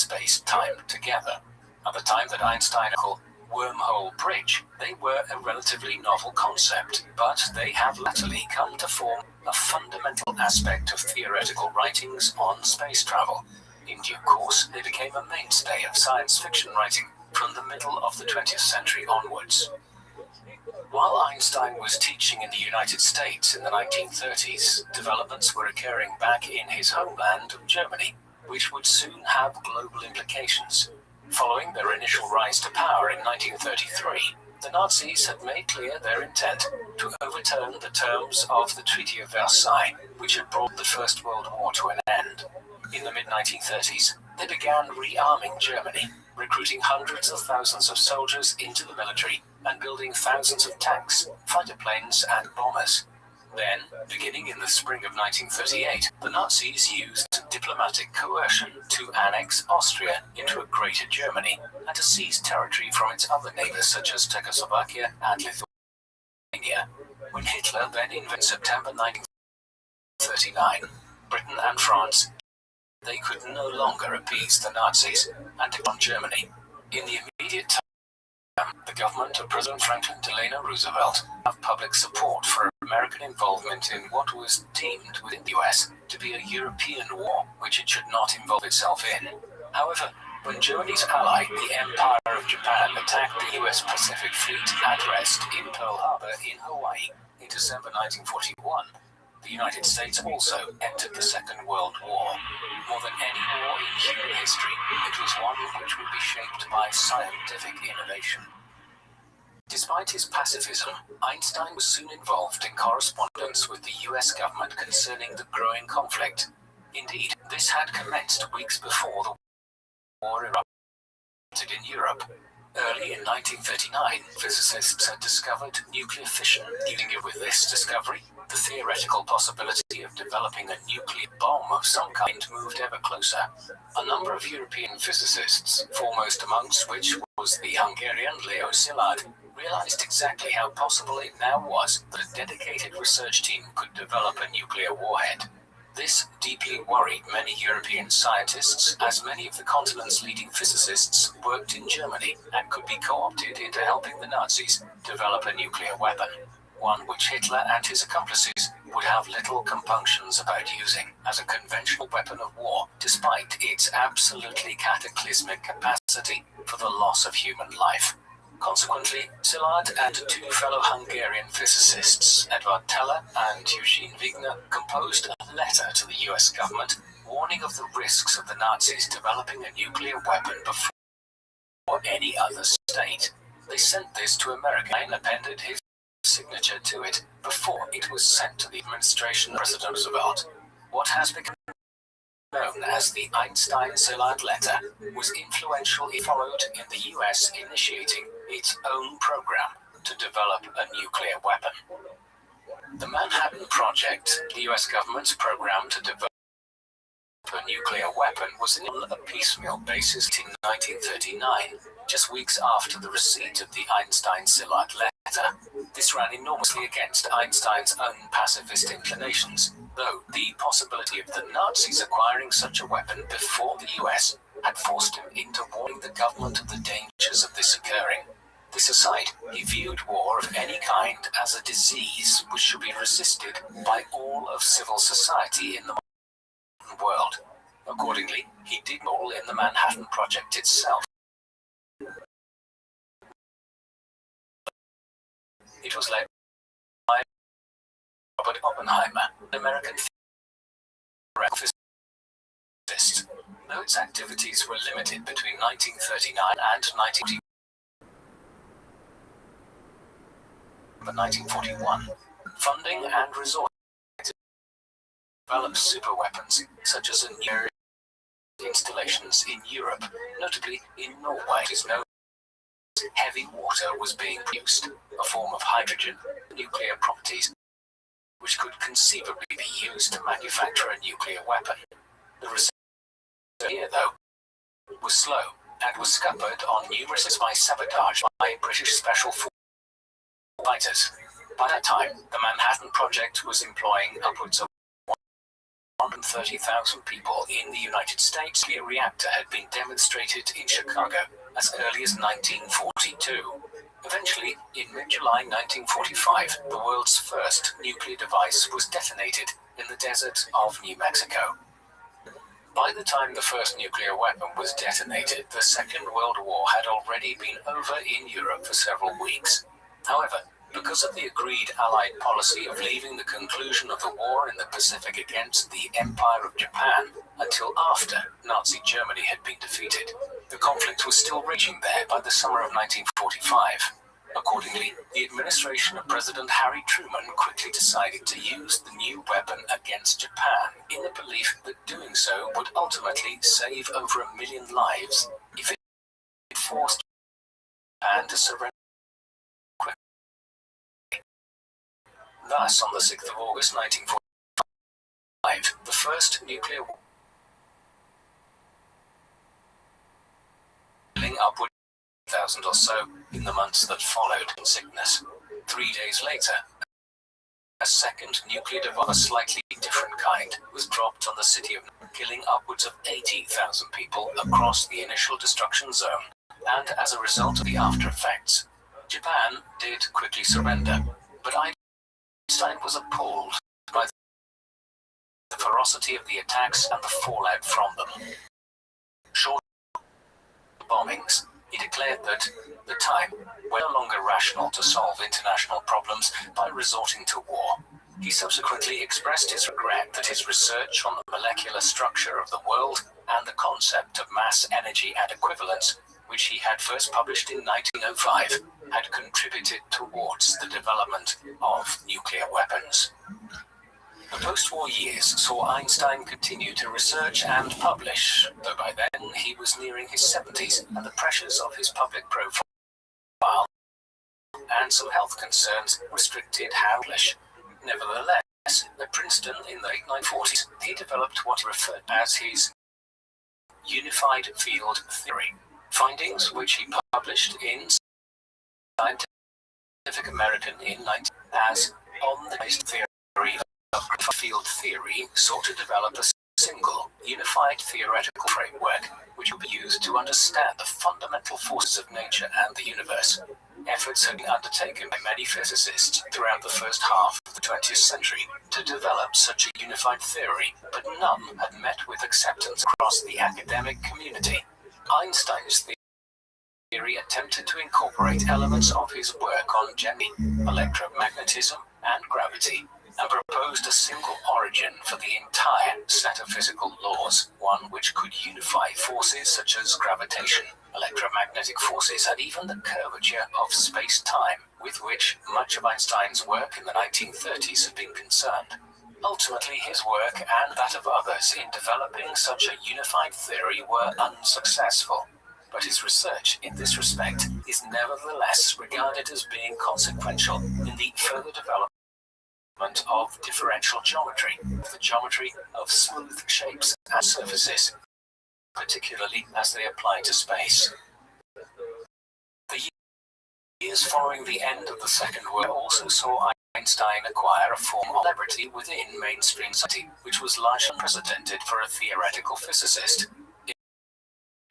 S5: space-time together. At the time that Einstein called wormhole bridge, they were a relatively novel concept, but they have latterly come to form a fundamental aspect of theoretical writings on space travel. In due course, they became a mainstay of science fiction writing from the middle of the 20th century onwards. While Einstein was teaching in the United States in the 1930s, developments were occurring back in his homeland of Germany, which would soon have global implications. Following their initial rise to power in 1933, the Nazis had made clear their intent to overturn the terms of the Treaty of Versailles, which had brought the First World War to an end. In the mid-1930s, they began rearming Germany, recruiting hundreds of thousands of soldiers into the military and building thousands of tanks, fighter planes, and bombers. Then, beginning in the spring of 1938, the Nazis used diplomatic coercion to annex Austria into a Greater Germany and to seize territory from its other neighbors such as Czechoslovakia and Lithuania. When Hitler then invaded September 1939, Britain and France, they could no longer appease the Nazis and on Germany. In the immediate time, the government of President Franklin Delano Roosevelt have public support for American involvement in what was deemed within the US to be a European war, which it should not involve itself in. However, when Germany's ally, the Empire of Japan, attacked the US Pacific Fleet at rest in Pearl Harbor in Hawaii in December 1941, the United States also entered the Second World War. More than any war in human history, it was one which would be shaped by scientific innovation. Despite his pacifism, Einstein was soon involved in correspondence with the US government concerning the growing conflict. Indeed, this had commenced weeks before the war erupted in Europe. Early in 1939, physicists had discovered nuclear fission. Dealing with this discovery, the theoretical possibility of developing a nuclear bomb of some kind moved ever closer. A number of European physicists, foremost amongst which was the Hungarian Leo Szilard, realized exactly how possible it now was that a dedicated research team could develop a nuclear warhead. This deeply worried many European scientists, as many of the continent's leading physicists worked in Germany and could be co-opted into helping the Nazis develop a nuclear weapon, one which Hitler and his accomplices would have little compunctions about using as a conventional weapon of war, despite its absolutely cataclysmic capacity for the loss of human life. Consequently, Szilard and two fellow Hungarian physicists, Edward Teller and Eugene Wigner, composed a letter to the US government warning of the risks of the Nazis developing a nuclear weapon before any other state. They sent this to America and appended his signature to it before it was sent to the administration of President Roosevelt. What has become known as the Einstein-Szilard letter was influential. It followed in the US initiating its own program to develop a nuclear weapon. The Manhattan Project, the US government's program to develop a nuclear weapon, was on a piecemeal basis in 1939, just weeks after the receipt of the Einstein-Szilard letter. This ran enormously against Einstein's own pacifist inclinations, though the possibility of the Nazis acquiring such a weapon before the US had forced him into warning the government of the dangers of this occurring. This aside, he viewed war of any kind as a disease which should be resisted by all of civil society in the modern world. Accordingly, he did all in the Manhattan Project itself. It was led by Robert Oppenheimer, an American physicist. Though its activities were limited between 1939 and 1941, funding and resources to develop superweapons, such as new installations in Europe, notably in Norway. It is known as heavy water was being produced, a form of hydrogen, nuclear properties, which could conceivably be used to manufacture a nuclear weapon. The research here, though, was slow and was scuppered on numerous by sabotage by British special fighters. By that time, the Manhattan Project was employing upwards of 130,000 people in the United States. The reactor had been demonstrated in Chicago as early as 1942. Eventually, in mid-July 1945, the world's first nuclear device was detonated in the desert of New Mexico. By the time the first nuclear weapon was detonated, the Second World War had already been over in Europe for several weeks. However, Because of the agreed Allied policy of leaving the conclusion of the war in the Pacific against the Empire of Japan until after Nazi Germany had been defeated, the conflict was still raging there by the summer of 1945. Accordingly, the administration of President Harry Truman quickly decided to use the new weapon against Japan in the belief that doing so would ultimately save over 1 million lives if it forced Japan to surrender quickly. Thus, on the 6th of August 1945, the first nuclear war, killing upward 1,000 or so in the months that followed in sickness. 3 days later, a second nuclear device of a slightly different kind was dropped on the city of killing upwards of 80,000 people across the initial destruction zone. And as a result of the after effects, Japan did quickly surrender, but Einstein was appalled by the ferocity of the attacks and the fallout from them. Short bombings, he declared that the time was no longer rational to solve international problems by resorting to war. He subsequently expressed his regret that his research on the molecular structure of the world and the concept of mass energy and equivalence, which he had first published in 1905, had contributed towards the development of nuclear weapons. The post-war years saw Einstein continue to research and publish, though by then he was nearing his 70s and the pressures of his public profile and some health concerns restricted how he published. Nevertheless, at Princeton in the late 1940s, he developed what he referred to as his unified field theory, findings which he published in Scientific American in 19 as on the basic theory of field theory sought to develop a single, unified theoretical framework which would be used to understand the fundamental forces of nature and the universe. Efforts had been undertaken by many physicists throughout the first half of the 20th century to develop such a unified theory, but none had met with acceptance across the academic community. Einstein's theory attempted to incorporate elements of his work on electromagnetism and gravity, and proposed a single origin for the entire set of physical laws, one which could unify forces such as gravitation, electromagnetic forces, and even the curvature of space-time, with which much of Einstein's work in the 1930s had been concerned. Ultimately, his work and that of others in developing such a unified theory were unsuccessful, but his research in this respect is nevertheless regarded as being consequential in the further development of differential geometry, the geometry of smooth shapes and surfaces, particularly as they apply to space. The years following the end of the Second World War also saw Einstein acquire a form of celebrity within mainstream society, which was largely unprecedented for a theoretical physicist. In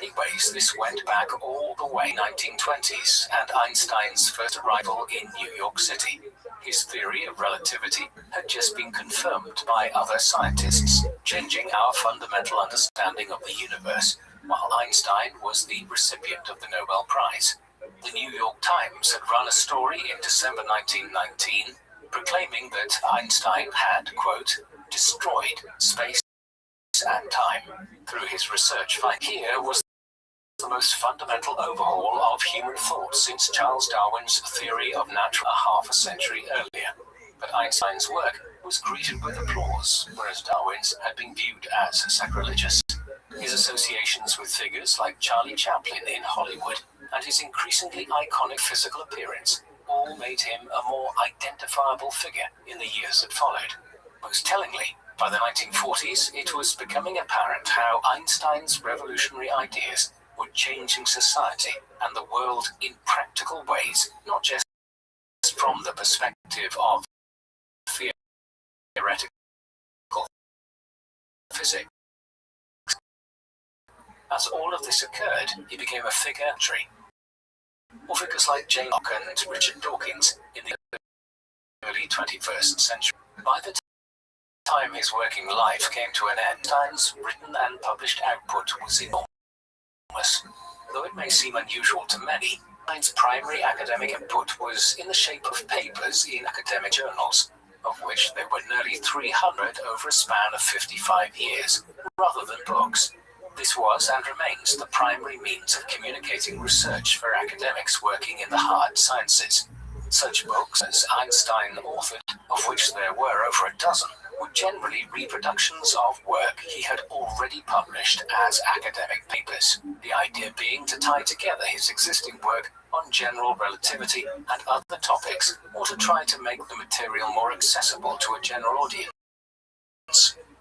S5: many ways, this went back all the way 1920s and Einstein's first arrival in New York City. His theory of relativity had just been confirmed by other scientists, changing our fundamental understanding of the universe, while Einstein was the recipient of the Nobel Prize. The New York Times had run a story in December 1919 proclaiming that Einstein had, quote, destroyed space and time through his research. Here was the most fundamental overhaul of human thought since Charles Darwin's theory of nature a half a century earlier. But Einstein's work was greeted with applause, whereas Darwin's had been viewed as sacrilegious. His associations with figures like Charlie Chaplin in Hollywood and his increasingly iconic physical appearance all made him a more identifiable figure in the years that followed. Most tellingly, by the 1940s, it was becoming apparent how Einstein's revolutionary ideas were changing society and the world in practical ways, not just from the perspective of theoretical physics. As all of this occurred, he became a figure or figures like Jane Locke and Richard Dawkins in the early 21st century. By the time his working life came to an end, Einstein's written and published output was enormous. Though it may seem unusual to many, Einstein's primary academic input was in the shape of papers in academic journals, of which there were nearly 300 over a span of 55 years, rather than books. This was and remains the primary means of communicating research for academics working in the hard sciences. Such books as Einstein authored, of which there were over a dozen, were generally reproductions of work he had already published as academic papers, the idea being to tie together his existing work on general relativity and other topics, or to try to make the material more accessible to a general audience.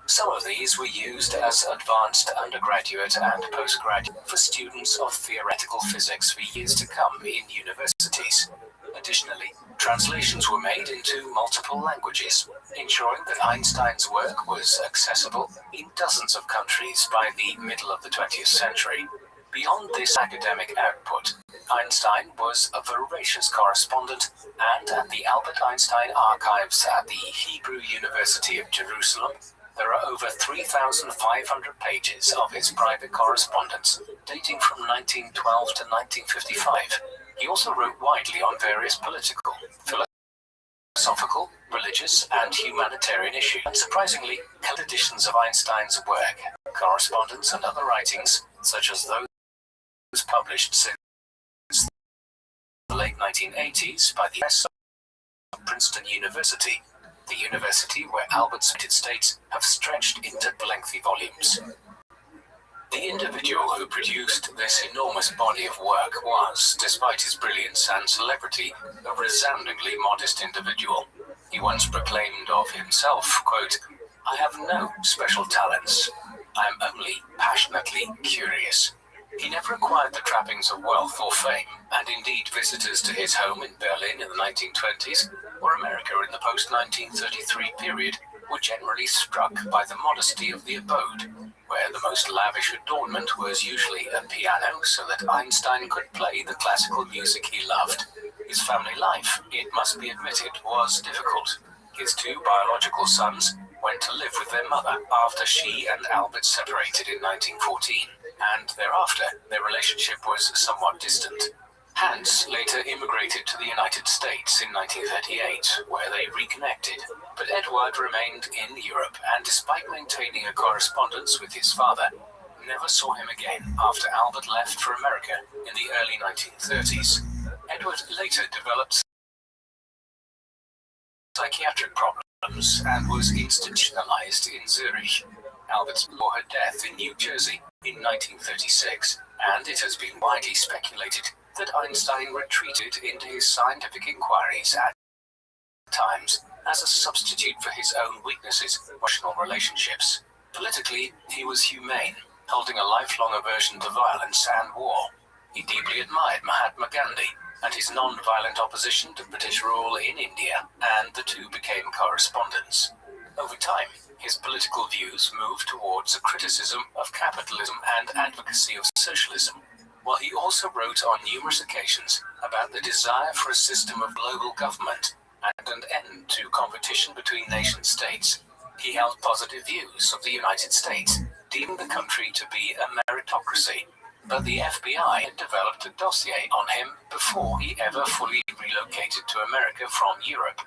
S5: Some of these were used as advanced undergraduate and postgraduate for students of theoretical physics for years to come in universities. Additionally, translations were made into multiple languages, ensuring that Einstein's work was accessible in dozens of countries by the middle of the 20th century. Beyond this academic output, Einstein was a voracious correspondent, and at the Albert Einstein Archives at the Hebrew University of Jerusalem, there are over 3,500 pages of his private correspondence, dating from 1912 to 1955. He also wrote widely on various political, philosophical, religious, and humanitarian issues. Unsurprisingly, colored editions of Einstein's work, correspondence, and other writings, such as those published since the late 1980s by the press of Princeton University, the university where Albert's United States, have stretched into lengthy volumes. The individual who produced this enormous body of work was, despite his brilliance and celebrity, a resoundingly modest individual. He once proclaimed of himself, quote, "I have no special talents. I am only passionately curious." He never acquired the trappings of wealth or fame, and indeed visitors to his home in Berlin in the 1920s, or America in the post-1933 period, were generally struck by the modesty of the abode, where the most lavish adornment was usually a piano so that Einstein could play the classical music he loved. His family life, it must be admitted, was difficult. His two biological sons went to live with their mother after she and Albert separated in 1914, and thereafter their relationship was somewhat distant. Hans later immigrated to the United States in 1938, where they reconnected, but Edward remained in Europe and, despite maintaining a correspondence with his father, never saw him again after Albert left for America in the early 1930s. Edward later developed psychiatric problems and was institutionalized in Zurich. Albert saw her death in New Jersey in 1936, and it has been widely speculated that Einstein retreated into his scientific inquiries at times as a substitute for his own weaknesses in emotional relationships. Politically, he was humane, holding a lifelong aversion to violence and war. He deeply admired Mahatma Gandhi and his non-violent opposition to British rule in India, and the two became correspondents. Over time, his political views moved towards a criticism of capitalism and advocacy of socialism, while he also wrote on numerous occasions about the desire for a system of global government and an end to competition between nation-states. He held positive views of the United States, deeming the country to be a meritocracy, but the FBI had developed a dossier on him before he ever fully relocated to America from Europe,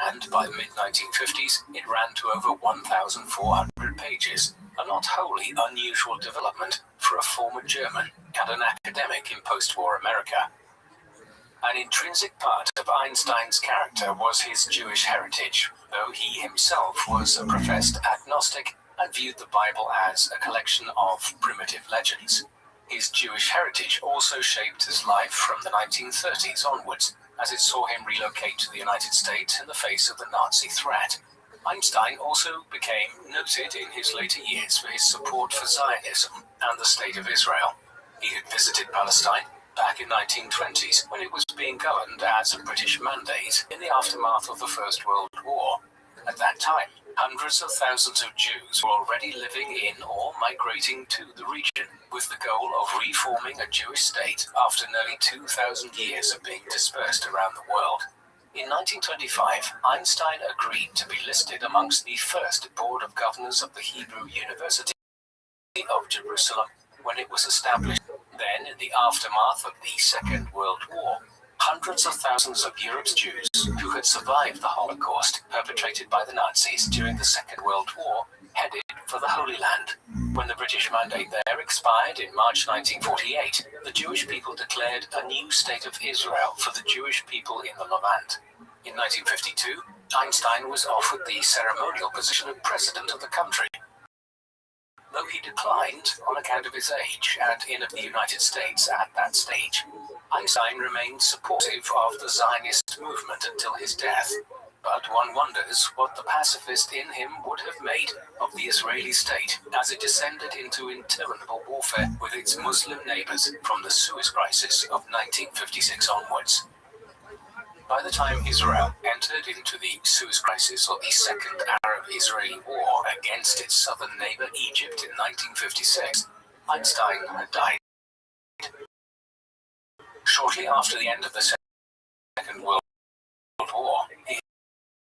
S5: and by the mid-1950s it ran to over 1,400 pages, a not wholly unusual development for a former German and an academic in post-war America. An intrinsic part of Einstein's character was his Jewish heritage, though he himself was a professed agnostic and viewed the Bible as a collection of primitive legends. His Jewish heritage also shaped his life from the 1930s onwards, as it saw him relocate to the United States in the face of the Nazi threat. Einstein also became noted in his later years for his support for Zionism and the State of Israel. He had visited Palestine back in the 1920s when it was being governed as a British mandate in the aftermath of the First World War. At that time, hundreds of thousands of Jews were already living in or migrating to the region with the goal of reforming a Jewish state after nearly 2,000 years of being dispersed around the world. In 1925, Einstein agreed to be listed amongst the first Board of Governors of the Hebrew University of Jerusalem when it was established. Then, in the aftermath of the Second World War, hundreds of thousands of Europe's Jews who had survived the Holocaust perpetrated by the Nazis during the Second World War headed for the Holy Land. When the British mandate there expired in March 1948, the Jewish people declared a new state of Israel for the Jewish people in the Levant. In 1952, Einstein was offered the ceremonial position of president of the country. Though he declined on account of his age and in the United States at that stage, Einstein remained supportive of the Zionist movement until his death. But one wonders what the pacifist in him would have made of the Israeli state as it descended into interminable warfare with its Muslim neighbors from the Suez Crisis of 1956 onwards. By the time Israel entered into the Suez Crisis, or the Second Arab-Israeli War against its southern neighbor Egypt in 1956, Einstein had died. Shortly after the end of the Second World War, he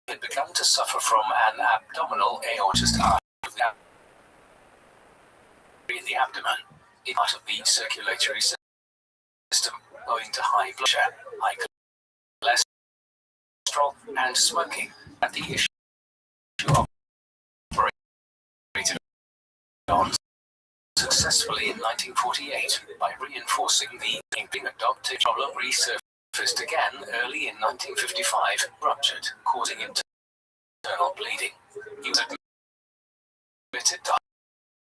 S5: had begun to suffer from an abdominal aortic artery in the abdomen, a part of the circulatory system, owing to high blood pressure, high cholesterol, and smoking. At the issue operated on successfully in 1948 by reinforcing the adopted problem resurfaced again early in 1955, ruptured, causing internal bleeding. He was admitted to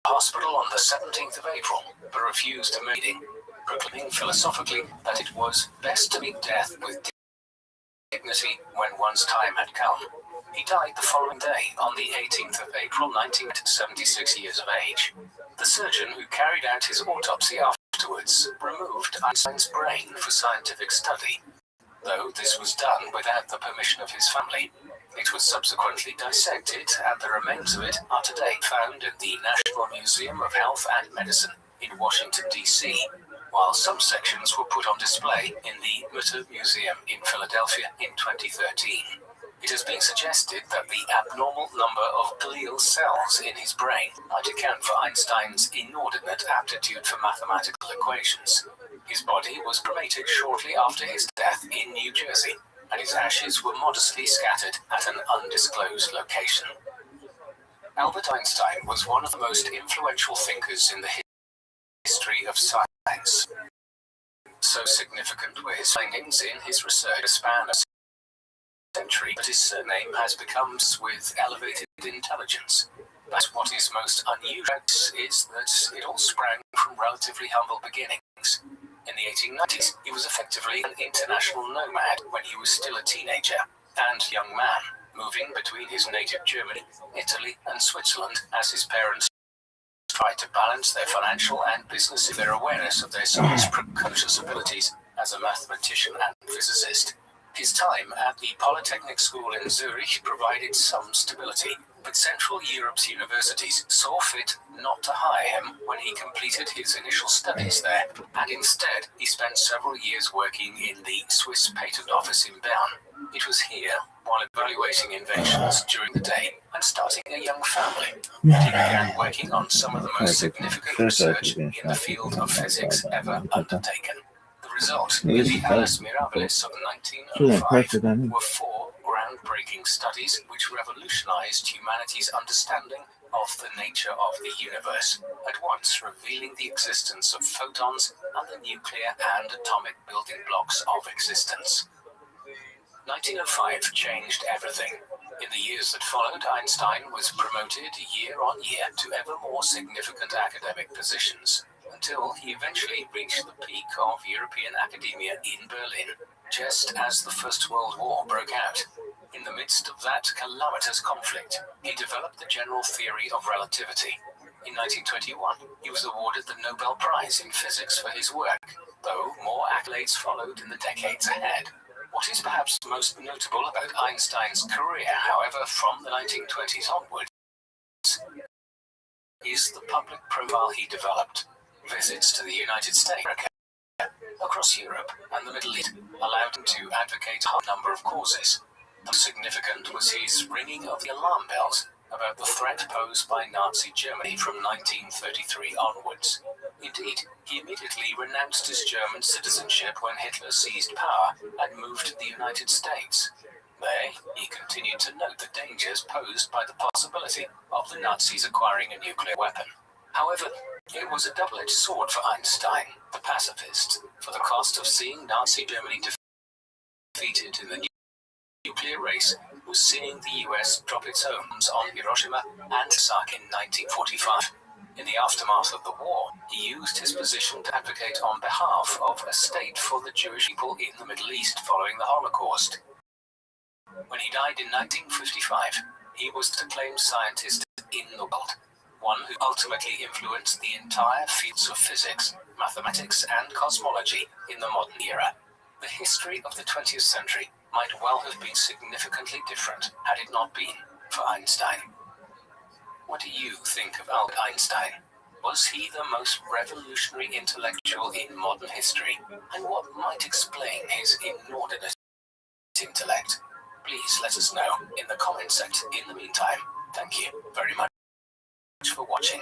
S5: hospital on the 17th of April, but refused a meeting, proclaiming philosophically that it was best to meet death with dignity when one's time had come. He died the following day, on the 18th of April 1976 years of age. The surgeon who carried out his autopsy afterwards removed Einstein's brain for scientific study. Though this was done without the permission of his family, it was subsequently dissected, and the remains of it are today found in the National Museum of Health and Medicine in Washington, D.C., while some sections were put on display in the Mutter Museum in Philadelphia in 2013. It has been suggested that the abnormal number of glial cells in his brain might account for Einstein's inordinate aptitude for mathematical equations. His body was cremated shortly after his death in New Jersey, and his ashes were modestly scattered at an undisclosed location. Albert Einstein was one of the most influential thinkers in the history of science. So significant were his findings in his research span a century that his surname has become with elevated intelligence. But what is most unusual is that it all sprang from relatively humble beginnings. In the 1890s, he was effectively an international nomad when he was still a teenager and young man, moving between his native Germany, Italy, and Switzerland as his parents tried to balance their financial and business with their awareness of their son's precocious abilities as a mathematician and physicist. His time at the Polytechnic School in Zurich provided some stability, but Central Europe's universities saw fit not to hire him when he completed his initial studies there, and instead he spent several years working in the Swiss Patent Office in Bern. It was here, while evaluating inventions during the day and starting a young family, that he began working on some of the most significant research in the field of physics ever undertaken. The result, the Annus Mirabilis of 1905, were four groundbreaking studies which revolutionized humanity's understanding of the nature of the universe, at once revealing the existence of photons and the nuclear and atomic building blocks of existence. 1905 changed everything. In the years that followed, Einstein was promoted year on year to ever more significant academic positions, until he eventually reached the peak of European academia in Berlin, just as the First World War broke out. In the midst of that calamitous conflict, he developed the general theory of relativity. In 1921, he was awarded the Nobel Prize in Physics for his work, though more accolades followed in the decades ahead. What is perhaps most notable about Einstein's career, however, from the 1920s onwards, is the public profile he developed. Visits to the United States, across Europe, and the Middle East allowed him to advocate a number of causes. Most significant was his ringing of the alarm bells about the threat posed by Nazi Germany from 1933 onwards. Indeed, he immediately renounced his German citizenship when Hitler seized power and moved to the United States. There, he continued to note the dangers posed by the possibility of the Nazis acquiring a nuclear weapon. However, it was a double-edged sword for Einstein, the pacifist, for the cost of seeing Nazi Germany defeated in the nuclear race was seeing the US drop its bombs on Hiroshima and Nagasaki in 1945. In the aftermath of the war, he used his position to advocate on behalf of a state for the Jewish people in the Middle East following the Holocaust. When he died in 1955, he was the acclaimed scientist in the world, one who ultimately influenced the entire fields of physics, mathematics, and cosmology in the modern era. The history of the 20th century might well have been significantly different had it not been for Einstein. What do you think of Albert Einstein? Was he the most revolutionary intellectual in modern history? And what might explain his inordinate intellect? Please let us know in the comment section. In the meantime, thank you very much for watching.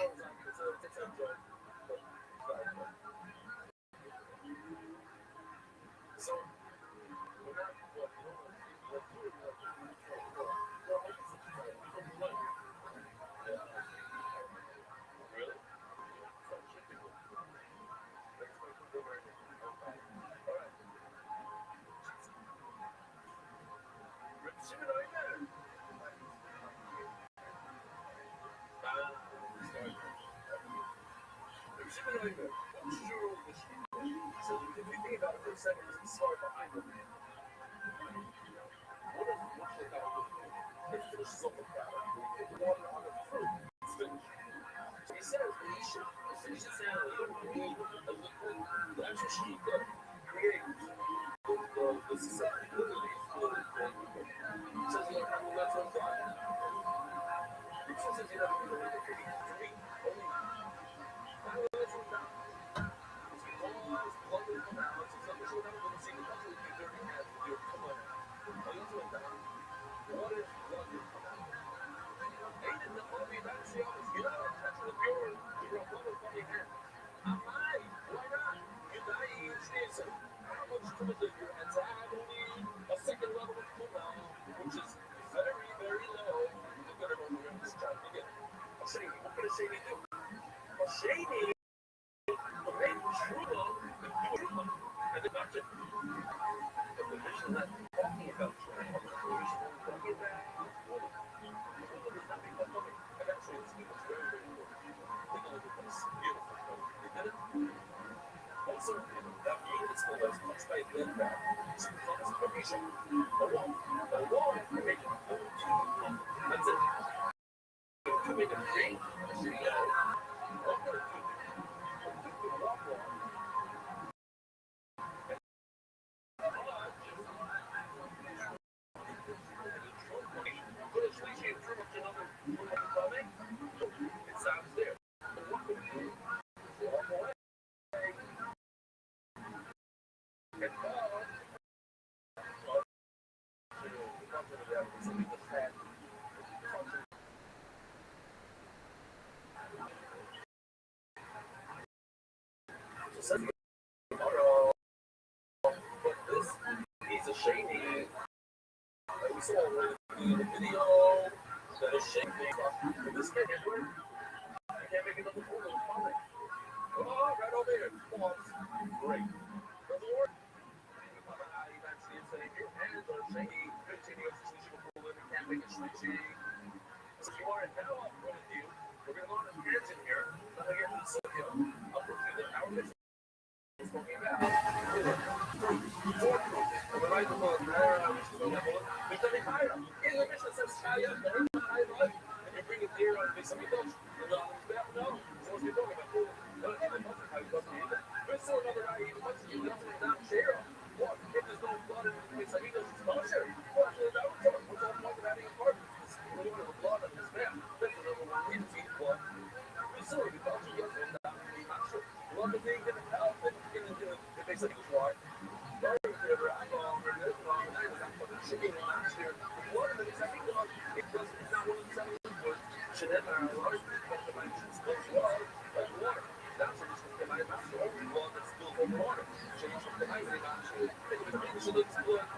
S4: the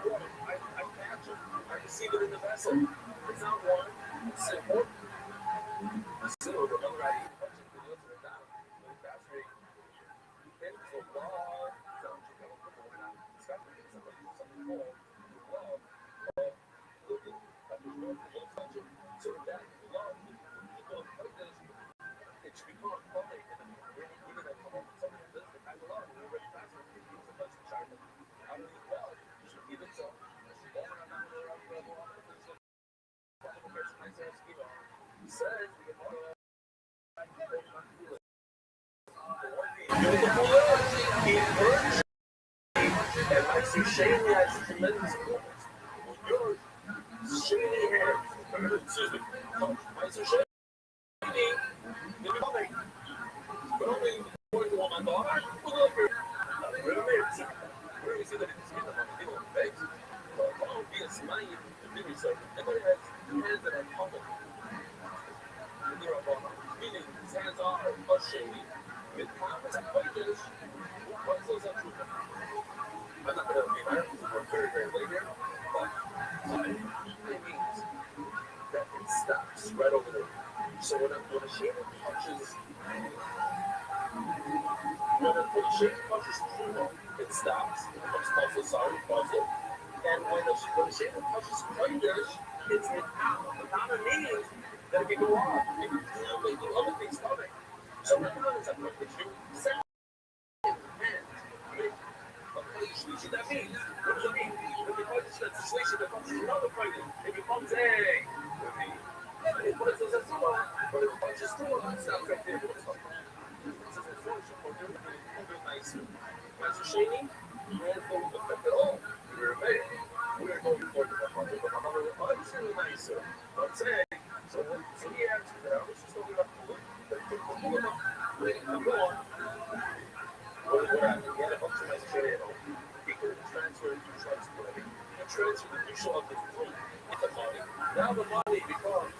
S4: water. I catch it. I receive it in the vessel. It's not warm. It's simple. The silver, another idea. Shady has tremendous influence. Your shady hair, excuse me, my shady, but only going to my daughter, really see that it's in the face. Don't be a smile, really, sir. Everybody has hands that are humble. Meaning, his hands are shady, with comments and questions. What's those are true? I'm not going to be married because we're very, very late here, but it means that it stops right over there. So when a shaver touches, through, it stops. It becomes also solid puzzle. And when a shaver touches fingers, it's an out. The common means that it can go on. It can feel making other things coming. So what happens at that you sound and that means, what does it mean? When the punch that's swishy, the punch is another fighting. It becomes a. Por eso se suma, but the punch is still on sound right there. Mas o Shane não é como o papel, we're going for the punch, but another punch is nicer. Let's say, so he has to go, this is what we have to look at. Go on. What happened? He had a bunch of nice shit. He could have transferred to transporting. He transferred the neutral of the fleet into money. Now the money becomes,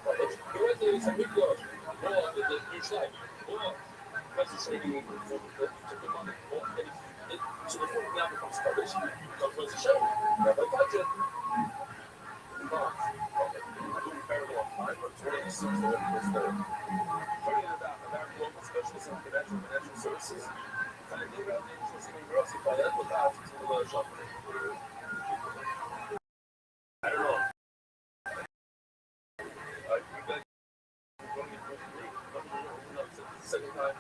S4: the residents are big loss. The new slide. That's the same thing for the money. So the fleet now becomes coverage. Becomes the show. Now the budget. I do very long time, but 26 was there. Turning about American local specialists in financial services. I think about the interesting in girls if I advertise to the shop. I don't know. Second time.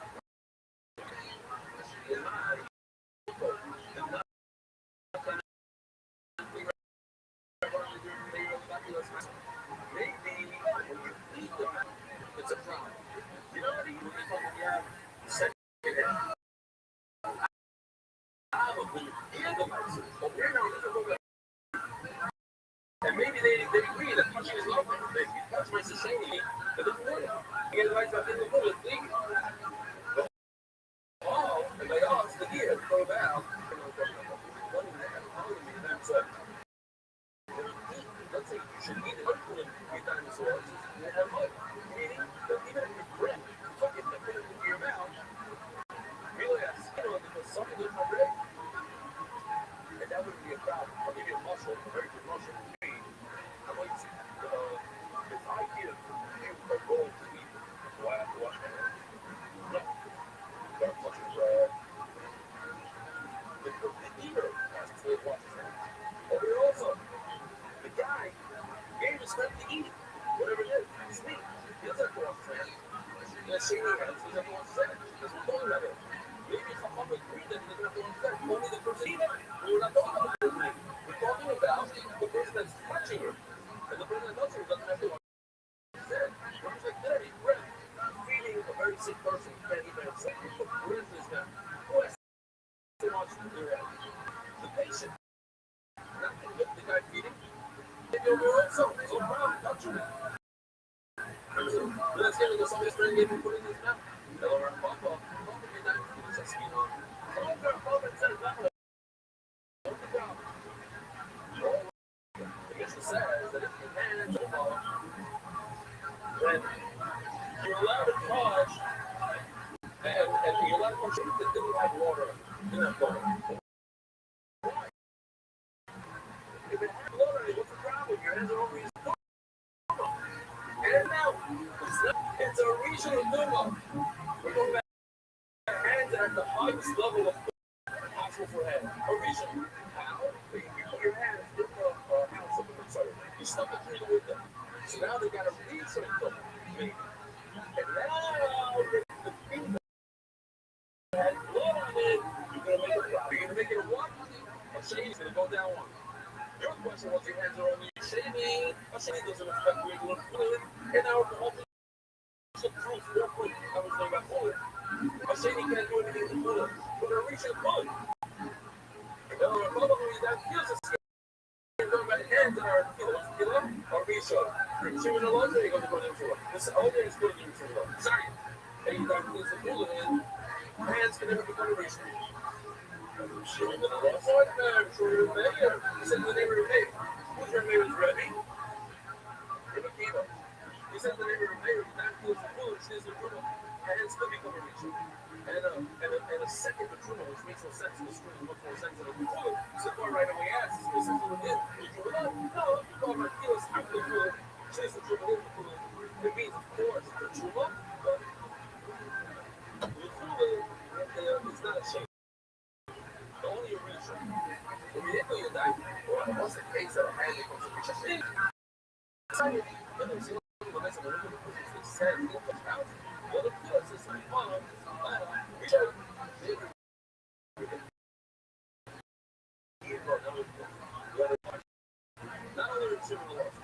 S4: Maybe when you eat them, it's a problem. You know what I mean? When you have second hand. And maybe they agree that punching is lovely. They punch my society, but it's good. You get advice about the bullet thing. Oh, and they ask the gear to go about. Let's say you should eat it when you dinosaurs. You have mud. Meaning that even if you breath, fuck it, they put it into your mouth. Really, because some of them are red. And that wouldn't be a problem. I'll give you a muscle, a very good muscle. I like to, if I give you a goal to eat, do I have to wash my hands? No. Don't touch your bread. The eater has to wash his hands. But here also, the guy gave us time to eat whatever it is. It's meat. He doesn't have to wash his hands. And Shady has, he doesn't have to wash his hands. Because we're talking about it. Maybe if I'm agree that he doesn't have to wash his hands. Only the person eating it. We're not talking about the person. We're talking about the person that's touching it. And the person that's touching it doesn't have to wash his hands. We're just like dirty bread. Feeding a very sick person can't even have sex. Where is this guy? Who has so much to do that? The patient. Not the guy feeding. Maybe over also. So proud touching it. Let's get into somebody's friend gave him put in his mouth. Hello, our papa. Papa did not put his skin on. Papa says that. Says that if you manage the ball, then you're allowed to charge, and you're allowed to charge that they don't have water in that ball. Arisha and Numa. We're going back hands at the highest level of possible for hand. Arisha, how? You put your hands in the house of the sorry. You stuff it through the window. So now they got a retrain them, maybe. And now the finger has blood on it. You're gonna make it a what? A shady's gonna go down one. Your question was your hands are only shady. A shady doesn't affect regular fluid. And now the whole proof, real quick, I was talking about fluid. A shady can't do anything to fluid, but a reach is fluid. Probably that feels a skin. You're talking about hands that are kilo, or reach up. She was a lot of things going into it. This whole thing is going into it. Sorry. And you got to use the fluid in. Hands can never become a reach. Sure, the left side, true mayor. He said the name of your mayor. Who's your mayor's Rebbe? Rebbe Kiva. He said the name of your mayor. That feels the fluid. She is the truma. Hands could become a reach. And a second the truma, which makes no sense. The string much more sense than the fluid. So far right away asks, this is the fluid. No, if you call my kilos out the fluid, she is the truma in the fluid. It means, of course, the truma, but the fluid is not a shape. Only a reach. If you didn't know you died, well, what's the case that a hand becomes a reach? Not only in civil laws,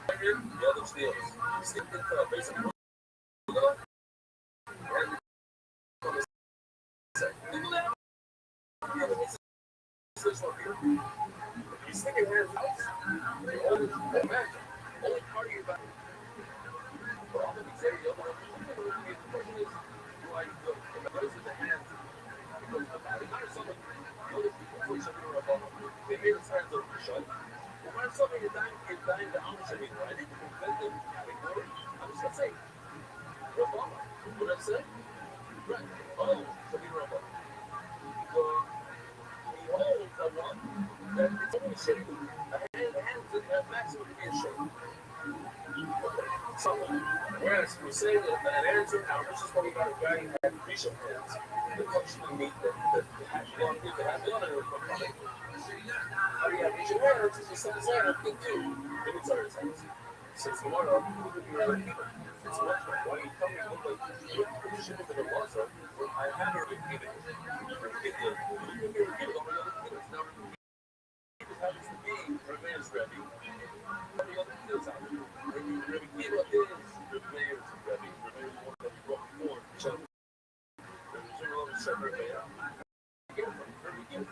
S4: the other steals. Stick into basically. You stick your hands out, you always imagine, only part of your body. But all of these areas, the question is, do I go? What is with the hands? Because the body, not something, other people push it or above. They made the hands up shut. But when something is dying the arms are being right, they can prevent them having water. I'm just going to say, Rabba. What did I say? Right. Oh, Shabir Rabba. Behold, the one that it's only shape. The hands at maximum to be a shape. So, whereas we say that an answer now, this is what we got a guy who had bishop hands. The functioning meat that had one, we could have the other. How do you have bishop hands? It's just something saying, I'm good too. Then it's our hands. Since tomorrow, who would be our people? It's much like, why you come here with the bishop into the water? I have her repeat it. Repeat it. You can repeat it over the other kids. Now, it happens to be revenge ready. The other kids out there. When you repeat what is revenge ready, revenge one that you brought before, children. There's a little separate way out.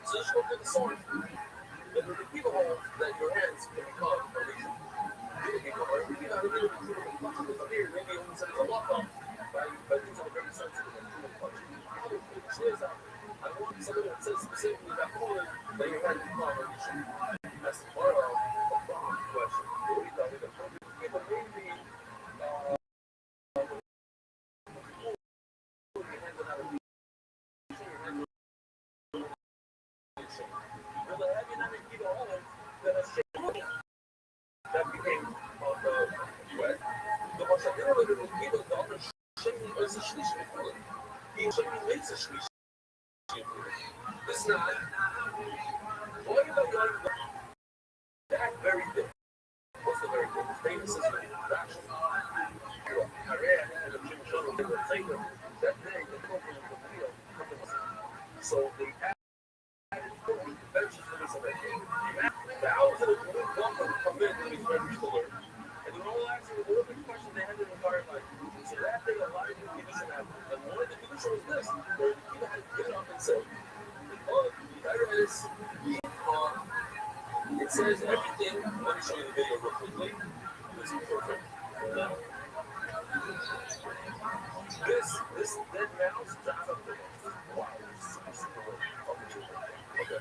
S4: So just go to the source. Then repeat the hole that your hands can become a reason. Maybe only sends a lot of but things are very sensitive and human function. I want something that says specifically that point that you had to combination. That's part of the question. What do you thought? People maybe that became wet. The Mashadero will give a dollar shaking as a shlish. He shaking makes a shlish. It's not. Why do you know that very thing? What's the very thing? Famous is the fraction. Iran and the Jim Shuttle, they were saying that day, the program of the field. So they added 40 benches for this event. Thousands of new bumpers come in to these veterans to learn. And they're all asking a little bit question they had in the fire like, so that day a lot of new condition happened. And one of the conditions was this, where the people had to get up and say, oh, there is, it says everything. Let me show you the video real quickly. This is perfect. This dead mouse is out of there. Wow, this is super okay.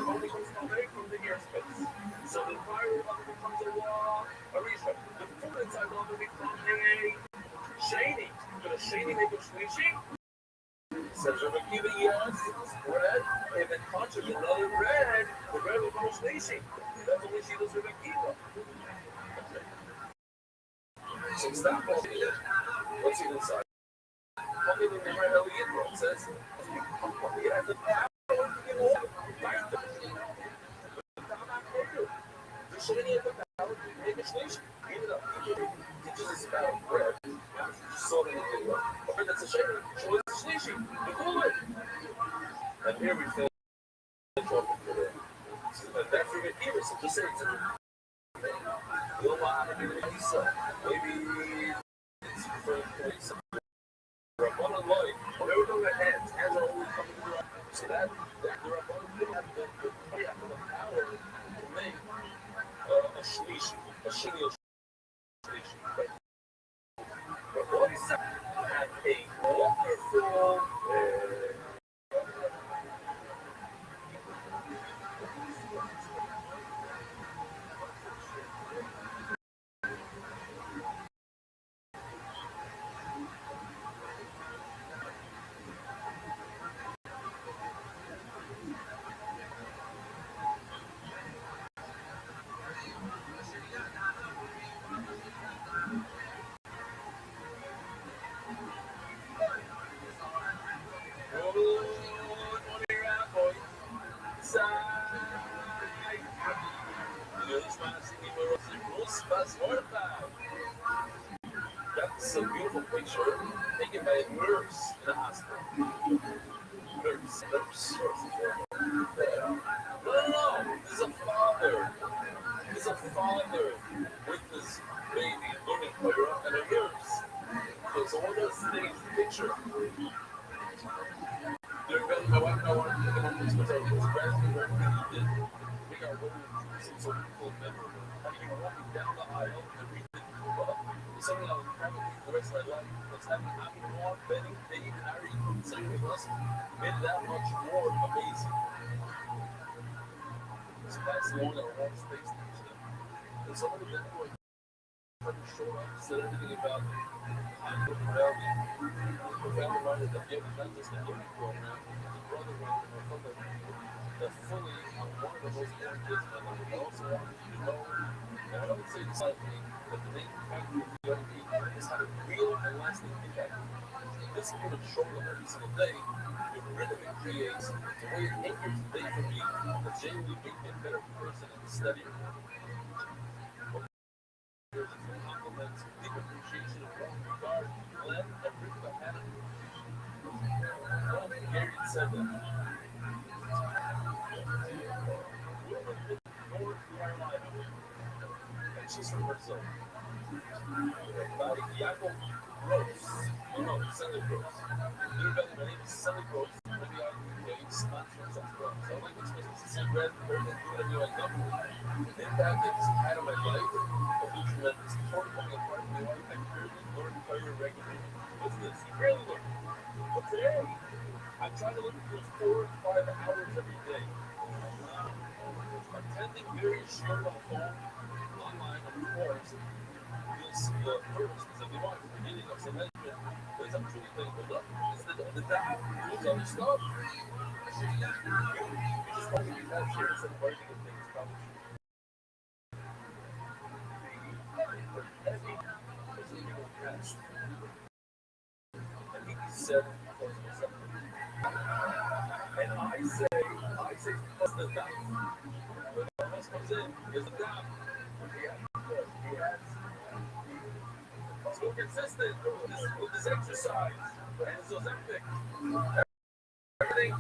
S4: Only comes away from the airspace. So the fire becomes a reset. The food inside will become a shady. Could a shady make a squishy? Says Rabbi Kiva, yes, it's bread. If it punches another bread, the bread will become squishy. That's only she does Rabbi Kiva. So stop walking in. Let's see inside. Fucking in the right Elliot, bro. It says, you have the power to get over. You shouldn't have the power to make a change. Give it up. Teaches us about bread. So many things. But that's a shame. Show us the sneaky. You do it. And here we feel talking today. That's your ears. Just say it to me. You don't want to do it yourself. Maybe it's for some Rabbanon life. Never know their hands. Hands are always coming through. So that the Rabbanon didn't have the power to make a shlishi, a shlishi. But once had a wonderful that's a beautiful picture taken by a nurse in a hospital. Nurse. No. This is a father. This is a father with his baby learning Torah and a nurse. So what does today's picture? My wife and I wanted to take him on this because I was graduating what he did. We got some sort of cool memory. I mean, you're walking down the aisle and read the Torah. Something I would probably the rest of my life. What's happening? Having more Benny, Dave, Harry, something else made it that much more amazing. This past long, I walked space next to them. And some of the men who I showed up said everything about the family reminded that gave not just a learning program, the brother wanted to know that fully one of the most important kids in my life, but also wanted you to know, and I would say decidedly, that the main factor of the young people is having real and lasting impact. This is what it showed them every single day. The rhythm it creates, the way it anchors the day for me, that genuinely make me a better person and studier. There's a few compliments, deep appreciation of love, regard, Glenn, and Rick Buchanan. Gary said that. North Carolina, and she's from Brazil. Yaakov Gross. No, Sunday Gross. My name is Sunday Gross. Maybe I'm sponsoring something wrong. So I like this business. It's a red, whatever you like. The impact it's had on my life will be tremendous. Before becoming a part of my life, I barely learned prayer regularly. What's this? You barely learn. But today, I try to look at those 4 to 5 hours every day. Attending various shows on the phone, online, of course. You'll see the purpose of the life, the beginning of salvation. There's a truly thing hold up. Is the doubt. Who's on the stuff? You just want to be that serious and working with things, probably. And he said, and I say, because the doubt. When all else comes in, there's a doubt. He has so consistent with this exercise and it's so epic. Everything.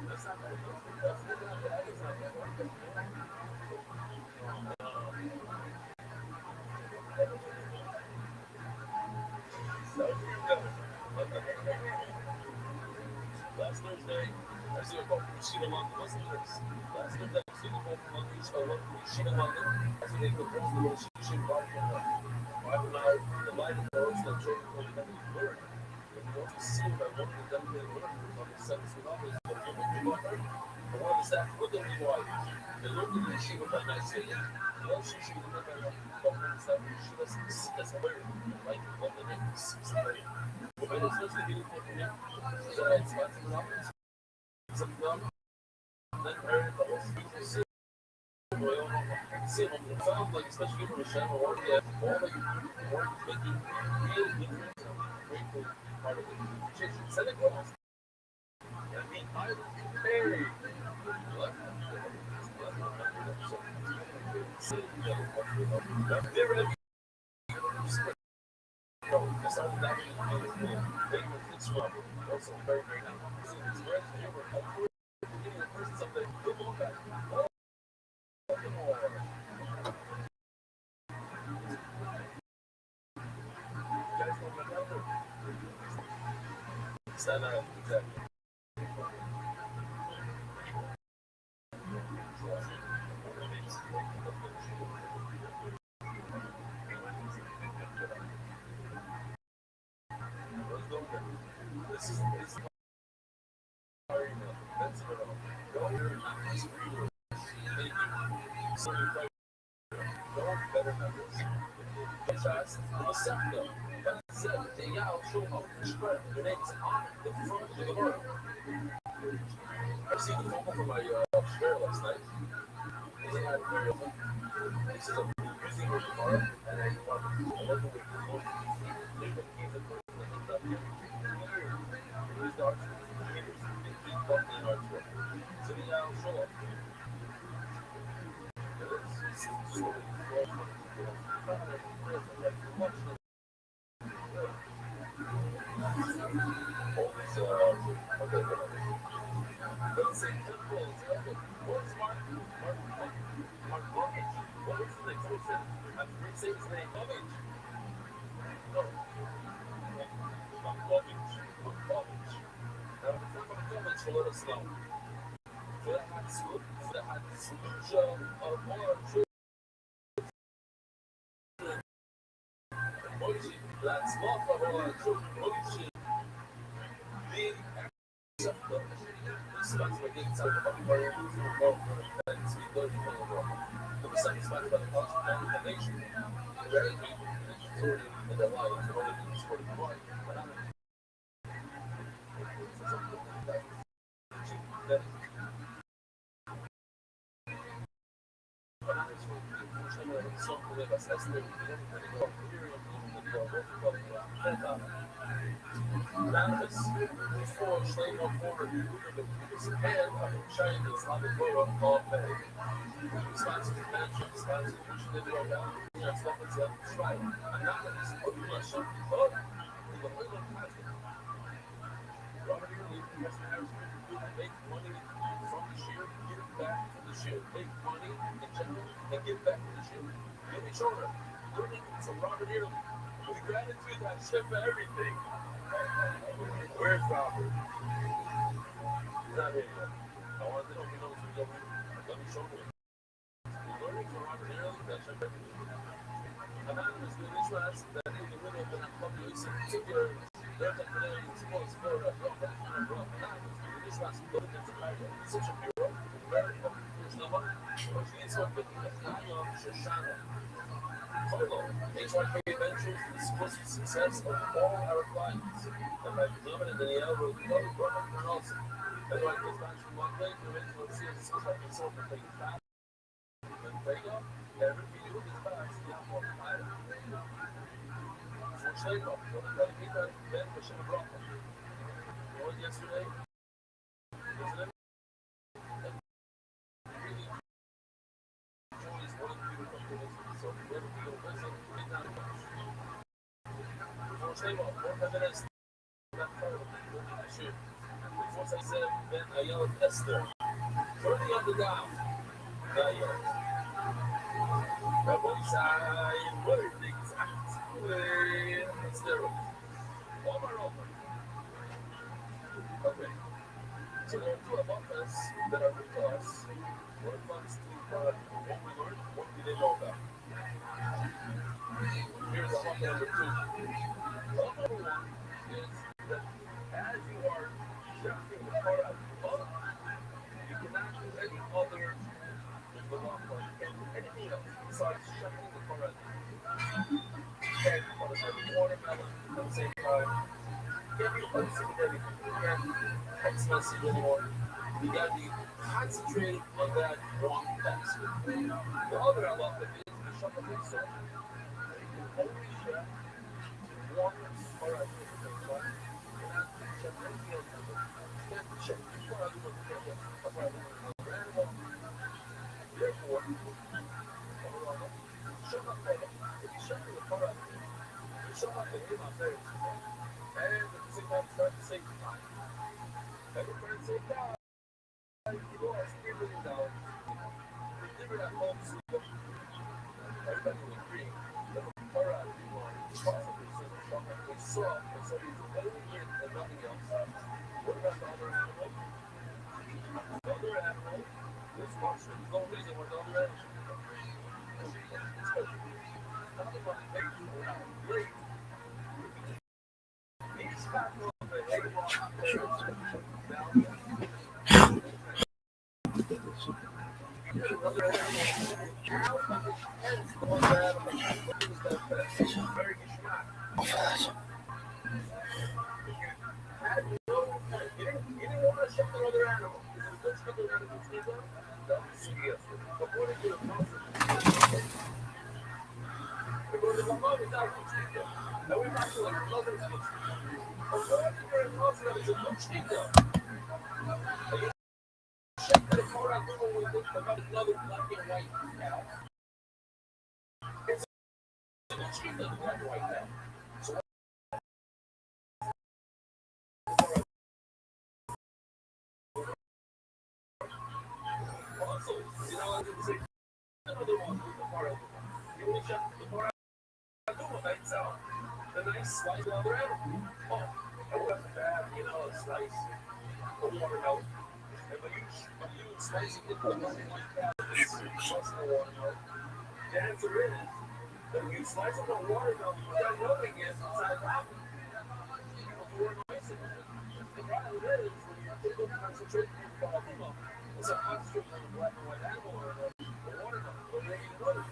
S4: That's not bad. Last Thursday, I see a call from Shinaman, the listeners. Last Thursday, I see a call from Shinaman. That's when they put most of the Shin Bar from the wife and I, the line of those that children will never learn. If you want to see what I want to definitely learn on the 7th of August, but you want to learn. I want to start with them why. They looked at the Shiva by my city. Well, she should have been able to start with Shiva as a word. Like, what the name is. But it's just a beautiful thing. So it's then Harry Potter. See, it sounds like, especially from a channel or yeah, all like work making real difference and grateful part of it. Santa Claus. I mean, I very like also very, very nice. Santa, exactly. This is that's better numbers. Fast, Masako, Yao Show, spread the names on the front of the world. I've seen the photo from my share last night. They had very often. This is a using with tomorrow, and I want to work with the most. He's the arts leaders. They keep walking in arts work. So the Yao Show. Let us know. That had solution of more that's more for our children. Being accepted. This is what gets out of the world. That's because the satisfied by the culture and the nation. Very people in the lives of other people for the world. Before slave on board and China Islamic world called Bay. Wisconsin Convention, Wisconsin usually they wrote down, stuff that's right. And now that is put Russia, but in the oil and plastic. Robert E. Lee, West Harrisburg, make money from the share, give back to the share. Make money in general and give back to the share. Give each other. Learning from Robert E. Lee. With gratitude, I ship everything. Where's Robert? He's not here yet. I want to know if he knows who's over here. Let me show him. Learning from Robert E. Lee, I ship everything. Anonymously, this last, that in the middle of the public particular, there's a today, supposed for a anonymously, this last, look at the title, such a bureau, America, there's no one, which means something, Ayam Shoshana. Polo, HYK Ventures, the supposed success of all our clients. And by Beloved and Danielle will be able to run up and also. Everyone goes back to one day, the original series is like a sort of thing. And Vega, every video is back to the Apple Pilot. For Shlayko, for the Kalipita, Ben Bashir Brocco. You know yesterday? Isn't it? Really enjoys one of the beautiful companies. So wherever we go visit, we not much. Before Shlayko, more feminist. That part of the shoot. Before I said, then I yelled at Esther. Turning up the down. Not yet. The voice I word exactly. Steroids. Over. Okay. So there are two of us that are with us. One wants to what we learned, what we didn't know about. Here's the hot number two. Hot number one is that as you are shouting the car out, you cannot do any other the wrong one. You can't do anything else besides shutting the car out. You can't put a watermelon at the same time. You can't do anything. You can't text message anymore. You got to be concentrated on that one task. The other element is the shuffle things up. You can only check one or at the same time. You're not check anything else. You have to check each one other one together. Another animal. Therefore, shut up, if you shut the car up, you shut up the name out there. And at the same time, start to save time. Every friend save time. You lost $3 million. You delivered at home, so everybody will agree that the car out you want possibly save a shopper. We saw that somebody's only in and nothing else. What about the other animal? The other animal, this function is no reason why the other animal should be done. Not the money paid for now. Great. He's back on the the nice slice of other animal. Oh, I would have to have, a slice of watermelon. But you slice it into the like that, slice the watermelon. The answer is that when you slice up a watermelon, you got nothing inside the apple. You're nice. The problem is when you take a concentration on the watermelon, it's a concentration on the black and white apple or the watermelon, or they eat another.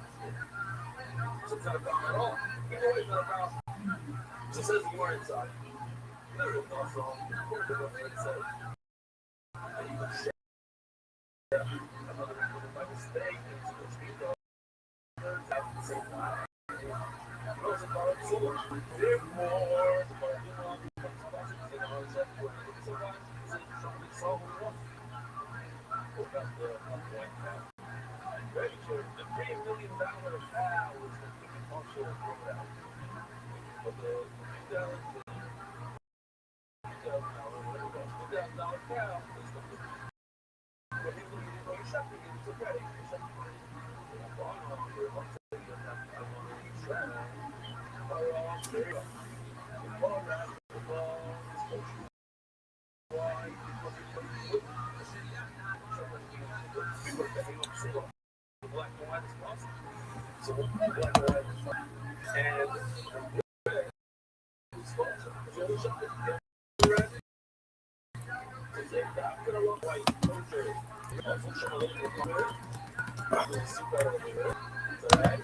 S4: So it's not a problem at all. Either way, it's not a problem. It just says more inside. There is no song. There's nothing inside. And you can share another animal by mistake and switch these up. At the same time. You also call it solar. Therefore, the part you want to become sponsors in our sector. Sometimes it's something solving one. What about the white cow? Very sure. The $3 million cow is the offshore program. But the $2,000 cow is the but he's looking at going shopping and it's okay. He's shopping. I'm going on here. I'm saying I'm on the track. There you go. The ball wrap, the ball is coaching. Why? We work the hang up sale. The black and white is possible. So the black and white is fine. And it's sponsor. Because all the shopping is ready. Because they're not going to run white. No shirt. Also, show a little bit of color. You'll see that over there. So that.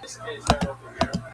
S4: This is right over here.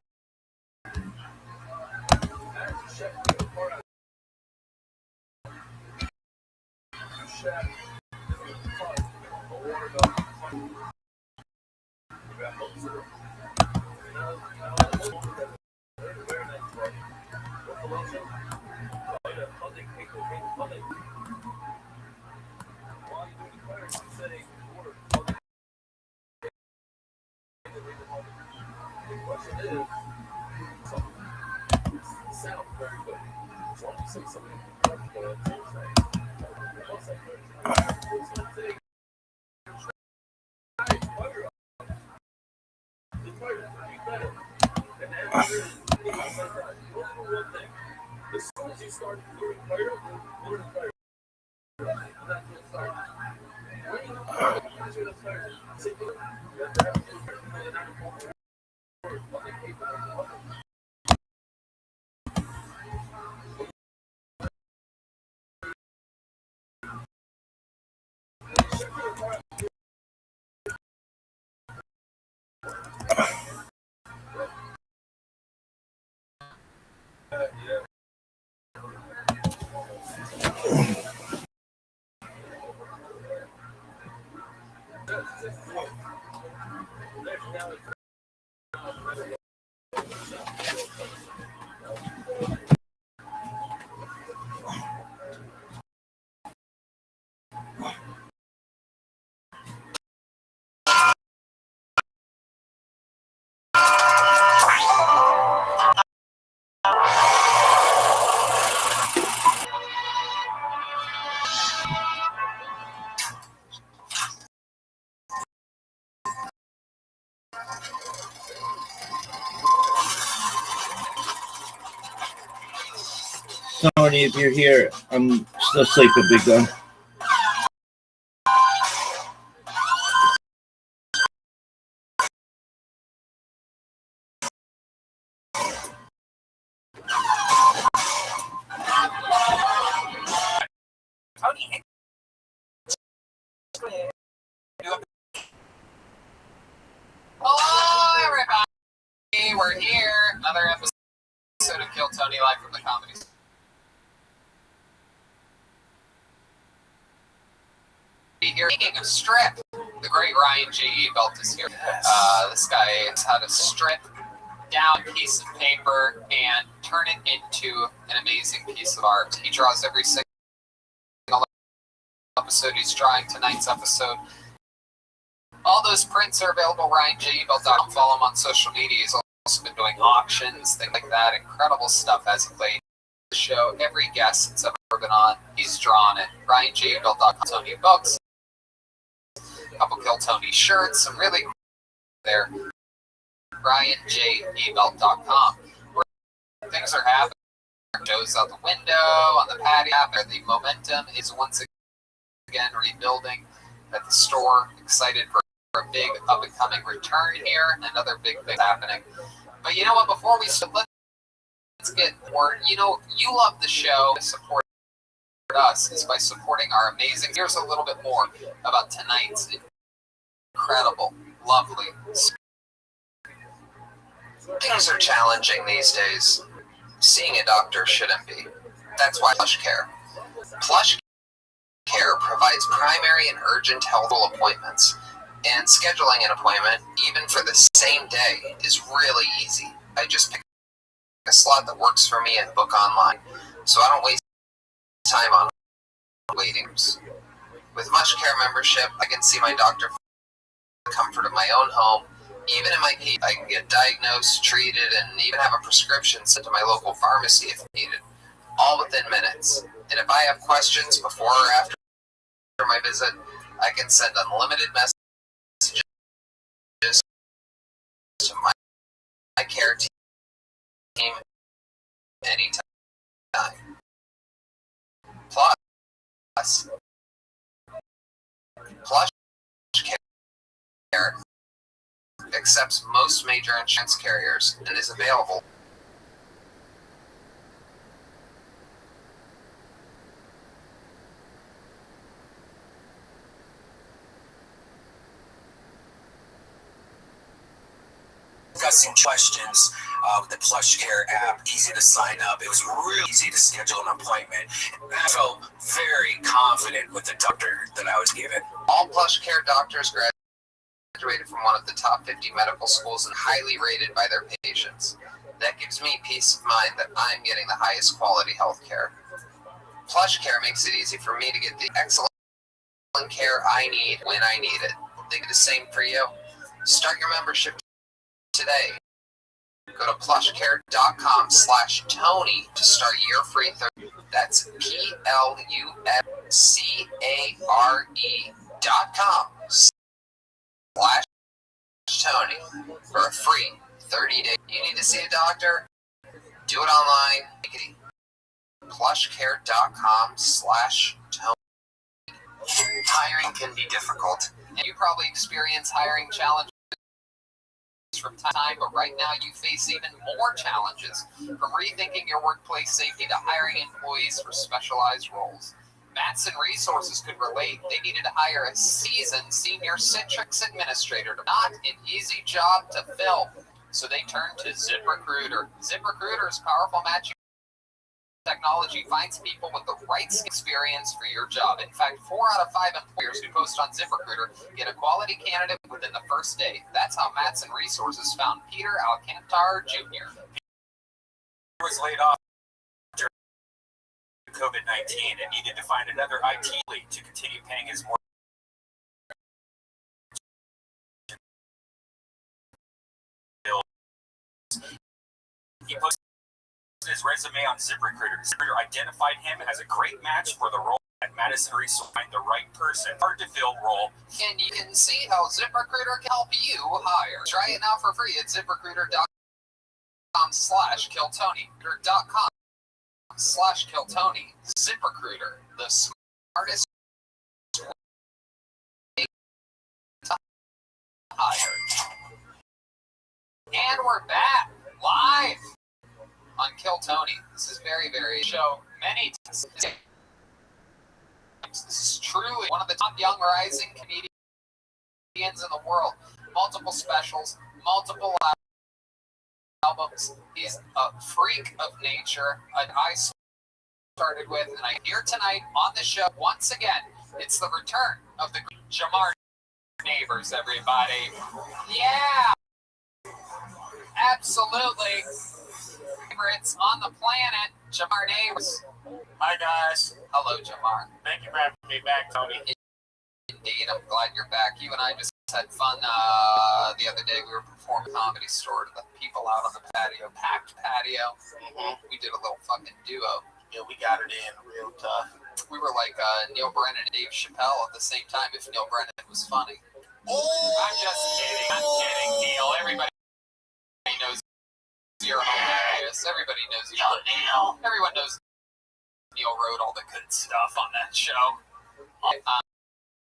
S2: Tony, if you're here, I'm still sleeping, big gun.
S7: Hello, everybody. We're here. Another episode of Kill Tony live from the Comedy Store. Here, speaking of strip, the great Ryan J. Ebelt is here. This guy has had to strip down a piece of paper and turn it into an amazing piece of art. He draws every single episode. He's drawing tonight's episode. All those prints are available at RyanJEbelt.com. Follow him on social media. He's also been doing auctions, things like that. Incredible stuff as he played the show. Every guest that's ever been on, he's drawn it. RyanJEbelt.com. Tony books. A couple Kill Tony shirts. Some really cool there. RyanJEbelt.com. Where things are happening. Shows out the window, on the patio. The momentum is once again rebuilding at the store. Excited for a big up-and-coming return here. Another big thing happening. But you know what? Before we start, let's get more. You know, you love the show. Support us is by supporting our amazing. Here's a little bit more about tonight's incredible, lovely.
S8: Things are challenging these days. Seeing a doctor shouldn't be. That's why PlushCare. PlushCare provides primary and urgent health appointments, and scheduling an appointment, even for the same day, is really easy. I just pick a slot that works for me and book online, so I don't waste time on waiting rooms. With MuchCare membership, I can see my doctor from the comfort of my own home. Even in my case, I can get diagnosed, treated, and even have a prescription sent to my local pharmacy if needed, all within minutes. And if I have questions before or after my visit, I can send unlimited messages to my care team anytime. Plus PlushCare accepts most major insurance carriers and is available. Discussing questions
S5: With the PlushCare app, easy to sign up. It was really easy to schedule an appointment. And I felt very confident with the doctor that I was given.
S8: All PlushCare doctors graduated from one of the top 50 medical schools and highly rated by their patients. That gives me peace of mind that I'm getting the highest quality health care. PlushCare makes it easy for me to get the excellent care I need when I need it. They do the same for you. Start your membership today. Go to plushcare.com/Tony to start your free 30. That's PLUSCARE.com/Tony for a free 30-day. You need to see a doctor? Do it online. plushcare.com/Tony. Hiring can be difficult. And you probably experience hiring challenges from time, but right now you face even more challenges, from rethinking your workplace safety to hiring employees for specialized roles. Matson Resources could relate. They needed to hire a seasoned senior Citrix administrator. Not an easy job to fill, so they turned to ZipRecruiter. ZipRecruiter's powerful matching technology finds people with the right experience for your job. In fact, 4 out of 5 employers who post on ZipRecruiter get a quality candidate within the first day. That's how Matson Resources found Peter Alcantar Jr.
S5: He was laid off during COVID-19 and needed to find another IT lead to continue paying his mortgage. He posted his resume on ZipRecruiter. ZipRecruiter identified him as a great match for the role at Madison Resources. Find the right person. Hard to fill role.
S8: And you can see how ZipRecruiter can help you hire. Try it now for free at ZipRecruiter.com/KillTony. .com/KillTony. ZipRecruiter, the smartest way to hire. And we're back live on Kill Tony. This is very, very show many times. This is truly one of the top young rising comedians in the world. Multiple specials, multiple albums. He's a freak of nature. I started with, and I'm here tonight on the show once again. It's the return of the Jamar Neighbors, everybody. Yeah, absolutely. Favorites on the planet, Jamar Neighbors.
S5: Hi guys.
S8: Hello, Jamar.
S5: Thank you for having me back, Tony.
S8: Indeed, I'm glad you're back. You and I just had fun the other day. We were performing Comedy Store to the people out on the patio, packed patio. We did a little fucking duo.
S5: Yeah, we got it in real tough.
S8: We were like Neil Brennan and Dave Chappelle at the same time, if Neil Brennan was funny.
S5: I'm just kidding. I'm kidding, Neil. Everybody
S8: knows you're hilarious. Everybody knows you.
S5: Neil.
S8: Everyone knows Neil wrote all the good stuff on that show.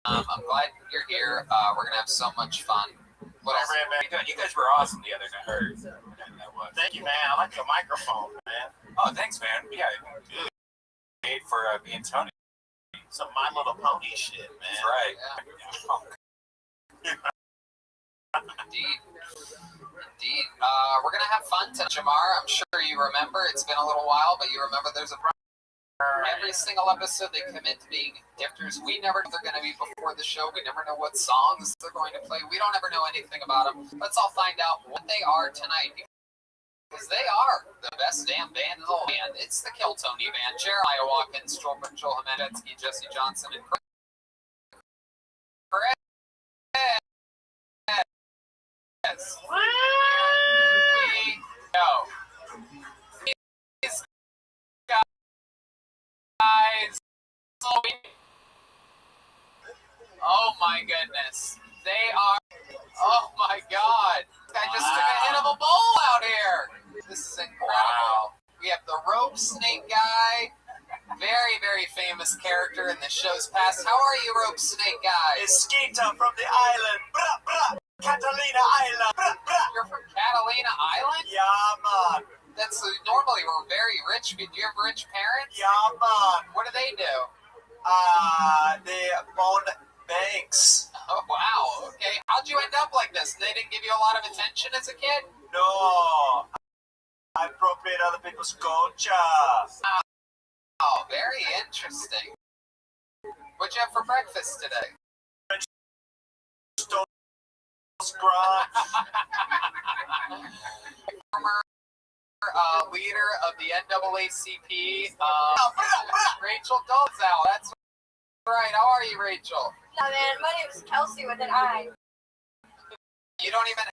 S8: I'm glad you're here. We're going to have so much fun. What else?
S5: You guys were awesome the other night. Thank you, man. I like the microphone, man. Oh, thanks, man. Yeah, made for being Tony. Some My Little Pony shit, man. That's right.
S8: Yeah. Indeed. We're going to have fun tonight, Jamar. I'm sure you remember. It's been a little while, but you remember there's a... Every single episode they commit to being gifters. We never know they're going to be before the show. We never know what songs they're going to play. We don't ever know anything about them. Let's all find out what they are tonight. Because they are the best damn band in the whole band. It's the Kill Tony Band. Jeremiah Watkins, Joel Jimenez, Jesse Johnson, and Chris. We go. These guys. Oh my goodness. They are. Oh my god. This guy just took a hit of a bowl out here. This is incredible. Wow. We have the rope snake guy. Very, very famous character in the show's past. How are you, rope snake guy?
S5: It's Skeeter from the island. Bruh, bruh. Catalina Island. Bruh, bruh.
S8: You're from Catalina Island?
S5: Yeah, man.
S8: That's normally we're very rich. Do you have rich parents?
S5: Yeah, man.
S8: What do they do?
S5: They own banks.
S8: Oh, wow. Okay. How'd you end up like this? They didn't give you a lot of attention as a kid?
S5: No.
S9: appropriate other people's culture.
S7: Oh, very interesting. What'd you have for breakfast today?
S9: Scratch.
S7: Former leader of the NAACP, Rachel Dolezal. That's right. How are you, Rachel?
S10: No, man, my name is Kelsey with an I.
S7: You don't even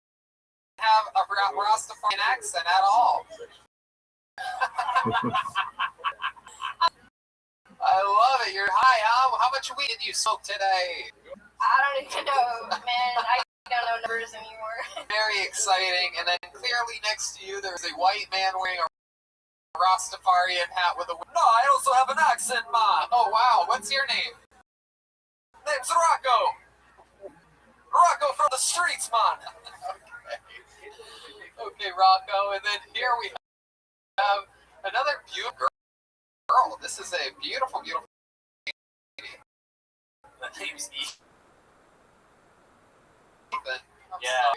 S7: have a Rastafarian accent at all. I love it. You're high. How much weed did you smoke today?
S10: I don't even know, man. I don't know numbers anymore.
S7: Very exciting. And then clearly next to you, there's a white man wearing a Rastafarian hat with a... No, I also have an accent, ma. Oh, wow. What's your name? Name's Rocco. Rocco from the streets, man. Okay, Rocco. And then here we have another beautiful girl. This is a beautiful, beautiful lady. The name's Ethan. Yeah.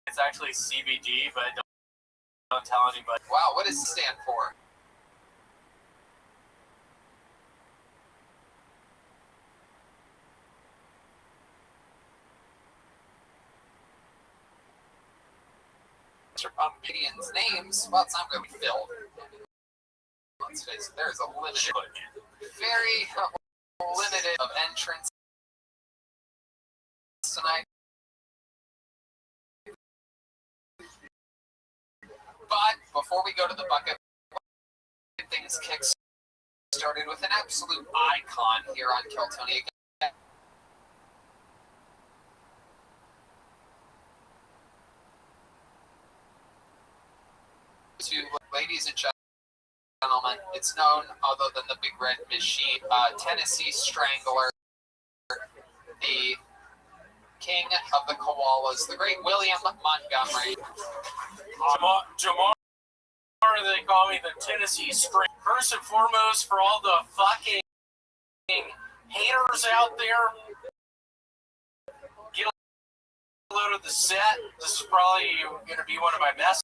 S11: It's actually CBD, but don't tell anybody.
S7: Wow, what does it stand for? Comedians' names, well, it's not going to be filled. Let's face it, there's a limited, very limited of entrance tonight. But before we go to the bucket, things kick started with an absolute icon here on Kiltonia. To ladies and gentlemen, it's known other than the Big Red Machine, Tennessee Strangler, the king of the koalas, the great William Montgomery.
S11: Jamar, they call me the Tennessee String. First and foremost, for all the fucking haters out there, get a load of the set. This is probably going to be one of my best.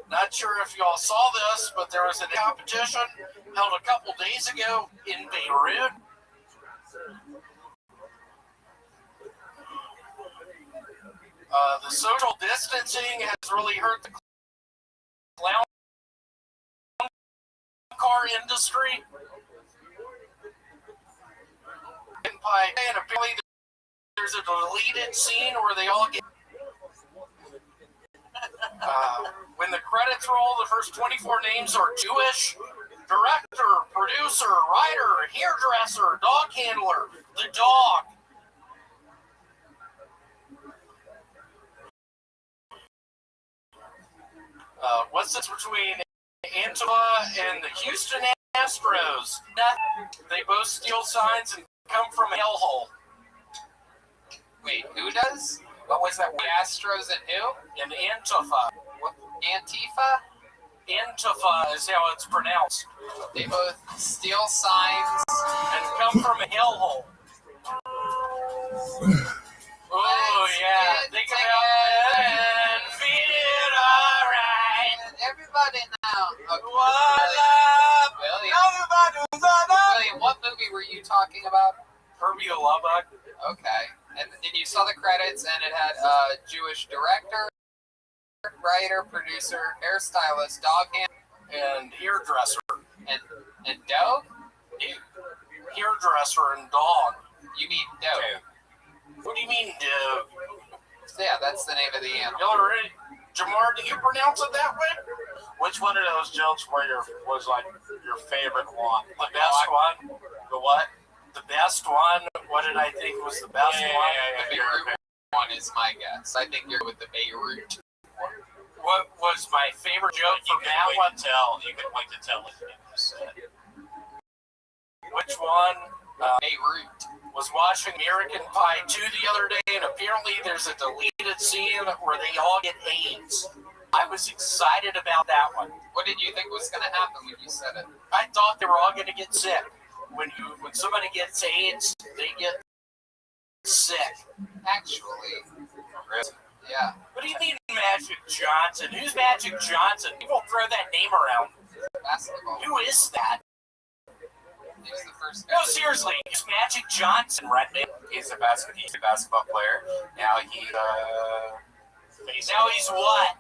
S11: Not sure if y'all saw this, but there was a competition held a couple days ago in Beirut. The social distancing has really hurt the clown car industry. And apparently there's a deleted scene where they all get... when the credits roll, the first 24 names are Jewish. Director, producer, writer, hairdresser, dog handler, the dog. What's this between Antifa and the Houston Astros? They both steal signs and come from a hellhole.
S7: Wait, who does? What was that? The Astros and who?
S11: And Antifa.
S7: What? Antifa?
S11: Antifa is how it's pronounced.
S7: They both steal signs
S11: and come from a hellhole. Oh yeah, think about it and feel alright.
S7: Everybody now. William, what movie were you talking about?
S11: Herbie the Love Bug.
S7: Okay. And you saw the credits, and it had a Jewish director, writer, producer, hairstylist, dog hand,
S11: and hairdresser.
S7: And dog?
S11: Hairdresser and dog.
S7: You mean dog?
S11: What do you mean dog?
S7: Yeah, that's the name of the animal.
S11: Y'all ready? Jamar, do you pronounce it that way? Which one of those jokes was like your favorite one? The best one? The what? The best one? What did I think was the best one?
S7: The Beirut one is my guess. I think you're with the Beirut one.
S11: What was my favorite joke from that one? You can wait to tell it. Which one?
S7: Beirut.
S11: Was watching American Pie 2 the other day, and apparently there's a deleted scene where they all get AIDS. I was excited about that one.
S7: What did you think was going to happen when you said it?
S11: I thought they were all going to get sick. When somebody gets AIDS, they get sick.
S7: Actually, yeah.
S11: What do you mean Magic Johnson? Who's Magic Johnson? People throw that name around.
S7: Basketball.
S11: Who is that?
S7: He was the first.
S11: No, seriously, it's Magic Johnson, right?
S9: He's a basketball player. Now he's
S11: Now he's what?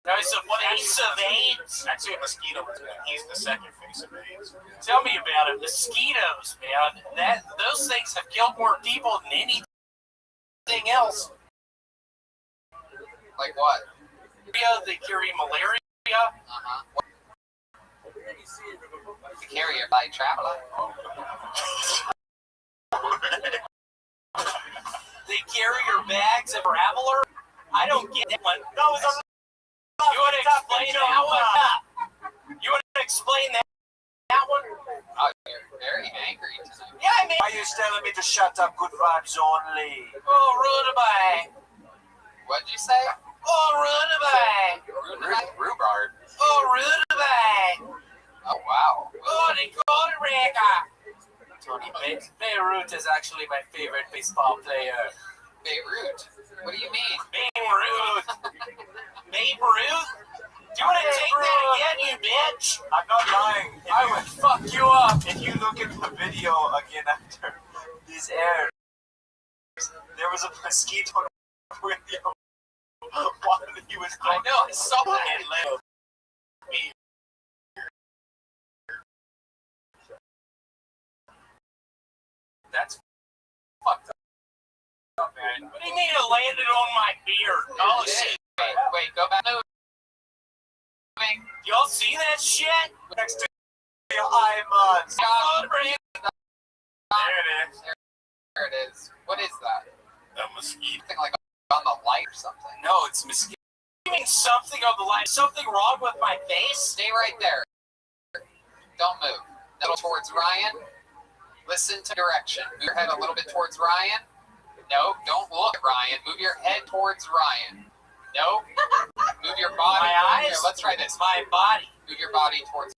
S11: Now he's the face of AIDS.
S9: Actually, Mosquito was bad. He's the second face of AIDS.
S11: Tell me about it. Mosquitoes, man. Those things have killed more people than anything else.
S7: Like what?
S11: They carry malaria.
S7: Uh-huh. To carry it by traveler.
S11: They carry your bags of traveler. I don't get that one.
S9: No, it's
S11: you want to explain that one? You want to explain that one?
S7: Oh, you're very angry tonight.
S11: Yeah, I mean.
S9: Why are you telling me to shut up? Good vibes only.
S11: Oh, Rudaby.
S7: What'd you say?
S11: Oh, Rudaby.
S7: Rhubarb.
S11: Oh, Rudaby.
S7: Oh, wow.
S11: Oh, they call it Rega. Beirut is actually my favorite baseball player.
S7: Beirut? What do you mean?
S11: Babe Ruth. Babe Ruth? Do you want to take that again, you bitch?
S9: I'm not lying.
S11: I would fuck you up.
S9: If you look at the video again after this aired, there was a mosquito with you while he was
S11: I know, I saw that. That's fucked up, man. What do you mean it landed on my beard? Oh, shit.
S7: Wait, go back. Moving.
S11: Y'all see that shit?
S9: next to your eye buds.
S11: Oh, bring it.
S9: There it is.
S7: There it is. What is that?
S9: A mosquito.
S7: Something like on the light or something.
S11: No, it's mosquito. You mean something on the line? Something wrong with my face?
S7: Stay right there. Don't move. No, towards Ryan. Listen to direction. Move your head a little bit towards Ryan. No, don't look at Ryan. Move your head towards Ryan. No. Move your body.
S11: My eyes?
S7: Here, let's try this.
S11: My body.
S7: Move your body towards.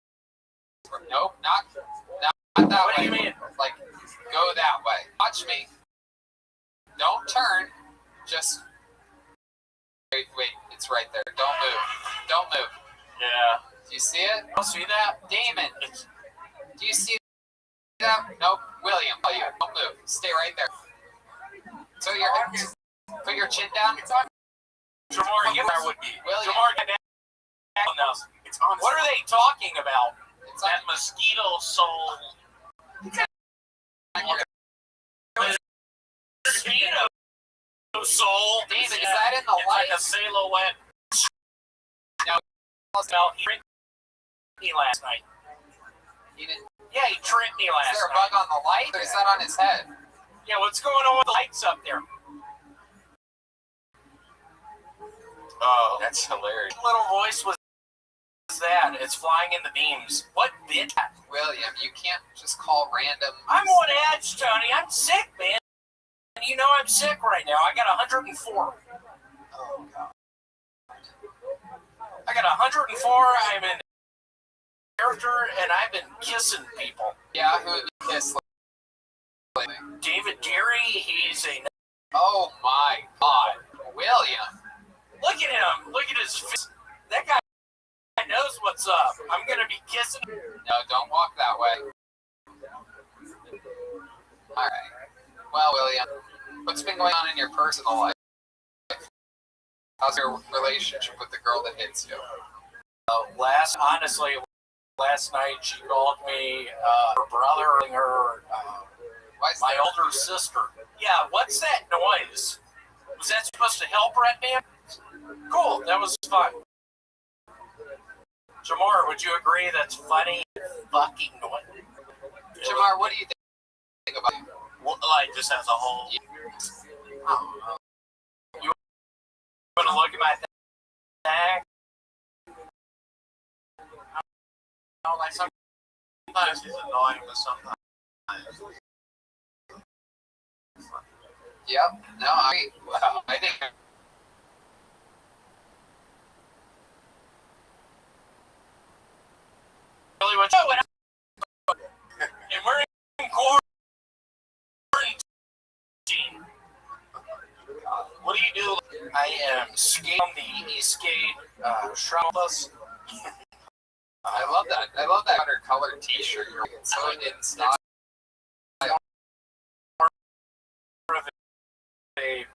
S7: Nope, not that way.
S11: What do you mean?
S7: Like, go that way. Watch me. Don't turn. Just. Wait, it's right there. Don't move. Don't move.
S11: Yeah.
S7: Do you see it?
S11: I'll see that.
S7: Damon. Do you see that? Nope. William, don't move. Stay right there. So put your chin down.
S11: Jamar, get where would be.
S7: William.
S11: Jamar, get down on this.
S9: It's on.
S11: What are they talking about?
S7: It's
S11: That mosquito soul. Mosquito soul.
S7: David, is that in the
S11: It's like
S7: light?
S11: a silhouette.
S7: No.
S11: No, he tricked me last night.
S7: He didn't.
S11: Yeah, he tricked me
S7: Is
S11: last
S7: there a
S11: night.
S7: bug on the light, or is that on his head?
S11: Yeah, what's going on with the lights up there?
S9: Oh, that's hilarious.
S11: What little voice was that? It's flying in the beams. What bitch?
S7: William, you can't just call random.
S11: I'm on edge, Tony. I'm sick, man. You know I'm sick right now. I got 104.
S7: Oh, God.
S11: I got 104. I'm in character, and I've been kissing people.
S7: Yeah, who would you kiss lately?
S11: David Deary, he's a...
S7: Oh, my God. William.
S11: Look at him. Look at his face. That guy knows what's up. I'm going to be kissing him.
S7: No, don't walk that way. All right. Well, William, what's been going on in your personal life? How's your relationship with the girl that hits you?
S11: Honestly, last night she called me, her brother, and her, my older sister. Yeah, what's that noise? Was that supposed to help, Redman? Cool, that was fun. Jamar, would you agree that's funny fucking noise?
S7: Jamar, what do you think about it?
S11: Well, like, just as a whole. You want to look at my tag? No, like sometimes he's annoying, but sometimes.
S7: Yep. No, I think
S11: really what you and we're in quarantine. What do you do? I am skating on the Eastgate Shroud bus.
S7: I love that. I love that colored T-shirt. You're so in style.
S11: A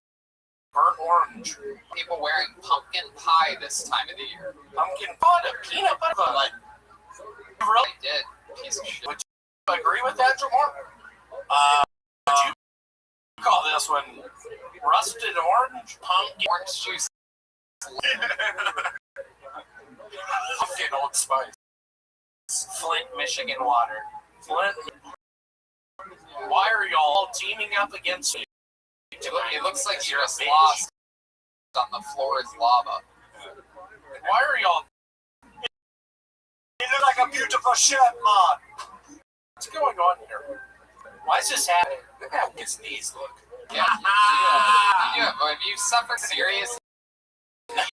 S11: burnt orange.
S7: People wearing pumpkin pie this time of the year.
S11: Pumpkin butter, peanut butter. Like, really?
S7: I did. Piece of shit.
S11: Would you agree with that, Jamar? Would you call this one rusted orange pumpkin?
S7: Orange juice.
S11: Pumpkin Old Spice. Flint, Michigan water. Flint. Why are y'all teaming up against me?
S7: It looks like you're just lost on the floor is lava.
S11: Why are y'all? You look like a beautiful shirt, man. What's going on here? Why is this happening? Look how his knees look.
S7: Yeah. Have you suffered serious injury?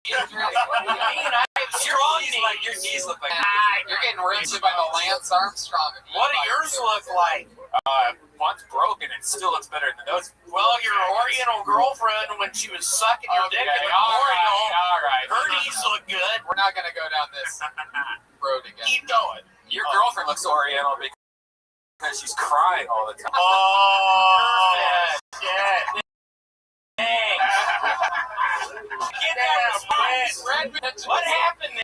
S11: I have strong knees.
S7: Like your knees look like you're getting roasted by the Lance Armstrong.
S11: What do yours look like? One's broken. It still looks better than those. Well, your Oriental girlfriend, when she was sucking your dick in the Oriental, her knees look good.
S7: We're not gonna go down this road again.
S11: Keep going.
S7: Your girlfriend looks Oriental because she's crying all the time.
S11: Oh, yeah. Dang. Get out of
S7: Red.
S11: What happened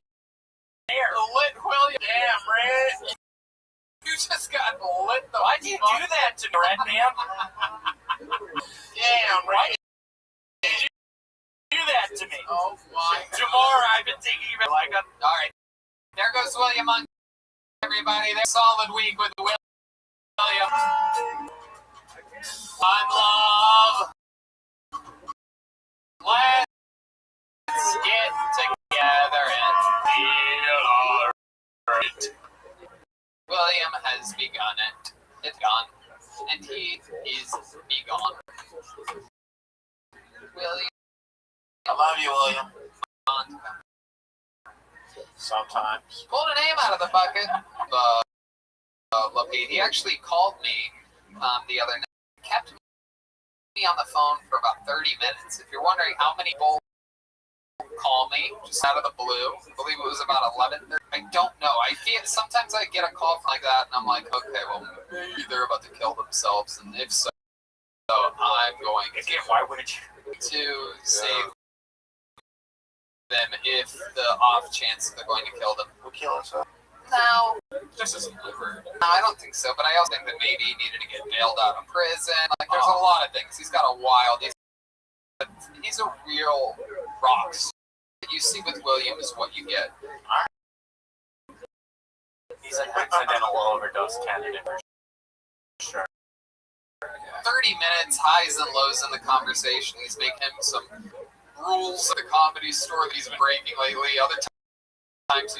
S11: there?
S7: Lit William.
S11: Damn, Red.
S7: You just got lit the
S11: Why'd you do that to me, Red Man? Damn, Red. Did you do that to me?
S7: Oh my.
S11: Tomorrow I've been thinking about like a...
S7: Alright. There goes William on everybody. There's a solid week with William. I'm love. Let's get together and feel alright. William has begun it. It's gone. And he is begone. William.
S11: I love you, William.
S7: On.
S11: Sometimes.
S7: Pulled a name out of the bucket. Lapid. He actually called me the other night. Kept me on the phone for about 30 minutes. If you're wondering how many people call me just out of the blue, I believe it was about 11:30. I don't know. I feel sometimes I get a call like that, and I'm like, okay, well, maybe they're about to kill themselves, and if so, I'm going
S11: Again, why wouldn't you?
S7: to save them if the off chance they're going to kill them.
S11: We'll kill us, huh?
S7: No, just as a liver. No, I don't think so. But I also think that maybe he needed to get bailed out of prison. Like, there's a lot of things. He's got a wild. He's a real rock star. What you see with William is what you get.
S11: He's an accidental overdose candidate for sure.
S7: 30 minutes, highs and lows in the conversation. He's making him some rules at the Comedy Store that he's been breaking lately. Other times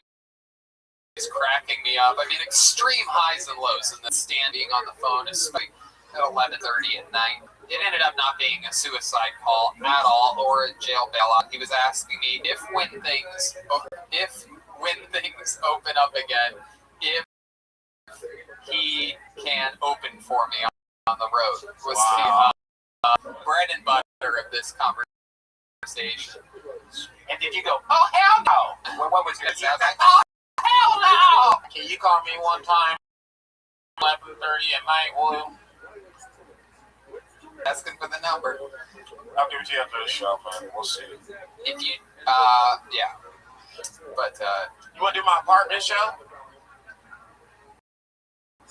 S7: he's cracking me up. I mean, extreme highs and lows, and then standing on the phone is at 11:30 at night. It ended up not being a suicide call at all or a jail bailout. He was asking me if when things open up again, if he can open for me on the road. Was the bread and butter of this conversation.
S11: And did you go, oh, hell no?
S7: Well, what was your
S11: I was like, oh, hell no! Can you call me one time, 11:30 at night, William?
S7: Asking for the number.
S11: I'll give it to you after the show, man. We'll see.
S7: If you, yeah. But,
S11: you want to do my apartment show?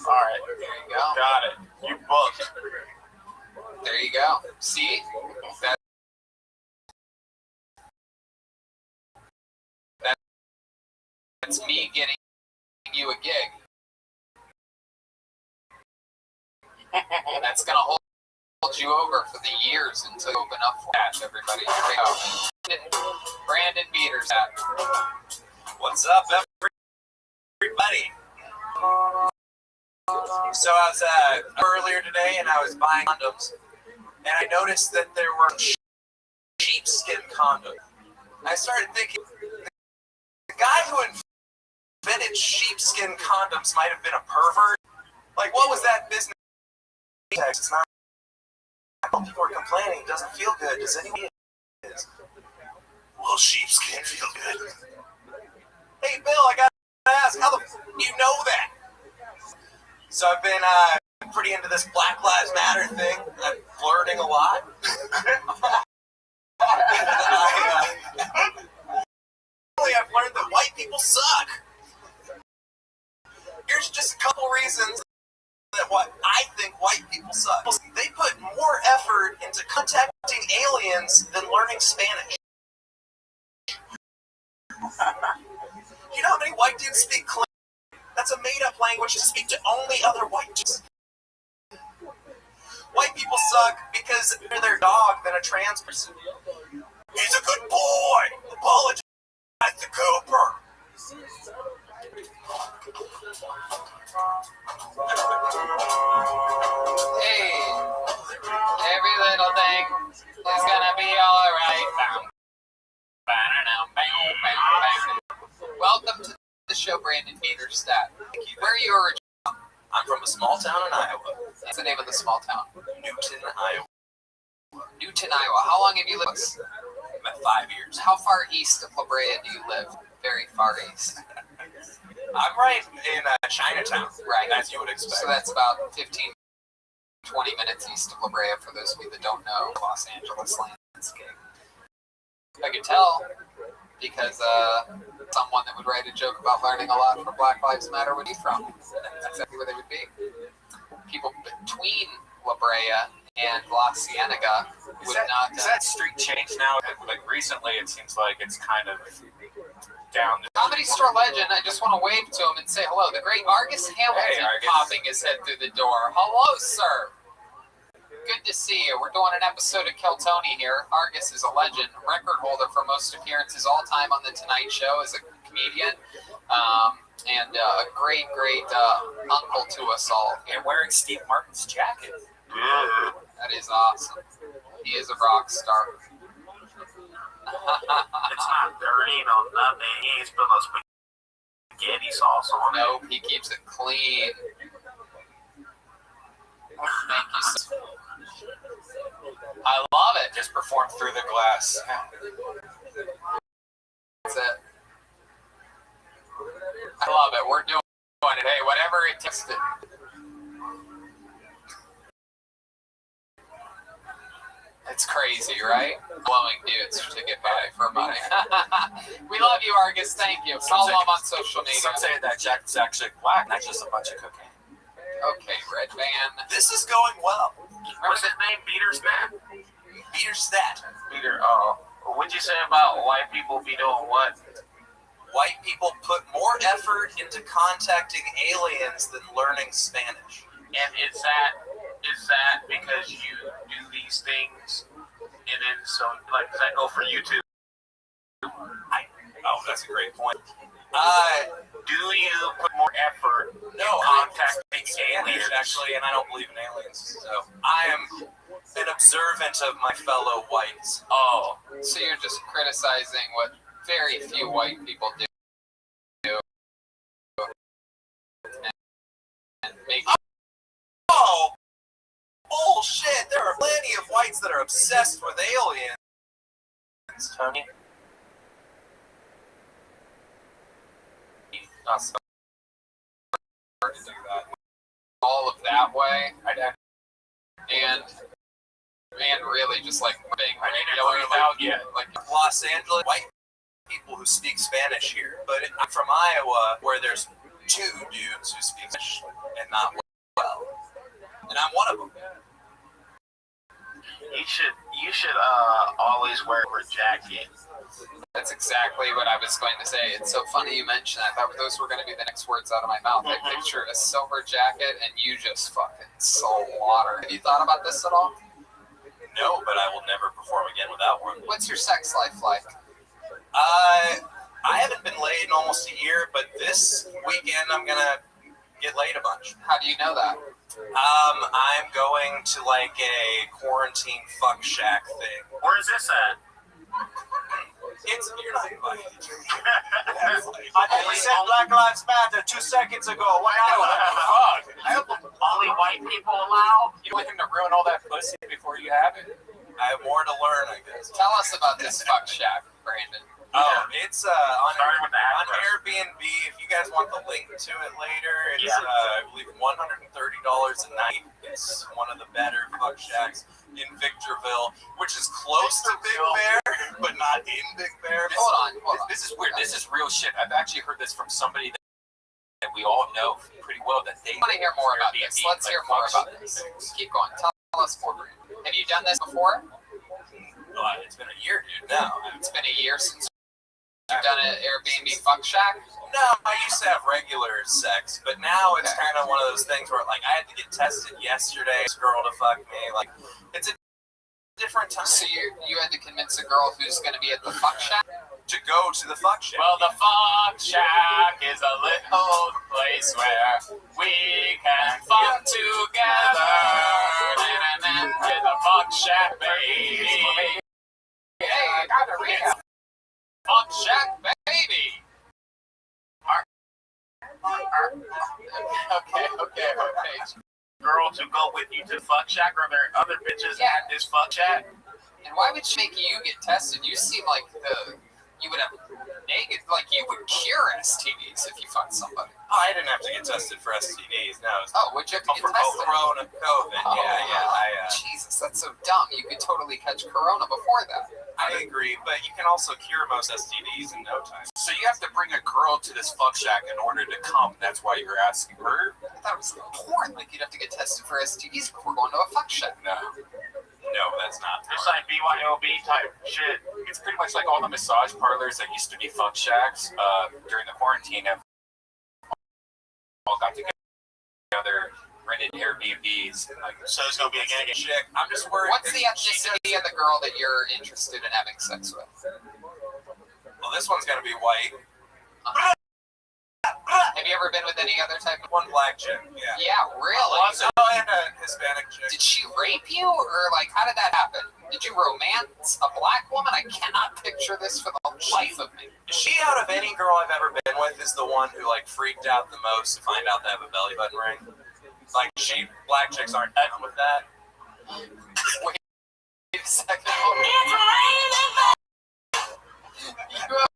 S11: All right.
S7: there you go.
S11: Got it. You booked.
S7: There you go. See? That's me getting you a gig. That's going to hold you over for the years until you open up for that, everybody. Here we go. Brandon Beaters.
S12: What's up, everybody? So I was earlier today, and I was buying condoms, and I noticed that there were sheepskin condoms. I started thinking, the guy who invented that sheepskin condoms might have been a pervert. Like, what was that business? It's not. People are complaining. It doesn't feel good. Does anyone? Well, sheepskin feel good. Hey, Bill, I gotta ask, how the do you know that? So I've been pretty into this Black Lives Matter thing. I'm learning a lot. I've learned that white people suck. Here's just a couple reasons that what I think white people suck. They put more effort into contacting aliens than learning Spanish. You know how many white dudes speak Klingon? That's a made-up language to speak to only other white dudes. White people suck because they're their dog than a trans person. He's a good boy. Apologize to Cooper.
S7: Hey, every little thing is gonna be alright. Welcome to the show, Brandon Peterstadt. Where are you originally?
S12: I'm from a small town in Iowa.
S7: What's the name of the small town?
S12: Newton, Iowa.
S7: Newton, Iowa. How long have you lived?
S12: About 5 years.
S7: How far east of La Brea do you live? Very far east.
S12: I'm right in Chinatown,
S7: Right.
S12: as you would expect.
S7: So that's about 15, 20 minutes east of La Brea for those of you that don't know Los Angeles landscape. I could tell because someone that would write a joke about learning a lot from Black Lives Matter would be from. That's exactly where they would be. People between La Brea and La Cienega would not.
S13: Is that street changed now? Like recently, it seems like it's kind of down.
S7: Comedy Store legend, I just want to wave to him and say hello. The great Argus Hamilton popping his head through the door. Hello, sir. Good to see you. We're doing an episode of Kill Tony here. Argus is a legend, record holder for most appearances all time on The Tonight Show as a comedian, and a great uncle to us all.
S13: And wearing Steve Martin's jacket.
S7: That is awesome. He is a rock star.
S11: It's not dirty, no nothing. He ain't spilled no spaghetti sauce on it.
S7: Nope, he keeps it clean. Thank you, sir. I love it.
S13: Just performed through the glass.
S7: That's it. I love it. We're doing it. Hey, whatever it takes to. It's crazy, right? Blowing dudes to get by for money. We love you, Argus. Thank you. Follow him on social media.
S13: Some say that Jack's actually black, not just a bunch of cocaine.
S7: Okay, Red Van.
S12: This is going well.
S11: What's his name? Peterstat?
S12: Peterstat.
S11: Peter, what'd you say about white people be doing what?
S12: White people put more effort into contacting aliens than learning Spanish.
S11: And is that because you do these things, and then so like does that go for you too?
S12: Oh, that's a great point.
S11: Do you put more effort in contacting aliens?
S12: Actually, and I don't believe in aliens, so I am an observant of my fellow whites.
S7: Oh, so you're just criticizing what very few white people do. And make
S12: Oh, bullshit! There are plenty of whites that are obsessed with aliens.
S11: Tony?
S7: not so hard to do that. All of that way, and really just like being
S12: without like Los Angeles white people who speak Spanish here, but I'm from Iowa where there's 2 dudes who speak Spanish and not well, and I'm one of them.
S11: You should always wear a jacket.
S7: That's exactly what I was going to say. It's so funny you mentioned that. I thought those were going to be the next words out of my mouth. I pictured a silver jacket and you just fucking slaughter. Have you thought about this at all?
S12: No, but I will never perform again without one.
S7: What's your sex life like?
S12: I haven't been laid in almost a year, but this weekend I'm gonna get laid a bunch.
S7: How do you know that?
S12: I'm going to like a quarantine fuck shack thing.
S11: Where is this at?
S12: You're not invited.
S11: At least
S9: said Black Lives Matter 2 seconds ago. What
S13: Fuck. I hope only white people allow. You want him to ruin all that pussy before you have it?
S12: I have more to learn, I guess.
S7: Tell us about this fuck shack, Brandon.
S12: Oh, it's on
S13: Starting with the
S12: on
S13: address.
S12: Airbnb. If you guys want the link to it later, it's I believe $130 a night. It's one of the better fuck shacks in Victorville, which is close to Big Bear, but not in Big Bear.
S7: Hold on.
S13: This is weird. This is real shit. I've actually heard this from somebody that we all know pretty well. That they
S7: I want to hear more about this.
S13: Airbnb,
S7: Let's hear more about this. Keep going. Tell us more, Brandon. Have you done this before?
S12: It's been a year, dude. Now
S7: It's been a year since you've done an Airbnb fuck shack.
S12: No, I used to have regular sex, but now it's kind of one of those things where, like, I had to get tested yesterday. This girl to fuck me. Like, it's a different time.
S7: So you had to convince a girl who's going to be at the fuck shack
S12: to go to the fuck shack.
S13: Well, the fuck shack is a little place where we can fuck together. With a fuck shack, baby.
S7: Hey, I got to read it. Fuck shack, baby. Okay.
S13: Girl to go with you to the fuck shack, or are there other bitches at this fuck shack?
S7: And why would she make you get tested? You seem like you would have negative, like you would cure STDs if you fucked somebody.
S12: Oh, I didn't have to get tested for STDs. No.
S7: Would you have to get
S12: for
S7: tested?
S12: Corona, COVID. Yeah.
S7: Jesus, that's so dumb. You could totally catch Corona before that.
S12: I agree, but you can also cure most STDs in no time.
S13: So you have to bring a girl to this fuck shack in order to come. That's why you're asking her?
S7: I thought it was porn. Like you'd have to get tested for STDs before going to a fuck shack.
S12: No, that's not.
S13: It's like BYOB type shit. It's pretty much like all the massage parlors that used to be fuck shacks during the quarantine have all got together, rented Airbnbs. So it's going to be a gang of shit.
S12: I'm just worried.
S7: What's the ethnicity of the girl that you're interested in having sex with?
S12: Well, this one's going to be white.
S7: Have you ever been with any other type of
S12: one black chick? Yeah.
S7: Yeah, really?
S12: Oh, and a Hispanic chick.
S7: Did she rape you, or like how did that happen? Did you romance a black woman? I cannot picture this for the life of me.
S12: She, out of any girl I've ever been with, is the one who like freaked out the most to find out they have a belly button ring. Like black chicks aren't down with that.
S7: Wait a second. You have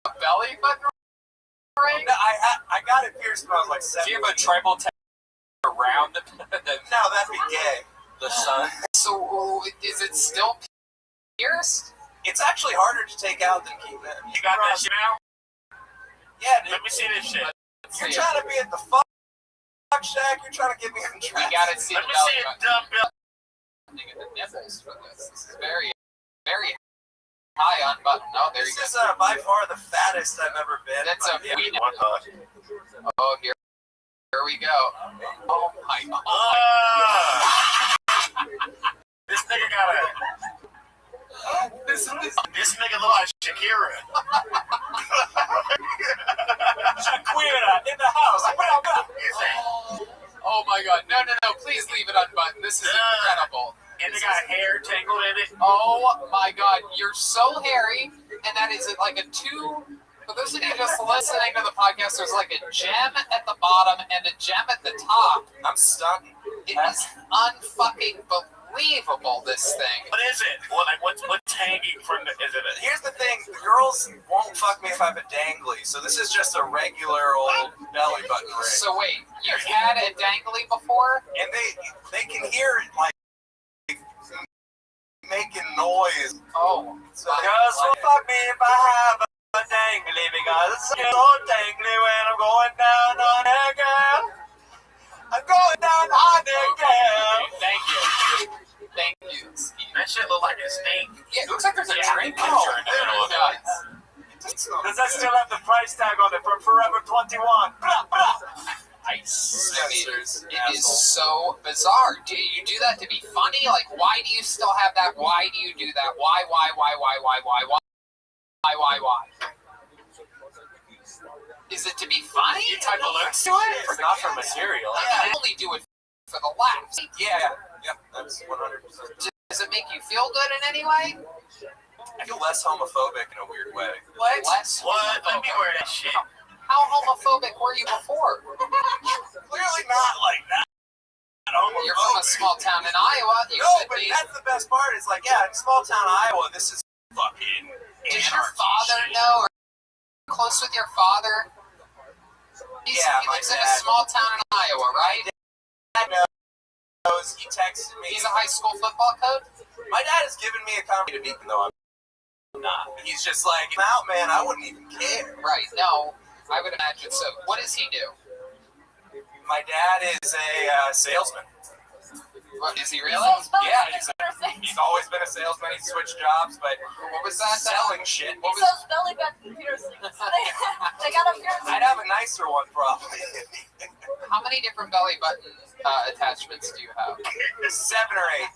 S7: a belly button ring?
S12: No, I got it pierced when I was like 7.
S13: Do you have a tribal tag around the
S12: No, that'd be gay.
S13: The sun?
S7: So is it still pierced?
S12: It's actually harder to take out than keep it.
S13: You got that shit now?
S12: Yeah, dude.
S13: Let me see this shit.
S12: You're trying to be at the fuck shack. You're trying to get me undressed.
S7: We gotta see
S13: Let me see it, dumb bill.
S7: The nipples for this. This is very, very high on button. Oh, there you go.
S12: This is by far the fattest I've ever been.
S7: That's a
S12: yeah.
S7: Oh, here we go. Oh my God.
S13: This nigga got a. This nigga look like Shakira.
S12: Shakira in the house.
S7: Oh my God. No. Please leave it unbuttoned. This is incredible.
S13: And they got hair tangled in it.
S7: Oh my God. You're so hairy. And that is like a two. For those of you just listening to the podcast, there's like a gem at the bottom and a gem at the top.
S12: I'm stunned.
S7: It is unfucking believable, this thing.
S13: What is it? Well, like, what's hanging from the? Is it?
S12: Here's the thing: the girls won't fuck me if I have a dangly. So this is just a regular old belly button ring.
S7: So wait, you've had a dangly before?
S12: And they can hear it like making noise.
S7: Oh,
S12: so girls will fuck me if I have a dangly because it's so dangly when I'm going down on it, girl. I'm going down on it, girl.
S7: Thank you, Steve.
S13: That shit look like a snake.
S7: Yeah, it looks like there's a drink picture in the middle of it.
S12: Does that still have the price tag on it from Forever 21?
S7: Centimeters. It is so bizarre. Do you do that to be funny? Like, why do you still have that? Why do you do that? Why? Is it to be funny?
S13: You type of looks to it? It's not for material.
S7: I only do it for the laughs.
S12: Yeah, that's 100%.
S7: Does it make you feel good in any way?
S12: I feel less homophobic in a weird way.
S7: What? Less?
S13: What? Let me wear that shit.
S7: How homophobic were you before?
S12: Clearly not like that.
S7: You're from a small town in Iowa. You
S12: No,
S7: should
S12: but
S7: be.
S12: that's the best part. It's like, yeah, in small town Iowa, this is fucking.
S7: Does your father know? Are you close with your father? He lives in a small town in Iowa, right?
S12: My dad knows. He texted me.
S7: He's a high school football coach?
S12: My dad has given me a copy to beat, even though I'm not. He's just like, I'm out, man. I wouldn't even care.
S7: Right, no. I would imagine so. What does he do?
S12: My dad is a salesman.
S7: What, is he really?
S12: Yeah, he's always been a salesman. He switched jobs, but
S7: what was that?
S12: Selling shit.
S10: He sells belly button piercings. They got a piercing.
S12: I'd have a nicer one, probably.
S7: How many different belly button attachments do you have?
S12: 7 or 8.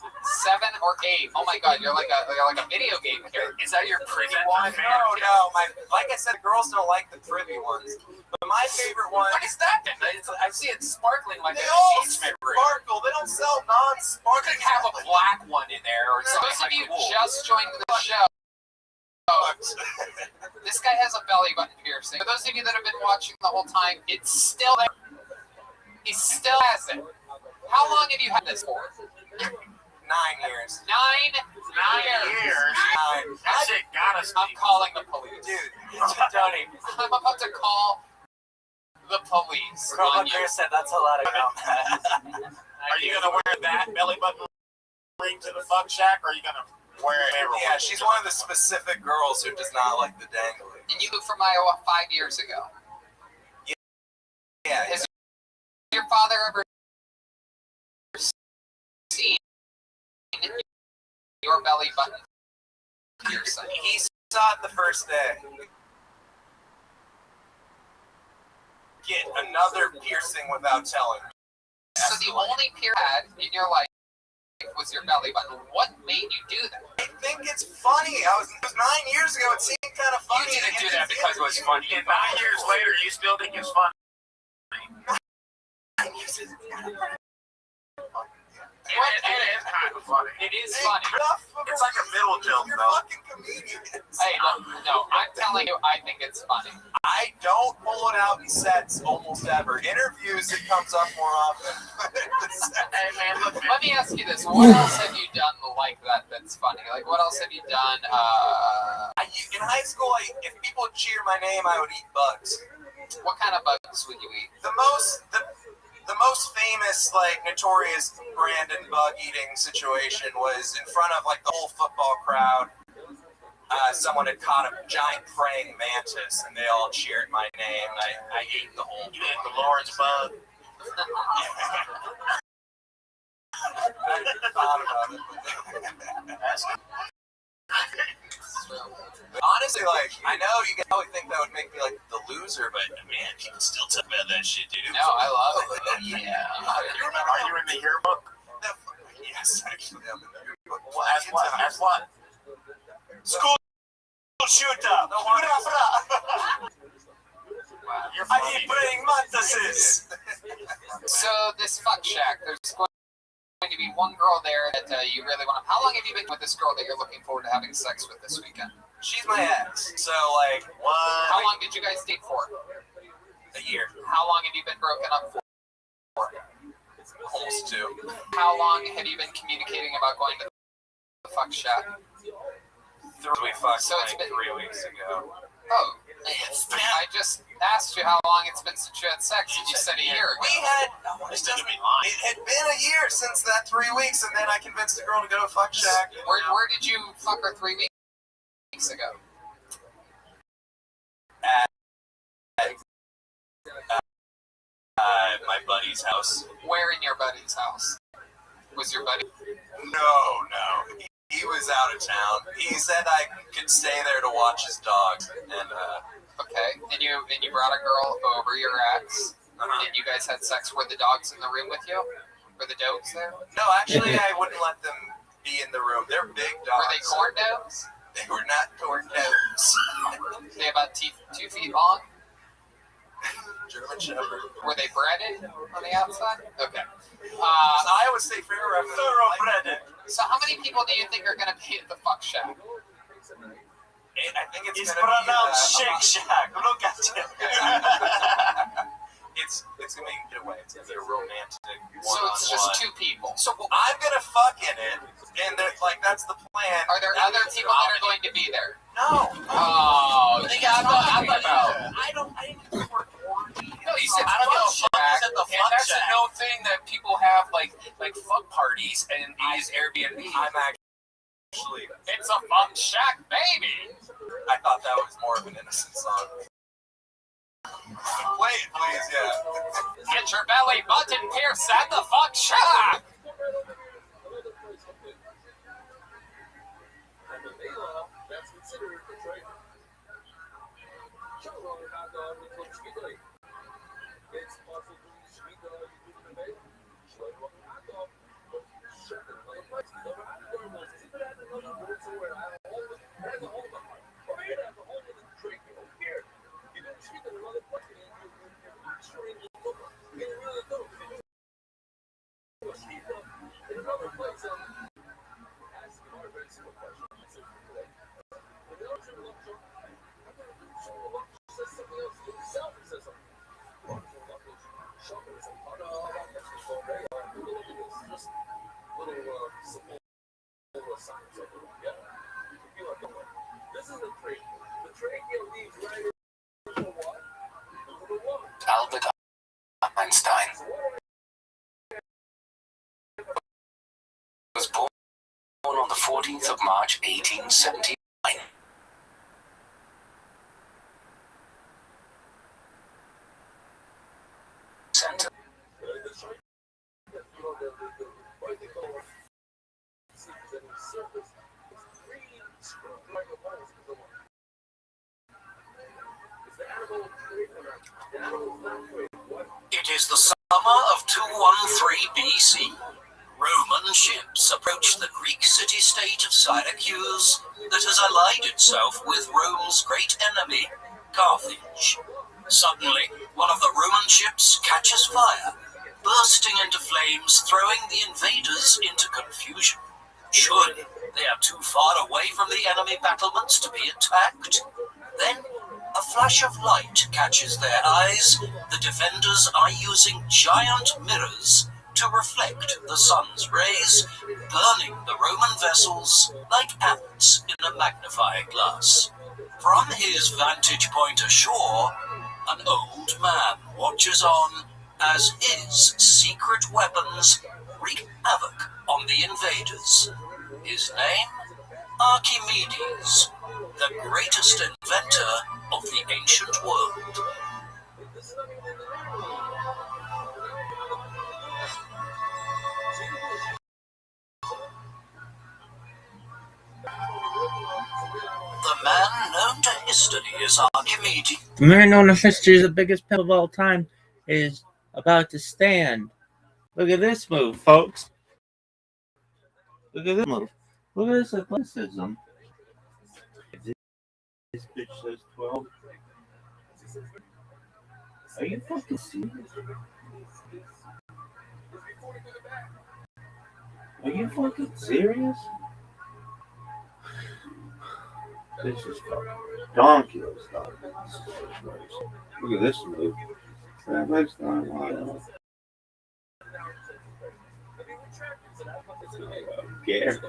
S7: 7 or 8. Oh my god, you're like a video game character. Is that your pretty one?
S12: No. Like I said, girls don't like the privy ones. But my favorite one.
S7: What is that then? I see it sparkling like
S12: They
S7: an
S12: all
S7: engagement ring.
S12: sparkle. They don't sell non-sparkling.
S7: You could have a black one in there or something. Those of you just joined the show. This guy has a belly button piercing. For those of you that have been watching the whole time, it's still there. He still has it. How long have you had this for?
S12: 9 years.
S7: 9 years.
S11: That shit gotta stop.
S7: I'm calling the police.
S12: Dude,
S7: Don't even. I'm about to call the police on you.
S9: Chris said that's a lot of go.
S11: Are you gonna wear that belly button ring to the fuck shack, or are you gonna wear it everywhere?
S12: Yeah, she's one of the specific girls who does not like the dangling.
S7: And you moved from Iowa 5 years ago.
S12: Yeah.
S7: Has your father ever seen your belly button piercing?
S12: He saw it the first day. Get another piercing without telling me.
S7: So the only piercing you had in your life was your belly button. What made you do that?
S12: I think it's funny. It was 9 years ago. It seemed kind of funny.
S11: You didn't do that because it was funny. And 9 years later, you still think it's funny. It is kind of funny.
S7: It is funny.
S11: It's like a middle joke,
S12: You're
S11: though.
S12: fucking comedians.
S7: Hey, no, I'm telling you, I think it's funny.
S12: I don't pull it out in sets almost ever. Interviews, it comes up more often.
S11: Hey, man, look, man.
S7: Let me ask you this: what else have you done like that? That's funny. Like, what else have you done?
S12: In high school, if people would cheer my name, I would eat bugs.
S7: What kind of bugs would you eat?
S12: The most famous, like, notorious Brandon bug eating situation was in front of, like, the whole football crowd. Someone had caught a giant praying mantis, and they all cheered my name, and I ate the whole.
S11: You ate the Lawrence bug.
S12: I thought about it. Honestly, like, I know you guys probably think that would make me, like, the loser, but, man, people still talk about that shit, dude.
S7: No, I love it.
S12: Yeah.
S11: Are you in the yearbook?
S12: Yes, actually, I'm in the yearbook.
S11: Well, that's what. School shooter. You're
S12: I eat praying mantises.
S7: So this fuck shack, there's going to be one girl there that you really want to. How long have you been with this girl that you're looking forward to having sex with this weekend?
S12: She's my ex, so, like,
S7: How long did you guys date for?
S12: a year.
S7: How long have you been broken up for?
S12: Almost 2.
S7: How long have you been communicating about going to the fuck shack?
S12: 3 fucked,
S7: So it's
S12: like,
S7: been-
S12: 3 weeks ago.
S7: Oh, I just asked you how long it's been since you had sex, and you said a year ago.
S12: We had, it had been a year since that 3 weeks, and then I convinced the girl to go to fuck shack.
S7: Where did you fuck her 3 weeks ago?
S12: At my buddy's house.
S7: Where in your buddy's house? Was your buddy?
S12: No. He was out of town. He said I could stay there to watch his dogs, and
S7: Okay, and you brought a girl over, your ex, and you guys had sex. Were the dogs in the room with you? Were the dogs there?
S12: no, actually, I wouldn't let them be in the room. They're big dogs.
S7: Were they corn dogs?
S12: They were not corn dogs.
S7: They about 2 feet long?
S12: German Shepherd.
S7: Were they breaded on the outside? Okay.
S12: Iowa State Fair reference.
S9: Thoroughbred.
S7: So how many people do you think are going to be at the fuck shack?
S12: I think it's
S9: He's
S12: gonna be
S9: pronounced Shake Shack. Look at him.
S12: that's the plan.
S7: Are there other people that are going to be there?
S12: No.
S7: Oh,
S11: I
S7: yeah, I'm talking about.
S11: didn't use the word orgy.
S13: No, you said
S11: I don't
S13: fuck
S11: know.
S13: shack,
S11: At the
S13: and
S11: fuck
S13: that's
S11: shack.
S13: a known thing that people have, like fuck parties and these Airbnb.
S12: I'm actually.
S13: It's a fuck shack, baby.
S12: I thought that was more of an innocent song. Play it, please, yeah.
S13: Get your belly button pierced at the fuck shack.
S4: And the Mela, that's considered a trade. Shalom, hot dog, with Coach Schmidt. It's possible to Schmidt, you do the Mela. Shalom, hot dog. Shut the mother place. The hot dog was even at another word somewhere. I have a hole in the heart. Over here, there's a hole in the drink. Over here. You didn't Schmidt at another place. You're sure in the book. You didn't really know. You Schmidt in another place. Ask the hard, very simple question.
S5: Albert Einstein was born on the 14th of March, 1879. Center.
S3: It is the summer of 213 BC. Roman ships approached the Greek city-state of Syracuse that has allied itself with Rome's great enemy, Carthage. Suddenly, one of the Roman ships catches fire, bursting into flames, throwing the invaders into confusion. Surely, they are too far away from the enemy battlements to be attacked. Then, a flash of light catches their eyes. The defenders are using giant mirrors to reflect the sun's rays, burning the Roman vessels like ants in a magnifying glass. From his vantage point ashore, an old man watches on as his secret weapons wreak havoc on the invaders. His name? Archimedes, the greatest inventor of the ancient world. The man known to history as Archimedes.
S2: The man known in history as the biggest pimp of all time is about to stand. Look at this move, folks. Look at this move. Look at this athleticism. This bitch says 12. Are you fucking serious? Are you fucking serious? This is fucking donkey stuff. Look at this move. That makes not Garrett.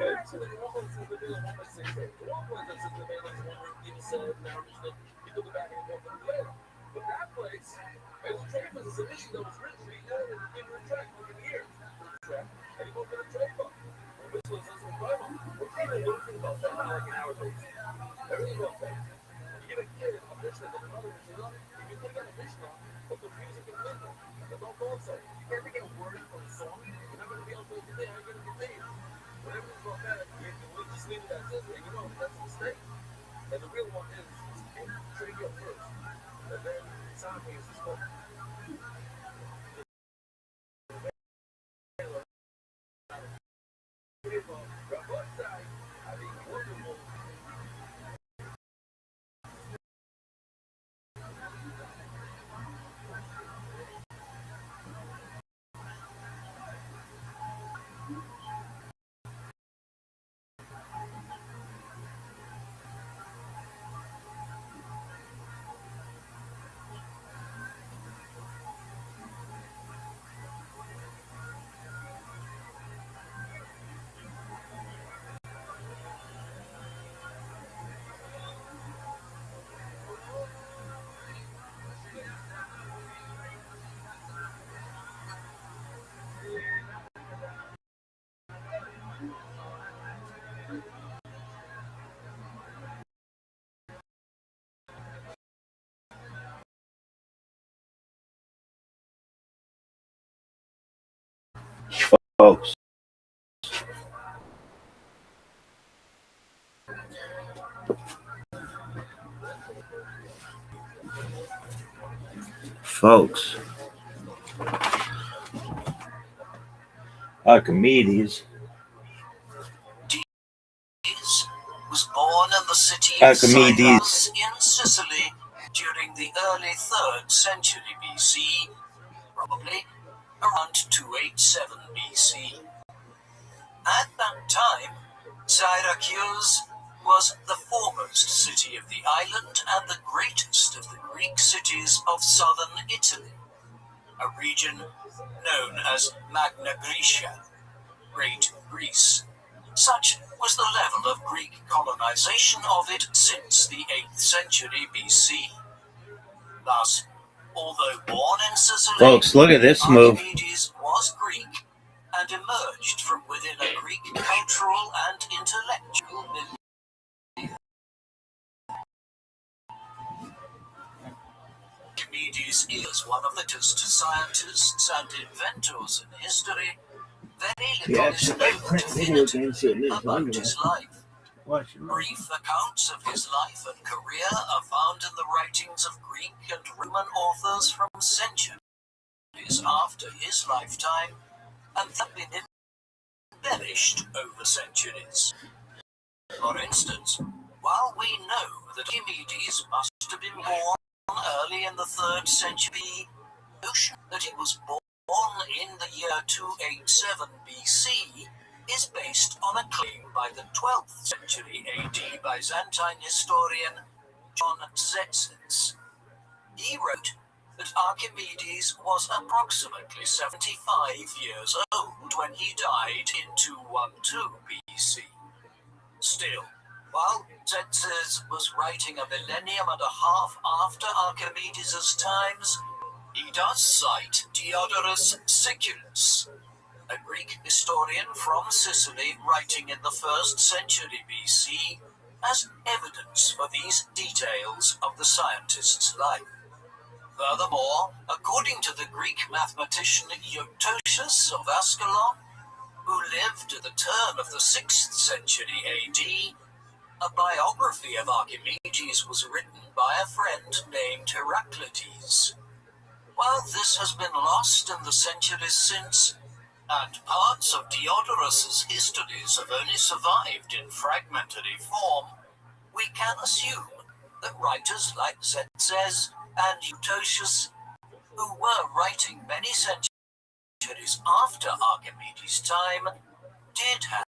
S4: And the real one is trade you up first. And then simultaneously smoke.
S2: Folks. Folks. Archimedes
S3: was born in the city of
S2: Archimedes.
S3: Cyprus in Sicily during the early 3rd century BC, probably around 287 BC. At that time, Syracuse was the foremost city of the island and the greatest of the Greek cities of southern Italy, a region known as Magna Graecia, Great Greece. Such was the level of Greek colonization of it since the 8th century BC. Thus, although born in Sicily,
S2: Folks, look at this move.
S3: Archimedes was Greek and emerged from within a Greek cultural and intellectual milieu. Archimedes is one of the greatest scientists and inventors in history. Very little is known definitively about his life. Brief accounts of his life and career are found in the writings of Greek and Roman authors from centuries after his lifetime, and have been embellished over centuries. For instance, while we know that Archimedes must have been born early in the 3rd century, the notion that he was born in the year 287 BC is based on a claim by the 12th century AD Byzantine historian John Tzetzes. He wrote that Archimedes was approximately 75 years old when he died in 212 BC. Still, while Tzetzes was writing a millennium and a half after Archimedes' times, he does cite Diodorus Siculus, a Greek historian from Sicily writing in the 1st century BC, as evidence for these details of the scientist's life. Furthermore, according to the Greek mathematician Eutocius of Ascalon, who lived at the turn of the 6th century AD, a biography of Archimedes was written by a friend named Heraclides. While this has been lost in the centuries since, and parts of Diodorus's histories have only survived in fragmentary form, we can assume that writers like Tzetzes and Eutocius, who were writing many centuries after Archimedes' time, did have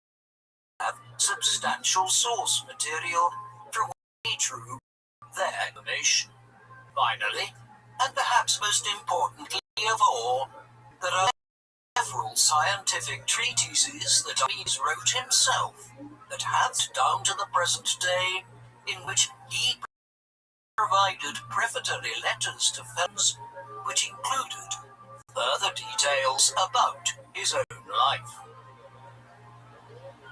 S3: substantial source material from which they drew their information. Finally, and perhaps most importantly of all, there are several scientific treatises that Archimedes wrote himself that have down to the present day, in which he provided prefatory letters to friends, which included further details about his own life.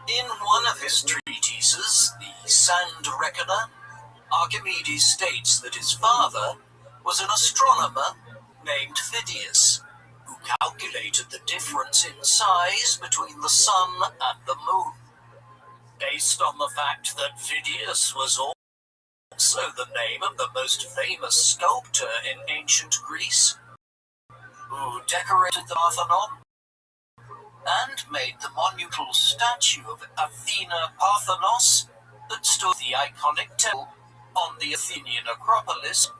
S3: In one of his treatises, the Sand Reckoner, Archimedes states that his father was an astronomer named Phidias, who calculated the difference in size between the sun and the moon. Based on the fact that Phidias was also the name of the most famous sculptor in ancient Greece, who decorated the Parthenon and made the monumental statue of Athena Parthenos that stood the iconic temple on the Athenian Acropolis,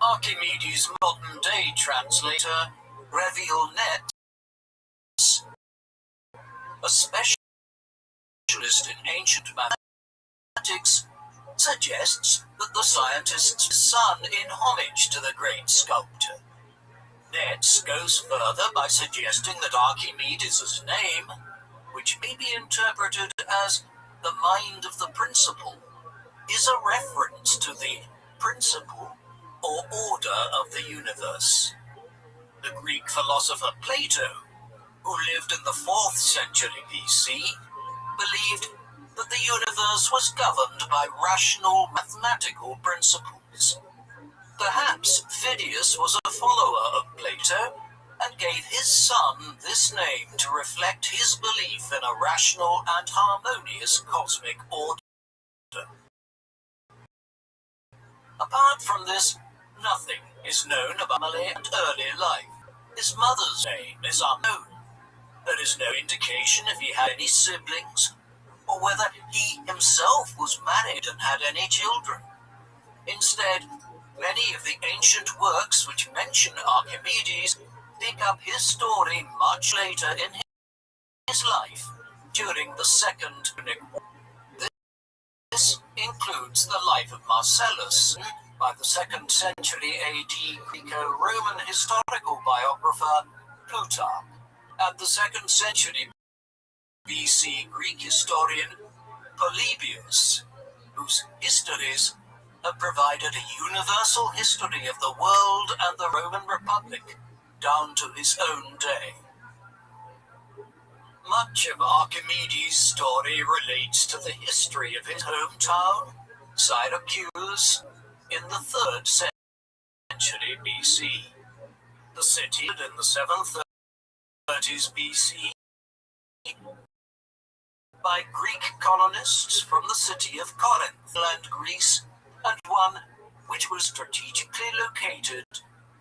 S3: Archimedes' modern-day translator, Reviel Netz, a specialist in ancient mathematics, suggests that the scientist's son in homage to the great sculptor. Netz goes further by suggesting that Archimedes' name, which may be interpreted as the mind of the principle, is a reference to the principle or order of the universe. The Greek philosopher Plato, who lived in the 4th century BC, believed that the universe was governed by rational mathematical principles. Perhaps Phidias was a follower of Plato, and gave his son this name to reflect his belief in a rational and harmonious cosmic order. Apart from this, nothing is known about Male's early life. His mother's name is unknown. There is no indication if he had any siblings, or whether he himself was married and had any children. Instead, many of the ancient works which mention Archimedes pick up his story much later in his life, during the Second Punic War. This includes the life of Marcellus by the 2nd century AD Greco-Roman historical biographer Plutarch, and the 2nd century BC Greek historian Polybius, whose histories have provided a universal history of the world and the Roman Republic down to his own day. Much of Archimedes' story relates to the history of his hometown, Syracuse, in the 3rd century BC. The city in the 730s BC by Greek colonists from the city of Corinth, land Greece, and one which was strategically located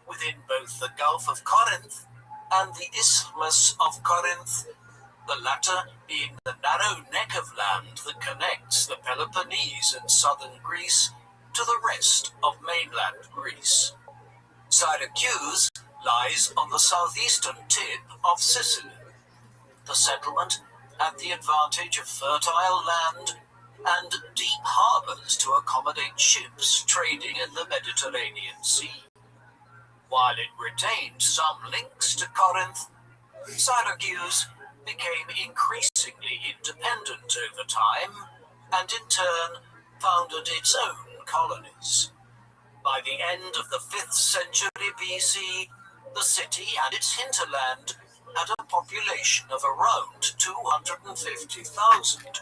S3: within both the Gulf of Corinth and the Isthmus of Corinth, the latter being the narrow neck of land that connects the Peloponnese in southern Greece to the rest of mainland Greece. Syracuse lies on the southeastern tip of Sicily. The settlement had the advantage of fertile land and deep harbours to accommodate ships trading in the Mediterranean Sea. While it retained some links to Corinth, Syracuse became increasingly independent over time and in turn founded its own colonies. By the end of the 5th century BC, the city and its hinterland had a population of around 250,000,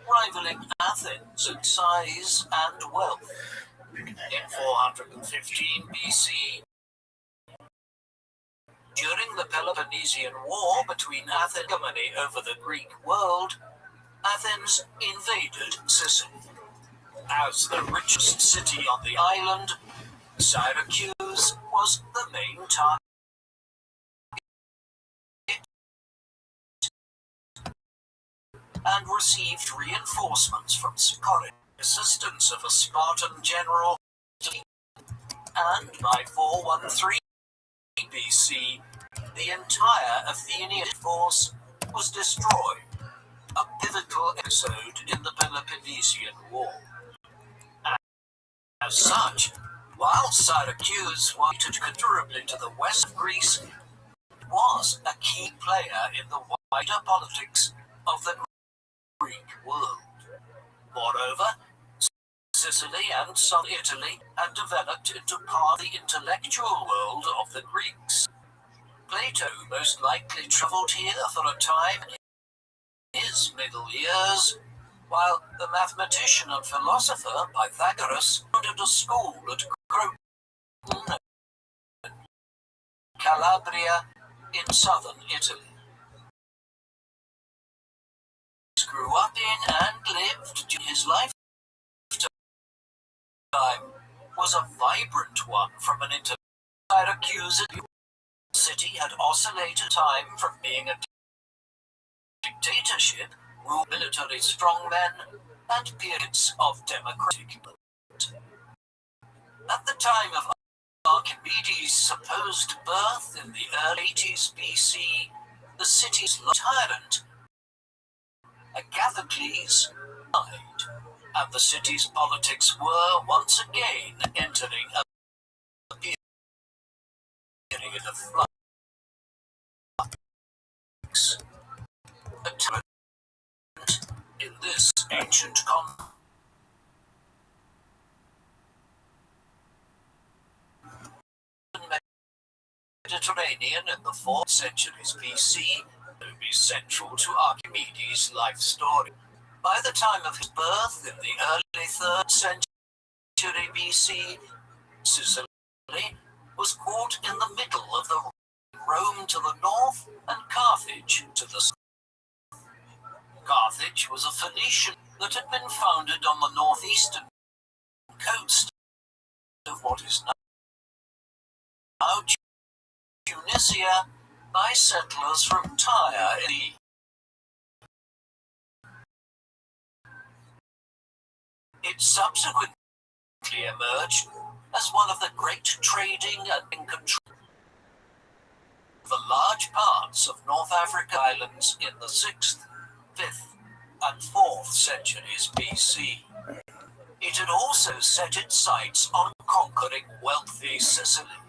S3: rivaling Athens in size and wealth. In 415 BC, during the Peloponnesian War between Athens and Germany over the Greek world, Athens invaded Sicily. As the richest city on the island, Syracuse was the main target and received reinforcements from Corinth, assistance of a Spartan general, and by 413 BC, the entire Athenian force was destroyed, a pivotal episode in the Peloponnesian War. As such, while Syracuse weighted considerably to the west of Greece, it was a key player in the wider politics of the Greek world. Moreover, Sicily and southern Italy had developed into part of the intellectual world of the Greeks. Plato most likely travelled here for a time in his middle years, while the mathematician and philosopher Pythagoras founded a school at Croton, Calabria, in southern Italy. He grew up in and lived during his lifetime was a vibrant one from an Syracuse city had oscillated time from being a dictatorship, ruled military strongmen, and periods of democratic government. At the time of Archimedes' supposed birth in the early 80s BC, the city's tyrant, Agathocles, died, and the city's politics were once again entering a period of flux. A tyrant in this ancient Mediterranean in the 4th centuries BC would be central to Archimedes' life story. By the time of his birth in the early 3rd century BC, Sicily was caught in the middle of the Rome to the north and Carthage to the south. Carthage was a Phoenician that had been founded on the northeastern coast of what is now Tunisia by settlers from Tyre in the It subsequently emerged as one of the great trading and control of the large parts of North Africa islands in the 6th, 5th, and 4th centuries BC. It had also set its sights on conquering wealthy Sicily.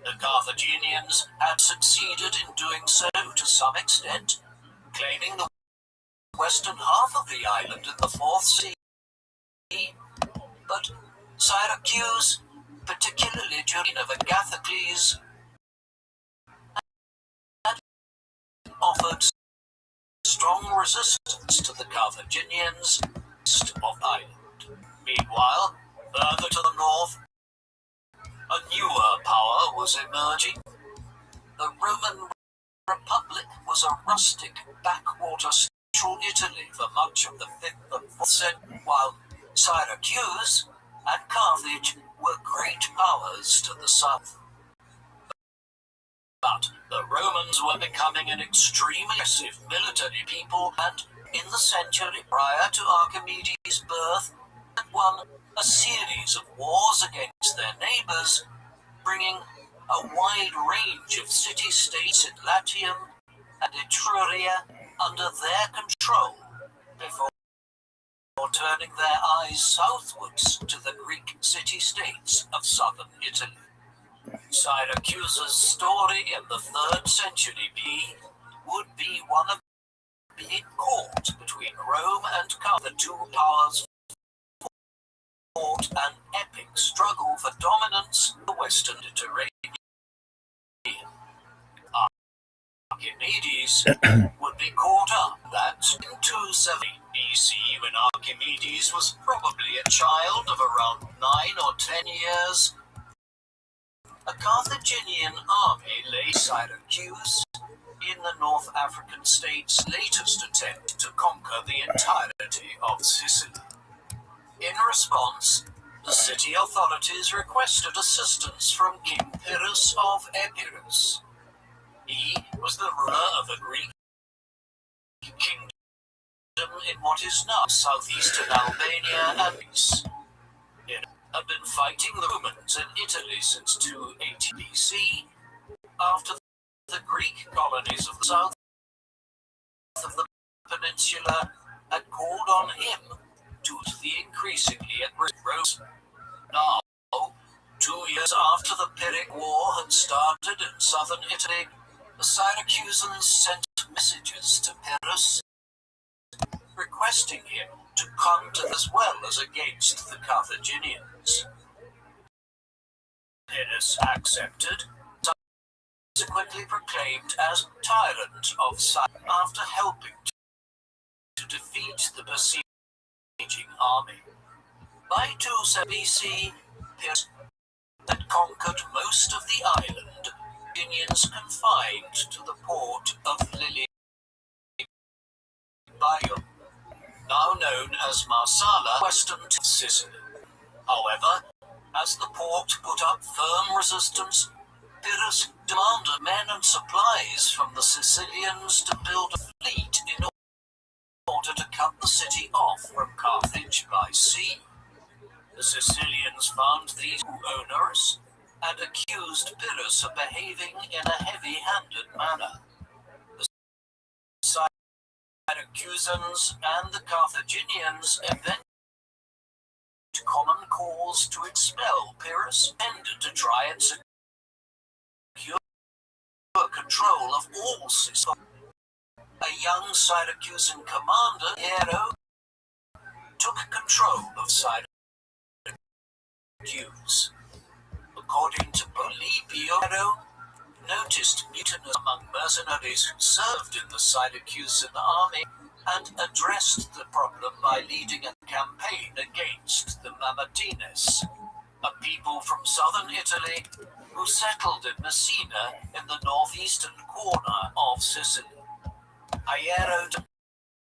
S3: The Carthaginians had succeeded in doing so to some extent, claiming the western half of the island in the 4th century. But Syracuse, particularly during of Agathocles, had offered strong resistance to the Carthaginians east of Ireland. Meanwhile, further to the north, a newer power was emerging. The Roman Republic was a rustic backwater central Italy for much of the 5th and 4th century, while Syracuse and Carthage were great powers to the south. But the Romans were becoming an extremely aggressive military people, and in the century prior to Archimedes' birth, had won a series of wars against their neighbors, bringing a wide range of city-states in Latium and Etruria under their control, before turning their eyes southwards to the Greek city-states of southern Italy. Syracuse's story in the 3rd century B would be one of being caught between Rome and Carthage. The two powers fought an epic struggle for dominance in the western Mediterranean. Archimedes would be caught up that in 270 BC, when Archimedes was probably a child of around 9 or 10 years, a Carthaginian army lay Syracuse in the North African state's latest attempt to conquer the entirety of Sicily. In response, the city authorities requested assistance from King Pyrrhus of Epirus. He was the ruler of the Greek kingdom in what is now southeastern Albania and Greece. It had been fighting the Romans in Italy since 280 BC, after the Greek colonies of the south of the peninsula had called on him due to the increasingly aggressive Romans. Now, 2 years after the Pyrrhic War had started in southern Italy, the Syracusans sent messages to Pyrrhus requesting him to come to as well as against the Carthaginians. Pyrrhus accepted, subsequently proclaimed as tyrant of Cyprus after helping to defeat the besieging army. By 270 BC, Pyrrhus had conquered most of the island, Indians confined to the port of Lilybaeum, now known as Marsala, western to Sicily. However, as the port put up firm resistance, Pyrrhus demanded men and supplies from the Sicilians to build a fleet in order to cut the city off from Carthage by sea. The Sicilians found these onerous and accused Pyrrhus of behaving in a heavy-handed manner. The Syracusans and the Carthaginians eventually common cause to expel Pyrrhus, intended to try and secure control of all Sicily. A young Syracusan commander, Nero, took control of Syracuse. According to Polybio, Nero noticed mutiny among mercenaries who served in the Syracusan army and addressed the problem by leading a campaign against the Mamertines, a people from southern Italy who settled in Messina in the northeastern corner of Sicily. Hiero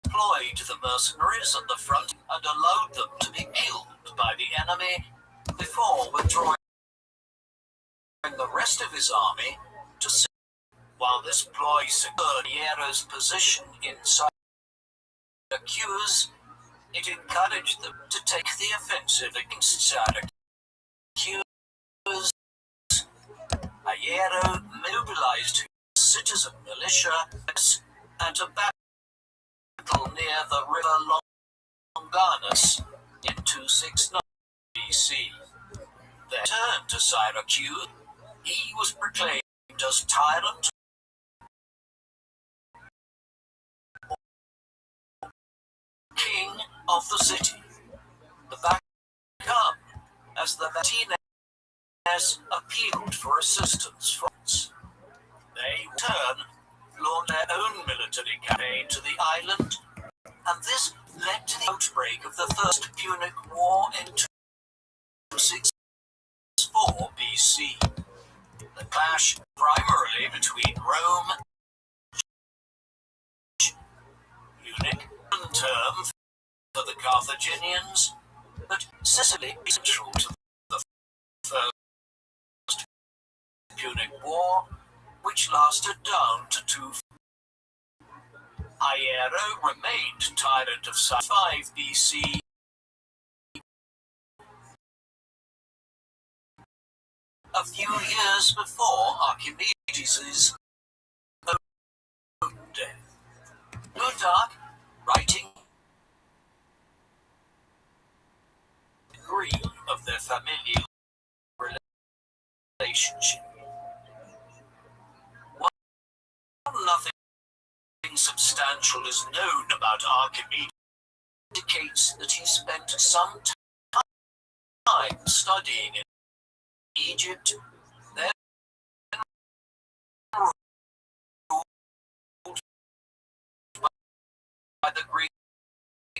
S3: deployed the mercenaries at the front and allowed them to be killed by the enemy before withdrawing the rest of his army to Sicily. While this ploy secured Hiero's position inside Syracuse, it encouraged them to take the offensive against Syracuse. Hiero mobilized his citizen militia and a battle near the river Longanus in 269 BC. Then turned to Syracuse. He was proclaimed as tyrant king of the city. The back come as the Vatines appealed for assistance from us. They in turn launched their own military campaign to the island, and this led to the outbreak of the First Punic War in 264 BC. The clash primarily between Rome and Punic term for the Carthaginians, but Sicily is central to the First Punic War, which lasted down to 2. Hiero remained tyrant of 5 BC. A few years before Archimedes' own death. Plutarch, writing agree of their familial relationship. While nothing substantial is known about Archimedes, indicates that he spent some time studying in Egypt, then ruled by the Greek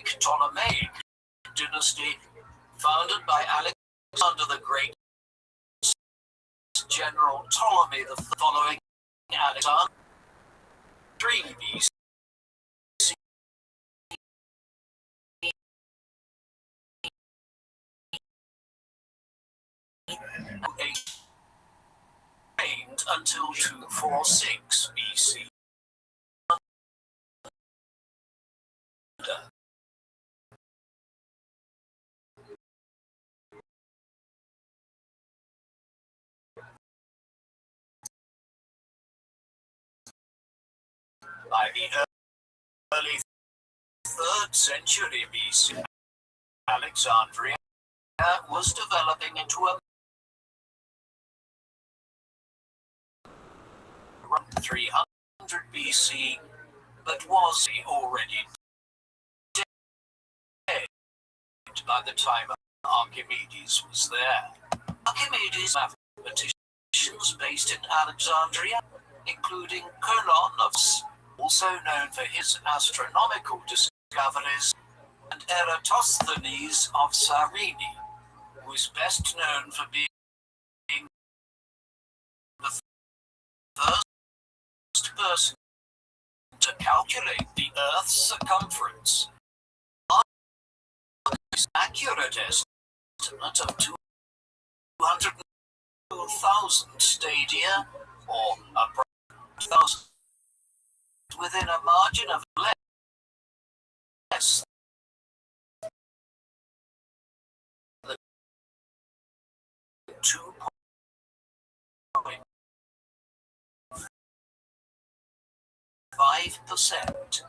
S3: Ptolemaic dynasty, founded by Alexander the Great, General Ptolemy the following Alexander 3 BC. Reigned until 246 BC. By the early 3rd century BC, Alexandria was developing into a 300 BC, but was already dead by the time Archimedes was there. Archimedes' mathematicians based in Alexandria, including Conon of also known for his astronomical discoveries, and Eratosthenes of Cyrene, who is best known for being the first person to calculate the Earth's circumference. His accurate estimate of 202,000 stadia, or approximately 1,000, within a margin of less than 2.5%.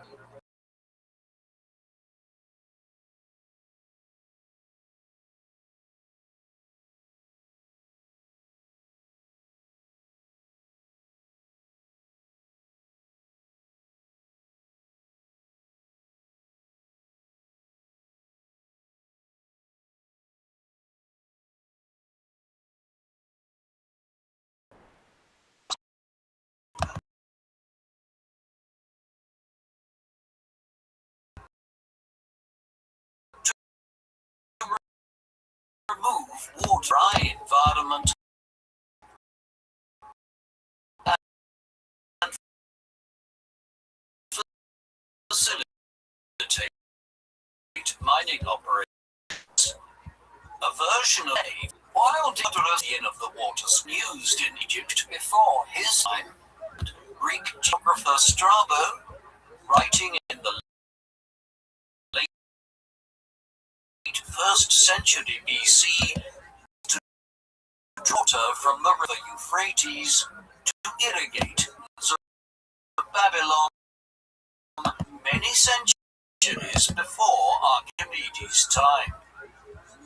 S3: Remove water dry environment mining operations. A version of A, while Diodorus of the waters used in Egypt before his time, Greek geographer Strabo, writing in the late 1st century BC, to water from the river Euphrates to irrigate Babylon many centuries before Archimedes' time.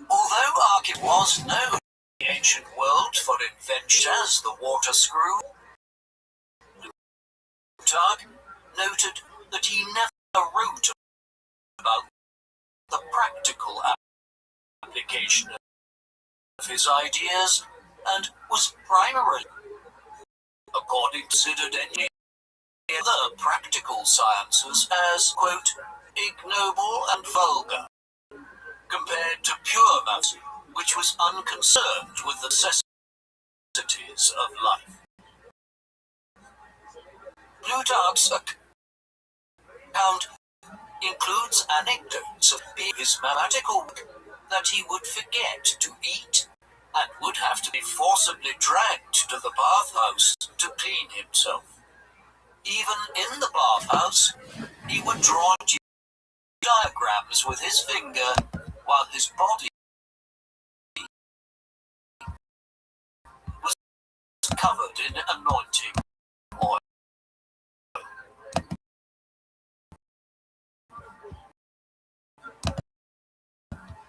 S3: Although Archimedes was known in the ancient world for invention as the water screw, Plutarch noted that he never wrote about the practical application of his ideas and was primarily, according to considered any other practical sciences as, quote, ignoble and vulgar, compared to pure maths, which was unconcerned with the necessities of life. Plutarch's account includes anecdotes of his mathematical work that he would forget to eat and would have to be forcibly dragged to the bathhouse to clean himself. Even in the bathhouse, he would draw diagrams with his finger while his body was covered in anointing oil.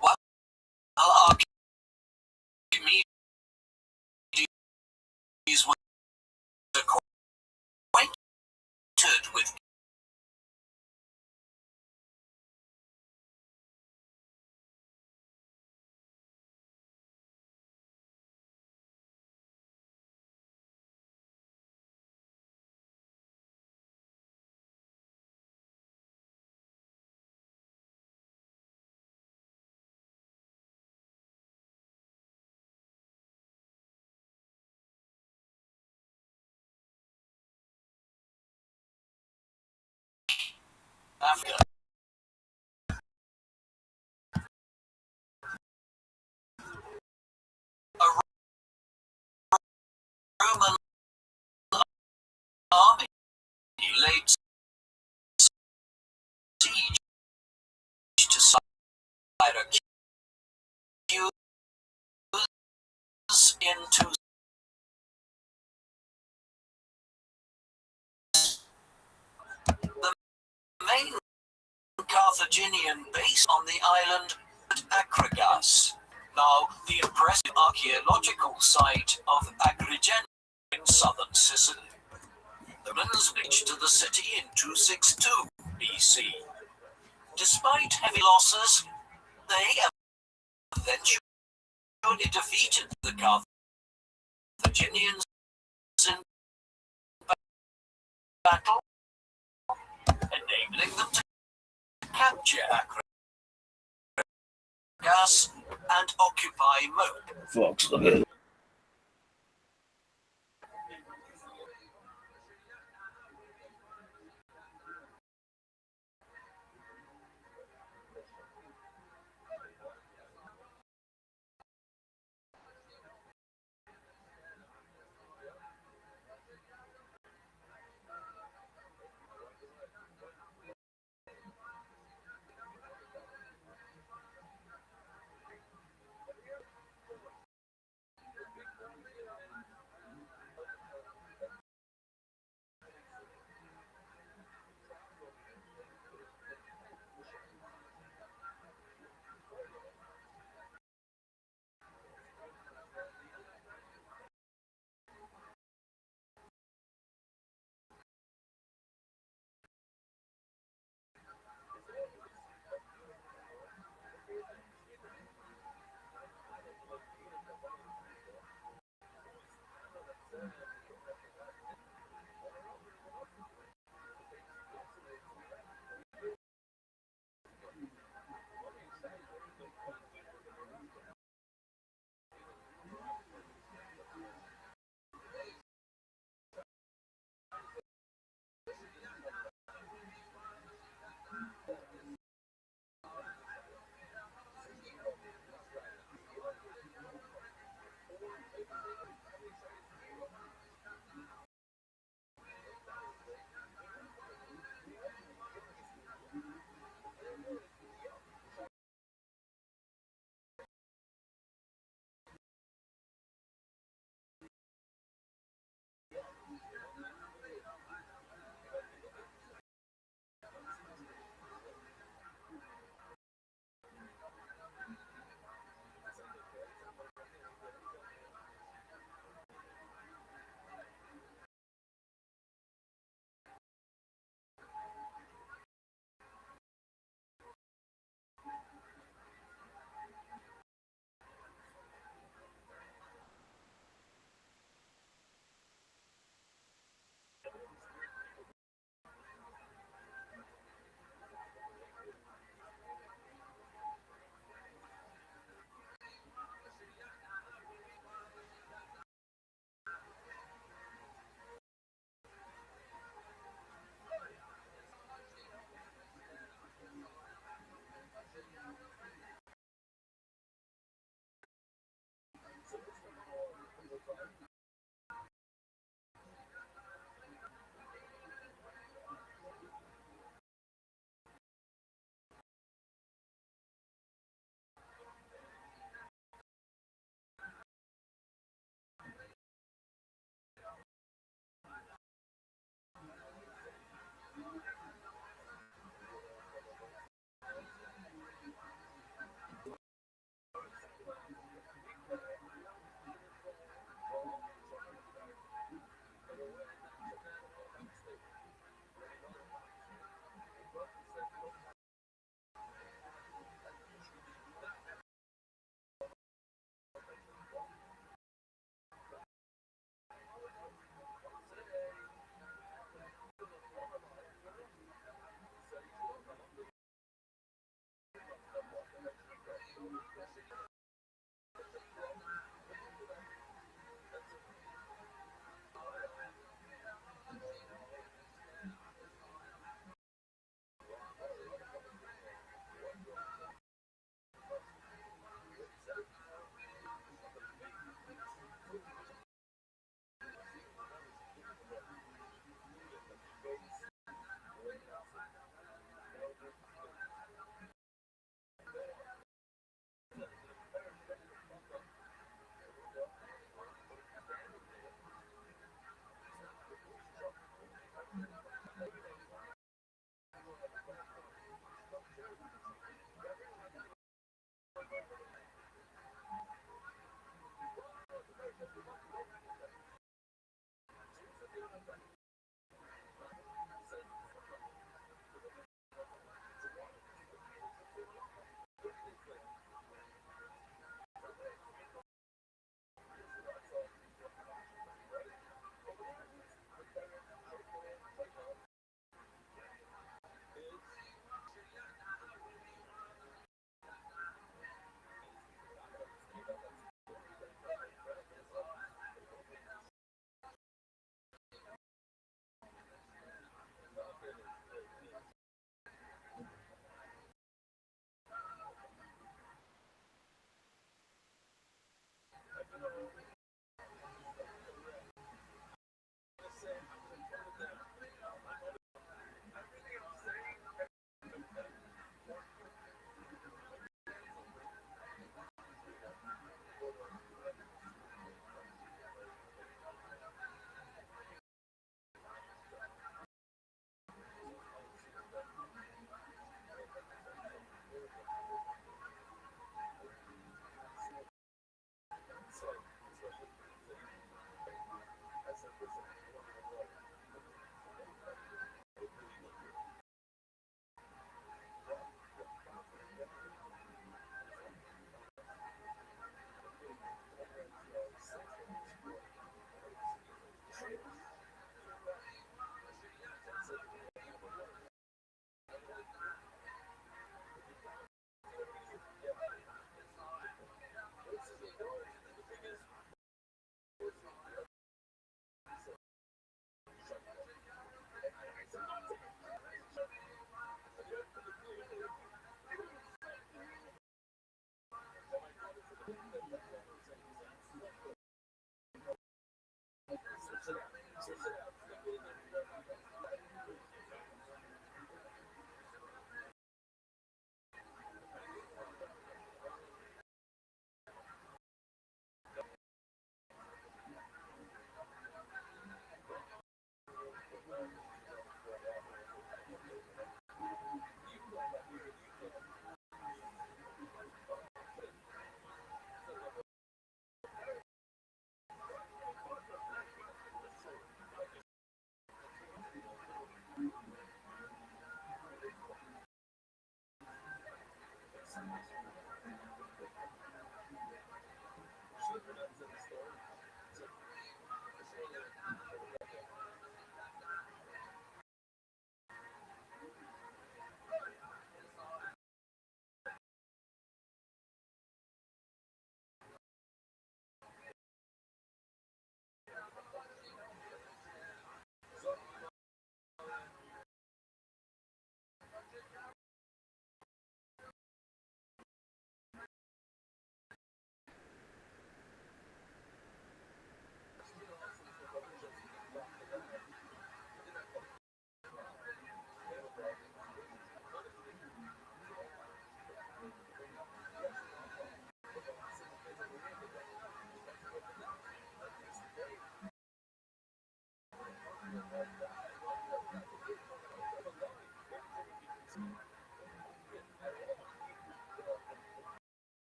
S3: While Archimedes was acquainted with Africa. A Roman army laid siege to Syracuse into the main Carthaginian base on the island at Acragas, now the impressive archaeological site of Agrigent in southern Sicily. The Romans reached to the city in 262 BC. Despite heavy losses, they eventually defeated the Carthaginians in battle, enabling them to capture Acragas and occupy Mo.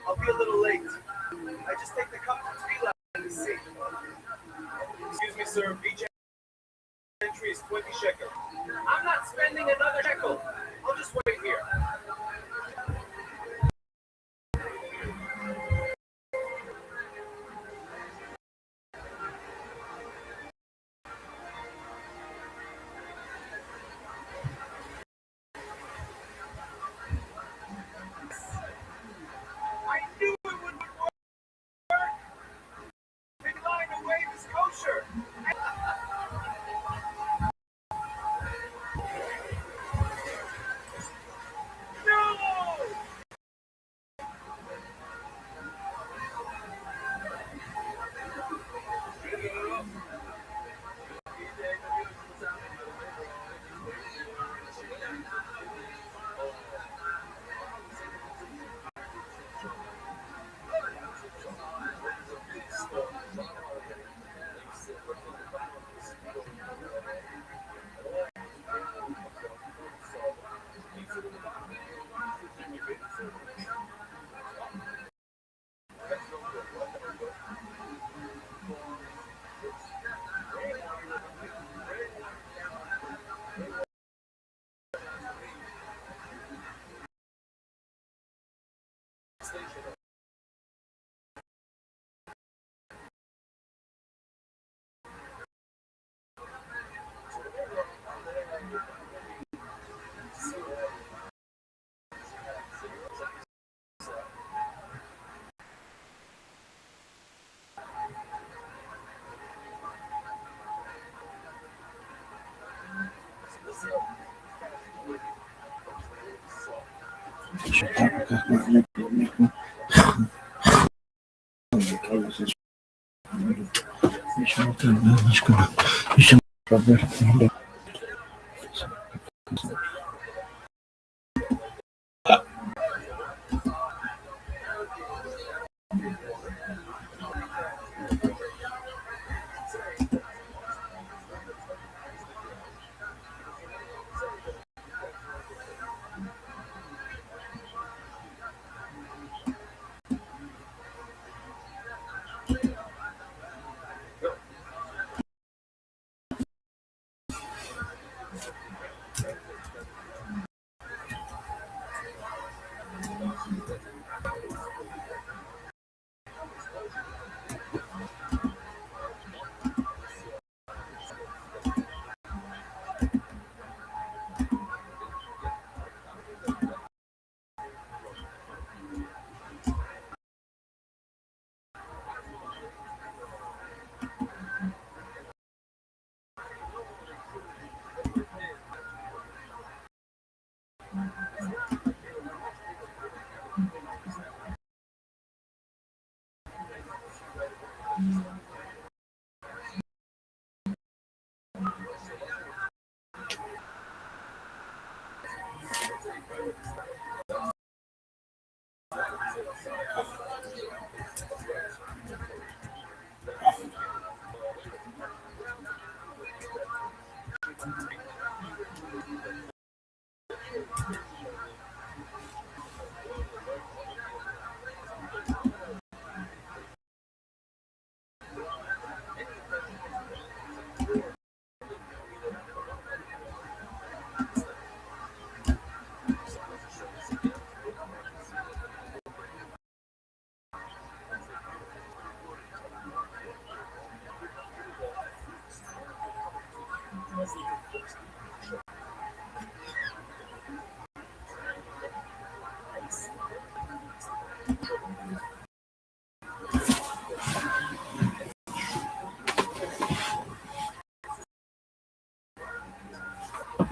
S9: I'll be a little late. I just take the cup to 3 left in the seat. Excuse me, sir. Each entry is 20 shekel. I'm not spending another shekel. I'll just wait here. I knew it would work. Big line away is kosher.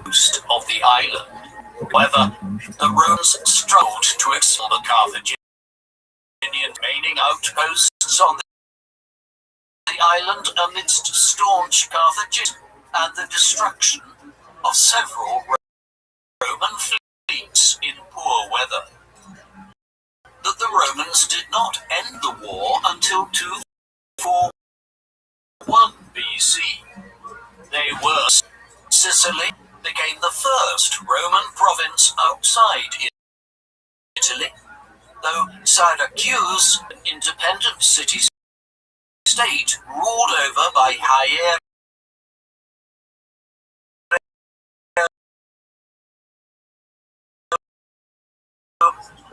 S3: Coast of the island. However, the Romans struggled to expel the Carthaginian remaining outposts on the island amidst staunch Carthaginians and the destruction of several Roman fleets in poor weather. That the Romans did not end the war until 241 BC. They were Sicily became the first Roman province outside Italy, though Syracuse, an independent city-state ruled over by Hieraea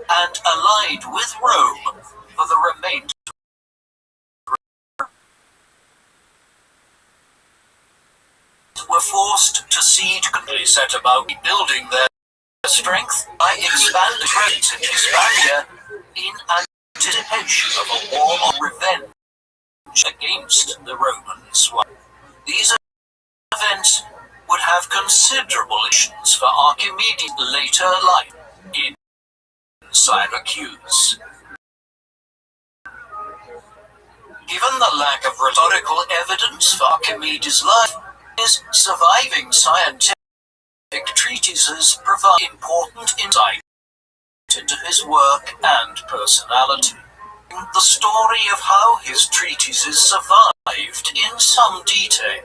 S3: and allied with Rome for the remainder. Were forced to cede, completely set about rebuilding their strength by expanding trade in Hispania in anticipation of a war of revenge against the Romans. These events would have considerable implications for Archimedes' later life in Syracuse. Given the lack of rhetorical evidence for Archimedes' life, his surviving scientific treatises provide important insight into his work and personality. The story of how his treatises survived in some detail,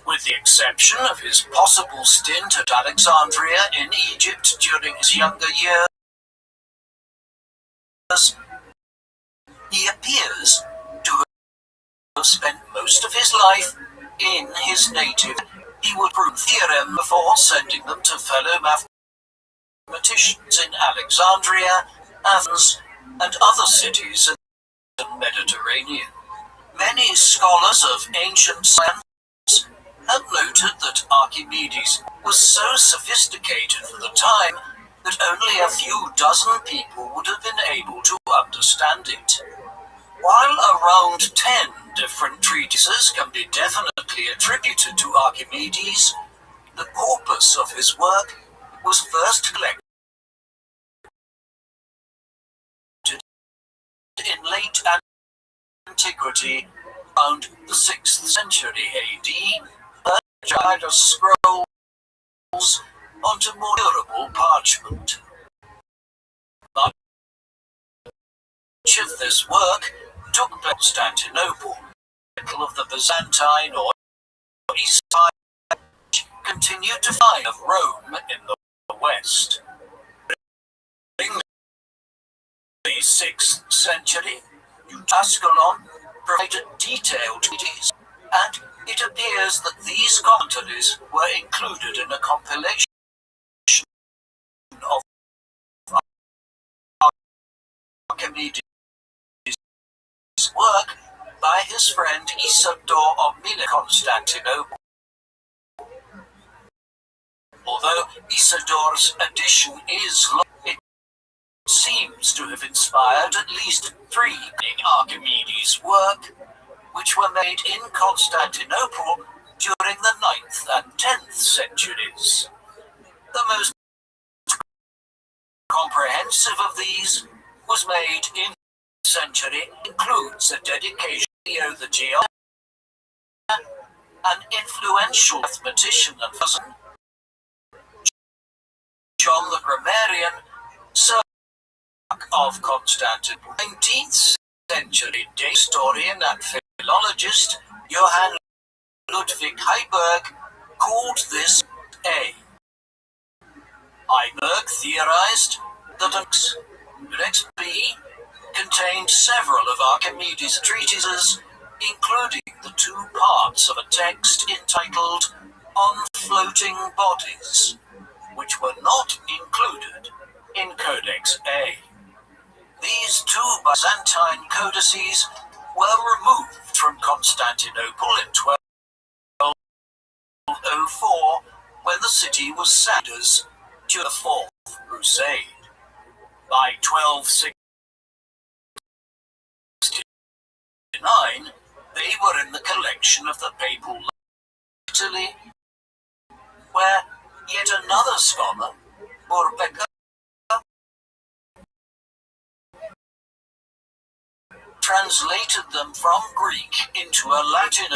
S3: with the exception of his possible stint at Alexandria in Egypt during his younger years. He appears to have spent most of his life in his native. He would prove theorem before sending them to fellow mathematicians in Alexandria, Athens, and other cities in the Mediterranean. Many scholars of ancient science have noted that Archimedes was so sophisticated for the time that only a few dozen people would have been able to understand it. While around 10 different treatises can be definitely attributed to Archimedes, the corpus of his work was first collected in late antiquity, around the 6th century AD, by scrolls onto more durable parchment. Much of this work took place in Constantinople, capital of the Byzantine or East side, continued to find of Rome in the west. In the 6th century, Ascalon provided detailed treatises, and it appears that these commentaries were included in a compilation of Archimedes' work by his friend Isidore of Milet, Constantinople. Although Isidore's edition is long, it seems to have inspired at least 3 Archimedes' work, which were made in Constantinople during the 9th and 10th centuries. The most comprehensive of these was made in the century, includes a dedication to Leo the Geographer, an influential mathematician and physician, John the Grammarian, Sir of Constantinople, 19th century historian and philologist Johann Ludwig Heiberg called this A. Heiberg theorized that Codex B contained several of Archimedes' treatises, including the 2 parts of a text entitled On Floating Bodies, which were not included in Codex A. These 2 Byzantine codices were removed from Constantinople in 1204 when the city was sacked during the 4th Crusade. By 1269, they were in the collection of the Papal Italy, where yet another scholar, Borbecker, translated them from Greek into a Latin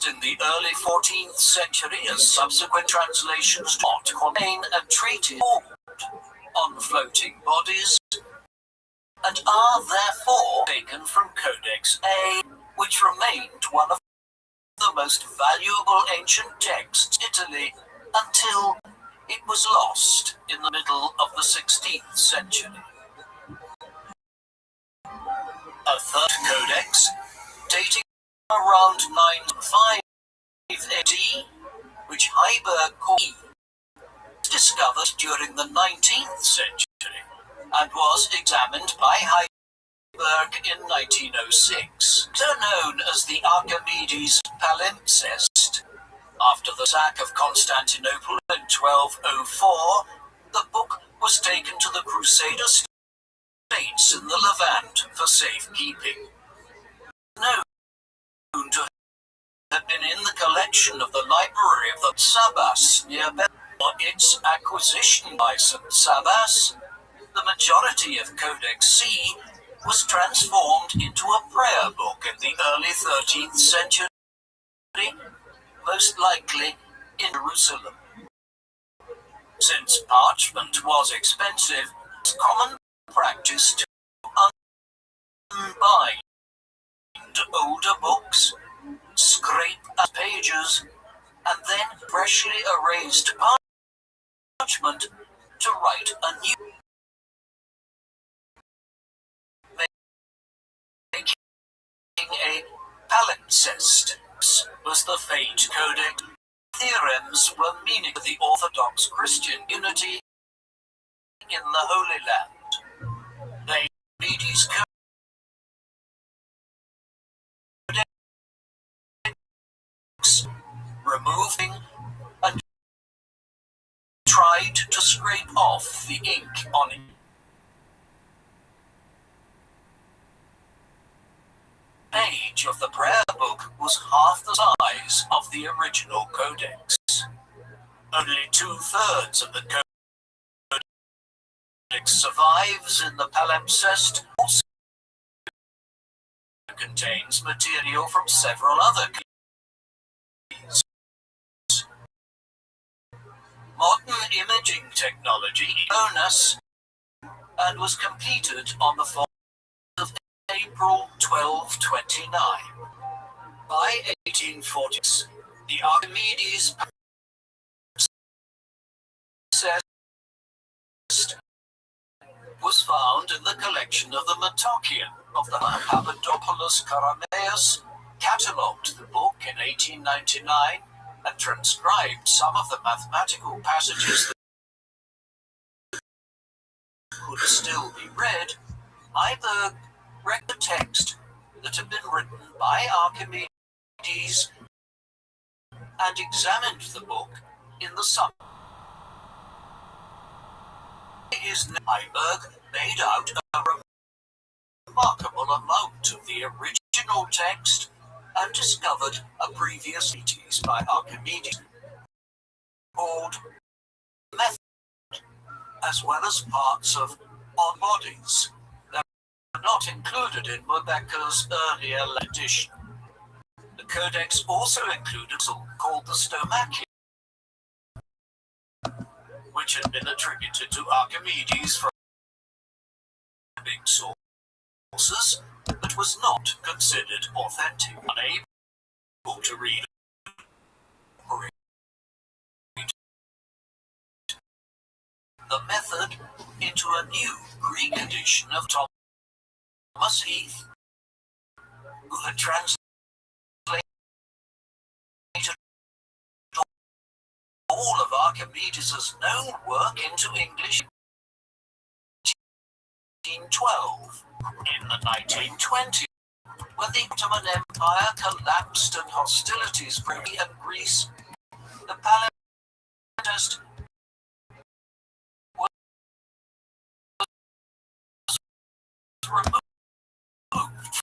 S3: in the early 14th century, as subsequent translations do not contain a treatise on floating bodies, and are therefore taken from Codex A, which remained one of the most valuable ancient texts in Italy until it was lost in the middle of the 16th century. A third codex, dating around 905 AD, which Heiberg called, was discovered during the 19th century and was examined by Heiberg in 1906. Known as the Archimedes palimpsest, after the sack of Constantinople in 1204, the book was taken to the Crusader states in the Levant for safekeeping. Known to have been in the collection of the library of the Sabas near Bethel. For its acquisition by St. Sabas, the majority of Codex C was transformed into a prayer book in the early 13th century, most likely in Jerusalem. Since parchment was expensive, it was common practice to unbind older books, scrape out pages, and then freshly erased parchment to write a new, making a palimpsest was the fate codex. Theorems were meaning the Orthodox Christian unity in the Holy Land. Archimedes Codex, removing and tried to scrape off the ink on it. Page of the prayer book was half the size of the original codex. Only 2/3 of the codex survives in the palimpsest. Also contains material from several other keys. Modern imaging technology bonus and was completed on the 4th of April 1229. By 1840s, the Archimedes was found in the collection of the Metochian of the Papadopoulos Karameus, catalogued the book in 1899 and transcribed some of the mathematical passages that could still be read. Heiberg read the text that had been written by Archimedes and examined the book in the summer. Heiberg made out a remarkable amount of the original text and discovered a previous treatise by Archimedes called Method, as well as parts of On Bodies that were not included in Mudbecker's earlier edition. The codex also included something called the Stomachion, which had been attributed to Archimedes from big sources, but was not considered authentic. Unable to read the method into a new Greek edition of Thomas Heath, who had translated all of Archimedes' known work into English in 1912. In the 1920s, when the Ottoman Empire collapsed and hostilities grew in Greece, the palimpsest was removed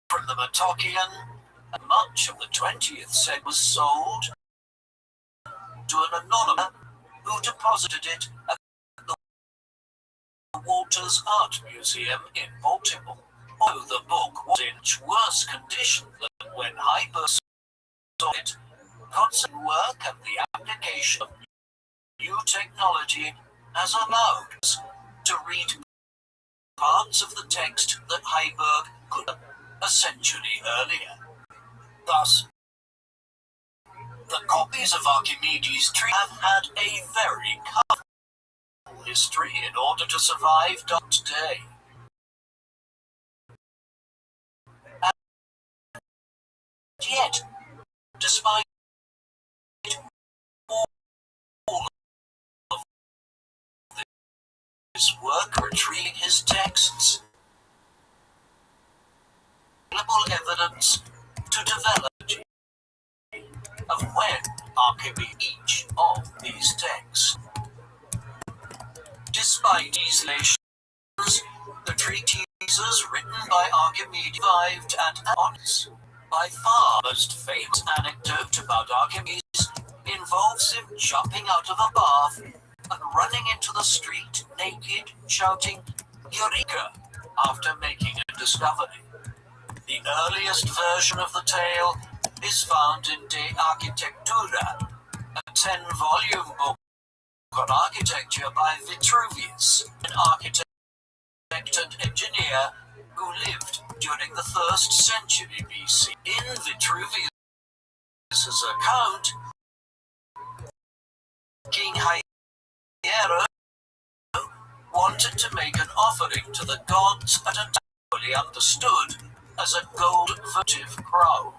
S3: from the Metochian, and much of the 20th century was sold to an anonymous who deposited it at the Walters Art Museum in Baltimore. Although the book was in much worse condition than when Heiberg saw it, constant work and the application of new technology has allowed us to read parts of the text that Heiberg could a century earlier. Thus, the copies of Archimedes' tree have had a very colorful history in order to survive today. And yet, despite all of this work retrieving his texts, available evidence to develop of when Archimedes each of these texts. Despite these lesions, the treatises written by Archimedes survived and honest. By far most famous anecdote about Archimedes involves him jumping out of a bath and running into the street naked, shouting "Eureka!" after making a discovery. The earliest version of the tale is found in De Architectura, a 10-volume book on architecture by Vitruvius, an architect and engineer who lived during the 1st century BC. In Vitruvius' account, King Hiero wanted to make an offering to the gods at a time fully understood as a gold votive crown,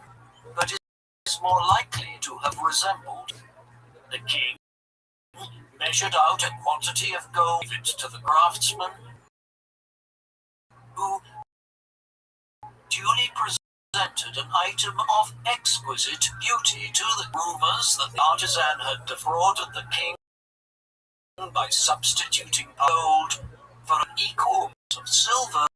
S3: but is more likely to have resembled. The king measured out a quantity of gold to the craftsman, presented an item of exquisite beauty to the rumors that the artisan had defrauded the king by substituting gold for an equal amount of silver.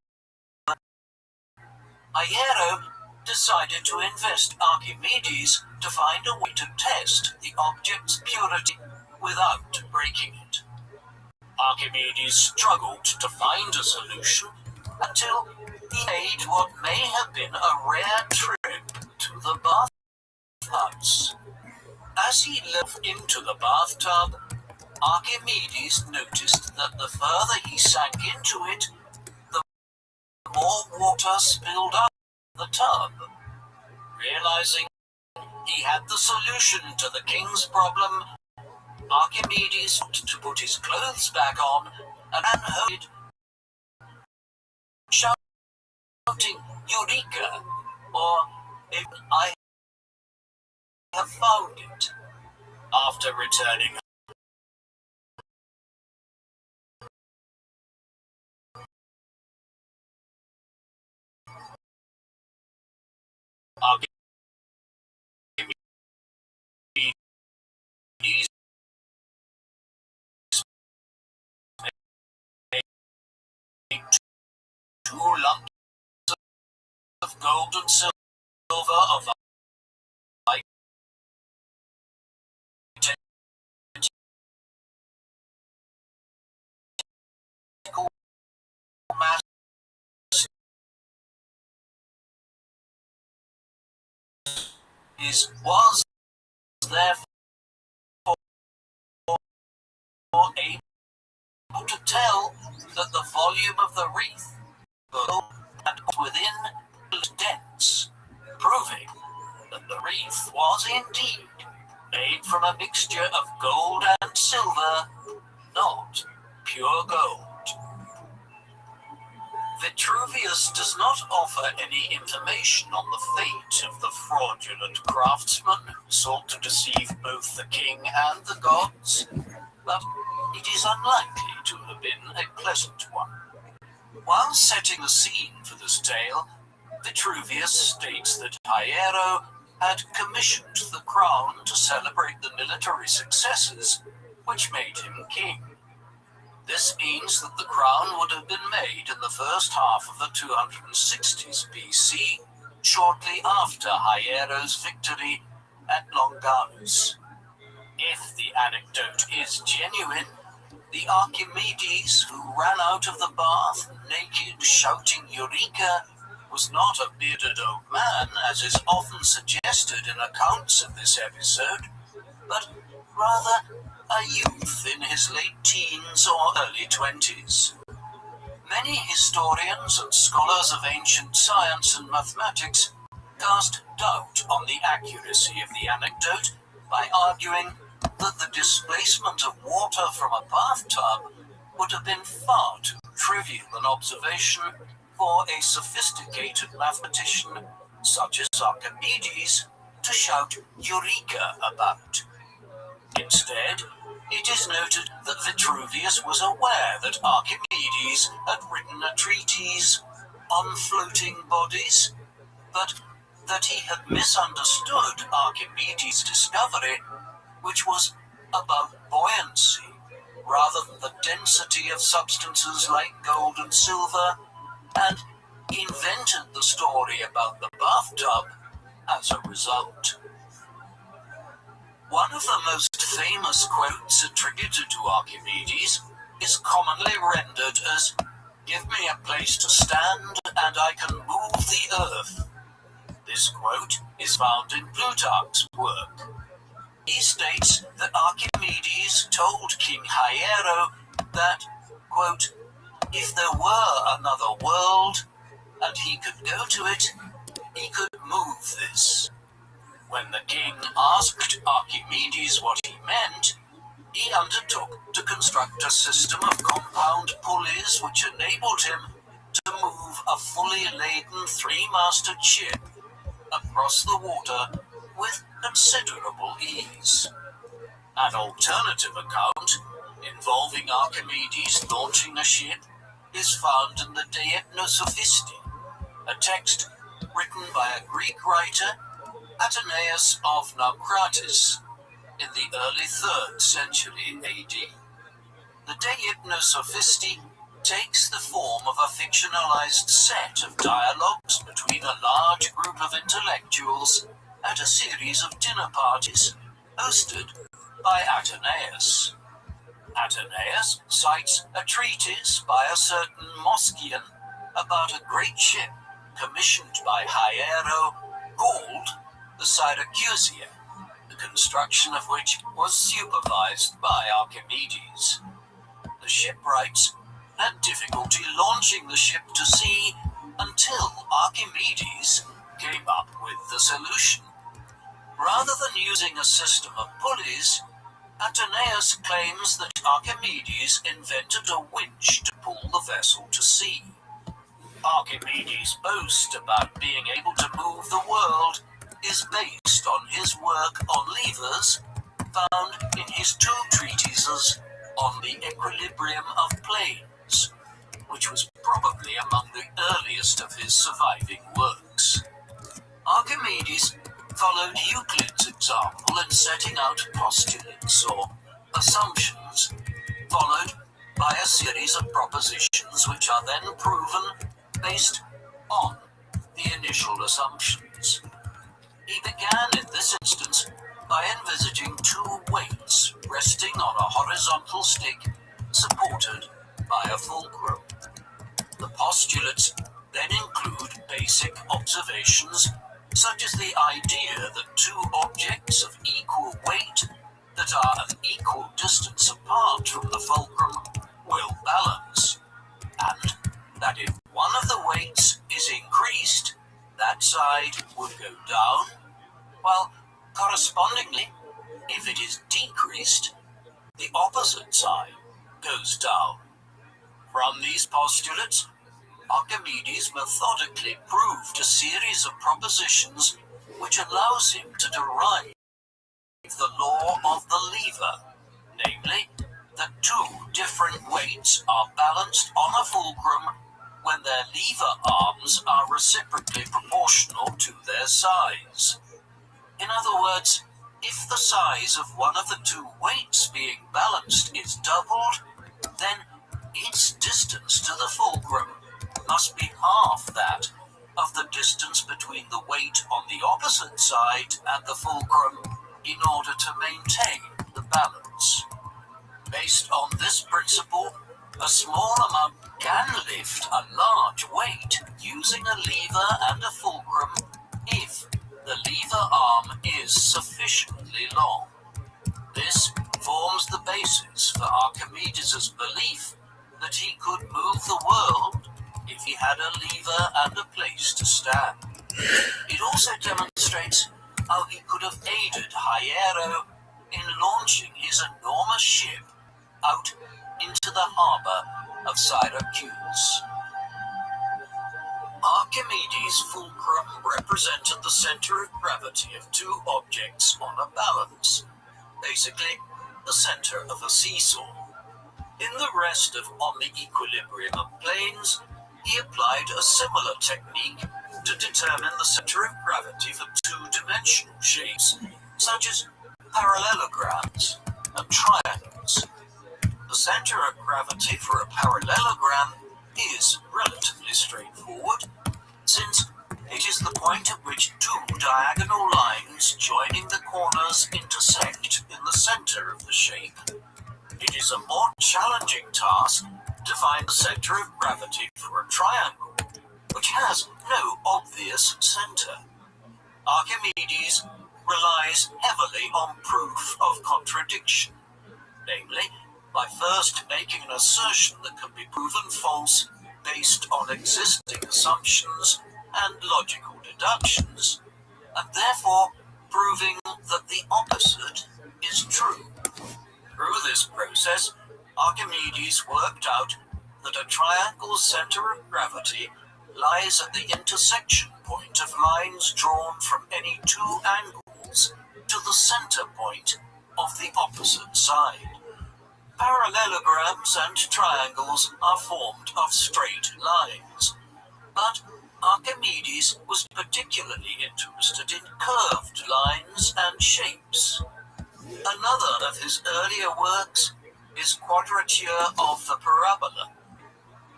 S3: Hiero decided to invest Archimedes to find a way to test the object's purity without breaking it. Archimedes struggled to find a solution until he made what may have been a rare trip to the bathhouse. As he looked into the bathtub, Archimedes noticed that the further he sank into it, the more water spilled out of the tub. Realizing he had the solution to the king's problem, Archimedes wanted to put his clothes back on and hurried, shouting, "Eureka!" or "If I have found it." After returning Archimedes made 2 lumps of gold and silver of identical mass. Was therefore able to tell that the volume of the wreath within was dense, proving that the wreath was indeed made from a mixture of gold and silver, not pure gold. Vitruvius does not offer any information on the fate of the fraudulent craftsman who sought to deceive both the king and the gods, but it is unlikely to have been a pleasant one. While setting the scene for this tale, Vitruvius states that Hiero had commissioned the crown to celebrate the military successes which made him king. This means that the crown would have been made in the first half of the 260s BC, shortly after Hiero's victory at Longanus. If the anecdote is genuine, the Archimedes who ran out of the bath naked shouting "Eureka" was not a bearded old man, as is often suggested in accounts of this episode, but rather a youth in his late teens or early 20s. Many historians and scholars of ancient science and mathematics cast doubt on the accuracy of the anecdote by arguing that the displacement of water from a bathtub would have been far too trivial an observation for a sophisticated mathematician such as Archimedes to shout "Eureka" about. Instead, it is noted that Vitruvius was aware that Archimedes had written a treatise on floating bodies, but that he had misunderstood Archimedes' discovery, which was about buoyancy rather than the density of substances like gold and silver, and invented the story about the bathtub as a result. One of the most famous quotes attributed to Archimedes is commonly rendered as, "Give me a place to stand and I can move the earth." This quote is found in Plutarch's work. He states that Archimedes told King Hiero that, quote, "if there were another world and he could go to it, he could move this." When the king asked Archimedes what he meant, he undertook to construct a system of compound pulleys which enabled him to move a fully laden 3-masted ship across the water with considerable ease. An alternative account involving Archimedes launching a ship is found in the De Hypnosophisti, a text written by a Greek writer, Athenaeus of Naucratis, in the early 3rd century AD. The De Hypnosophisti takes the form of a fictionalized set of dialogues between a large group of intellectuals at a series of dinner parties hosted by Athenaeus. Athenaeus cites a treatise by a certain Moschian about a great ship commissioned by Hiero called the Syracusia, the construction of which was supervised by Archimedes. The shipwrights had difficulty launching the ship to sea until Archimedes came up with the solution. Rather than using a system of pulleys, Athenaeus claims that Archimedes invented a winch to pull the vessel to sea. Archimedes' boast about being able to move the world is based on his work on levers found in his 2 treatises on the equilibrium of planes, which was probably among the earliest of his surviving works. Archimedes followed Euclid's example in setting out postulates or assumptions, followed by a series of propositions which are then proven based on the initial assumptions. He began in this instance by envisaging 2 weights resting on a horizontal stick supported by a fulcrum. The postulates then include basic observations such as the idea that 2 objects of equal weight that are an equal distance apart from the fulcrum will balance, and that if one of the weights is increased, that side would go down, while correspondingly, if it is decreased, the opposite side goes down. From these postulates, Archimedes methodically proved a series of propositions which allows him to derive the law of the lever, namely, that 2 different weights are balanced on a fulcrum when their lever arms are reciprocally proportional to their size. In other words, if the size of one of the 2 weights being balanced is doubled, then its distance to the fulcrum must be half that of the distance between the weight on the opposite side and the fulcrum in order to maintain the balance. Based on this principle, a small amount can lift a large weight using a lever and a fulcrum if the lever arm is sufficiently long. This forms the basis for Archimedes' belief that he could move the world if he had a lever and a place to stand. It also demonstrates how he could have aided Hiero in launching his enormous ship out into the harbour of Syracuse. Archimedes' fulcrum represented the centre of gravity of 2 objects on a balance, basically the centre of a seesaw. In the rest of On the Equilibrium of Planes, he applied a similar technique to determine the centre of gravity for 2-dimensional shapes, such as parallelograms and triangles. The centre of gravity for a parallelogram is relatively straightforward, since it is the point at which 2 diagonal lines joining the corners intersect in the centre of the shape. It is a more challenging task to find the centre of gravity for a triangle, which has no obvious centre. Archimedes relies heavily on proof of contradiction, namely, by first making an assertion that can be proven false based on existing assumptions and logical deductions, and therefore proving that the opposite is true. Through this process, Archimedes worked out that a triangle's centre of gravity lies at the intersection point of lines drawn from any 2 angles to the centre point of the opposite side. Parallelograms and triangles are formed of straight lines, but Archimedes was particularly interested in curved lines and shapes. Another of his earlier works is Quadrature of the Parabola.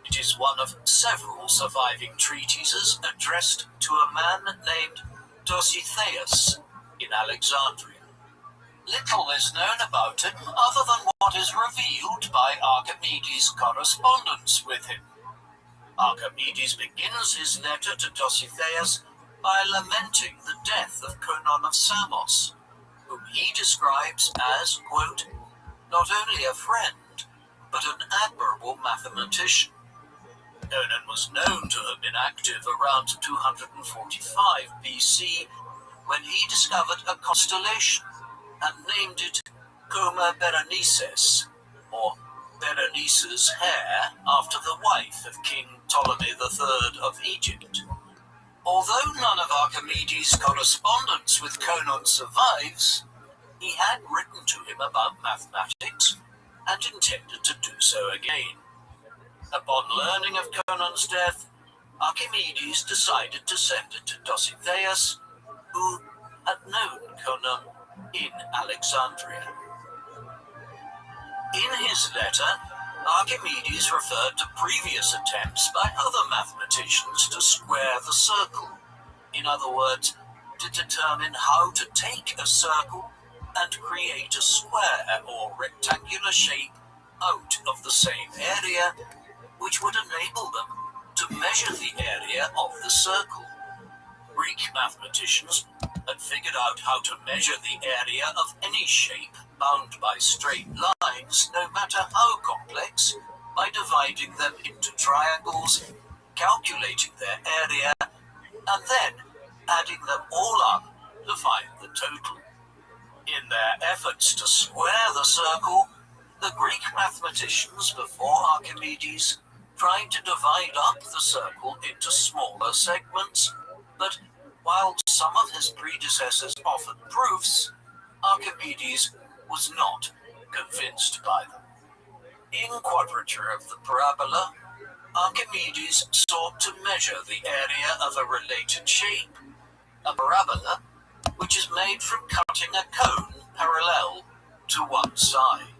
S3: It is one of several surviving treatises addressed to a man named Dositheus in Alexandria. Little is known about it other than what is revealed by Archimedes' correspondence with him. Archimedes begins his letter to Dositheus by lamenting the death of Conon of Samos, whom he describes as, quote, not only a friend, but an admirable mathematician. Conon was known to have been active around 245 BC when he discovered a constellation and named it Coma Berenices, or Berenice's hair, after the wife of King Ptolemy III of Egypt. Although none of Archimedes' correspondence with Conon survives, he had written to him about mathematics and intended to do so again. Upon learning of Conon's death, Archimedes decided to send it to Dositheus, who had known Conon in Alexandria. In his letter, Archimedes referred to previous attempts by other mathematicians to square the circle. In other words, to determine how to take a circle and create a square or rectangular shape out of the same area, which would enable them to measure the area of the circle. Greek mathematicians had figured out how to measure the area of any shape bound by straight lines, no matter how complex, by dividing them into triangles, calculating their area, and then adding them all up to find the total. In their efforts to square the circle, the Greek mathematicians before Archimedes tried to divide up the circle into smaller segments, but while some of his predecessors offered proofs, Archimedes was not convinced by them. In Quadrature of the Parabola, Archimedes sought to measure the area of a related shape, a parabola, which is made from cutting a cone parallel to one side.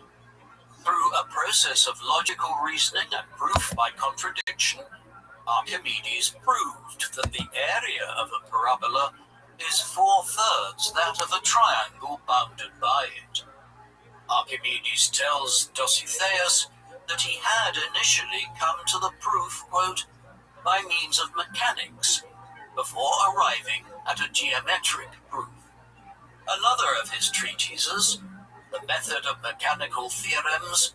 S3: Through a process of logical reasoning and proof by contradiction, Archimedes proved that the area of a parabola is 4/3 that of a triangle bounded by it. Archimedes tells Dositheus that he had initially come to the proof, quote, by means of mechanics, before arriving at a geometric proof. Another of his treatises, The Method of Mechanical Theorems,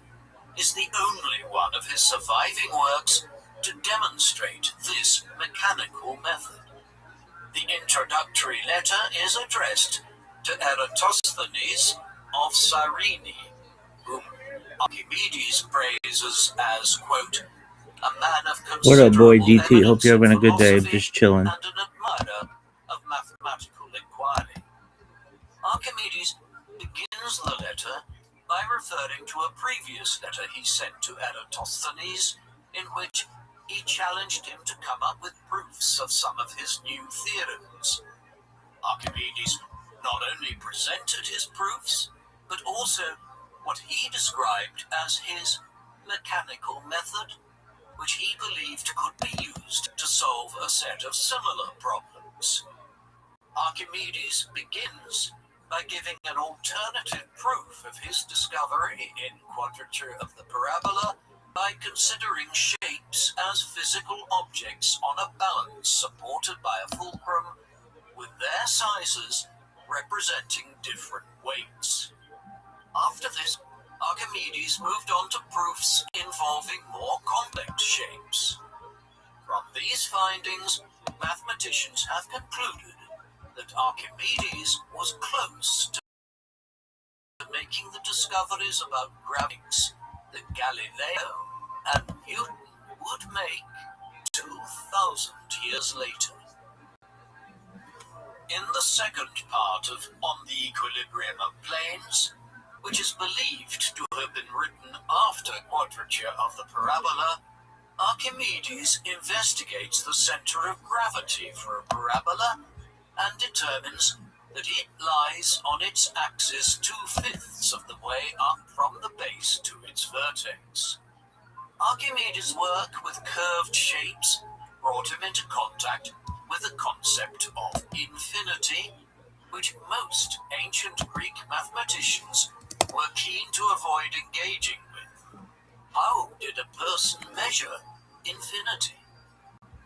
S3: is the only one of his surviving works to demonstrate this mechanical method. The introductory letter is addressed to Eratosthenes of Cyrene, whom Archimedes praises as, quote, a man of considerable
S2: What up, boy, DT? Hope
S3: eminence
S2: you're having
S3: in
S2: a good day.
S3: philosophy
S2: Just chilling.
S3: and an admirer of mathematical inquiry. Archimedes begins the letter by referring to a previous letter he sent to Eratosthenes, in which he challenged him to come up with proofs of some of his new theorems. Archimedes not only presented his proofs, but also what he described as his mechanical method, which he believed could be used to solve a set of similar problems. Archimedes begins by giving an alternative proof of his discovery in Quadrature of the Parabola by considering shapes as physical objects on a balance supported by a fulcrum, with their sizes representing different weights. After this, Archimedes moved on to proofs involving more complex shapes. From these findings, mathematicians have concluded that Archimedes was close to making the discoveries about gravity that Galileo and Newton would make 2,000 years later. In the second part of On the Equilibrium of Planes, which is believed to have been written after Quadrature of the Parabola, Archimedes investigates the center of gravity for a parabola and determines that it lies on its axis 2/5 of the way up from the base to its vertex. Archimedes' work with curved shapes brought him into contact with the concept of infinity, which most ancient Greek mathematicians were keen to avoid engaging with. How did a person measure infinity?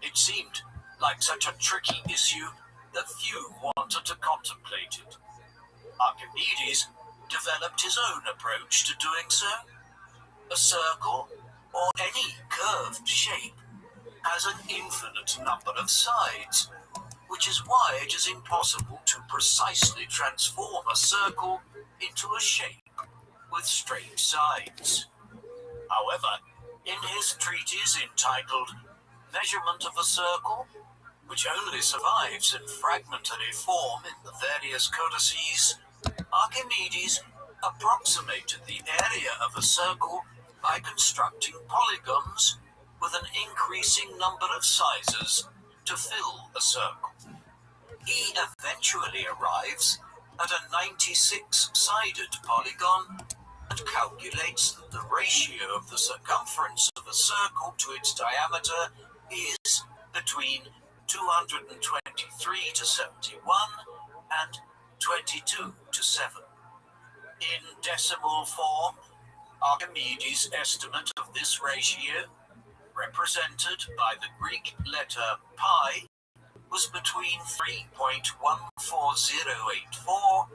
S3: It seemed like such a tricky issue that few wanted to contemplate it. Archimedes developed his own approach to doing so. A circle, or any curved shape, has an infinite number of sides, which is why it is impossible to precisely transform a circle into a shape with straight sides. However, in his treatise entitled Measurement of a Circle, which only survives in fragmentary form in the various codices, Archimedes approximated the area of a circle by constructing polygons with an increasing number of sizes to fill a circle. He eventually arrives at a 96-sided polygon and calculates that the ratio of the circumference of a circle to its diameter is between 223 to 71 and 22 to 7. In decimal form, Archimedes' estimate of this ratio, represented by the Greek letter pi, was between 3.14084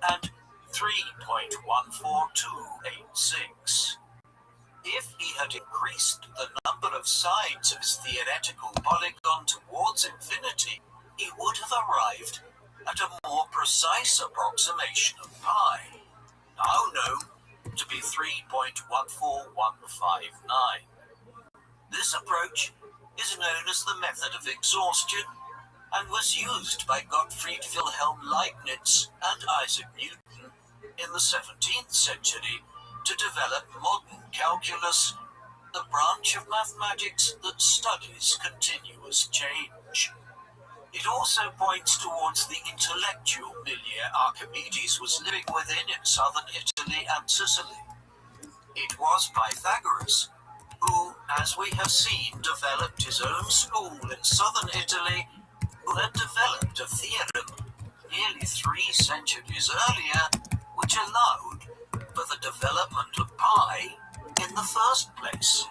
S3: and 3.14286. If he had increased the number of sides of his theoretical polygon towards infinity, he would have arrived at a more precise approximation of pi, now known to be 3.14159. This approach is known as the method of exhaustion and was used by Gottfried Wilhelm Leibniz and Isaac Newton in the 17th century to develop modern calculus, the branch of mathematics that studies continuous change. It also points towards the intellectual milieu Archimedes was living within in southern Italy and Sicily. It was Pythagoras who, as we have seen, developed his own school in southern Italy, who had developed a theorem nearly 3 centuries earlier, which allowed for the development of pi in the first place.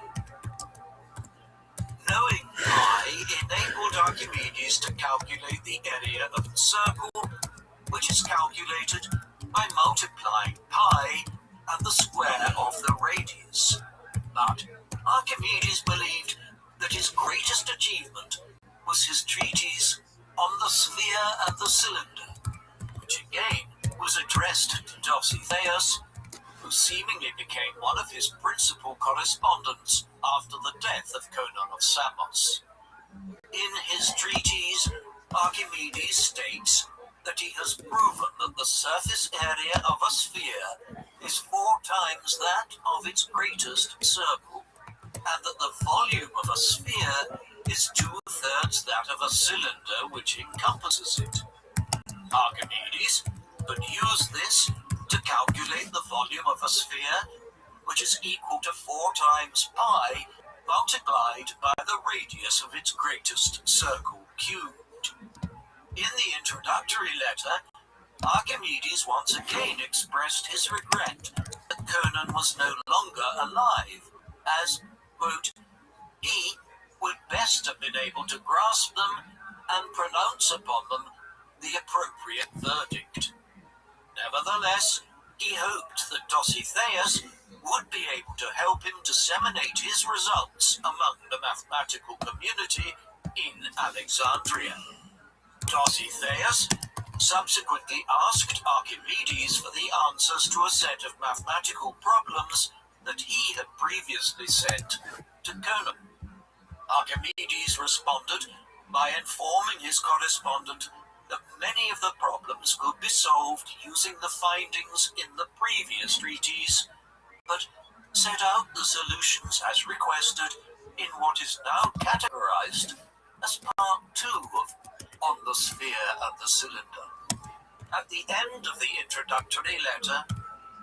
S3: Knowing pi enabled Archimedes to calculate the area of the circle, which is calculated by multiplying pi and the square of the radius. But Archimedes believed that his greatest achievement was his treatise on the sphere and the cylinder, which again was addressed to Dositheus, who seemingly became one of his principal correspondents after the death of Conon of Samos. In his treatise, Archimedes states that he has proven that the surface area of a sphere is 4 times that of its greatest circle, and that the volume of a sphere is 2/3 that of a cylinder which encompasses it. Archimedes could use this to calculate the volume of a sphere, which is equal to 4 times pi multiplied by the radius of its greatest circle cubed. In the introductory letter, Archimedes once again expressed his regret that Conon was no longer alive, as, quote, he would best have been able to grasp them and pronounce upon them the appropriate verdict. Nevertheless, he hoped that Dositheus would be able to help him disseminate his results among the mathematical community in Alexandria. Dositheus subsequently asked Archimedes for the answers to a set of mathematical problems that he had previously sent to Conon. Archimedes responded by informing his correspondent that many of the problems could be solved using the findings in the previous treatise, but set out the solutions as requested in what is now categorized as part 2 of On the Sphere and the Cylinder. At the end of the introductory letter,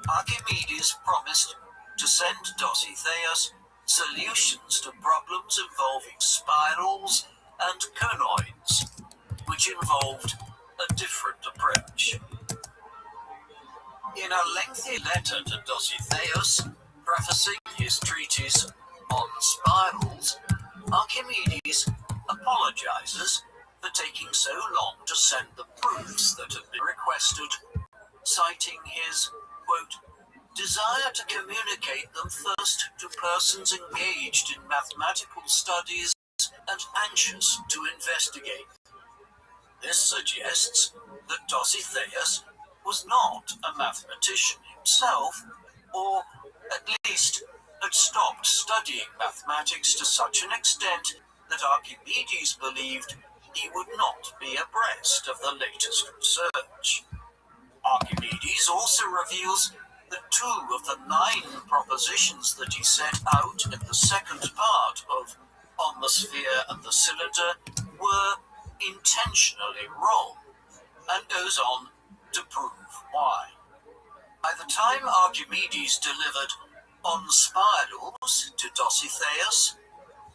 S3: Archimedes promised to send Dositheus solutions to problems involving spirals and conoids, which involved a different approach. In a lengthy letter to Dositheus, prefacing his treatise on spirals, Archimedes apologizes for taking so long to send the proofs that had been requested, citing his, quote, desire to communicate them first to persons engaged in mathematical studies and anxious to investigate. This suggests that Dositheus was not a mathematician himself, or at least had stopped studying mathematics to such an extent that Archimedes believed he would not be abreast of the latest research. Archimedes also reveals that 2 of the 9 propositions that he set out in the second part of On the Sphere and the Cylinder were intentionally wrong, and goes on to prove why. By the time Archimedes delivered On Spirals to Dositheus,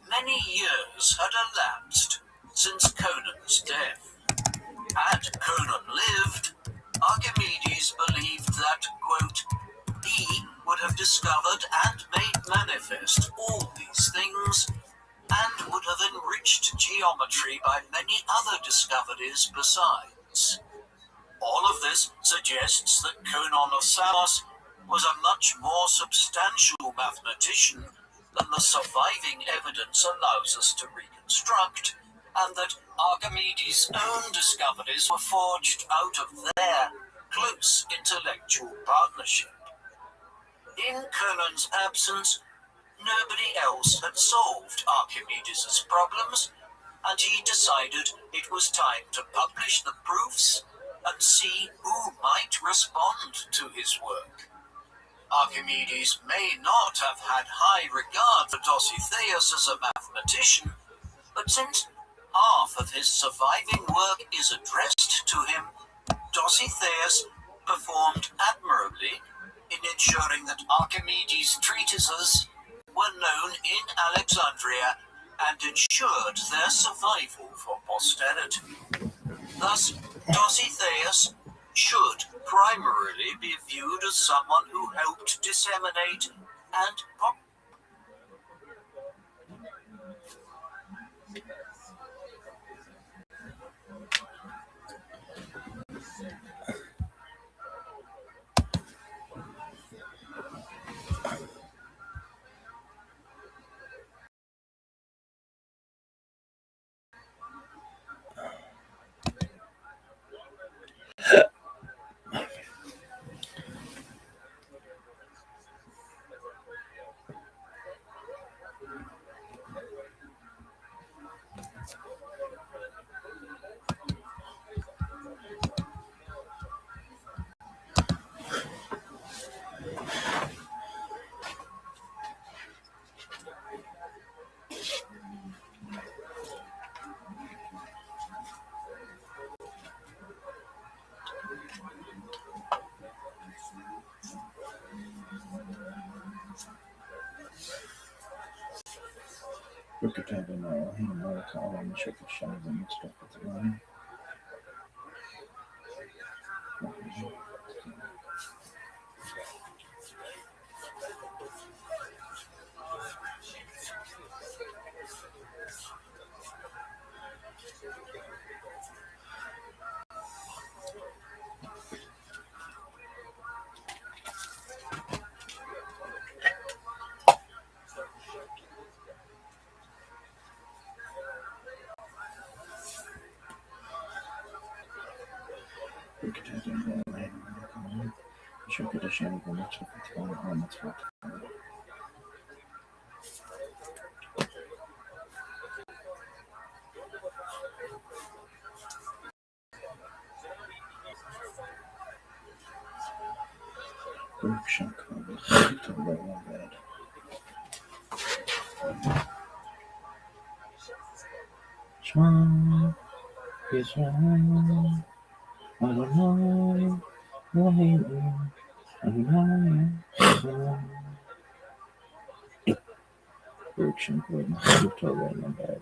S3: many years had elapsed since Conan's death. Had Conan lived, Archimedes believed that, quote, he would have discovered and made manifest all these things, and would have enriched geometry by many other discoveries besides. All of this suggests that Conon of Samos was a much more substantial mathematician than the surviving evidence allows us to reconstruct, and that Archimedes' own discoveries were forged out of their close intellectual partnership. In Conan's absence, nobody else had solved Archimedes' problems, and he decided it was time to publish the proofs and see who might respond to his work. Archimedes may not have had high regard for Dositheus as a mathematician, but since half of his surviving work is addressed to him, Dositheus performed admirably in ensuring that Archimedes' treatises were known in Alexandria and ensured their survival for posterity. Thus, Dositheus should primarily be viewed as someone who helped disseminate and
S2: one is right. I don't know why Virgin Gordon slept over in the bed.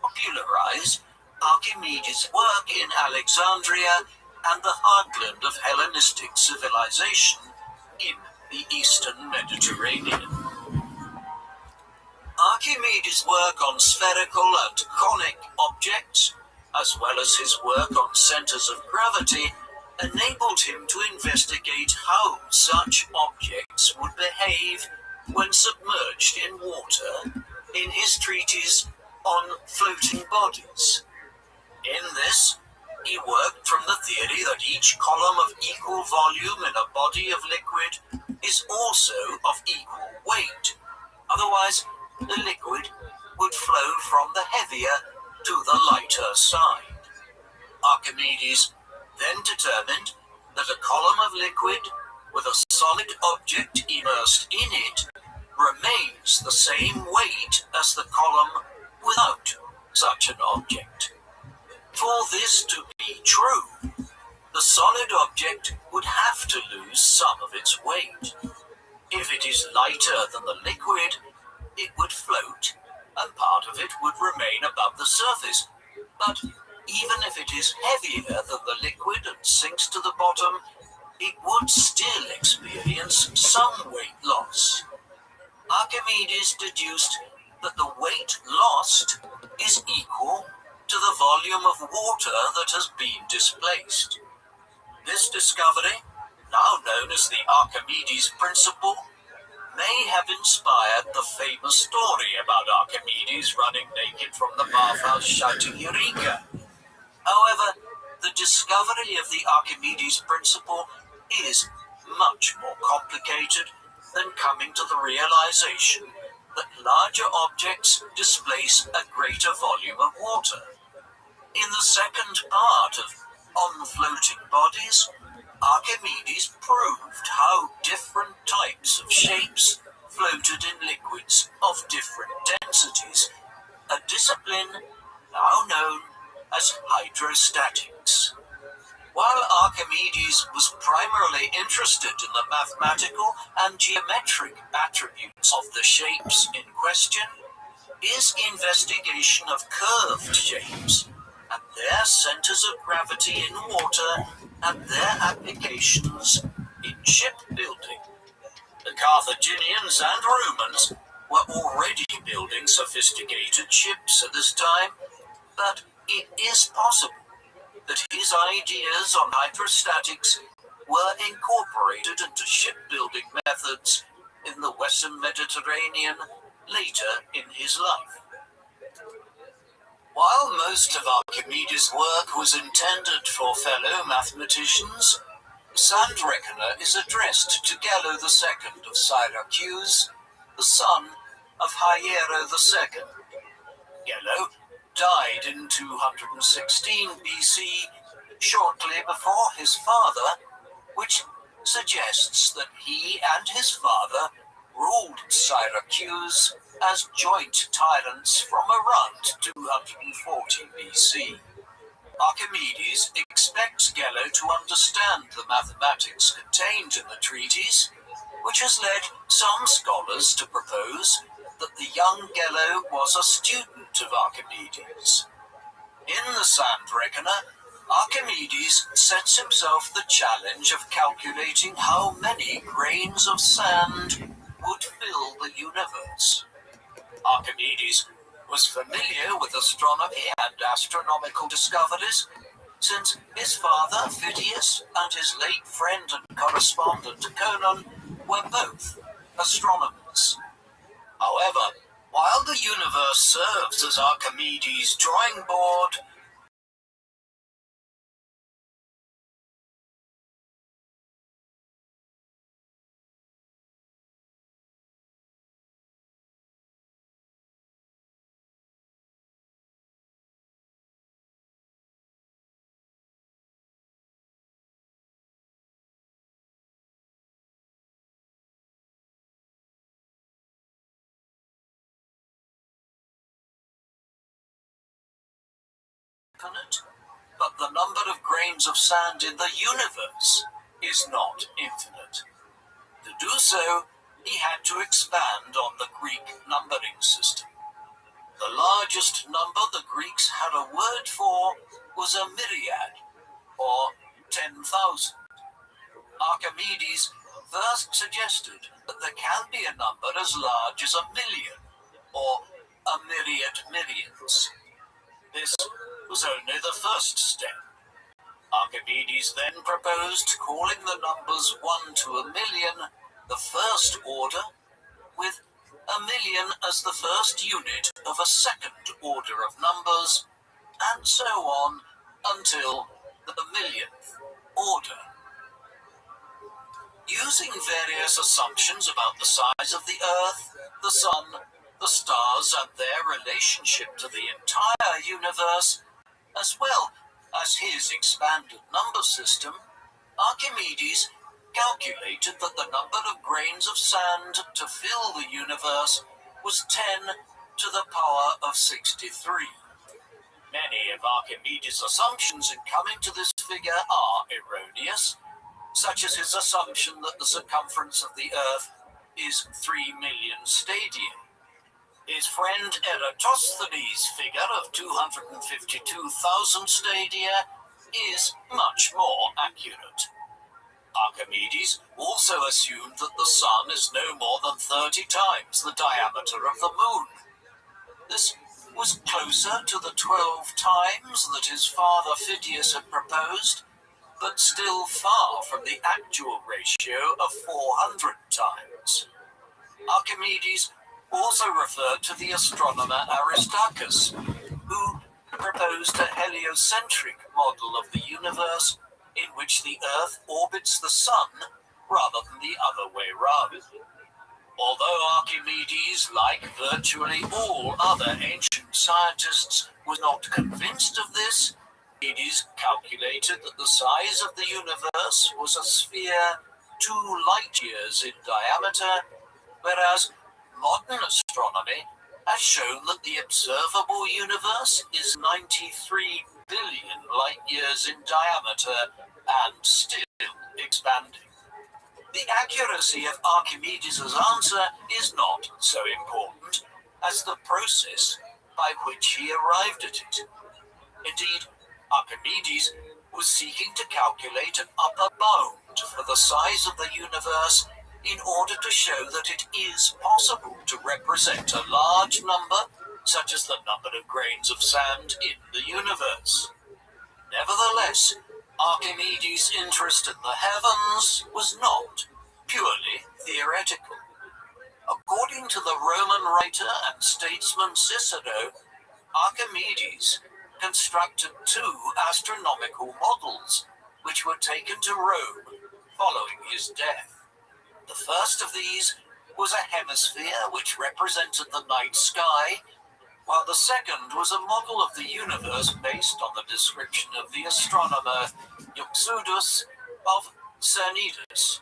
S3: Popularize Archimedes' work in Alexandria and the heartland of Hellenistic civilization in the Eastern Mediterranean. Archimedes' work on spherical and conic objects, as well as his work on centers of gravity, enabled him to investigate how such objects would behave when submerged in water in his treatise on floating bodies. In this, he worked from the theory that each column of equal volume in a body of liquid is also of equal weight. Otherwise, the liquid would flow from the heavier to the lighter side. Archimedes then determined that a column of liquid with a solid object immersed in it remains the same weight as the column without such an object. For this to be true, the solid object would have to lose some of its weight. If it is lighter than the liquid, it would float, and part of it would remain above the surface. But even if it is heavier than the liquid and sinks to the bottom, it would still experience some weight loss. Archimedes deduced that the weight lost is equal to the volume of water that has been displaced. This discovery, now known as the Archimedes principle, may have inspired the famous story about Archimedes running naked from the bathhouse shouting Eureka. However, the discovery of the Archimedes principle is much more complicated than coming to the realization that larger objects displace a greater volume of water. In the second part of On Floating Bodies, Archimedes proved how different types of shapes floated in liquids of different densities, a discipline now known as hydrostatics. While Archimedes was primarily interested in the mathematical and geometric attributes of the shapes in question, his investigation of curved shapes and their centers of gravity in water and their applications in shipbuilding. The Carthaginians and Romans were already building sophisticated ships at this time, but it is possible that his ideas on hydrostatics were incorporated into shipbuilding methods in the Western Mediterranean later in his life. While most of Archimedes' work was intended for fellow mathematicians, Sandreckoner is addressed to Gallo II of Syracuse, the son of Hiero II. Gallo died in 216 BC, shortly before his father, which suggests that he and his father ruled Syracuse as joint tyrants from around 240 BC. Archimedes expects Gallo to understand the mathematics contained in the treatise, which has led some scholars to propose that the young Gallo was a student of Archimedes. In the Sandreckoner, Archimedes sets himself the challenge of calculating how many grains of sand would fill the universe. Archimedes was familiar with astronomy and astronomical discoveries, since his father Phidias and his late friend and correspondent Conon were both astronomers. However, while the universe serves as Archimedes' drawing board, but the number of grains of sand in the universe is not infinite. To do so, he had to expand on the Greek numbering system. The largest number the Greeks had a word for was a myriad, or 10,000. Archimedes first suggested that there can be a number as large as a million, or a myriad millions. This was only the first step. Archimedes then proposed calling the numbers 1 to a million the first order, with a million as the first unit of a second order of numbers, and so on until the millionth order. Using various assumptions about the size of the Earth, the Sun, the stars, and their relationship to the entire universe, as well as his expanded number system, Archimedes calculated that the number of grains of sand to fill the universe was 10 to the power of 63. Many of Archimedes' assumptions in coming to this figure are erroneous, such as his assumption that the circumference of the Earth is 3 million stadia. His friend Eratosthenes' figure of 252,000 stadia is much more accurate. Archimedes also assumed that the Sun is no more than 30 times the diameter of the Moon. This was closer to the 12 times that his father Phidias had proposed, but still far from the actual ratio of 400 times. Archimedes also referred to the astronomer Aristarchus, who proposed a heliocentric model of the universe in which the Earth orbits the Sun rather than the other way round. Although Archimedes, like virtually all other ancient scientists, was not convinced of this, Archimedes calculated that the size of the universe was a sphere 2 light years in diameter, whereas modern astronomy has shown that the observable universe is 93 billion light years in diameter and still expanding. The accuracy of Archimedes' answer is not so important as the process by which he arrived at it. Indeed, Archimedes was seeking to calculate an upper bound for the size of the universe in order to show that it is possible to represent a large number such as the number of grains of sand in the universe. Nevertheless, Archimedes' interest in the heavens was not purely theoretical. According to the Roman writer and statesman Cicero, Archimedes constructed 2 astronomical models, which were taken to Rome following his death. The first of these was a hemisphere which represented the night sky, while the second was a model of the universe based on the description of the astronomer Euxodus of Cernidus,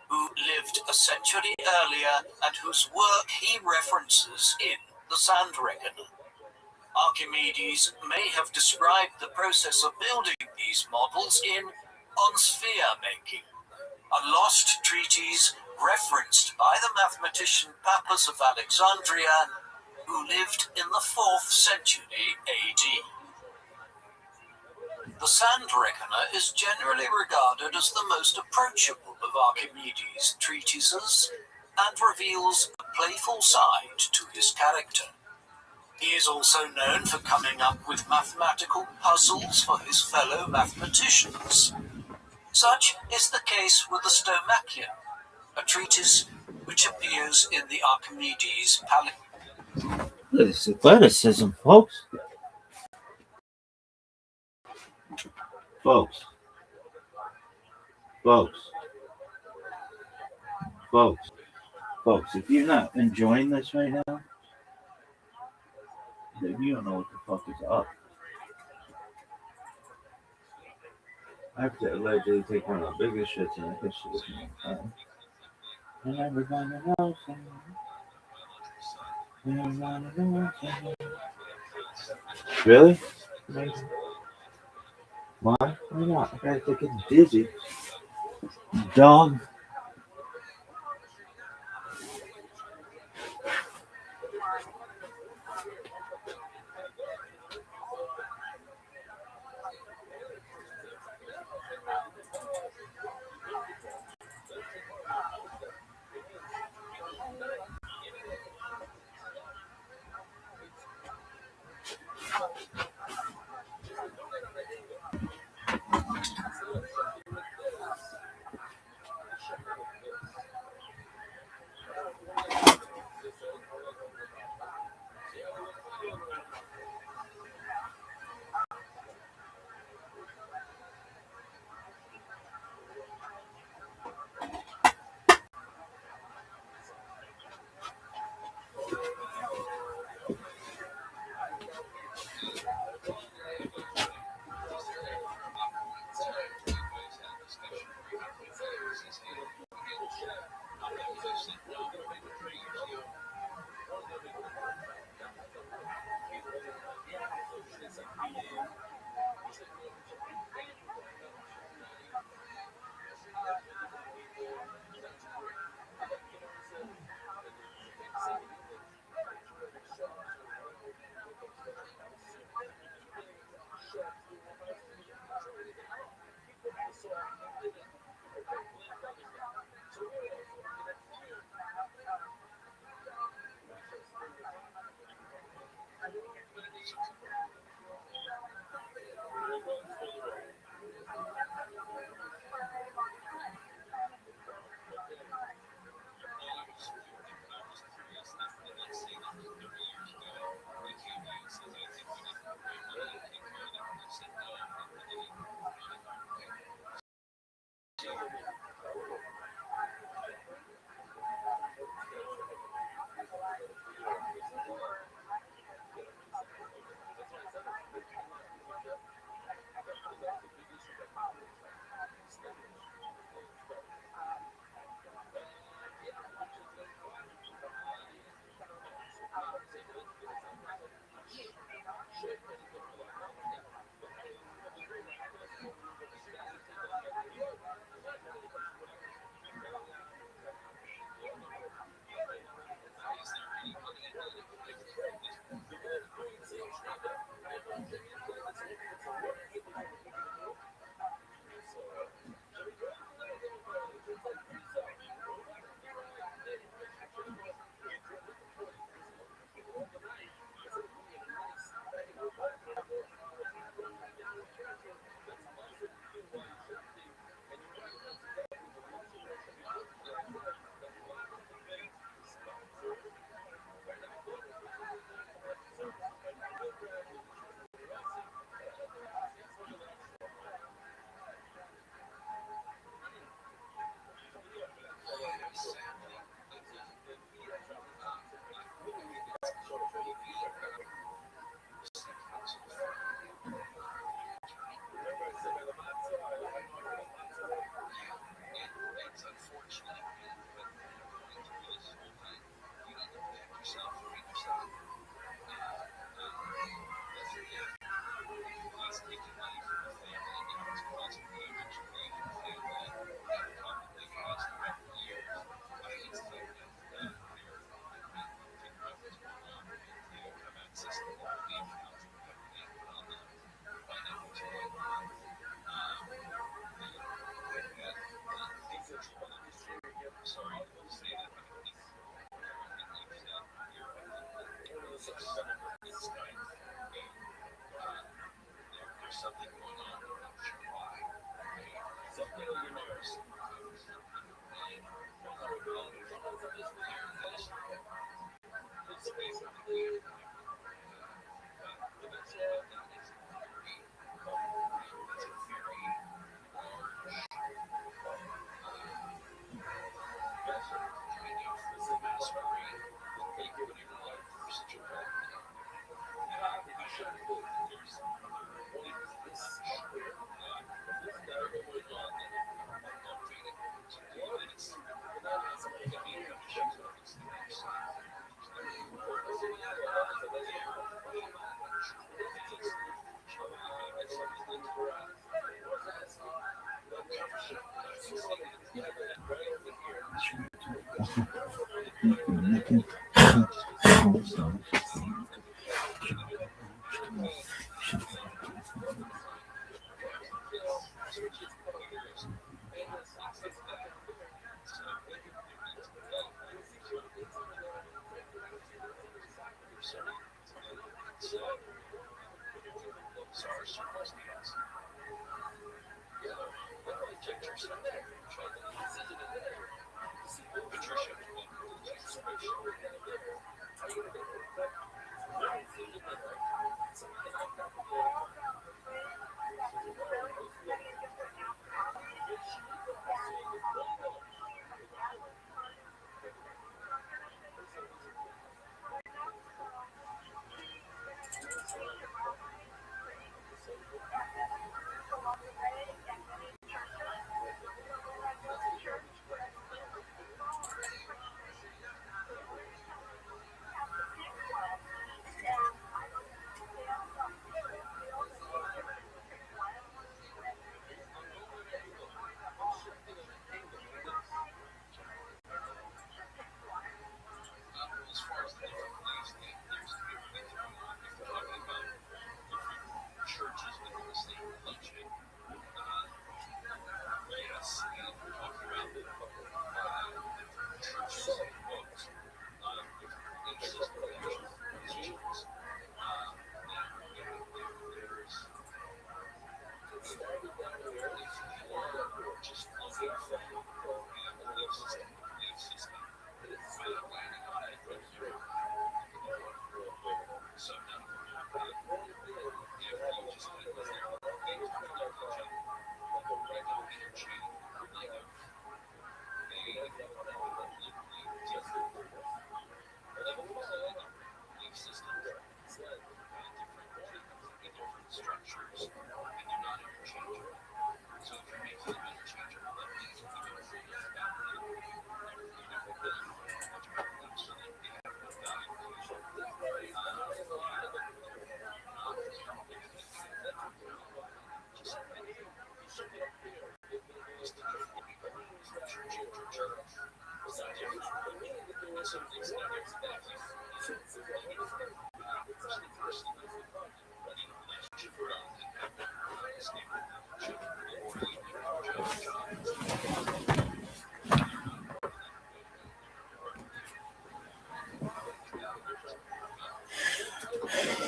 S3: who lived a century earlier and whose work he references in The Sand Reckoner. Archimedes may have described the process of building these models in On Sphere Making, a lost treatise referenced by the mathematician Pappus of Alexandria, who lived in the 4th century AD. The Sand Reckoner is generally regarded as the most approachable of Archimedes' treatises and reveals a playful side to his character. He is also known for coming up with mathematical puzzles for his fellow mathematicians. Such is the case with the Stomachion, a treatise which appears in the Archimedes Palimpsest.
S2: This athleticism, folks. Folks, if you're not enjoying this right now, then you don't know what the fuck is up. I have to allegedly take one of the biggest shits in the history of mankind. And everybody knows it. Everybody knows it. Really? Why? Why not? I gotta take it dizzy. Dog.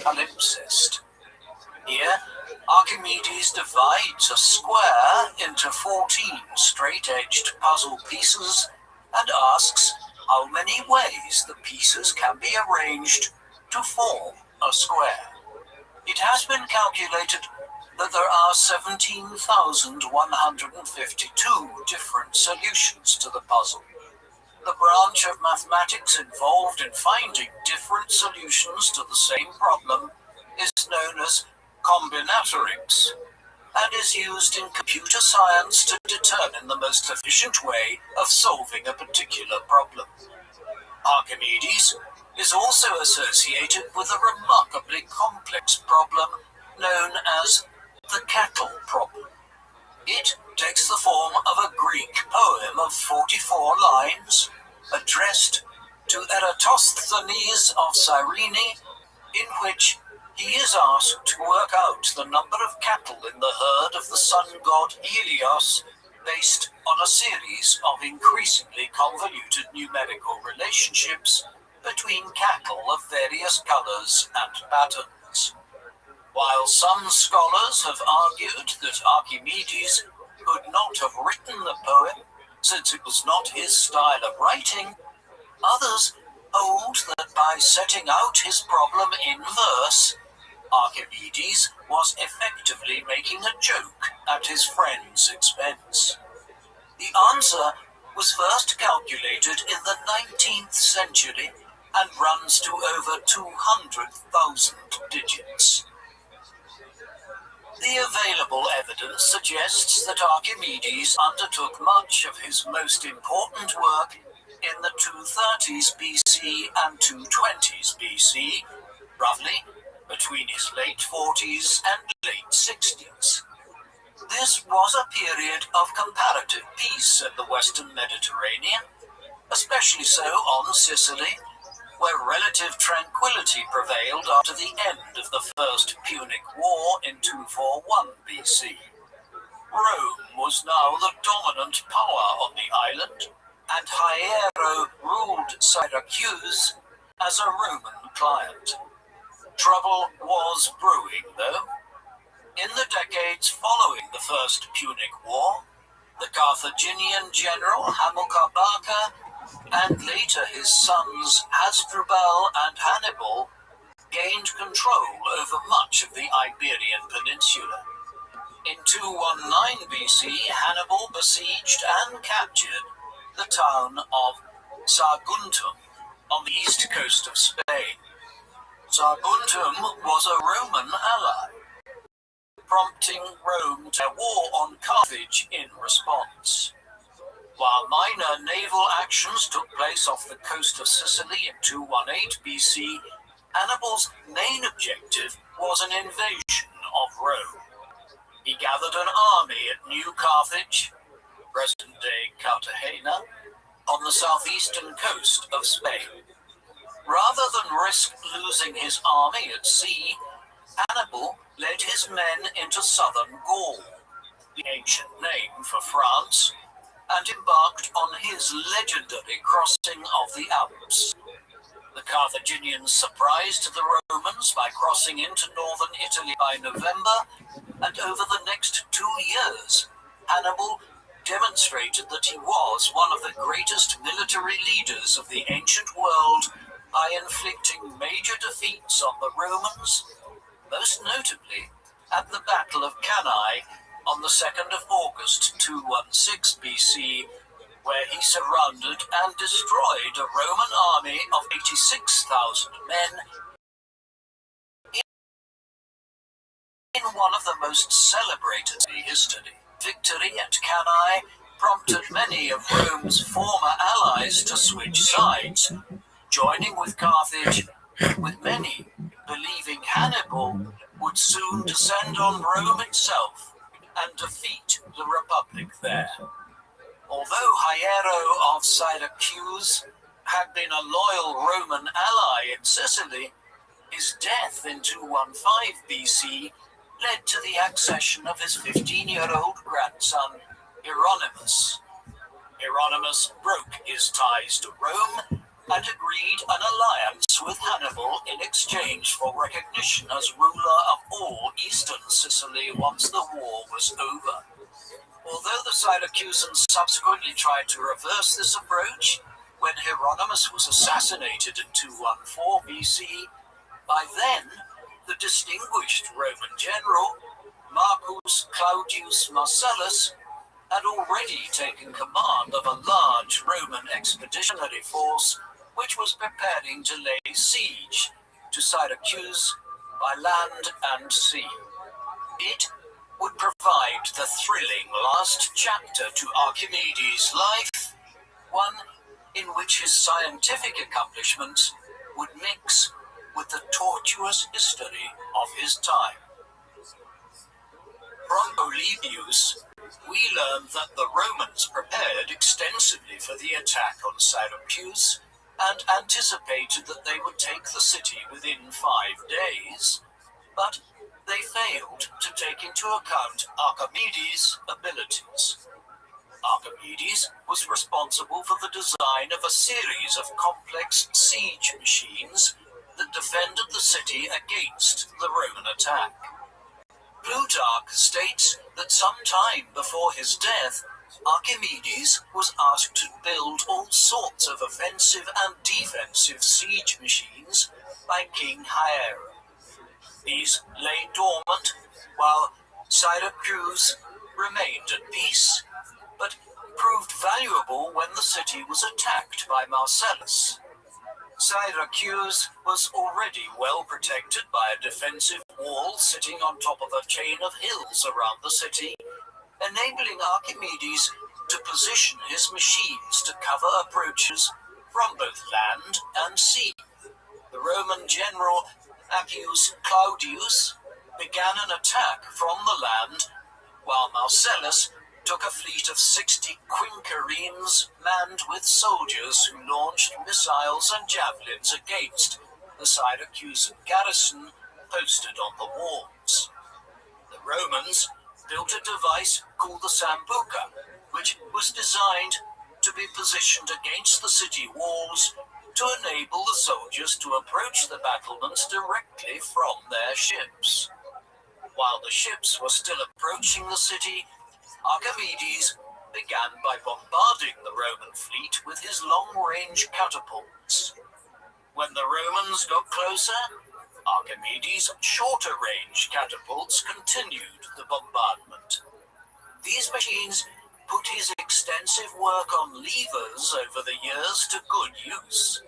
S3: Palimpsest. Here, Archimedes divides a square into 14 straight-edged puzzle pieces and asks how many ways the pieces can be arranged to form a square. It has been calculated that there are 17,152 different solutions to the puzzle. The branch of mathematics involved in finding different solutions to the same problem is known as combinatorics and is used in computer science to determine the most efficient way of solving a particular problem. Archimedes is also associated with a remarkably complex problem known as the cattle problem. It takes the form of a Greek poem of 44 lines addressed to Eratosthenes of Cyrene, in which he is asked to work out the number of cattle in the herd of the sun god Helios based on a series of increasingly convoluted numerical relationships between cattle of various colors and patterns. While some scholars have argued that Archimedes could not have written the poem since it was not his style of writing, others hold that by setting out his problem in verse, Archimedes was effectively making a joke at his friend's expense. The answer was first calculated in the 19th century and runs to over 200,000 digits. The available evidence suggests that Archimedes undertook much of his most important work in the 230s BC and 220s BC, roughly between his late 40s and late 60s. This was a period of comparative peace in the Western Mediterranean, especially so on Sicily, where relative tranquility prevailed after the end of the First Punic War in 241 BC. Rome was now the dominant power on the island, and Hiero ruled Syracuse as a Roman client. Trouble was brewing, though. In the decades following the First Punic War, the Carthaginian general Hamilcar Barca and later his sons Hasdrubal and Hannibal gained control over much of the Iberian Peninsula. In 219 BC, Hannibal besieged and captured the town of Saguntum on the east coast of Spain. Saguntum was a Roman ally, prompting Rome to war on Carthage in response. While minor naval actions took place off the coast of Sicily in 218 BC, Hannibal's main objective was an invasion of Rome. He gathered an army at New Carthage, present-day Cartagena, on the southeastern coast of Spain. Rather than risk losing his army at sea, Hannibal led his men into southern Gaul, the ancient name for France, and embarked on his legendary crossing of the Alps. The Carthaginians surprised the Romans by crossing into northern Italy by November, and over the next 2 years, Hannibal demonstrated that he was one of the greatest military leaders of the ancient world by inflicting major defeats on the Romans, most notably at the Battle of Cannae on the 2nd of August 216 BC, where he surrounded and destroyed a Roman army of 86,000 men in one of the most celebrated in history. Victory at Cannae prompted many of Rome's former allies to switch sides, joining with Carthage, with many believing Hannibal would soon descend on Rome itself and defeat the Republic there. Although Hiero of Syracuse had been a loyal Roman ally in Sicily, his death in 215 BC led to the accession of his 15-year-old grandson, Hieronymus. Hieronymus broke his ties to Rome and agreed an alliance with Hannibal in exchange for recognition as ruler of all eastern Sicily once the war was over. Although the Syracusans subsequently tried to reverse this approach when Hieronymus was assassinated in 214 BC, by then the distinguished Roman general Marcus Claudius Marcellus had already taken command of a large Roman expeditionary force which was preparing to lay siege to Syracuse by land and sea. It would provide the thrilling last chapter to Archimedes' life, one in which his scientific accomplishments would mix with the tortuous history of his time. From Polybius, we learn that the Romans prepared extensively for the attack on Syracuse and anticipated that they would take the city within 5 days, but they failed to take into account Archimedes' abilities. Archimedes was responsible for the design of a series of complex siege machines that defended the city against the Roman attack. Plutarch states that some time before his death, Archimedes was asked to build all sorts of offensive and defensive siege machines by King Hiero. These lay dormant while Syracuse remained at peace, but proved valuable when the city was attacked by Marcellus. Syracuse was already well protected by a defensive wall sitting on top of a chain of hills around the city, enabling Archimedes to position his machines to cover approaches from both land and sea. The Roman general Appius Claudius began an attack from the land, while Marcellus took a fleet of 60 quinqueremes manned with soldiers who launched missiles and javelins against the Syracusan garrison posted on the walls. The Romans built a device called the Sambuca, which was designed to be positioned against the city walls to enable the soldiers to approach the battlements directly from their ships. While the ships were still approaching the city, Archimedes began by bombarding the Roman fleet with his long-range catapults. When the Romans got closer, Archimedes' shorter-range catapults continued the bombardment. These machines put his extensive work on levers over the years to good use.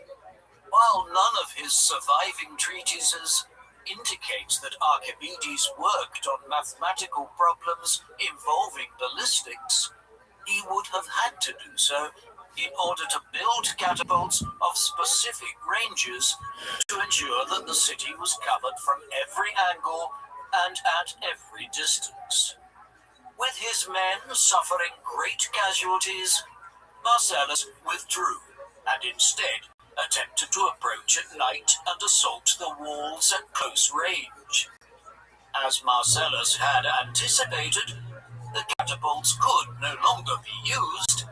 S3: While none of his surviving treatises indicates that Archimedes worked on mathematical problems involving ballistics, he would have had to do so in order to build catapults of specific ranges to ensure that the city was covered from every angle and at every distance. With his men suffering great casualties, Marcellus withdrew and instead attempted to approach at night and assault the walls at close range. As Marcellus had anticipated, the catapults could no longer be used,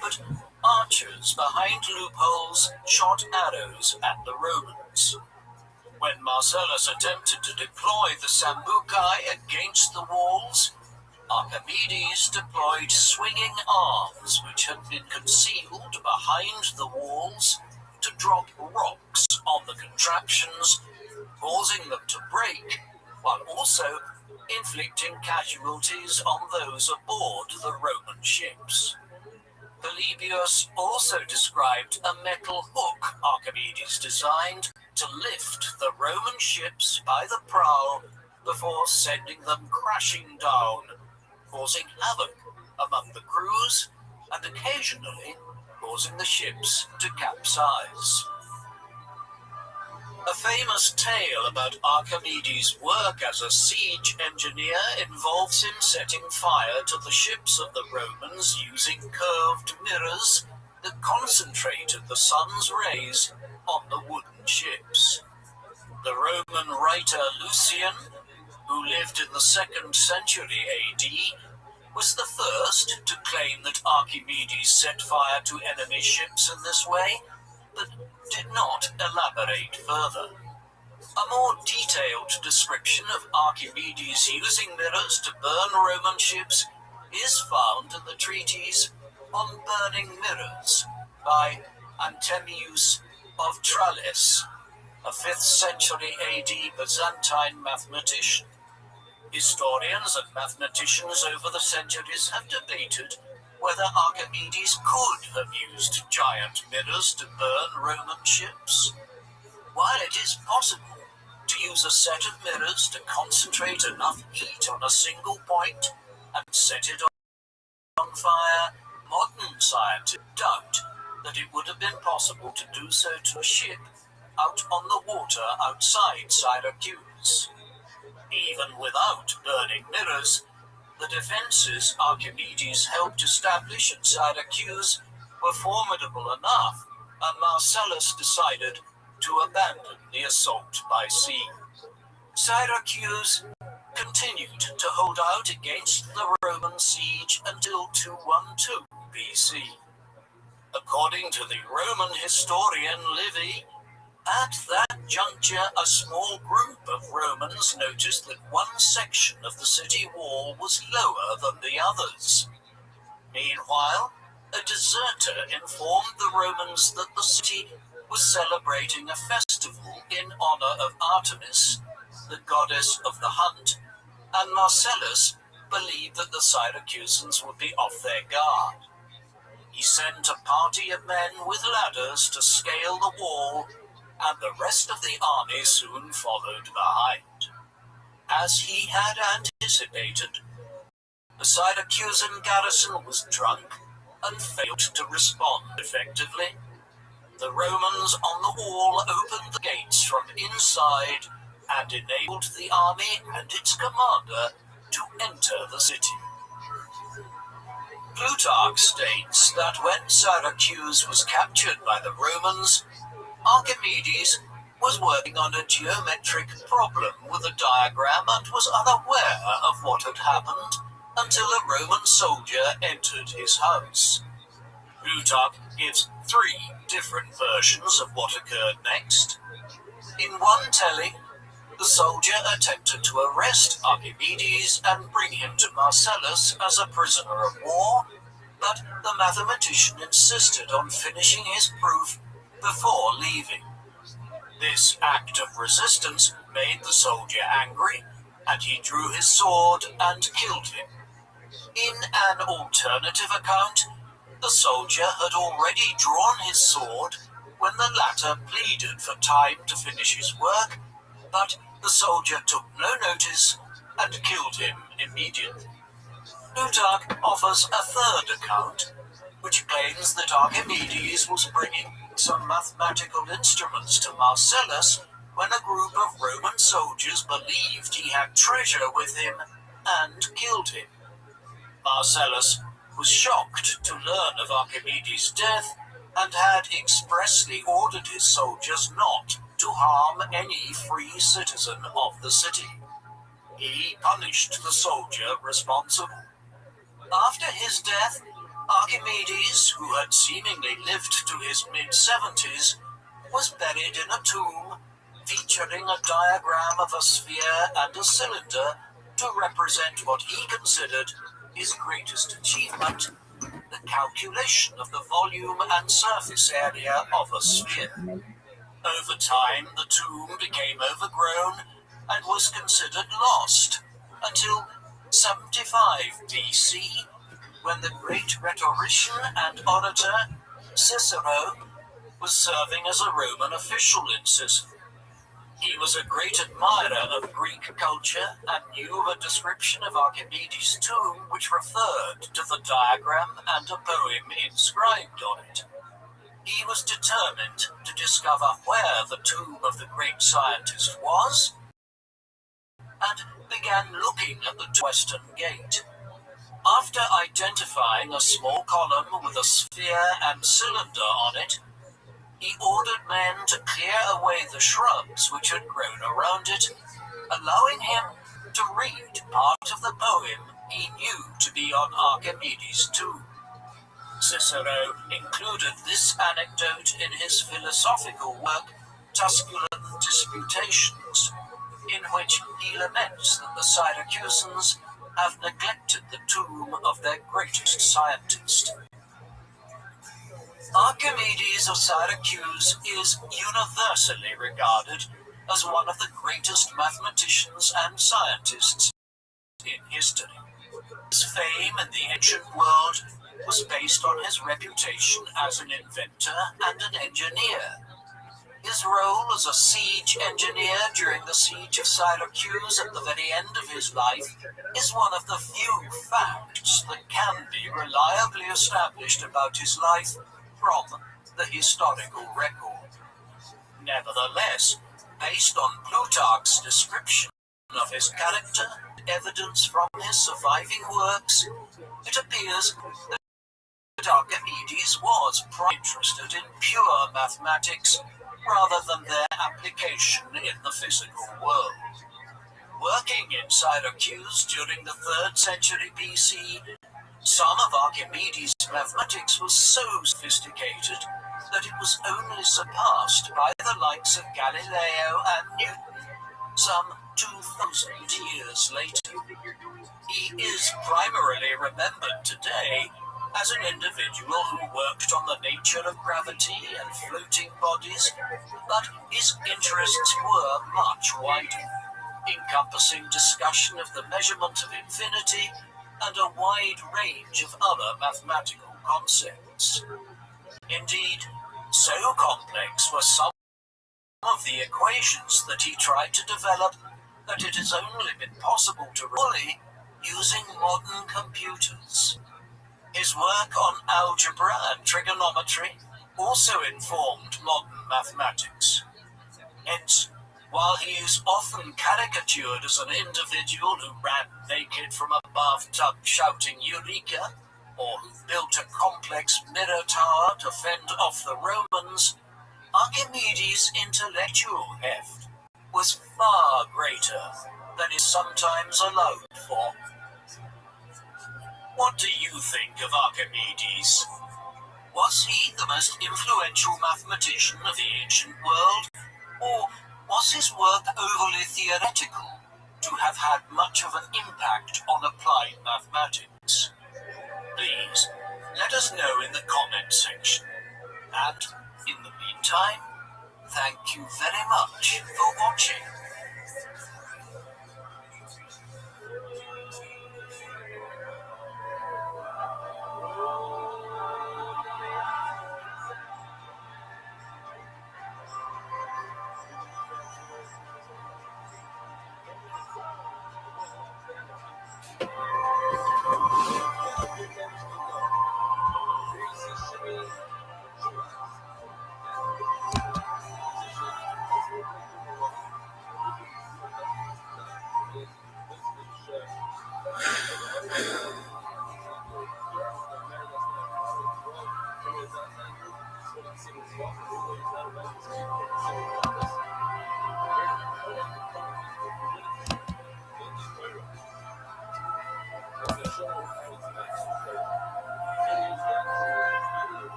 S3: but archers behind loopholes shot arrows at the Romans. When Marcellus attempted to deploy the Sambucae against the walls, Archimedes deployed swinging arms which had been concealed behind the walls to drop rocks on the contraptions, causing them to break, while also inflicting casualties on those aboard the Roman ships. Polybius also described a metal hook Archimedes designed to lift the Roman ships by the prow before sending them crashing down, causing havoc among the crews and occasionally causing the ships to capsize. A famous tale about Archimedes' work as a siege engineer involves him setting fire to the ships of the Romans using curved mirrors that concentrated the sun's rays on the wooden ships. The Roman writer Lucian, who lived in the 2nd century AD, was the first to claim that Archimedes set fire to enemy ships in this way, but did not elaborate further. A more detailed description of Archimedes using mirrors to burn Roman ships is found in the treatise on burning mirrors by Anthemius of Tralles, a 5th century AD Byzantine mathematician. Historians and mathematicians over the centuries have debated whether Archimedes could have used giant mirrors to burn Roman ships. While it is possible to use a set of mirrors to concentrate enough heat on a single point and set it on fire, modern scientists doubt that it would have been possible to do so to a ship out on the water outside Syracuse. Even without burning mirrors, the defences Archimedes helped establish at Syracuse were formidable enough, and Marcellus decided to abandon the assault by sea. Syracuse continued to hold out against the Roman siege until 212 BC. According to the Roman historian Livy, at that juncture, a small group of Romans noticed that one section of the city wall was lower than the others. Meanwhile, a deserter informed the Romans that the city was celebrating a festival in honor of Artemis, the goddess of the hunt, and Marcellus believed that the Syracusans would be off their guard. He sent a party of men with ladders to scale the wall, and the rest of the army soon followed behind. As he had anticipated, the Syracusan garrison was drunk and failed to respond effectively. The Romans on the wall opened the gates from inside and enabled the army and its commander to enter the city. Plutarch states that when Syracuse was captured by the Romans, Archimedes was working on a geometric problem with a diagram and was unaware of what had happened until a Roman soldier entered his house. Plutarch gives 3 different versions of what occurred next. In one telling, the soldier attempted to arrest Archimedes and bring him to Marcellus as a prisoner of war, but the mathematician insisted on finishing his proof before leaving. This act of resistance made the soldier angry, and he drew his sword and killed him. In an alternative account, the soldier had already drawn his sword when the latter pleaded for time to finish his work, but the soldier took no notice and killed him immediately. Plutarch offers a third account, which claims that Archimedes was bringing some mathematical instruments to Marcellus when a group of Roman soldiers believed he had treasure with him and killed him. Marcellus was shocked to learn of Archimedes' death and had expressly ordered his soldiers not to harm any free citizen of the city. He punished the soldier responsible. After his death, Archimedes, who had seemingly lived to his mid-70s, was buried in a tomb featuring a diagram of a sphere and a cylinder to represent what he considered his greatest achievement, the calculation of the volume and surface area of a sphere. Over time, the tomb became overgrown and was considered lost until 75 BC, when the great rhetorician and orator Cicero was serving as a Roman official in Sicily. He was a great admirer of Greek culture and knew of a description of Archimedes' tomb which referred to the diagram and a poem inscribed on it. He was determined to discover where the tomb of the great scientist was, and began looking at the western gate. After identifying a small column with a sphere and cylinder on it, he ordered men to clear away the shrubs which had grown around it, allowing him to read part of the poem he knew to be on Archimedes' tomb. Cicero included this anecdote in his philosophical work, Tusculan Disputations, in which he laments that the Syracusans have neglected the tomb of their greatest scientist. Archimedes of Syracuse is universally regarded as one of the greatest mathematicians and scientists in history. His fame in the ancient world was based on his reputation as an inventor and an engineer. His role as a siege engineer during the siege of Syracuse at the very end of his life is one of the few facts that can be reliably established about his life from the historical record. Nevertheless, based on Plutarch's description of his character and evidence from his surviving works, it appears that Archimedes was interested in pure mathematics rather than their application in the physical world. Working in Syracuse during the 3rd century BC, some of Archimedes' mathematics was so sophisticated that it was only surpassed by the likes of Galileo and Newton some 2,000 years later. He is primarily remembered today as an individual who worked on the nature of gravity and floating bodies, but his interests were much wider, encompassing discussion of the measurement of infinity and a wide range of other mathematical concepts. Indeed, so complex were some of the equations that he tried to develop that it has only been possible to fully using modern computers. His work on algebra and trigonometry also informed modern mathematics. Hence, while he is often caricatured as an individual who ran naked from a bathtub shouting Eureka, or who built a complex mirror tower to fend off the Romans, Archimedes' intellectual heft was far greater than is sometimes allowed for. What do you think of Archimedes? Was he the most influential mathematician of the ancient world, or was his work overly theoretical to have had much of an impact on applied mathematics? Please, let us know in the comment section. And, in the meantime, thank you very much for watching.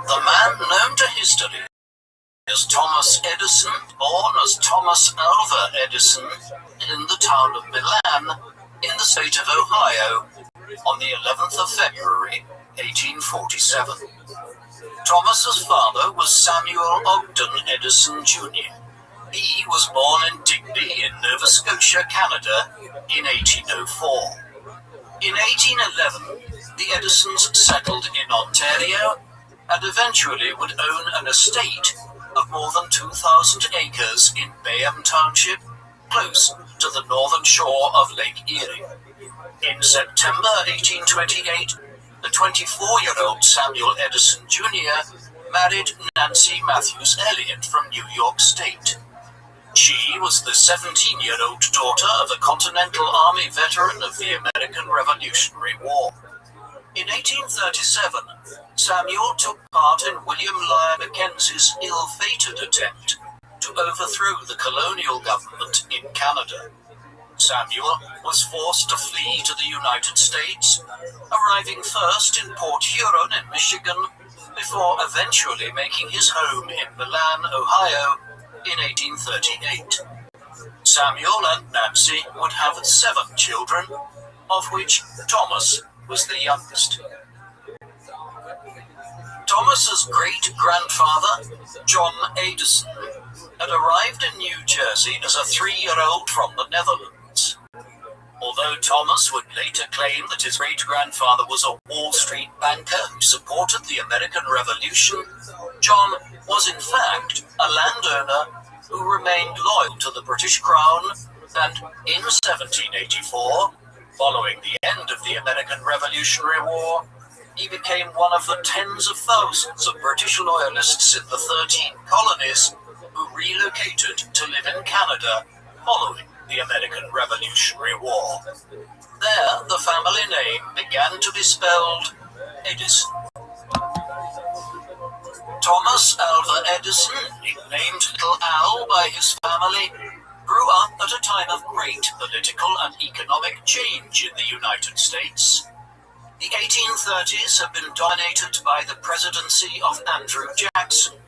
S3: The man known to history as Thomas Edison, born as Thomas Alva Edison in the town of Milan, in the state of Ohio, on the 11th of February, 1847. Thomas's father was Samuel Ogden Edison Jr. He was born in Digby in Nova Scotia, Canada, in 1804. In 1811, the Edisons settled in Ontario and eventually would own an estate of more than 2,000 acres in Bayham Township, close to the northern shore of Lake Erie. In September 1828, the 24-year-old Samuel Edison Jr. married Nancy Matthews Elliott from New York State. She was the 17-year-old daughter of a Continental Army veteran of the American Revolutionary War. In 1837, Samuel took part in William Lyon Mackenzie's ill-fated attempt to overthrow the colonial government in Canada. Samuel was forced to flee to the United States, arriving first in Port Huron in Michigan, before eventually making his home in Milan, Ohio, in 1838. Samuel and Nancy would have 7 children, of which Thomas was the youngest. Thomas's great-grandfather, John Edison, had arrived in New Jersey as a 3-year-old from the Netherlands. Although Thomas would later claim that his great-grandfather was a Wall Street banker who supported the American Revolution, John was in fact a landowner who remained loyal to the British Crown, and in 1784, following the end of the American Revolutionary War, he became one of the tens of thousands of British loyalists in the 13 colonies who relocated to live in Canada following the American Revolutionary War. There, the family name began to be spelled Edison. Thomas Alva Edison, nicknamed Little Al by his family, grew up at a time of great political and economic change in the United States. The 1830s had been dominated by the presidency of Andrew Jackson,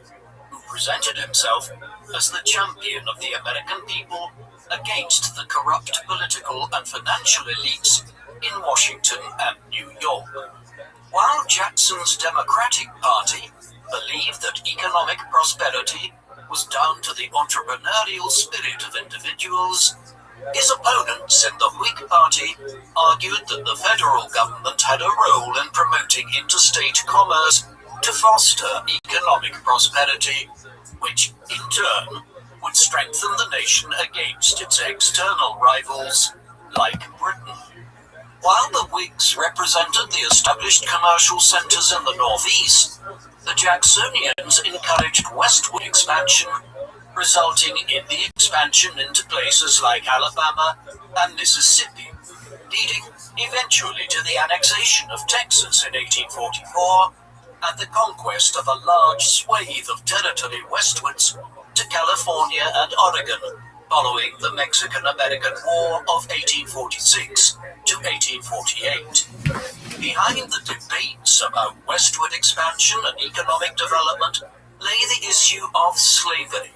S3: who presented himself as the champion of the American people against the corrupt political and financial elites in Washington and New York. While Jackson's Democratic Party believed that economic prosperity was down to the entrepreneurial spirit of individuals, his opponents in the Whig Party argued that the federal government had a role in promoting interstate commerce to foster economic prosperity, which in turn would strengthen the nation against its external rivals, like Britain. While the Whigs represented the established commercial centers in the Northeast, the Jacksonians encouraged westward expansion, resulting in the expansion into places like Alabama and Mississippi, leading eventually to the annexation of Texas in 1844 and the conquest of a large swathe of territory westwards to California and Oregon following the Mexican-American War of 1846 to 1848. Behind the debates about westward expansion and economic development lay the issue of slavery,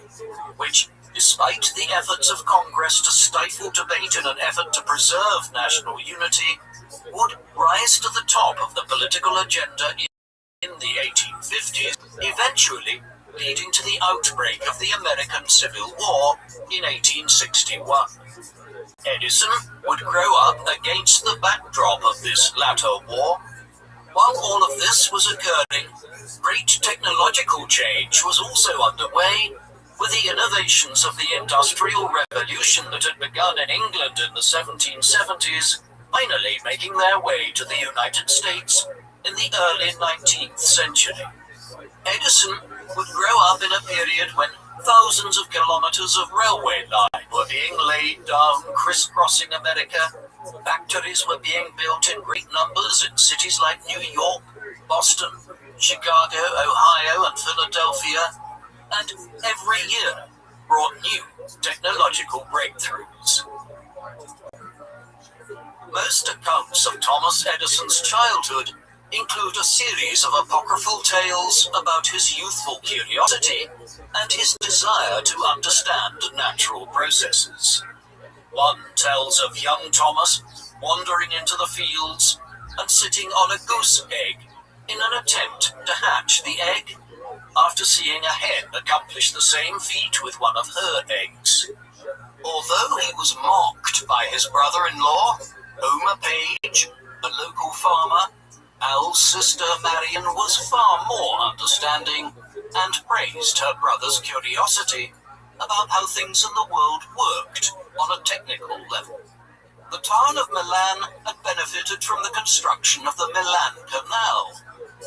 S3: which, despite the efforts of Congress to stifle debate in an effort to preserve national unity, would rise to the top of the political agenda in the 1850s, eventually leading to the outbreak of the American Civil War in 1861. Edison would grow up against the backdrop of this latter war. While all of this was occurring, great technological change was also underway, with the innovations of the Industrial Revolution that had begun in England in the 1770s finally making their way to the United States in the early 19th century. Edison would grow up in a period when thousands of kilometers of railway line were being laid down crisscrossing America, factories were being built in great numbers in cities like New York, Boston, Chicago, Ohio, and Philadelphia, and every year brought new technological breakthroughs. Most accounts of Thomas Edison's childhood include a series of apocryphal tales about his youthful curiosity and his desire to understand natural processes. One tells of young Thomas wandering into the fields and sitting on a goose egg in an attempt to hatch the egg, after seeing a hen accomplish the same feat with one of her eggs. Although he was mocked by his brother-in-law, Homer Page, a local farmer, Al's sister Marion was far more understanding and praised her brother's curiosity about how things in the world worked on a technical level. The town of Milan had benefited from the construction of the Milan Canal,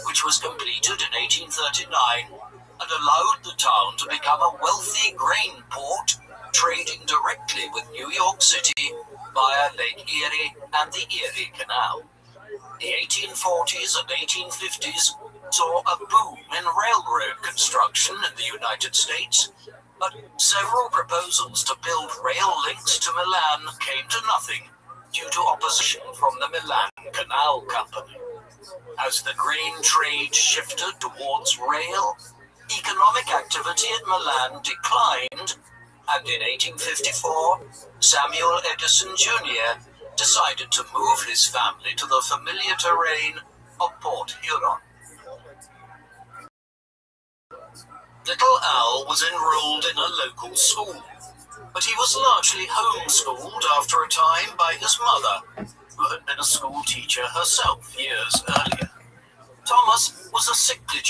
S3: which was completed in 1839 and allowed the town to become a wealthy grain port, trading directly with New York City via Lake Erie and the Erie Canal. The 1840s and 1850s saw a boom in railroad construction in the United States, but several proposals to build rail links to Milan came to nothing due to opposition from the Milan Canal Company. As the grain trade shifted towards rail, Economic activity in Milan declined, and in 1854, Samuel Edison Jr. decided to move his family to the familiar terrain of Port Huron. Little Al was enrolled in a local school, but he was largely homeschooled after a time by his mother, who had been a school teacher herself years earlier. Thomas was a sickly child